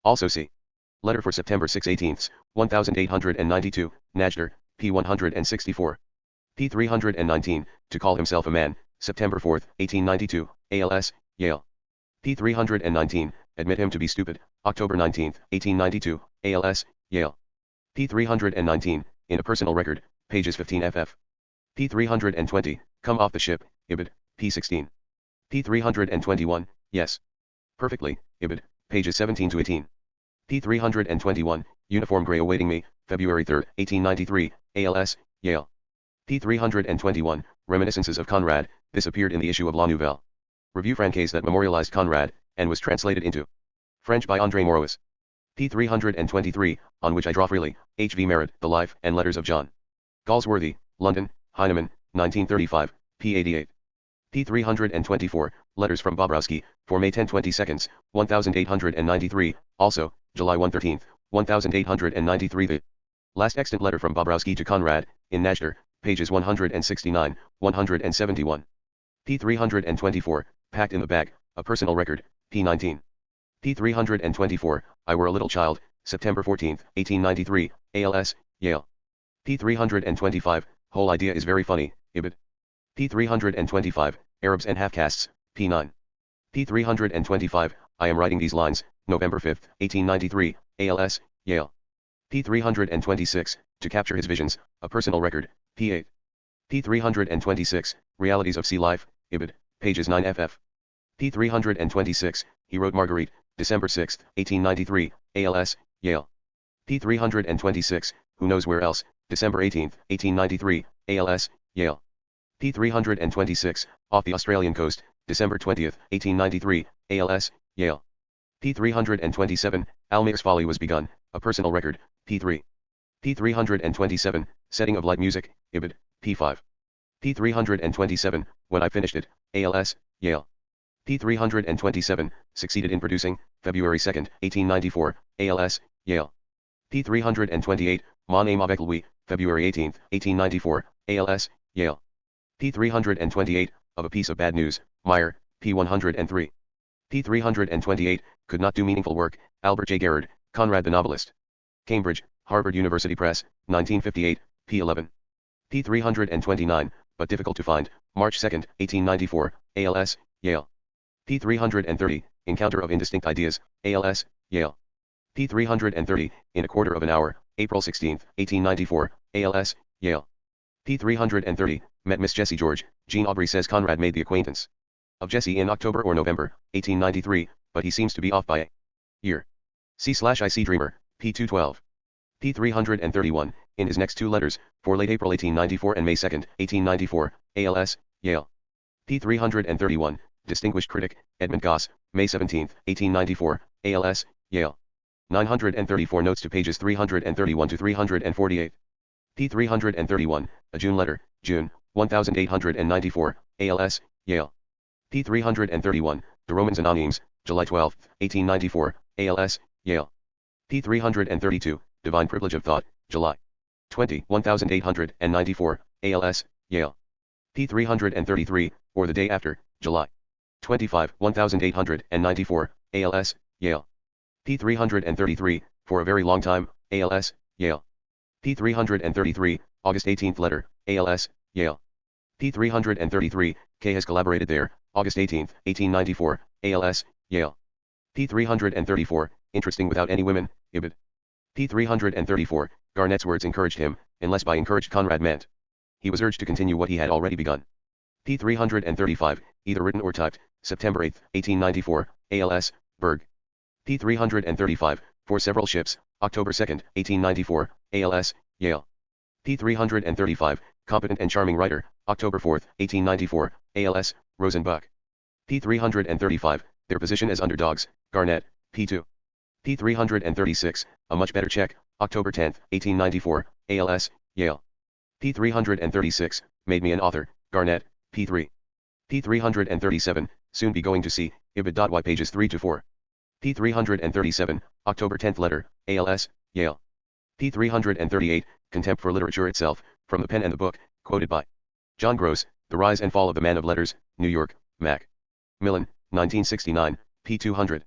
Also see. Letter for September 6 18, 1892, Najder, p. 164. p. 319, To Call Himself a Man, September 4, 1892, ALS, Yale. p. 319, Admit Him to Be Stupid, October 19, 1892, ALS, Yale. p. 319, In a Personal Record, pages 15 ff. p. 320, Come Off the Ship, Ibid, p. 16. p. 321, Yes. Perfectly, Ibid, pages 17-18. p. 321, Uniform Grey Awaiting Me, February 3, 1893, ALS, Yale. p. 321, Reminiscences of Conrad, this appeared in the issue of La Nouvelle Revue Francaise that memorialized Conrad, and was translated into French by André Morois. p. 323, On Which I Draw Freely, H. V. Merritt, The Life and Letters of John Galsworthy, London, Heinemann, 1935, p. 88. p. 324, Letters from Bobrowski, for May 10 22, 1893, also, July 1 13, 1893. The last extant letter from Bobrowski to Conrad, in Najder, pages 169, 171. p. 324, Packed in the Bag, A Personal Record, p. 19. p. 324, I Were a Little Child, September 14, 1893, ALS, Yale. p. 325, Whole Idea is Very Funny, Ibid. p. 325, Arabs and Half-Castes, p. 9. p. 325, I Am Writing These Lines, November 5, 1893, ALS, Yale. p. 326, To Capture His Visions, A Personal Record, p. 8. p. 326, Realities of Sea Life, Ibid, pages 9 ff. p. 326, He Wrote Marguerite, December 6, 1893, ALS, Yale. p. 326, Who Knows Where Else, December 18, 1893, ALS, Yale. p. 326, Off the Australian Coast, December 20, 1893, ALS, Yale. p. 327, Almack's Folly Was Begun, A Personal Record, p. 3. p. 327, Setting of Light Music, Ibid, p. 5. p. 327, When I Finished It, ALS, Yale. P327, succeeded in producing, February 2, 1894, ALS, Yale. P328, Mon aime avec lui, February 18, 1894, ALS, Yale. P328, of a piece of bad news, Meyer, P103. P328, could not do meaningful work, Albert J. Garrard, Conrad the novelist. Cambridge, Harvard University Press, 1958, P11. P329, but difficult to find, March 2, 1894, ALS, Yale. P330, Encounter of Indistinct Ideas, ALS, Yale. P330, in a quarter of an hour, April 16, 1894, ALS, Yale. P330, met Miss Jessie George, Jean Aubrey says Conrad made the acquaintance of Jessie in October or November, 1893, but he seems to be off by a year. C/IC Dreamer, P212. P331, in his next two letters, for late April 1894 and May 2, 1894, ALS, Yale. P331, Distinguished Critic, Edmund Goss, May 17, 1894, ALS, Yale. 934 notes to pages 331 to 348. P331, a June letter, June, 1894, ALS, Yale. P331, The Romans Anonymes, July 12, 1894, ALS, Yale. P332, Divine Privilege of Thought, July 20, 1894, ALS, Yale. P333, or the day after, July 25, 1894, ALS, Yale. P333, for a very long time, ALS, Yale. P333, August 18th letter, ALS, Yale. P333, K has collaborated there, August 18th, 1894, ALS, Yale. P334, interesting without any women, Ibid. P334, Garnett's words encouraged him, unless by encouraged Conrad meant. He was urged to continue what he had already begun. P335, either written or typed, September 8, 1894, ALS, Berg. P335, for several ships, October 2, 1894, ALS, Yale. P335, competent and charming writer, October 4, 1894, ALS, Rosenbuck. P335, their position as underdogs, Garnett, P2. P336, a much better check, October 10, 1894, ALS, Yale. P336, made me an author, Garnett, P3. P337, soon be going to see, Ibid.Y pages 3 to 4. P337, October 10th letter, ALS, Yale. P338, Contempt for Literature Itself, from the Pen and the Book, quoted by John Gross, The Rise and Fall of the Man of Letters, New York, Mac. Millen, 1969, P200.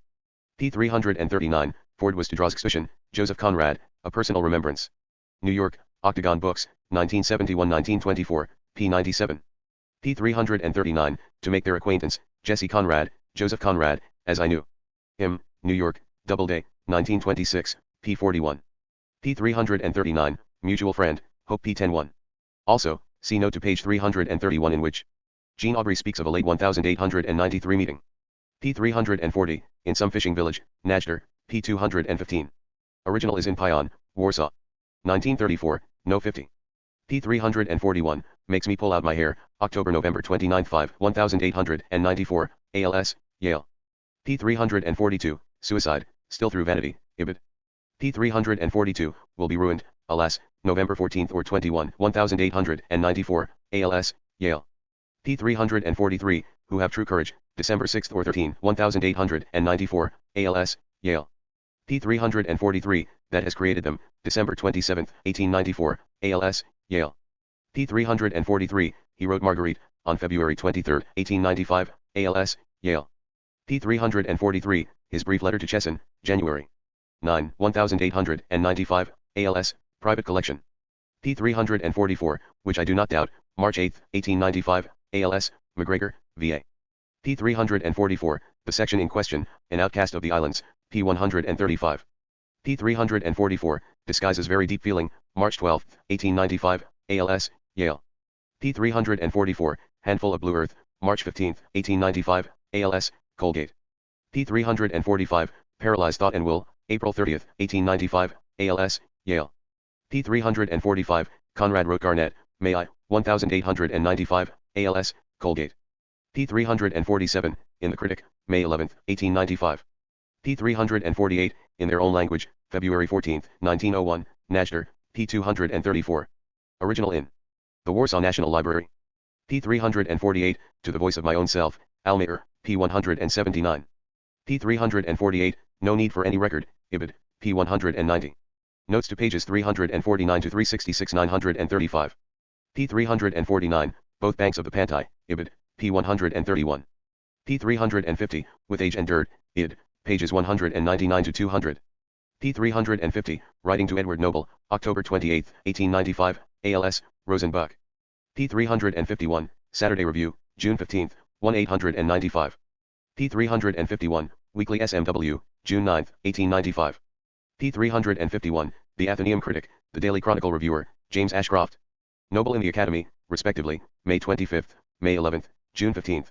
P339, Ford was to draw suspicion, Joseph Conrad, A Personal Remembrance. New York, Octagon Books, 1971-1924, P97. P339, to make their acquaintance, Jesse Conrad, Joseph Conrad, as I knew him, New York, Doubleday, 1926, P41. P339, mutual friend, Hope P101. Also, see note to page 331 in which Jean Aubrey speaks of a late 1893 meeting. P340, in some fishing village, Najder, P215. Original is in Pion, Warsaw. 1934, no 50. P341, makes me pull out my hair, October-November 29 5, 1894, ALS, Yale. P342, suicide, still through vanity, Ibid. P342, will be ruined, alas, November 14 or 21, 1894, ALS, Yale. P343, who have true courage, December 6 or 13, 1894, ALS, Yale. P343, that has created them, December 27, 1894, ALS, Yale. P343, he wrote Marguerite, on February 23, 1895, ALS, Yale. P343, his brief letter to Chesson, January 9, 1895, ALS, private collection. P344, which I do not doubt, March 8, 1895, ALS, McGregor, VA. P344, the section in question, An Outcast of the Islands, P135. P344, disguises very deep feeling, March 12, 1895, ALS, Yale. P344, Handful of Blue Earth, March 15, 1895, ALS, Colgate. P345, Paralyzed Thought and Will, April 30, 1895, ALS, Yale. P345, Conrad wrote Garnett, May I, 1895, ALS, Colgate. P347, in the Critic, May 11, 1895. P348, in their own language, February 14, 1901, Najder, P234. Original in the Warsaw National Library. P348, to the voice of my own self, Almayer, p. 179. p. 348, no need for any record, ibid, p. 190. Notes to pages 349 to 366 935. p. 349, both banks of the Pantai, ibid, p. 131. p. 350, with age and dirt, id, pages 199 to 200. p. 350, writing to Edward Noble, October 28, 1895, ALS, Rosenbach. p. 351, Saturday Review, June 15, 1895. p. 351, Weekly SMW, June 9, 1895. p. 351, The Athenaeum Critic, The Daily Chronicle Reviewer, James Ashcroft. Noble in the Academy, respectively, May 25, May 11, June 15.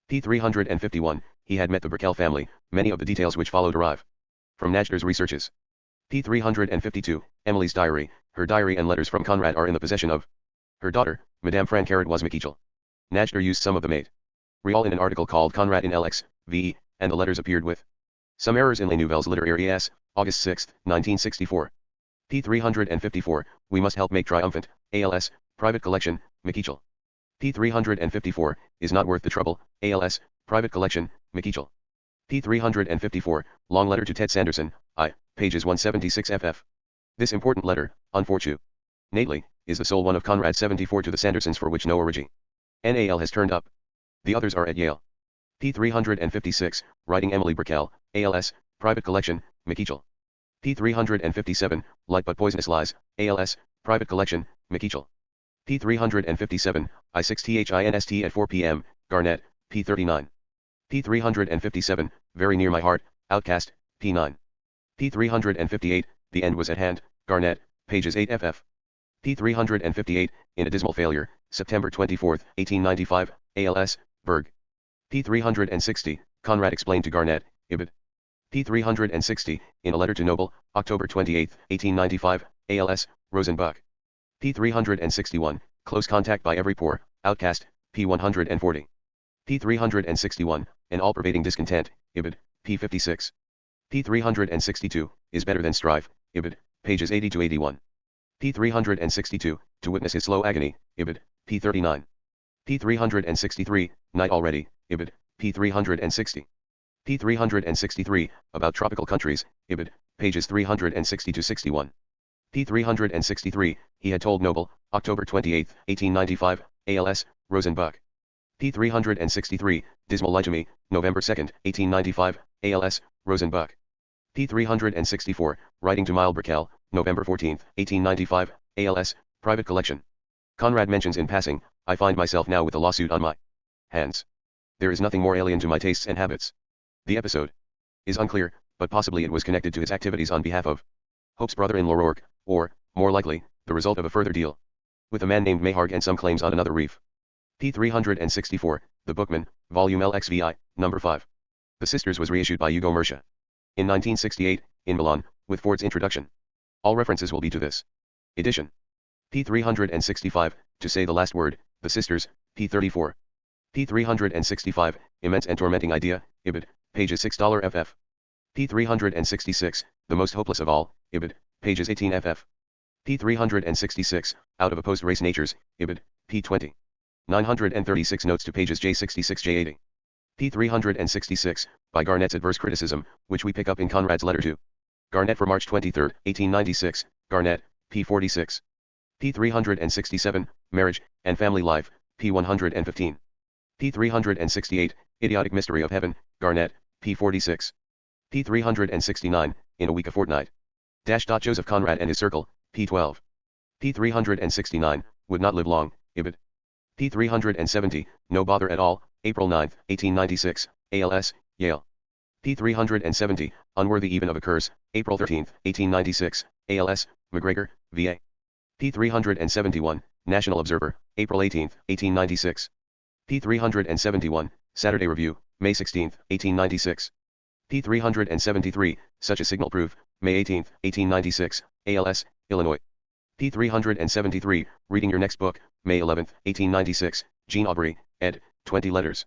p. 351, he had met the Brickell family, many of the details which followed arrive from Najder's researches. p. 352, Emily's diary, her diary and letters from Conrad are in the possession of her daughter, Madame Francaret was Michel. Najder used some of the made real in an article called Conrad in LX, v, and the letters appeared with some errors in Les Nouvelles Littéraires, August 6, 1964. p. 354, We Must Help Make Triumphant, ALS, Private Collection, Michel. p. 354, Is Not Worth the Trouble, ALS, Private Collection, Michel. p. 354, Long Letter to Ted Sanderson, I, pages 176 ff. This important letter, unfortunately, is the sole one of Conrad 74 to the Sandersons for which no original has turned up. The others are at Yale. p. 356, Writing Emily Brickell, ALS, Private Collection, Michel. p. 357, Light But Poisonous Lies, ALS, Private Collection, Michel. p. 357, I6THINST at 4 p.m., Garnett, p. 39. p. 357, Very Near My Heart, Outcast, p. 9. p. 358, The End Was at Hand, Garnett, pages 8 ff. p. 358, In a Dismal Failure, September 24, 1895, ALS, Berg. p. 360, Conrad Explained to Garnett, ibid. p. 360, In a Letter to Noble, October 28, 1895, ALS, Rosenbach. p. 361, Close Contact by Every Pore, Outcast, p. 140. p. 361, An All-Pervading Discontent, ibid, p. 56. p. 362, Is Better Than Strife, ibid, pages 80 to 81. p. 362, To Witness His Slow Agony, ibid, p. 39. p. 363, Night Already, ibid, p. 360. p. 363, About Tropical Countries, ibid, pages 360 to 61. p. 363, He Had Told Noble, October 28, 1895, ALS, Rosenbach. p. 363, Dismal Light to Me, November 2, 1895, ALS, Rosenbach. p. 364, Writing to Mile Brickell, November 14, 1895, ALS, Private Collection. Conrad mentions in passing, I find myself now with a lawsuit on my hands. There is nothing more alien to my tastes and habits. The episode is unclear, but possibly it was connected to his activities on behalf of Hope's brother-in-law Rourke, or, more likely, the result of a further deal with a man named Mayharg and some claims on another reef. p. 364, The Bookman, Volume LXVI, Number 5. The Sisters was reissued by Hugo Mercia in 1968, in Milan, with Ford's introduction. All references will be to this edition. p. 365, To Say the Last Word, The Sisters, p. 34. p. 365, Immense and Tormenting Idea, ibid, pages $6 ff. p. 366, The Most Hopeless of All, ibid, pages 18 ff. p. 366, Out of Opposed Race Natures, ibid, p. 20. 936 notes to pages J66-J80. p. 366, by Garnett's Adverse Criticism, which we pick up in Conrad's letter to Garnett for March 23, 1896, Garnett, p. 46. p. 367, Marriage and Family Life, p. 115. p. 368, Idiotic Mystery of Heaven, Garnett, p. 46. p. 369, In a Week a Fortnight. Joseph Conrad and His Circle, p. 12. p. 369, Would Not Live Long, ibid. p. 370, No Bother at All, April 9, 1896, ALS, Yale. p. 370, Unworthy Even of a Curse, April 13, 1896, ALS, McGregor, VA. p. 371, National Observer, April 18, 1896. p. 371, Saturday Review, May 16, 1896. p. 373, Such a Signal Proof, May 18, 1896, ALS, Illinois. p. 373, Reading Your Next Book, May 11, 1896, Jean Aubrey, ed., 20 letters.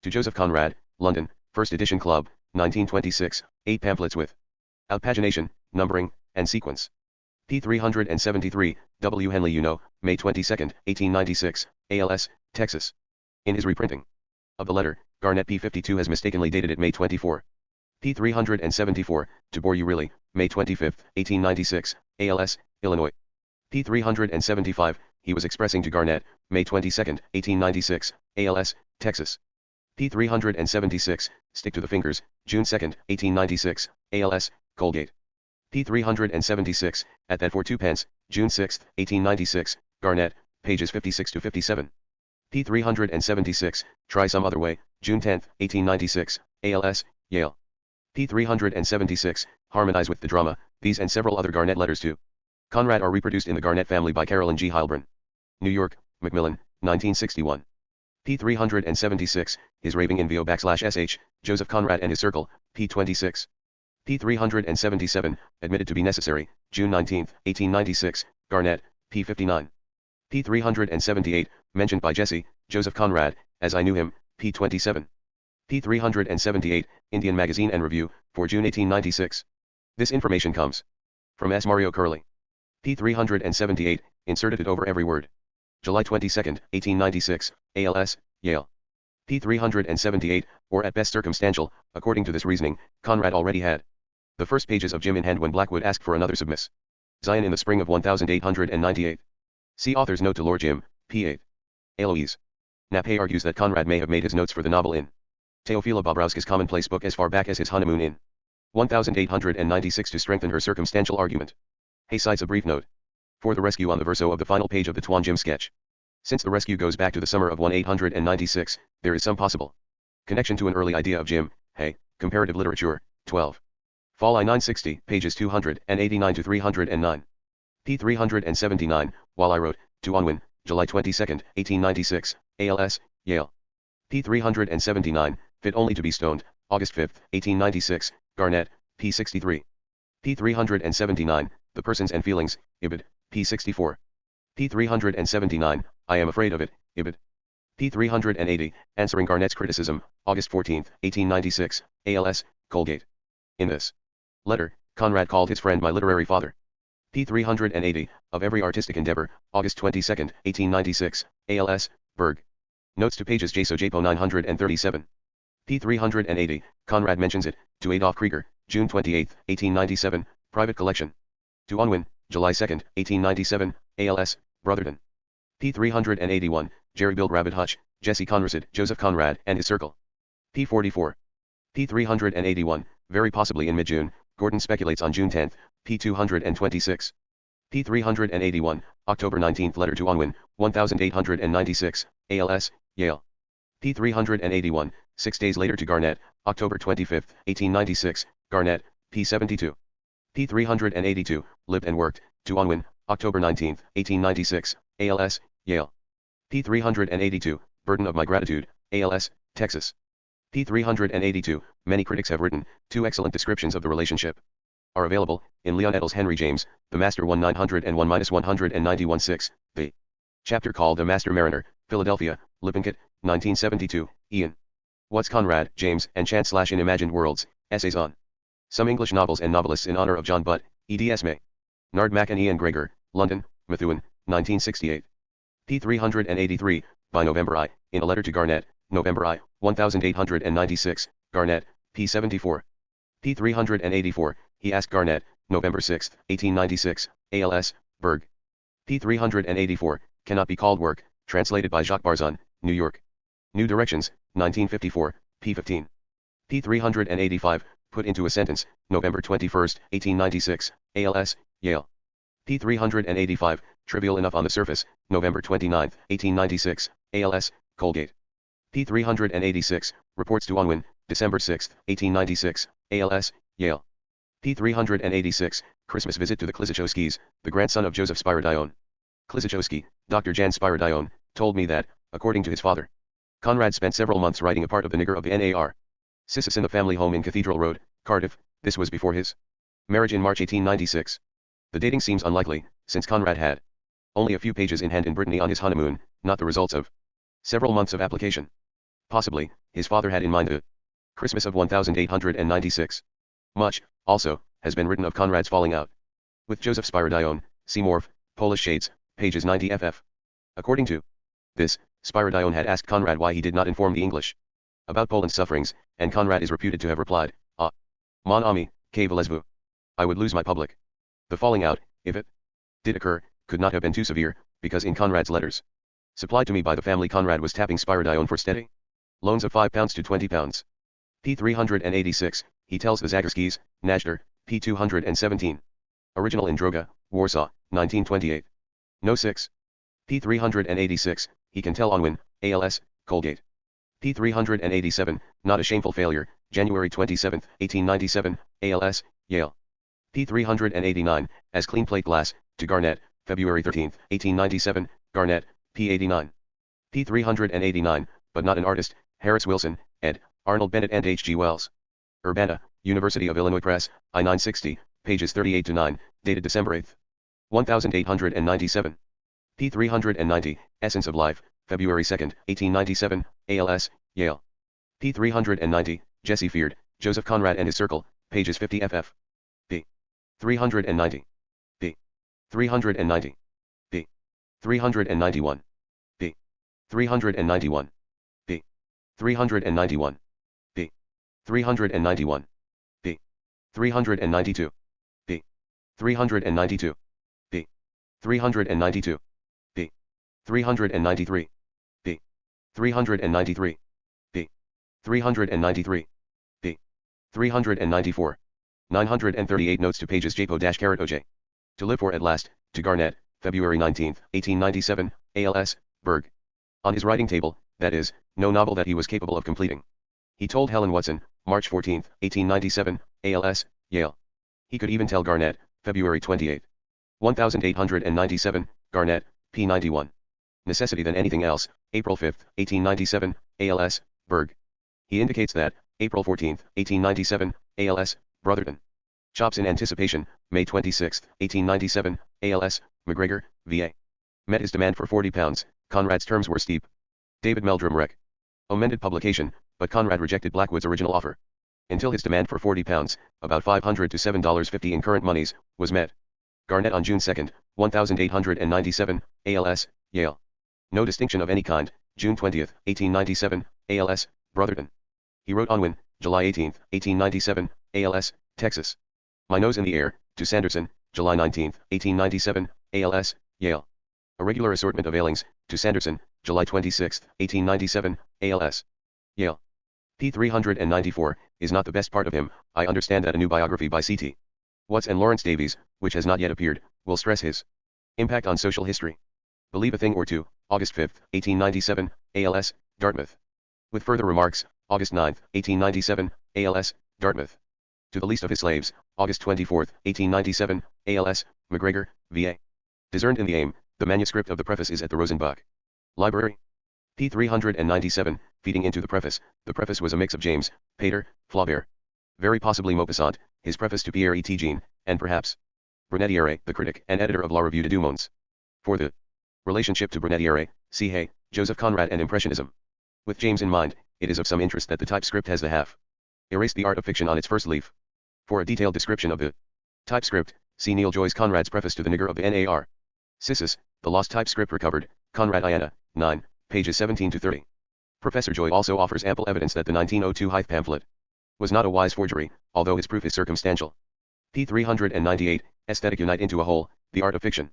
To Joseph Conrad, London, First Edition Club, 1926, 8 pamphlets with outpagination, numbering, and sequence. p. 373, W. Henley May 22, 1896, ALS, Texas. In his reprinting of the letter, Garnett P52 has mistakenly dated it May 24. P374, to bore you really, May 25, 1896, ALS, Illinois. P375, he was expressing to Garnett, May 22, 1896, ALS, Texas. P376, stick to the fingers, June 2, 1896, ALS, Colgate. P376, at that for 2 pence, June 6, 1896, Garnett, pages 56 to 57. P376, try some other way, June 10, 1896, ALS, Yale. P376, harmonize with the drama, these and several other Garnett letters to Conrad are reproduced in the Garnett family by Carolyn G. Heilbrunn. New York, Macmillan, 1961. P376, his raving in VO_SH, Joseph Conrad and his circle, P26. P377, admitted to be necessary, June 19, 1896, Garnett, P59. P378, mentioned by Jesse, Joseph Conrad, as I knew him, P27. P378, Indian Magazine and Review, for June 1896. This information comes from S. Mario Curley. P378, inserted it over every word. July 22, 1896, ALS, Yale. P378, or at best circumstantial, according to this reasoning, Conrad already had the first pages of Jim in hand when Blackwood asked for another submiss. Zion in the spring of 1898. See author's note to Lord Jim, p. 8. Eloise. Nappe argues that Conrad may have made his notes for the novel in Teofila Bobrowska's commonplace book as far back as his honeymoon in 1896 to strengthen her circumstantial argument. Hay cites a brief note for the rescue on the verso of the final page of the Tuan Jim sketch. Since the rescue goes back to the summer of 1896, there is some possible connection to an early idea of Jim, Hay, Comparative Literature, 12. Fall I 960, pages 289 to 309. P379, while I wrote, to Unwin, July 22, 1896, ALS, Yale. P379, fit only to be stoned, August 5, 1896, Garnett, P63. P379, the persons and feelings, Ibid, P64. P379, I am afraid of it, Ibid. P380, answering Garnett's criticism, August 14, 1896, ALS, Colgate. In this letter, Conrad called his friend my literary father. P380, of every artistic endeavor, August 22, 1896, ALS, Berg. Notes to pages JSO 937. P380, Conrad mentions it, to Adolf Krieger, June 28, 1897, private collection. To Unwin, July 2, 1897, ALS, Brotherton. P381, Jerry Bill Rabbit Hutch, Jesse Conrad, Joseph Conrad and his circle. P44. P381, very possibly in mid-June, Gordon speculates on June 10, P226. P381, October 19 letter to Unwin, 1896, ALS, Yale. P381, 6 days later to Garnett, October 25, 1896, Garnett, P72. P382, lived and worked, to Unwin, October 19, 1896, ALS, Yale. P382, burden of my gratitude, ALS, Texas. P382, many critics have written, 2 excellent descriptions of the relationship are available, in Leon Edel's Henry James, The Master 1901-191-6, the chapter called The Master Mariner, Philadelphia, Lippincott, 1972, Ian. What's Conrad, James, and Chant/in Imagined Worlds, Essays on Some English Novels and Novelists in Honor of John Butt, eds May. Nard Mack and Ian Gregor, London, Methuen, 1968. P383, by November I, in a letter to Garnett, November I, 1896, Garnett, P74. P384, he asked Garnett, November 6, 1896, ALS, Berg. P384, cannot be called work, translated by Jacques Barzon, New York. New Directions, 1954, P15. P385, put into a sentence, November 21, 1896, ALS, Yale. P385, trivial enough on the surface, November 29, 1896, ALS, Colgate. P386, reports to Unwin, December 6, 1896, ALS, Yale. P386, Christmas visit to the Kliszczowskis, the grandson of Joseph Spyridon. Kliszczowski, Dr. Jan Spyridon, told me that, according to his father, Conrad spent several months writing a part of the nigger of the Nar. Cissus in the family home in Cathedral Road, Cardiff. This was before his marriage in March 1896. The dating seems unlikely, since Conrad had only a few pages in hand in Brittany on his honeymoon, not the results of several months of application. Possibly, his father had in mind the Christmas of 1896. Much, also, has been written of Conrad's falling out with Joseph Spyridon, see Morph, Polish Shades, pages 90 ff. According to this, Spyridon had asked Conrad why he did not inform the English about Poland's sufferings, and Conrad is reputed to have replied, "Ah, mon ami, que voulez-vous? I would lose my public." The falling out, if it did occur, could not have been too severe, because in Conrad's letters, supplied to me by the family, Conrad was tapping Spiridion for steady loans of £5 to £20. p. 386, he tells the Zagarskis, Najder, p. 217. Original in Droga, Warsaw, 1928. No 6. p. 386, he can tell Onwin, ALS, Colgate. p. 387, not a shameful failure, January 27, 1897, ALS, Yale. p. 389, as clean plate glass, to Garnett, February 13, 1897, Garnett, p. 89. p. 389, but not an artist, Harris Wilson, ed., Arnold Bennett and H. G. Wells. Urbana, University of Illinois Press, I-960, pages 38-9, dated December 8, 1897. p. 390, Essence of Life, February 2, 1897, ALS, Yale. p. 390, Jesse Feared, Joseph Conrad and His Circle, pages 50 ff. p. 390. p. 390. p. 391. p. 391. p. 391. p. 391. p. 392. p. 392. p. 392. p. 393. p. 393. p. 393. p. 394. 938 notes to pages JPO-OJ. To live for at last, to Garnett, February 19, 1897, ALS, Berg. On his writing table, that is, no novel that he was capable of completing. He told Helen Watson, March 14, 1897, ALS, Yale. He could even tell Garnett, February 28, 1897, Garnett, p. 91. Necessity than anything else, April 5, 1897, ALS, Berg. He indicates that, April 14, 1897, ALS, Brotherton. Chops in Anticipation, May 26, 1897, ALS, McGregor, VA. Met his demand for £40, Conrad's terms were steep. David Meldrum Rec. Amended publication, but Conrad rejected Blackwood's original offer. Until his demand for £40, about $500 to $7.50 in current monies, was met. Garnett on June 2, 1897, ALS, Yale. No distinction of any kind, June 20, 1897, ALS, Brotherton. He wrote Onwin, July 18, 1897, ALS, Texas. My Nose in the Air, to Sanderson, July 19, 1897, ALS, Yale. A Regular Assortment of Ailings, to Sanderson, July 26, 1897, ALS, Yale. p. 394, is not the best part of him. I understand that a new biography by C.T. Watts and Lawrence Davies, which has not yet appeared, will stress his impact on social history. Believe a Thing or Two, August 5, 1897, ALS, Dartmouth. With further remarks, August 9, 1897, ALS, Dartmouth. To the Least of His Slaves, August 24, 1897, ALS, McGregor, VA. Discerned in the Aim, the manuscript of the preface is at the Rosenbach Library. p. 397, feeding into the preface was a mix of James, Pater, Flaubert. Very possibly Maupassant, his preface to Pierre Etienne, and perhaps Brunetière, the critic and editor of La Revue de Deux Mondes. For the relationship to Brunetière, see Hay, Joseph Conrad and Impressionism. With James in mind, it is of some interest that the typescript has the half-erased the art of fiction on its first leaf. For a detailed description of the typescript, see Neil Joy's Conrad's preface to the Nigger of the Nar. Sissus, the lost typescript recovered, Conrad Iana, 9, pages 17 to 30. Professor Joy also offers ample evidence that the 1902 Hythe pamphlet was not a wise forgery, although his proof is circumstantial. p. 398, Aesthetic Unite into a Whole, The Art of Fiction.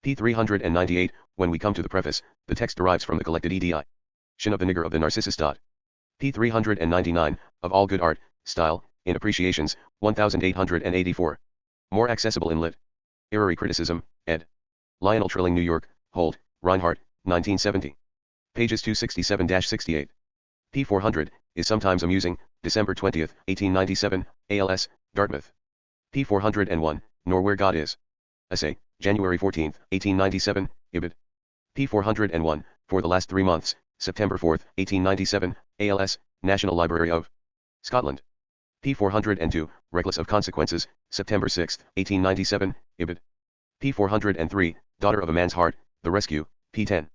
p. 398, when we come to the preface, the text derives from the collected edition of the Nigger of the Narcissus. p. 399, of all good art, style, in appreciations, 1884. More accessible in lit. Literary Criticism, ed. Lionel Trilling, New York, Holt, Reinhardt, 1970. Pages 267-68. p. 400, is sometimes amusing, December 20, 1897, ALS, Dartmouth. p. 401, Nor Where God Is. Essay, January 14, 1897, Ibid. p. 401, for the last 3 months, September 4, 1897, ALS, National Library of Scotland. p. 402, Reckless of Consequences, September 6, 1897, Ibid. p. 403, Daughter of a Man's Heart, The Rescue, p. 10.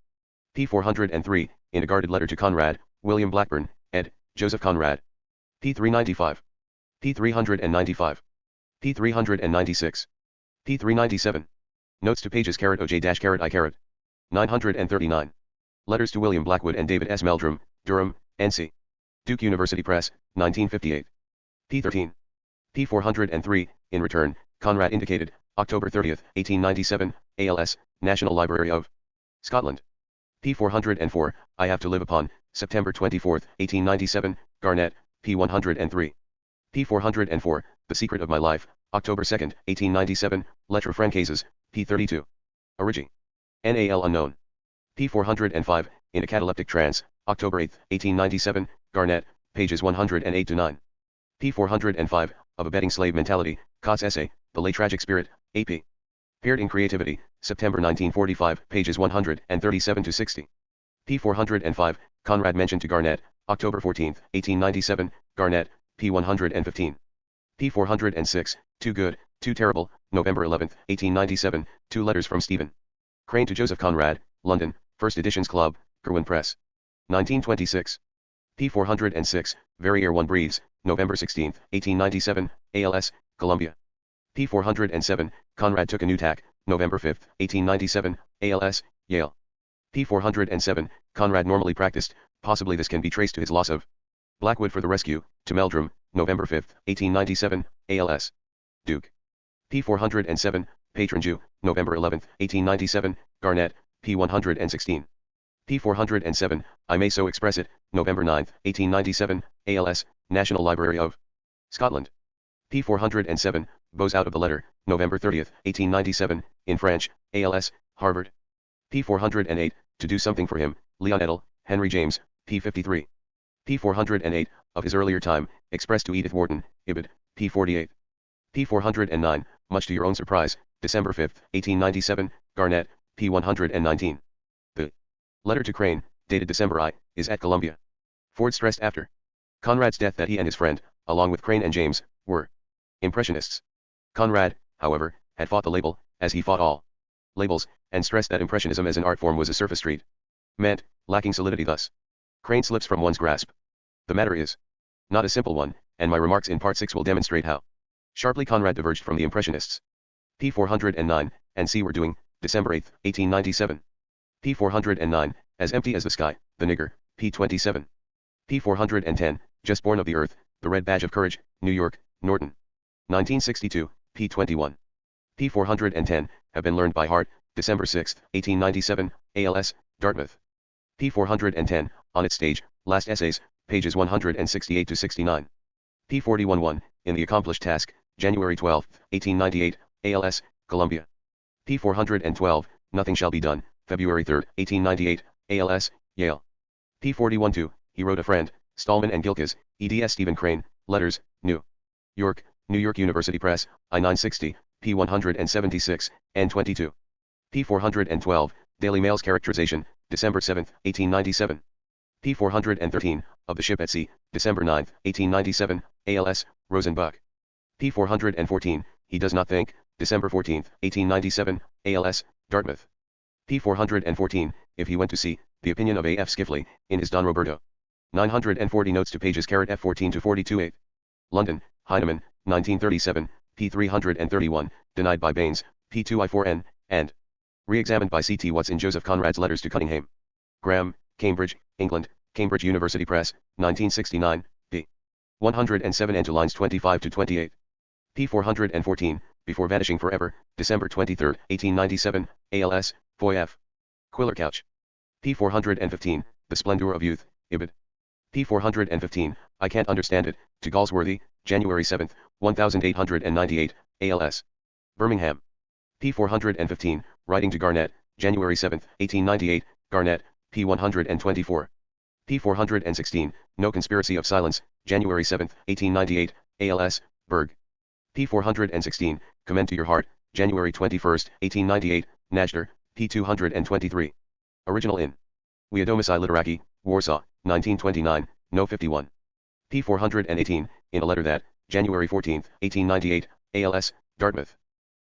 p. 403, In a Guarded Letter to Conrad, William Blackburn, ed., Joseph Conrad. p. 395. p. 395. p. 396. p. 397. Notes to pages oj-I. 939. Letters to William Blackwood and David S. Meldrum, Durham, N.C. Duke University Press, 1958. p. 13. p. 403, in return, Conrad indicated, October 30, 1897, ALS, National Library of Scotland. p. 404, I Have to Live Upon, September 24, 1897, Garnett, p. 103. p. 404, The Secret of My Life, October 2, 1897, Lettres Francaises, p. 32. Origi. NAL unknown. p. 405, In a Cataleptic Trance, October 8, 1897, Garnett, pages 108-9. p. 405, Of a Betting Slave Mentality, Cott's essay, The Late Tragic Spirit, A.P. Paired in Creativity, September 1945, pages 137-60. p. 405, Conrad mentioned to Garnett, October 14, 1897, Garnett, p. 115. p. 406, Too Good, Too Terrible, November 11, 1897, Two Letters from Stephen Crane to Joseph Conrad, London, First Editions Club, Kirwan Press. 1926. p. 406, Very Air One Breathes, November 16, 1897, ALS, Columbia. p. 407, Conrad Took a New Tack, November 5, 1897, ALS, Yale. p. 407, Conrad normally practiced, possibly this can be traced to his loss of Blackwood for the Rescue, to Meldrum, November 5, 1897, ALS. Duke. p. 407, Patron Jew, November 11, 1897, Garnett, p. 116. p. 407, I May So Express It, November 9, 1897, ALS, National Library of Scotland. p. 407, Bows Out of the Letter, November 30, 1897, in French, ALS, Harvard. p. 408, To Do Something for Him, Leon Edel, Henry James, p. 53. p. 408, of his earlier time, expressed to Edith Wharton, Ibid, p. 48. p. 409, Much to Your Own Surprise, December 5, 1897, Garnett, p. 119. The letter to Crane, dated December I, is at Columbia. Ford stressed after Conrad's death that he and his friend, along with Crane and James, were Impressionists. Conrad, however, had fought the label, as he fought all labels, and stressed that Impressionism as an art form was a surface treatment, lacking solidity thus. Crane slips from one's grasp. The matter is not a simple one, and my remarks in Part 6 will demonstrate how sharply Conrad diverged from the Impressionists. p. 409, and see We're Doing, December 8, 1897. p. 409, As Empty as the Sky, The Nigger, p. 27. p. 410, Just Born of the Earth, The Red Badge of Courage, New York, Norton. 1962, p. 21. p. 410, Have Been Learned by Heart, December 6, 1897, ALS, Dartmouth. p. 410, On Its Stage, Last Essays, pages 168-69. p. 411, In the Accomplished Task, January 12, 1898, ALS, Columbia. p. 412, Nothing Shall Be Done, February 3, 1898, ALS, Yale. p. 412, He Wrote a Friend, Stallman and Gilkes, eds Stephen Crane, Letters, New York, New York University Press, I-960, p. 176, N22. p. 412, Daily Mail's Characterization, December 7, 1897. p. 413, Of the Ship at Sea, December 9, 1897, ALS, Rosenbuck. p. 414, He Does Not Think, December 14, 1897, ALS, Dartmouth. p. 414, If He Went to Sea, The Opinion of A. F. Skiffley, in his Don Roberto. 940 notes to pages F14-42 London, Heinemann, 1937, p. 331, denied by Baines, p. 2I4N, and re-examined by C.T. Watts in Joseph Conrad's Letters to Cunningham. Graham, Cambridge, England, Cambridge University Press, 1969, p. 107 and to lines 25-28. p. 414, Before Vanishing Forever, December 23, 1897, ALS, Foy F. Quiller Couch. p. 415, The Splendor of Youth, Ibid. p. 415, I Can't Understand It, to Galsworthy, January 7, 1898, ALS. Birmingham. p. 415, Writing to Garnett, January 7, 1898, Garnett, p. 124. p. 416, No Conspiracy of Silence, January 7, 1898, ALS, Berg. p. 416, Commend to Your Heart, January 21, 1898, Najder, p. 223. Original in Wiadomysci Literacki, Warsaw, 1929, No 51. p. 418, in a letter that, January 14, 1898, ALS, Dartmouth.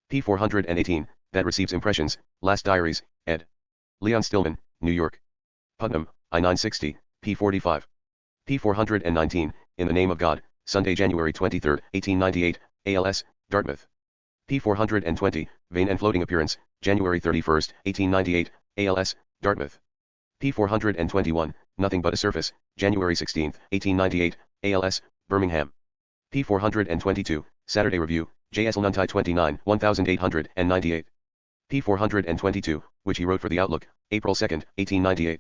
p. 418, that receives impressions, Last Diaries, ed. Leon Stillman, New York. Putnam, I-960, p. 45. p. 419, In the Name of God, Sunday, January 23, 1898, ALS, Dartmouth. p. 420, Vain and Floating Appearance, January 31, 1898, ALS, Dartmouth. p. 421, Nothing but a surface, January 16, 1898, ALS, Birmingham. p. 422, Saturday Review, J.S. Nuntai 29, 1898. p. 422, which he wrote for the Outlook, April 2, 1898.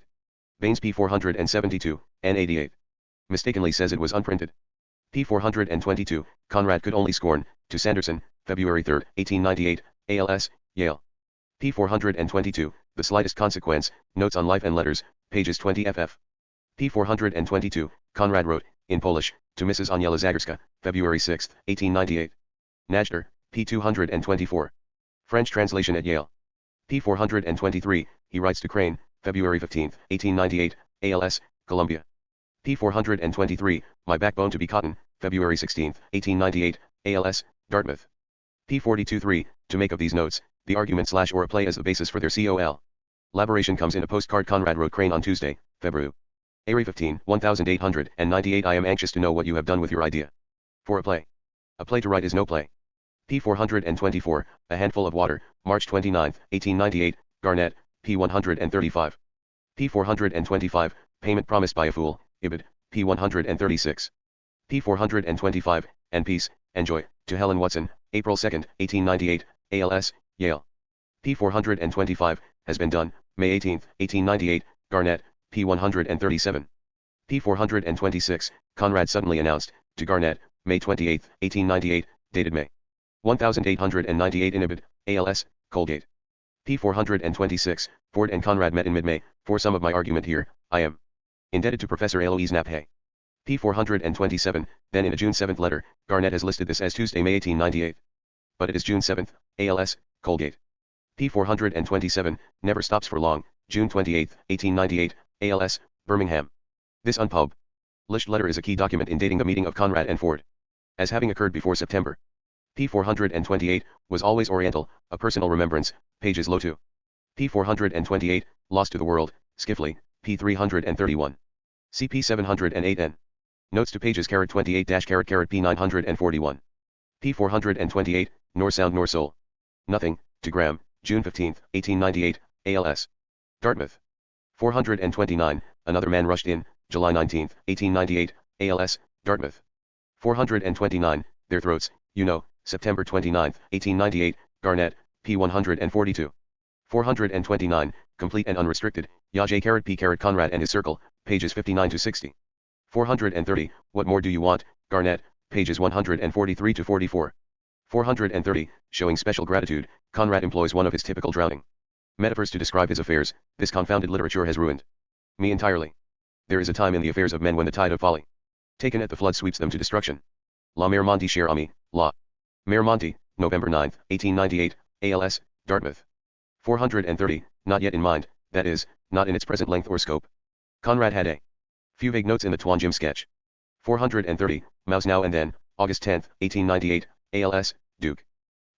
Baines p. 472, N88. Mistakenly says it was unprinted. p. 422, Conrad could only scorn, to Sanderson, February 3, 1898, ALS, Yale. p. 422, the slightest consequence, Notes on Life and Letters, pages 20 ff. p. 422, Conrad wrote, in Polish, to Mrs. Aniela Zagerska, February 6, 1898. Najder, p. 224. French translation at Yale. p. 423, he writes to Crane, February 15, 1898, ALS, Columbia. p. 423, My Backbone to be Cotton, February 16, 1898, ALS, Dartmouth. p. 42.3, to make of these notes, the argument / or a play as the basis for their COL. Elaboration comes in a postcard Conrad wrote Crane on Tuesday, February 15, 1898. I am anxious to know what you have done with your idea. For a play. A play to write is no play. p. 424, A Handful of Water, March 29, 1898, Garnett, p. 135. p. 425, Payment Promised by a Fool, Ibid, p. 136. p. 425, And Peace, and Joy, to Helen Watson, April 2, 1898, ALS, Yale. p. 425, Has Been Done, May 18, 1898, Garnett, p. 137. p. 426, Conrad suddenly announced, to Garnett, May 28, 1898, dated May 1898 in Ibid, ALS, Colgate. p. 426, Ford and Conrad met in mid-May. For some of my argument here, I am indebted to Professor Alois Naphay. p. 427, then in a June 7 letter, Garnett has listed this as Tuesday, May 1898. But it is June 7, ALS, Colgate. p. 427, never stops for long, June 28, 1898, ALS, Birmingham. This unpublished letter is a key document in dating the meeting of Conrad and Ford, as having occurred before September. p. 428, was always Oriental, a personal remembrance, pages low 2. p. 428, lost to the world, Skiffley, p. 331. cp 708n. Notes to pages 28 p. 941. p. 428, Nor Sound Nor Soul. Nothing, to Graham, June 15, 1898, ALS. Dartmouth. 429, Another Man Rushed In, July 19, 1898, ALS, Dartmouth. 429, Their Throats, You Know, September 29, 1898, Garnett, p. 142. 429, Complete and Unrestricted, Yaj p. Conrad and His Circle, pages 59 to 60. 430, What More Do You Want, Garnett, pages 143 to 44. 430, Showing Special Gratitude, Conrad employs one of his typical drowning metaphors to describe his affairs. This confounded literature has ruined me entirely. There is a time in the affairs of men when the tide of folly taken at the flood sweeps them to destruction. La Mer Monti Cher Ami, La Mer Monti, November 9, 1898, ALS, Dartmouth. 430, Not Yet in Mind, that is, not in its present length or scope. Conrad had a few vague notes in the Twanjim sketch. 430, Mouse Now and Then, August 10, 1898, ALS, Duke.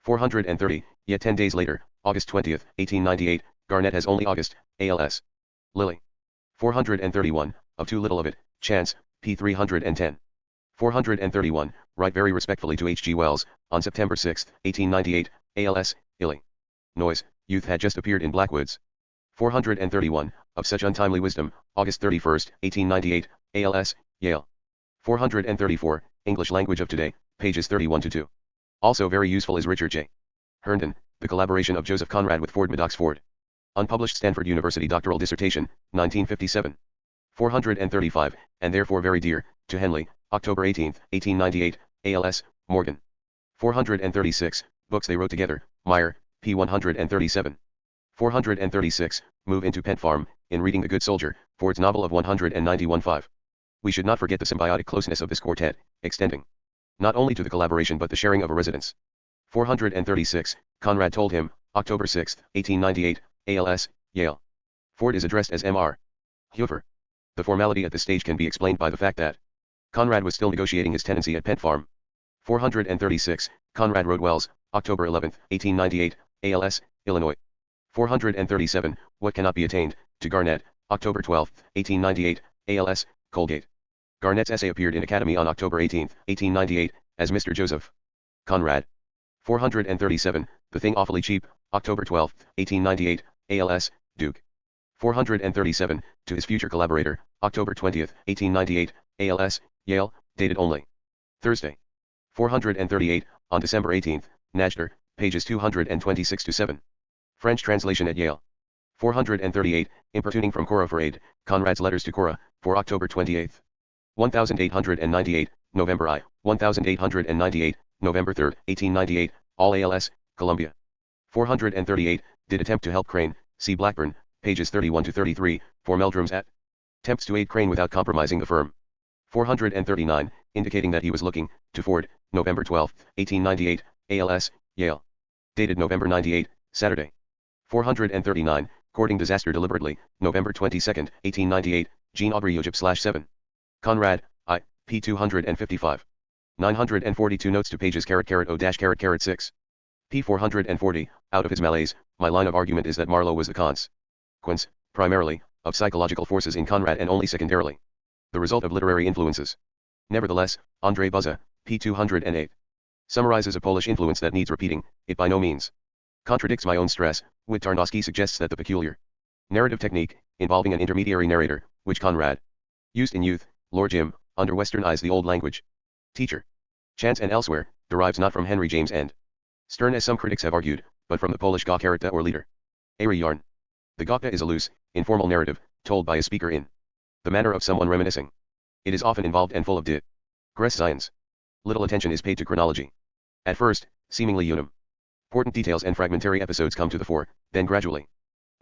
430, Yet 10 days later, August 20, 1898, Garnett has only August, ALS. Lily. 431, Of Too Little of It, Chance, p. 310. 431, Write very respectfully to H. G. Wells, on September 6, 1898, ALS, Illy. Noise, Youth had just appeared in Blackwoods. 431, Of Such Untimely Wisdom, August 31, 1898, ALS, Yale. 434, English Language of Today, pages 31 to 2. Also very useful is Richard J. Herndon, The Collaboration of Joseph Conrad with Ford Maddox Ford. Unpublished Stanford University Doctoral Dissertation, 1957. 435, and therefore very dear, to Henley, October 18, 1898, ALS, Morgan. 436, Books They Wrote Together, Meyer, p. 137. 436, Move into Pent Farm, in Reading the Good Soldier, Ford's novel of 191.5. We should not forget the symbiotic closeness of this quartet, extending not only to the collaboration but the sharing of a residence. 436, Conrad told him, October 6, 1898, ALS, Yale. Ford is addressed as Mr. Hoover. The formality at this stage can be explained by the fact that Conrad was still negotiating his tenancy at Pent Farm. 436, Conrad wrote Wells, October 11, 1898, ALS, Illinois. 437, What Cannot Be Attained, to Garnett, October 12, 1898, ALS, Colgate. Garnett's essay appeared in Academy on October 18, 1898, as Mr. Joseph Conrad. 437, The Thing Awfully Cheap, October 12, 1898, ALS, Duke. 437, to his future collaborator, October 20, 1898, ALS, Yale, dated only. Thursday. 438, on December 18, Najder, pages 226-7. French translation at Yale. 438, importuning from Cora for aid, Conrad's letters to Cora, for October 28. 1898, November I, 1898, November 3, 1898, all ALS, Columbia. 438, did attempt to help Crane, see Blackburn, pages 31-33, for Meldrum's at. Attempts to aid Crane without compromising the firm. 439, indicating that he was looking, to Ford, November 12, 1898, ALS, Yale. Dated November 98, Saturday. 439, courting disaster deliberately, November 22, 1898, Jean Aubry Ujib/7. Conrad, I, p. 255. 942 notes to pages *O-*6. p. 440, out of his malaise, my line of argument is that Marlowe was the consequence, primarily, of psychological forces in Conrad and only secondarily, the result of literary influences. Nevertheless, Andrzej Buzza, p. 208. Summarizes a Polish influence that needs repeating, it by no means contradicts my own stress, with Tarnowski suggests that the peculiar narrative technique, involving an intermediary narrator, which Conrad used in youth, Lord Jim, under westernized the old language teacher, chance and elsewhere, derives not from Henry James and Stern as some critics have argued, but from the Polish Gaucheratta or leader. Airy yarn. The Gauchta is a loose, informal narrative, told by a speaker in the manner of someone reminiscing. It is often involved and full of digressions. Little attention is paid to chronology. At first, seemingly important details and fragmentary episodes come to the fore, then gradually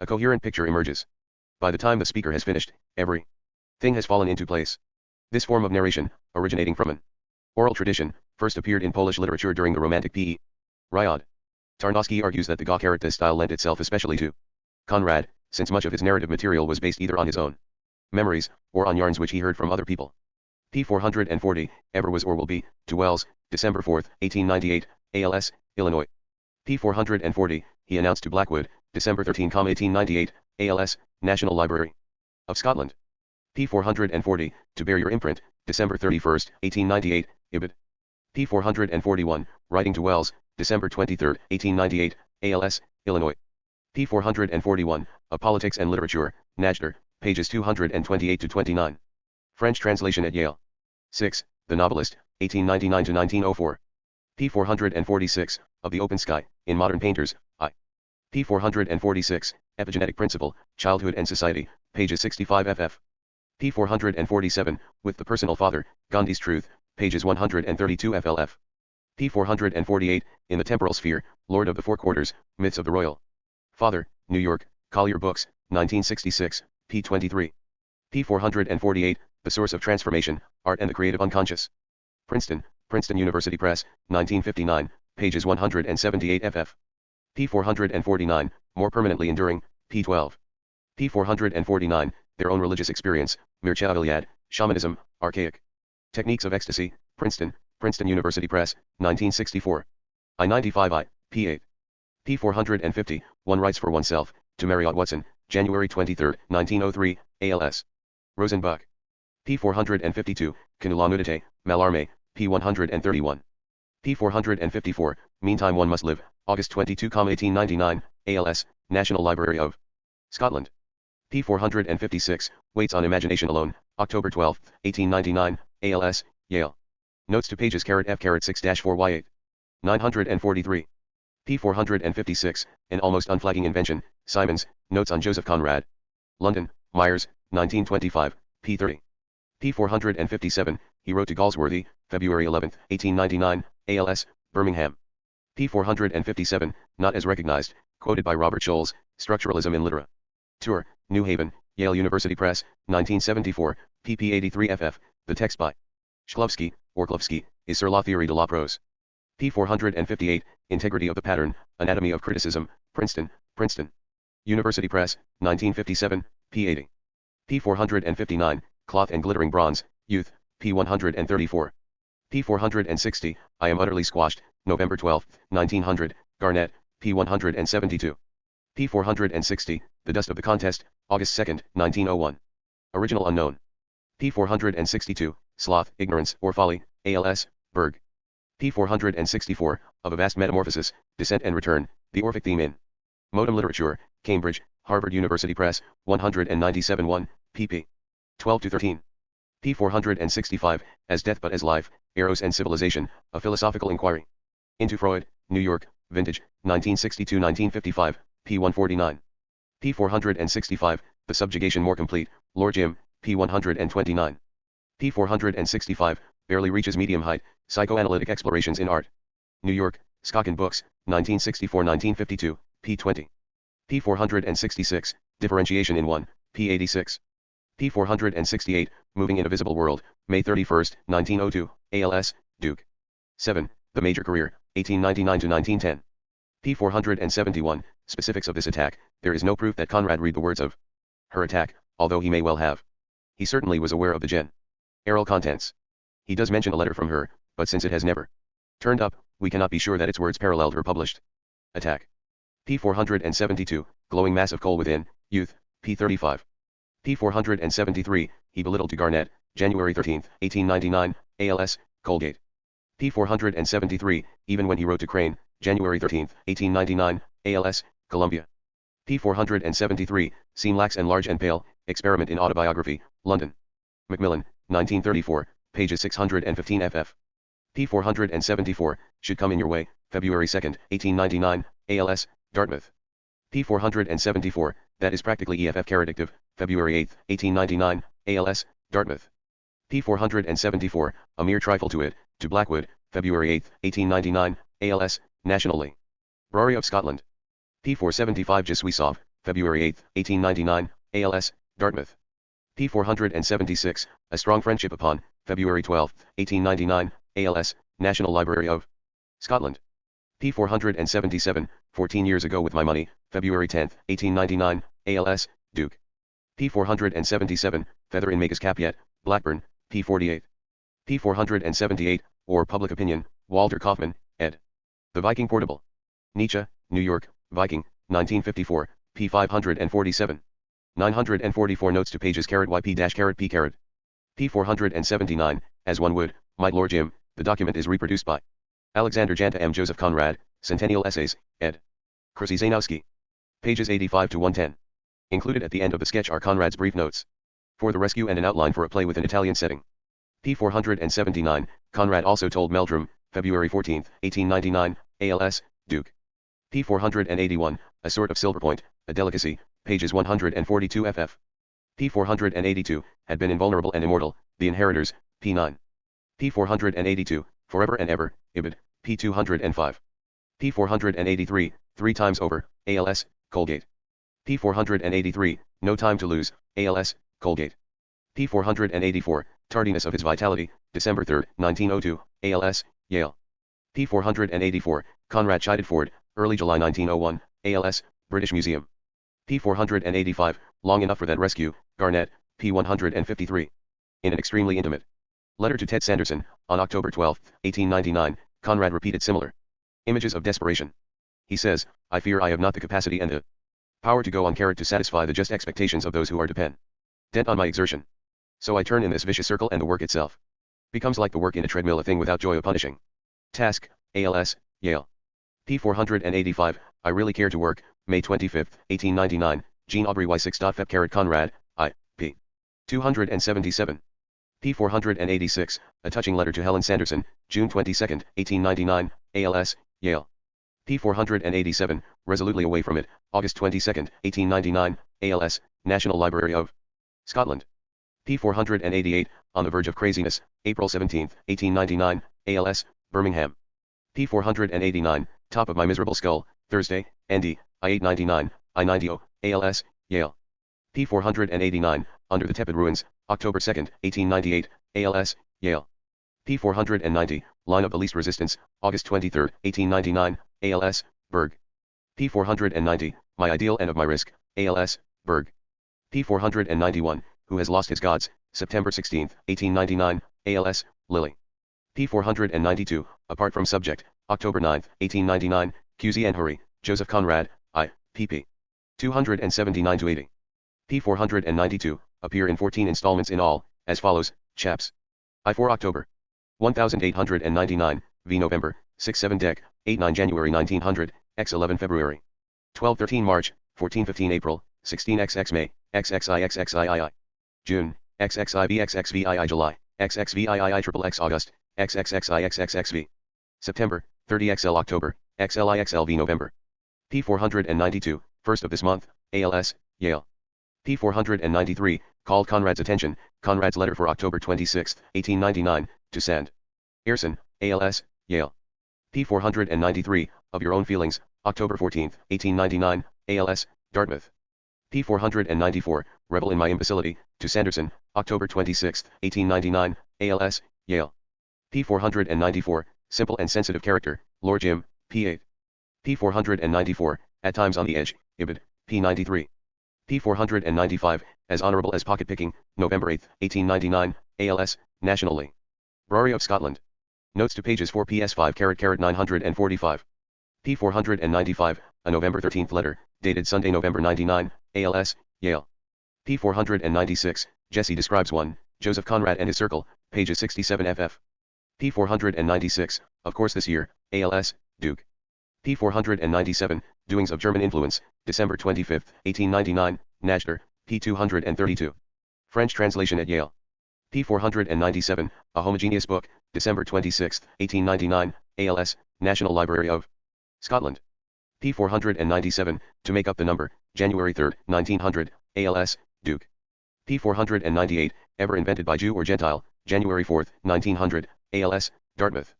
a coherent picture emerges. By the time the speaker has finished, every thing has fallen into place. This form of narration, originating from an oral tradition, first appeared in Polish literature during the Romantic period. Tarnowski argues that the Gaucheratta style lent itself especially to Conrad, since much of his narrative material was based either on his own memories, or on yarns which he heard from other people. p. 440, ever was or will be, to Wells, December 4, 1898, ALS, Illinois. p. 440, he announced to Blackwood, December 13, 1898, ALS, National Library of Scotland. p. 440, to bear your imprint, December 31, 1898, Ibid. p. 441, writing to Wells, December 23, 1898, ALS, Illinois. p. 441, A Politics and Literature, Najder, pages 228-29. French translation at Yale. 6. The Novelist, 1899-1904. p. 446, Of the Open Sky, in Modern Painters, I. p. 446, Epigenetic Principle, Childhood and Society, pages 65 ff. p. 447, With the Personal Father, Gandhi's Truth, pages 132 flf. p. 448, In the Temporal Sphere, Lord of the Four Quarters, Myths of the Royal Father, New York, Collier Books, 1966, p. 23. p. 448, The Source of Transformation, Art and the Creative Unconscious. Princeton, Princeton University Press, 1959, pages 178 ff. p. 449, More Permanently Enduring, p. 12. p. 449, Their Own Religious Experience, Mircea Eliade, Shamanism, Archaic Techniques of Ecstasy, Princeton, Princeton University Press, 1964. I-95I, p. 8. p. 450, One Writes for Oneself, to Marriott Watson, January 23, 1903, ALS. Rosenbach. p. 452, Que la nudité, Mallarmé, p. 131. p. 454, Meantime One Must Live, August 22, 1899, ALS, National Library of Scotland. p. 456, Waits on Imagination Alone, October 12, 1899, ALS, Yale. Notes to pages F-6-4y8. 943. p. 456, An Almost Unflagging Invention, Simons, Notes on Joseph Conrad. London, Myers, 1925, p. 30. p. 457, He Wrote to Galsworthy, February 11, 1899, ALS, Birmingham. p. 457, Not as Recognized, quoted by Robert Scholes, Structuralism in Literature, New Haven, Yale University Press, 1974, pp. 83 ff. The text by Shklovsky, Orklovsky, is Sur la Théorie de la Prose. p. 458, Integrity of the Pattern, Anatomy of Criticism, Princeton, Princeton University Press, 1957, p. 80. p. 459, Cloth and Glittering Bronze, Youth, p. 134. p. 460, I Am Utterly Squashed, November 12, 1900, Garnett, p. 172. p. 460, The Dust of the Contest, August 2, 1901. Original unknown. p. 462, Sloth, Ignorance, or Folly, ALS, Berg. p. 464, Of a Vast Metamorphosis, Descent and Return, The Orphic Theme in Modem Literature, Cambridge, Harvard University Press, 197 1, pp. 12-13. p. 465, As Death But As Life, Eros and Civilization, A Philosophical Inquiry. Into Freud, New York, Vintage, 1962-1955, p. 149. p. 465, The Subjugation More Complete, Lord Jim, p. 129. p. 465, Barely Reaches Medium Height, Psychoanalytic Explorations in Art. New York, Schocken Books, 1964-1952, p. 20. p. 466, Differentiation in One, p. 86. p. 468, Moving in a Visible World, May 31, 1902, ALS, Duke. 7. The Major Career, 1899-1910. p. 471, Specifics of this attack. There is no proof that Conrad read the words of her attack, although he may well have. He certainly was aware of the general contents. He does mention a letter from her, but since it has never turned up, we cannot be sure that its words paralleled her published attack. p. 472, Glowing Mass of Coal Within, Youth, p. 35. p. 473, He Belittled to Garnett, January 13, 1899, ALS, Colgate. p. 473, Even When He Wrote to Crane, January 13, 1899, ALS, Columbia. p. 473, Seem Lax and Large and Pale, Experiment in Autobiography, London. Macmillan, 1934, pages 615 ff. p. 474, Should Come in Your Way, February 2, 1899, ALS, Dartmouth. p. 474, That Is Practically EFF Caradictive, February 8, 1899, ALS, Dartmouth. p. 474, A Mere Trifle to It, to Blackwood, February 8, 1899, ALS, Nationally. Brary of Scotland. p. 475 Je suis sauve, February 8, 1899, ALS, Dartmouth. p. 476, A Strong Friendship Upon, February 12, 1899, ALS, National Library of Scotland. p. 477, 14 Years Ago With My Money, February 10, 1899, ALS, Duke. p. 477, Feather in Maker's Cap Yet, Blackburn, p. 48. p. 478, or Public Opinion, Walter Kaufmann, ed. The Viking Portable. Nietzsche, New York, Viking, 1954, p. 547. 944 Notes to Pages YP-P. p. 479, As One Would, Might Lord Jim, the document is reproduced by Alexander Janta M. Joseph Conrad, Centennial Essays, ed. Krzyzanowski. Pages 85-110. Included at the end of the sketch are Conrad's brief notes for the rescue and an outline for a play with an Italian setting. p. 479, Conrad also told Meldrum, February 14, 1899, ALS, Duke. p. 481, A Sort of Silverpoint, a Delicacy, pages 142 ff. p. 482, Had Been Invulnerable and Immortal, The Inheritors, p. 9. p. 482, Forever and Ever, Ibid, p. 205. p. 483, Three Times Over, ALS, Colgate. p. 483, No Time to Lose, ALS, Colgate. p. 484, Tardiness of His Vitality, December 3, 1902, ALS, Yale. p. 484, Conrad Chided Ford, Early July 1901, ALS, British Museum. p. 485, Long Enough for That Rescue, Garnett, p. 153. In an extremely intimate letter to Ted Sanderson, on October 12, 1899, Conrad repeated similar images of desperation. He says, I fear I have not the capacity and the power to go on carrot to satisfy the just expectations of those who are dependent on my exertion. So I turn in this vicious circle and the work itself becomes like the work in a treadmill, a thing without joy, a punishing task, ALS, Yale. p. 485, I Really Care to Work, May 25, 1899, Jean Aubrey Y6. Feb. Conrad, I, p. 277. p. 486, A Touching Letter to Helen Sanderson, June 22, 1899, ALS, Yale. p. 487, Resolutely Away From It, August 22, 1899, ALS, National Library of Scotland. p. 488, On the Verge of Craziness, April 17, 1899, ALS, Birmingham. p. 489, Top of My Miserable Skull, Thursday, ND, I-899, I-90, ALS, Yale. p. 489, Under the Tepid Ruins, October 2, 1898, ALS, Yale. p. 490, Line of the Least Resistance, August 23, 1899, ALS, Berg. p. 490, My Ideal and of My Risk, ALS, Berg. p. 491, Who Has Lost His Gods, September 16, 1899, ALS, Lilly. p. 492, Apart from Subject, October 9, 1899, QZ and Hurry, Joseph Conrad, I, pp. 279-80. p. 492, appear in 14 installments in all, as follows, chaps. I 4 October. 1899, v November, 6-7 Dec, 8-9 January 1900, x 11 February. 12-13 March, 14-15 April, 16xx May, XXIXXIII. June, XXIBXXVII July, XXVIIIXXX August, XXXIXXXV. September, 30XL October, XLIXLV November. P492, first of this month, ALS, Yale. P493, called Conrad's attention, Conrad's letter for October 26, 1899, to Sand. Earson, ALS, Yale. P493, of your own feelings, October 14, 1899, ALS, Dartmouth. P494, rebel in my imbecility, to Sanderson, October 26, 1899, ALS, Yale. P494, simple and sensitive character, Lord Jim, P8. P494, at times on the edge, Ibid, P93. P495, as honourable as pocket-picking, November 8, 1899, ALS, nationally. Brewery of Scotland. Notes to pages 4 PS5 945. P495, a November 13 letter, dated Sunday, November 99, ALS, Yale. P496, Jesse describes 1, Joseph Conrad and his circle, pages 67 ff. P496, of course this year, ALS, Duke. P497, Doings of German Influence, December 25, 1899, Najder, P232. French translation at Yale. P497, A Homogeneous Book, December 26, 1899, ALS, National Library of Scotland. P497, To Make Up the Number, January 3, 1900, ALS, Duke. P498, Ever Invented by Jew or Gentile, January 4, 1900, ALS, Dartmouth.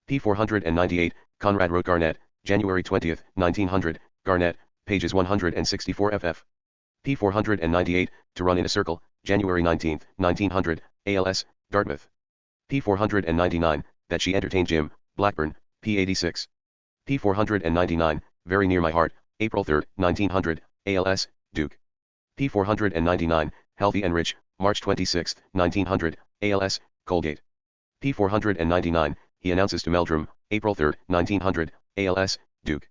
P498, Conrad wrote Garnett, January 20, 1900, Garnett, pages 164 ff. P498, To Run in a Circle, January 19, 1900, ALS, Dartmouth. P499, That She Entertained Jim, Blackburn, P86. P499, Very Near My Heart, April 3, 1900, ALS, Duke. P499, Healthy and Rich, March 26, 1900, ALS, Colgate. P499, He Announces to Meldrum, April 3, 1900, ALS, Duke.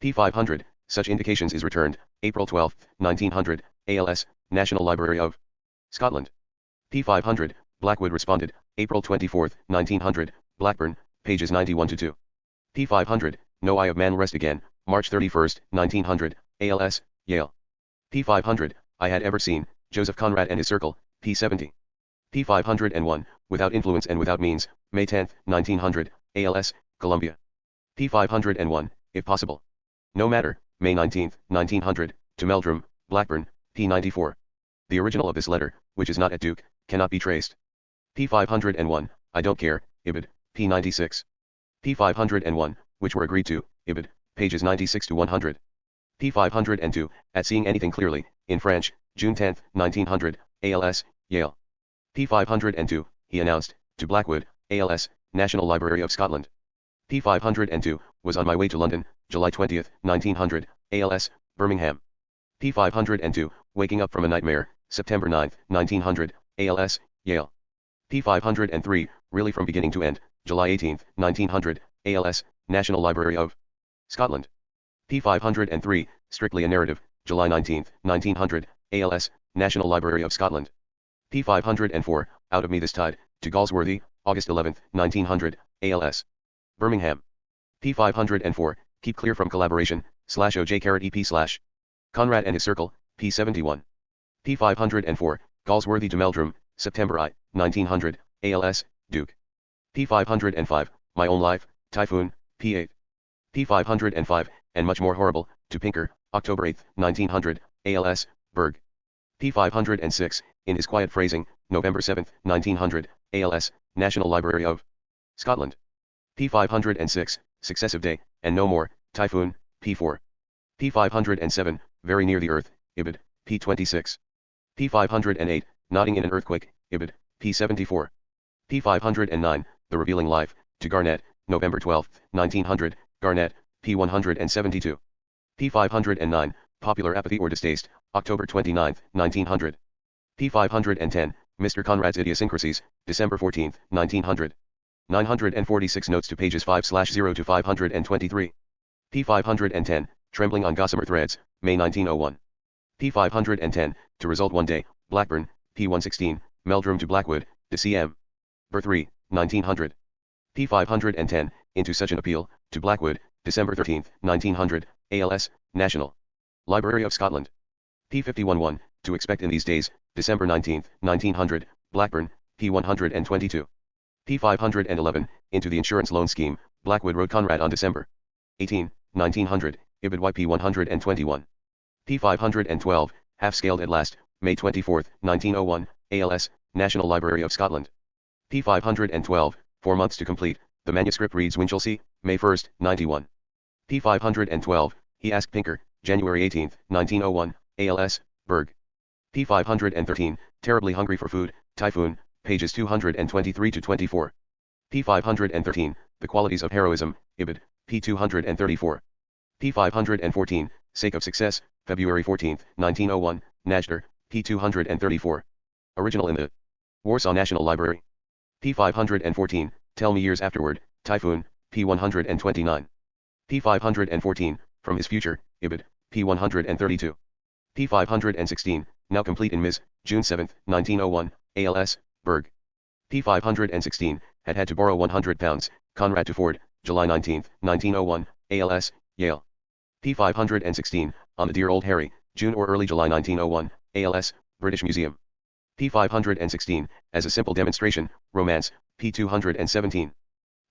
P500, Such Indications is Returned, April 12, 1900, ALS, National Library of Scotland. P500, Blackwood Responded, April 24, 1900, Blackburn, pages 91-2. P500, No Eye of Man Rest Again, March 31, 1900, ALS, Yale. P500, I Had Ever Seen, Joseph Conrad and His Circle, P70. P501, Without Influence and Without Means, May 10, 1900, ALS, Columbia. P501, If Possible. No Matter, May 19, 1900, to Meldrum, Blackburn, P94. The original of this letter, which is not at Duke, cannot be traced. P501, I Don't Care, Ibid, P96. P501, which were agreed to, Ibid, pages 96-100. P502, At Seeing Anything Clearly, in French, June 10, 1900, ALS, Yale. P502, He Announced, to Blackwood, ALS, National Library of Scotland. P502, Was on My Way to London, July 20, 1900, ALS, Birmingham. P502, Waking Up from a Nightmare, September 9, 1900, ALS, Yale. P503, Really from Beginning to End, July 18, 1900, ALS, National Library of Scotland. P503, Strictly a Narrative, July 19, 1900, ALS, National Library of Scotland. P504, Out of Me This Tide, to Galsworthy, August 11, 1900, ALS. Birmingham. P504, Keep Clear from Collaboration, /OJ_EP/. Conrad and His Circle, P71. P504, Galsworthy to Meldrum, September I, 1900, ALS, Duke. P505, My Own Life, Typhoon, P8. P505, and Much More Horrible, to Pinker, October 8, 1900, ALS, Berg. P506, In His Quiet Phrasing, November 7, 1900, ALS, National Library of Scotland. P506, Successive Day, and No More, Typhoon, P4. P507, Very Near the Earth, Ibid, P26. P508, Nodding in an Earthquake, Ibid, P74. P509, The Revealing Life, to Garnett, November 12, 1900, Garnett, P172. P509, Popular Apathy or Distaste, October 29, 1900. P510, Mr. Conrad's Idiosyncrasies, December 14, 1900. 946 notes to pages 5/0 to 523. P510, Trembling on Gossamer Threads, May 1901. P510, To Result One Day, Blackburn, P116, Meldrum to Blackwood, to CM. Birth 3, 1900. P510, Into Such an Appeal, to Blackwood, December 13, 1900, ALS, National Library of Scotland. P51-1, to expect in these days, December 19, 1900, Blackburn, P122. P511, into the insurance loan scheme, Blackwood wrote Conrad on December 18, 1900, Ibid YP121. P512, half-scaled at last, May 24, 1901, ALS, National Library of Scotland. P512, 4 months to complete, the manuscript reads Winchelsea, May 1, 91. P512, he asked Pinker, January 18, 1901, ALS, Berg. P513, terribly hungry for food, Typhoon, pages 223-24. P513, the qualities of heroism, Ibid, P234. P514, sake of success, February 14, 1901, Najder, P234. Original in the Warsaw National Library. P514, tell me years afterward, Typhoon, P129. P514, from his future, Ibid, P132. P516, now complete in Ms., June 7, 1901, ALS, Berg. P516, had to borrow £100, Conrad to Ford, July 19, 1901, ALS, Yale. P516, on the Dear Old Harry, June or early July 1901, ALS, British Museum. P516, as a simple demonstration, Romance, P217.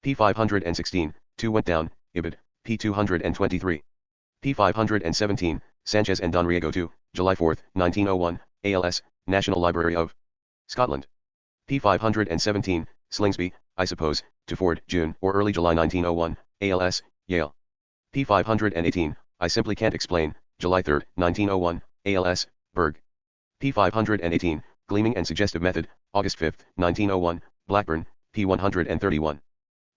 P516, 2 went down, Ibid, P223. P517, Sanchez and Don Riego 2, July 4, 1901, ALS, National Library of Scotland. P517, Slingsby, I suppose, to Ford, June or early July 1901, ALS, Yale. P518, I simply can't explain, July 3, 1901, ALS, Berg. P518, Gleaming and Suggestive Method, August 5, 1901, Blackburn, P131.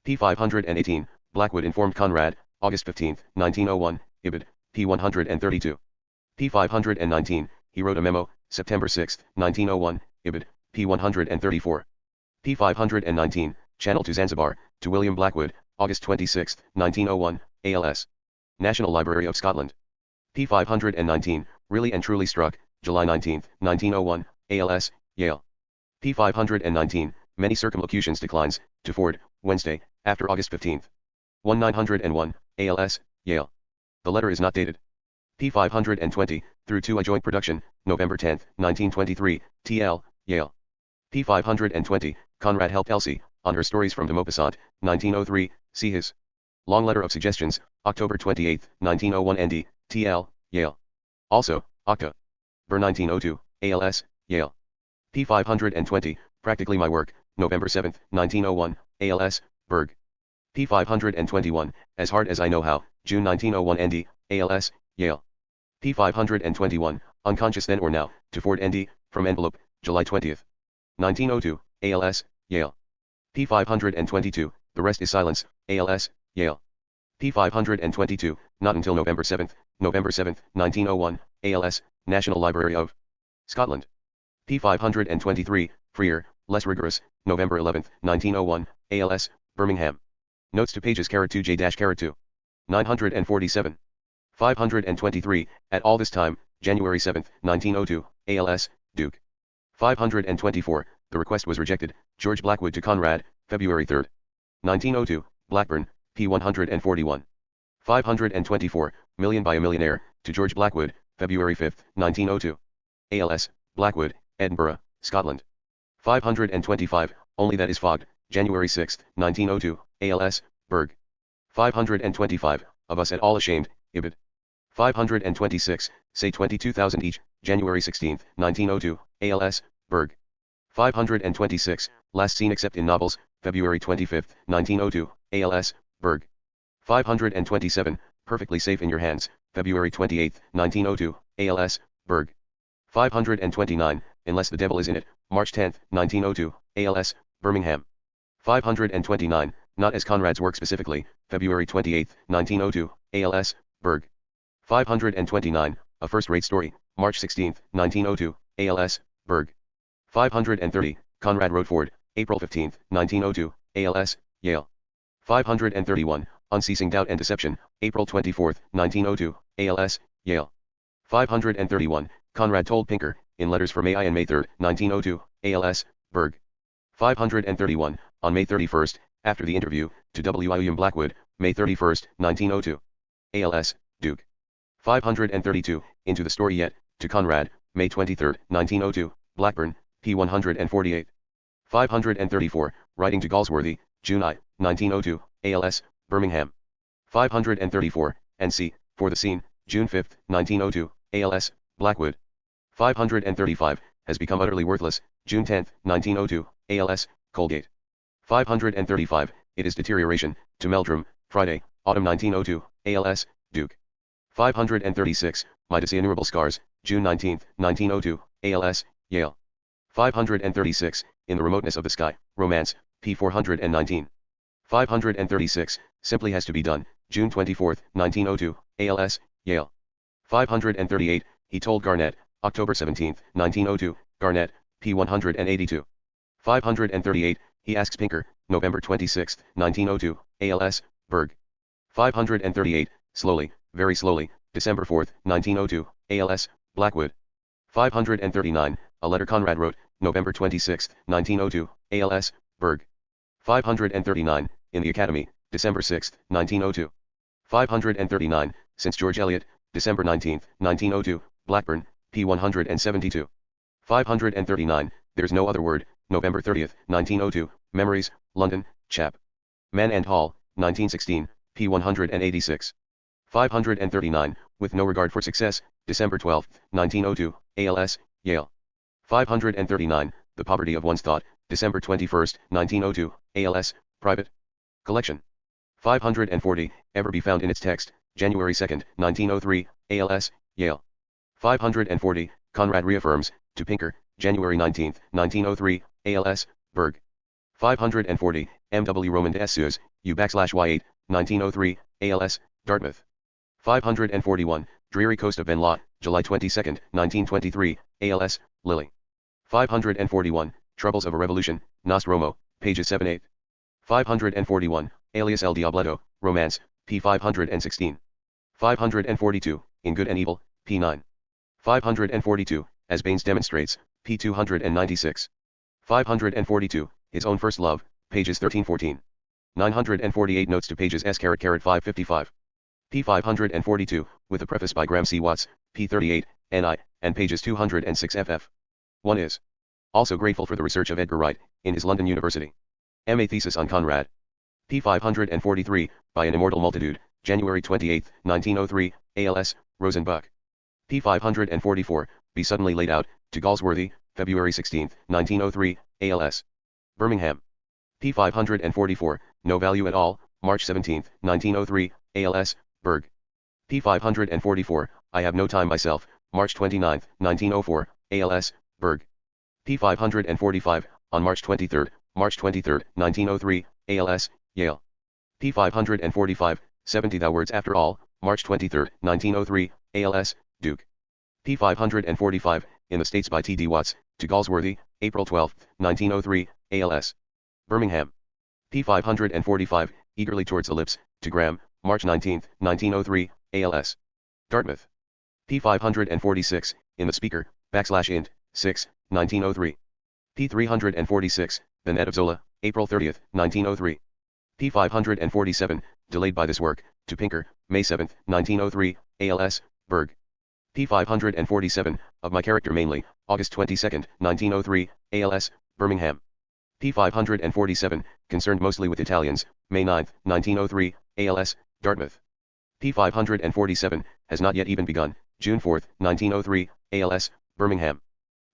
P518, Blackwood informed Conrad, August 15, 1901, Ibid, P132. P519, he wrote a memo, September 6, 1901, Ibid, P134. P519, Channel to Zanzibar, to William Blackwood, August 26, 1901, ALS. National Library of Scotland. P519, really and truly struck, July 19, 1901, ALS, Yale. P519, many circumlocutions declines, to Ford, Wednesday, after August 15. 1901, ALS, Yale. The letter is not dated. P520, through to a joint production, November 10, 1923, TL, Yale. P520, Conrad helped Elsie, on her stories from de Maupassant, 1903, see his long letter of suggestions, October 28, 1901 ND, TL, Yale. Also, October 1902, ALS, Yale. P520, practically my work, November 7, 1901, ALS, Berg. P521, as hard as I know how, June 1901 ND, ALS, Yale. P521, unconscious then or now, to Ford ND, from envelope, July 20, 1902, ALS, Yale. P522, the rest is silence, ALS, Yale. P522, not until November 7, 1901, ALS, National Library of Scotland. P523, freer, less rigorous, November 11, 1901, ALS, Birmingham. Notes to pages -2J-2. 947. 523, at all this time, January 7, 1902, ALS, Duke. 524, the request was rejected, George Blackwood to Conrad, February 3, 1902, Blackburn, P141. 524, Million by a Millionaire, to George Blackwood, February 5, 1902. ALS, Blackwood, Edinburgh, Scotland. 525, Only That Is Fogged, January 6, 1902, ALS, Berg. 525, Of Us at All Ashamed, Ibid. 526, Say 22,000 each, January 16, 1902, ALS, Berg. 526, Last Seen Except in Novels, February 25, 1902, ALS, Berg. 527, Perfectly Safe in Your Hands, February 28, 1902, ALS, Berg. 529, Unless the Devil is in It, March 10, 1902, ALS, Birmingham. 529, Not as Conrad's work specifically, February 28, 1902, ALS, Berg. 529, A First-Rate Story, March 16, 1902, ALS, Berg. 530, Conrad wrote Ford, April 15, 1902, ALS, Yale. 531, Unceasing Doubt and Deception, April 24, 1902, ALS, Yale. 531, Conrad told Pinker, in letters for May I and May 3, 1902, ALS, Berg. 531, on May 31, after the interview, to William Blackwood, May 31, 1902. ALS, Duke. 532, Into the Story Yet, to Conrad, May 23, 1902, Blackburn, p. 148. 534, writing to Galsworthy, June I, 1902, ALS, Birmingham. 534, N.C., for the scene, June 5, 1902, ALS, Blackwood. 535, has become utterly worthless, June 10, 1902, ALS, Colgate. 535, it is deterioration, to Meldrum, Friday, autumn 1902, ALS, Duke. 536, my innumerable scars, June 19, 1902, ALS, Yale. 536, in the remoteness of the sky, romance, p. 419. 536, simply has to be done, June 24, 1902, ALS, Yale. 538, he told Garnett, October 17, 1902, Garnett, p. 182. 538, he asks Pinker, November 26, 1902, ALS, Berg. 538, slowly, very slowly, December 4, 1902, ALS, Blackwood. 539, a letter Conrad wrote, November 26, 1902, ALS, Berg. 539, in the Academy, December 6, 1902. 539, since George Eliot, December 19, 1902, Blackburn, p. 172. 539, there's no other word, November 30, 1902, Memories, London, Chap. Man and Hall, 1916, p. 186. 539, with no regard for success, December 12, 1902, ALS, Yale. 539, the poverty of one's thought, December 21, 1902, ALS, Private Collection. 540, ever be found in its text, January 2, 1903, ALS, Yale. 540, Conrad reaffirms, to Pinker, January 19, 1903, ALS, Berg. 540, M.W. Roman de Suez, U/Y8, 1903, ALS, Dartmouth. 541, Dreary Coast of Ben La, July 22, 1923, ALS, Lily. 541, Troubles of a Revolution, Nostromo, pages 7-8. 541, Alias El Diableto, Romance, p. 516. 542, In Good and Evil, p. 9. 542, as Baines demonstrates, p. 296. 542, His Own First Love, pages 13-14. 948 notes to pages S/555. p. 542, with a preface by Graham C. Watts, p. 38, NI, and pages 206 ff. 1 is also grateful for the research of Edgar Wright, in his London University M.A. thesis on Conrad. p. 543, by an Immortal Multitude, January 28, 1903, ALS, Rosenbuck. p. 544, be suddenly laid out, to Galsworthy, February 16, 1903, ALS. Birmingham. p. 544, no value at all, March 17, 1903, ALS, Berg. p. 544, I have no time myself, March 29, 1904, ALS, Berg. p. 545, on March 23, 1903, ALS, Yale. p. 545, 70 thou words after all, March 23, 1903, ALS, Duke. p. 545, in the States by T.D. Watts, to Galsworthy, April 12, 1903, ALS. Birmingham. p. 545, eagerly towards the lips, to Graham, March 19, 1903, ALS. Dartmouth. p. 546, in the Speaker, /int, 6, 1903. p. 346, the Net of Zola, April 30, 1903. p. 547, delayed by this work, to Pinker, May 7, 1903, ALS, Berg. p. 547, of my character mainly, August 22, 1903, ALS, Birmingham. p. 547, concerned mostly with Italians, May 9, 1903, ALS, Dartmouth. p. 547, has not yet even begun, June 4, 1903, ALS, Birmingham.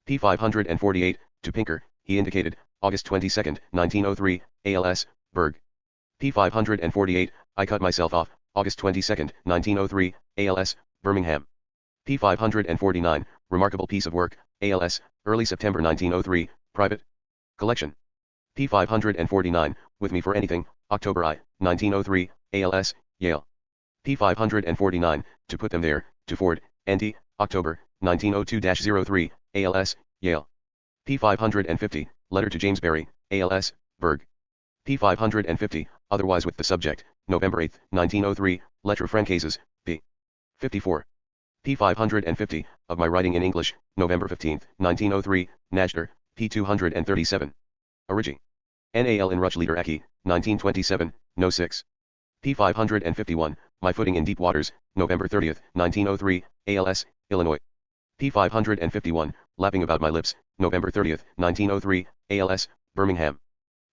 p. 548, to Pinker, he indicated, August 22, 1903, ALS, Berg. p. 548, I cut myself off, August 22, 1903, ALS, Birmingham. p. 549, remarkable piece of work, ALS, early September 1903, private collection. p. 549, with me for anything, October I, 1903, ALS, Yale. p. 549, to put them there, to Ford, N.D., October, 1902-03, ALS, Yale. p. 550, letter to James Barry, ALS, Berg. p. 550, otherwise with the subject, November 8, 1903, Lettres Francaises, p. 54. p. 550, of my writing in English, November 15, 1903, Najder, p. 237. Origi. Nal in Ruchleader Aki, 1927, No. 6. p. 551, my footing in deep waters, November 30, 1903, ALS, Illinois. P551, Lapping About My Lips, November 30, 1903, ALS, Birmingham.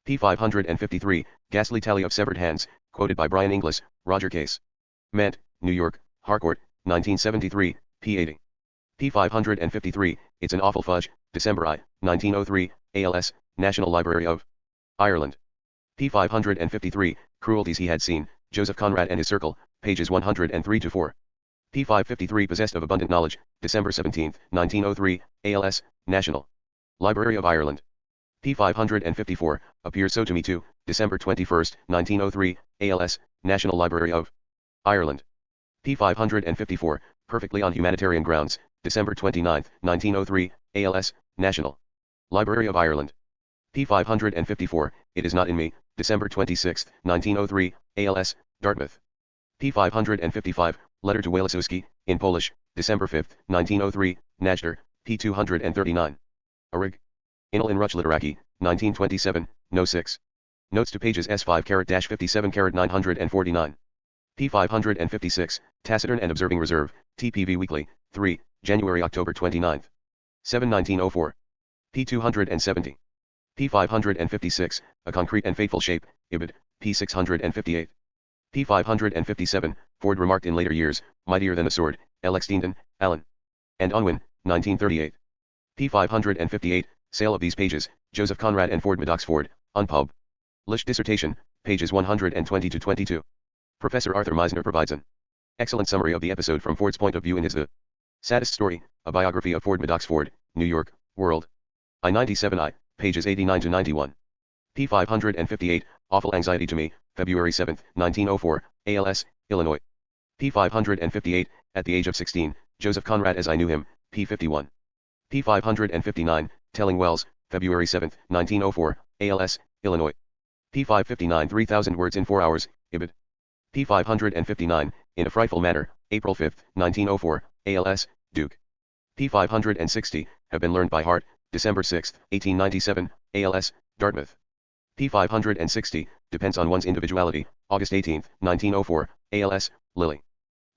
P553, Ghastly Tally of Severed Hands, quoted by Brian Inglis, Roger Case. Ment, New York, Harcourt, 1973, P80. P553, It's an Awful Fudge, December 1903, ALS, National Library of Ireland. P553, Cruelties He Had Seen, Joseph Conrad and His Circle, pages 103-4. P553, Possessed of Abundant Knowledge, December 17, 1903, ALS, National Library of Ireland. P554, Appears So to Me Too, December 21, 1903, ALS, National Library of Ireland. P554, Perfectly on Humanitarian Grounds, December 29, 1903, ALS, National Library of Ireland. P554, It Is Not in Me, December 26, 1903, ALS, Dartmouth. P555, Letter to Walasowski, in Polish, December 5, 1903, Najder, P239. Arig. Inal in Ruch Literaki, 1927, No. 6. Notes to pages S5-57-949. P556, Taciturn and Observing Reserve, TPV Weekly, 3, January-October 29. 7 1904. P270. P556, A Concrete and Fateful Shape, Ibid, P658. P557, Ford remarked in later years, Mightier than a sword, L. Extendon, Allen. And Unwin, 1938. P558, Sale of These Pages, Joseph Conrad and Ford Maddox Ford, Unpub. Lish Dissertation, pages 120-22. Professor Arthur Meisner provides an excellent summary of the episode from Ford's point of view in his The Saddest Story, a biography of Ford Maddox Ford, New York, World. I-97I, pages 89-91. P558, Awful Anxiety to Me, February 7, 1904, ALS, Illinois. P558, At the Age of 16, Joseph Conrad as I Knew Him, P51. P559, Telling Wells, February 7, 1904, ALS, Illinois. P559 3,000 words in 4 hours, Ibid. P559, In a Frightful Manner, April 5, 1904, ALS, Duke. P560, Have Been Learned by Heart, December 6, 1897, ALS, Dartmouth. P560, Depends on One's Individuality, August 18, 1904, ALS, Lilly.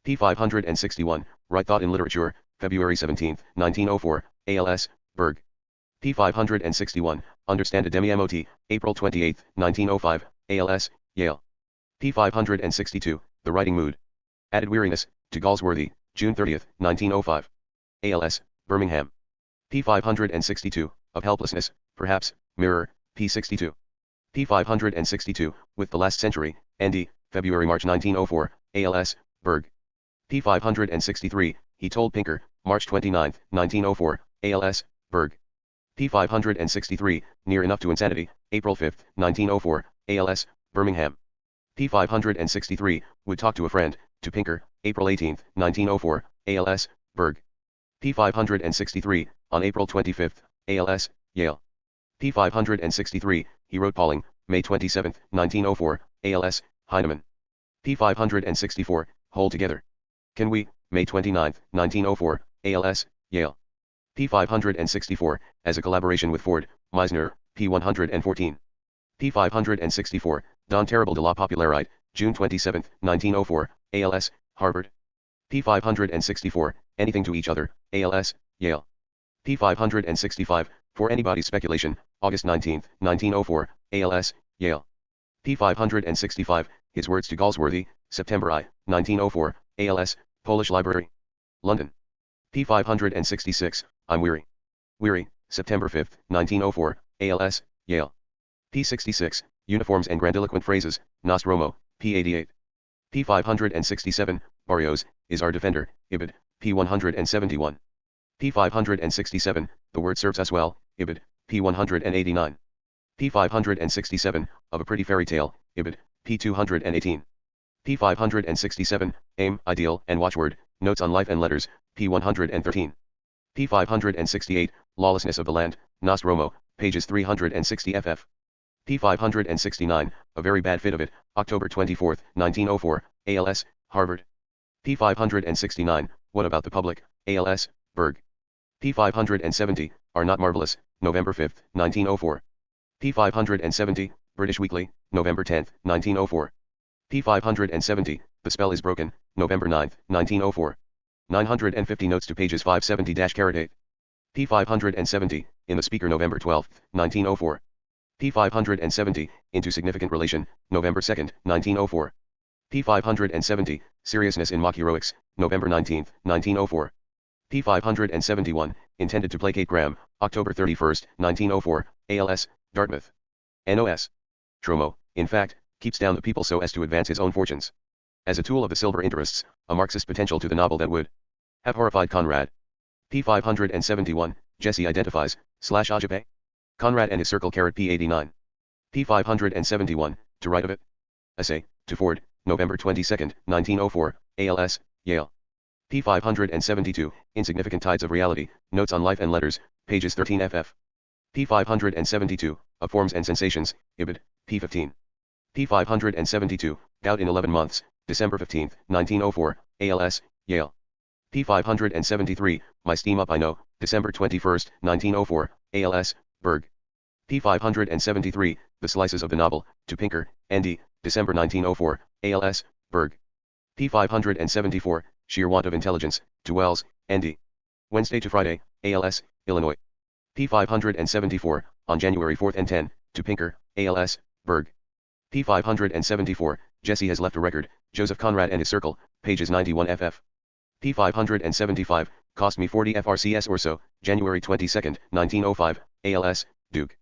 P561, Right Thought in Literature, February 17, 1904, ALS, Berg. P561, Understand a Demi-Mot, April 28, 1905, ALS, Yale. P562, The Writing Mood. Added Weariness, to Galsworthy, June 30, 1905. ALS, Birmingham. P562, Of Helplessness, Perhaps, Mirror, P62. P562, With the Last Century, N.D., February-March 1904, ALS, Berg. P563, He Told Pinker, March 29, 1904, ALS, Berg. P563, Near Enough to Insanity, April 5, 1904, ALS, Birmingham. P563, Would Talk to a Friend, to Pinker, April 18, 1904, ALS, Berg. P563, On April 25, ALS, Yale. P563, He Wrote Pauling, May 27, 1904, ALS, Heinemann. P564, Hold Together. Can We, May 29, 1904, ALS, Yale. P564, As a Collaboration with Ford, Meisner, P114. P564, Don Terrible de la Popularite, June 27, 1904, ALS, Harvard. P564, Anything to Each Other, ALS, Yale. P565, For Anybody's Speculation, August 19, 1904, ALS, Yale. P565, His Words to Galsworthy, September 1904, ALS, Polish Library. London. P566, I'm Weary. Weary, September 5, 1904, ALS, Yale. P66, Uniforms and Grandiloquent Phrases, Nostromo, P88. P567, Barrios, Is Our Defender, Ibid, P171. P567, The Word Serves Us Well, Ibid, P189. P567, Of a Pretty Fairy Tale, Ibid, P218. P567, Aim, Ideal, and Watchword, Notes on Life and Letters, P113. P568, Lawlessness of the Land, Nostromo, pages 360 ff. P569, A Very Bad Fit of It, October 24, 1904, ALS, Harvard. P569, What About the Public, ALS, Berg. P570, Are Not Marvelous, November 5, 1904. P570, British Weekly, November 10, 1904. P570, The Spell Is Broken, November 9, 1904. 950 notes to pages 570-8. P 570, in the speaker November 12, 1904. P 570, into significant relation, November 2, 1904. P 570, seriousness in mock heroics, November 19, 1904. P 571, intended to placate Graham, October 31, 1904, ALS, Dartmouth. NOS. Tromo, in fact, keeps down the people so as to advance his own fortunes. As a tool of the silver interests, a Marxist potential to the novel that would have horrified Conrad. P 571, Jesse identifies, /Ajape. Conrad and his circle P 89. P 571, to write of it. Essay, to Ford, November 22, 1904, ALS, Yale. P 572, Insignificant Tides of Reality, Notes on Life and Letters, pages 13 ff. P 572, Of Forms and Sensations, Ibid, P 15. P 572, Doubt in 11 Months, December 15, 1904, ALS, Yale. P 573, My Steam Up I Know, December 21, 1904, ALS, Berg. P 573, The Slices of the Novel, to Pinker, N.D., December 1904, ALS, Berg. P 574, Sheer Want of Intelligence, to Wells, N.D. Wednesday to Friday, ALS, Illinois. P 574, On January 4 and 10, to Pinker, ALS, Berg. P 574, Jesse Has Left a Record, Joseph Conrad and His Circle, pages 91 ff. P 575, Cost Me 40 FRCS or so, January 22, 1905, ALS, Duke.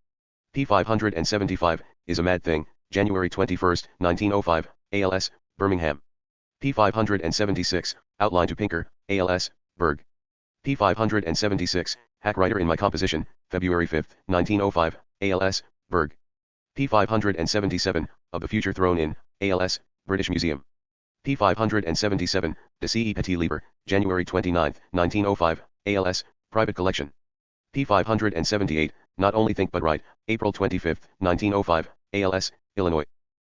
P 575, Is a Mad Thing, January 21, 1905, ALS, Birmingham. P 576, Outline to Pinker, ALS, Berg. P 576, Hack Writer in My Composition, February 5, 1905, ALS, Berg. P 577, Of the Future Thrown in, ALS, British Museum. P 577, De C. Petit Libre, January 29, 1905, ALS, Private Collection. P 578, Not Only Think But Write, April 25, 1905, ALS, Illinois.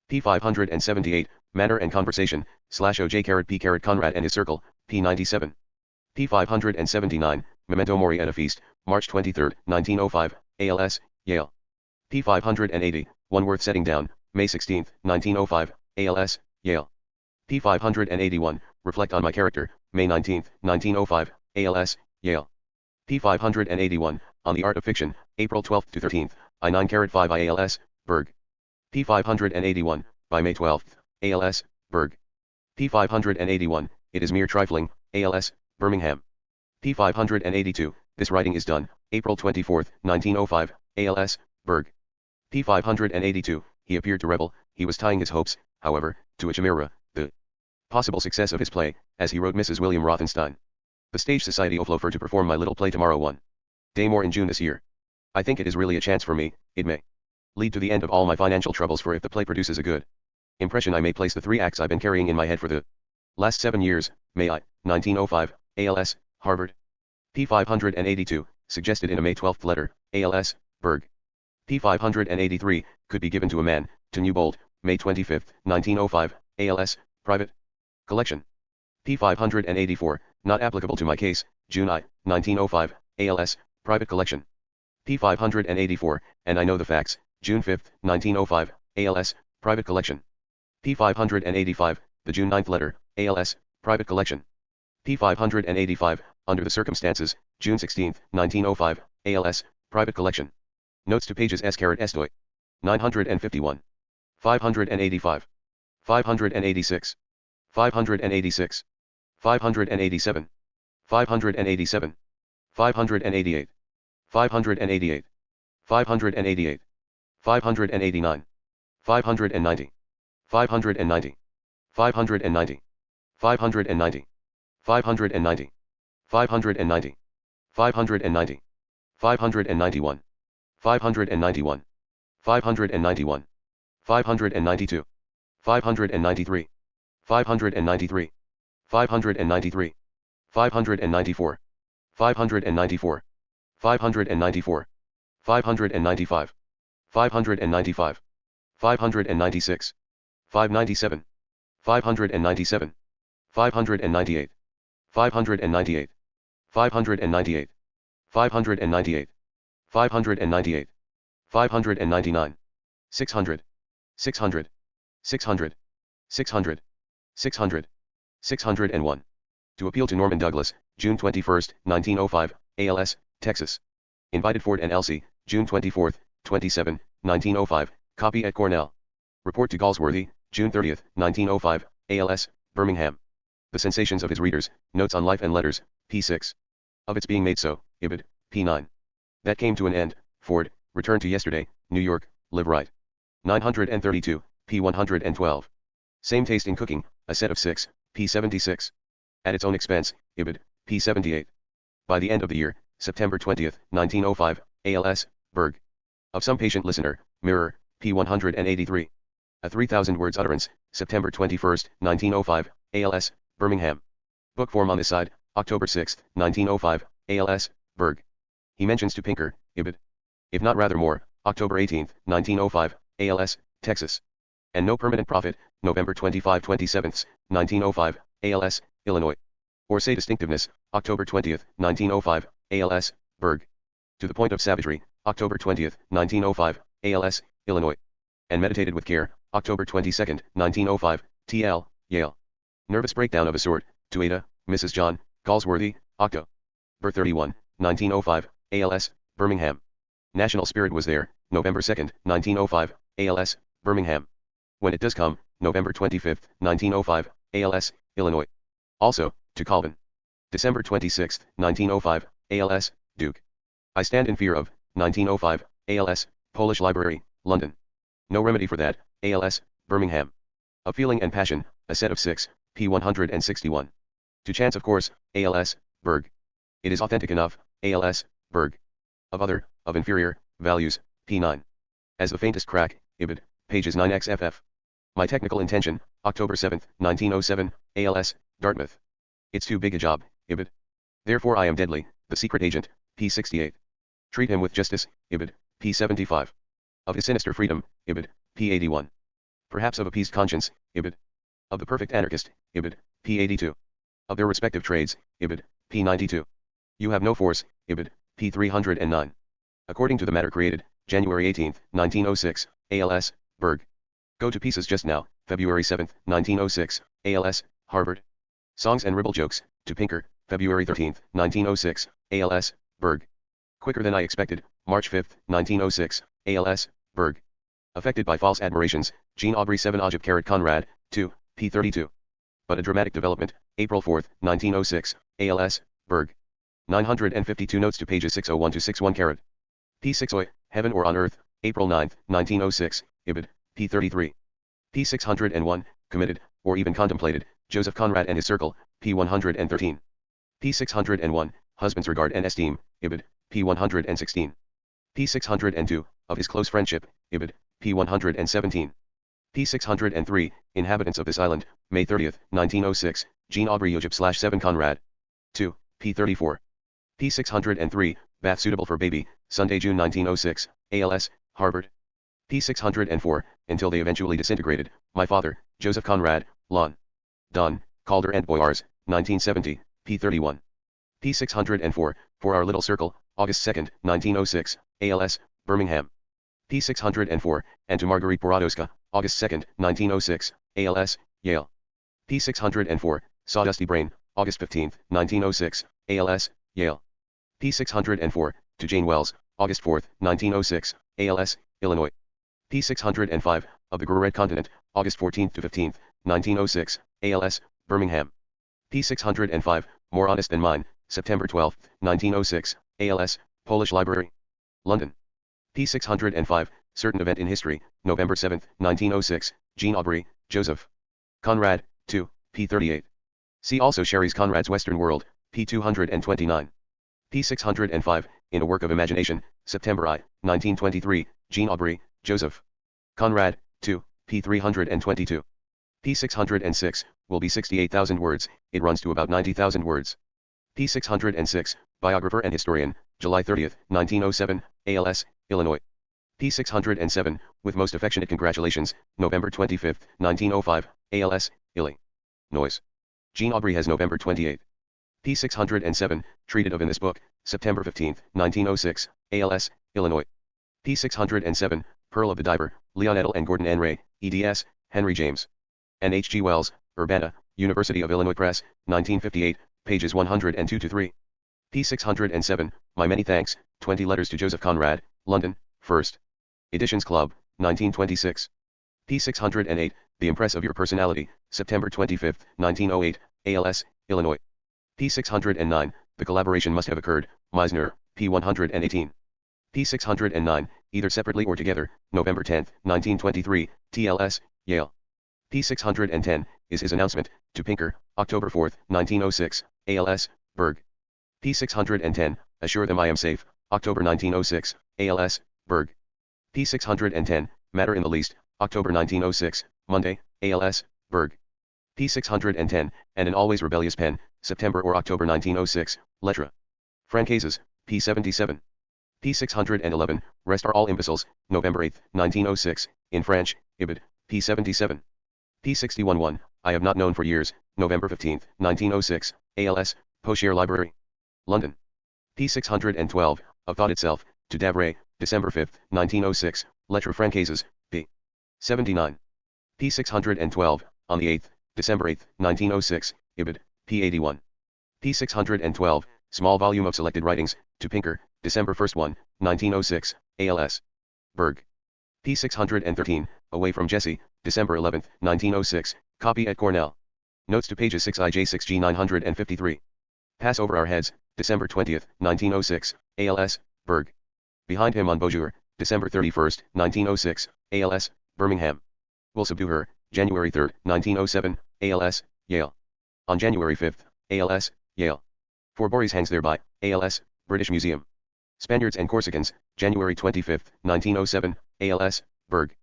P 578, Manner and Conversation, /OJ P. Conrad and His Circle, P 97. P 579, Memento Mori at a Feast, March 23, 1905, ALS, Yale. P 580, One Worth Setting Down, May 16, 1905, ALS, Yale. P 581, Reflect on My Character, May 19, 1905, ALS, Yale. P 581, On the Art of Fiction, April 12 to 13, I 5 IALS, Berg. P 581, by May 12, ALS, Berg. P 581, It is Mere Trifling, ALS, Birmingham. P 582, This Writing is Done, April 24, 1905, ALS, Berg. P 582, He appeared to rebel, he was tying his hopes, however, to a chimera, the possible success of his play, as he wrote Mrs. William Rothenstein. The Stage Society offer to perform my little play tomorrow 1 day more in June this year. I think it is really a chance for me, it may lead to the end of all my financial troubles, for if the play produces a good impression I may place the 3 acts I've been carrying in my head for the last 7 years, May I, 1905, ALS, Harvard. P 582, suggested in a May 12 letter, ALS, Berg. P 583, could be given to a man, to Newbold, May 25, 1905, ALS, Private Collection. P 584, not applicable to my case, June I, 1905, ALS, Private Collection. P 584, and I Know the Facts, June 5, 1905, ALS, Private Collection. P 585, the June 9 letter, ALS, Private Collection. P 585, Under the Circumstances, June 16, 1905, ALS, Private Collection. Notes to pages S*Estoy. 951. 585. 586. 586. 587. 587. 588. 588. 588. 589. 590. 590. 590. 590. 590. 590. 590. 591. 591. 591. 592. 593. 593. 593. 594. 594. 594. 595. 595. 596. 597. 597. 598. 598. 598. 598. 598. 599. 600. 600. 600. 600. 600. 601. To appeal to Norman Douglas, June 21, 1905, ALS, Texas. Invited Ford and Elsie, June 24, 27, 1905, copy at Cornell. Report to Galsworthy, June 30, 1905, ALS, Birmingham. The sensations of his readers, notes on life and letters, p6. Of its being made so, Ibid, p9. That came to an end, Ford, return to yesterday, New York, live right. 932, p112. Same taste in cooking, a set of 6, p76. At its own expense, Ibid, p78. By the end of the year, September 20, 1905, ALS, Berg. Of some patient listener, Mirror, p183. A 3,000 words utterance, September 21, 1905, ALS, Birmingham. Book form on this side, October 6, 1905, ALS, Berg. He mentions to Pinker, Ibid. If not rather more, October 18, 1905, ALS, Texas. And no permanent profit, November 25-27, 1905, ALS, Illinois. Or say distinctiveness, October 20, 1905, ALS, Berg. To the point of savagery, October 20, 1905, ALS, Illinois. And meditated with care, October 22, 1905, TL, Yale. Nervous breakdown of a sort, to Ada, Mrs. John, Galsworthy, Octo. Birth 31, 1905, ALS, Birmingham. National spirit was there, November 2, 1905, ALS, Birmingham. When it does come, November 25, 1905, ALS, Illinois. Also, to Calvin. December 26, 1905, ALS, Duke. I stand in fear of, 1905, ALS, Polish Library, London. No remedy for that, ALS, Birmingham. Of feeling and passion, a set of 6, p161. To chance of course, ALS, Berg. It is authentic enough, ALS, Berg. Of inferior, values, p9. As the faintest crack, Ibid, pages 9xff. My technical intention, October 7, 1907, ALS, Dartmouth. It's too big a job, Ibid. Therefore I am deadly, the secret agent, p68. Treat him with justice, Ibid, p75. Of his sinister freedom, Ibid, p81. Perhaps of appeased conscience, Ibid. Of the perfect anarchist, Ibid, p82. Of their respective trades, Ibid, p92. You have no force, Ibid, p309. According to the matter created, January 18, 1906, ALS, Berg. Go to pieces just now, February 7, 1906, ALS, Harvard. Songs and ribble jokes, to Pinker, February 13, 1906, ALS, Berg. Quicker than I expected, March 5, 1906, ALS, Berg. Affected by false admirations, Jean Aubrey 7 Ojib Conrad, 2, p32. But a dramatic development, April 4, 1906, ALS, Berg. 952 notes to pages 601 to 61 p6 oi, Heaven or on Earth, April 9, 1906, Ibid, p33. p601, committed, or even contemplated, Joseph Conrad and his circle, p113. p601, husband's regard and esteem, Ibid, p116. p602, of his close friendship, Ibid, p117. p603, inhabitants of this island, May 30, 1906, Jean Aubrey Ojib 7 Conrad. 2, p34. p603, bath suitable for baby, Sunday, June 1906, ALS, Harvard. p604, until they eventually disintegrated, my father, Joseph Conrad, Lon. Don, Calder and Boyars, 1970, p31. p604, for our little circle, August 2, 1906, ALS, Birmingham. p604, and to Marguerite Borodowska, August 2, 1906, ALS, Yale. p604, Sawdusty Brain, August 15, 1906, ALS, Yale. p604, to Jane Wells, August 4, 1906, ALS, Illinois. p605, of the Red Continent, August 14 to 15, 1906, ALS, Birmingham. p605, more honest than mine, September 12, 1906, ALS, Polish Library, London. p605, certain event in history, November 7, 1906, Jean Aubrey, Joseph. Conrad, 2, p38. See also Sherry's Conrad's Western World, p229. p605, in a work of imagination, September I, 1923, Jean Aubrey, Joseph. Conrad, 2, p322. p606, will be 68,000 words, it runs to about 90,000 words. p606, biographer and historian, July 30, 1907, ALS, Illinois. p607, with most affectionate congratulations, November 25, 1905, ALS, Illinois. Jean Aubrey has November 28. p607, treated of in this book, September 15, 1906, ALS, Illinois. p607, Pearl of the Diver, Leon Edel and Gordon N. Ray, eds, Henry James. N. H. G. Wells, Urbana, University of Illinois Press, 1958, pages 102 to 3. P. 607, My Many Thanks, 20 Letters to Joseph Conrad, London, 1st Editions Club, 1926. P. 608, The Impress of Your Personality, September 25, 1908, ALS, Illinois. P. 609, The Collaboration Must Have Occurred, Meisner, P. 118. P. 609, Either Separately or Together, November 10, 1923, TLS, Yale. P. 610, Is His Announcement, to Pinker, October 4, 1906, ALS, Berg. P. 610, Assure Them I Am Safe, October 1906, ALS, Berg. P. 610, Matter in the Least, October 1906, Monday, ALS, Berg. P. 610, And an Always Rebellious Pen, September or October 1906, Lettres. Francases, P. 77. P. 611, Rest Are All Imbeciles, November 8, 1906, in French, Ibid, P. 77. P. 611, I Have Not Known for Years, November 15, 1906, ALS, Poitiers Library. London. P. 612, Of Thought Itself, to Davray, December 5, 1906, Lettres Francases, p. 79. P. 612, on the 8th, December 8, 1906, Ibid, p. 81. P. 612, Small Volume of Selected Writings, to Pinker, December 1, 1906, ALS. Berg. P. 613, Away from Jesse, December 11, 1906, copy at Cornell. Notes to pages 6IJ6G 953. Pass Over Our Heads, December 20, 1906, ALS, Berg. Behind Him on Beaujour, December 31, 1906, ALS, Birmingham. Will Subdue Her, January 3, 1907, ALS, Yale. On January 5, ALS, Yale. For Boris Hangs Thereby, ALS, British Museum. Spaniards and Corsicans, January 25, 1907, ALS, Berg.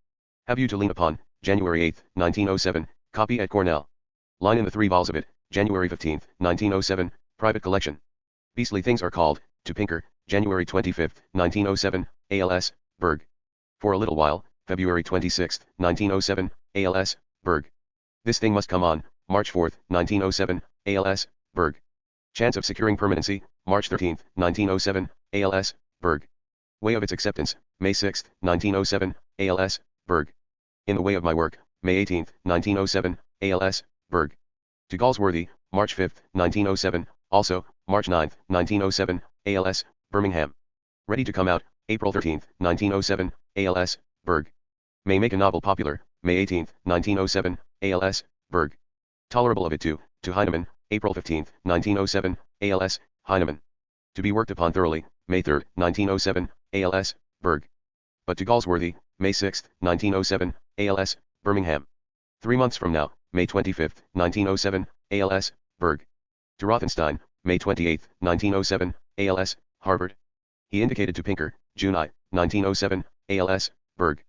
Have You to Lean Upon, January 8, 1907, copy at Cornell. Line in the 3 vols of it, January 15, 1907, private collection. Beastly Things Are Called, to Pinker, January 25, 1907, ALS, Berg. For a Little While, February 26, 1907, ALS, Berg. This Thing Must Come On, March 4, 1907, ALS, Berg. Chance of Securing Permanency, March 13, 1907, ALS, Berg. Way of Its Acceptance, May 6, 1907, ALS, Berg. In the Way of My Work, May 18, 1907, ALS, Berg. To Galsworthy, March 5, 1907, also, March 9, 1907, ALS, Birmingham. Ready to Come Out, April 13, 1907, ALS, Berg. May Make a Novel Popular, May 18, 1907, ALS, Berg. Tolerable of It to Heinemann, April 15, 1907, ALS, Heinemann. To Be Worked Upon Thoroughly, May 3, 1907, ALS, Berg. But to Galsworthy, May 6, 1907, ALS, Birmingham. 3 months from now, May 25, 1907, ALS, Berg. To Rothenstein, May 28, 1907, ALS, Harvard. He indicated to Pinker, June I, 1907, ALS, Berg.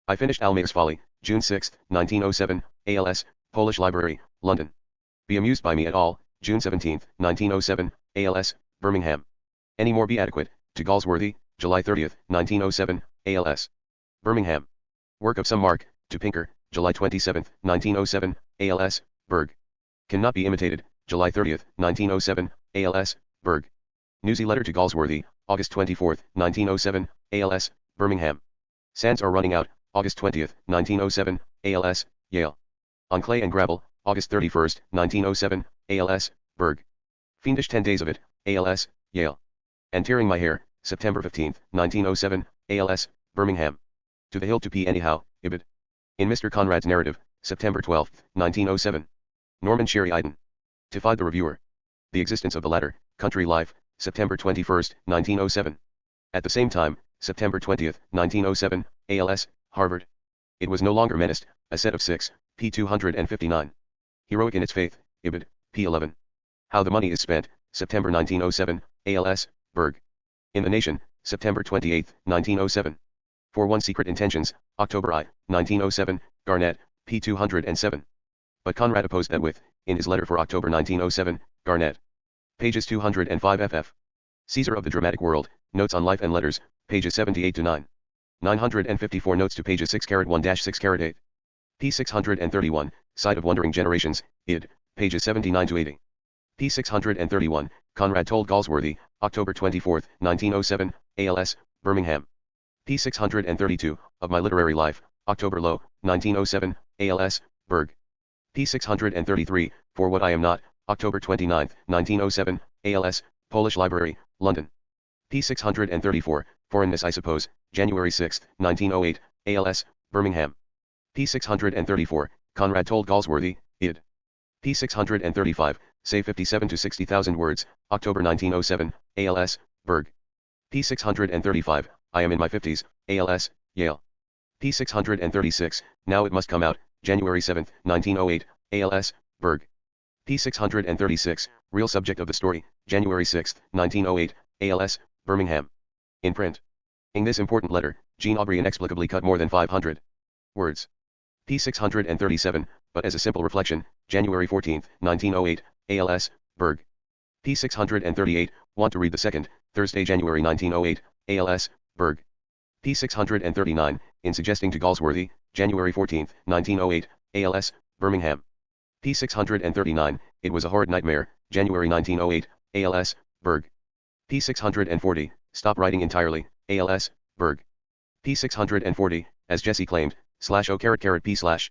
I finished Almack's Folly, June 6, 1907, ALS, Polish Library, London. Be Amused by Me at All, June 17, 1907, ALS, Birmingham. Any More Be Adequate, to Galsworthy, July 30, 1907, ALS. Birmingham. Work of Some Mark, to Pinker, July 27, 1907, ALS, Berg. Cannot Be Imitated, July 30, 1907, ALS, Berg. Newsy Letter to Galsworthy, August 24, 1907, ALS, Birmingham. Sands Are Running Out, August 20, 1907, ALS, Yale. On Clay and Gravel, August 31, 1907, ALS, Berg. Fiendish 10 Days of It, ALS, Yale. And Tearing My Hair, September 15, 1907, ALS, Birmingham. To the Hill to Pee Anyhow, Ibid. In Mr. Conrad's Narrative, September 12, 1907. Norman Sherry Iden. To Find the Reviewer. The Existence of the Latter, Country Life, September 21, 1907. At the same time, September 20, 1907, ALS, Harvard. It Was No Longer Menaced, a set of 6, p. 259. Heroic in Its Faith, Ibid, p. 11. How the Money Is Spent, September 1907, ALS, Berg. In the Nation, September 28, 1907. For One Secret Intentions, October I, 1907, Garnett, p. 207. But Conrad opposed that with, in his letter for October 1907, Garnett. Pages 205 ff. Caesar of the Dramatic World, Notes on Life and Letters, pages 78 to 9. 954 notes to pages 6-1-6-8. P. 631, Side of Wandering Generations, id. pages 79 to 80. P. 631, Conrad Told Galsworthy, October 24, 1907, ALS, Birmingham. P. 632, Of My Literary Life, October Low, 1907, ALS, Berg. P. 633, For What I Am Not, October 29, 1907, ALS, Polish Library, London. P634, Foreignness I Suppose, January 6, 1908, ALS, Birmingham. P634, Conrad told Galsworthy, id. P635, say 57 to 60,000 words, October 1907, ALS, Berg. P635, I am in my 50s, ALS, Yale. P636, Now It Must Come Out, January 7, 1908, ALS, Berg. P636, Real Subject of the Story, January 6, 1908, ALS, Birmingham. In print. In this important letter, Jean Aubrey inexplicably cut more than 500 words. P637, but as a simple reflection, January 14, 1908, ALS, Berg. P638, want to read the second, Thursday, January 1908, ALS, Berg. P639, in suggesting to Galsworthy, January 14, 1908, ALS, Birmingham. P639, it was a horrid nightmare, January 1908, ALS, Berg. P640, stop writing entirely, ALS, Berg. P640, as Jesse claimed, /O_P/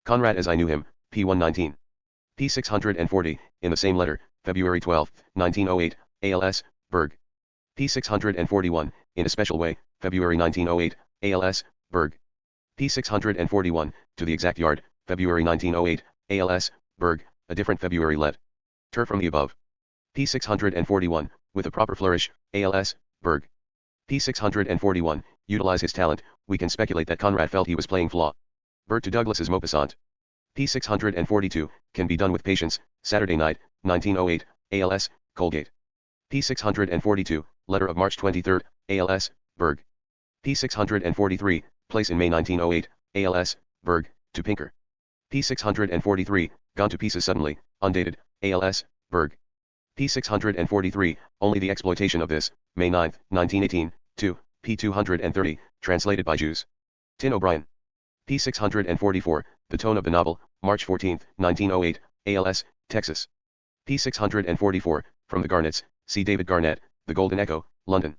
Conrad as I knew him, P119. P640, in the same letter, February 12, 1908, ALS, Berg. P641, in a special way, February 1908, ALS, Berg. P641, to the exact yard, February 1908, ALS, Berg, a different February let. Ter from the above. P641, with a proper flourish, ALS, Berg. P641, utilize his talent, we can speculate that Conrad felt he was playing flaw. Bert to Douglas's Maupassant. P642, can be done with patience, Saturday night, 1908, ALS, Colgate. P642, letter of March 23, ALS, Berg. P643, place in May 1908, ALS, Berg, to Pinker. P643, gone to pieces suddenly, undated, ALS, Berg. P643, only the exploitation of this, May 9, 1918, 2, P230, translated by Jews. Tin O'Brien. P644, the tone of the novel, March 14, 1908, ALS, Texas. P644, from the Garnets, see David Garnett, The Golden Echo, London.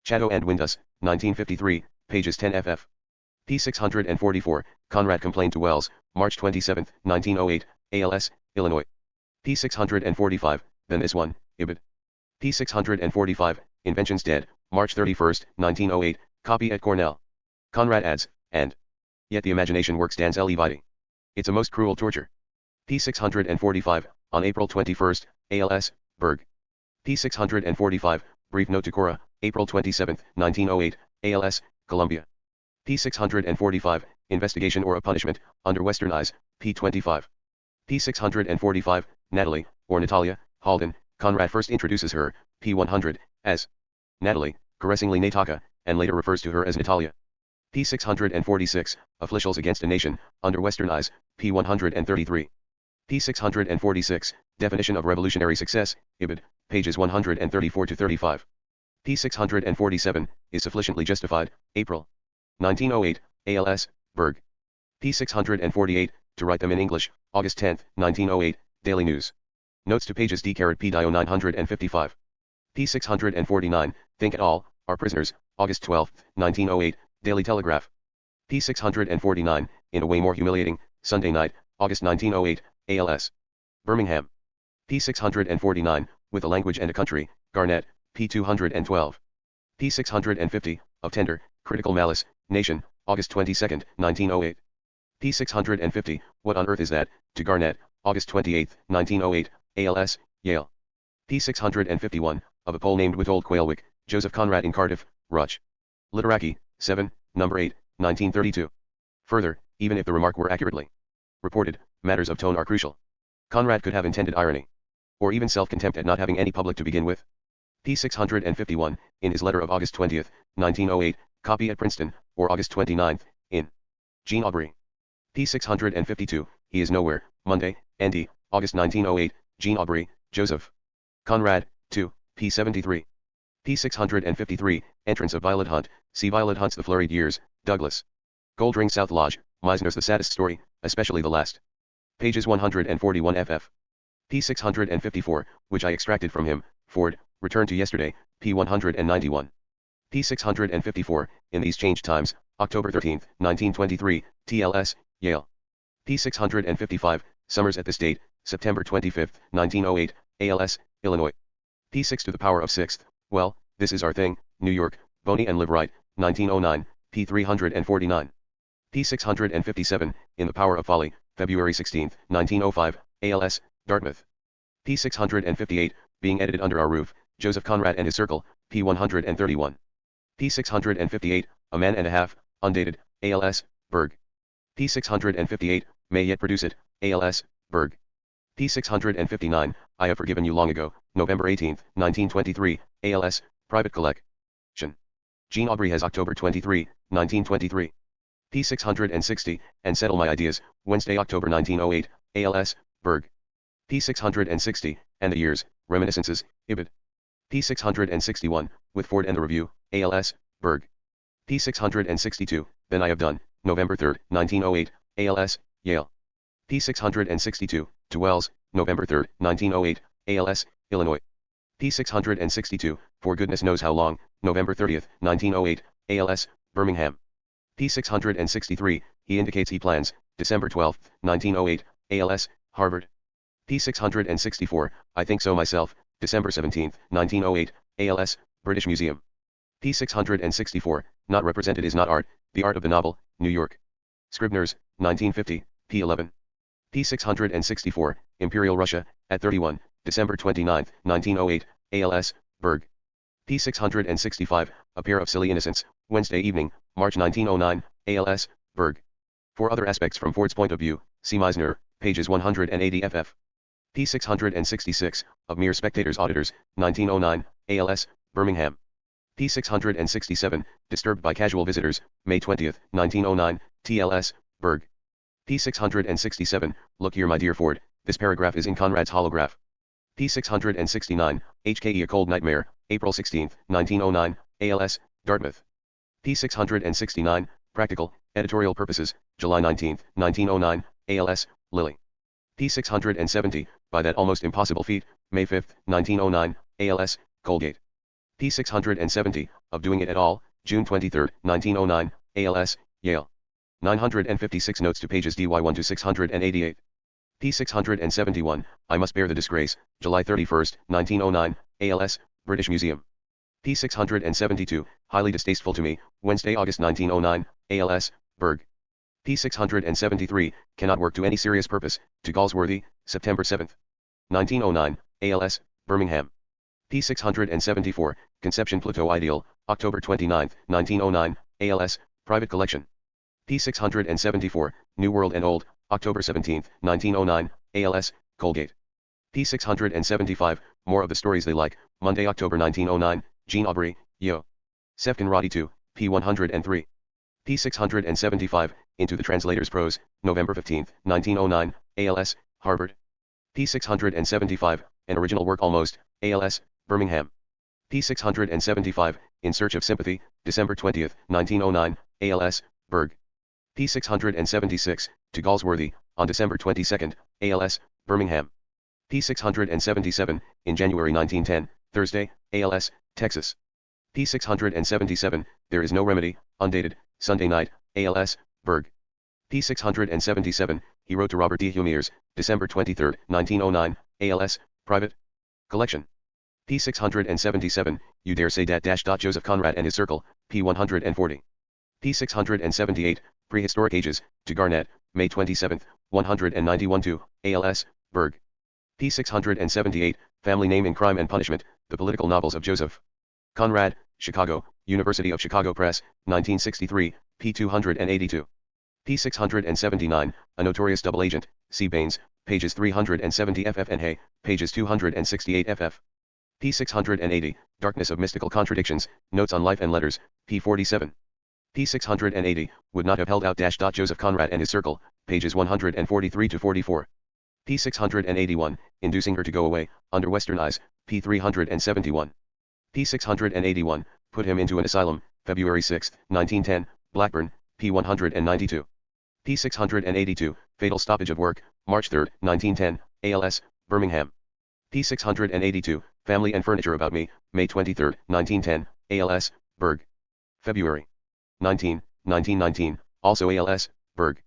Chatto and Windus, 1953, pages 10 ff. P644, Conrad complained to Wells, March 27, 1908, ALS, Illinois. P645, then this one, Ibid. P645, Inventions Dead, March 31, 1908, copy at Cornell. Conrad adds, and yet the imagination works dans Levite. It's a most cruel torture. P645, on April 21, ALS, Berg. P645, brief note to Cora, April 27, 1908, ALS, Columbia. P645, investigation or a punishment, under Western eyes, P25. P645, Natalie, or Natalia, Halden, Conrad first introduces her, P100, as Natalie, caressingly Nataka, and later refers to her as Natalia. P646, Officials Against a Nation, under Western eyes, P133. P646, Definition of Revolutionary Success, Ibid, pages 134 to 35. P647, is sufficiently justified, April 1908, ALS, Berg. P648, to write them in English, August 10, 1908, Daily News. Notes to pages D-P-Dio 955. P649, Think et al., Our Prisoners, August 12, 1908, Daily Telegraph. P649, in a way more humiliating, Sunday night, August 1908, ALS. Birmingham. P649, With a Language and a Country, Garnett, P212. P650, Of Tender, Critical Malice, Nation, August 22, 1908. P650, What on Earth Is That, to Garnett, August 28, 1908, ALS, Yale. P651, Of a Pole Named Witold Quailwick, Joseph Conrad in Cardiff, Ruch. Literaki, 7, No. 8, 1932. Further, even if the remark were accurately reported, matters of tone are crucial. Conrad could have intended irony, or even self-contempt at not having any public to begin with. P651, in his letter of August 20, 1908, copy at Princeton, or August 29, in Jean Aubrey. P652, He is Nowhere, Monday, N.D., August 1908, Jean Aubrey, Joseph. Conrad, 2, P73. P653, Entrance of Violet Hunt, see Violet Hunt's The Flurried Years, Douglas. Goldring South Lodge, Meisner's The Saddest Story, especially the last. Pages 141 ff. P654, which I extracted from him, Ford, returned to yesterday, P191. P654, in these changed times, October 13, 1923, TLS, Yale. P655, Summers at this date, September 25, 1908, ALS, Illinois. P6 to the power of 6th, well, this is our thing, New York, Boney and Live Right, 1909, P349. P657, In the Power of Folly, February 16, 1905, ALS, Dartmouth. P658, Being Edited Under Our Roof, Joseph Conrad and His Circle, P131. P658, A Man and a Half, undated, ALS, Berg. P658, May Yet Produce It, ALS, Berg. P659, I Have Forgiven You Long Ago, November 18, 1923, ALS, Private Collection. Jean Aubrey has October 23, 1923. P660, And Settle My Ideas, Wednesday, October 1908, ALS, Berg. P660, And the Years, Reminiscences, Ibid. P661, With Ford and the Review, ALS, Berg. P662, Then I Have Done, November 3, 1908, ALS, Yale. P662, To Wells, November 3, 1908, ALS, Illinois. P662, For Goodness Knows How Long, November 30, 1908, ALS, Birmingham. P663, He Indicates He Plans, December 12, 1908, ALS, Harvard. P664, I Think So Myself, December 17, 1908, ALS, British Museum. P664, Not Represented Is Not Art, The Art of the Novel, New York. Scribner's, 1950, P11. P664, Imperial Russia, at 31, December 29, 1908, ALS, Berg. P665, A Pair of Silly Innocents, Wednesday evening, March 1909, ALS, Berg. For other aspects from Ford's point of view, see Meisner, pages 180 ff. P666, Of Mere Spectators Auditors, 1909, ALS, Birmingham. P667, Disturbed by Casual Visitors, May 20, 1909, TLS, Berg. P667, Look here my dear Ford, this paragraph is in Conrad's holograph. P669, HKE A Cold Nightmare, April 16, 1909, ALS, Dartmouth. P669, Practical, Editorial Purposes, July 19, 1909, ALS, Lilly. P670, By That Almost Impossible Feat, May 5, 1909, ALS, Colgate. P670, Of Doing It at All, June 23, 1909, ALS, Yale. 956 notes to pages DY1 to 688. P671, I Must Bear the Disgrace, July 31, 1909, ALS, British Museum. P672, Highly Distasteful to Me, Wednesday, August 1909, ALS, Berg. P673, Cannot Work to Any Serious Purpose, to Galsworthy, September 7, 1909, ALS, Birmingham. P674, Conception Plateau Ideal, October 29, 1909, ALS, Private Collection. P674, New World and Old, October 17, 1909, ALS, Colgate. P675, More of the Stories They Like, Monday, October 1909, Jean Aubrey, Yo. Sefkin Roddy 2, P103. P675, Into the Translator's Prose, November 15, 1909, ALS, Harvard. P675, An Original Work Almost, ALS, Birmingham. P675, In Search of Sympathy, December 20, 1909, ALS, Berg. P676, To Galsworthy, on December 22, ALS, Birmingham. P677, in January 1910, Thursday, ALS, Texas. P677, There Is No Remedy, undated, Sunday night, ALS, Berg. P677, he wrote to Robert D. Humiers, December 23, 1909, ALS, Private Collection. P677, You Dare Say Dat Joseph Conrad and His Circle, P140. P678, Prehistoric Ages, to Garnett, May 27, 191 to, ALS, Berg. P678, Family Name in Crime and Punishment, The Political Novels of Joseph Conrad, Chicago, University of Chicago Press, 1963, P282. P679, A Notorious Double Agent, C. Baines, pages 370 ff and Hay, pages 268 ff. P680, Darkness of Mystical Contradictions, Notes on Life and Letters, P47. P680, Would Not Have Held Out Joseph Conrad and His Circle, pages 143 to 44. P681, Inducing Her to Go Away, Under Western Eyes, P371. P681, Put Him into an Asylum, February 6, 1910, Blackburn, P192. P682, Fatal Stoppage of Work, March 3, 1910, ALS, Birmingham. P682, Family and Furniture About Me, May 23, 1910, ALS, Berg. February 19, 1919, also ALS, Berg.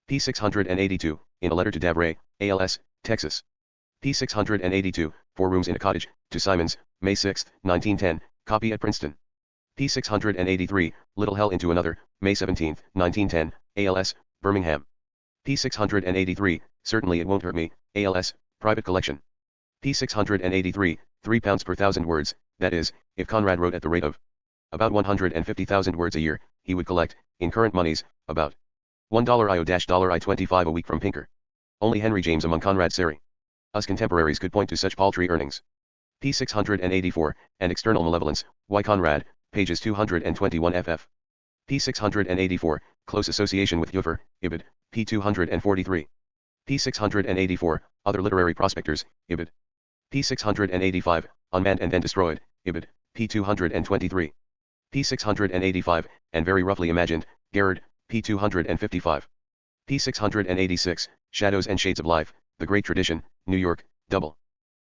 P682, in a letter to Davray, ALS, Texas. P. 682, 4 rooms in a cottage, to Simons, May 6, 1910, copy at Princeton. P. 683, Little Hell into Another, May 17, 1910, ALS, Birmingham. P. 683, Certainly It Won't Hurt Me, ALS, private collection. P. 683, 3 pounds per 1,000 words, that is, if Conrad wrote at the rate of about 150,000 words a year, he would collect, in current monies, about $1 I-$25 a week from Pinker. Only Henry James among Conrad's seri. Us contemporaries could point to such paltry earnings. P. 684, and External Malevolence, Y. Conrad, pages 221 ff. P. 684, Close Association with Ufer, Ibid, p. 243. P. 684, Other Literary Prospectors, Ibid. P. 685, Unmanned and Then Destroyed, Ibid, p. 223. P. 685, and Very Roughly Imagined, Gerard, p. 255. P. 686, Shadows and Shades of Life, The Great Tradition, New York, Double.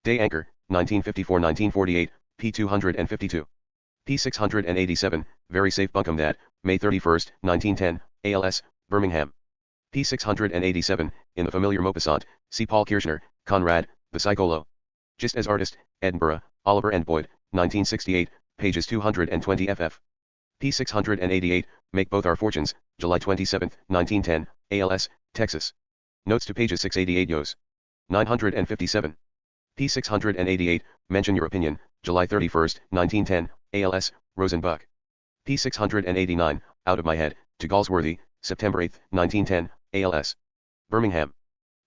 Day Anchor, 1954-1948, p. 252. P. 687, Very Safe Bunkum That, May 31, 1910, ALS, Birmingham. P. 687, in the familiar Maupassant, see Paul Kirchner, Conrad, The Psycholo. Just as Artist, Edinburgh, Oliver and Boyd, 1968, pages 220 ff. P. 688, Make Both Our Fortunes, July 27, 1910, ALS, Texas. Notes to pages 688 Yos. 957. P. 688, Mention Your Opinion, July 31, 1910, ALS, Rosenbuck. P. 689, Out of My Head, to Galsworthy, September 8, 1910, ALS. Birmingham.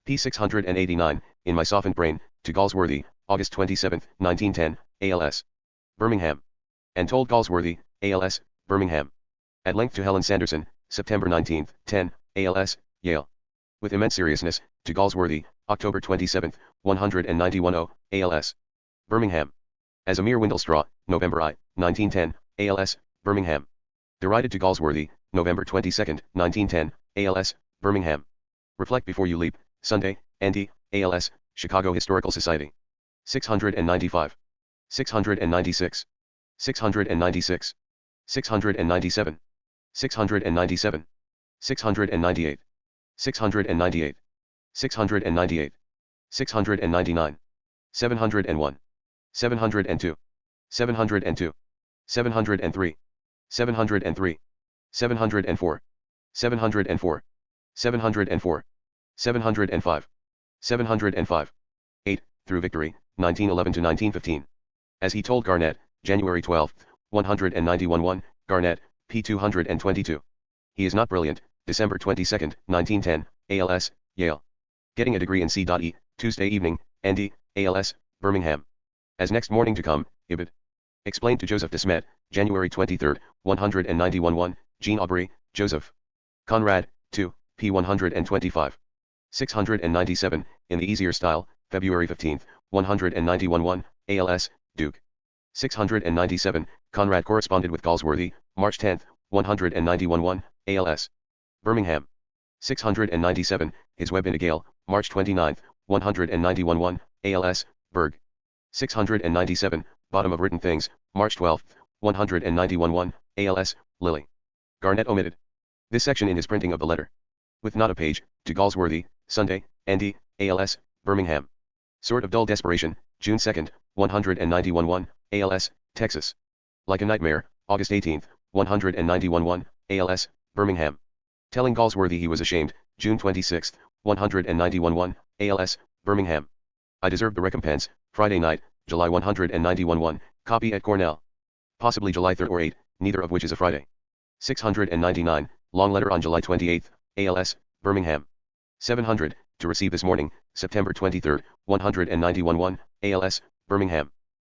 P. 689, In My Softened Brain, to Galsworthy, August 27, 1910, ALS. Birmingham. And Told Galsworthy, ALS, Birmingham. At length to Helen Sanderson, September 19, 10, ALS, Yale. With Immense Seriousness, to Galsworthy, October 27, 191 ALS. Birmingham. As a Mere Windlestraw, November I, 1910, ALS, Birmingham. Derided to Galsworthy, November 22, 1910, ALS, Birmingham. Reflect Before You Leap, Sunday, N.D., ALS, Chicago Historical Society. 695. 696. 696. 697. 697. 698. 698. 698. 699. 701. 702. 702. 703. 703. 704. 704. 704. 705. 705. 8, through Victory, 1911 to 1915. As he told Garnett, January 12, 191 1, Garnett, p. 222. He is not brilliant, December 22, 1910, ALS, Yale. Getting a degree in C.E., Tuesday evening, N.D., ALS, Birmingham. As next morning to come, Ibid. Explained to Joseph Desmet, January 23, 191 1, Jean Aubrey, Joseph. Conrad, 2, p. 125. 697, in the easier style, February 15, 191 1, ALS, Duke. 697, Conrad corresponded with Galsworthy, March 10, 191 1, ALS. Birmingham. 697, his web in a gale, March 29, 191 1, ALS, Berg. 697, bottom of written things, March 12, 191 1, ALS, Lilly. Garnett omitted this section in his printing of the letter. With not a page, to Galsworthy, Sunday, N.D., ALS, Birmingham. Sort of Dull Desperation, June 2, 191 1, ALS, Texas. Like a Nightmare, August 18, 191 1, ALS, Birmingham. Telling Galsworthy he was ashamed, June 26, 191 1, ALS, Birmingham. I deserved the recompense, Friday night, July 191 1, copy at Cornell. Possibly July 3 or 8, neither of which is a Friday. 699, long letter on July 28, ALS, Birmingham. 700, to receive this morning, September 23, 191 1, ALS, Birmingham.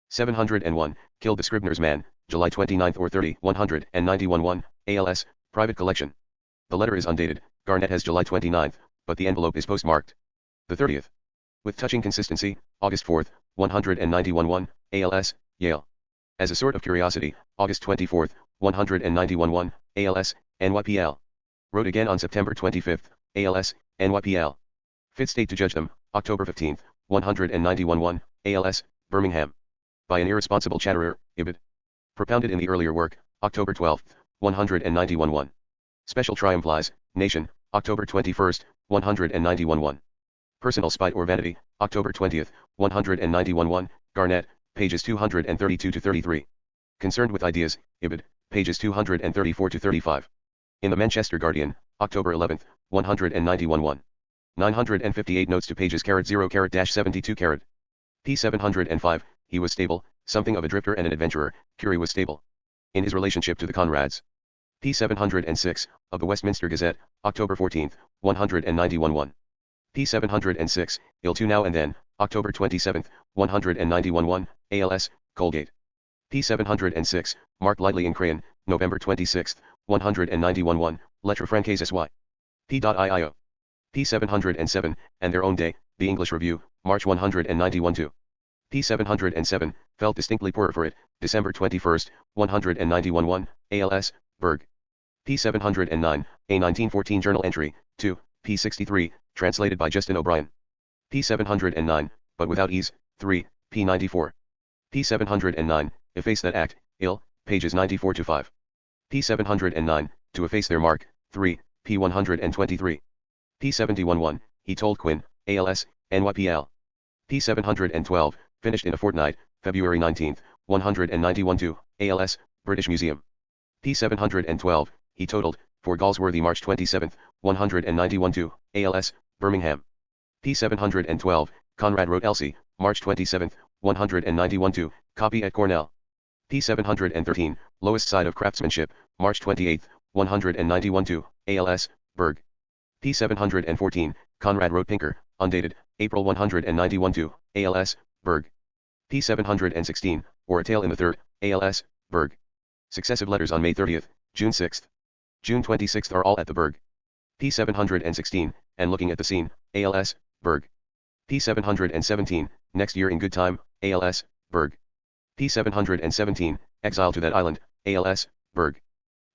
701, killed the Scribner's man, July 29 or 30, 191 1, ALS, private collection. The letter is undated, Garnett has July 29, but the envelope is postmarked the 30th. With touching consistency, August 4, 191 1, ALS, Yale. As a sort of curiosity, August 24, 191 1, ALS, NYPL. Wrote again on September 25, ALS, NYPL. Fit state to judge them, October 15, 191 1, ALS, Birmingham. By an irresponsible chatterer, Ibid. Propounded in the earlier work, October 12, 191 1. Special Triumph Lies, Nation, October 21, 191 1. Personal Spite or Vanity, October 20th, 191-1, Garnett, pages 232-33. Concerned with Ideas, Ibid, pages 234-35. In the Manchester Guardian, October 11th, 191-1. 958 notes to pages 0-72. P705, he was stable, something of a drifter and an adventurer, Curie was stable. In his relationship to the Conrads. P706, of the Westminster Gazette, October 14th, 191-1. P706, ill to now and then, October 27th, 191-1, ALS, Colgate. P706, marked lightly in crayon, November 26th, 191-1, Lettre Française Y. P.IIO. P707, and Their Own Day, The English Review, March 191-2. P707, felt distinctly poorer for it, December 21st, 191-1, ALS, Berg. P709, a 1914 journal entry, 2, P63, translated by Justin O'Brien. P709, but without ease, 3, P94. P709, efface that act, ill, pages 94-5. P709, to efface their mark, 3, P123. P711, he told Quinn, ALS, NYPL. P712, finished in a fortnight, February 19th, 191-2, ALS, British Museum. P712, he totaled, for Galsworthy March 27th, 191-2, ALS, Birmingham. P712, Conrad wrote Elsie, March 27th, 191-2, copy at Cornell. P713, lowest side of craftsmanship, March 28th, 191-2, ALS, Berg. P714, Conrad wrote Pinker, undated, April 191-2, ALS, Berg. P716, or A Tale in the Third, ALS, Berg. Successive letters on May 30th, June 6th. June 26th are all at the Berg. P716, and Looking at the Scene, ALS, Berg. P717, Next Year in Good Time, ALS, Berg. P717, Exile to That Island, ALS, Berg.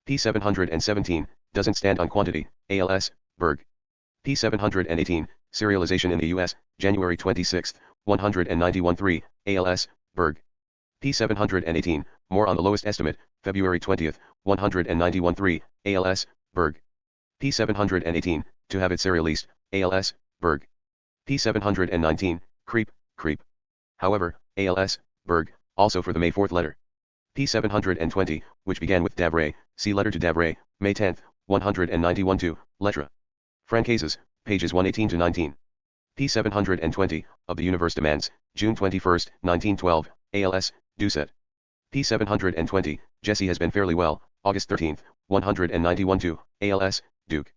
P717, Doesn't Stand on Quantity, ALS, Berg. P718, Serialization in the U.S., January 26th, 191-3, ALS, Berg. P718, More on the Lowest Estimate, February 20th, 191-3, ALS, Berg. P718, To Have It Serialized, ALS, Berg. P719, Creep. However, ALS, Berg, also for the May 4th letter. P720, which began with Davray, see letter to Davray, May 10th, 191-2, Lettre Françaises, pages 118-19. P720, of the Universe Demands, June 21st, 1912, ALS, Doucet. P720, Jessie has been fairly well, August 13th, 191-2, ALS, Duke.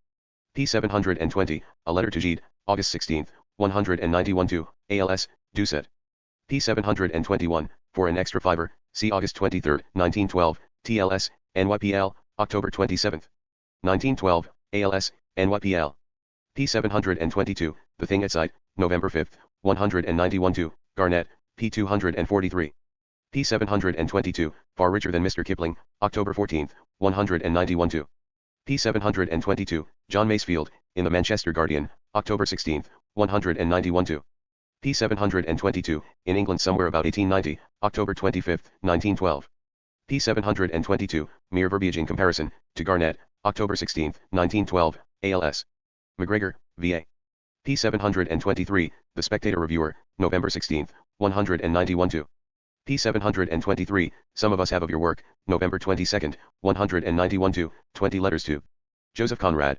P720, A Letter to Gide, August 16th, 191-2, ALS, Doucet. P721, For an Extra Fiver, see August 23rd, 1912, TLS, NYPL, October 27th. 1912, ALS, NYPL. P722, The Thing at Sight, November 5th, 191-2, Garnett, P243. P722, Far Richer Than Mr. Kipling, October 14th, 191-2. P722, John Masefield, in the Manchester Guardian, October 16th, 191-2. P722, in England somewhere about 1890, October 25th, 1912. P722, Mere Verbiage in Comparison, to Garnett, October 16th, 1912, ALS. McGregor, V.A. P723, The Spectator Reviewer, November 16th, 191-2. P723, Some of Us Have of Your Work, November 22nd, 191-2, 20 letters to Joseph Conrad.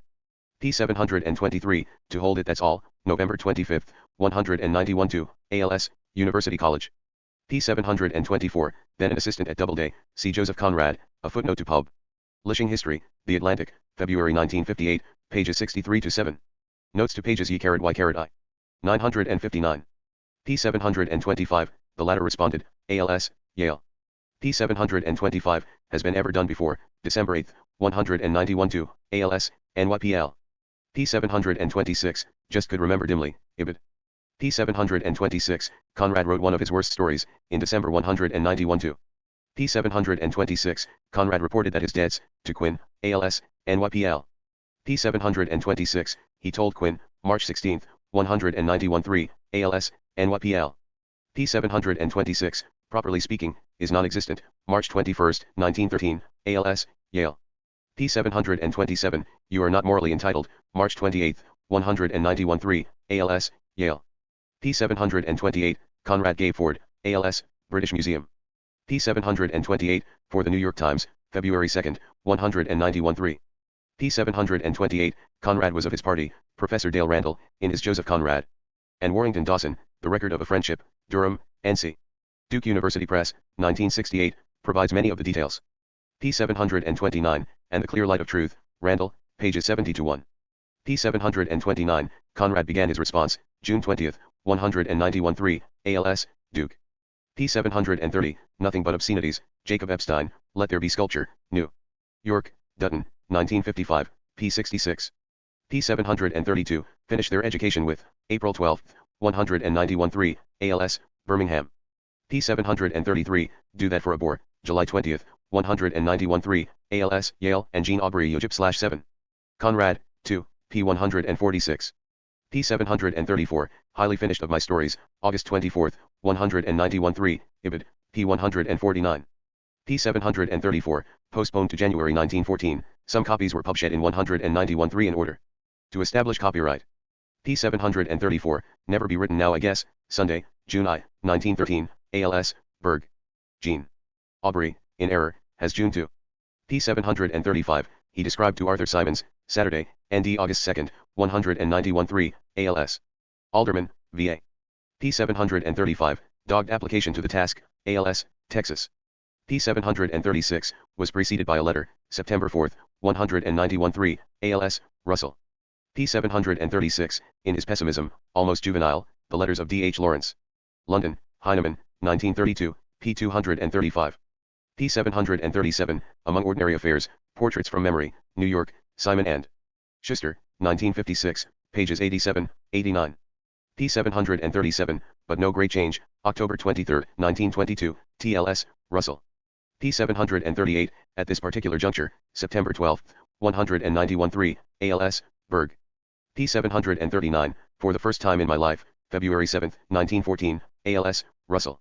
P723, To Hold It That's All, November 25th, 191-2, ALS, University College. P724, then an assistant at Doubleday, see Joseph Conrad, a footnote to Pub. Lishing History, The Atlantic, February 1958, pages 63-7. Notes to pages Y_I. 959. P725, the latter responded, ALS, Yale. P725, has been ever done before, December 8th, 191-2, ALS, NYPL. P726, just could remember dimly, Ibid. P726, Conrad wrote one of his worst stories, in December 191-2. P726, Conrad reported that his debts, to Quinn, ALS, NYPL. P726, he told Quinn, March 16th, 191-3, ALS, NYPL. P726, properly speaking, is non-existent, March 21st, 1913, ALS, Yale. P727, you are not morally entitled, March 28th, 191-3, ALS, Yale. P728, Conrad Ford, ALS, British Museum. P728, for the New York Times, February 2, 191-3. P728, Conrad was of his party, Professor Dale Randall, in his Joseph Conrad. And Warrington Dawson, The Record of a Friendship, Durham, NC. Duke University Press, 1968, provides many of the details. P729, and the Clear Light of Truth, Randall, pages 70-1. P729, Conrad began his response, June 20, 191-3, ALS, Duke. P730, Nothing But Obscenities, Jacob Epstein, Let There Be Sculpture, New York, Dutton, 1955, P66. P732, finished their education with, April 12, 191-3, ALS, Birmingham. P733, Do That for a Bore, July 20, 191-3, ALS, Yale, and Jean Aubrey Egypt/7. Conrad, 2, P146. P734, Highly Finished of My Stories, August 24, 191-3, Ibid, P149. P734, postponed to January 1914, some copies were published in 191-3 in order to establish copyright. P734, Never Be Written Now I Guess, Sunday, June 1913, ALS, Berg. Jean Aubrey, in error, has June 2. P735, he described to Arthur Symons, Saturday, ND August 2, 191-3, ALS. Alderman, VA. P735, dogged application to the task, ALS, Texas. P736, was preceded by a letter, September 4, 191-3, ALS, Russell. P736, in his pessimism, almost juvenile, the letters of D.H. Lawrence. London, Heinemann, 1932, P235. P737, Among Ordinary Affairs, Portraits from Memory, New York, Simon and Schuster, 1956, pages 87, 89. P737, But No Great Change, October 23, 1922, TLS, Russell. P738, at this particular juncture, September 12, 191-3, ALS, Berg. P739, for the first time in my life, February 7, 1914, ALS, Russell.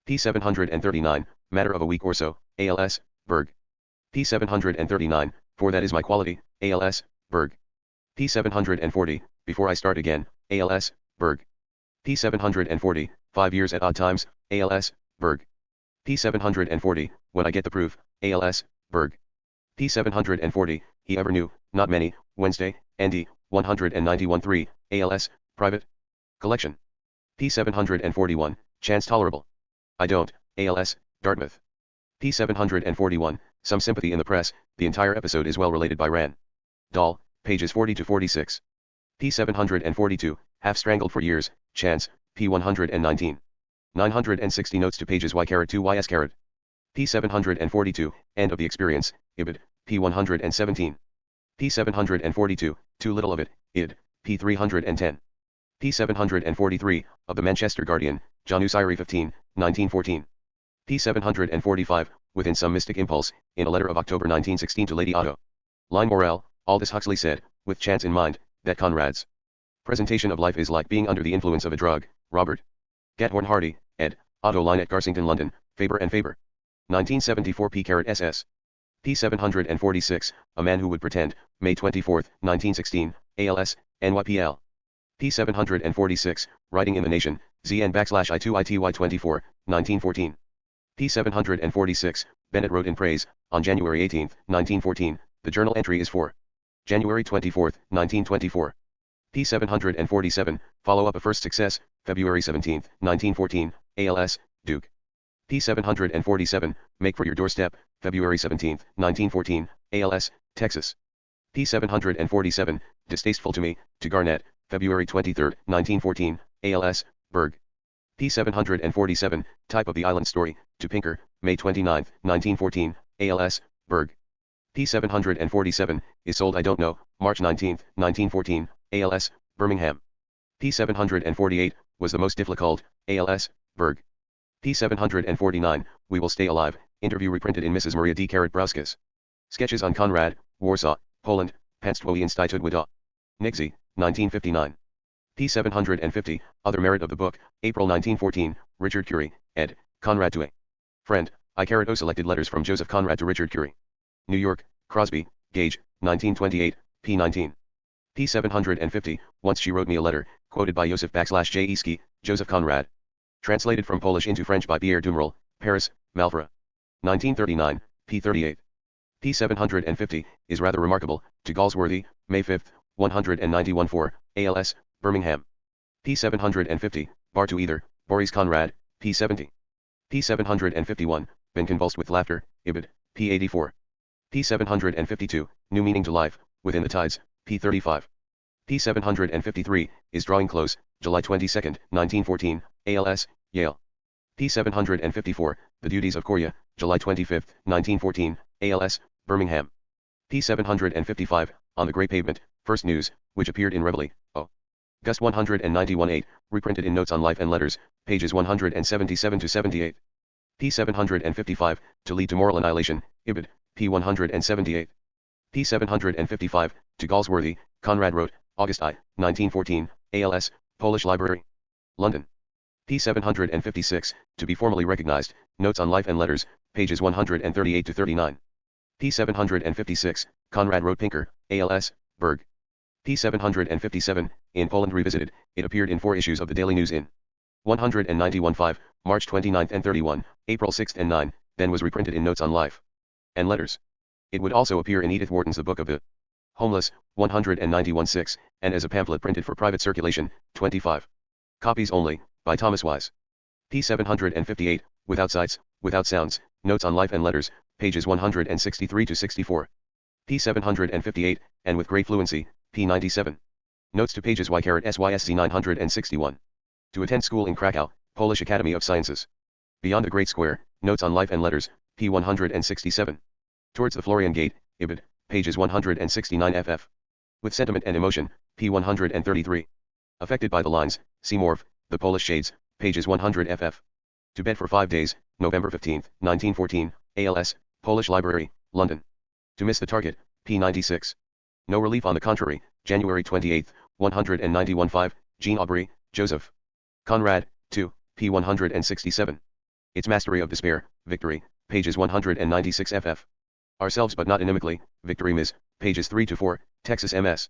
P739, matter of a week or so, ALS, Berg. P739, for that is my quality, ALS, Berg. P740, before I start again, ALS, Berg. P740, 5 years at odd times, ALS, Berg. P740, when I get the proof, ALS, Berg. P740, he ever knew, not many, Wednesday, ND, 191-3, ALS, private collection. P741, chance tolerable. I don't, ALS, Dartmouth. P741, some sympathy in the press, the entire episode is well related by Ran. Dahl, pages 40-46. P742, half strangled for years, chance, P119. 960 notes to pages Y-2 YS. P742, end of the experience, Ibid, P117. P742, too little of it, id, P310. P743, of the Manchester Guardian, January 15, 1914. P745, within some mystic impulse, in a letter of October 1916 to Lady Otto. Line Morel, Aldous Huxley said, with chance in mind, that Conrad's presentation of life is like being under the influence of a drug. Robert Gathorne Hardy, ed., Otto Line at Garsington, London, Faber and Faber. 1974 P.SS. P746, a man who would pretend, May 24, 1916, ALS, NYPL. P746, writing in the Nation, ZN/I2ITY24, 1914. P746, Bennett wrote in praise, on January 18, 1914, the journal entry is for January 24, 1924. P747, follow up a first success, February 17, 1914, ALS, Duke. P747, make for your doorstep, February 17, 1914, ALS, Texas. P747, distasteful to me, to Garnett, February 23, 1914, ALS, Berg. P747, type of the island story, to Pinker, May 29, 1914, ALS, Berg. P747, is sold I don't know, March 19, 1914, ALS, Birmingham. P748, was the most difficult, ALS, Berg. P749, We Will Stay Alive, interview reprinted in Mrs. Maria D. Brauska's Sketches on Conrad, Warsaw, Poland, Państwowy Instytut Wida. Nigzy, 1959. P750, Other Merit of the Book, April 1914, Richard Curie, ed., Conrad to a friend, I selected letters from Joseph Conrad to Richard Curie. New York, Crosby, Gage, 1928, p. 19. P750, once she wrote me a letter, Quoted by Joseph Joseph Conrad. Translated from Polish into French by Pierre Dumeril, Paris, Malfra. 1939, p. 38. p. 750, is rather remarkable, to Galsworthy, May 5, 191-4, ALS, Birmingham. p. 750, bar to either, Boris Conrad, p. 70. p. 751, been convulsed with laughter, Ibid, p. 84. p. 752, new meaning to life, within the tides, p. 35. p. 753, is drawing close, July 22, 1914, ALS, Yale. p. 754, the duties of Korea, July 25, 1914, ALS, Birmingham. p. 755, on the Grey Pavement, First News, which appeared in Reveille, O. Gust 191-8, reprinted in Notes on Life and Letters, pages 177-78. p. 755, to lead to moral annihilation, Ibid, p. 178. p. 755, to Galsworthy, Conrad wrote, August I, 1914, ALS, Polish Library. London. p. 756, to be formally recognized, Notes on Life and Letters, pages 138-39. p. 756, Conrad wrote Pinker, ALS, Berg. p. 757, in Poland Revisited, it appeared in 4 issues of the Daily News in 191-5, March 29 and 31, April 6 and 9, then was reprinted in Notes on Life and Letters. It would also appear in Edith Wharton's The Book of the Homeless, 191-6, and as a pamphlet printed for private circulation, 25 copies only, by Thomas Wise. p. 758, without sights, without sounds, Notes on Life and Letters, pages 163-64. p. 758, and with great fluency, p. 97. Notes to pages YSYSC 961. To attend school in Krakow, Polish Academy of Sciences. Beyond the Great Square, Notes on Life and Letters, p. 167. Towards the Florian Gate, Ibid, pages 169 ff. With Sentiment and Emotion, p. 133. Affected by the Lines, Seymour, The Polish Shades, pages 100 ff. To Bed for 5 Days, November 15, 1914, ALS, Polish Library, London. To Miss the Target, p. 96. No Relief on the Contrary, January 28, 191-5, Jean Aubry, Joseph. Conrad, 2, p. 167. Its Mastery of Despair, Victory, pages 196 ff. Ourselves but not inimically, Victory Ms., pages 3-4, Texas MS.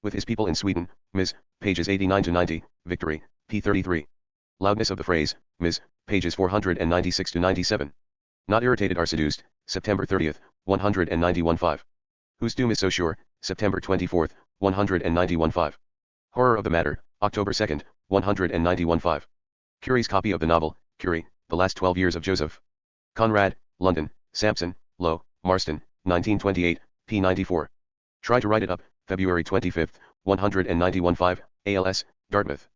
With His People in Sweden, Ms., pages 89-90, Victory, p. 33. Loudness of the Phrase, Ms., pages 496-97. Not Irritated Are Seduced, September 30, 191-5. Whose Doom is So Sure, September 24, 191-5. Horror of the Matter, October 2, 191-5. Curie's copy of the novel, Curie, The Last 12 Years of Joseph. Conrad, London, Sampson, Low, Marston, 1928, p. 94. Try to Write It Up, February 25, 191-5, ALS, Dartmouth.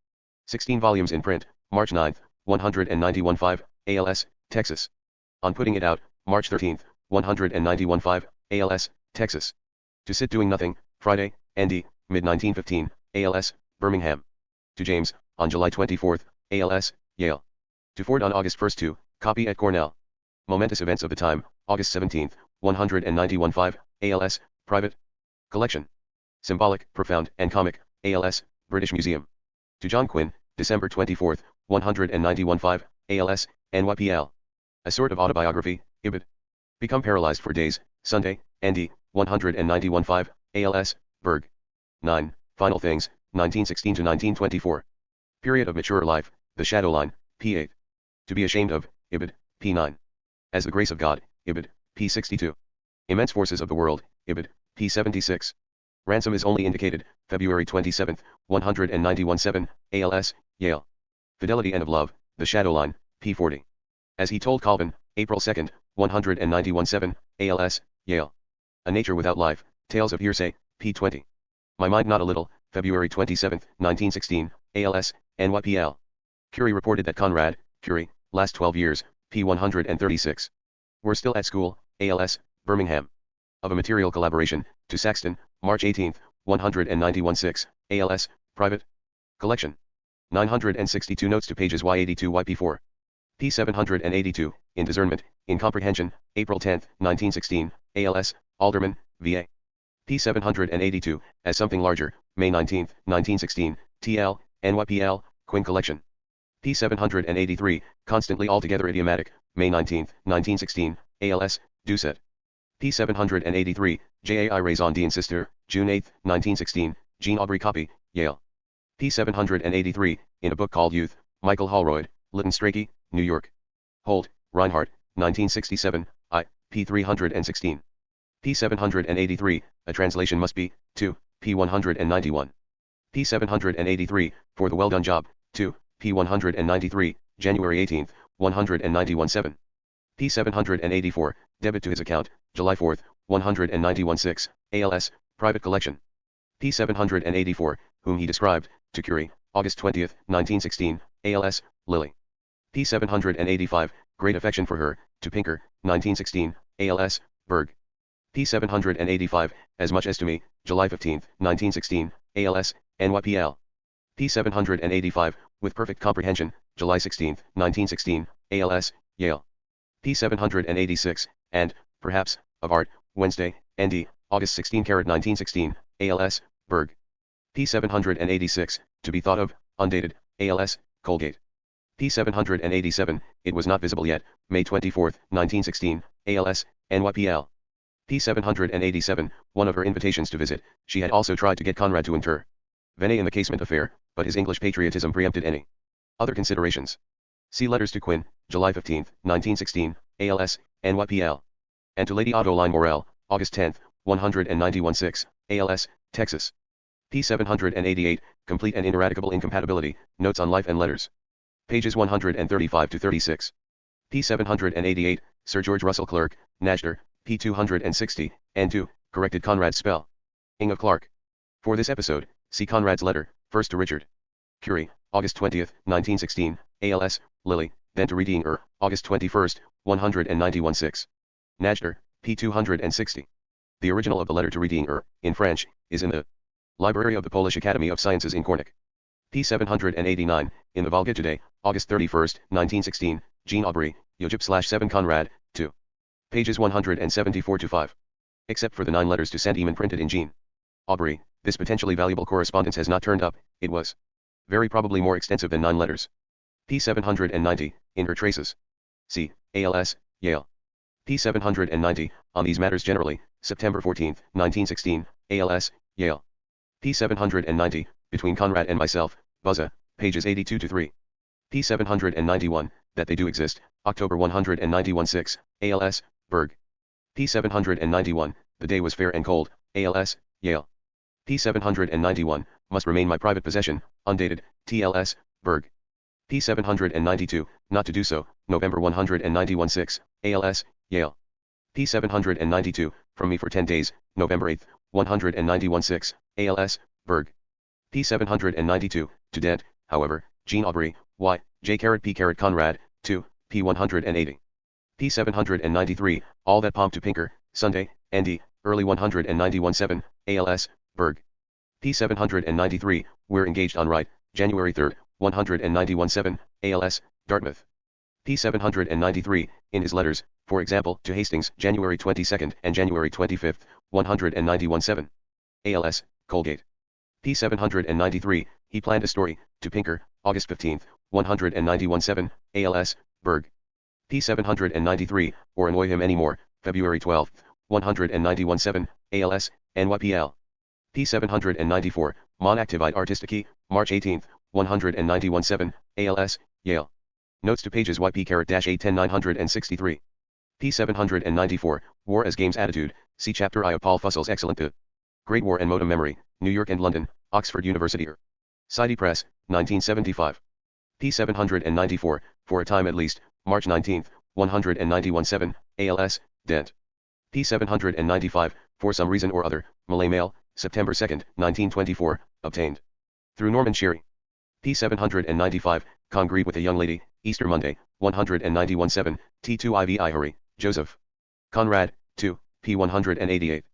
16 volumes in print, March 9, 191-5, ALS, Texas. On Putting It Out, March 13, 191-5, ALS, Texas. To Sit Doing Nothing, Friday, ND, mid-1915, ALS, Birmingham. To James, on July 24, ALS, Yale. To Ford on August 1 2, copy at Cornell. Momentous Events of the Time, August 17, 191-5, ALS, Private Collection. Symbolic, Profound, and Comic, ALS, British Museum. To John Quinn, December 24, 191-5, ALS, NYPL. A Sort of Autobiography, Ibid. Become Paralyzed for Days, Sunday, ND, 191-5, ALS, Berg. 9, Final Things, 1916-1924. Period of Mature Life, The Shadow Line, p. 8. To Be Ashamed of, Ibid, p. 9. As the Grace of God, Ibid, p. 62. Immense Forces of the World, Ibid, p. 76. Ransom is only indicated, February 27, 191-7, ALS, Yale. Fidelity and of Love, The Shadow Line, p. 40. As He Told Calvin, April 2, 191-7, ALS, Yale. A Nature Without Life, Tales of Hearsay, p. 20. My Mind Not a Little, February 27, 1916, ALS, NYPL. Curie reported that Conrad, Curie, last 12 years, p. 136. Were still at school, ALS, Birmingham. Of a Material Collaboration, to Saxton, March 18, 191-6, ALS, Private Collection. 962 Notes to pages Y82-YP4. p. 782, in Discernment, in Comprehension, April 10, 1916, ALS, Alderman, VA. p. 782, as Something Larger, May 19, 1916, TL, NYPL, Quinn Collection. p. 783, Constantly Altogether Idiomatic, May 19, 1916, ALS, Doucet. p. 783, J.A.I. Raison d'Insister, June 8, 1916, Jean Aubry copy, Yale. P783, in a book called Youth, Michael Holroyd, Lytton Strachey, New York. Holt, Reinhardt, 1967, I, p. 316. P783, a translation must be, 2, p. 191. P783, for the well done job, 2, p. 193, January 18, 191-7. P784, debit to his account, July 4, 191-6, ALS, private collection. P784, whom he described, to Curie, August 20, 1916, ALS, Lily. P785, great affection for her, to Pinker, 1916, ALS, Berg. P785, as much as to me, July 15, 1916, ALS, NYPL. P785, with perfect comprehension, July 16, 1916, ALS, Yale. P786, and, perhaps, of art, Wednesday, ND, August 16 1916, ALS, Berg. P786, to be thought of, undated, ALS, Colgate. P787, it was not visible yet, May 24, 1916, ALS, NYPL. P787, one of her invitations to visit, she had also tried to get Conrad to inter vene in the casement affair, but his English patriotism preempted any other considerations. See letters to Quinn, July 15, 1916, ALS, NYPL. And to Lady Adeline Morel, August 10, 191-6, ALS, Texas. P788, Complete and Ineradicable Incompatibility, Notes on Life and Letters. Pages 135-36. P788, Sir George Russell Clerk, Najder, P260, N2, corrected Conrad's spell. Ing of Clark. For this episode, see Conrad's letter, first to Richard Curie, August 20, 1916, ALS, Lily, then to reading August 21, 191-6. Najder, P260. The original of the letter to reading in French, is in the Library of the Polish Academy of Sciences in Kornik. P789, in the Volga today, August 31, 1916, Jean Aubry, Yojib/7 Conrad, 2. Pages 174-5. Except for the 9 letters to Saint-Eman printed in Jean Aubry, this potentially valuable correspondence has not turned up. It was very probably more extensive than 9 letters. P790, in her traces. C. ALS, Yale. P790, on these matters generally, September 14, 1916, ALS, Yale. P790, between Conrad and myself, Buzza, pages 82-3. P791, that they do exist, October 191-6, ALS, Berg. P791, the day was fair and cold, ALS, Yale. P791, must remain my private possession, undated, TLS, Berg. P792, not to do so, November 191-6, ALS, Yale. P792, from me for 10 days, November 8, 191-6, ALS, Berg. P792, to Dent, however, Jean Aubry, Y, J. P. Conrad, 2, P. 180. P793, all that pomp to Pinker, Sunday, ND, early 191-7, ALS, Berg. P793, we're engaged on right, January 3, 191-7, ALS, Dartmouth. P793, in his letters, for example, to Hastings, January 22 and January 25, 191-7, ALS, Colgate. P793, he planned a story, to Pinker, August 15, 191-7, ALS, Berg. P793, or annoy him anymore, February 12, 191-7, ALS, NYPL. P794, Mon Activite Artistici, March 18, 191-7, ALS, Yale. Notes to pages YP-810 963. P794, War as Games Attitude, see chapter I of Paul Fussell's excellent The Great War and Modem Memory, New York and London, Oxford University. Sidey Press, 1975. P794, for a time at least, March 19, 191-7, ALS, Dent. P795, for some reason or other, Malay Mail, September 2, 1924, obtained. Through Norman Sherry. P795, Congreve with a young lady, Easter Monday, 191-7, T2IV Hurry, Joseph. Conrad, 2, P 188.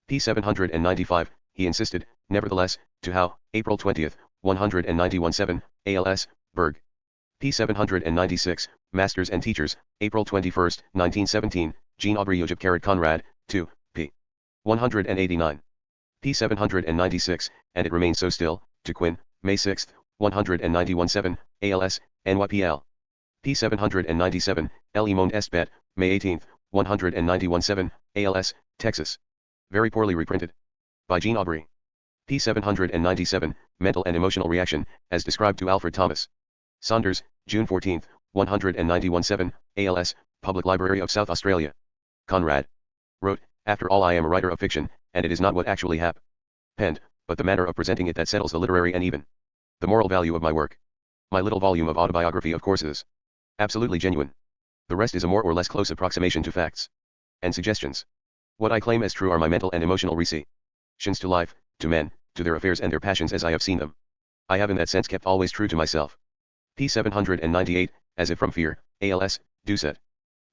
P795, he insisted, nevertheless, to Howe, April 20, 191-7, ALS, Berg. P796, Masters and Teachers, April 21, 1917, Jean Aubry Yojib Conrad, 2, p. 189. P796, and it remains so still, to Quinn, May 6, 191-7, ALS, NYPL. P797, El Monde Est, May 18, 191-7, ALS, Texas. Very poorly reprinted. By Jean Aubry. p. 797, Mental and Emotional Reaction, as described to Alfred Thomas Saunders, June 14, 191-7, ALS, Public Library of South Australia. Conrad wrote, "After all, I am a writer of fiction, and it is not what actually happened, but the manner of presenting it that settles the literary and even the moral value of my work. My little volume of autobiography, of course, is absolutely genuine. The rest is a more or less close approximation to facts and suggestions. What I claim as true are my mental and emotional reactions to life, to men, to their affairs and their passions as I have seen them. I have in that sense kept always true to myself." p. 798, As if from fear, ALS, Doucet.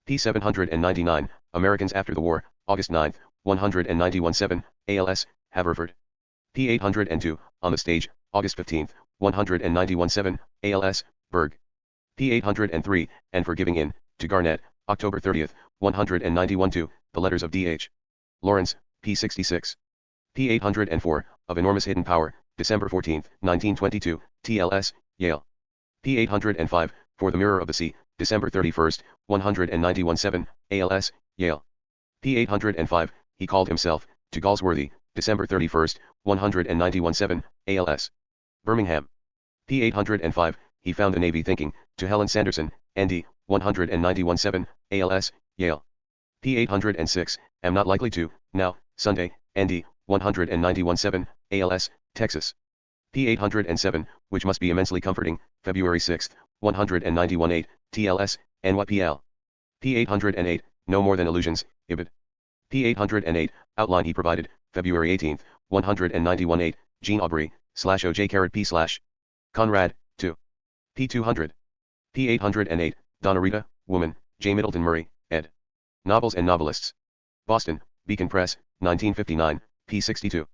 p. 799, Americans After the War, August 9, 191-7, ALS, Haverford. p. 802, On the Stage, August 15, 191-7, ALS, Berg. p. 803, And for Giving In, to Garnett, October 30, 191-2, The Letters of D.H. Lawrence, p. 66. p. 804, Of Enormous Hidden Power, December 14, 1922, TLS, Yale. p. 805, For the Mirror of the Sea, December 31, 191-7, ALS, Yale. p. 805, He Called Himself, to Galsworthy, December 31, 191-7, ALS. Birmingham. p. 805, He Found the Navy Thinking, to Helen Sanderson, ND, 191-7, ALS, Yale. p. 806, Am Not Likely to, Now, Sunday, ND, 191-7, ALS, Texas. p. 807, Which Must Be Immensely Comforting, February 6, 191-8, TLS, NYPL. p. 808, No More Than Illusions, Ibid. p. 808, Outline He Provided, February 18, 191-8, Jean Aubrey, /OJ_P/ Conrad, 2. p. 200. p. 808, Donna Rita, Woman, J. Middleton Murray, ed. Novels and Novelists. Boston, Beacon Press, 1959, p. 62.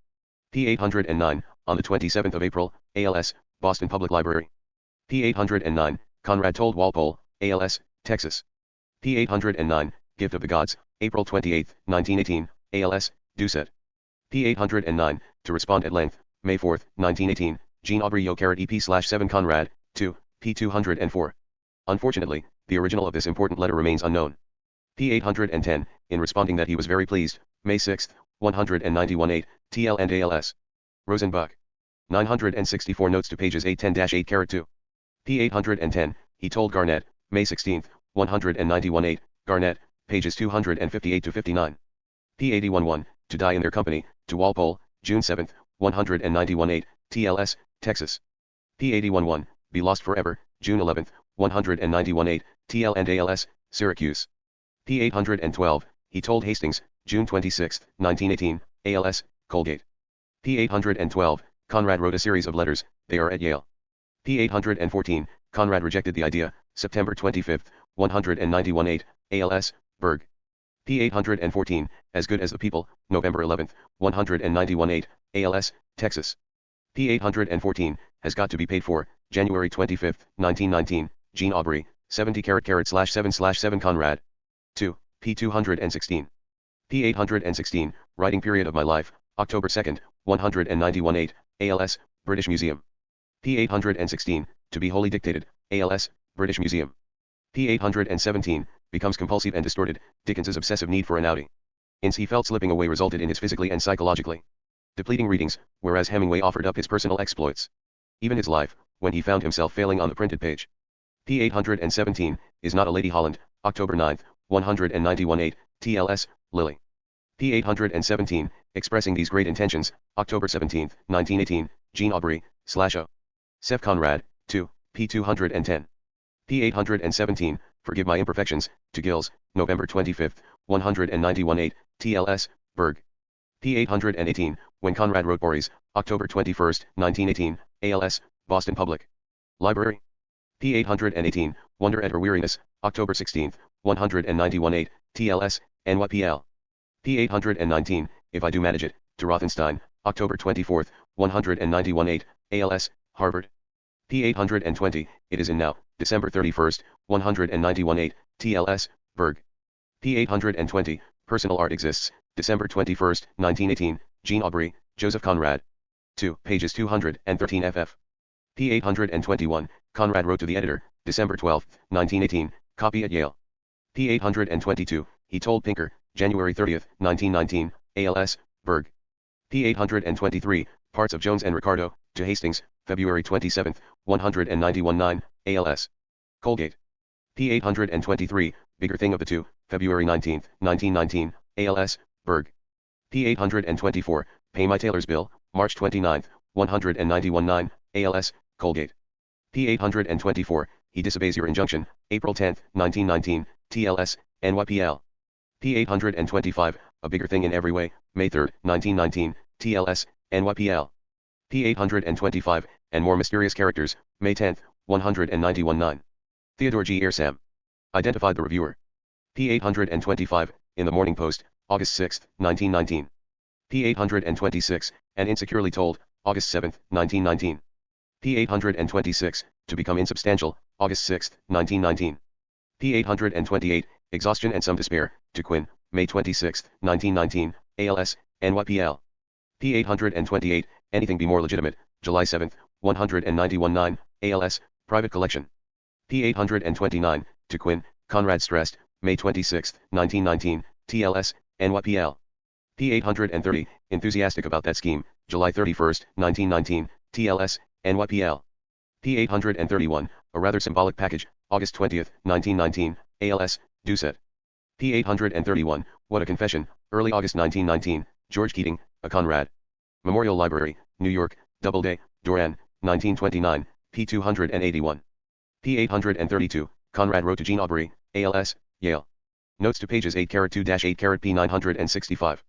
p. 809, On the 27th of April, ALS, Boston Public Library. p. 809, Conrad Told Walpole, ALS, Texas. p. 809, Gift of the Gods, April 28, 1918, ALS, Doucet. p. 809, To Respond at Length, May 4, 1918, Jean Aubrey EP/7 Conrad, 2, p. 204. Unfortunately, the original of this important letter remains unknown. p. 810, in responding that he was very pleased, May 6, 191-8, TL and ALS. Rosenbach. 964 notes to pages 810-8-2. p. 810, he told Garnett, May 16, 191-8, Garnett, pages 258-59. p. 811, to die in their company, to Walpole, June 7, 191-8, TLS, Texas. p. 811, be lost forever, June 11, 191-8, TL and ALS, Syracuse. p. 812, he told Hastings, June 26, 1918, ALS, Colgate. p. 812, Conrad wrote a series of letters, they are at Yale. p. 814, Conrad rejected the idea, September 25, 191-8, ALS, Berg. p. 814, As Good as the People, November 11, 191-8, ALS, Texas. p. 814, Has Got to Be Paid For, January 25, 1919, Jean Aubrey, 70/7/7/7 Conrad. 2, p. 216. p. 816, Writing Period of My Life, October 2, 191-8, ALS, British Museum. p. 816, To Be Wholly Dictated, ALS, British Museum. p. 817, Becomes Compulsive and Distorted, Dickens's obsessive need for an outing. Ins he felt slipping away resulted in his physically and psychologically depleting readings, whereas Hemingway offered up his personal exploits. Even his life, when he found himself failing on the printed page. p. 817, Is Not a Lady Holland, October 9, 191-8, TLS, Lily. p. 817, Expressing These Great Intentions, October 17, 1918, Jean Aubrey, /O. Seth Conrad, 2, p. 210. p. 817, Forgive My Imperfections, to Gills, November 25, 191-8, TLS, Berg. p. 818, When Conrad Wrote Boris, October 21, 1918, ALS, Boston Public Library. p. 818, Wonder at Her Weariness, October 16, 191-8, TLS, NYPL. p. 819, If I Do Manage It, to Rothenstein, October 24, 191-8, ALS, Harvard. p. 820, It Is In Now, December 31, 191-8, TLS, Berg. p. 820, Personal Art Exists, December 21, 1918, Jean Aubrey, Joseph Conrad. 2, pages 213 ff. p. 821, Conrad wrote to the editor, December 12, 1918, copy at Yale. p. 822, he told Pinker, January 30, 1919, ALS, Berg. p. 823, Parts of Jones and Ricardo, to Hastings, February 27, 191-9, ALS. Colgate. P. 823, Bigger Thing of the Two, February 19, 1919, ALS, Berg. P. 824, Pay My Tailor's Bill, March 29, 191-9, ALS, Colgate. P. 824, He Disobeys Your Injunction, April 10, 1919, TLS, NYPL. P. 825, A Bigger Thing in Every Way, May 3, 1919, TLS, NYPL. P. 825, and More Mysterious Characters, May 10, 191-9. Theodore G. Earsam. Identified the reviewer. P. 825, in the Morning Post, August 6, 1919. P. 826, and Insecurely Told, August 7, 1919. P. 826, To Become Insubstantial, August 6, 1919. P. 828, Exhaustion and Some Despair, to Quinn, May 26, 1919, ALS, NYPL. P. 828, Anything Be More Legitimate, July 7, 191-9, ALS, Private Collection. P. 829, to Quinn, Conrad Stressed, May 26, 1919, TLS, NYPL. P. 830, Enthusiastic About That Scheme, July 31, 1919, TLS, NYPL. P. 831, A Rather Symbolic Package, August 20, 1919, ALS, Doucet. P. 831, What a Confession, early August 1919, George Keating, A Conrad. Memorial Library, New York, Doubleday, Doran, 1929, p. 281. P. 832, Conrad wrote to Jean Aubrey, ALS, Yale. Notes to pages 8-2-8 p. 965.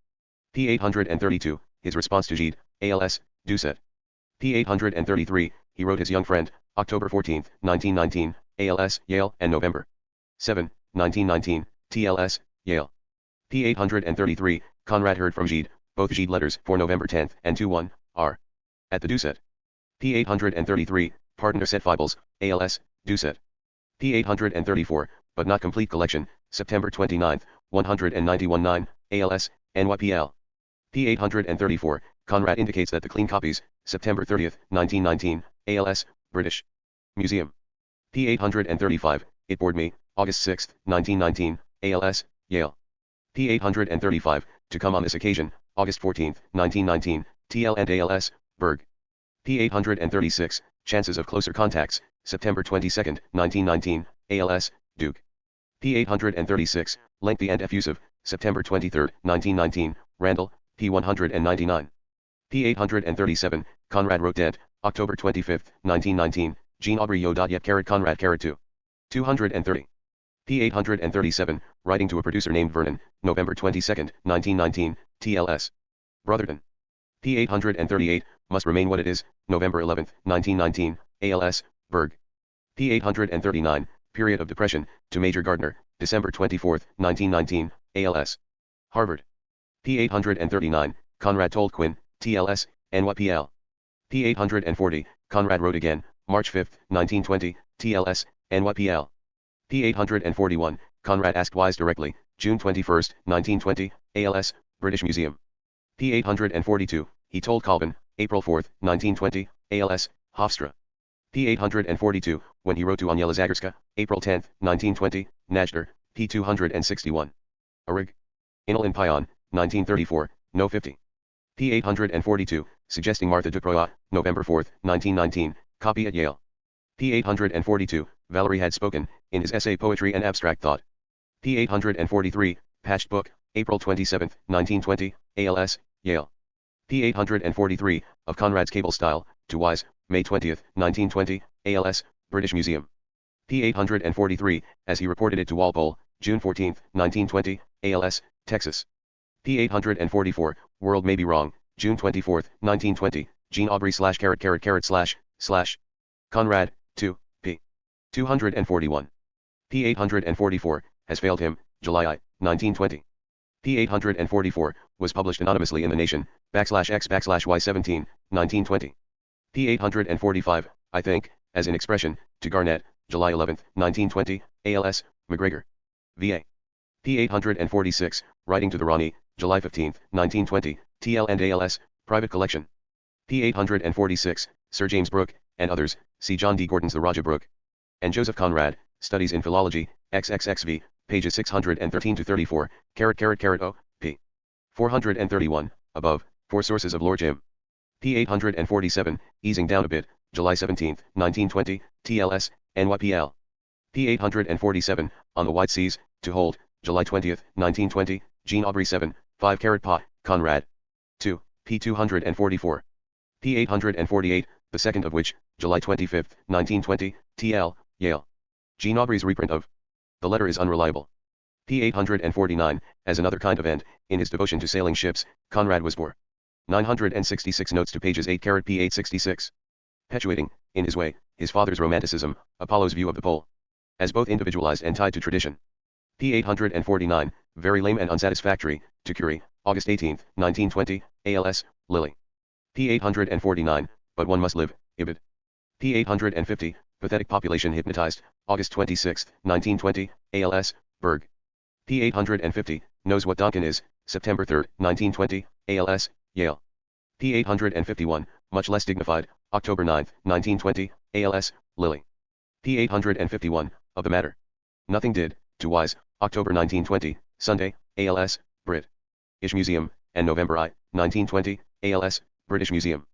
P. 832, His Response to Gide, ALS, Doucet. P. 833, He wrote his young friend, October 14, 1919, ALS, Yale, and November 7, 1919, TLS, Yale. P. 833, Conrad heard from Gide, both Gide letters for November 10 and 2-1, R. At the Doucet. P. 833, Pardon or Set Fibles, ALS, Doucet. P. 834, But Not Complete Collection, September 29, 191-9, ALS, NYPL. P. 834, Conrad indicates that the clean copies, September 30, 1919, ALS, British Museum. P. 835, It Bored Me, August 6, 1919, ALS, Yale. P. 835, To Come on This Occasion, August 14, 1919, TL and ALS, Berg. P. 836, Chances of Closer Contacts, September 22, 1919, ALS, Duke. P. 836, Lengthy and Effusive, September 23, 1919, Randall, p. 199. P. 837, Conrad wrote Dead, October 25, 1919, Jean Aubrey Yet Conrad 2. 230. P. 837, Writing to a Producer Named Vernon, November 22, 1919, TLS. Brotherton. P. 838, Must Remain What It Is, November 11, 1919, ALS, Berg. P. 839, Period of Depression, to Major Gardner, December 24, 1919, ALS. Harvard. P. 839, Conrad told Quinn, TLS, NYPL. P. 840, Conrad wrote again, March 5, 1920, TLS, NYPL. P. 841, Conrad asked Wise directly, June 21, 1920, ALS, British Museum. P. 842, He Told Calvin, April 4, 1920, ALS, Hofstra. P. 842, When He Wrote to Aniela Zagarska, April 10, 1920, Najder, p. 261. Arig. Inal in Pion, 1934, no 50. P. 842, Suggesting Martha Duprois, November 4, 1919, copy at Yale. P. 842, Valerie Had Spoken, in his essay Poetry and Abstract Thought. P. 843, Patched Book, April 27, 1920, ALS, Yale. P. 843, Of Conrad's Cable Style, to Wise, May 20, 1920, ALS, British Museum. P. 843, As He Reported It to Walpole, June 14, 1920, ALS, Texas. P. 844, World May Be Wrong, June 24, 1920, Jean Aubrey / Conrad, 2, p. 241. P. 844, Has Failed Him, July I, 1920. P. 844, was published anonymously in The Nation, /x/y17, 1920. P. 845, I Think, as in Expression, to Garnett, July 11, 1920, ALS, McGregor. VA. P. 846, Writing to the Ronnie, July 15, 1920, TL and ALS, Private Collection. P. 846, Sir James Brooke, and others, see John D. Gordon's The Raja Brooke. And Joseph Conrad, Studies in Philology, XXXV, pages 613-34, /O, p. 431, above, 4 sources of Lord Jim. P847, easing down a bit, July 17, 1920, TLS, NYPL. P847, on the wide seas, to hold, July 20, 1920, Jean Aubry 7, 5 carat pot, Conrad. 2, P244. P848, the second of which, July 25, 1920, TL, Yale. Jean Aubry's reprint of. The letter is unreliable. P849, as another kind of end, in his devotion to sailing ships, Conrad was poor. 966 notes to pages 8 carat P866. Perpetuating, in his way, his father's romanticism, Apollo's view of the pole. As both individualized and tied to tradition. P849, very lame and unsatisfactory, to Curie, August 18, 1920, ALS, Lily. P849, but one must live, Ibid. P850, pathetic population hypnotized, August 26, 1920, ALS, Berg. P850, knows what Donkin is, September 3, 1920, ALS, Yale. P851, much less dignified, October 9, 1920, ALS, Lily. P851, of the matter. Nothing did, to Wise, October 1920, Sunday, ALS, Brit. Ish Museum, and November I, 1920, ALS, British Museum.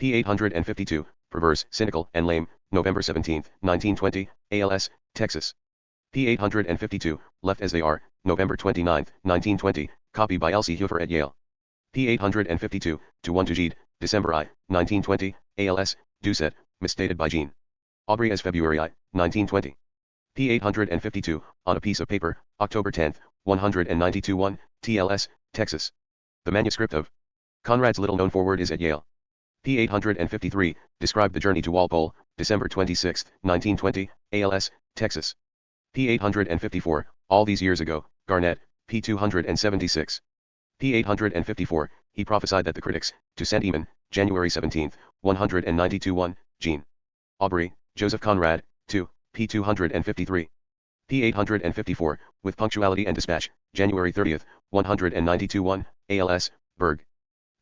P852, perverse, cynical, and lame, November 17, 1920, ALS, Texas. P852, left as they are, November 29, 1920, copy by Elsie Hufer at Yale. P852, to 1 to Gide, December I, 1920, ALS, Doucet, misstated by Jean Aubry as February I, 1920. P852, on a piece of paper, October 10, 192-1, TLS, Texas. The manuscript of Conrad's little-known foreword is at Yale. P853, described the journey to Walpole, December 26, 1920, ALS, Texas. P854, all these years ago, Garnett, P276. P854, he prophesied that the critics, to St. Eamon, January 17, 192-1, Jean Aubry, Joseph Conrad, 2, P253. P854, with punctuality and dispatch, January 30, 192-1, ALS, Berg.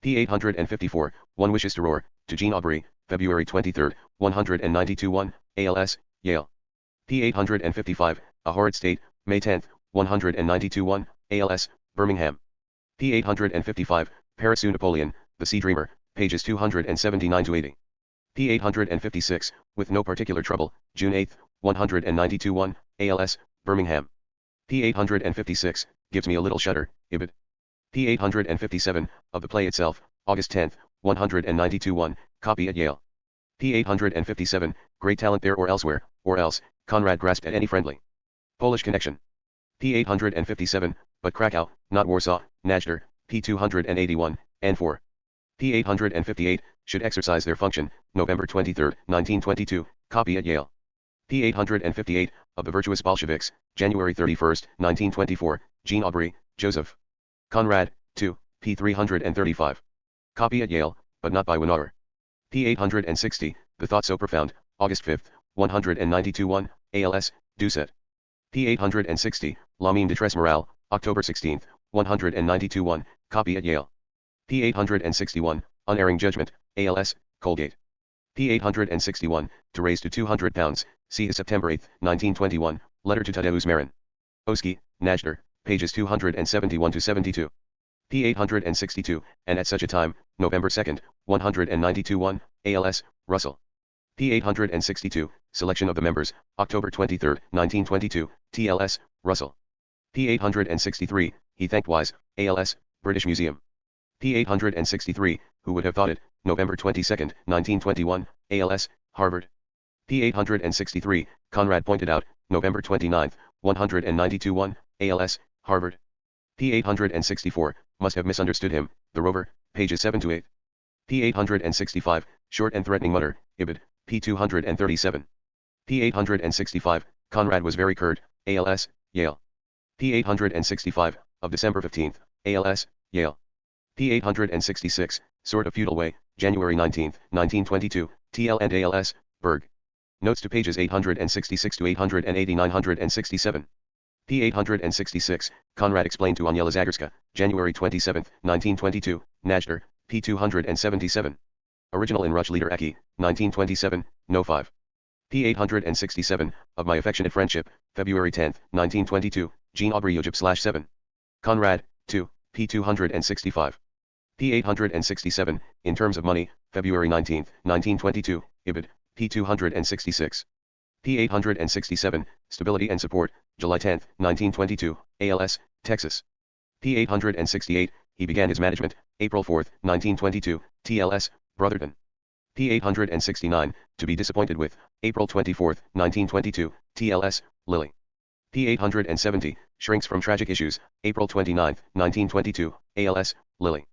P854, one wishes to roar, to Jean Aubry, February 23, 192-1, ALS, Yale. P855, a horrid state, May 10, 192-1, ALS, Birmingham. P855, Paris to Napoleon, The Sea Dreamer, pages 279-80. P856, with no particular trouble, June 8, 192-1, ALS, Birmingham. P856, gives me a little shudder, Ibid. P857, of the play itself, August 10, 192-1, copy at Yale. P857, great talent there or elsewhere, or else, Conrad grasped at any friendly Polish connection. P857, but Krakow, not Warsaw, Najder, P281, and 4. P858, should exercise their function, November 23, 1922, copy at Yale. P858, of the virtuous Bolsheviks, January 31, 1924, Jean Aubry, Joseph. Conrad, 2, P335. Copy at Yale, but not by Winauer. P860, the thought so profound, August 5, 192-1, ALS, Doucet. P860, La mine de tres morale, October 16, 192-1, copy at Yale. P861, unerring judgment, ALS, Colgate. P861, to raise to 200 pounds, see his September 8, 1921, letter to Tadeusz Marin. Oski, Najder, pages 271-72. P862, and at such a time, November 2, 192-1, ALS, Russell. P862, selection of the members, October 23, 1922, TLS, Russell. P863, he thanked Wise, ALS, British Museum. P863, who would have thought it, November 22, 1921, ALS, Harvard. P863, Conrad pointed out, November 29, 192-1, ALS, Harvard. P864, must have misunderstood him, The Rover, pages 7-8. P865, short and threatening mutter, Ibid, P237. P865, Conrad was very curt, ALS, Yale. P865, of December 15, ALS, Yale. P866, sort of feudal way, January 19, 1922, TL and ALS, Berg. Notes to pages 866-880 967. P866, Conrad explained to Aniela Zagorska, January 27, 1922, Najder, P277. Original in Ruch Leader Aki, 1927, No 5. P867, of my affectionate friendship, February 10, 1922, Jean Aubry Ujib /7. Conrad, 2, P265. p. 867, in terms of money, February 19, 1922, IBID, p. 266. p. 867, stability and support, July 10, 1922, ALS, Texas. p. 868, he began his management, April 4, 1922, TLS, Brotherton. p. 869, to be disappointed with, April 24, 1922, TLS, Lily. p. 870, shrinks from tragic issues, April 29, 1922, ALS, Lily.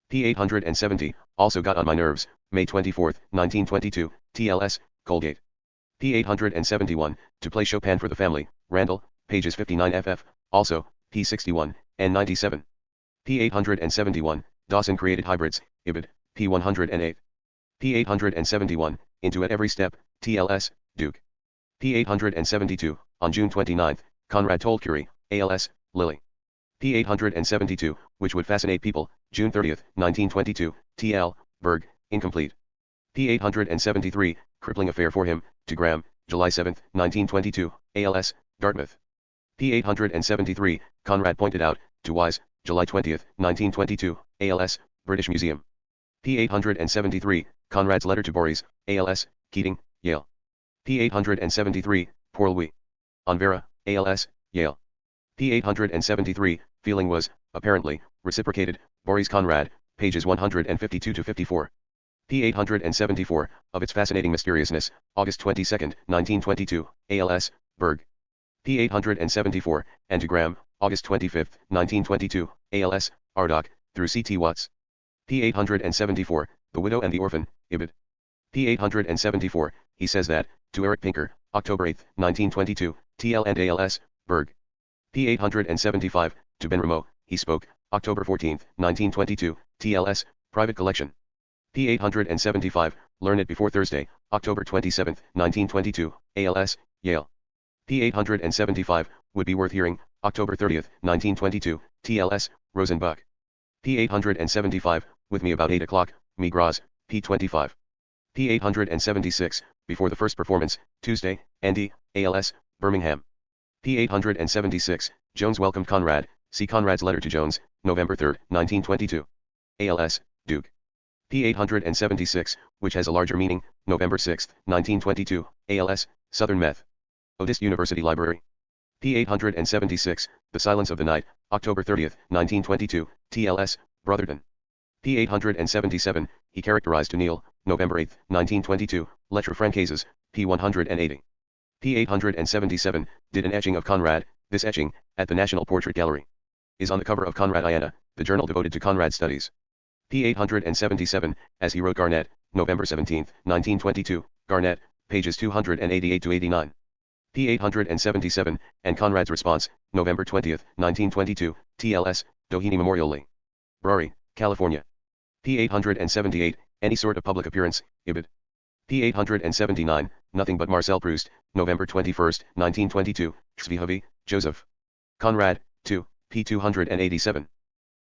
p. 870, also got on my nerves, May 24, 1922, TLS, Colgate. p. 871, to play Chopin for the family, Randall, pages 59 ff, also, p. 61, N97. p. 871, Dawson created hybrids, IBID, p. 108. p. 871, into at every step, TLS, Duke. p. 872, on June 29, Conrad told Curie, ALS, Lily. p. 872, which would fascinate people, June 30, 1922, TL, Berg, incomplete. p. 873, crippling affair for him, to Graham, July 7, 1922, ALS, Dartmouth. p. 873, Conrad pointed out, to Wise, July 20, 1922, ALS, British Museum. p. 873, Conrad's letter to Borries, ALS, Keating, Yale. p. 873, Poor Louis. On Vera, ALS, Yale. p. 873, feeling was, apparently, reciprocated, Borries Conrad, pages 152-54. p. 874, of its fascinating mysteriousness, August 22, 1922, ALS, Berg. p. 874, and to Graham, August 25, 1922, ALS, Ardoch, through C.T. Watts. p. 874, The Widow and the Orphan, IBID. p. 874, he says that, to Eric Pinker, October 8, 1922, TL and ALS, Berg. p. 875, to Ben Rameau, he spoke, October 14, 1922, TLS, Private Collection. p. 875, learn it before Thursday, October 27, 1922, ALS, Yale. p. 875, would be worth hearing, October 30, 1922, TLS, Rosenbach. p. 875, with me about 8 o'clock, me Graz, p. 25. p. 876, before the first performance, Tuesday, Andy, ALS, Birmingham. p. 876, Jones welcomed Conrad, see Conrad's letter to Jones, November 3, 1922. ALS, Duke. p. 876, which has a larger meaning, November 6, 1922, ALS, Southern Meth. Odist University Library. p. 876, The Silence of the Night, October 30, 1922, TLS, Brotherton. p. 877, he characterized to Neil, November 8, 1922, Lettres Francaises, p. 180. p. 877, did an etching of Conrad, this etching, at the National Portrait Gallery. Is on the cover of Conradiana, the journal devoted to Conrad studies. p. 877, as he wrote Garnett, November 17, 1922, Garnett, pages 288-89. p. 877, and Conrad's response, November 20, 1922, TLS, Doheny Memorial Lee. Brary, California. p. 878, any sort of public appearance, IBID. p. 879, nothing but Marcel Proust, November 21, 1922, Xvihovy, Joseph. Conrad, 2, p. 287.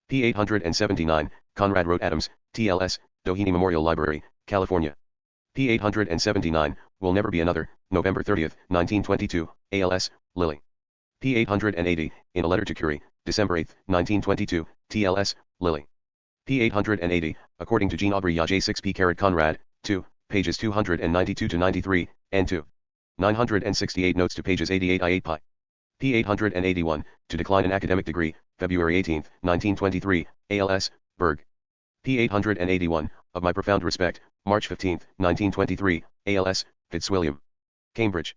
p. 879, Conrad wrote Adams, TLS, Doheny Memorial Library, California. p. 879, will never be another, November 30, 1922, ALS, Lily. p. 880, in a letter to Curie, December 8, 1922, TLS, Lily. p. 880, according to Jean Aubry Yage 6p Carat Conrad, 2, pages 292-93, and 2. 968 notes to pages 88 I 8 pi. p. 881, to decline an academic degree, February 18, 1923, ALS, Berg. p. 881, of my profound respect, March 15, 1923, ALS, Fitzwilliam. Cambridge.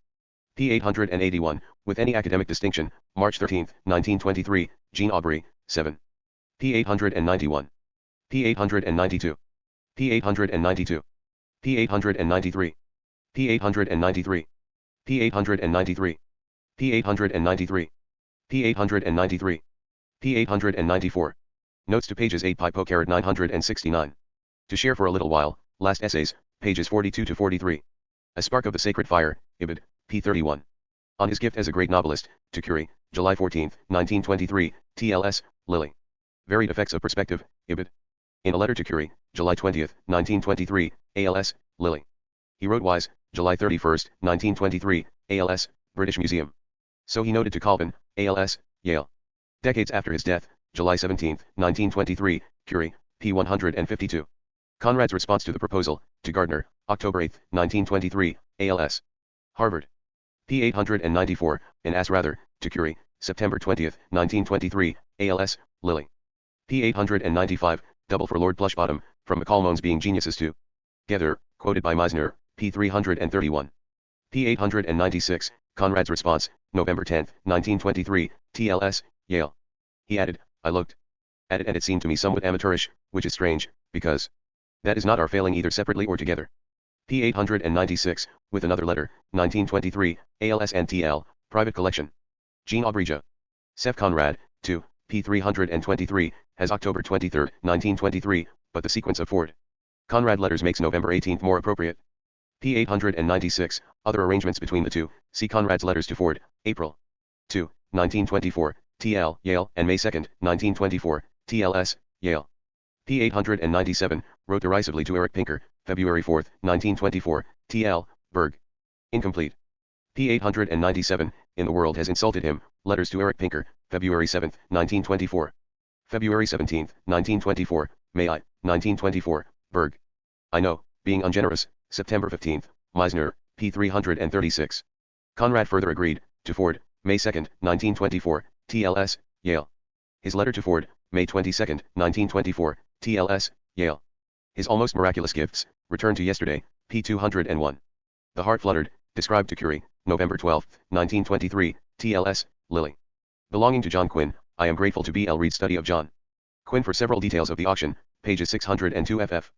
p. 881, with any academic distinction, March 13, 1923, Jean Aubry, 7. p. 891. p. 892. p. 892. p. 893. p. 893. p. 893. p. 893. p. 893. p. 894. Notes to pages 8 pi po carat 969. To share for a little while, last essays, pages 42-43. A Spark of the Sacred Fire, Ibid, p. 31. On his gift as a great novelist, to Curie, July 14, 1923, TLS, Lily. Varied Effects of Perspective, Ibid. In a letter to Curie, July 20, 1923, ALS, Lily. He wrote Wise, July 31, 1923, ALS, British Museum. So he noted to Calvin, ALS, Yale. Decades after his death, July 17, 1923, Curie, p. 152. Conrad's response to the proposal, to Gardner, October 8, 1923, ALS. Harvard. p. 894, and as rather, to Curie, September 20, 1923, ALS, Lilly. p. 895, double for Lord Blushbottom, from McCallmones being geniuses to Gether, quoted by Meisner, p. 331. p. 896, Conrad's response, November 10, 1923, TLS, Yale. He added, I looked at it and it seemed to me somewhat amateurish, which is strange, because that is not our failing either separately or together. p. 896, with another letter, 1923, ALS and TL, private collection. Jean Aubrija. Seth Conrad, 2, p. 323, has October 23, 1923, but the sequence of Ford Conrad letters makes November 18 more appropriate. p. 896, other arrangements between the two, see Conrad's letters to Ford, April 2, 1924, TL, Yale, and May 2, 1924, TLS, Yale. p. 897, wrote derisively to Eric Pinker, February 4, 1924, TL, Berg. Incomplete. p. 897, In the World has insulted him, letters to Eric Pinker, February 7, 1924. February 17, 1924, May I, 1924, Berg. I know, being ungenerous, September 15, Meisner, p. 336. Conrad further agreed, to Ford, May 2, 1924, TLS, Yale. His letter to Ford, May 22, 1924, TLS, Yale. His almost miraculous gifts, returned to yesterday, p. 201. The Heart Fluttered, described to Curie, November 12, 1923, TLS, Lilly. Belonging to John Quinn, I am grateful to B.L. Reed's study of John Quinn for several details of the auction, pages 602 ff.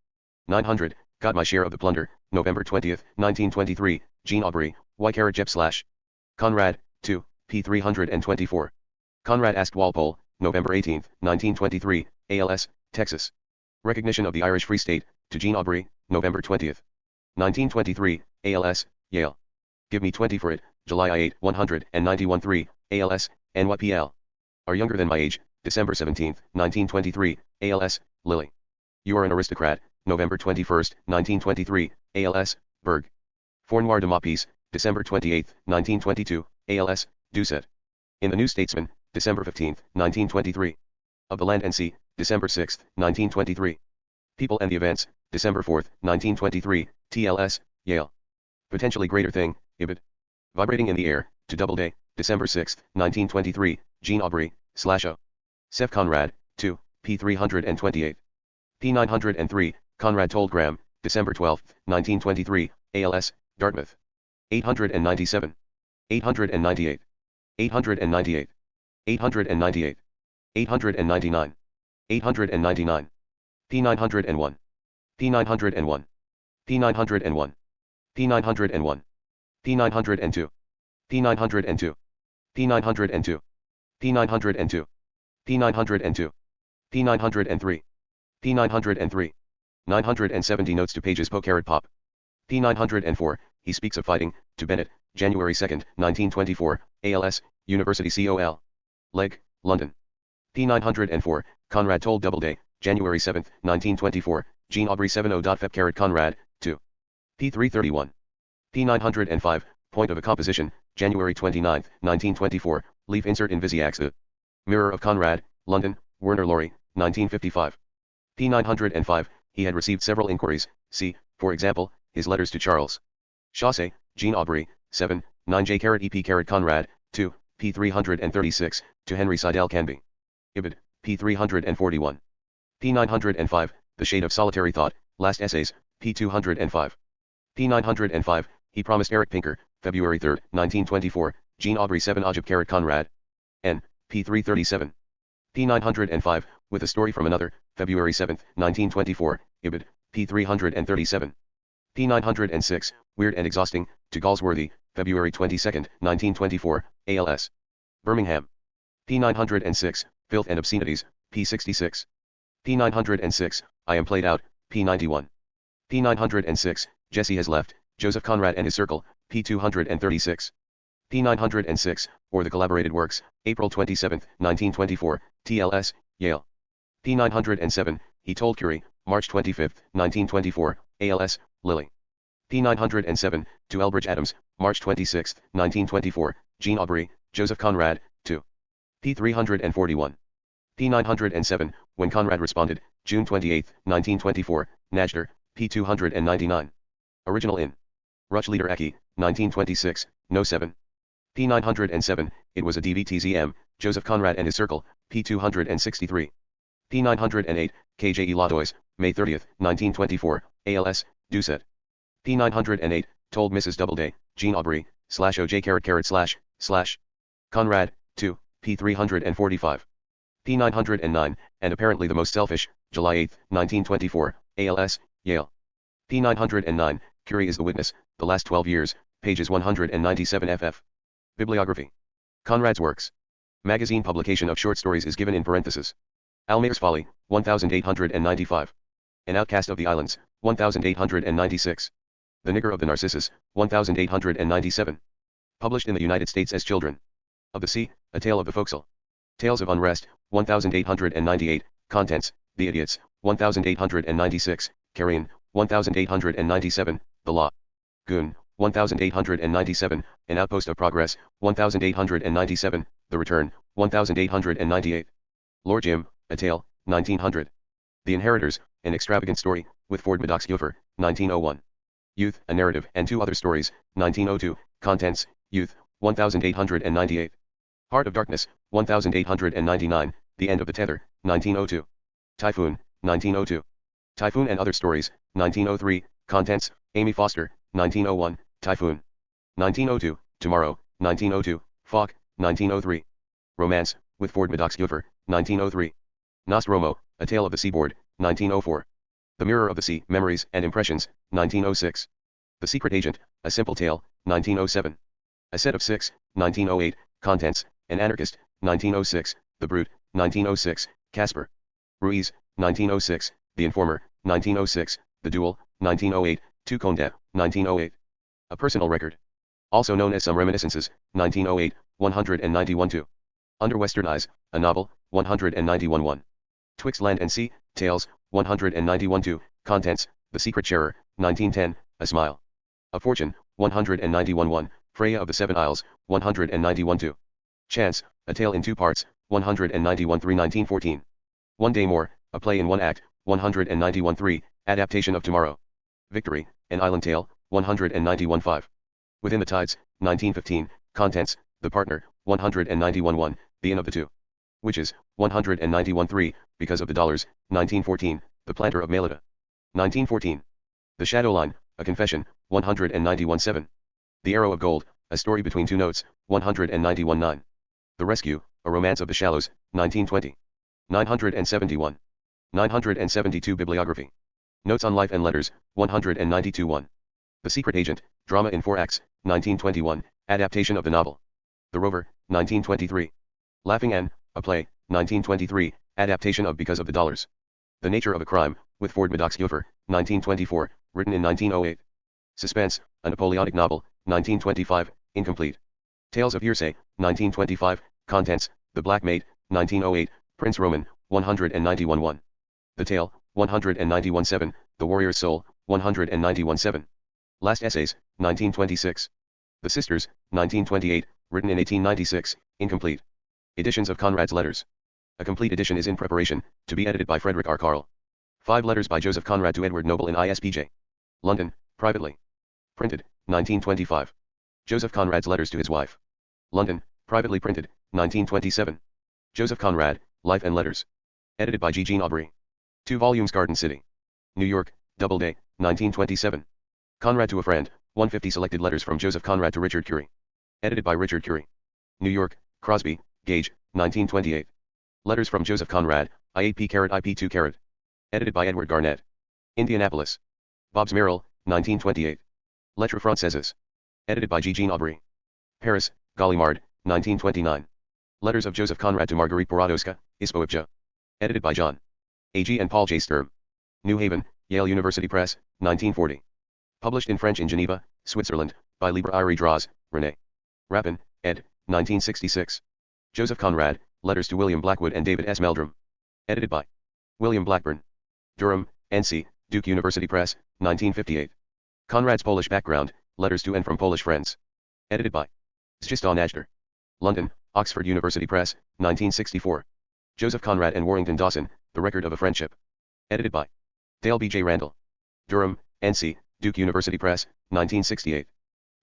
900, got my share of the plunder, November 20, 1923, Jean Aubrey, Y. Conrad, 2, p. 324. Conrad asked Walpole, November 18, 1923, ALS, Texas. Recognition of the Irish Free State, to Jean Aubrey, November 20, 1923, ALS, Yale. Give me 20 for it, July 8, 191-3, ALS, NYPL. Are younger than my age, December 17, 1923, ALS, Lilly. You are an aristocrat, November 21, 1923, ALS, Berg. Fournoir de Mapis, December 28, 1922, ALS, Doucet. In the New Statesman, December 15, 1923. Of the Land and Sea, December 6, 1923. People and the Events, December 4, 1923, TLS, Yale. Potentially Greater Thing, Ibid. Vibrating in the Air, to Doubleday, December 6, 1923, Jean Aubrey, /O. Seth Conrad, 2, p. 328. p. 903, Conrad told Graham, December 12, 1923, ALS, Dartmouth. 897. 898. 898. 898. 899. 899. p. 901. p. 901. p. 901. p. 901. p. 902. p. 902. p. 902. p. 902. p. 902. p. 903. p. 903. 970 notes to pages Pop. p. 904, he speaks of fighting, to Bennett, January 2, 1924, ALS, University Col. Leg, London. p. 904, Conrad told Doubleday, January 7, 1924, Jean Aubrey 70. Feb. Conrad, 2. p. 331. p. 905, point of a composition, January 29, 1924, leaf insert in Visiax. Mirror of Conrad, London, Werner Laurie, 1955. p. 905, he had received several inquiries, see, for example, his letters to Charles Chaussee, Jean Aubrey, 7, 9J EP Conrad, 2, p. 336, to Henry Seidel Canby. Ibid, p. 341. p. 905, The Shade of Solitary Thought, Last Essays, p. 205. p. 905, he promised Eric Pinker, February 3, 1924, Jean Aubrey 7 Ajib Conrad. N, p. 337. p. 905, with a story from another, February 7, 1924, Ibid, p. 337. p. 906, Weird and Exhausting, to Galsworthy, February 22, 1924, ALS. Birmingham. p. 906, Filth and Obscenities, p. 66. p. 906, I Am Played Out, p. 91. p. 906, Jesse Has Left, Joseph Conrad and His Circle, p. 236. p. 906, or The Collaborated Works, April 27, 1924, TLS, Yale. p. 907, He Told Curie, March 25, 1924, ALS, Lilly. p. 907, to Elbridge Adams, March 26, 1924, Jean Aubrey, Joseph Conrad, 2. p. 341. p. 907, when Conrad responded, June 28, 1924, Najder, p. 299. Original in Ruchlieder Aki, 1926, No. 7. p. 907, it was a DVTZM, Joseph Conrad and his Circle, p. 263. p. 908, KJE Ladois, May 30, 1924, ALS, Doucet. p. 908, told Mrs. Doubleday, Jean Aubry, /OJ // Conrad, 2, p. 345. p. 909, and apparently the most selfish, July 8, 1924, ALS, Yale. p. 909, Curie is the witness, the last 12 years, pages 197 ff. Bibliography. Conrad's works. Magazine publication of short stories is given in parentheses. Almayer's Folly, 1895. An Outcast of the Islands, 1896. The Nigger of the Narcissus, 1897. Published in the United States as Children of the Sea, A Tale of the Forecastle. Tales of Unrest, 1898, Contents, The Idiots, 1896, Carrion, 1897, The Law. Goon, 1897, An Outpost of Progress, 1897, The Return, 1898. Lord Jim, A Tale, 1900. The Inheritors, An Extravagant Story, with Ford Madox Guilford, 1901. Youth, A Narrative and Two Other Stories, 1902, Contents, Youth, 1898. Heart of Darkness, 1899, The End of the Tether, 1902. Typhoon, 1902. Typhoon and Other Stories, 1903, Contents, Amy Foster, 1901, Typhoon. 1902, Tomorrow, 1902, Falk, 1903. Romance, with Ford Madox Guilford, 1903. Nostromo, A Tale of the Seaboard, 1904. The Mirror of the Sea, Memories and Impressions, 1906. The Secret Agent, A Simple Tale, 1907. A Set of Six, 1908, Contents, An Anarchist, 1906, The Brute, 1906, Casper. Ruiz, 1906, The Informer, 1906, The Duel, 1908, Tu Conde, 1908. A Personal Record. Also known as Some Reminiscences, 1908, 191-2. Under Western Eyes, A Novel, 191-1. Twixt Land and Sea, Tales, 191-2, Contents, The Secret Sharer, 1910, A Smile. A Fortune, 191-1, Freya of the Seven Isles, 191-2. Chance, A Tale in Two Parts, 191-3 1914. One Day More, A Play in One Act, 191-3, Adaptation of Tomorrow. Victory, An Island Tale, 191-5. Within the Tides, 1915, Contents, The Partner, 191-1, The Inn of the Two Witches, 191-3, Because of the Dollars, 1914, The Planter of Melita. 1914. The Shadow Line, A Confession, 191-7. The Arrow of Gold, A Story Between Two Notes, 191-9. The Rescue, A Romance of the Shallows, 1920. 971. 972 Bibliography. Notes on Life and Letters, 192-1. The Secret Agent, Drama in 4 Acts, 1921, Adaptation of the Novel. The Rover, 1923. Laughing Ann, A Play, 1923, Adaptation of Because of the Dollars. The Nature of a Crime, with Ford Madox Guilford, 1924, written in 1908. Suspense, A Napoleonic Novel, 1925, incomplete. Tales of Hearsay, 1925, Contents, The Black Maid, 1908, Prince Roman, 191-1. The Tale, 191-7, The Warrior's Soul, 191-7. Last Essays, 1926. The Sisters, 1928, written in 1896, incomplete. Editions of Conrad's Letters. A complete edition is in preparation, to be edited by Frederick R. Karl. 5 letters by Joseph Conrad to Edward Noble in ISPJ. London, privately. Printed, 1925. Joseph Conrad's Letters to his wife. London, privately printed, 1927. Joseph Conrad, Life and Letters. Edited by G. Jean Aubry. 2 volumes Garden City. New York, Doubleday, 1927. Conrad to a Friend, 150 Selected Letters from Joseph Conrad to Richard Curie. Edited by Richard Curie. New York, Crosby, Gage, 1928. Letters from Joseph Conrad, I8p-IP2. Edited by Edward Garnett. Indianapolis. Bob's Merrill, 1928. Lettres Françaises. Edited by G. Jean Aubry. Paris, Gallimard, 1929. Letters of Joseph Conrad to Marguerite Porodowska, Ispoevja. Edited by John A. G. and Paul J. Sturm. New Haven, Yale University Press, 1940. Published in French in Geneva, Switzerland, by Libre Irie Draws, René. Rapin, ed. 1966. Joseph Conrad, Letters to William Blackwood and David S. Meldrum. Edited by William Blackburn. Durham, N.C., Duke University Press, 1958. Conrad's Polish Background, Letters to and from Polish Friends. Edited by Zdzisław Najder. London, Oxford University Press, 1964. Joseph Conrad and Warrington Dawson, The Record of a Friendship. Edited by Dale B. J. Randall. Durham, N.C., Duke University Press, 1968.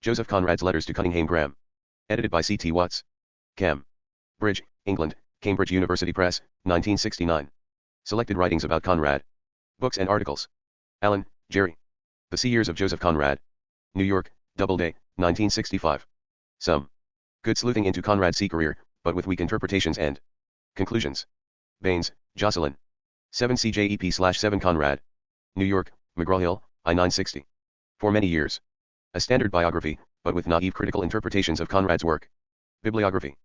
Joseph Conrad's Letters to Cunninghame Graham. Edited by C.T. Watts. Cam. Bridge, England, Cambridge University Press, 1969. Selected Writings about Conrad. Books and Articles. Allen, Jerry. The Sea Years of Joseph Conrad. New York, Doubleday, 1965. Some good sleuthing into Conrad's sea career, but with weak interpretations and conclusions. Baines, Jocelyn. 7 CJEP/7 Conrad. New York, McGraw-Hill, I-960. For many years. A standard biography, but with naive critical interpretations of Conrad's work. Bibliography.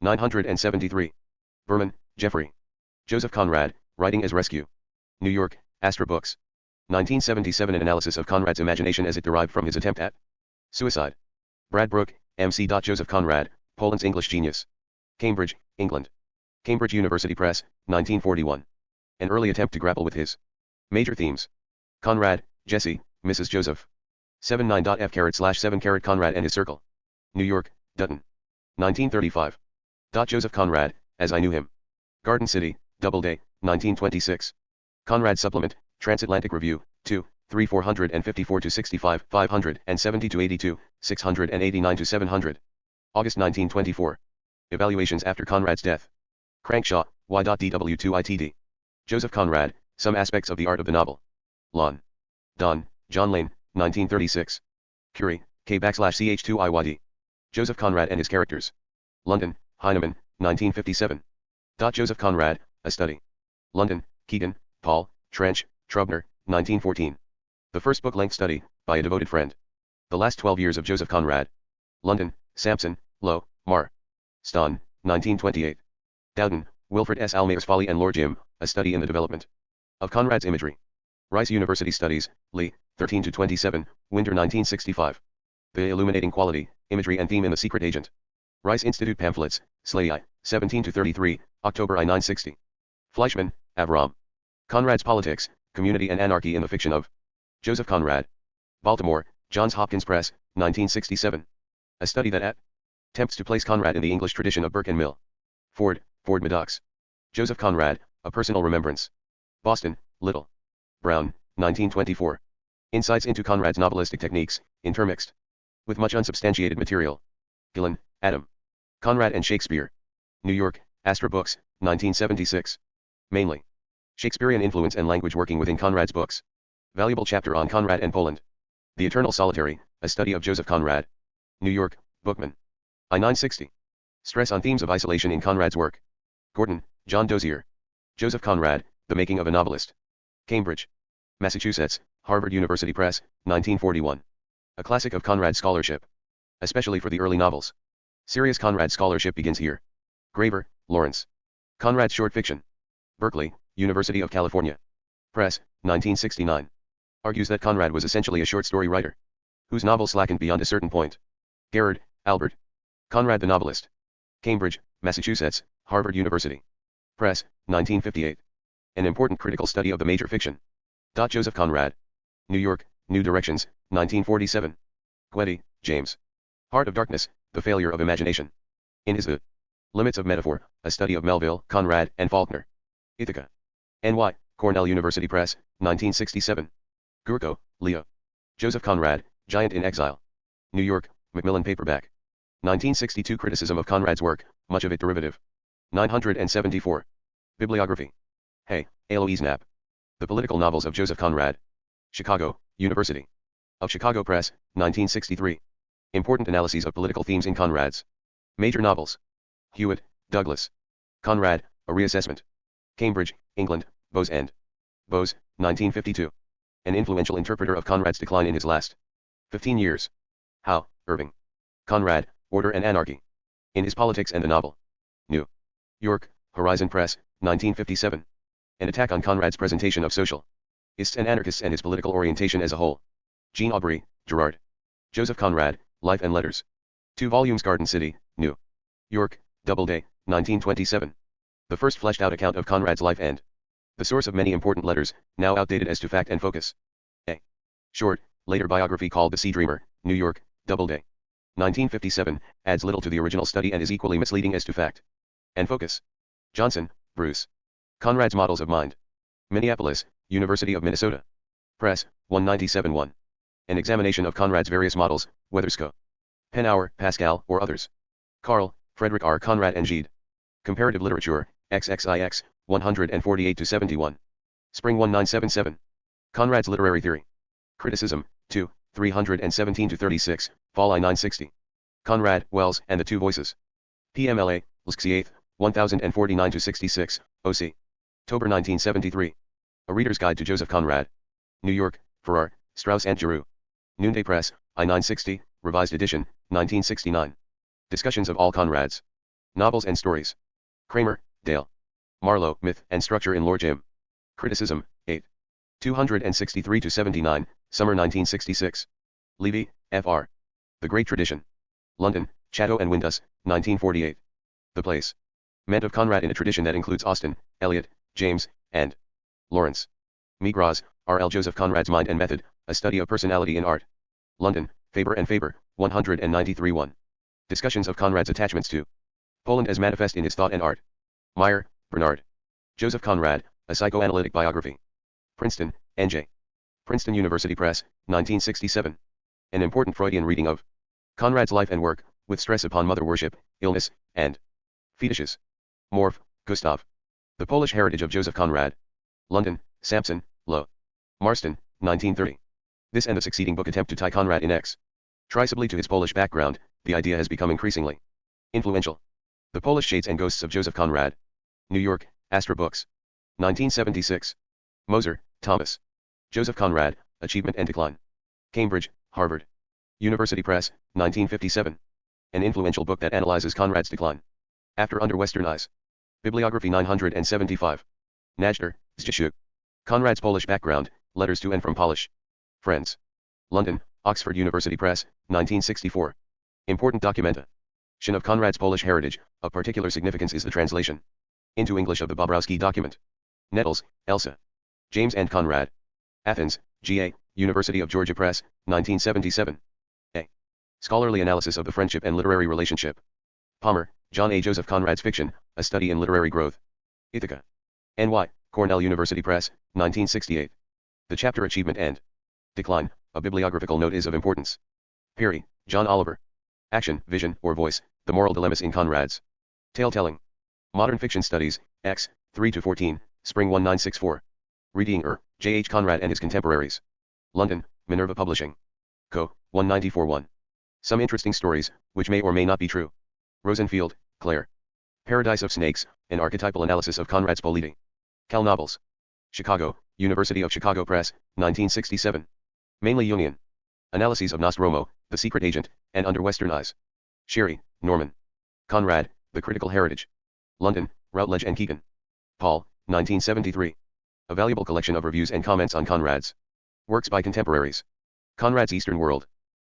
973. Berman, Jeffrey. Joseph Conrad, Writing as Rescue. New York, Astra Books. 1977. An analysis of Conrad's imagination as it derived from his attempt at suicide. Bradbrook, M.C. Joseph Conrad, Poland's English Genius. Cambridge, England. Cambridge University Press, 1941. An early attempt to grapple with his major themes. Conrad, Jesse, Mrs. Joseph. 79.F/7 Conrad and His Circle. New York, Dutton. 1935. Joseph Conrad, As I Knew Him. Garden City, Doubleday, 1926. Conrad Supplement, Transatlantic Review, 2, 3 454-65, 570-82, 689-700. August 1924. Evaluations after Conrad's death. Crankshaw, Y.DW2ITD. Joseph Conrad, Some Aspects of the Art of the Novel. Lon. Don, John Lane, 1936. Curie, K/CH2IYD. Joseph Conrad and His Characters. London, Heinemann, 1957. Joseph Conrad, A Study. London, Keegan, Paul, Trench, Trubner, 1914. The first book-length study, by a devoted friend. The Last 12 Years of Joseph Conrad. London, Sampson, Low, Mar. Ston, 1928. Dowden, Wilfred S. Almayer's Folly and Lord Jim, A Study in the Development of Conrad's Imagery. Rice University Studies, Lee, 13-27, Winter 1965. The Illuminating Quality, Imagery and Theme in the Secret Agent. Rice Institute Pamphlets, Slay I, 17-33, October I-960. Fleischman, Avram. Conrad's Politics, Community and Anarchy in the Fiction of Joseph Conrad. Baltimore, Johns Hopkins Press, 1967. A study that attempts to place Conrad in the English tradition of Burke and Mill. Ford Maddox. Joseph Conrad, A Personal Remembrance. Boston, Little. Brown, 1924. Insights into Conrad's novelistic techniques, intermixed with much unsubstantiated material. Gillen, Adam. Conrad and Shakespeare. New York, Astra Books, 1976. Mainly Shakespearean influence and language working within Conrad's books. Valuable chapter on Conrad and Poland. The Eternal Solitary, A Study of Joseph Conrad. New York, Bookman. I-960. Stress on themes of isolation in Conrad's work. Gordon, John Dozier. Joseph Conrad, The Making of a Novelist. Cambridge, Massachusetts, Harvard University Press, 1941. A classic of Conrad scholarship. Especially for the early novels. Serious Conrad scholarship begins here. Graver, Lawrence. Conrad's Short Fiction. Berkeley, University of California. Press, 1969. Argues that Conrad was essentially a short story writer, whose novels slackened beyond a certain point. Garrard, Albert. Conrad the Novelist. Cambridge, Massachusetts, Harvard University. Press, 1958. An important critical study of the major fiction. Joseph Conrad. New York, New Directions, 1947. Guetti, James. Heart of Darkness, The Failure of Imagination. In his The Limits of Metaphor, A Study of Melville, Conrad, and Faulkner. Ithaca. N.Y., Cornell University Press, 1967. Gurko, Leo. Joseph Conrad, Giant in Exile. New York, Macmillan Paperback. 1962. Criticism of Conrad's work, much of it derivative. 974. Bibliography. Hay, Alois Knapp. The Political Novels of Joseph Conrad. Chicago, University of Chicago Press, 1963. Important analyses of political themes in Conrad's major novels. Hewitt, Douglas. Conrad, A Reassessment. Cambridge, England, Bose and Bose, 1952. An influential interpreter of Conrad's decline in his last 15 years. Howe, Irving. Conrad, Order and Anarchy. In His Politics and the Novel. New York, Horizon Press, 1957. An attack on Conrad's presentation of socialists and anarchists and his political orientation as a whole. Jean Aubrey, Gerard. Joseph Conrad, Life and Letters. 2 volumes. Garden City, New York, Doubleday, 1927. The first fleshed out account of Conrad's life and the source of many important letters, now outdated as to fact and focus. A short, later biography called The Sea Dreamer, New York, Doubleday. 1957, adds little to the original study and is equally misleading as to fact and focus. Johnson, Bruce. Conrad's Models of Mind. Minneapolis, University of Minnesota Press, 197-1. An examination of Conrad's various models, whether SCO, Penauer, Pascal, or others. Karl, Frederick R. Conrad and Gide. Comparative Literature, XXIX, 148-71. Spring 1977. Conrad's Literary Theory. Criticism, 2, 317-36, Fall I-960. Conrad, Wells, and the Two Voices. PMLA, LSC 8, 1049-66, OC. October 1973. A Reader's Guide to Joseph Conrad. New York, Farrar, Straus and Giroux. Noonday Press, I-960, Revised Edition, 1969. Discussions of all Conrad's novels and stories. Kramer, Dale. Marlowe, Myth and Structure in Lord Jim. Criticism, 8. 263-79, Summer 1966. Levy, Fr. The Great Tradition. London, Chatto and Windus, 1948. The Place. Meant of Conrad in a tradition that includes Austen, Eliot, James, and Lawrence. Migraz, R. L. Joseph Conrad's Mind and Method, A Study of Personality in Art. London, Faber and Faber, 193-1. Discussions of Conrad's attachments to Poland as manifest in his thought and art. Meyer, Bernard. Joseph Conrad, A Psychoanalytic Biography. Princeton, N.J. Princeton University Press, 1967. An important Freudian reading of Conrad's life and work, with stress upon mother worship, illness, and fetishes. Morph, Gustav. The Polish Heritage of Joseph Conrad. London, Sampson, Low. Marston, 1930. This and the succeeding book attempt to tie Conrad in X. Trisibly to his Polish background, the idea has become increasingly influential. The Polish Shades and Ghosts of Joseph Conrad. New York, Astra Books. 1976. Moser, Thomas. Joseph Conrad, Achievement and Decline. Cambridge, Harvard University Press, 1957. An influential book that analyzes Conrad's decline. After Under Western Eyes. Bibliography 975. Najder, Zdzisiek. Conrad's Polish Background, Letters to and from Polish Friends. London, Oxford University Press, 1964. Important documentation of Conrad's Polish heritage. Of particular significance is the translation into English of the Bobrowski document. Nettles, Elsa. James and Conrad. Athens, G.A., University of Georgia Press, 1977. A. Scholarly Analysis of the Friendship and Literary Relationship. Palmer, John A. Joseph Conrad's Fiction, A Study in Literary Growth. Ithaca. N.Y., Cornell University Press, 1968. The chapter Achievement and Decline, a bibliographical note is of importance. Peary, John Oliver. Action, Vision, or Voice, The Moral Dilemmas in Conrad's Tale-Telling. Modern Fiction Studies, X, 3-14, Spring 1964. Reading J. H. Conrad and His Contemporaries. London, Minerva Publishing. Co., 194-1. Some Interesting Stories, which may or may not be true. Rosenfield, Claire. Paradise of Snakes, An Archetypal Analysis of Conrad's Polity. Cal Novels. Chicago, University of Chicago Press, 1967. Mainly Jungian. Analyses of Nostromo, The Secret Agent, and Under Western Eyes. Sherry, Norman. Conrad, The Critical Heritage. London, Routledge and Keegan. Paul, 1973. A valuable collection of reviews and comments on Conrad's works by contemporaries. Conrad's Eastern World.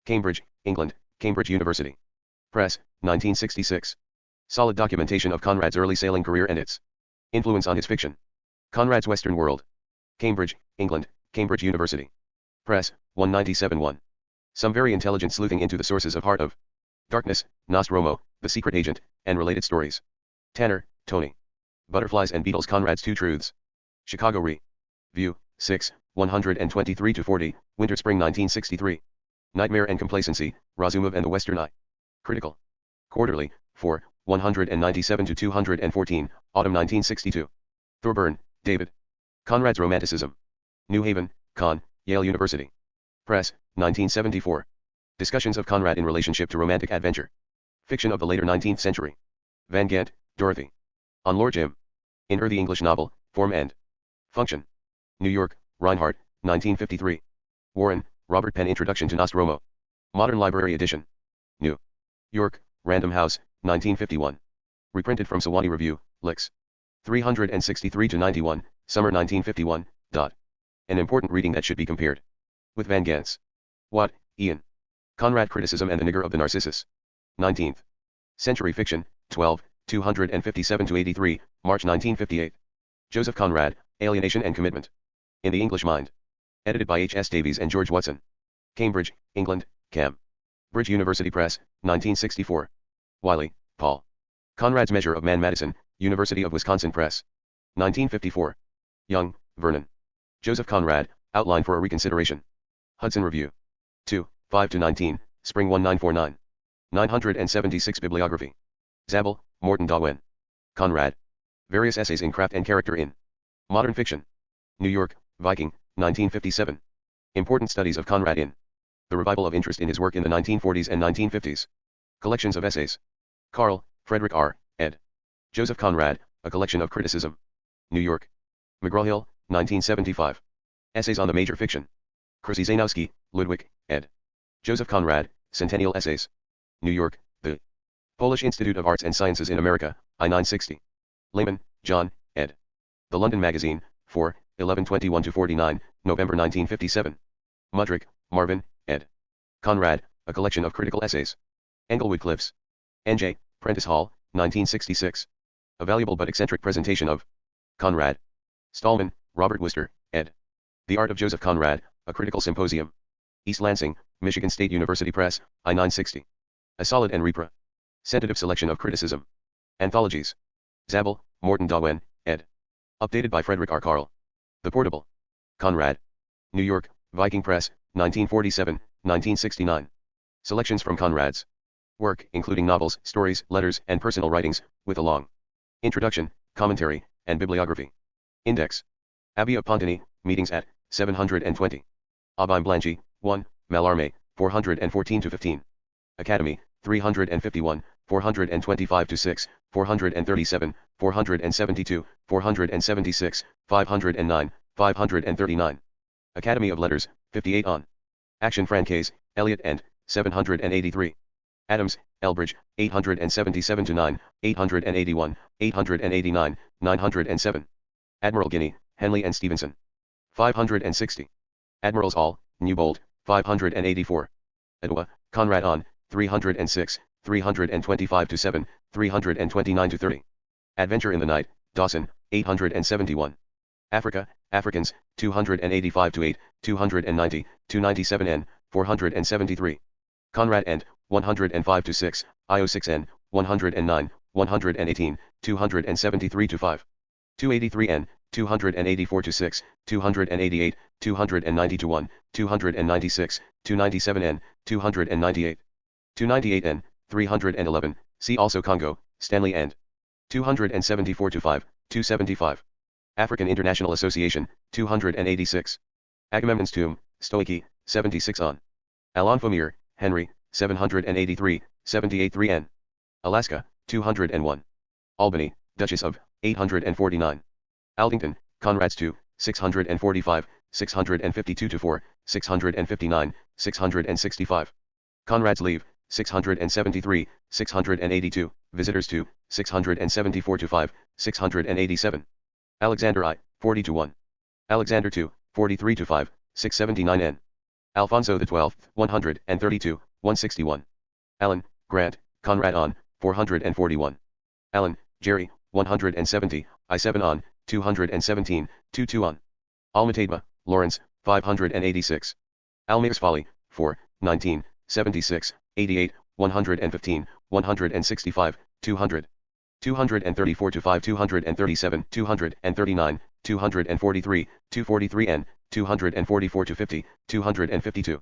Cambridge, England, Cambridge University Press, 1966. Solid documentation of Conrad's early sailing career and its influence on his fiction. Conrad's Western World. Cambridge, England, Cambridge University Press, 197-1. Some very intelligent sleuthing into the sources of Heart of Darkness, Nostromo, The Secret Agent, and related stories. Tanner, Tony. Butterflies and Beetles Conrad's Two Truths. Chicago Review, 6, 123-40, Winter-Spring 1963. Nightmare and Complacency, Razumov and the Western Eye. Critical. Quarterly, 4, 197-214, Autumn 1962. Thorburn, David. Conrad's Romanticism. New Haven, Con, Yale University Press, 1974. Discussions of Conrad in relationship to romantic adventure. Fiction of the later 19th century. Van Gant, Dorothy. On Lord Jim. In Her the English Novel, Form and Function. New York, Reinhardt, 1953. Warren, Robert Penn Introduction to Nostromo. Modern Library Edition. New York, Random House, 1951. Reprinted from Sewanee Review, Licks. 363-91, Summer 1951. An important reading that should be compared with Van Gant's. Watt, Ian. Conrad Criticism and the Nigger of the Narcissus. 19th Century Fiction, 12, 257-83, March 1958. Joseph Conrad, Alienation and Commitment. In the English Mind. Edited by H. S. Davies and George Watson. Cambridge, England, Cam. Bridge University Press, 1964. Wiley, Paul. Conrad's Measure of Man Madison, University of Wisconsin Press. 1954. Young, Vernon. Joseph Conrad, Outline for a Reconsideration. Hudson Review. 2, 5-19, Spring 1949. 976 Bibliography. Zabel, Morton Darwin. Conrad. Various Essays in Craft and Character in Modern Fiction. New York, Viking, 1957. Important Studies of Conrad in the Revival of Interest in His Work in the 1940s and 1950s. Collections of Essays. Karl, Frederick R., ed. Joseph Conrad, A Collection of Criticism. New York. McGraw-Hill, 1975. Essays on the Major Fiction. Krzyzanowski, Ludwig, ed. Joseph Conrad, Centennial Essays. New York, The Polish Institute of Arts and Sciences in America, I-960. Lehman, John, ed. The London Magazine, 4, 1121-49, November 1957. Mudrick, Marvin, ed. Conrad, A Collection of Critical Essays. Englewood Cliffs. N.J., Prentice Hall, 1966. A valuable but eccentric presentation of Conrad. Stallman, Robert Worcester, ed. The Art of Joseph Conrad, A Critical Symposium. East Lansing, Michigan State University Press, I-960. A solid and representative selection of criticism. Anthologies. Zabel, Morton Darwin, ed. Updated by Frederick R. Karl. The Portable. Conrad. New York, Viking Press, 1947, 1969. Selections from Conrad's work, including novels, stories, letters, and personal writings, with a long introduction, commentary, and bibliography. Index. Abbey of Ponteny, Meetings at 720. Aubin Blanchi, 1, Mallarmé, 414-15. Academy, 351, 425-6, 437, 472, 476, 509, 539. Academy of Letters, 58 on. Action Francaise, Eliot and 783. Adams, Elbridge, 877-9, 881, 889, 907. Admiral Guinea, Henley and Stevenson. 560. Admirals All, Newbold, 584. Ottawa, Conrad on, 306, 325-7, 329-30. Adventure in the Night, Dawson, 871. Africa, Africans, 285-8, 290, 297n, 473. Conrad and, 105-6, IO6n, 109, 118, 273-5. 283n, 284-6, 288, 290-1, 296, 297n, 298. 298n, 311, see also Congo, Stanley and 274-5, 275. African International Association, 286. Agamemnon's Tomb, Stoici, 76 on. Alain Fomir, Henry, 783, 78-3n. Alaska, 201. Albany, Duchess of, 849. Aldington, Conrad's 2, 645, 652-4, 659, 665. Conrad's Leave, 673, 682, Visitors 2, 674-5, 687. Alexander I, 40-1. Alexander II, 43-5, 679n. Alfonso XII, 132, 161. Allen, Grant, Conrad on, 441. Allen, Jerry, 170, I7 on, 217, 22 on. Almatadma, Lawrence, 586. Almayer's Folly, 4, 19, 76, 88, 115, 165, 200. 234-5, 237, 239, 243, 243n, 244-50, 252.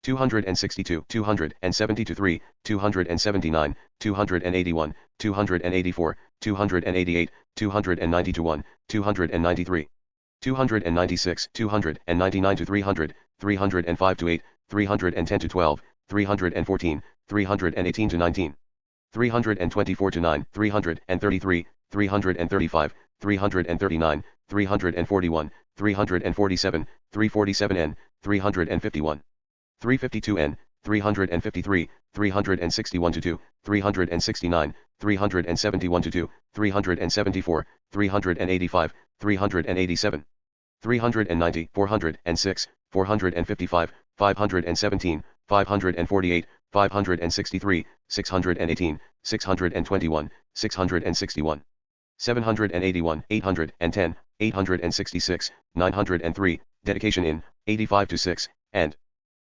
262, 270-3, 279, 281, 284, 288, 290-1, 293. 296, 299-300, 305-8, 310-12, 314, 318-19. 324-9, 333, 335, 339, 341, 347, 347n, 351. 352n, 353, 361-2, 369, 371-2, 374, 385, 387. 390, 406, 455, 517, 548, 563, 618, 621, 661. 781, 810, 866, 903, dedication in, 85-6, and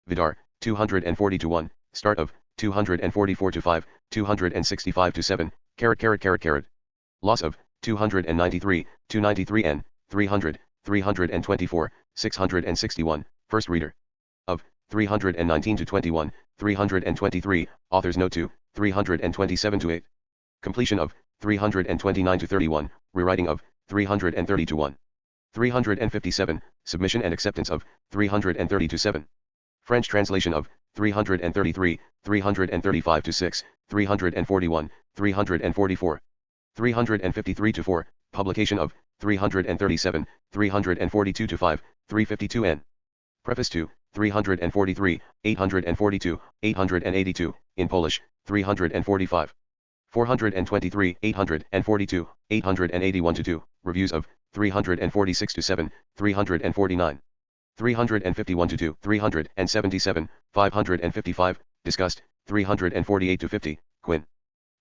Vidar, 240-1, start of, 244-5, 265-7, Loss of, 293, 293n, 300, 324, 661, first reader. Of, 319 to 21, 323, author's note to, 327 to 8. Completion of, 329 to 31, rewriting of, 330 to 1. 357, submission and acceptance of, 330 to 7. French translation of, 333, 335 to 6, 341, 344. 353 to 4, publication of, 337, 342 to 5, 352 n. Preface to, 343, 842, 882, in Polish, 345. 423, 842, 881 to 2, reviews of, 346 to 7, 349. 351 to 2, 377, 555, discussed, 348 to 50, Quinn.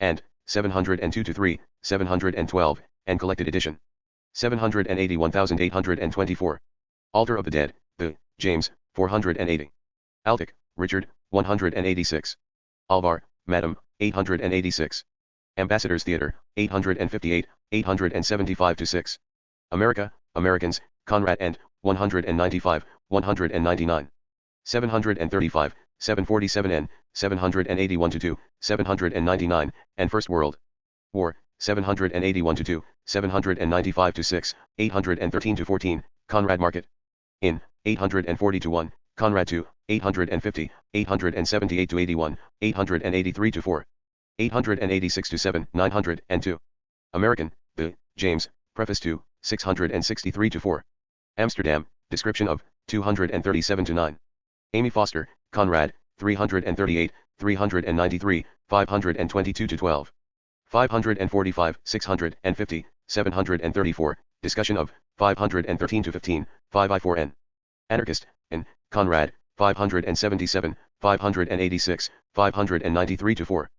And, 702 to 3, 712, and collected edition. 781,824. Altar of the Dead, the, James, 480. Altic, Richard, 186. Alvar, Madam, 886. Ambassadors Theatre, 858, 875 to 6. America, Americans, Conrad and, 195, 199. 735, 747 n, 781 to 2, 799, and First World War, 781 to 2, 795 to 6, 813 to 14, Conrad Market. In, 840 to 1, Conrad 2, 850, 878 to 81, 883 to 4. 886 to 7, 902. American, the, James, Preface to, 663 to 4. Amsterdam, description of, 237 to 9. Amy Foster, Conrad, 338, 393, 522 to 12. 545, 650, 734, discussion of, 513 to 15, 5I4N. Anarchist, N, Conrad, 577, 586, 593 to 4.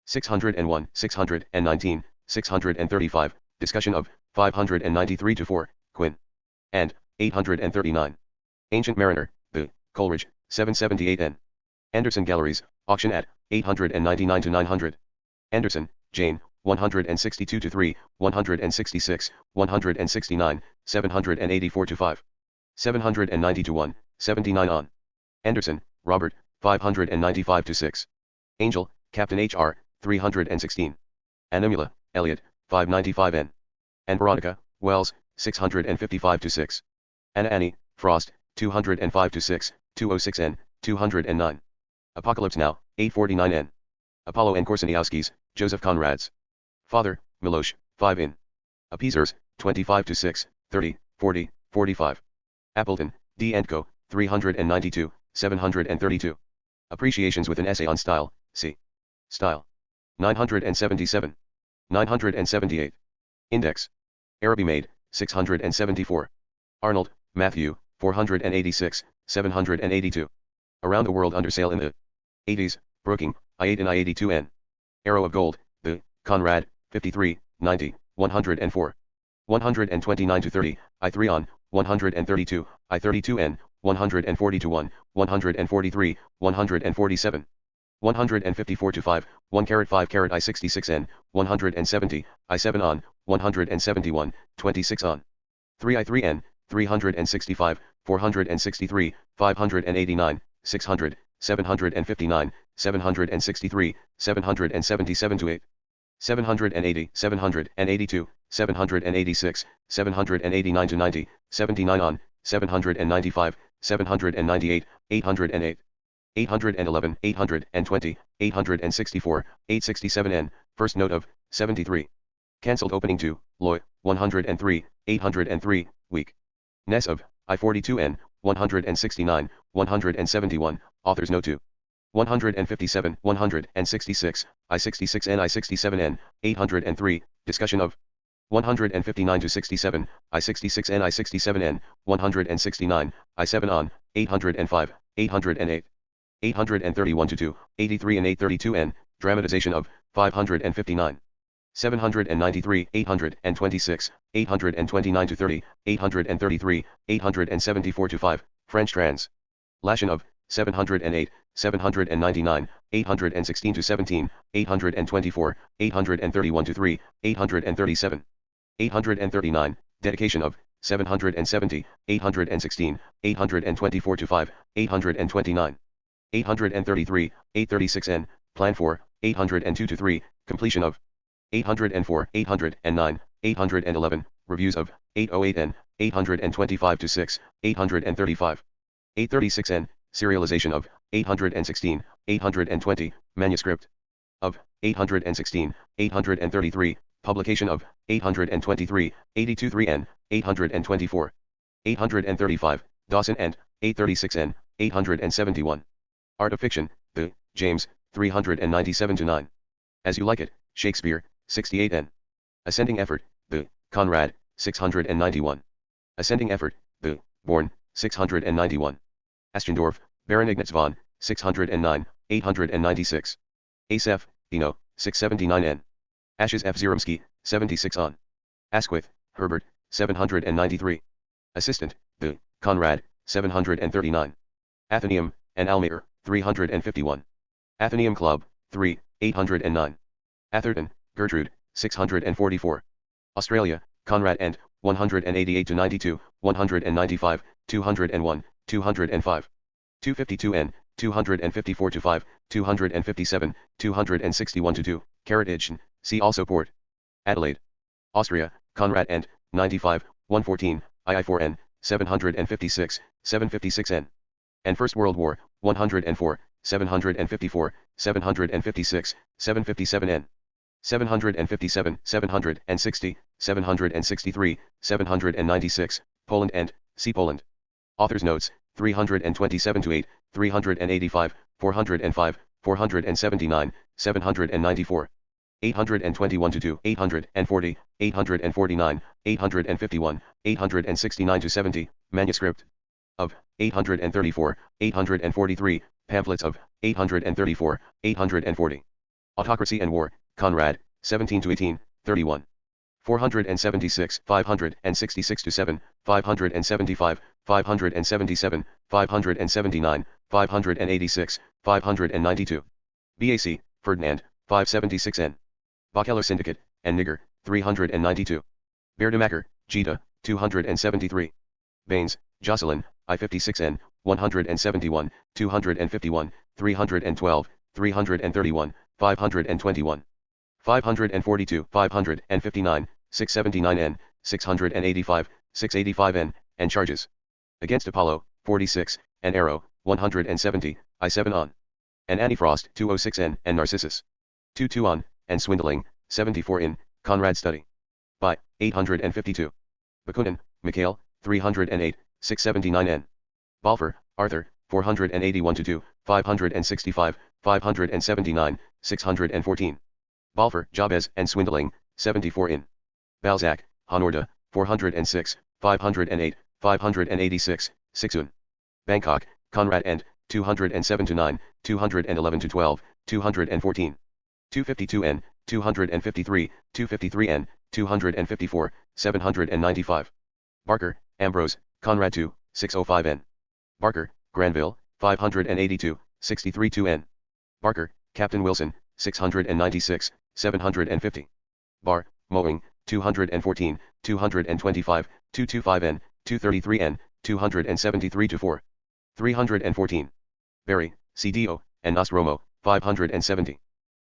601, 619, 635, discussion of, 593 to 4, Quinn. And, 839. Ancient Mariner, the, Coleridge, 778 n. Anderson Galleries, auction at, 899 to 900. Anderson, Jane, 162 to 3, 166, 169, 784 to 5. 790 to 1, 79 on. Anderson, Robert, 595 to 6. Angel, Captain H.R., 316. Animula, Elliot, 595 n. And Veronica, Wells, 655 to 6. Anna Annie, Frost, 205 to 6, 206 n, 209. Apocalypse Now, 849 n. Apollo and Korsaniowski's, Joseph Conrad's. Father, Milosh, 5 in. Appeasers, 25 to 6, 30, 40, 45. Appleton, D. & Co., 392, 732. Appreciations with an essay on style, c. Style. 977. 978. Index. Araby Maid, 674. Arnold, Matthew, 486, 782. Around the World Under Sail in the 80s, Brooking, I8 and I82N. Arrow of Gold, the, Conrad, 53, 90, 104. 129 to 30, I3 on, 132, I32N, 140 to 1, 143, 147. 154 to 5, 1 carat 5 carat I66N, 170, I7 on, 171, 26 on. 3I3N, 365, 463, 589, 600, 759, 763, 777 to 8. 780, 782, 786, 789 to 90, 79 on, 795, 798, 808. 811, 820, 864, 867 n, first note of, 73. Cancelled opening to, Loy, 103, 803, week. Ness of, I42n, 169, 171, author's note to. 157, 166, I66n, I67n, 803, discussion of. 159 to 67, I66n, I67n, 169, I7 on, 805, 808. 831 to 2, 83 and 832n, dramatization of, 559. 793, 826, 829 to 30, 833, 874 to 5, French trans. Lation of, 708, 799, 816 to 17, 824, 831 to 3, 837. 839, dedication of, 770, 816, 824 to 5, 829. 833, 836N, Plan 4, 802 to 3, Completion of 804, 809, 811, Reviews of 808N, 825 to 6, 835. 836N, Serialization of 816, 820, Manuscript of 816, 833, Publication of 823, 823N, 824. 835, Dawson and 836N, 871. Art of Fiction, The, James, 397 to 9. As You Like It, Shakespeare, 68N. Ascending Effort, The, Conrad, 691. Ascending Effort, The, Born, 691. Aschendorf, Baron Ignaz von, 609, 896. Asef, Dino, 679N. Ashes F. Ziromsky, 76 on. Asquith, Herbert, 793. Assistant, The, Conrad, 739. Athenaeum, and Almayer, 351. Athenaeum Club, 3, 809. Atherton, Gertrude, 644. Australia, Conrad and, 188 to 92, 195, 201, 205. 252N, 254 to 5, 257, 261 to 2, Carriage, see also Port. Adelaide. Austria, Conrad and, 95, 114, II4N, 756, 756N. And First World War, 104, 754, 756, 757N. 757, 760, 763, 796, Poland and, see Poland. Author's Notes, 327 to 8, 385, 405, 479, 794. 821 to 2, 840, 849, 851, 869 to 70, manuscript of 834, 843, pamphlets of 834, 840. Autocracy and War, Conrad, 17 to 18, 31. 476, 566 to 7, 575, 577, 579, 586, 592. BAC, Ferdinand, 576N. Bacheller Syndicate, and Nigger, 392. Beardemacher, Gita, 273. Baines, Jocelyn, I56N, 171, 251, 312, 331, 521. 542, 559, 679N, 685, 685N, and charges. Against Apollo, 46, and Arrow, 170, I7 on. And Annie Frost, 206N, and Narcissus. 22 on, and Swindling, 74 in, Conrad Study. By, 852. Bakunin, Mikhail, 308, 679N. Balfour, Arthur, 481 to 2, 565, 579, 614. Balfour, Jabez, and Swindling, 74 in. Balzac, Honorda, 406, 508, 586, 6 Bangkok, Conrad and, 207 to 9, 211 to 12, 214. 252N, 253, 253N, 254, 795. Barker, Ambrose, Conrad 2, 605N. Barker, Granville, 582, 63 2N. Barker, Captain Wilson, 696, 750. Barr, Mowing, 214, 225, 225N, 233N, 273 to 4. 314. Berry, CDO, and Nostromo, 570.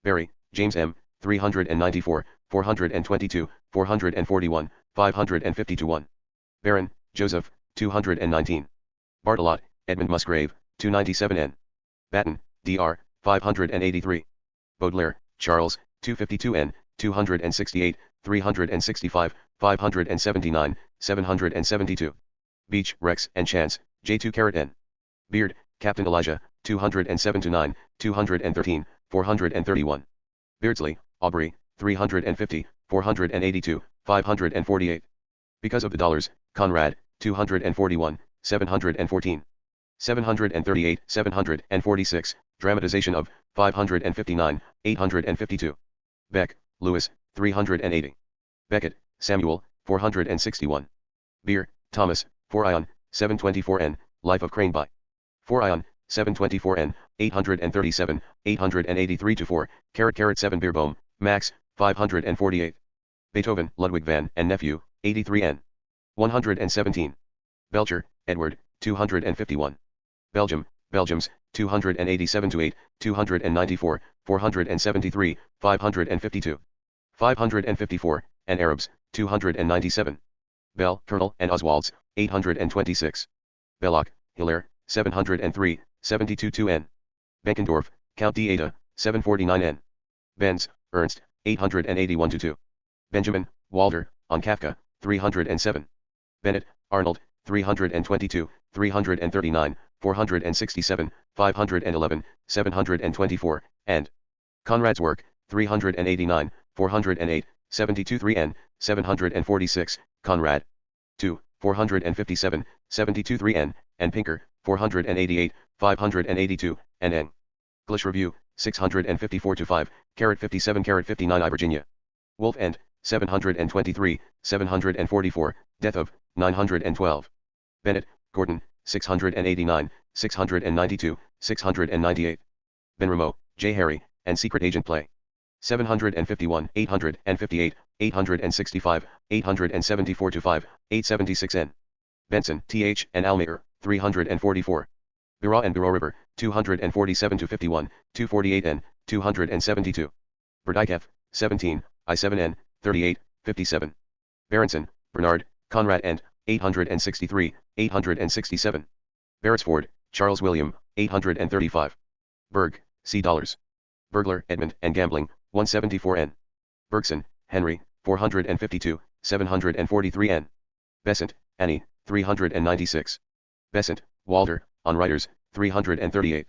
Berry, James M., 394, 422, 441, 550 to 1. Barron, Joseph, 219. Bartolot, Edmund Musgrave, 297N. Batten, Dr., 583. Baudelaire, Charles, 252N, 268, 365, 579, 772. Beach, Rex, and Chance, J2N. Beard, Captain Elijah, 207 to 9, 213, 431. Beardsley, Aubrey, 350, 482, 548. Because of the Dollars, Conrad, 241, 714. 738, 746, dramatization of, 559, 852. Beck, Lewis, 380. Beckett, Samuel, 461. Beer, Thomas, 4 Ion, 724N, Life of Crane by 4 Ion, 724N, 837, 883 to 4, 7 Beerbohm, Max, 548. Beethoven, Ludwig van and Nephew, 83N. 117. Belcher, Edward, 251. Belgium, Belgiums, 287 to 8, 294, 473, 552. 554, and Arabs, 297. Bell, Colonel, and Oswalds, 826. Belloc, Hilaire, 703, 72 2n. Benkendorf, Count d'Eta, 749n. Benz, Ernst, 881 2. Benjamin, Walter, on Kafka, 307. Bennett, Arnold, 322, 339, 467, 511, 724, and Conrad's work, 389, 408, 72 3n, 746, Conrad. 2, 457, 72 3n, and Pinker, 488, 582, and N. English Review, 654 5, 57 59 I Virginia. Wolf End, 723, 744, death of, 912. Bennett, Gordon, 689, 692, 698. Benramo, J. Harry, and Secret Agent Play. 751, 858, 865, 874 5, 876 n. Benson, Th, and Almayer, 344. Bureau and Bureau River, 247 51, 248 n, 272. Berdykef, 17, I7n, 38, 57. Berenson, Bernard, Conrad and, 863, 867. Beresford, Charles William, 835. Berg, C. Dollars. Burglar, Edmund, and Gambling, 174 n. Bergson, Henry, 452, 743 n. Besant, Annie, 396. Besant, Walter, on Writers, 338.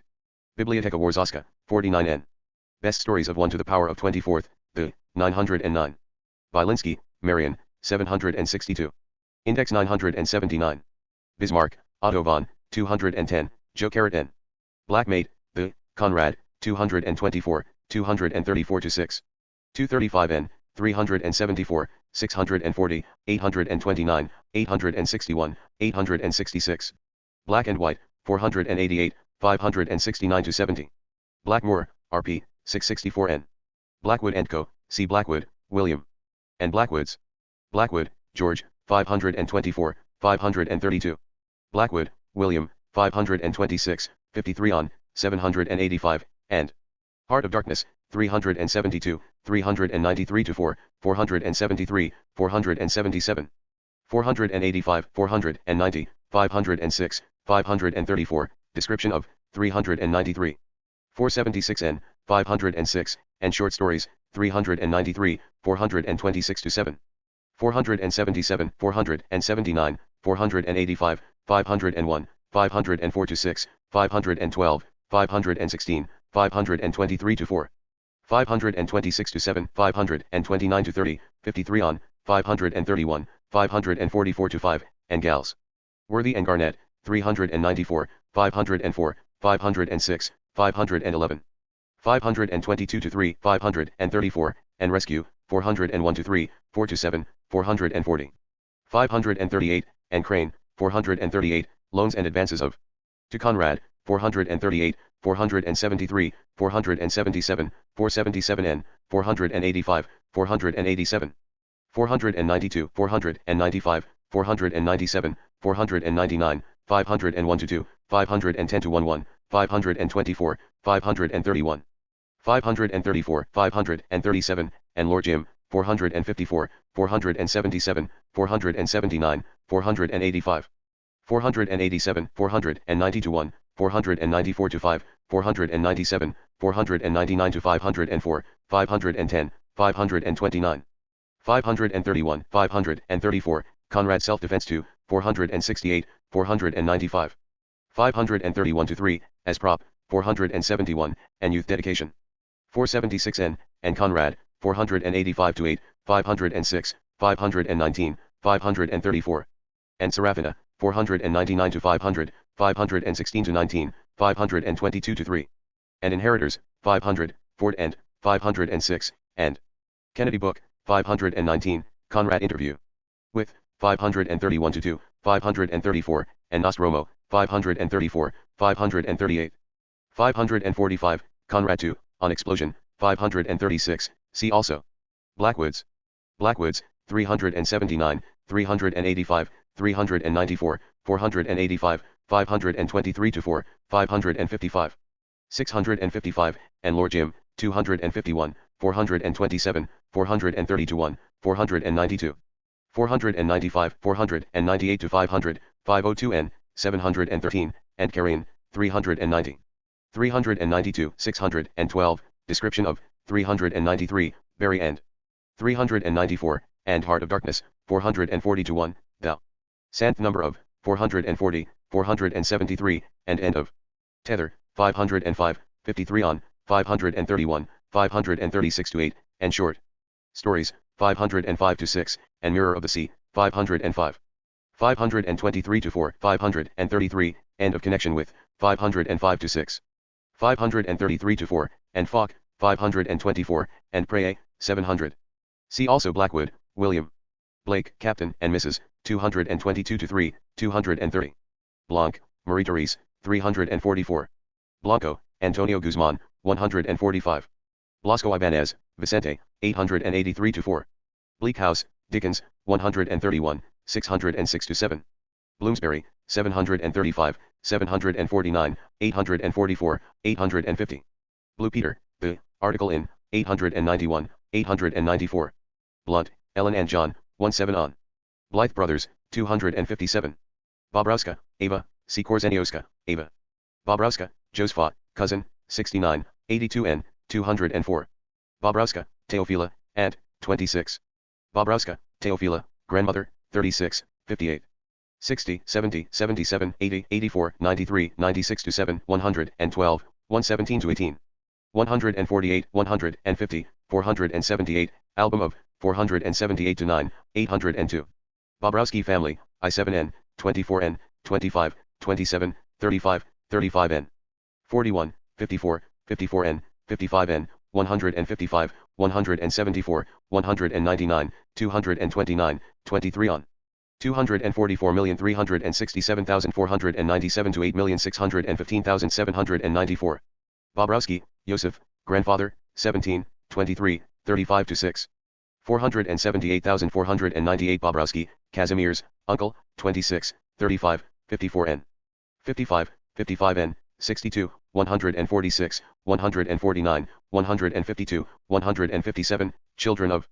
Biblioteca Warszawska, 49 n. Best Stories of 1 to the power of 24th, the, 909. Bielinski, Marion, 762. Index 979. Bismarck, Otto von, 210, Joe Carrot n. Blackmate, the, Conrad, 224, 234 to 6. 235 n, 374, 640, 829, 861, 866. Black and White, 488, 569 to 70. Blackmore, R.P., 664 n. Blackwood & Co., C. Blackwood, William. And Blackwoods. Blackwood, George, 524, 532. Blackwood, William, 526, 53 on, 785, and Heart of Darkness, 372, 393 to 4, 473, 477. 485, 490, 506, 534, description of, 393. 476 n, 506, and short stories, 393, 426 to 7. 477, 479, 485, 501, 504 to 6, 512, 516, 523 to 4. 526 to 7, 529 to 30, 53 on, 531, 544 to 5, and Gals. Worthy and Garnett, 394, 504, 506, 511. 522 to 3, 534, and Rescue, 401 to 3, 4 to 7, 440. 538, and Crane, 438, Loans and Advances of. To Conrad, 438, 473, 477, 477 n, 485, 487. 492, 495, 497, 499, 501 to 2, 510 to 11, 524, 531. 534, 537, and Lord Jim, 454, 477, 479, 485. 487, 490 to 1, 494 to 5, 497, 499 to 504, 510, 529. 531, 534, Conrad Self-Defense 2, 468, 495. 531 to 3, as prop, 471, and Youth Dedication. 476 n, and Conrad, 485 to 8, 506, 519, 534. And Serafina, 499 to 500, 516 to 19, 522 to 3. And Inheritors, 500, Ford and, 506, and Kennedy Book, 519, Conrad Interview. With, 531 to 2, 534, and Nostromo, 534, 538. 545, Conrad 2, on Explosion, 536, see also. Blackwoods. Blackwoods, 379, 385, 394, 485, 523 to 4, 555, 655, and Lord Jim, 251, 427, 430 to 1, 492, 495, 498 to 500, 502 n, 713, and Carrion, 390. 392, 612, description of, 393, Berry End. 394, and Heart of Darkness, 440 to 1, thou. Sant number of, 440, 473, and end of. Tether, 505, 53 on, 531, 536 to 8, and short. Stories, 505 to 6, and Mirror of the Sea, 505. 523 to 4, 533, end of connection with, 505 to 6. 533 to 4, and Falk, 524, and Prey, 700. See also Blackwood, William. Blake, Captain and Mrs., 222 to 3, 230. Blanc, Marie-Therese, 344. Blanco, Antonio Guzman, 145. Blasco Ibanez, Vicente, 883 to 4. Bleak House, Dickens, 131, 606 to 7. Bloomsbury, 735, 749, 844, 850. Blue Peter, the article in, 891, 894. Blunt, Ellen and John, 17 on. Blythe Brothers, 257. Bobrowska, Ava, C. Korzenioska, Ava. Bobrowska, Josephat, cousin, 69, 82 n, 204. Bobrowska, Teofila, aunt, 26. Bobrowska, Teofila, grandmother, 36, 58. 60, 70, 77, 80, 84, 93, 96 to 7, 112, 117 to 18. 148, 150, 478, album of, 478 to 9, 802. Bobrowski family, I7N, 24N, 25, 27, 35, 35N. 41, 54, 54N, 55N, 155, 174, 199, 229, 23 on. 244,367,497 to 8,615,794. Bobrowski, Joseph, grandfather, 17, 23, 35 to 6. 478,498 Bobrowski, Kazimierz, uncle, 26, 35, 54N. 55, 55N, 62, 146, 149, 152, 157, children of.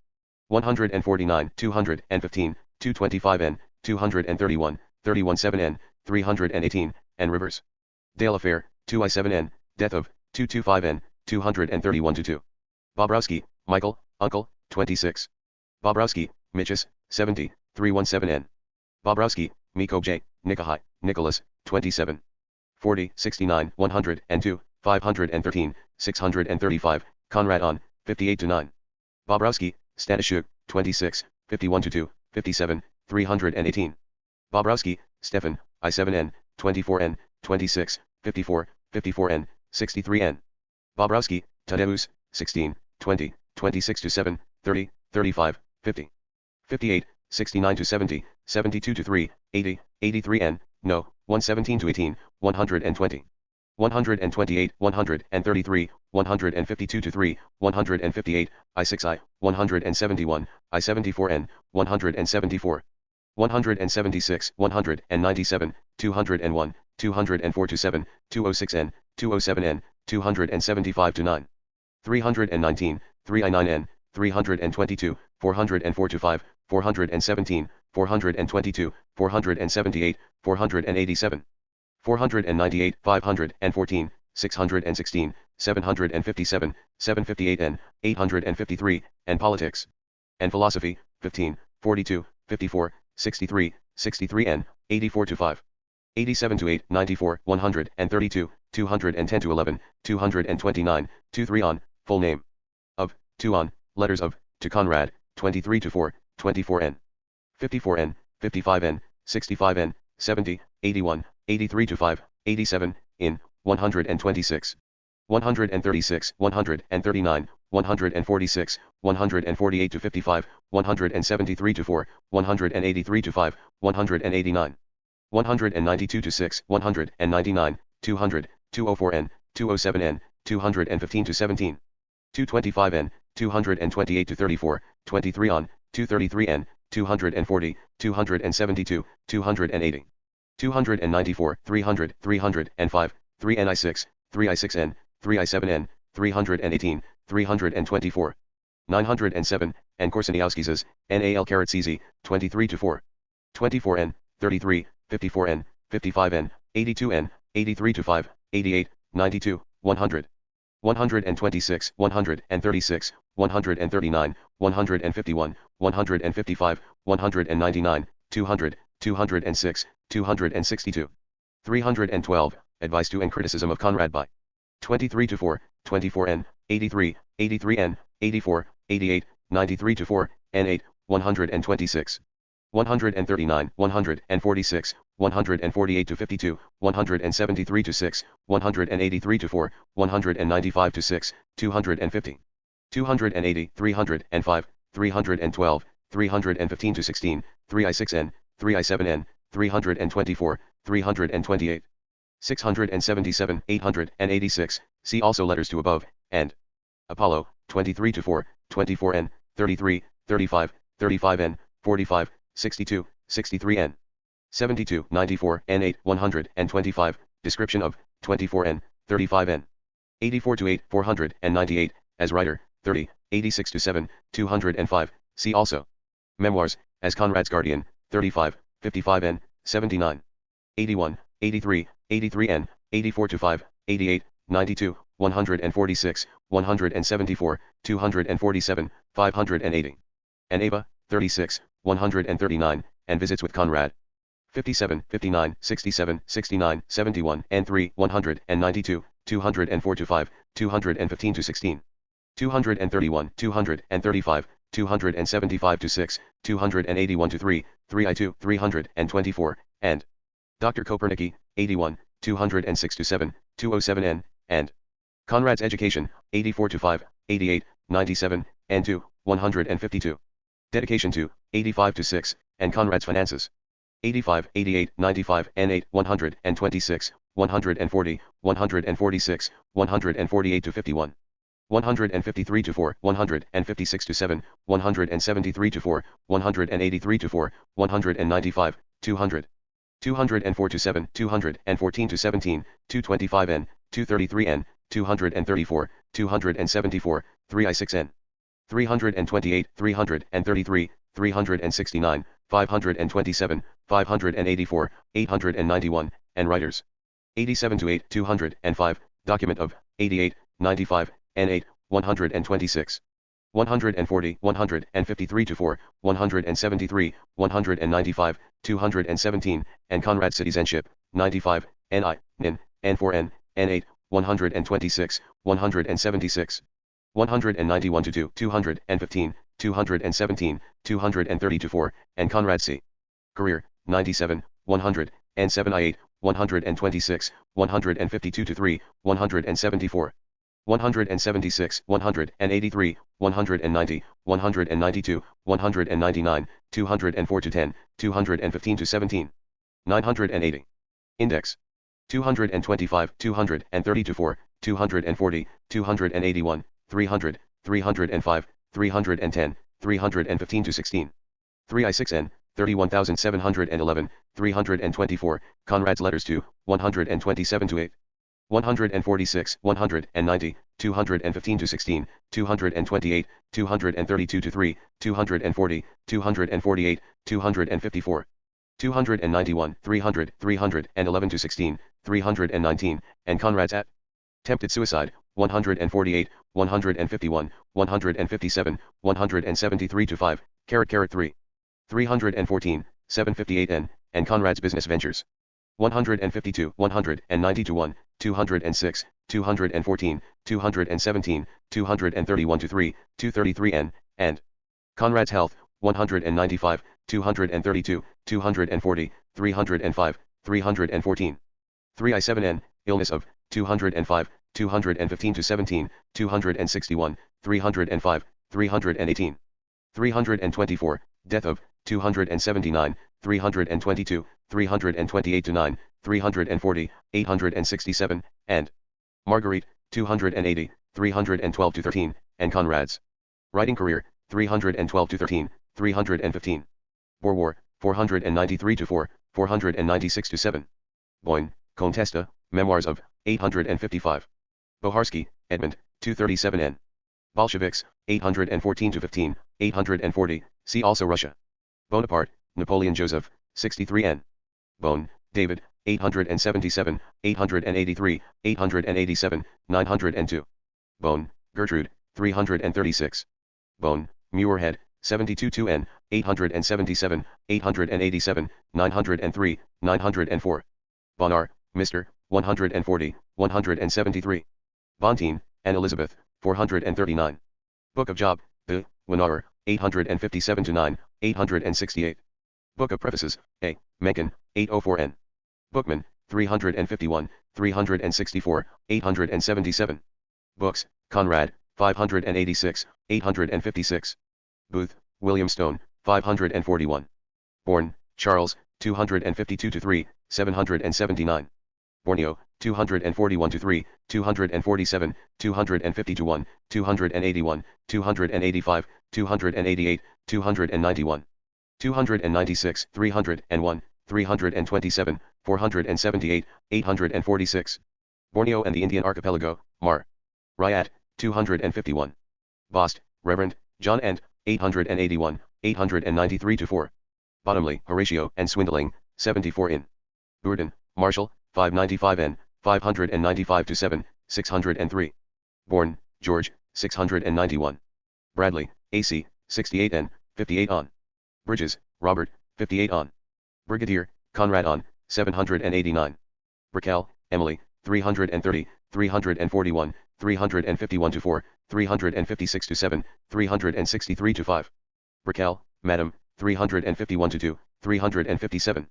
149, 215, 225N, 231, 317N, 318, and Rivers. Dale Affair, 2I7N, death of, 225N, 231 to 2. Bobrowski, Michael, uncle, 26. Bobrowski, Mitchus, 70, 317N. Bobrowski, Miko J, Nikahai, Nicholas, 27. 40, 69, 102, 513, 635, Conrad on, 58 to 9. Bobrowski, Stanishuk, 26, 51 to 2, 57, 318. Bobrowski, Stefan, I7N, 24N, 26, 54, 54N, 63N. Bobrowski, Tadeus, 16, 20, 26 to 7, 30, 35, 50. 58, 69 to 70, 72 to 3, 80, 83N, no, 117 to 18, 120. 128, 133, 152 to 3, 158, I6I, 171, I74N, 174. 176, 197, 201, 204 to 7, 206N, 207N, 275 to 9. 319, 3I9N, 322, 404 to 5, 417, 422, 478, 487. 498, 514, 616, 757, 758N, 853, and Politics. And Philosophy, 15, 42, 54, 63, 63N, 84 to 5. 87 to 8, 94, 132, 210 to 11, 229, 23 on, full name. Of, 2 on, letters of, to Conrad, 23 to 4, 24N. 54N, 55N, 65N, 70, 81, 83 to 5, 87, in, 126. 136, 139, 146, 148 to 55, 173 to 4, 183 to 5, 189. 192 to 6, 199, 200, 204N, 207N, 215 to 17. 225N, 228 to 34, 23 on, 233N, 240, 272, 280. 294, 300, 305, 3ni6, 3i6n, 3i7n, 318, 324. 907, and Korsaniowski's, NAL-CZ, 23 to 4. 24n, 33, 54n, 55n, 82n, 83 to 5, 88, 92, 100. 126, 136, 139, 151, 155, 199, 200, 206, 262. 312, Advice to and Criticism of Conrad by 23 to 4, 24n, 83, 83n, 84, 88, 93 to 4, n8, 126. 139, 146, 148 to 52, 173 to 6, 183 to 4, 195 to 6, 250. 280, 305, 312, 315 to 16, 3i6n, 3i7n, 324, 328. 677, 886, see also letters to above, and Apollo, 23 to 4, 24n, 33, 35, 35n, 45, 62, 63n. 72, 94, n8, 125, description of, 24n, 35n. 84 to 8, 498, as writer, 30, 86 to 7, 205, see also. Memoirs, as Conrad's guardian, 35, 55n, 79. 81, 83, 83n, 84 to 5, 88, 92, 146, 174, 247, 580. And Ava, 36, 139, and visits with Conrad. 57, 59, 67, 69, 71, and 3, 192, 204 to 5, 215 to 16. 231, 235, 275 to 6, 281 to 3, 3i2, 324, and Dr. Kopernicki, 81, 206 to 7, 207n, and Conrad's Education, 84 to 5, 88, 97, and 2, 152. Dedication to, 85 to 6, and Conrad's Finances. 85, 88, 95, n8, 126, 140, 146, 148 to 51. 153 to 4, 156 to 7, 173 to 4, 183 to 4, 195, 200. 204 to 7, 214 to 17, 225n, 233n, 234, 274, 3i6n. 328, 333, 369, 527, 584, 891, and writers. 87 to 8, 205, document of, 88, 95, n8, 126. 140, 153 to 4, 173, 195, 217, and Conrad Citizenship, 95, ni, nin, n4n, n8, 126, 176. 191 to 2, 215, 217, 230 to 4, and Conrad C. Career, 97, 100, and 7 I8, 126, 152 to 3, 174. 176, 183, 190, 192, 199, 204 to 10, 215 to 17. 980. Index. 225, 230 to 4, 240, 281, 300, 305, 310, 315 to 16. 3i6n, 31,711, 324, Conrad's letters to, 127 to 8. 146, 190, 215 to 16, 228, 232 to 3, 240, 248, 254. 291, 300, 311 to 16, 319, and Conrad's at. Tempted suicide, 148, 151, 157, 173 to 5, 3. 314, 758n, and Conrad's business ventures. 152, 190 to 1, 206, 214, 217, 231 to 3, 233n, and Conrad's health, 195, 232, 240, 305, 314. 3i7n, illness of, 205, 215 to 17, 261, 305, 318. 324, death of, 279, 322, 328 to 9, 340, 867, and Marguerite, 280, 312 to 13, and Conrad's writing career, 312 to 13, 315. Boer War, 493-4, 496-7. Boyne, Contesta, Memoirs of, 855. Boharsky, Edmund, 237n. Bolsheviks, 814-15, 840, see also Russia. Bonaparte, Napoleon Joseph, 63n. Bone, David, 877, 883, 887, 902. Bone, Gertrude, 336. Bone, Muirhead, 72-2n, 877, 887, 903, 904. Bonar, Mr., 140, 173. Bonteen, Anne Elizabeth, 439. Book of Job, the, Winauer, 857-9, 868. Book of Prefaces, A. Mencken, 804n. Bookman, 351, 364, 877. Books, Conrad, 586, 856. Booth, William Stone, 541. Bourne, Charles, 252-3, 779. Borneo, 241-3, 247, 250-1, 281, 285, 288, 291. 296, 301, 327, 478, 846. Borneo and the Indian Archipelago, Mar. Ryat, 251. Bost, Reverend, John Ent, 881, 893-4. Bottomley, Horatio, and Swindling, 74 in. Bourden, Marshall, 595n, 595-7, 603. Bourne, George, 691. Bradley, AC, 68n, 58 on. Bridges, Robert, 58 on. Brigadier, Conrad on, 789. Brickell, Emily, 330, 341, 351-4, 356-7, 363-5. Brickell, Madam, 351-2, 357.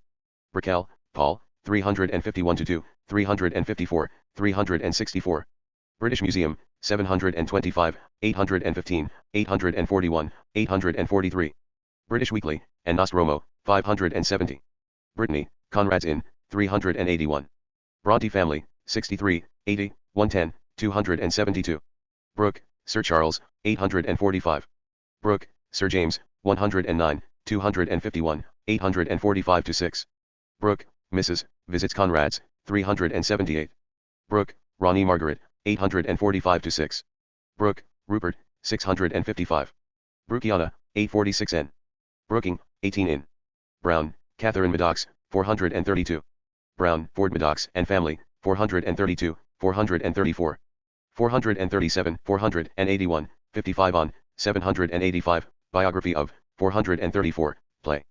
Brickell, Paul, 351-2, 354, 364. British Museum, 725, 815, 841, 843. British Weekly, and Nostromo, 570. Brittany, Conrad's Inn, 381. Bronte Family, 63, 80, 110, 272. Brooke, Sir Charles, 845. Brooke, Sir James, 109, 251, 845-6. Brooke, Mrs., visits Conrad's, 378. Brooke, Ronnie Margaret, 845-6. Brooke, Rupert, 655. Brookiana, 846n. Brooking, 18 in. Brown, Catherine Maddox, 432. Brown, Ford Maddox and Family, 432, 434. 437, 481, 55 on, 785, Biography of, 434, Play.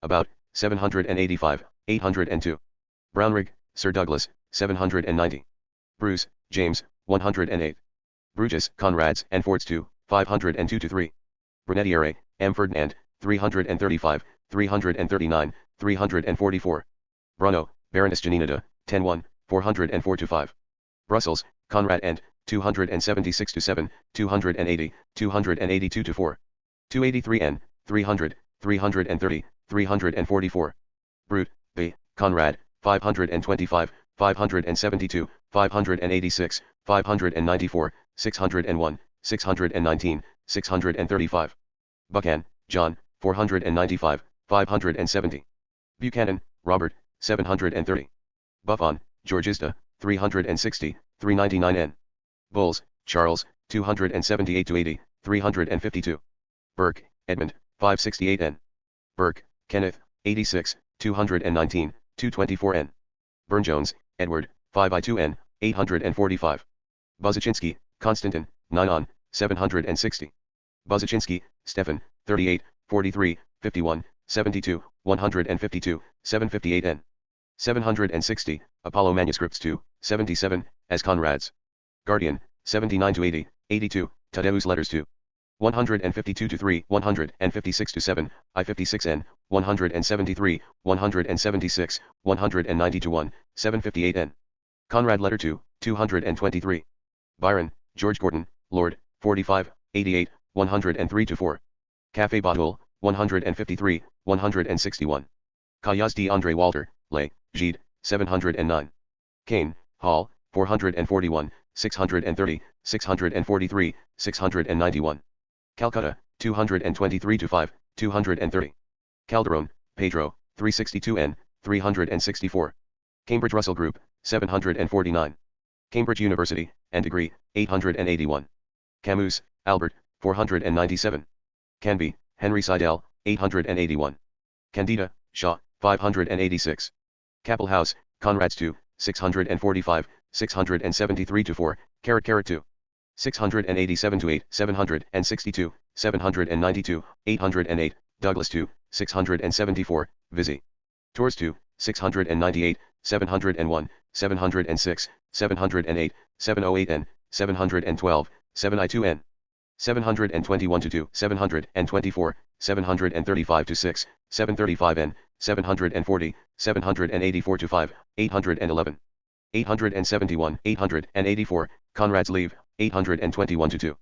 About, 785, 802. Brownrigg, Sir Douglas, 790. Bruce, James, 108. Bruges, Conrad's and Ford's 2, 502-3. Brunetiere, M. Ferdinand, 335, 339, 344. Bruno, Baroness Janina 10-1, 404-5. Brussels, Conrad and, 276-7, 280, 282-4. 283n, 300, 330, 344. Brute, B, Conrad, 525, 572, 586, 594, 601, 619, 635. Buchan, John, 495, 570. Buchanan, Robert, 730. Buffon, Georgista, 360, 399n. Bulls, Charles, 278-80, 352. Burke, Edmund, 568n. Burke, Kenneth, 86, 219, 224n. Burne-Jones, Edward, 5i2n, 845. Buzyczynski, Konstantin, 9 on, 760. Buzyczynski, Stefan, 38, 43, 51, 72, 152, 758n. 760, Apollo Manuscripts 2, 77, as Conrad's. Guardian, 79-80, 82, Tadeus Letters 2. 152-3, 156-7, I56n, 173, 176, 190-1, 758n. Conrad Letter 2, 223. Byron, George Gordon, Lord, 45, 88, 103-4. Café Batul, 153, 161. Cayas d'André Walter, Lay, Gide, 709. Kane, Hall, 441, 630, 643, 691. Calcutta, 223-5, 230. Calderon, Pedro, 362n, 364. Cambridge Russell Group, 749. Cambridge University, and degree, 881. Camus, Albert, 497. Canby, Henry Seidel, 881. Candida, Shaw, 586. Capel House, Conrad's 2, 645, 673-4, carat 2. 687-8, 762, 792, 808, Douglas 2, 674, Vizzy. Tours 2, 698, 701, 706, 708, 708n, 712, 7I2n. 721-2, 724, 735-6, 735n, 740, 784-5, 811. 871, 884, Conrad's Leave, 821-2.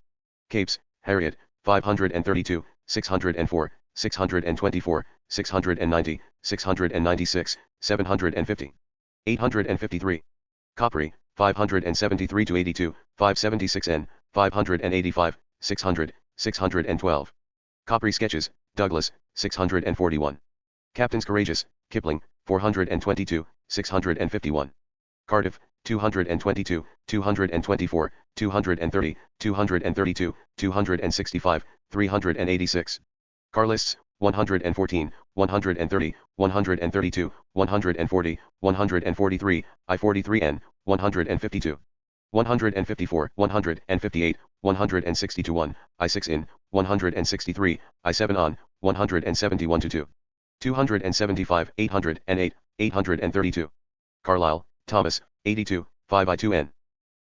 Capes, Harriet, 532, 604, 624, 690, 696, 750. 853. Coppery, 573-82, 576n, 585, 600, 612. Coppery Sketches, Douglas, 641. Captains Courageous, Kipling, 422, 651. Cardiff, 222, 224, 230, 232, 265, 386. Carlists, 114, 130, 132, 140, 143, I-43n, 152. 154, 158, 160-1, I-6 in, 163, I-7 on, 171-2. 275, 808, 832. Carlyle, Thomas, 82, 5 I2n.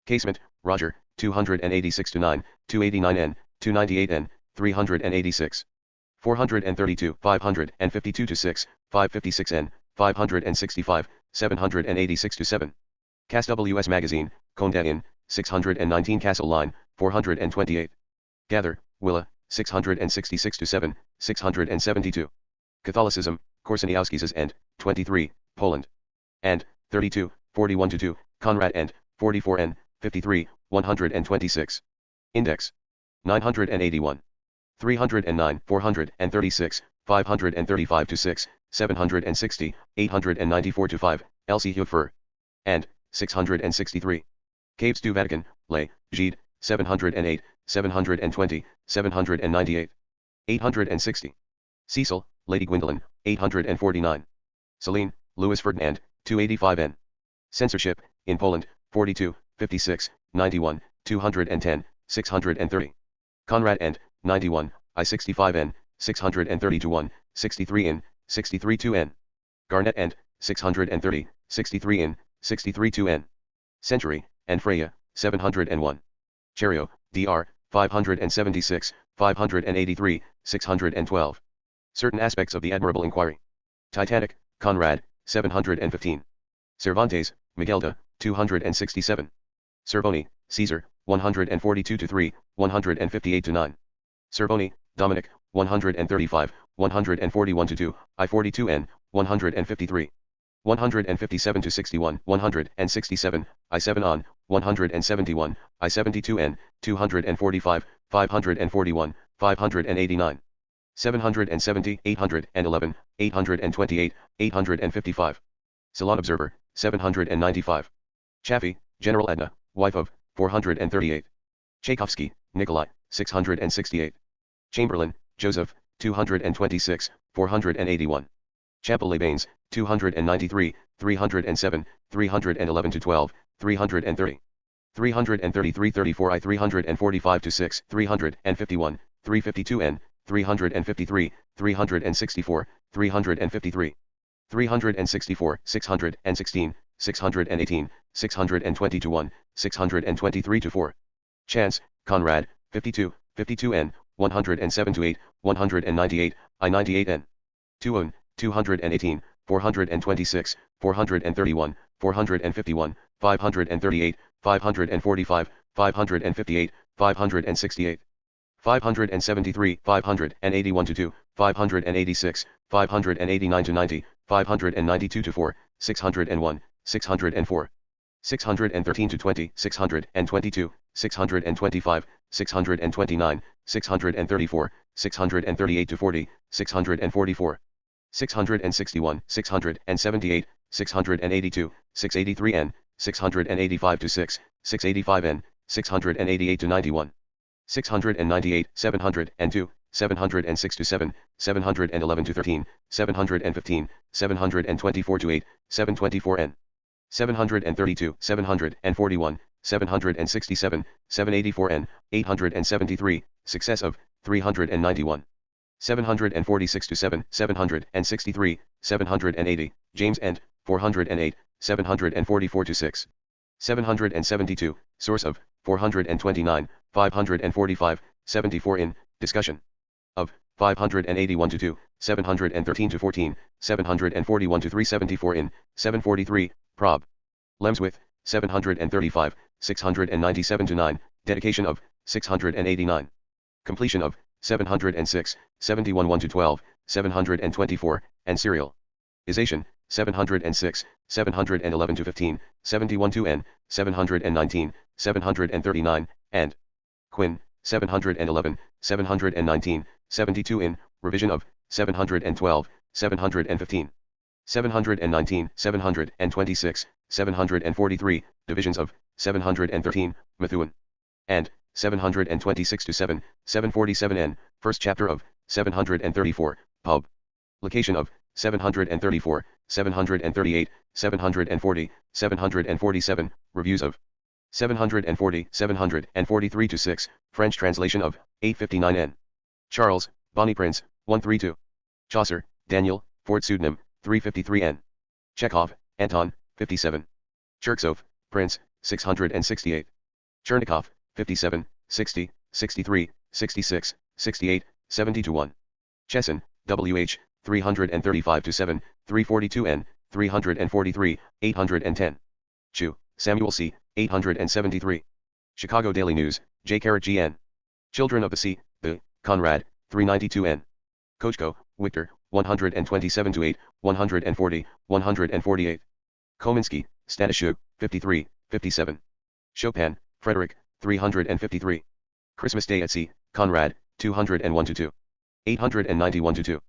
Casement, Roger, 286-9, 289n, 298n, 386. 432, 552-6, 556n, 565, 786-7. Cass WS Magazine, Conde in, 619 Castle Line, 428. Gather, Willa, 666-7, 672. Catholicism, Korsaniowski's and, 23, Poland. And, 32, 41-2, Conrad and, 44n, 53, 126. Index. 981. 309, 436, 535-6, 760, 894-5, Elsie Hufer. And, 663. Caves du Vatican, Lay, Gide, 708, 720, 798. 860. Cecil, Lady Gwendolyn, 849. Celine, Louis Ferdinand, 285n. Censorship, in Poland, 42, 56, 91, 210, 630. Conrad and, 91, I-65n, 630-1, 63n, 63-2n. Garnett and, 630, 63n, 63-2n. Century, and Freya, 701. Cherio, Dr., 576, 583, 612. Certain aspects of the Admirable Inquiry. Titanic, Conrad, 715. Cervantes, Miguelda, 267. Cervoni, Caesar, 142-3, 158-9. Cervoni, Dominic, 135, 141-2, I-42n, 153. 157-61, 167, I-7 on, 171, I-72n, 245, 541, 589. 770, 811, 828, 855. Ceylon Observer, 795. Chaffee, General Edna, wife of, 438. Tchaikovsky, Nikolai, 668. Chamberlain, Joseph, 226, 481. Champollion Baines, 293, 307, 311-12, 330. 333-34 I-345-6, 351, 352n, 353, 364, 353. 364, 616, 618, 620-1, 623-4. Chance, Conrad, 52, 52n, 107-8, 198, I-98n. Tuon, 218, 426, 431, 451, 538, 545, 558, 568. 573, 581-2, 586, 589-90, 592-4, 601, 604. 613-20, 622, 625, 629, 634, 638-40, 644. 661, 678, 682, 683 n, 685 to 6, 685 n, 688 to 91. 698, 702, 706 to 7, 711 to 13, 715, 724 to 8, 724 n. 732, 741, 767, 784 n, 873, success of, 391. 746 to 7, 763, 780, James End, 408, 744 to 6. 772, source of, 429, 545, 74 in, discussion. Of, 581 to 2, 713 to 14, 741 to 374 in, 743, prob. Lemsworth, 735, 697 to 9, dedication of, 689. Completion of, 706, 71 1 to 12, 724, and serial. Isation, 706, 711 to 15, 71 to n, 719, 739, and Quinn, 711, 719, 72 in, revision of, 712, 715. 719, 726, 743, divisions of, 713, Methuen. And, 726 to 7, 747 n, first chapter of, 734, pub. Location of, 734, 738, 740, 747, reviews of. 740, 743 to 6, French translation of, 859 n. Charles, Bonnie Prince, 132. Chaucer, Daniel, Ford pseudonym, 353 n. Chekhov, Anton, 57. Cherksov, Prince, 668. Chernikov, 57, 60, 63, 66, 68, 70 to 1. Chesson, W.H., 335 to 7, 342 n, 343, 810. Chu, Samuel C., 873. Chicago Daily News, J. G. N. Children of the Sea, the, Conrad, 392 n. Kochko, Victor, 127 to 8, 140, 148. Kominsky, Stanishuk, 53, 57. Chopin, Frederick, 353. Christmas Day at Sea, Conrad, 201 to 2. 891 to 2.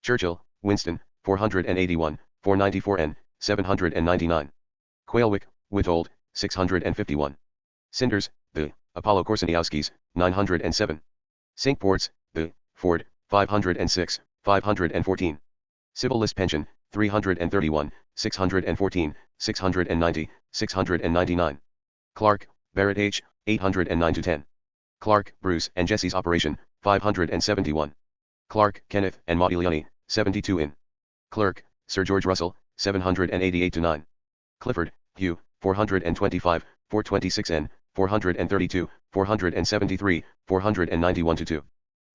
Churchill, Winston, 481, 494 n, 799. Quailwick, Witold, 651. Cinders, the, Apollo Korsaniowskis, 907. St. Ports, the, Ford, 506, 514. Civil List Pension, 331, 614, 690, 699. Clark, Barrett H., 809 to 10. Clark, Bruce and Jesse's Operation, 571. Clark, Kenneth and Modigliani, 72 in. Clerk, Sir George Russell, 788 to 9. Clifford, Hugh, 425, 426 n, 432, 473, 491 to 2.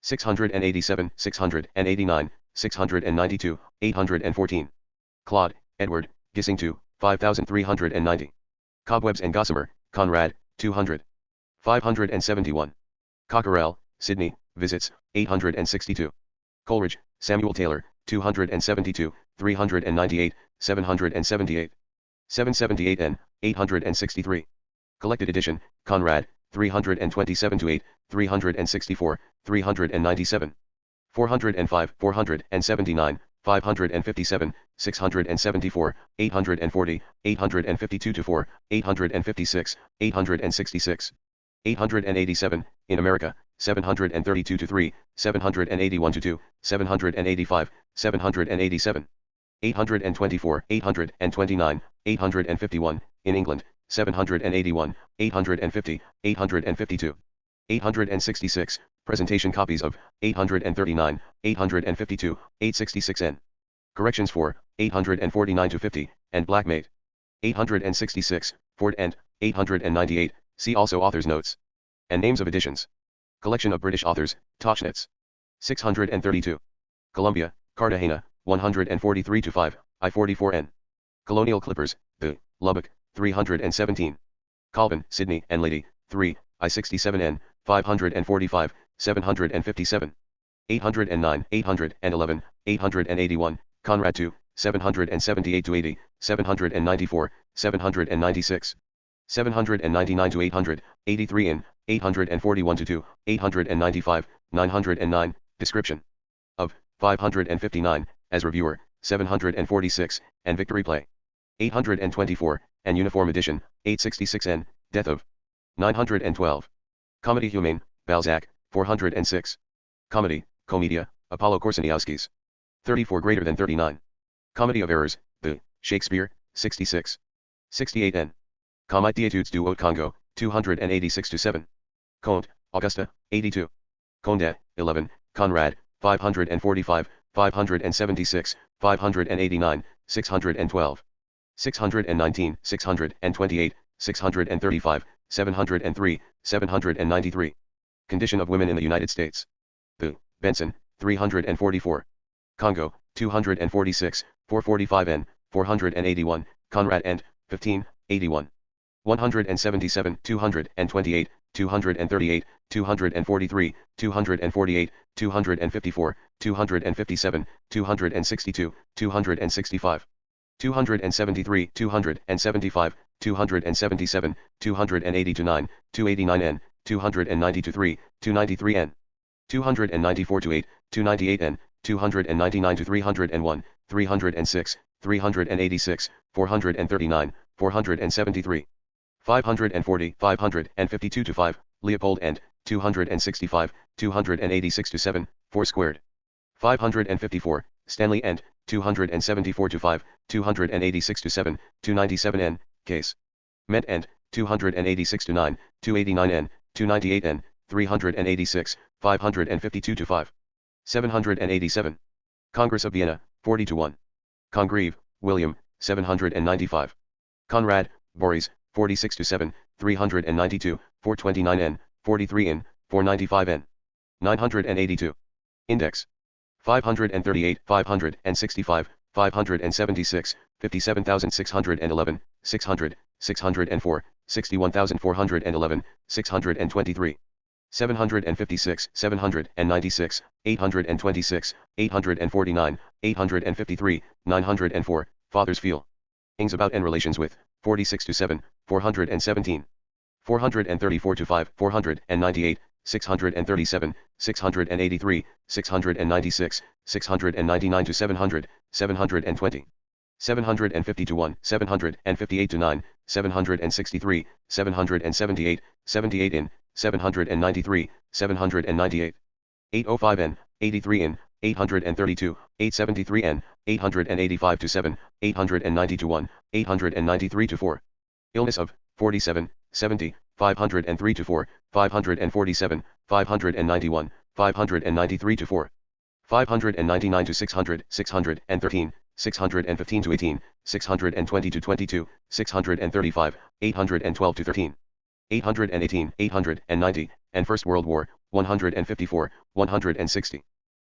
687, 689, 692, 814. Claude, Edward, Gissing 2, 5390. Cobwebs and Gossamer, Conrad, 200. 571. Cockerell, Sydney, Visits, 862. Coleridge, Samuel Taylor, 272, 398, 778. 778 n, 863. Collected edition, Conrad, 327 to 8, 364, 397. 405, 479, 557, 674, 840, 852 to 4, 856, 866. 887, in America, 732 to 3, 781 to 2, 785, 787. 824, 829, 851, in England, 781, 850, 852. 866, presentation copies of, 839, 852, 866 n. Corrections for, 849 to 50, and Blackmate. 866, Ford and, 898, see also author's notes. And names of editions. Collection of British authors, Tauchnitz. 632. Columbia, Cartagena, 143 to 5, I-44N. Colonial Clippers, the, Lubbock, 317. Colvin, Sydney and Lady, 3, I-67N, 545, 757. 809, 811, 881, Conrad 2, 778 to 80, 794, 796. 799 to 800, 83 in, 841 to 2, 895, 909, description. Of, 559, as reviewer, 746, and Victory Play, 824, and Uniform Edition, 866n, Death of 912. Comedy Humane, Balzac, 406. Comedy, Commedia, Apollo Korsaniowski's, 34 greater than 39. Comedy of Errors, The, Shakespeare, 66. 68n. Comite d'études du Haut Congo, 286-7. Comte, Augusta, 82. Conde, 11, Conrad, 545, 576, 589, 612. 619, 628, 635, 703, 793. Condition of Women in the United States. The, Benson, 344. Congo, 246, 445n, 481, Conrad and, 15, 81. 177, 228, 238, 243, 248, 254, 257, 262, 265. 273, 275, 277, 280-9, 289n, 290-3, 293n. 294-8, 298n, 299-301, 306, 386, 439, 473. 540, 552-5, Leopold and, 265, 286-7, 4 squared. 554, Stanley and, 274-5, 286-7, 297n, case. Met and, 286-9, 289n, 298n, 386, 552-5. 787. Congress of Vienna, 40-1. Congreve, William, 795. Conrad, Boris, 46-7, 392, 429n, 43n, 495n. 982. Index. 538, 565, 576, 57,611, 600, 604, 61,411, 623. 756, 796, 826, 849, 853, 904, Fathers feel. Ings about and relations with, 46-7, 417. 434-5, 498, 637, 683, 696, 699-700, 720. 750-1, 758-9, 763, 778, 78 in, 793, 798. 805n, 83 in, 832, 873n, 885-7, 890-1, 893-4. Illness of, 47, 70, 503-4, 547, 591, 593-4. 599-600, 613, 615-18, 620-22, 635, 812-13. 818, 890, and First World War, 154, 160.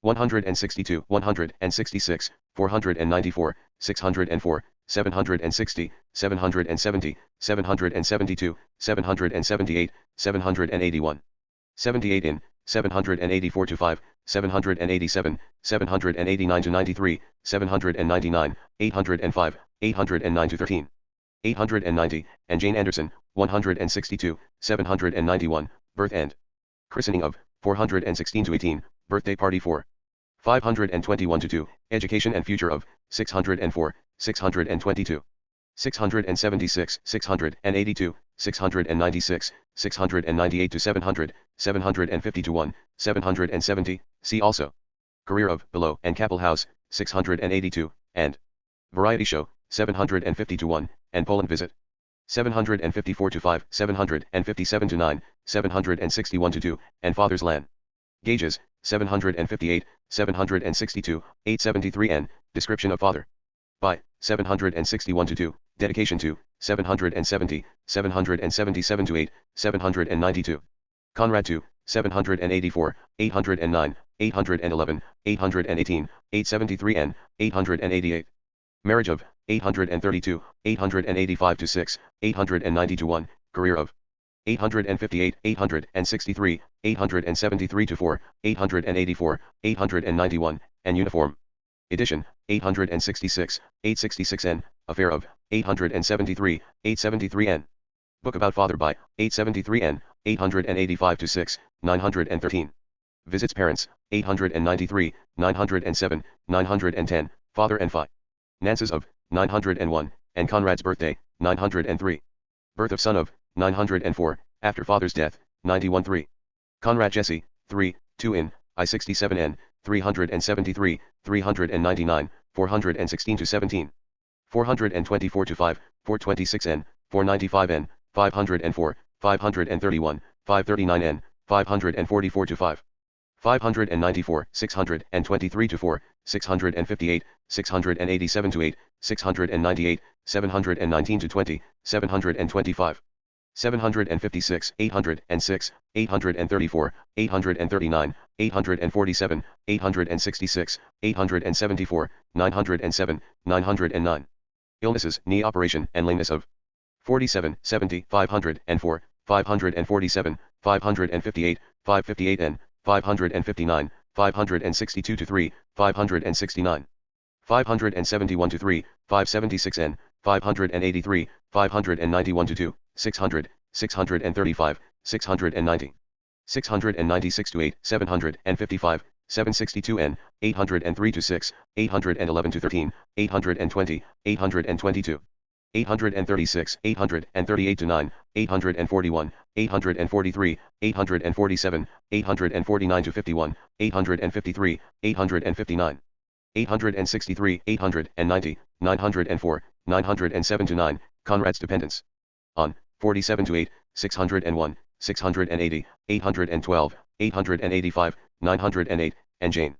162, 166, 494, 604, 760, 770, 772, 778, 781. 78 in, 784-5, 787, 789-93, 799, 805, 809-13. 890, and Jane Anderson, 162, 791, birth and christening of, 416-18, birthday party for. 521-2, education and future of, 604, 622. 676, 682, 696, 698-700, 750-1, 770, see also. Career of, below, and Capel House, 682, and Variety Show, 750-1, and Poland visit. 754-5, 757-9, 761-2, and Father's Land. Gauges, 758, 762, 873n, description of Father. By, 761-2, dedication to, 770, 777-8, 792. Conrad 2, 784, 809, 811, 818, 873n, 888. Marriage of, 832, 885-6, 890-1, career of. 858, 863, 873-4, 884, 891, and uniform. Edition, 866, 866n, affair of, 873, 873n. Book about Father by, 873n, 885-6, 913. Visits parents, 893, 907, 910, father and Phi. Nances of, 901, and Conrad's birthday, 903. Birth of son of, 904, after father's death, 91-3. Conrad Jesse, 3, 2 in, I-67N, 373, 399, 416-17. 424-5, 426N, 495N, 504, 531, 539N, 544-5. 594, 623-4, 658, 687-8, 698, 719-20, 725. 756, 806, 834, 839, 847, 866, 874, 907, 909. Illnesses, knee operation and lameness of 47, 70, 504, 547, 558, 558N, 559, 562-3, 569. 571-3, 576N, 583, 591-2, 600, 635, 690. 696-8, 755, 762N, 803-6, 811-13, 820, 822. 836, 838-9, 841, 843, 847, 849-51, 853, 859. 863, 890, 904, 907-9, Conrad's dependents. On, 47-8, 601, 680, 812, 885, 908, and Jane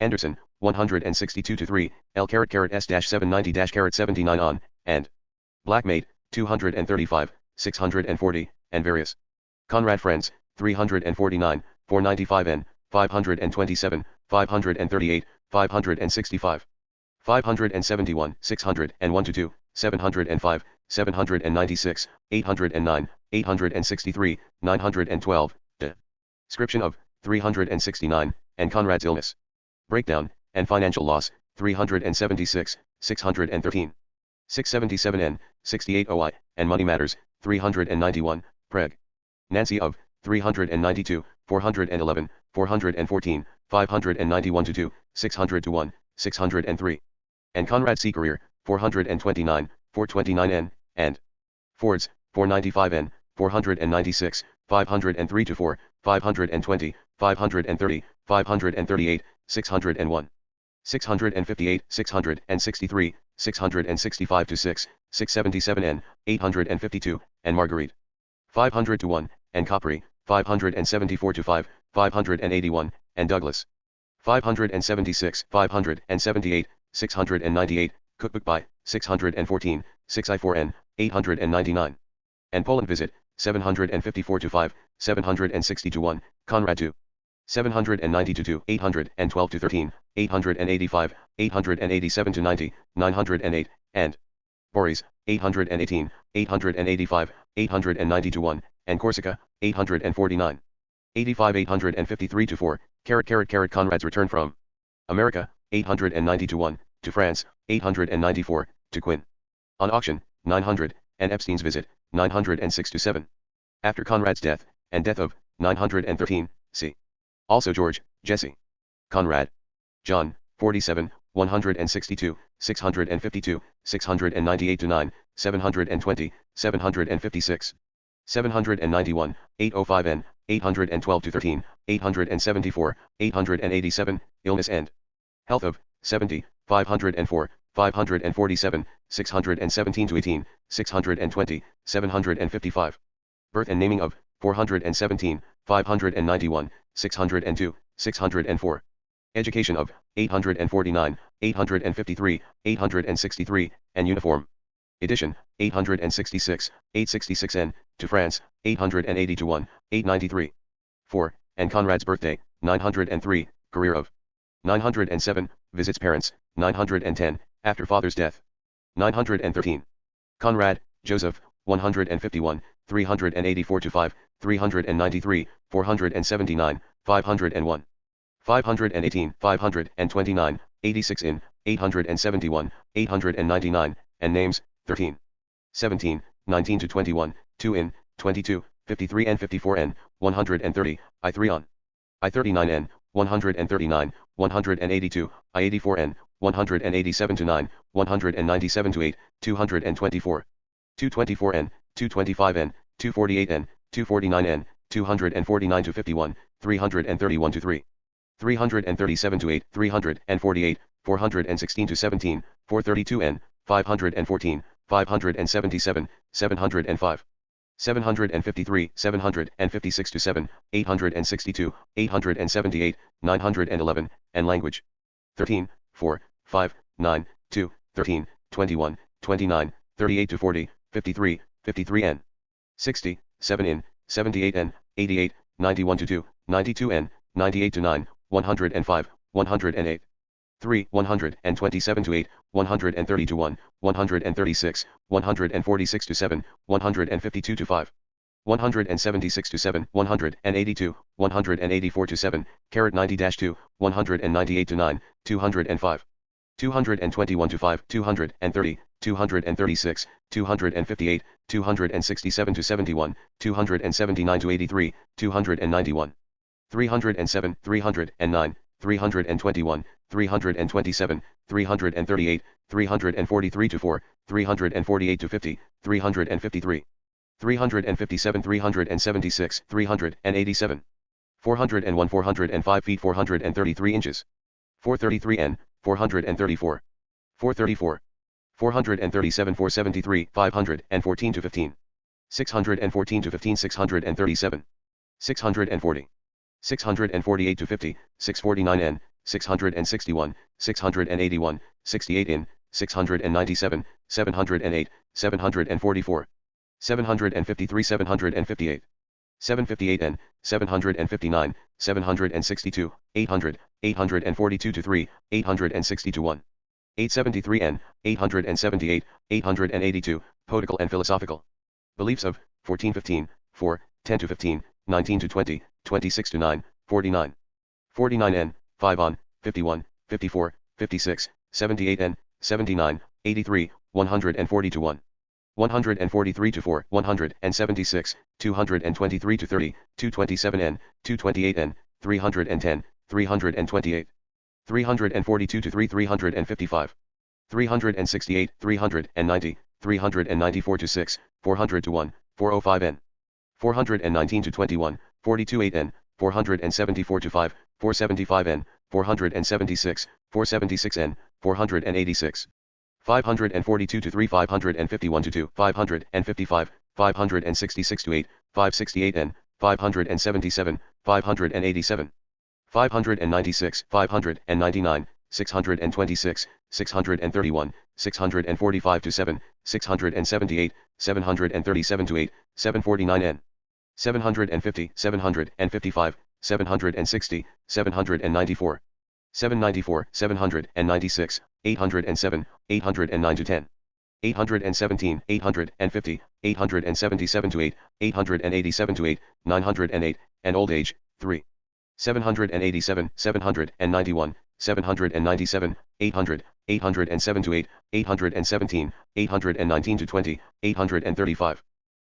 Anderson, 162-3, L-S-790-79 on, and Blackmate, 235, 640, and various. Conrad friends, 349, 495N, 527, 538, 565. 571, 601-2, 705, 796, 809, 863, 912, description of, 369, and Conrad's illness. Breakdown, and financial loss, 376, 613. 677N, 68 OI, and money matters, 391, Preg. Nancy of, 392, 411, 414, 591-2, 600-1, 603. And Conrad C. Career, 429, 429N, and Fords, 495N, 496, 503-4, 520, 530, 538, 601. 658, 663, 665-6, 677N, 852, and Marguerite. 500-1, and Capri, 574-5, 581, and Douglas. 576, 578, 698, Cookbook by, 614, 6I4N, 899. And Poland visit, 754-5, 760-1, Conrad 2. 790-2, 812-13, 885, 887-90, 908, and Boris, 818, 885, 890-1, and Corsica, 849. 85 853-4, Conrad's return from America, 890-1, to France, 894, to Quinn. On auction, 900, and Epstein's visit, 906-7. After Conrad's death, and death of, 913, c. Also George, Jesse. Conrad. John, 47, 162, 652, 698-9, 720, 756. 791, 805N, 812-13, 874, 887, illness and health of, 70, 504, 547, 617-18, 620, 755. Birth and naming of, 417, 591, 602, 604. Education of, 849, 853, 863, and uniform. Edition, 866, 866N, to France, 880-1, 893. 4, and Conrad's birthday, 903, career of. 907, visits parents, 910, after father's death. 913. Conrad, Joseph, 151, 384-5, 393, 479, 501. 518, 529, 86 in, 871, 899, and names, 13. 17, 19-21, 2 in, 22, 53 and 54 n, 130, I3 on. I39N, 139, 182, I84N, 187 to 9, 197 to 8, 224. 224N, 225N, 248N, 249N, 249 to 51, 331 to 3. 337 to 8, 348, 416 to 17, 432N, 514, 577, 705. 753, 756 to 7, 862, 878, 911, and language. 13, 4, 5, 9, 2, 13, 21, 29, 38 to 40, 53, 53N. 60, 7 in, 78N, 88, 91 to 2, 92N, 98 to 9, 105, 108. 3, 127 to 8, 130 to 1, 136, 146 to 7, 152 to 5. 176 to 7, 182, 184 to 7, 90-2, 198 to 9, 205. 221 to 5, 230, 236, 258, 267 to 71, 279 to 83, 291. 307, 309, 321, 327, 338, 343 to 4, 348 to 50, 353. 357, 376, 387. 401, 405 feet 433 inches. 433N, 434. 434. 437, 473, 514 to 15. 614 to 15, 637. 640. 648 to 50, 649N, 661, 681, 68 in, 697, 708, 744. 753, 758. 758N, 759, 762, 800, 842 to 3, 860 to 1. 873N, 878, 882, Political and Philosophical. Beliefs of, 1415, 4, 10 to 15, 19 to 20, 26 to 9, 49. 49N, 5 on, 51, 54, 56, 78N, 79, 83, 140 to 1. 143 to 4, 176, 223 to 30, 227N, 228N, 310, 328. 342 to 3, 355. 368, 390, 394 to 6, 400 to 1, 405N. 419 to 21, 42-8N, 474 to 5, 475N, 476, 476N, 486. 542 to 3, 551 to 2, 555, 566 to 8, 568N, 577, 587. 596, 599, 626, 631, 645 to 7, 678, 737 to 8, 749N. 750, 755, 760, 794. 794, 796, 807, 809 to 10. 817, 850, 877 to 8, 887 to 8, 908, and old age, 3. 787, 791, 797, 800, 807 to 8, 817, 819 to 20, 835.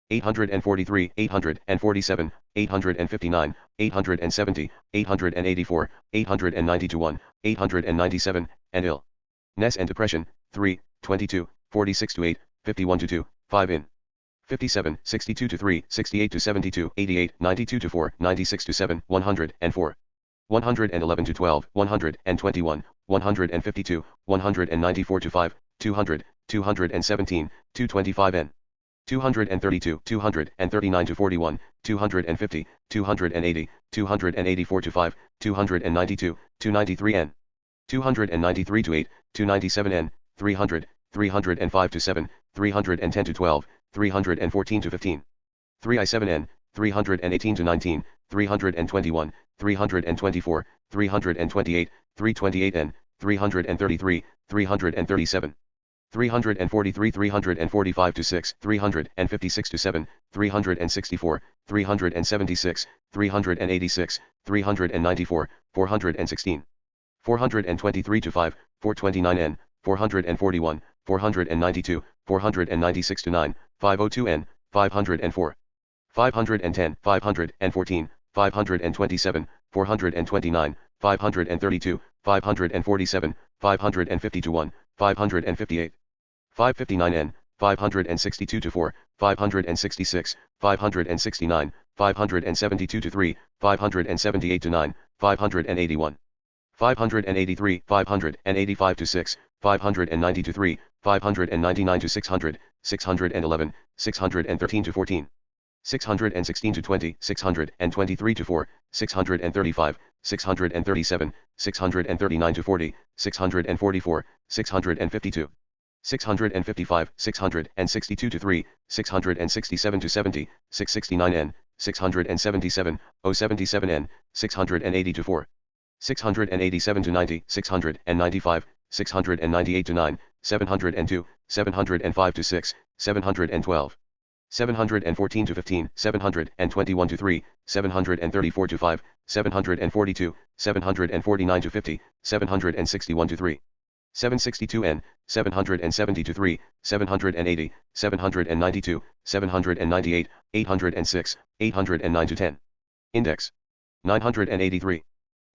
843, 847, 859, 870, 884, 890 to 1, 897, and ill. Ness and depression, 3, 22, 46 to 8, 51 to 2, 5 in. 57, 62 to 3, 68 to 72, 88, 92 to 4, 96 to 7, 104. 111 to 12, 121, 152, 194 to 5, 200, 217, 225N. 232, 239 to 41, 250, 280, 284 to 5, 292, 293N. 293 to 8, 297N, 300, 305 to 7, 310 to 12, 314 to 15. 3I7N, 318 to 19, 321, 324, 328, 328N, 333, 337. 343, 345 to 6, 356 to 7, 364, 376, 386, 394, 416. 423 to 5, 429N, 441, 492, 496 to 9, 502N, 504. 510, 514, 527, 429, 532, 547, 550 to 1, 558. 559n, 562 to 4, 566, 569, 572 to 3, 578 to 9, 581. 583, 585 to 6, 590 to 3, 599 to 600, 611, 613 to 14. 616 to 20, 623 to 4, 635, 637, 639 to 40, 644, 652. 655, 662 to 3, 667 to 70, 669n, 677, 077n, 680 to 4, 687 to 90, 695, 698 to 9, 702, 705 to 6, 712. 714 to 15, 721 to 3, 734 to 5, 742, 749 to 50, 761 to 3. 762n, 770 to 3, 780, 792, 798, 806, 809 to 10. Index. 983.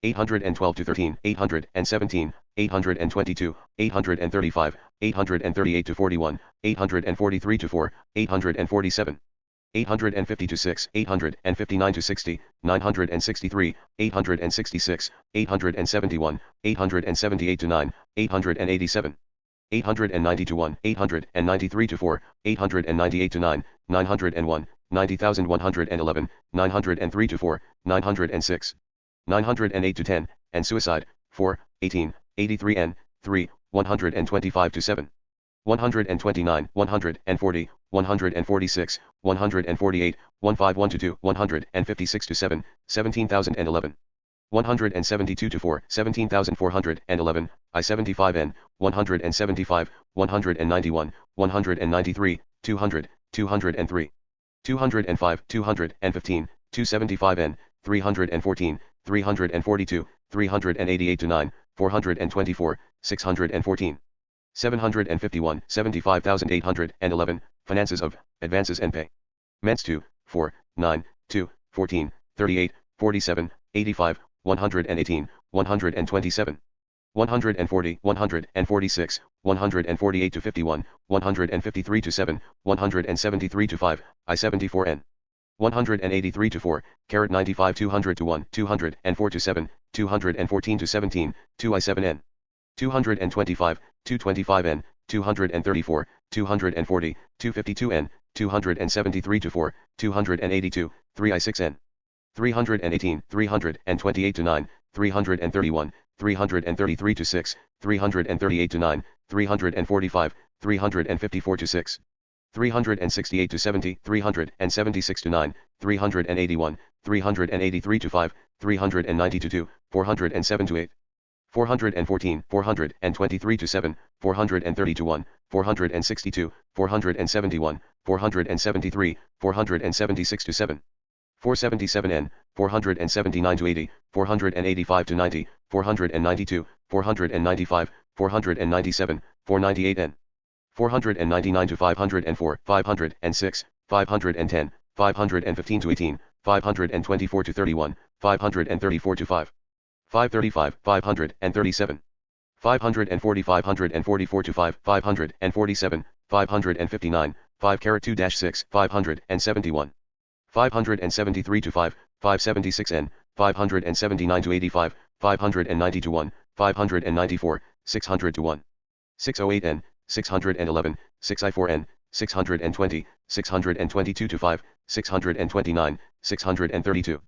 812 to 13, 817, 822, 835, 838 to 41, 843 to 4, 847. 850 to 6, 859 to 60, 963, 866, 871, 878 to 9, 887. 890 to 1, 893 to 4, 898 to 9, 901, 90,111, 903 to 4, 906. 908 to 10, and suicide, 4, 18, 83 n, 3, 125 to 7. 129, 140, 146, 148, 151 to 2, 156 to 7, 17,011. 172 to 4, 17,411, I-75n, 175, 191, 193, 200, 203. 205, 215, 275n, 314, 342, 388 to 9, 424, 614. 751, 75,811, finances of, advances and pay. Ments 2, 4, 9, 2, 14, 38, 47, 85, 118, 127. 140, 146, 148 to 51, 153 to 7, 173 to 5, I-74n. 183 to 4, 95 200 to 1, 204 to 7, 214 to 17, 2 I-7n. 225, 225n, 234, 240, 252n, 273 to 4, 282, 3 I-6n. 318, 328 to 9, 331, 333 to 6, 338 to 9, 345, 354 to 6. 368 to 70, 376 to 9, 381, 383 to 5, 390 to 2, 407 to 8. 414, 423 to 7, 430 to 1, 462, 471, 473, 476 to 7. 477n, 479 to 80, 485 to 90, 492, 495, 497, 498n. 499 to 504, 506, 510, 515 to 18, 524 to 31, 534 to 5. 535, 537. 540, 544 to 5, 547, 559, 5-2-6, 571. 573 to 5, 576n, 579 to 85, 590 to 1, 594, 600 to 1. 608n, 611, 6i4n, 620, 622 to 5, 629, 632.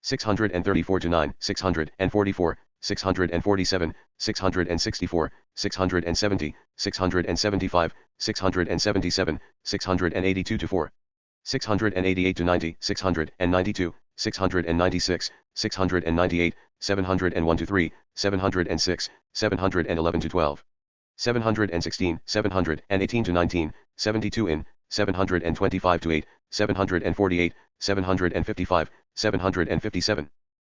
634 to 9, 644, 647, 664, 670, 675, 677, 682 to 4. 688 to 90, 692, 696, 698, 701 to 3, 706, 711 to 12. 716, 718 to 19, 72 in, 725 to 8, 748, 755, 757.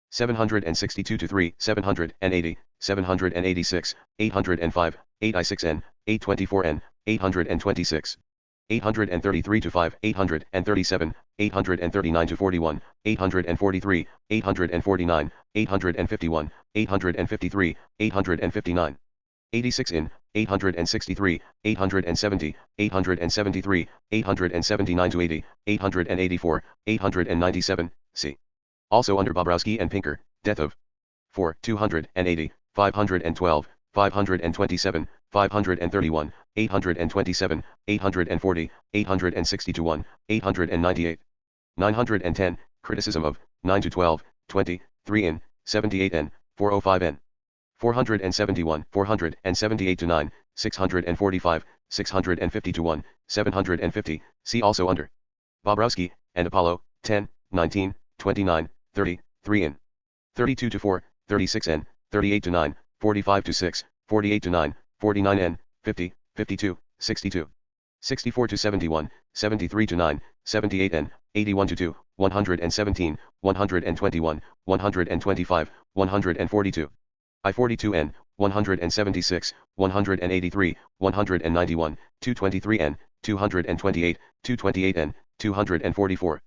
762 to 3, 780, 786, 805, 8i6n, 824n, 826. 833 to 5, 837, 839 to 41, 843, 849, 851, 853, 859. 86 in, 863, 870, 873, 879 to 80, 884, 897, c. Also under Bobrowski and Pinker, death of 4, 280, 512, 527, 531, 827, 840, 860 to 1, 898. 910, criticism of 9 to 12, 20, 3 in, 78 n, 405 n. 471, 478 to 9, 645, 650 to 1, 750, see also under. Bobrowski, and Apollo, 10, 19, 29, 30, 3 in. 32 to 4, 36 n, 38 to 9, 45 to 6, 48 to 9, 49 n, 50, 52, 62. 64 to 71, 73 to 9, 78 n, 81 to 2, 117, 121, 125, 142. I-42 n, 176, 183, 191, 223 n, 228, 228 n, 244.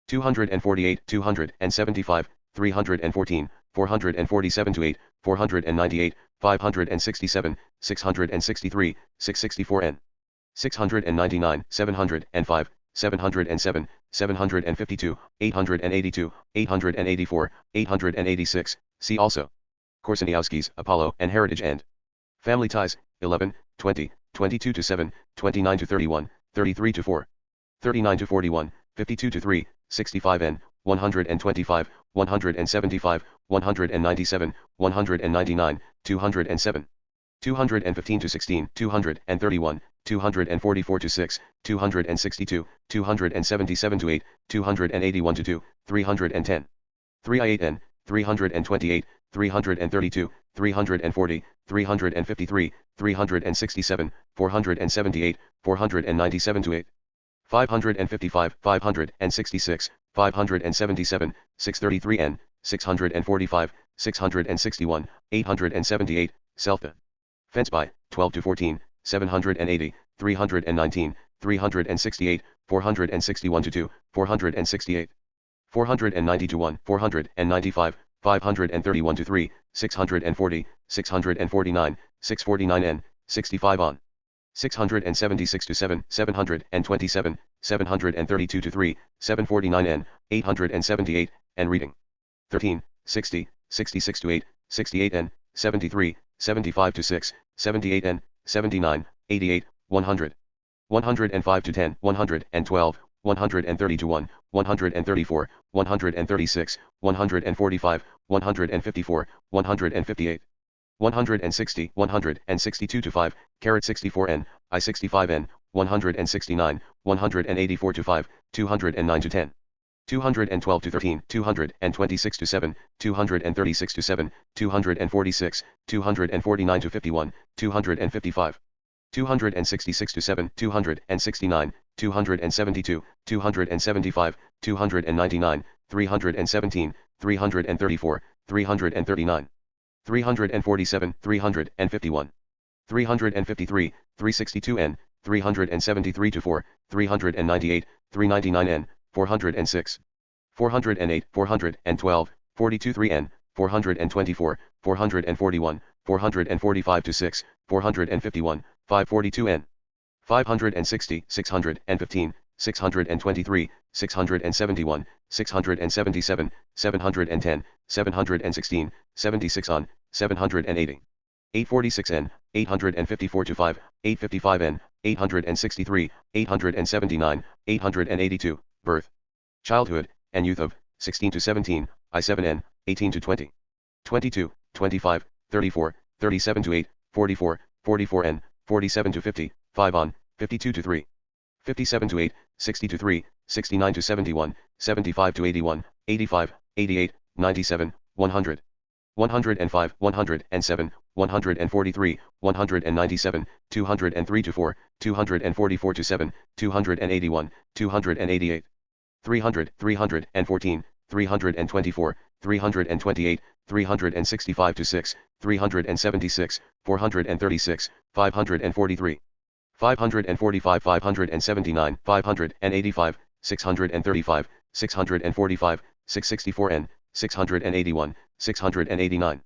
248, 275, 314, 447 to 8, 498, 567, 663, 664 n. 699, 705, 707, 752, 882, 884, 886, see also. Korsaniowski's Apollo and Heritage and Family Ties, 11, 20, 22 to 7, 29 to 31, 33 to 4, 39 to 41, 52 to 3, 65 n, 125, 175, 197, 199, 207. 215 to 16, 231, 244 to 6, 262, 277 to 8, 281 to 2, 310. 3I8N, 328, 332, 340, 353, 367, 478, 497 to 8. 555, 566, 577, 633N, 645, 661, 878, Selfa. Fence by, 12 to 14, 780, 319, 368, 461 to 2, 468. 490 to 1, 495, 531 to 3, 640, 649, 649 n, 65 on. 676 to 7, 727, 732 to 3, 749 n, 878, and reading. 13, 60, 66 to 8, 68 n, 73, 75 to 6, 78 n, 79, 88, 100. 105 to 10, 112, 130 to 1, 134, 136, 145, 154, 158. 160, 162 to 5, 64 n, I65 n, 169, 184 to 5, 209 to 10. 212 to 13, 226 to 7, 236 to 7, 246, 249 to 51, 255. 266 to 7, 269, 272, 275, 299, 317, 334, 339. 347, 351. 353, 362 n, 373 to 4, 398, 399 n, 406. 408, 412, 42 3 n, 424, 441, 445 to 6, 451, 542 n. 560, 615, 623, 671, 677, 710, 716, 76 on, 780. 846 n, 854 to 5, 855 n, 863, 879, 882, birth. Childhood, and youth of, 16 to 17, I7 n, 18 to 20. 22, 25, 34, 37 to 8, 44, 44 n, 47 to 50, 5 on, 52 to 3. 57 to 8, 60 to 3, 69 to 71, 75 to 81, 85, 88, 97, 100. 105, 107, 143, 197, 203 to 4, 244 to 7, 281, 288. 300, 314, 324, 328, 365 to 6, 376, 436, 543. 545, 579, 585, 635, 645, 664n, 681, 689.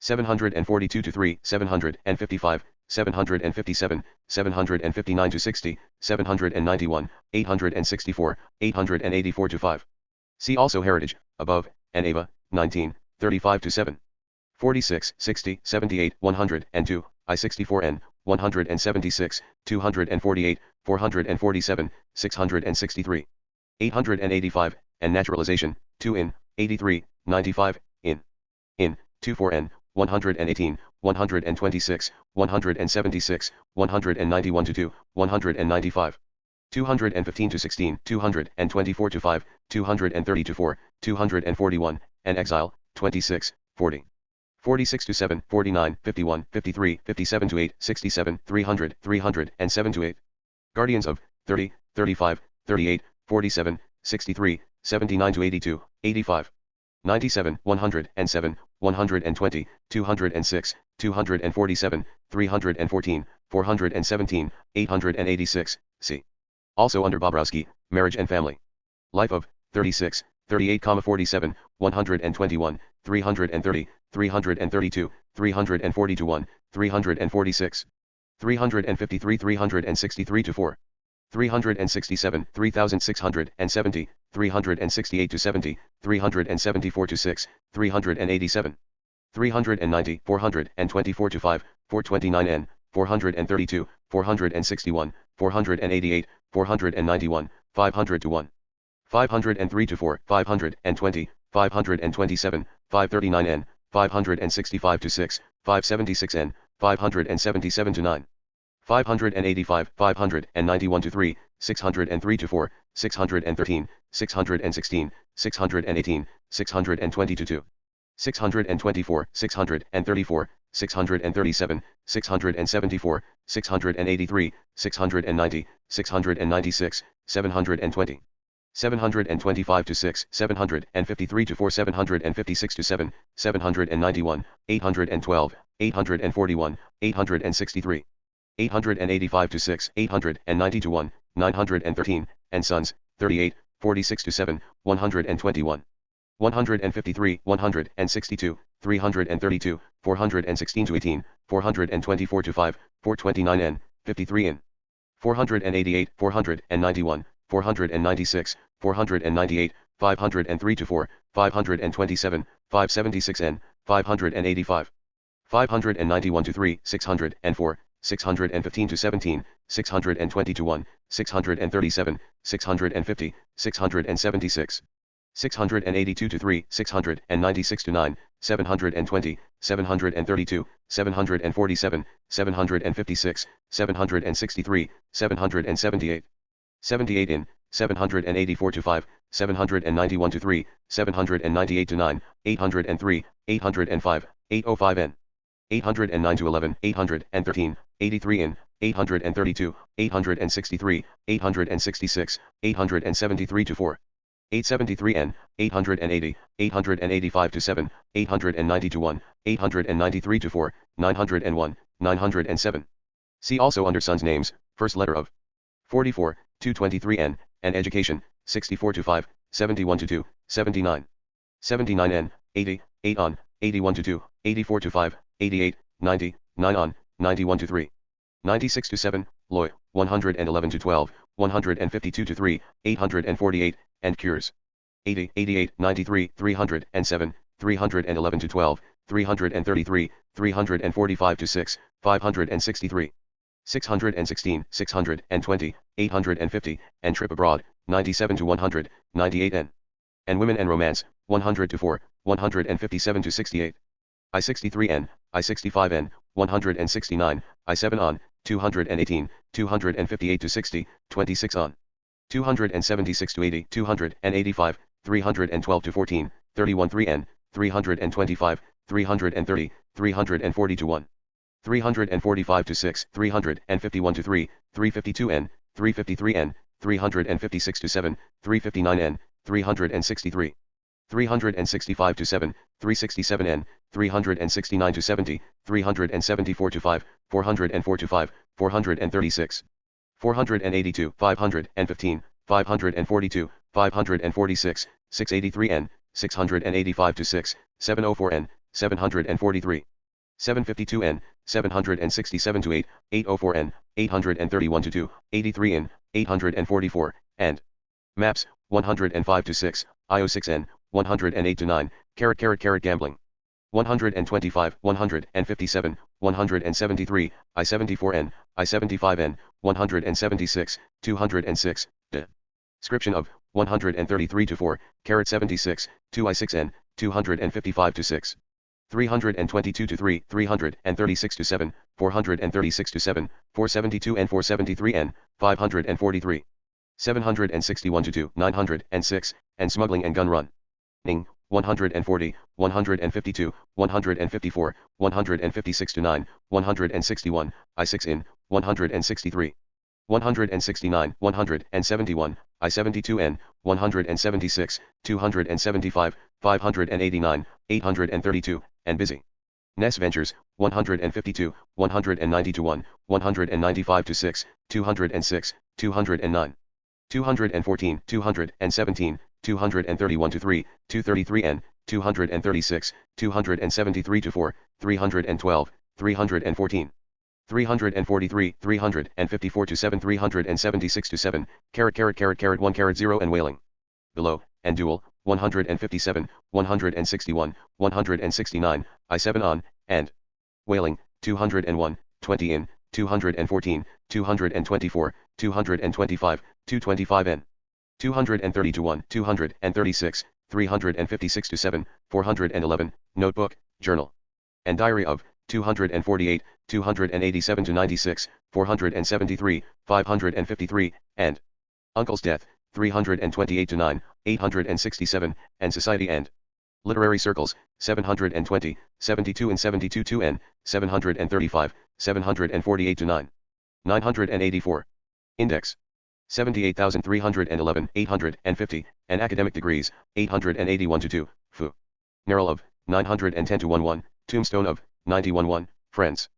742 to 3, 755, 757, 759 to 60, 791, 864, 884 to 5. See also Heritage, above, and Ava, 19, 35 to 7. 46, 60, 78, 102, I64n, 176, 248, 447, 663. 885, and Naturalization, 2 in, 83, 95, in. 24n, 118, 126, 176, 191 to 2, 195. 215 to 16, 224 to 5, 230 to 4, 241, and Exile, 26, 40. 46 to 7, 49, 51, 53, 57 to 8, 67, 300, 300, and 7 to 8. Guardians of, 30, 35, 38, 47, 63, 79 to 82, 85. 97, 107, 120, 206, 247, 314, 417, 886, c. Also under Bobrowski, Marriage and Family. Life of, 36, 38, 47, 121, 330, 332, 340 to 1, 346. 353, 363 to 4. 367, 3670, 368 to 70, 374 to 6, 387. 390, 424 to 5, 429n, 432, 461, 488, 491, 500 to 1. 503 to 4, 520, 527, 539n, 565 to 6, 576n, 577 to 9. 585, 591 to 3, 603 to 4, 613, 616, 618, 620 to 2. 624, 634, 637, 674, 683, 690, 696, 720. 725 to 6, 753 to 4, 756 to 7, 791, 812, 841, 863. 885 to 6, 890 to 1, 913, and Sons, 38, 46 to 7, 121. 153, 162, 332, 416 to 18, 424 to 5, 429n, 53n. 488, 491, 496, 498, 503 to 4, 527, 576n, 585. 591 to 3, 604, 615 to 17, 620 to 1, 637, 650, 676. 682 to 3, 696 to 9, 720, 732, 747, 756, 763, 778. 78 in, 784 to 5, 791 to 3, 798 to 9, 803, 805, 805 n. 809 to 11, 813, 83 in, 832, 863, 866, 873 to 4. 873 n, 880, 885 to 7, 890 to 1, 893 to 4, 901, 907. See also under sons' names, first letter of. 44, 223 n, and education, 64 to 5, 71 to 2, 79. 79 n, 80, 8 on, 81 to 2, 84 to 5, 88, 90, 9 on, 91 to 3. 96 to 7, Loy, 111 to 12, 152 to 3, 848, and Cures. 80, 88, 93, 307, 311 to 12, 333, 345 to 6, 563. 616, 620, 850, and Trip Abroad, 97 to 100, 98 n. And Women and Romance, 100 to 4, 157 to 68. I63n, I65n, 169, I7 on, 218, 258 to 60, 26 on. 276 to 80, 285, 312 to 14, 31 3n, 325, 330, 340 to 1. 345 to 6, 351 to 3, 352n, 353n, 356 to 7, 359n, 363. 365 to 7, 367n, 369 to 70, 374 to 5, 404 to 5, 436. 482, 515, 542, 546, 683N, 685 to 6, 704N, 743. 752N, 767 to 8, 804N, 831 to 2, 83N, 844, and Maps, 105 to 6, IO6N, 108 to 9, gambling. 125, 157, 173, I74N, I75N, 176, 206, Description of, 133 to 4, 76, 2I6N, 255 to 6. 322 to 3, 336 to 7, 436 to 7, 472 and 473 N, 543. 761 to 2, 906, and smuggling and gun run. Ning, 140, 152, 154, 156 to 9, 161, I6 in, 163. 169, 171, I72N, 176, 275, 589, 832, and busy. Ness Ventures, 152, 190 to 1, 195 to 6, 206, 209. 214, 217, 231 to 3, 233N, 236, 273 to 4, 312, 314. 343, 354 to 7, 376 to 7, 1, 0 and whaling. Below, and dual, 157, 161, 169, I7 on, and whaling, 201, 20 in, 214, 224, 225, 225 N. 230 to 1, 236, 356 to 7, 411, notebook, journal. And diary of, 248, 287 to 96, 473, 553, and uncle's death, 328 to 9, 867, and society and literary circles, 720, 72 and 72 to N, 735, 748 to 9, 984. Index. 78,311, 850, and academic degrees, 881 to 2, Fu. Narrow of, 910 to 11, tombstone of, 91 friends.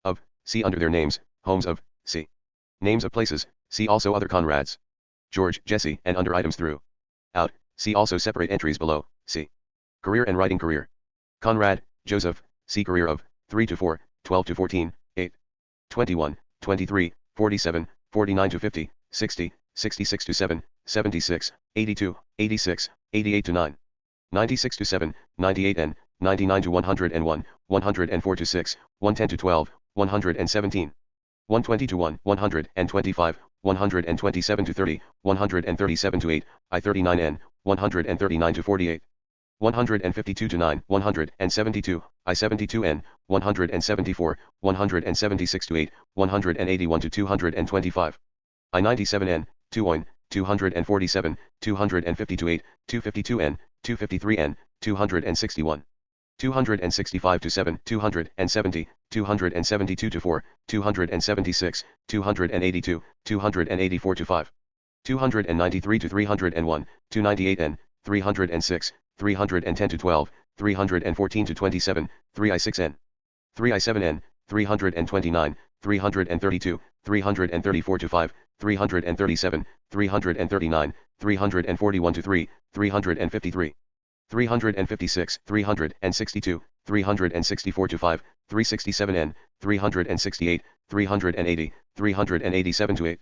Of, see under their names, homes of, see. Names of places, see also other Conrads. George, Jesse, and under items through. Out, see also separate entries below, see. Career and writing career. Conrad, Joseph, see career of, 3 to 4, 12 to 14, 8. 21, 23, 47, 49 to 50, 60, 66 to 7, 76, 82, 86, 88 to 9. 96 to 7, 98 and 99 to 101, 104 to 6, 110 to 12, 117. 120 to 1, 125, 127 to 30, 137 to 8, I39 N, 139 to 48. 152 to 9, 172, I72 N, 174, 176 to 8, 181 to 225. I97 N, 2 Oin, 247, 250 to 8, 252 N, 253 N, 261. 265 to 7, 270, 272 to 4, 276, 282, 284 to 5. 293 to 301, 298 N, 306, 310 to 12, 314 to 27, 3I6N. 3I7N, 329, 332, 334 to 5, 337, 339, 341 to 3, 353. 356, 362, 364 to 5, 367N, 368, 380, 387 to 8.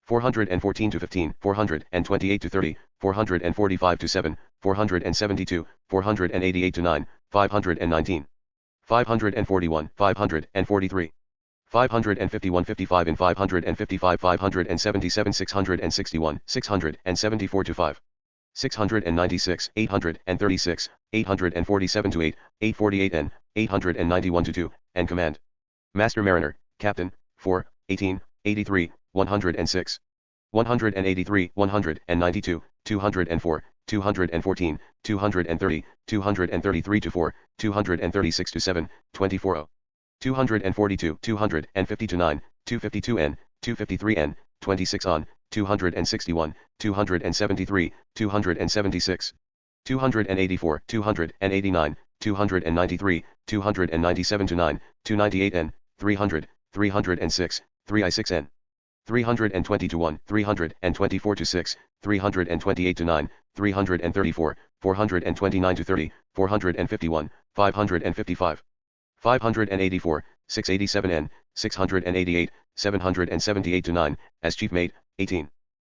414 to 15, 428 to 30, 445 to 7, 472, 488 to 9, 519. 541, 543. 551, 55 and 555, 577, 661, 674 to 5. 696, 836, 847 to 8, 848 and 891 to 2, and command. Master Mariner, Captain, 4, 18, 83, 106. 183, 192, 204, 214, 230, 233 to 4, 236 to 7, 24. 242, 250 to 9, 252 N, 253 N, 26 on, 261, 273, 276. 284, 289, 293, 297 to 9, 298 N, 300, 306, 3i6n. 320 to 1, 324 to 6, 328 to 9, 334, 429 to 30, 451, 555. 584, 687n, 688, 778 to 9, as chief mate, 18.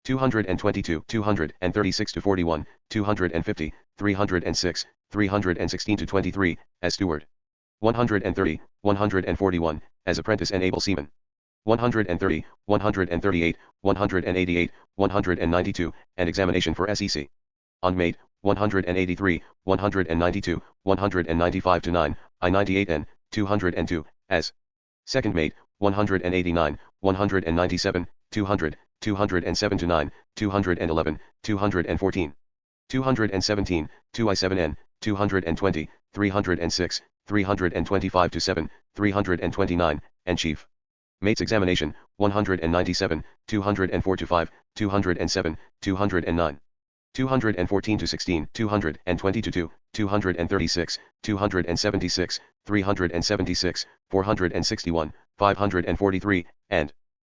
222, 236 to 41, 250, 306, 316 to 23, as steward. 130, 141, as apprentice and able seaman. 130, 138, 188, 192, and examination for SEC. On mate, 183, 192, 195 to 9, I-98N, 202, as second mate, 189, 197, 200, 207 to 9, 211, 214, 217, 2I7N, 220, 306, 325 to 7, 329, and chief. Mate's examination, 197, 204 to 5, 207, 209. 214 to 16, 220 to 2, 236, 276, 376, 461, 543, and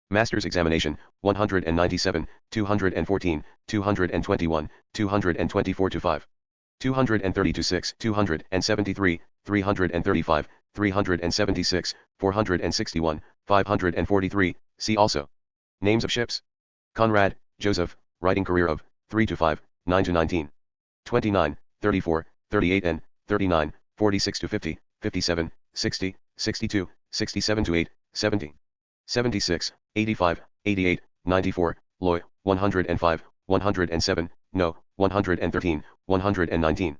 Master's examination, 197, 214, 221, 224 to 5, 230 to 6, 273, 335, 376, 461, 543, see also. Names of ships. Conrad, Joseph, writing career of, 3 to 5, 9 to 19, 29, 34, 38 and 39, 46 to 50, 57, 60, 62, 67 to 8, 70, 76, 85, 88, 94, Loy, 105, 107, No, 113, 119,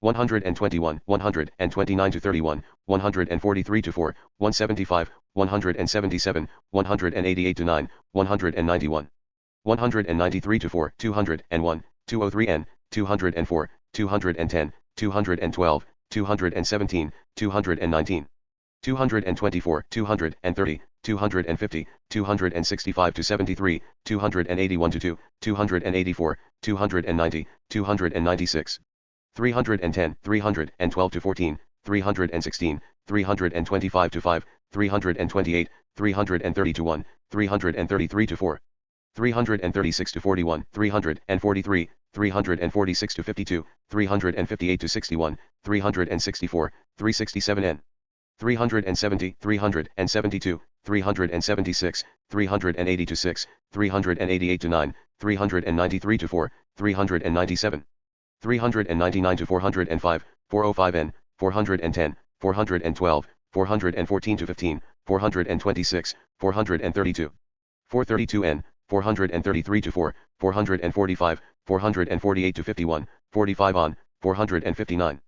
121, 129 to 31, 143 to 4, 175, 177, 188 to 9, 191. 193 to 4, 201, 203n, 204, 210, 212, 217, 219, 224, 230, 250, 265 to 73, 281 to 2, 284, 290, 296, 310, 312 to 14, 316, 325 to 5, 328, 330 to 1, 333 to 4. 336 to 41, 343, 346 to 52, 358 to 61, 364, 367n. 370, 372, 376, 380 to 6, 388 to 9, 393 to 4, 397. 399 to 405, 405n, 410, 412, 414 to 15, 426, 432. 432n, 433 to 4, 445, 448 to 51, 45 on, 459.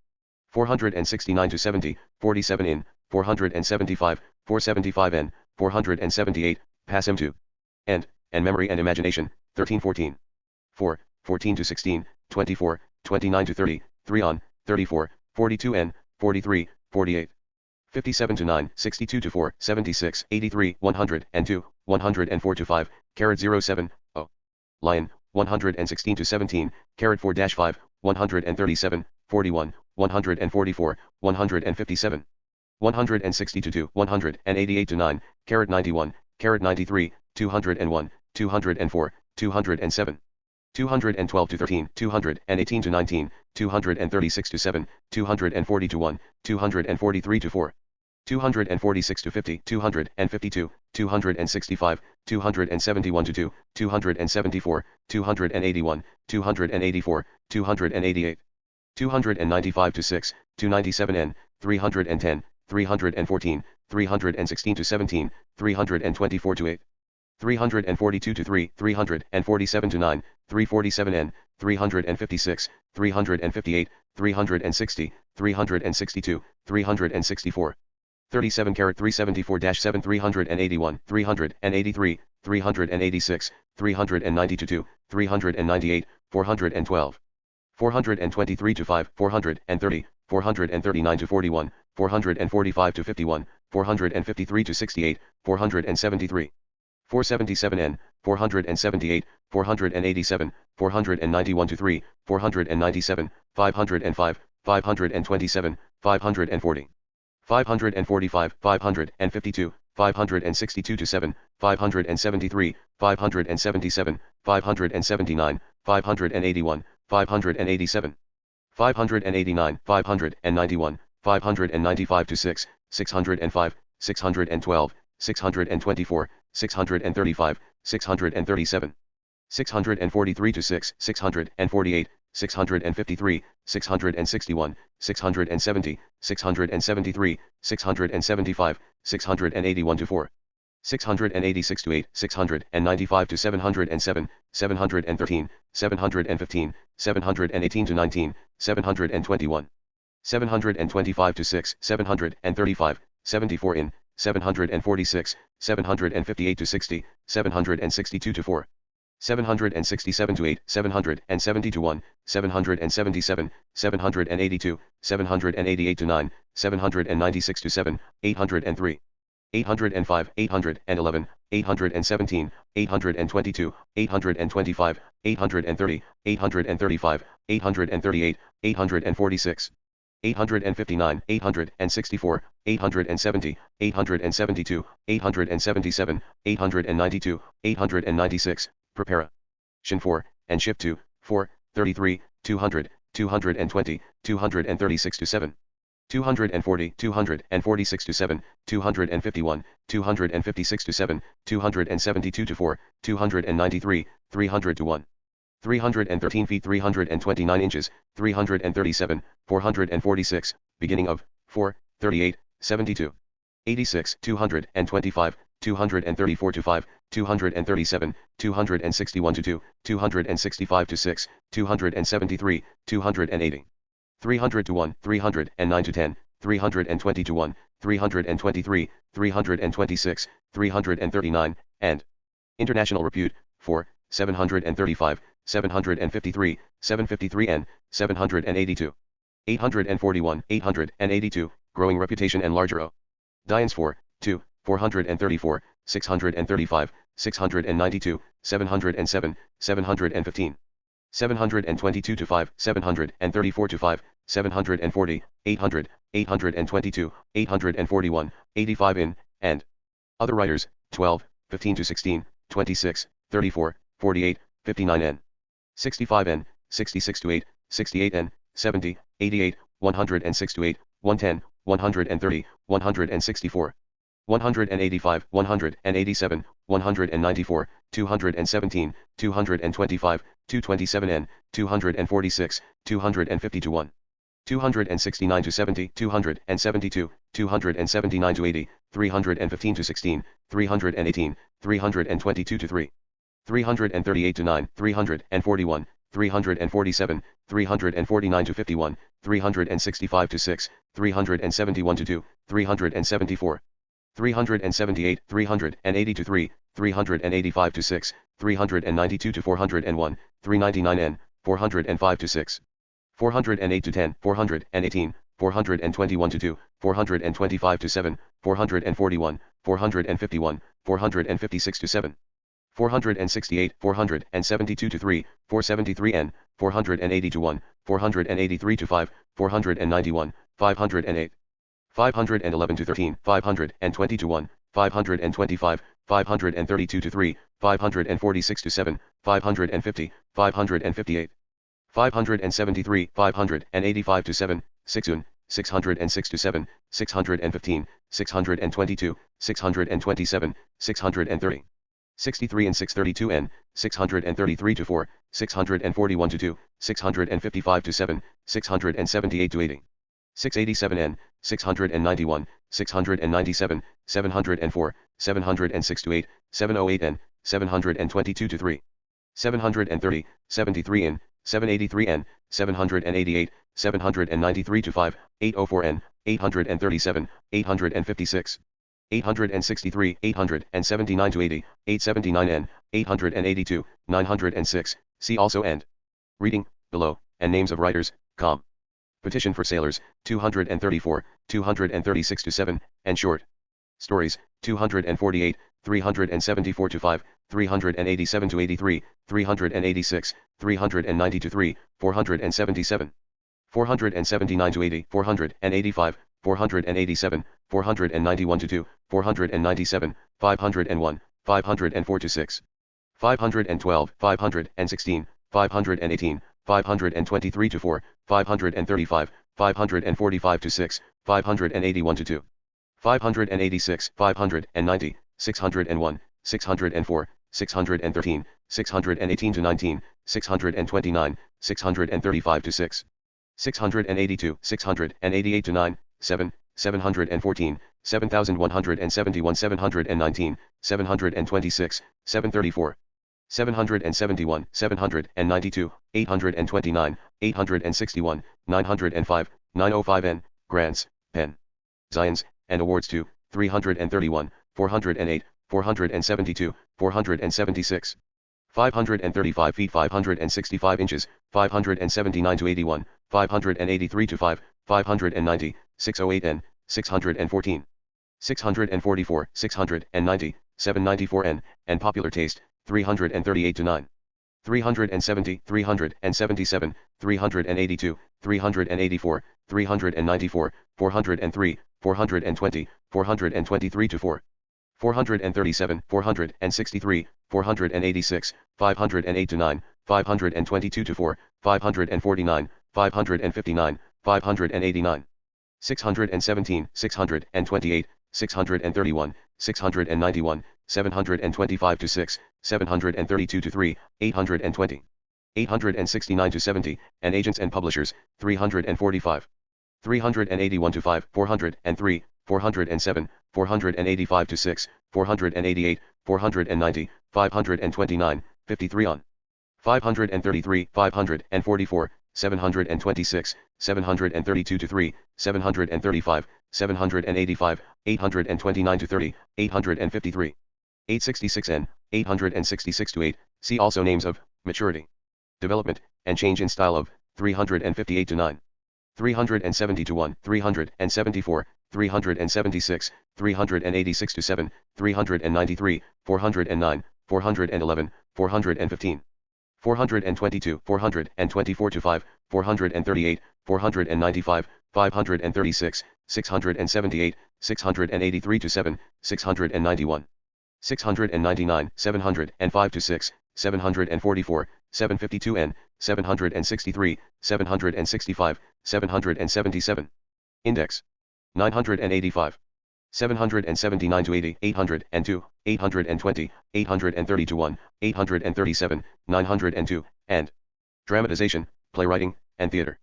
469 to 70, 47 in, 475, 475 n, 478, pass him to. And memory and imagination, 1314. 4, 14 to 16, 24, 29 to 30, 3 on, 34, 42 n, 43, 48. 57 to 9, 62 to 4, 76, 83, 102, 104 to 5, 07, 0. Lion, 116 to 17, 4-5, 137, 41, 144, 157. 160 to 2, 188 to 9, 91, 93, 201, 204, 207. 212 to 13, 218 to 19, 236 to 7, 240 to 1, 243 to 4. 246 to 50, 252, 265, 271 to 2, 274, 281, 284, 288. 295 to 6, 297 n, 310, 314, 316 to 17, 324 to 8. 342 to 3, 347 to 9, 347 n, 356, 358, 360, 362, 364. 37 374-7 381, 383, 386, 392, 398, 412. 423 to 5, 430, 439 to 41, 445 to 51, 453 to 68, 473. 477 n, 478, 487, 491 to 3, 497, 505, 527, 540. 545, 552, 562 to 7, 573, 577, 579, 581, 587, 589, 591, 595 to 6, 605, 612, 624, 635, 637, 643 to 6, 648, 653, 661, 670, 673, 675, 681 to 4, 686 to 8, 695 to 707, 713, 715, 718 to 19, 721, 725 to 6, 735, 74 in, 746, 758 to 60, 762 to 4, 767 to 8, 770 to 1, 777, 782, 788 to 9, 796 to 7, 803, 805, 811, 817, 822, 825, 830, 835, 838, 846, 859, 864, 870, 872, 877, 892, 896, Prepara. Shin 4, and Shift 2, 4, 33, 200, 220, 236 to 7. 240, 246 to 7, 251, 256 to 7, 272 to 4, 293, 300 to 1. 313 feet 329 inches, 337, 446, beginning of, 4, 38, 72. 86, 225, 234 to 5, 237, 261 to 2, 265 to 6, 273, 280. 300 to 1, 309 to 10, 320 to 1, 323, 326, 339, and international repute, 4, 735, 753, 753 and 782. 841, 882, growing reputation and larger O. Dians 4, 2, 434, 635, 692, 707, 715. 722 to 5, 734 to 5, 740, 800, 822, 841, 85 in, and other writers, 12, 15 to 16, 26, 34, 48, 59 n, 65 n, 66 to 8, 68 n, 70, 88, 106 to 8, 110, 130, 164. 185, 187, 194, 217, 225, 227 n, 246, 250 to 1. 269 to 70, 272, 279 to 80, 315 to 16, 318, 322 to 3. 338 to 9, 341, 347, 349 to 51, 365 to 6, 371 to 2, 374. 378, 380 to 3, 385 to 6, 392 to 401, 399 n, 405 to 6, 408 to 10, 418, 421 to 2, 425 to 7, 441, 451, 456 to 7, 468, 472 to 3, 473 n, 480 to 1, 483 to 5, 491, 508. 511 to 13, 520 to 1, 525, 532 to 3, 546 to 7, 550, 558. 573, 585 to 7, 606 to 7, 615, 622, 627, 630. 63 and 632 n, 633 to 4, 641 to 2, 655 to 7, 678 to 80. 687 n, 691, 697, 704, 706 to 8, 708 n, 722 to 3. 730, 73 n, 783 n, 788, 793 to 5, 804 n, 837, 856. 863, 879 to 80, 879 n, 882, 906, see also and. Reading, below, and names of writers, com. Petition for Sailors, 234, 236 to 7, and short. Stories, 248, 374 to 5, 387 to 83, 386, 390 to 3, 477. 479 to 80, 485, 487, 491 to 2, 497, 501, 504 to 6, 512, 516, 518, 523 to 4, 535, 545 to 6, 581 to 2, 586, 590, 601, 604, 613, 618 to 19, 629, 635 to 6, 682, 688 to 9, 7, 714, 7171, 719, 726, 734, 771, 792, 829, 861, 905, 905 N, grants, pen, Zions, and awards to, 331, 408, 472, 476. 535 feet 565 inches, 579 to 81, 583 to 5, 590, 608 N, 614, 644, 690, 794 N, and popular taste, 338 to 9, 370, 377, 382, 384, 394, 403, 420, 423 to 4. 437, 463, 486, 508 to 9, 522 to 4, 549, 559, 589, 617, 628, 631, 691, 725 to 6, 732 to 3, 820, 869 to 70, and agents and publishers, 345, 381 to 5, 403, 407, 485 to 6, 488, 490, 529, 53 on. 533, 544, 726, 732 to 3, 735, 785, 829 to 30, 853. 866 N, 866 to 8, see also names of, maturity, development, and change in style of, 358 to 9. 370 to 1, 374, 376, 386 to 7, 393, 409, 411, 415. 422, 424 to 5, 438, 495, 536, 678, 683 to 7, 691. 699, 705 to 6, 744, 752 N, 763, 765, 777. Index. 985. 779 to 80, 802, 820, 830 to 1, 837, 902, and dramatization, playwriting, and theater.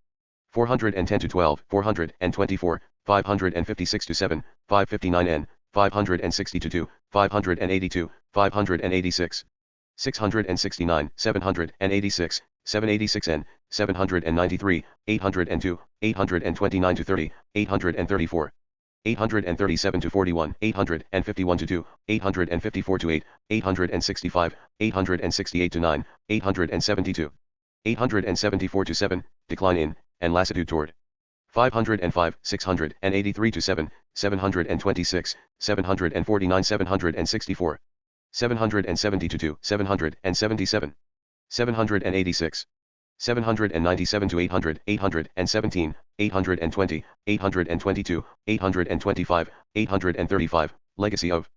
410 to 12, 424, 556 to 7, 559 N, 560 to 2, 582, 586. 669, 786, 786 N, 793, 802, 829 to 30, 834. 837 to 41, 851 to 2, 854 to 8, 865, 868 to 9, 872. 874 to 7, decline in, and lassitude toward. 505, 683 to 7, 726, 749, 764. 770 to 2, 777. 786. 797 to 800, 817, 820, 822, 825, 835, legacy of.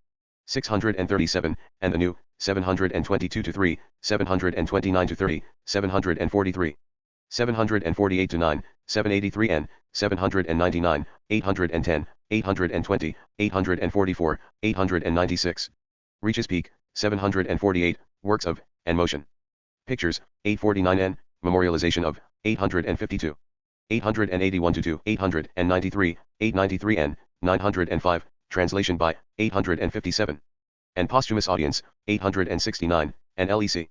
637, and the new, 722 to 3, 729 to 30, 743. 748 to 9, 783 N, 799, 810, 820, 844, 896. Reaches peak, 748, works of, and motion. Pictures, 849 N, memorialization of, 852. 881 to 2, 893, 893 N, 905, translation by, 857. And posthumous audience, 869, and LEC.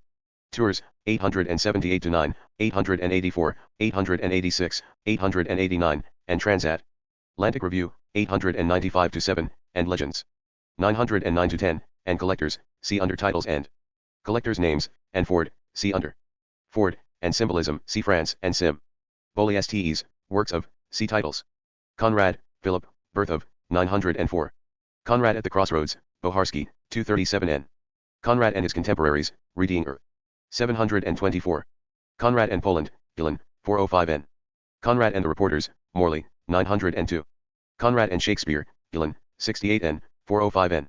Tours, 878 to 9, 884, 886, 889, and Transat. Atlantic Review, 895 to 7, and Legends. 909 to 10, and Collectors, see under Titles and Collectors Names, and Ford, see under Ford, and Symbolism, see France and Sim. Boli STEs, Works of, see Titles. Conrad, Philip, Birth of, 904. Conrad at the Crossroads, Boharsky, 237 N. Conrad and his contemporaries, Reading 724. Conrad and Poland, Gillen, 405 N. Conrad and the Reporters, Morley, 902. Conrad and Shakespeare, Elon, 68N, 405N.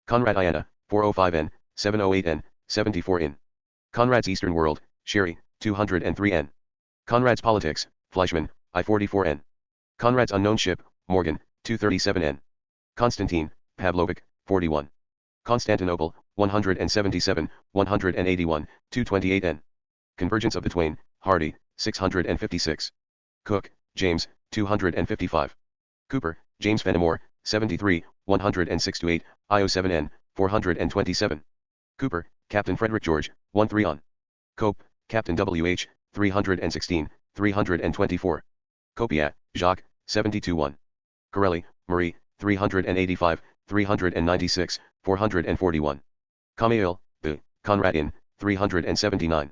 Conrad Iana, 405N, 708N, 74N. Conrad's Eastern World, Sherry, 203N. Conrad's Politics, Fleischmann, I44N. Conrad's Unknown Ship, Morgan, 237N. Konstantin, Pavlovic, 41. Constantinople, 177, 181, 228N. Convergence of the Twain, Hardy, 656. Cook, James, 255. Cooper, James Fenimore, 73, 168, IO7N, 427. Cooper, Captain Frederick George, 13 on. Cope, Captain WH, 316, 324. Copiat, Jacques, 72-1. Corelli, Marie, 385, 396, 441. Camail, B. Conrad in, 379.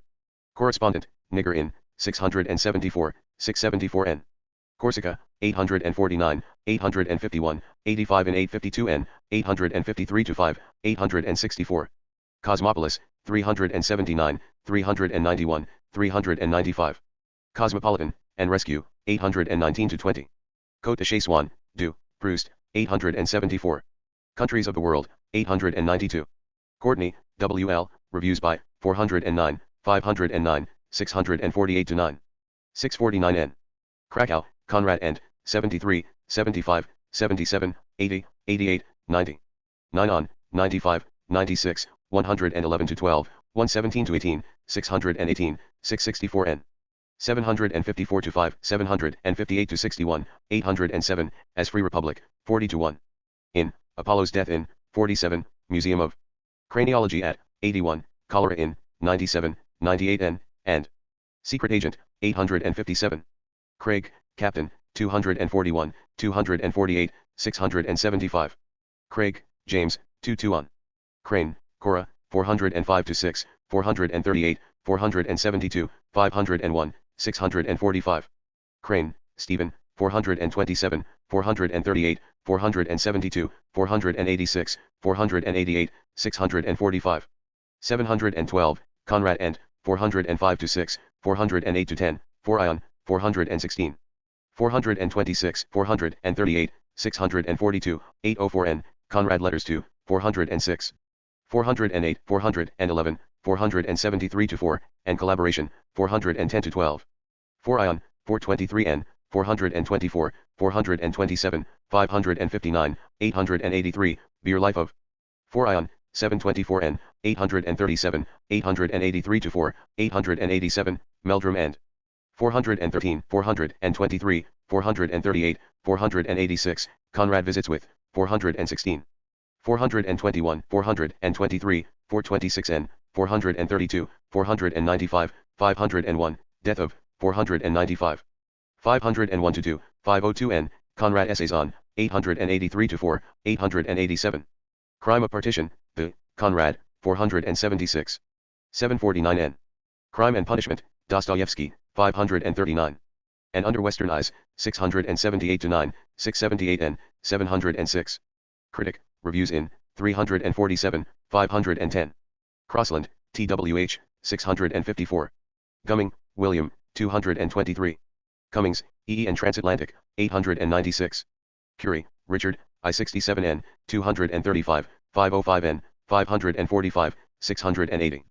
Correspondent, Nigger in, 674, 674N. Corsica, 849, 851, 85 and 852N, 853-5, 864. Cosmopolis, 379, 391, 395. Cosmopolitan, and Rescue, 819-20. Côte de Chassewan, Du, Proust, 874. Countries of the World, 892. Courtney, W.L., Reviews by, 409, 509, 648-9. 649N. Krakow, Conrad and, 73, 75, 77, 80, 88, 90. 9 on, 95, 96, 111-12, 117-18, 618, 664N. 754-5, 758-61, 807, as Free Republic, 40-1. In, Apollo's Death in, 47, Museum of Craniology at, 81, Cholera in, 97, 98N, and Secret Agent, 857. Craig, Captain, 241, 248, 675. Craig, James, 2-1. Crane, Cora, 405-6, 438, 472, 501, 645. Crane, Stephen, 427, 438, 472, 486, 488, 645. 712, Conrad and, 405-6, 408-10, 4 Ion, 416. 426, 438, 642, 804N, Conrad Letters to, 406. 408, 411, 473-4, and Collaboration, 410-12. 4 Ion, 423N, 424, 427, 559, 883, Beer Life of. 4 Ion, 724N, 837, 883-4, 887, Meldrum and. 413, 423, 438, 486, Conrad Visits with, 416. 421, 423, 426N, 432, 495, 501, Death of, 495. 501-2, 502N, Conrad Essays on, 883-4, 887. Crime of Partition, The, Conrad, 476. 749N. Crime and Punishment, Dostoevsky, 539. And Under Western Eyes, 678-9, 678N, 706. Critic, Reviews in, 347, 510. Crossland, TWH, 654. Gumming, William, 223. Cummings, E. and Transatlantic, 896. Curie, Richard, I67N, 235, 505N, 545, 680.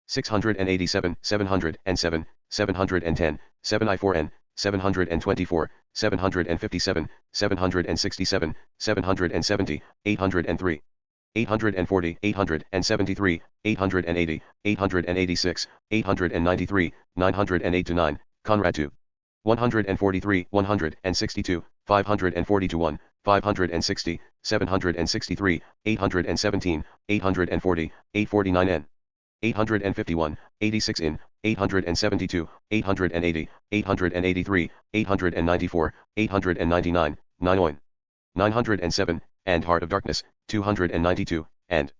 687, 707, 710, 7I4N, 724, 757, 767, 770, 803. 840, 873, 880, 886, 893, 908-9, Conrad 2. 143, 162, 540-1, 560, 763, 817, 840, 849N. 851, 86 in, 872, 880, 883, 894, 899, 9 oin. 907, and Heart of Darkness, 292, and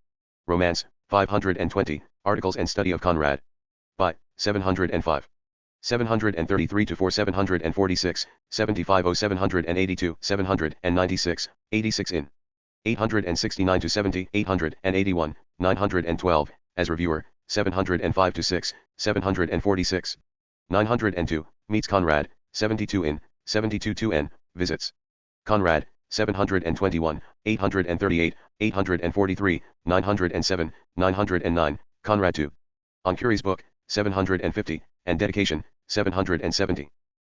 Romance, 520, Articles and Study of Conrad. By, 705. 733-4 746, 750 782, 86 in. 869-70, 881, 912, as reviewer, 705-6, 746. 902, meets Conrad, 72 in, 72-2N, visits. Conrad, 721, 838, 843, 907, 909, Conrad 2. On Curie's book, 750, and dedication, 770.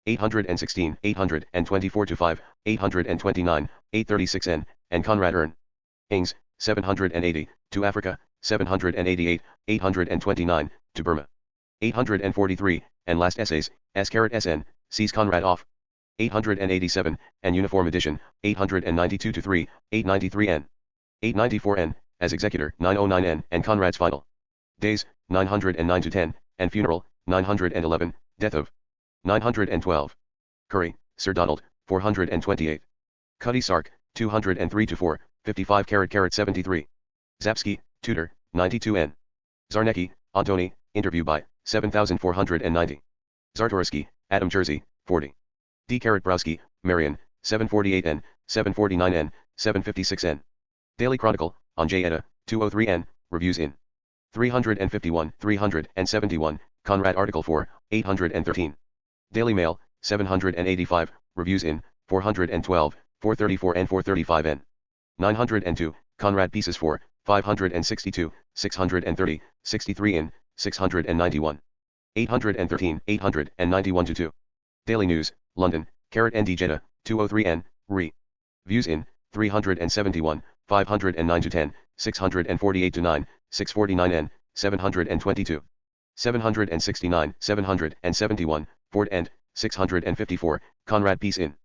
816, 824-5, 829, 836n, and Conrad Ern. Ings, 780, to Africa, 788, 829, to Burma. 843, and Last Essays, S.SN, sees Conrad off. 887, and Uniform Edition, 892-3, 893n. 894n, as Executor, 909n, and Conrad's Final Days, 909-10, and Funeral, 911, Death of 912. Currie, Sir Donald, 428. Cuddy Sark, 203-4, 55-73. Zapsky, Tudor, 92n. Zarnecki, Antoni, interview by, 7490. Czartoryski, Adam Jersey, 40. D. Browski, Marion, 748n, 749n, 756n. Daily Chronicle, on J. Edda, 203n, reviews in 351, 371, Conrad article 4, 813. Daily Mail, 785, reviews in 412, 434 and 435n. 902, Conrad pieces 4, 562, 630, 63 in, 691. 813, 891-2. Daily News, London, ND Jeddah, 203n, re. Views in, 371, 509-10, 648-9, 649n, 722. 769, 771, Ford End, 654, Conrad piece in.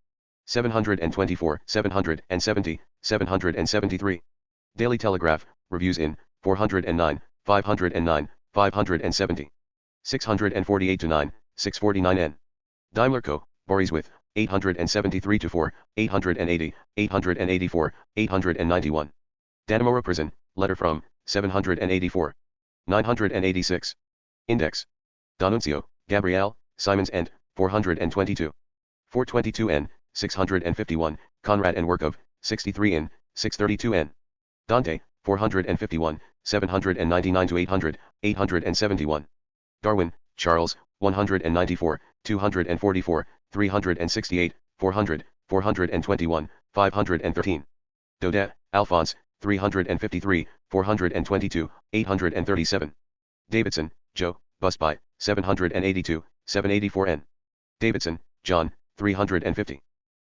724, 770, 773. Daily Telegraph, reviews in, 409, 509, 570. 648-9, 649n. Daimler Co., Boris with, 873-4, 880, 884, 891. Dannemora Prison, letter from, 784. 986. Index. D'Annunzio, Gabrielle, Simons and, 422. 422n, 651, Conrad and work of, 63n, 632n. Dante, 451, 799-800, 871. Darwin, Charles, 194, 244, 368, 400, 421, 513. Daudet, Alphonse, 353, 422, 837. Davidson, Joe, bust by, 782, 784n. Davidson, John, 350.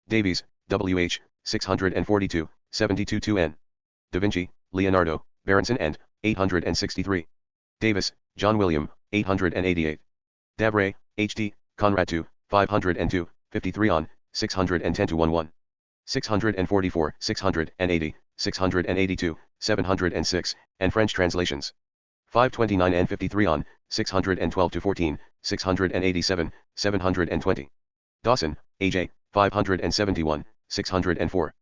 Davies, W.H., 642, 72-2n. Da Vinci, Leonardo, Berenson and, 863. Davis, John William, 888. Dabre, H.D., Conrad 2, 502, 53 on, 610-11. 644, 680, 682, 706, and French translations. 529 and 53 on, 612-14, 687, 720. Dawson, A.J., 571, 604.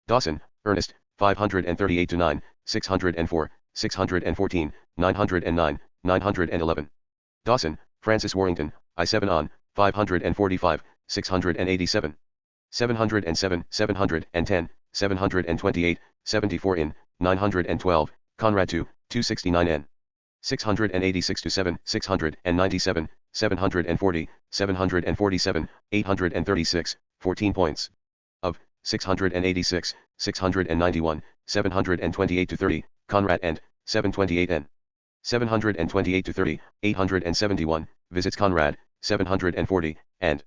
Dawson, Ernest, 538-9, 604, 614, 909, 911. Dawson, Francis Warrington, I-7 on, 545, 687. 707, 710, 728, 74 in, 912, Conrad 2, 269n. 686-7, 697, 740, 747, 836, 14 points. Of, 686, 691, 728-30, Conrad and, 728n. 728-30, 871, visits Conrad, 740, and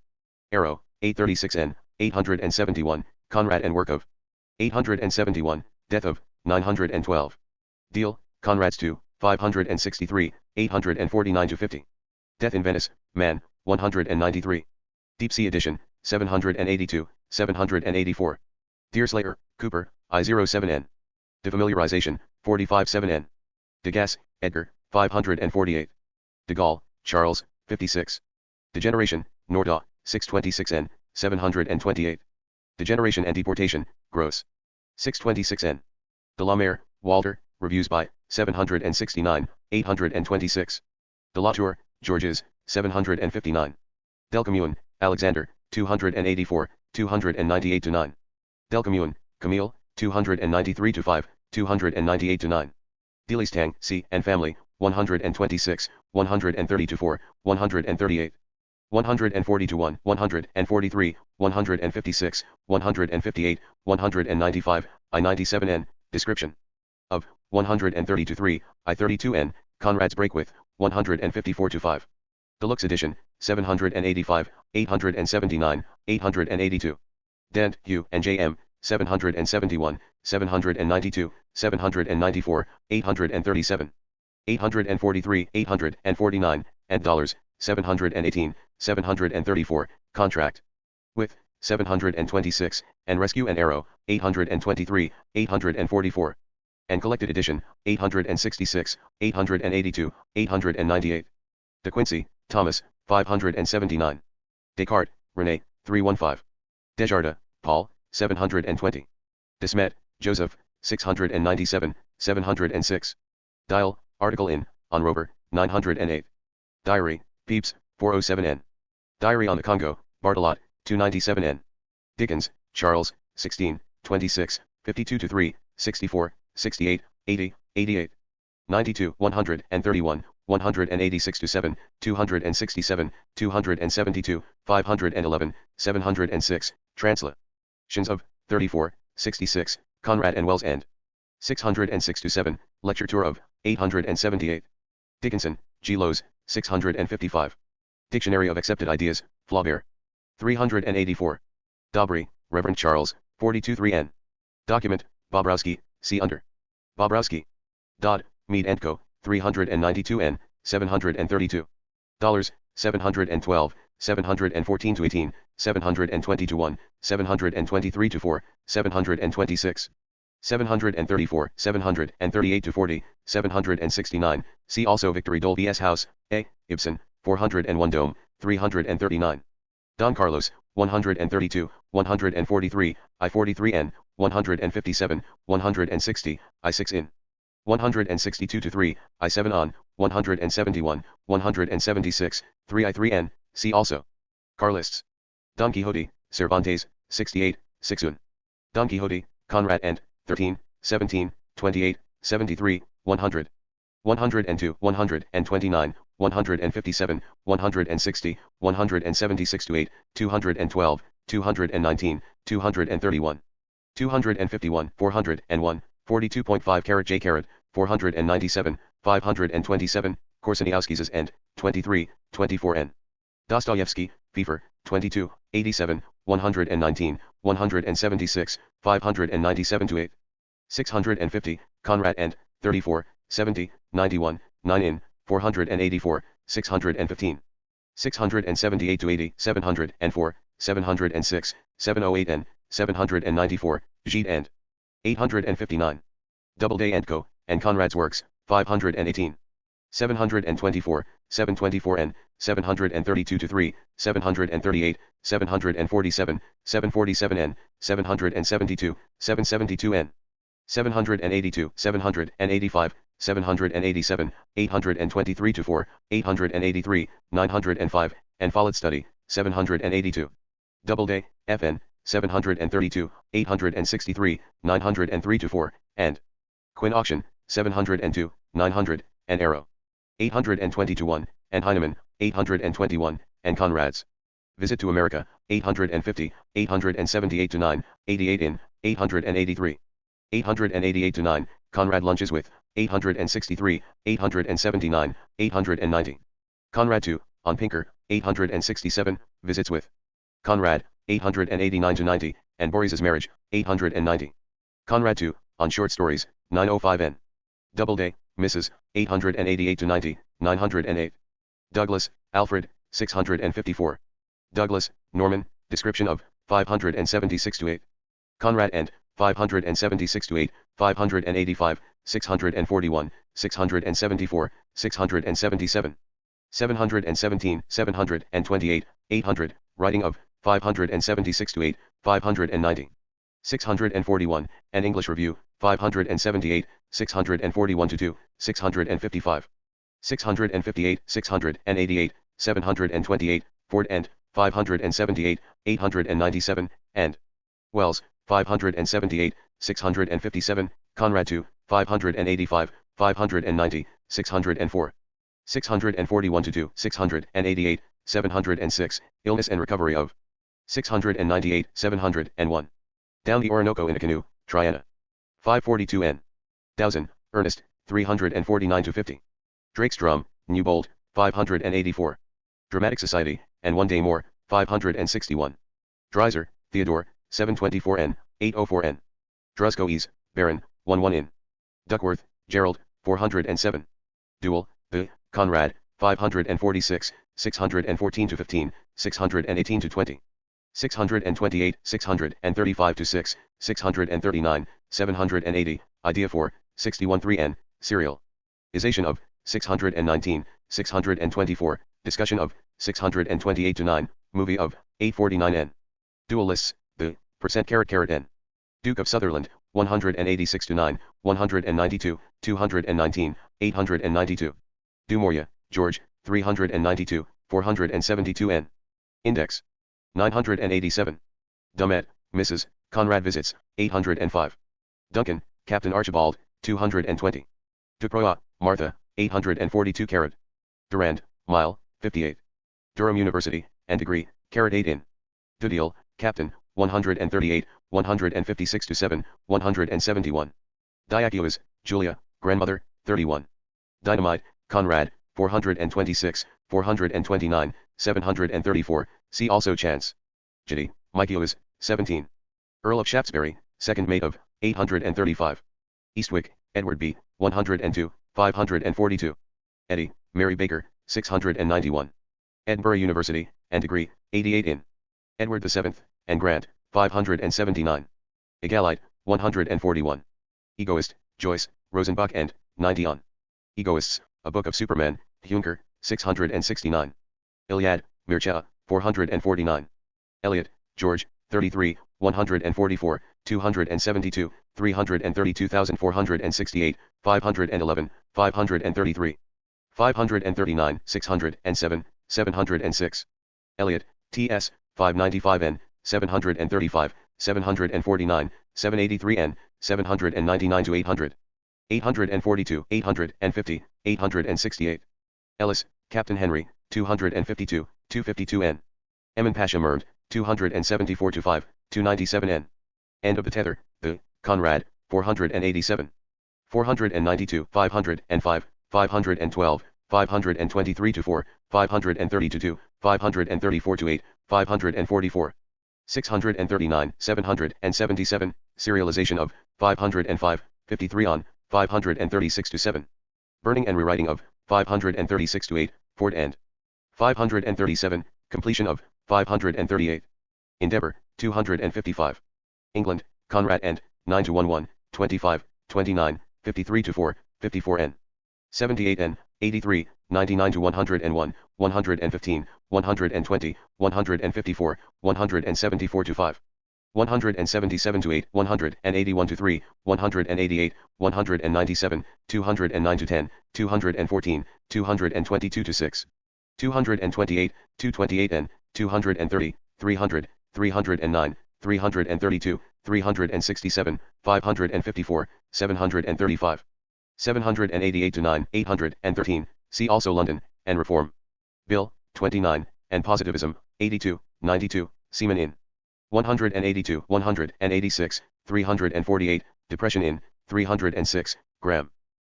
Arrow, 836n, 871, Conrad and work of 871, death of 912. Deal, Conrad's 2, 563, 849-50. Death in Venice, Man, 193. Deep Sea Edition, 782, 784. Deerslayer, Cooper, I07n. Defamiliarization, 45-7n. Degas, Edgar, 548. De Gaulle, Charles, 56. Degeneration, Nordaw, 626n, 728. Degeneration and Deportation, Gross. 626n. De la Mare, Walter, reviews by, 769, 826. De la Tour, Georges, 759. Delcommune, Alexander, 284, 298-9. Delcommune, Camille, 293-5, 298-9. Delistang, C. and Family, 126, 130-4, 138. 140 to 1, 143, 156, 158, 195, I97N, description. Of, 130 to 3, I32N, Conrad's break with, 154 to 5. Deluxe edition, 785, 879, 882. Dent, Hugh and J.M., 771, 792, 794, 837. 843, 849, and dollars, 718, 734, contract. With, 726, and Rescue and Arrow, 823, 844. And collected edition, 866, 882, 898. De Quincey, Thomas, 579. Descartes, René, 315. Desjardins, Paul, 720. Desmet, Joseph, 697, 706. Dial, article in, on Rover, 908. Diary, Pepys, 407N. Diary on the Congo, Bartolot, 297N. Dickens, Charles, 16, 26, 52-3, 64, 68, 80, 88. 92, 131, 186-7, 267, 272, 511, 706, translations of, 34, 66, Conrad and Wells and 606-7, lecture tour of, 878. Dickinson, G. Lowes, 655. Dictionary of Accepted Ideas, Flaubert. 384. Dobry, Reverend Charles, 42-3N. Document, Bobrowski, see under. Bobrowski. Dodd, Mead & Co., 392N, 732. Dollars, 712, 714-18, 720-1, 723-4, 726. 734, 738-40, 769, see also Victory Dole B.S. House, A. Ibsen, 401 Dome, 339. Don Carlos, 132, 143, I43N, 157, 160, I6 in. 162-3, I7 on, 171, 176, 3I3N, see also. Carlists. Don Quixote, Cervantes, 68, 6un. Don Quixote, Conrad and, 13, 17, 28, 73, 100. 102, 129, 157, 160, 176-8, 212, 219, 231. 251, 401, 42.5 carat J carat, 497, 527, Korsaniowski's and, 23, 24N. Dostoyevsky, Pfeiffer, 22, 87, 119, 176, 597-8. 650, Conrad and, 34, 70, 91, 9 in, 484, 615. 678-80, 704, 706, 708 and, 794, Gide and. 859. Doubleday & Co., and Conrad's Works, 518. 724, 724 n, 732-3, 738, 747, 747 n, 772, 772 n. 782, 785, 787, 823-4, 883, 905, and Follett Study, 782. Doubleday, FN, 732, 863, 903-4, and Quinn Auction, 702, 900, and Arrow. 820-1, and Heinemann, 821, and Conrad's. Visit to America, 850, 878-9, 88 in, 883. 888-9, Conrad Lunches with, 863, 879, 890. Conrad 2, on Pinker, 867, Visits with. Conrad, 889-90, and Boris's Marriage, 890. Conrad 2, on Short Stories, 905n. Doubleday, Mrs., 888-90, 908. Douglas, Alfred, 654. Douglas, Norman, Description of, 576-8. Conrad and, 576-8, 585, 641, 674, 677. 717, 728, 800, writing of, 576-8, 590. 641, an English Review, 578, 641-2, 655. 658, 688, 728, Ford and, 578, 897, and Wells, 578, 657, Conrad 2, 585, 590, 604. 641-2, 688, 706, illness and recovery of. 698, 701. Down the Orinoco in a canoe, Triana. 542 N. Dowson, Ernest, 349 to 50. Drake's Drum, Newbold, 584. Dramatic Society, and One Day More, 561. Dreiser, Theodore, 724 N, 804 N. Druzkoes, Baron, 11 in. Duckworth, Gerald, 407. Duel, the, Conrad, 546, 614 to 15, 618 to 20. 628, 635 to 6, 639, 780, Idea 4, 61 3N, Serial. Isation of, 619, 624, Discussion of, 628 to 9, Movie of, 849N. Duelists, the, %N. Duke of Sutherland, 186 to 9, 192, 219, 892. Du Maurier, George, 392, 472N. Index. 987. Dummett, Mrs., Conrad visits, 805. Duncan, Captain Archibald, 220. Ducroix, Martha, 842 carat. Durand, Mile, 58. Durham University, and degree, carat 8 in. Dudiel, Captain, 138, 156 to 7, 171. Diacuas, Julia, grandmother, 31. Dynamite, Conrad, 426, 429, 734, see also Chance. Jitty, Michaelis, 17. Earl of Shaftesbury, second mate of, 835. Eastwick, Edward B., 102, 542. Eddy, Mary Baker, 691. Edinburgh University, and degree, 88 in. Edward VII, and Grant, 579. Egalite, 141. Egoist, Joyce, Rosenbach and, 90 on. Egoists, A Book of Superman, Hunker, 669. Iliad, Mircea, 449. Eliot, George, 33, 144, 272, 332,468, 511, 533. 539, 607, 706. Eliot, T.S., 595 N, 735, 749, 783 N, 799 to 800. 842, 850, 868. Ellis, Captain Henry, 252, 252 N. Emin Pasha Murd, 274 to 5, 297 N. End of the tether, the, Conrad, 487. 492, 505, 512, 523 to 4, 530 to 2, 534 to 8, 544. 639, 777, serialization of, 505, 53 on, 536 to 7. Burning and rewriting of, 536 to 8, Fort End. 537, completion of, 538. Endeavour, 255. England, Conrad and, 9 to 11, 25, 29, 53 to 4, 54 N. 78 N, 83, 99 to 101, 115, 120, 154, 174 to 5. 177 to 8, 181 to 3, 188, 197, 209 to 10, 214, 222 to 6. 228, 228 N, 230, 300, 309, 332, 367, 554, 735. 788 to 9, 813, see also London, and Reform. Bill, 29, and Positivism, 82, 92, Seaman in. 182, 186, 348, Depression in, 306, Graham.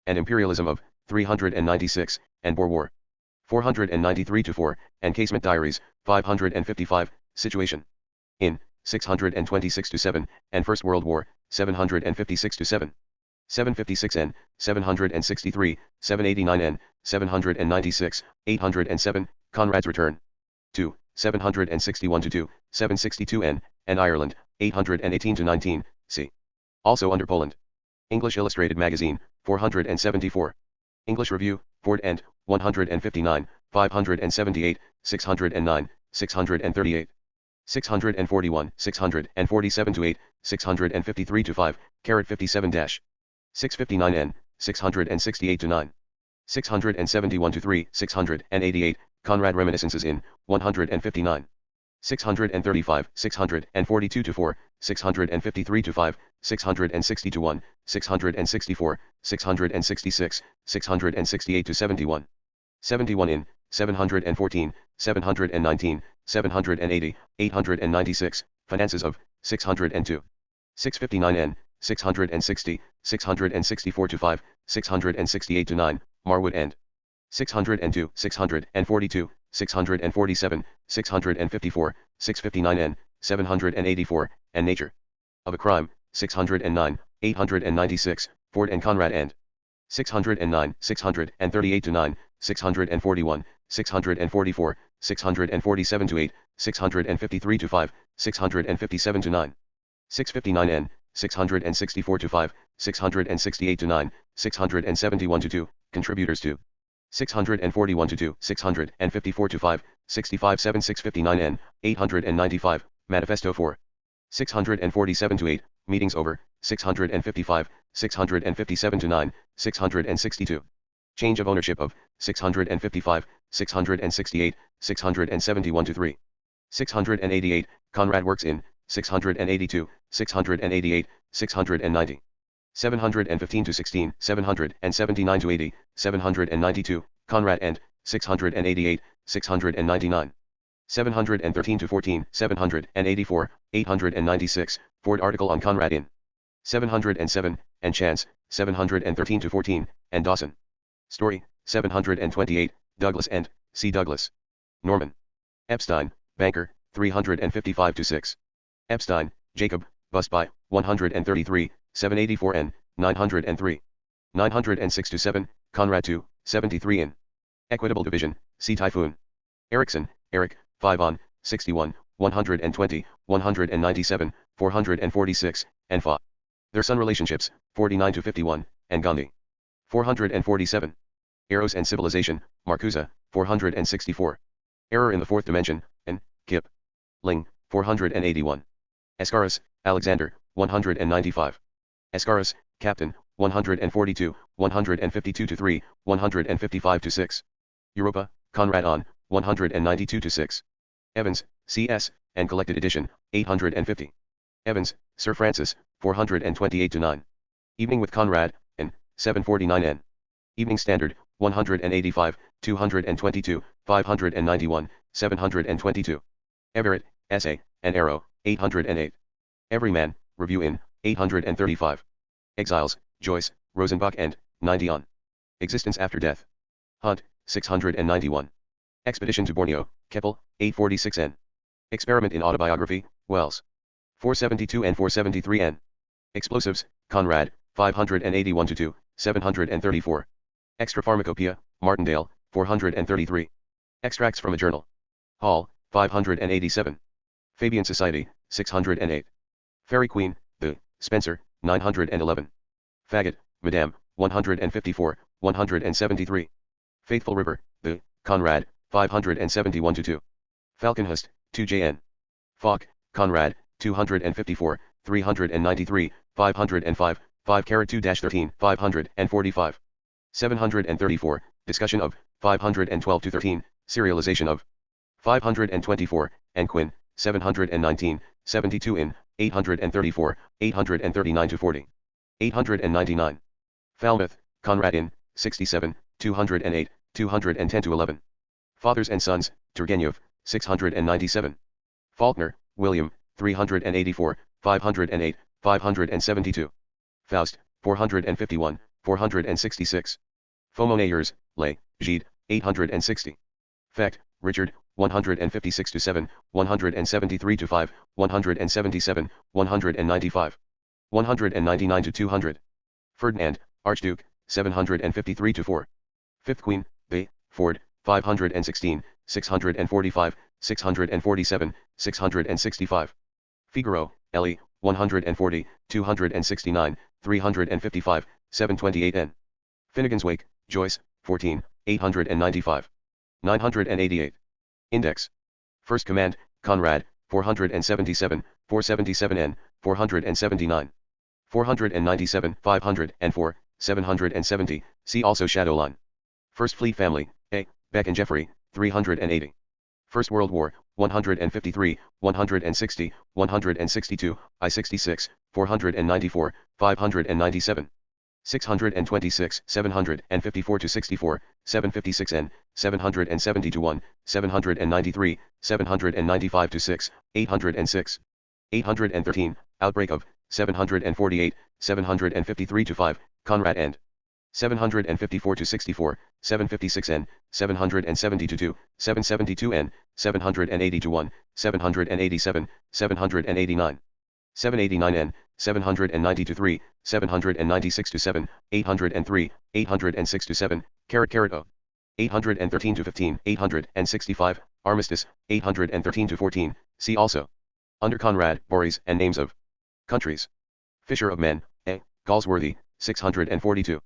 And Imperialism of, 396, and Boer War. 493 to 4, and Casement Diaries, 555, Situation. In, 626 to 7, and First World War, 756 to 7. 756 N, 763, 789 N, 796, 807, Conrad's Return. 2, 761 to 2, 762 N, and Ireland, 818 to 19, c. Also under Poland. English Illustrated Magazine, 474. English Review, Fort End, 159, 578, 609, 638. 641, 647 to 8, 653 to 5, carat 57 dash. 659 N, 668 to 9. 671 to 3, 688, Conrad Reminiscences in, 159. 635, 642 to 4, 653 to 5, 660 to 1, 664, 666, 668 to 71. 71 in, 714, 719, 780, 896, finances of 602. 659N, 660, 664 to 5, 668 to 9, Marwood end. 602, 642, 647, 654, 659N, 784, and nature of a crime, 609, 896, Ford and Conrad end. 609, 638 to 9, 641, 644, 647 to 8, 653 to 5, 657 to 9. 659N, 664 to 5, 668 to 9, 671 to 2, contributors to 641 to 2, 654 to 5, 65 7 659N, 895, Manifesto 4. 647 to 8, meetings over, 655, 657 to 9, 662. Change of ownership of, 655, 668, 671 to 3. 688, Conrad works in, 682, 688, 690. 715 to 16, 779 to 80, 792, Conrad and, 688, 699. 713 to 14, 784, 896, Ford article on Conrad in. 707, and Chance, 713 to 14, and Dawson. Story, 728, Douglas and, C. Douglas. Norman. Epstein, banker, 355 to 6. Epstein, Jacob, bust by, 133, 784 N, 903. 906 to 7, Conrad 2, 73 in. Equitable division, C. Typhoon. Erickson, Eric, 5 on, 61, 120, 197, 446, and Fa. Their son relationships, 49 to 51, and Gandhi. 447. Eros and Civilization, Marcuse, 464. Error in the Fourth Dimension, and, Kip. Ling, 481. Escaris, Alexander, 195. Escaris, Captain, 142, 152 to 3, 155 to 6. Europa, Conrad on, 192 to 6. Evans, C.S., and Collected Edition, 850. Evans, Sir Francis, 428 to 9. Evening with Conrad, N, 749 N. Evening Standard, 185, 222, 591, 722. Everett, Essay, and Arrow, 808. Everyman, Review in, 835. Exiles, Joyce, Rosenbach and, 90 on. Existence After Death. Hunt, 691. Expedition to Borneo, Keppel, 846 N. Experiment in Autobiography, Wells. 472 and 473 N. Explosives, Conrad, 581 to 2, 734. Extra Pharmacopoeia, Martindale, 433. Extracts from a Journal. Hall, 587. Fabian Society, 608. Fairy Queen, The, Spencer, 911. Faggot, Madame, 154, 173. Faithful River, The, Conrad, 571 to 2. Falconhurst, 2JN. Falk, Conrad, 254, 393, 505, 5-2-13, 545. 734, discussion of, 512 to 13, serialization of. 524, and Quinn, 719, 72 in, 834, 839 to 40. 899. Falmouth, Conrad in, 67, 208, 210 to 11. Fathers and Sons, Turgenev, 697. Faulkner, William, 384, 508, 572. Faust, 451, 466. Faumonniers, Lay, Gide, 860. Fecht, Richard, 156 to 7, 173 to 5, 177, 195. 199 to 200. Ferdinand, Archduke, 753 to 4. Fifth Queen, Bay, Ford, 516, 645, 647, 665. Figaro, Ellie, 140, 269, 355, 728 N. Finnegan's Wake, Joyce, 14, 895. 988. Index. First Command, Conrad, 477, 477 N, 479. 497, 504, 770, see also Shadowline. First Fleet Family, A, Beck and Jeffrey, 380. First World War, 153, 160, 162, I-66, 494, 597. 626, 754 to 64, 756 n, 770 to 1, 793, 795 to 6, 806, 813, outbreak of, 748, 753 to 5, Conrad and 754 to 64, 756 n, 770 to 2, 772 n, 780 to 1, 787, 789. 789 n, 790 to 3, 796 to 7, 803, 806 to 7, O. 813 to 15, 865, Armistice, 813 to 14, see also. Under Conrad, Boris, and names of countries. Fisher of Men, A. Galsworthy, 642.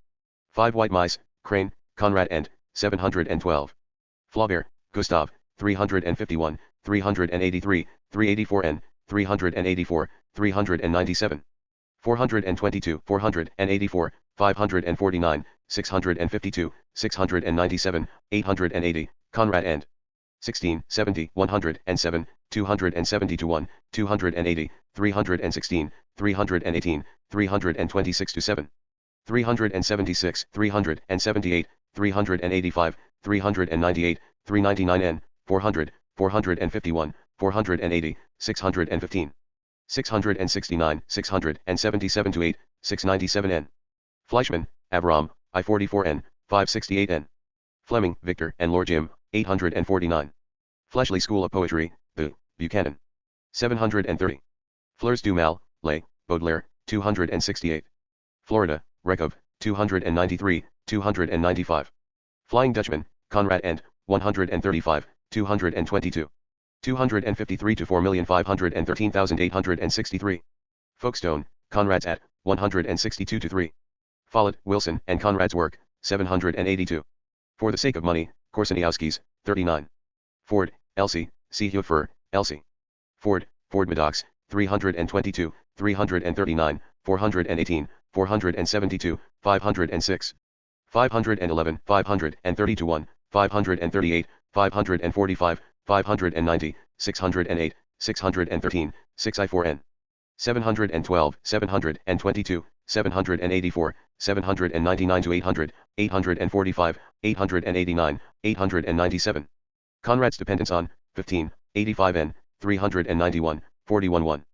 5 White Mice, Crane, Conrad and, 712. Flaubert, Gustave, 351, 383, 384 n, 384, 397. 422, 484, 549, 652, 697, 880, Conrad and 16, 70, 107, 270 to 1, 280, 316, 318, 326 to 7. 376, 378, 385, 398, 399 n, 400, 451, 480, 615. 669, 677 to 8, 697 n. Fleischmann, Avram, I-44 n, 568 n. Fleming, Victor, and Lord Jim, 849. Fleshley School of Poetry, The, Buchanan. 730. Fleurs du Mal, Les, Baudelaire, 268. Florida, Rekov, 293, 295. Flying Dutchman, Conrad and, 135, 222. 253 to 4,513,863. Folkestone, Conrad's at, 162 to 3. Follett, Wilson, and Conrad's work, 782. For the Sake of Money, Korsaniowski's, 39. Ford, Elsie, C. Hufer, Elsie. Ford, Maddox, 322, 339, 418, 472, 506. 511, 530 to 1, 538, 545, 590, 608, 613, 6I4N. 712, 722, 784, 799 to 800, 845, 889, 897. Conrad's dependence on, 15, 85N, 391, 41-1.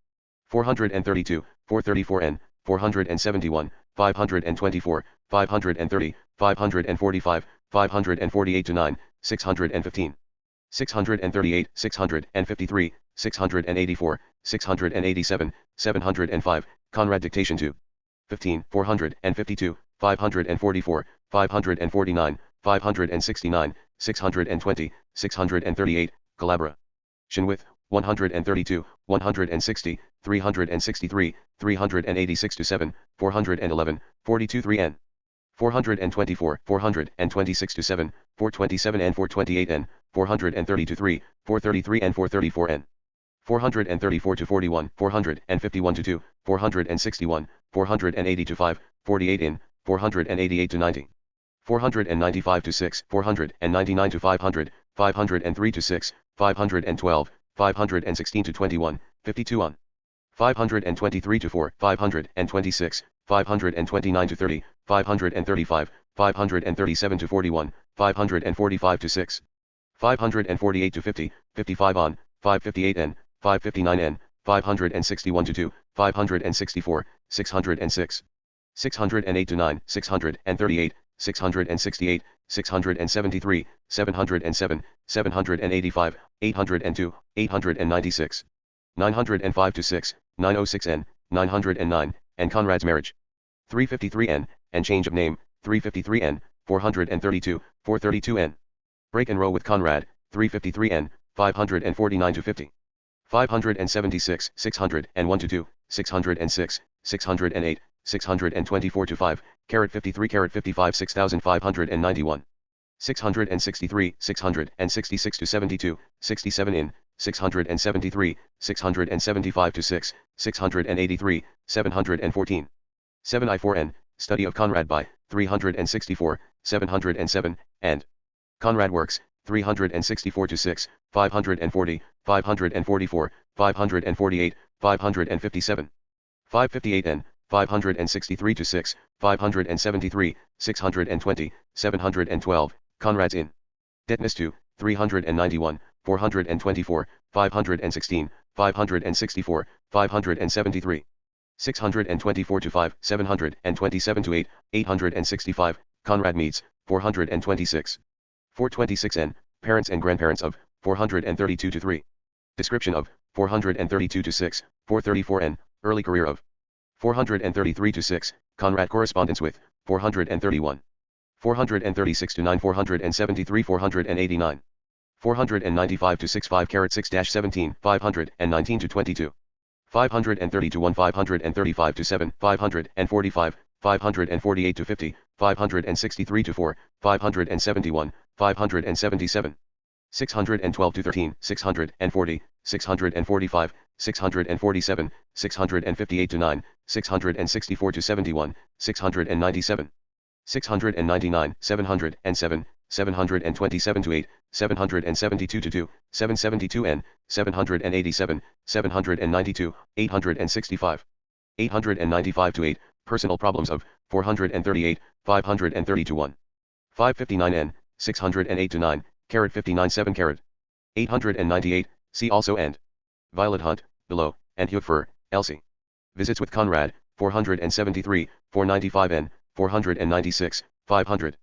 432, 434N, 471, 524, 530, 545, 548 to 9, 615. 638, 653, 684, 687, 705, Conrad dictation to 15, 452, 544, 549, 569, 620, 638, Calabria. With 132, 160, 363, 386 to 7, 411, 42 3N. 424, 426 to 7, 427 and 428 n, 430 to 3, 433 and 434 n. 434 to 41, 451 to 2, 461, 480 to 5, 48 in, 488 to 90. 495 to 6, 499 to 500, 503 to 6, 512, 516 to 21, 52 on. 523 to 4, 526, 529 to 30, 535, 537 to 41, 545 to 6. 548 to 50, 55 on, 558 n, 559 n, 561 to 2, 564, 606. 608 to 9, 638, 668, 673, 707, 785, 802, 896. 905 to 6, 906 n, 909, and Conrad's marriage. 353 n, and change of name, 353 n, 432, 432 n. Break and row with Conrad, 353 n, 549 to 50. 576, 601 to 2, 606, 608, 624 to 5, 53 55 6591. 663, 666 to 72, 67 in, 673, 675 to 6, 683, 714. 7I4N, study of Conrad by, 364, 707, and Conrad works, 364 to 6, 540, 544, 548, 557. 558N, 563 to 6, 573, 620, 712, Conrad's Inn. Deadness 2, 391, 424, 516, 564, 573. 624 to 5, 727 to 8, 865, Conrad meets, 426. 426 n, parents and grandparents of, 432 to 3. Description of, 432 to 6, 434 n, early career of. 433 to 6, Conrad correspondence with, 431. 436 to 9, 473, 489. 495 to 6, 5-6-17, 519 to 22. 530 to 1, 535 to 7, 545, 548 to 50, 563 to 4, 571, 577. 612 to 13, 640, 645, 647, 658 to 9, 664 to 71, 697. 699, 707, 727 to 8, 772 to 2, 772 n, 787, 792, 865. 895 to 8, personal problems of, 438, 530 to 1. 559 n, 608 to 9, 59 7 carat. 898, see also and. Violet Hunt, below, and Hufer, Elsie. Visits with Conrad, 473, 495 n, 496, 500.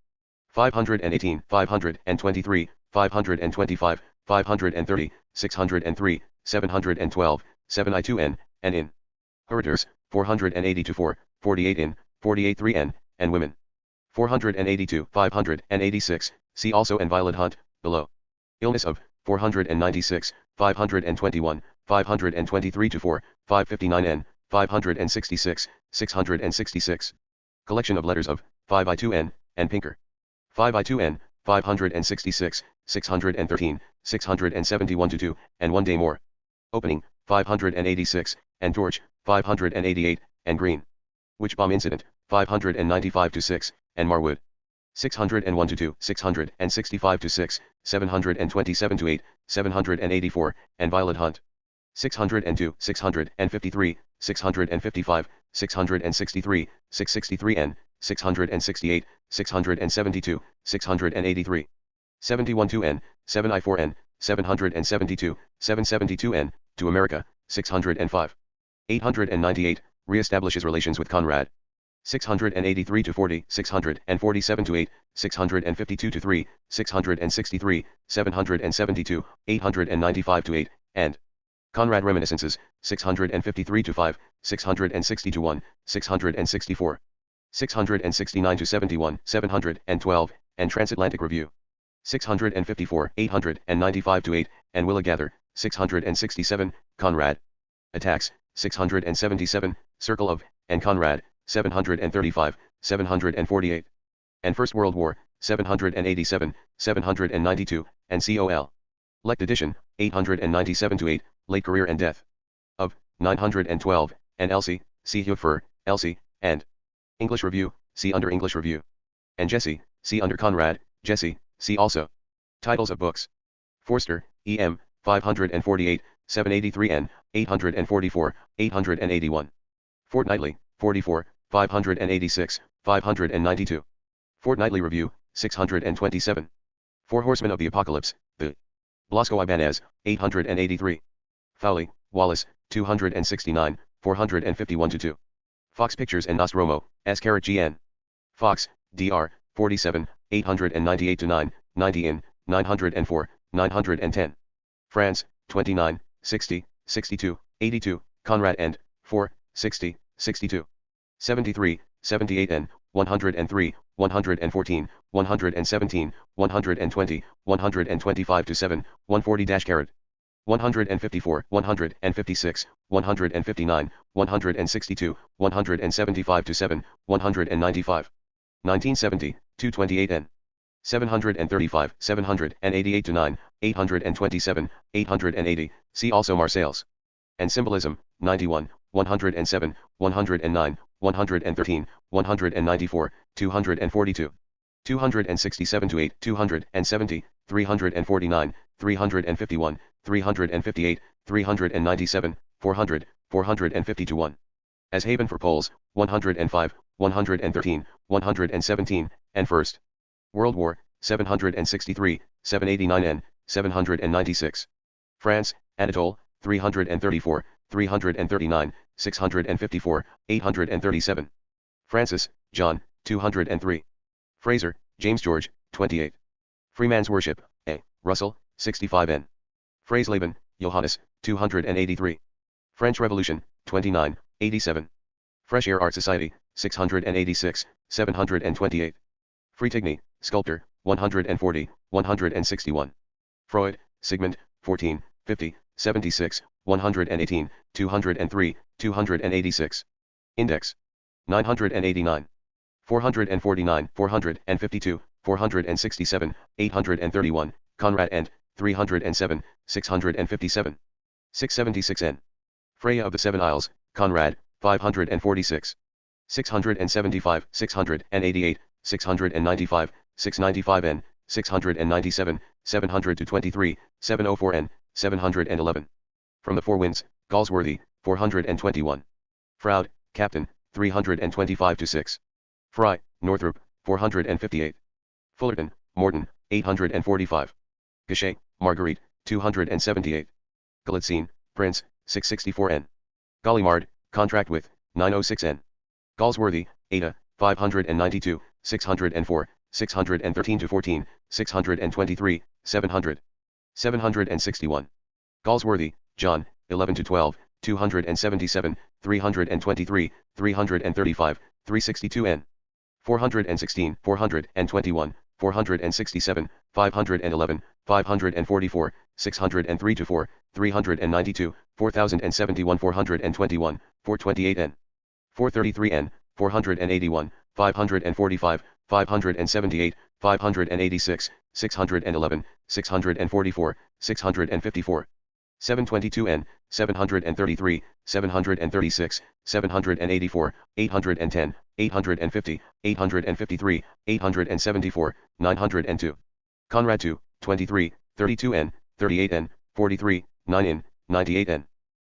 518, 523, 525, 530, 603, 712, 7I2 n, and in. Heritors, 480 to 4, 48 in, 48 3 n, and women. 482, 586, see also and Violet Hunt, below. Illness of, 496, 521, 523 to 4, 559 n, 566, 666. Collection of letters of, 5I2n, and Pinker. 5I2n, 566, 613, 671 to 2, and 1 day more. Opening, 586, and Torch, 588, and Green. Witch bomb incident, 595 to 6, and Marwood. 601 to 2, 665 to 6, 727 to 8, 784, and Violet Hunt. 602, 653, 655, 663, 663 n, 668, 672, 683. 71 2 n, 7I4 n, 772, 772 n, to America, 605. 898, re-establishes relations with Conrad. 683 to 40, 647 to 8, 652 to 3, 663, 772, 895 to 8, and Conrad reminiscences, 653 to 5, 660 to 1, 664, 669 to 71, 712, and Transatlantic Review. 654, 895 to 8, and Willa Gather, 667, Conrad. Attacks, 677, Circle of, and Conrad, 735, 748. And First World War, 787, 792, and Col. Lect edition, 897 to 8, late career and death. Of, 912, and Elsie, see Hufer, Elsie, and English Review, see under English Review. And Jesse, see under Conrad, Jesse, see also. Titles of books. Forster, E.M., 548, 783 n, 844, 881. Fortnightly, 44, 586, 592. Fortnightly Review, 627. Four Horsemen of the Apocalypse, the Blasco Ibanez, 883. Fowley, Wallace, 269, 451 to 2. Fox Pictures and Nostromo, S.Gn. Fox, Dr. 47, 898 to 9, 90 in, 904, 910. France, 29, 60, 62, 82, Conrad and, 4, 60, 62. 73, 78 and, 103, 114, 117, 120, 125 to 7, 140 154, 156, 159, 162, 175 to 7, 195. 1970, 228 n. 735, 788 to 9, 827, 880, see also Marseilles. And Symbolism, 91, 107, 109, 113, 194, 242. 267 to 8, 270, 349, 351, 358, 397, 400, 450 to 1. As haven for Poles, 105, 113, 117, and First World War, 763, 789 n, 796. France, Anatole, 334, 339, 654, 837. Francis, John, 203. Fraser, James George, 28. Freeman's Worship, A. Russell, 65 n. Freisleben, Johannes, 283. French Revolution, 29, 87. Fresh Air Art Society, 686, 728. Fritigny, Sculptor, 140, 161. Freud, Sigmund, 14, 50, 76, 118, 203, 286. Index. 989. 449, 452, 467, 831, Conrad and 307, 657. 676 n. Freya of the Seven Isles, Conrad, 546. 675, 688, 695, 695 n, 697, 723, 704 n, 711. From the Four Winds, Galsworthy, 421. Froude, Captain, 325 to 6. Fry, Northrop, 458. Fullerton, Morton, 845. Gachet, Marguerite, 278. Galitzine, Prince, 664 n. Gallimard, Contract with, 906 n. Galsworthy, Ada, 592, 604, 613 to 14, 623, 700. 761. Galsworthy, John, 11 to 12, 277, 323, 335, 362 n. 416, 421, 467, 511, 544, 603 to 4, 392, 4071, 421, 428 n. 433 n, 481, 545, 578, 586, 611, 644, 654. 722 n, 733, 736, 784, 810, 850, 853, 874, 902. Conrad 2, 23, 32 n, 38 n, 43, 9 n, 98 n.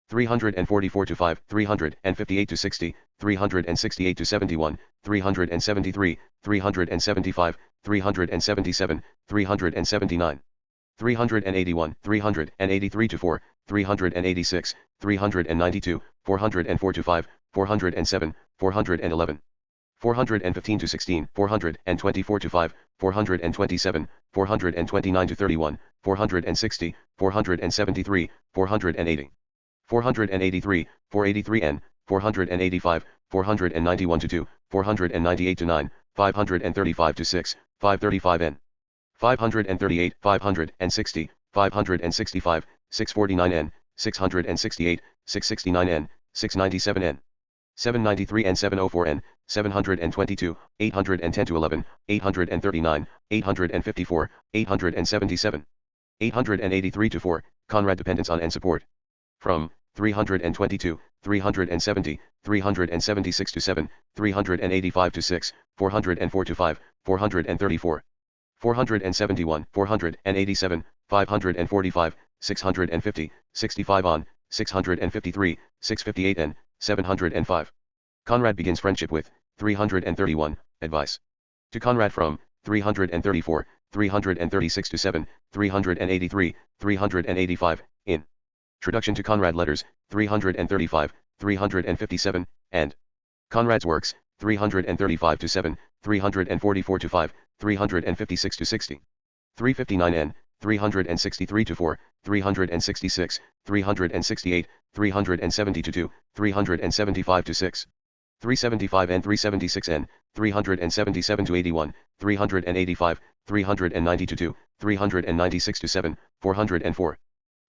344 to 5, 358 to 60, 368 to 71, 373, 375, 377, 379. 381, 383 to 4, 386, 392, 404 to 5, 407, 411. 415 to 16, 424 to 5, 427, 429 to 31, 460, 473, 480. 483, 483 n, 485, 491 to 2, 498 to 9, 535 to 6, 535 n. 538, 560, 565, 649 n, 668, 669 n, 697 n. 793 n, 704 n, 722, 810 to 11, 839, 854, 877. 883 to 4, Conrad dependence on and support. From 322, 370, 376 to 7, 385 to 6, 404 to 5, 434. 471, 487, 545, 650, 65 on, 653, 658 n, 705. Conrad begins friendship with, 331, advice. To Conrad from, 334, 336 to 7, 383, 385, in. Introduction to Conrad letters, 335, 357, and. Conrad's works, 335 to 7, 344 to 5, 356 to 60. 359 n, 363 to 4, 366, 368, 370 to 2, 375 to 6. 375 n, 376 n, 377 to 81, 385, 390 to 2, 396 to 7, 404.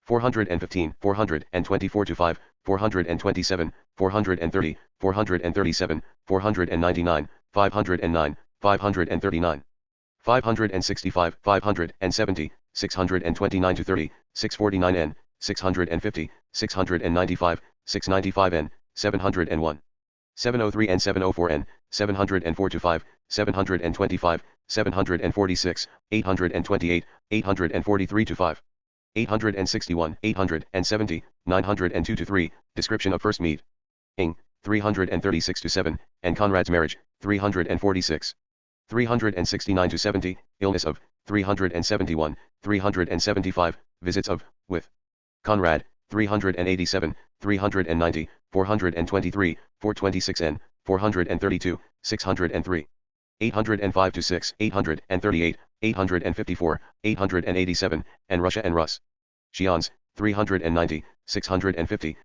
415, 424 to 5, 427, 430, 437, 499, 509, 539. 565, 570, 629 to 30, 649 n, 650, 695, 695 n, 701. 703 n, 704 n, 704 to 5, 725, 746, 828, 843 to 5. 861, 870, 902 to 3, description of first meet. Ing, 336 to 7, and Conrad's marriage, 346. 369 to 70, illness of, 371, 375, visits of, with Conrad, 387, 390, 423, 426 and 432, 603. 805 to 6, 838, 854, 887, and Russia and Rus. Shions, 390, 650,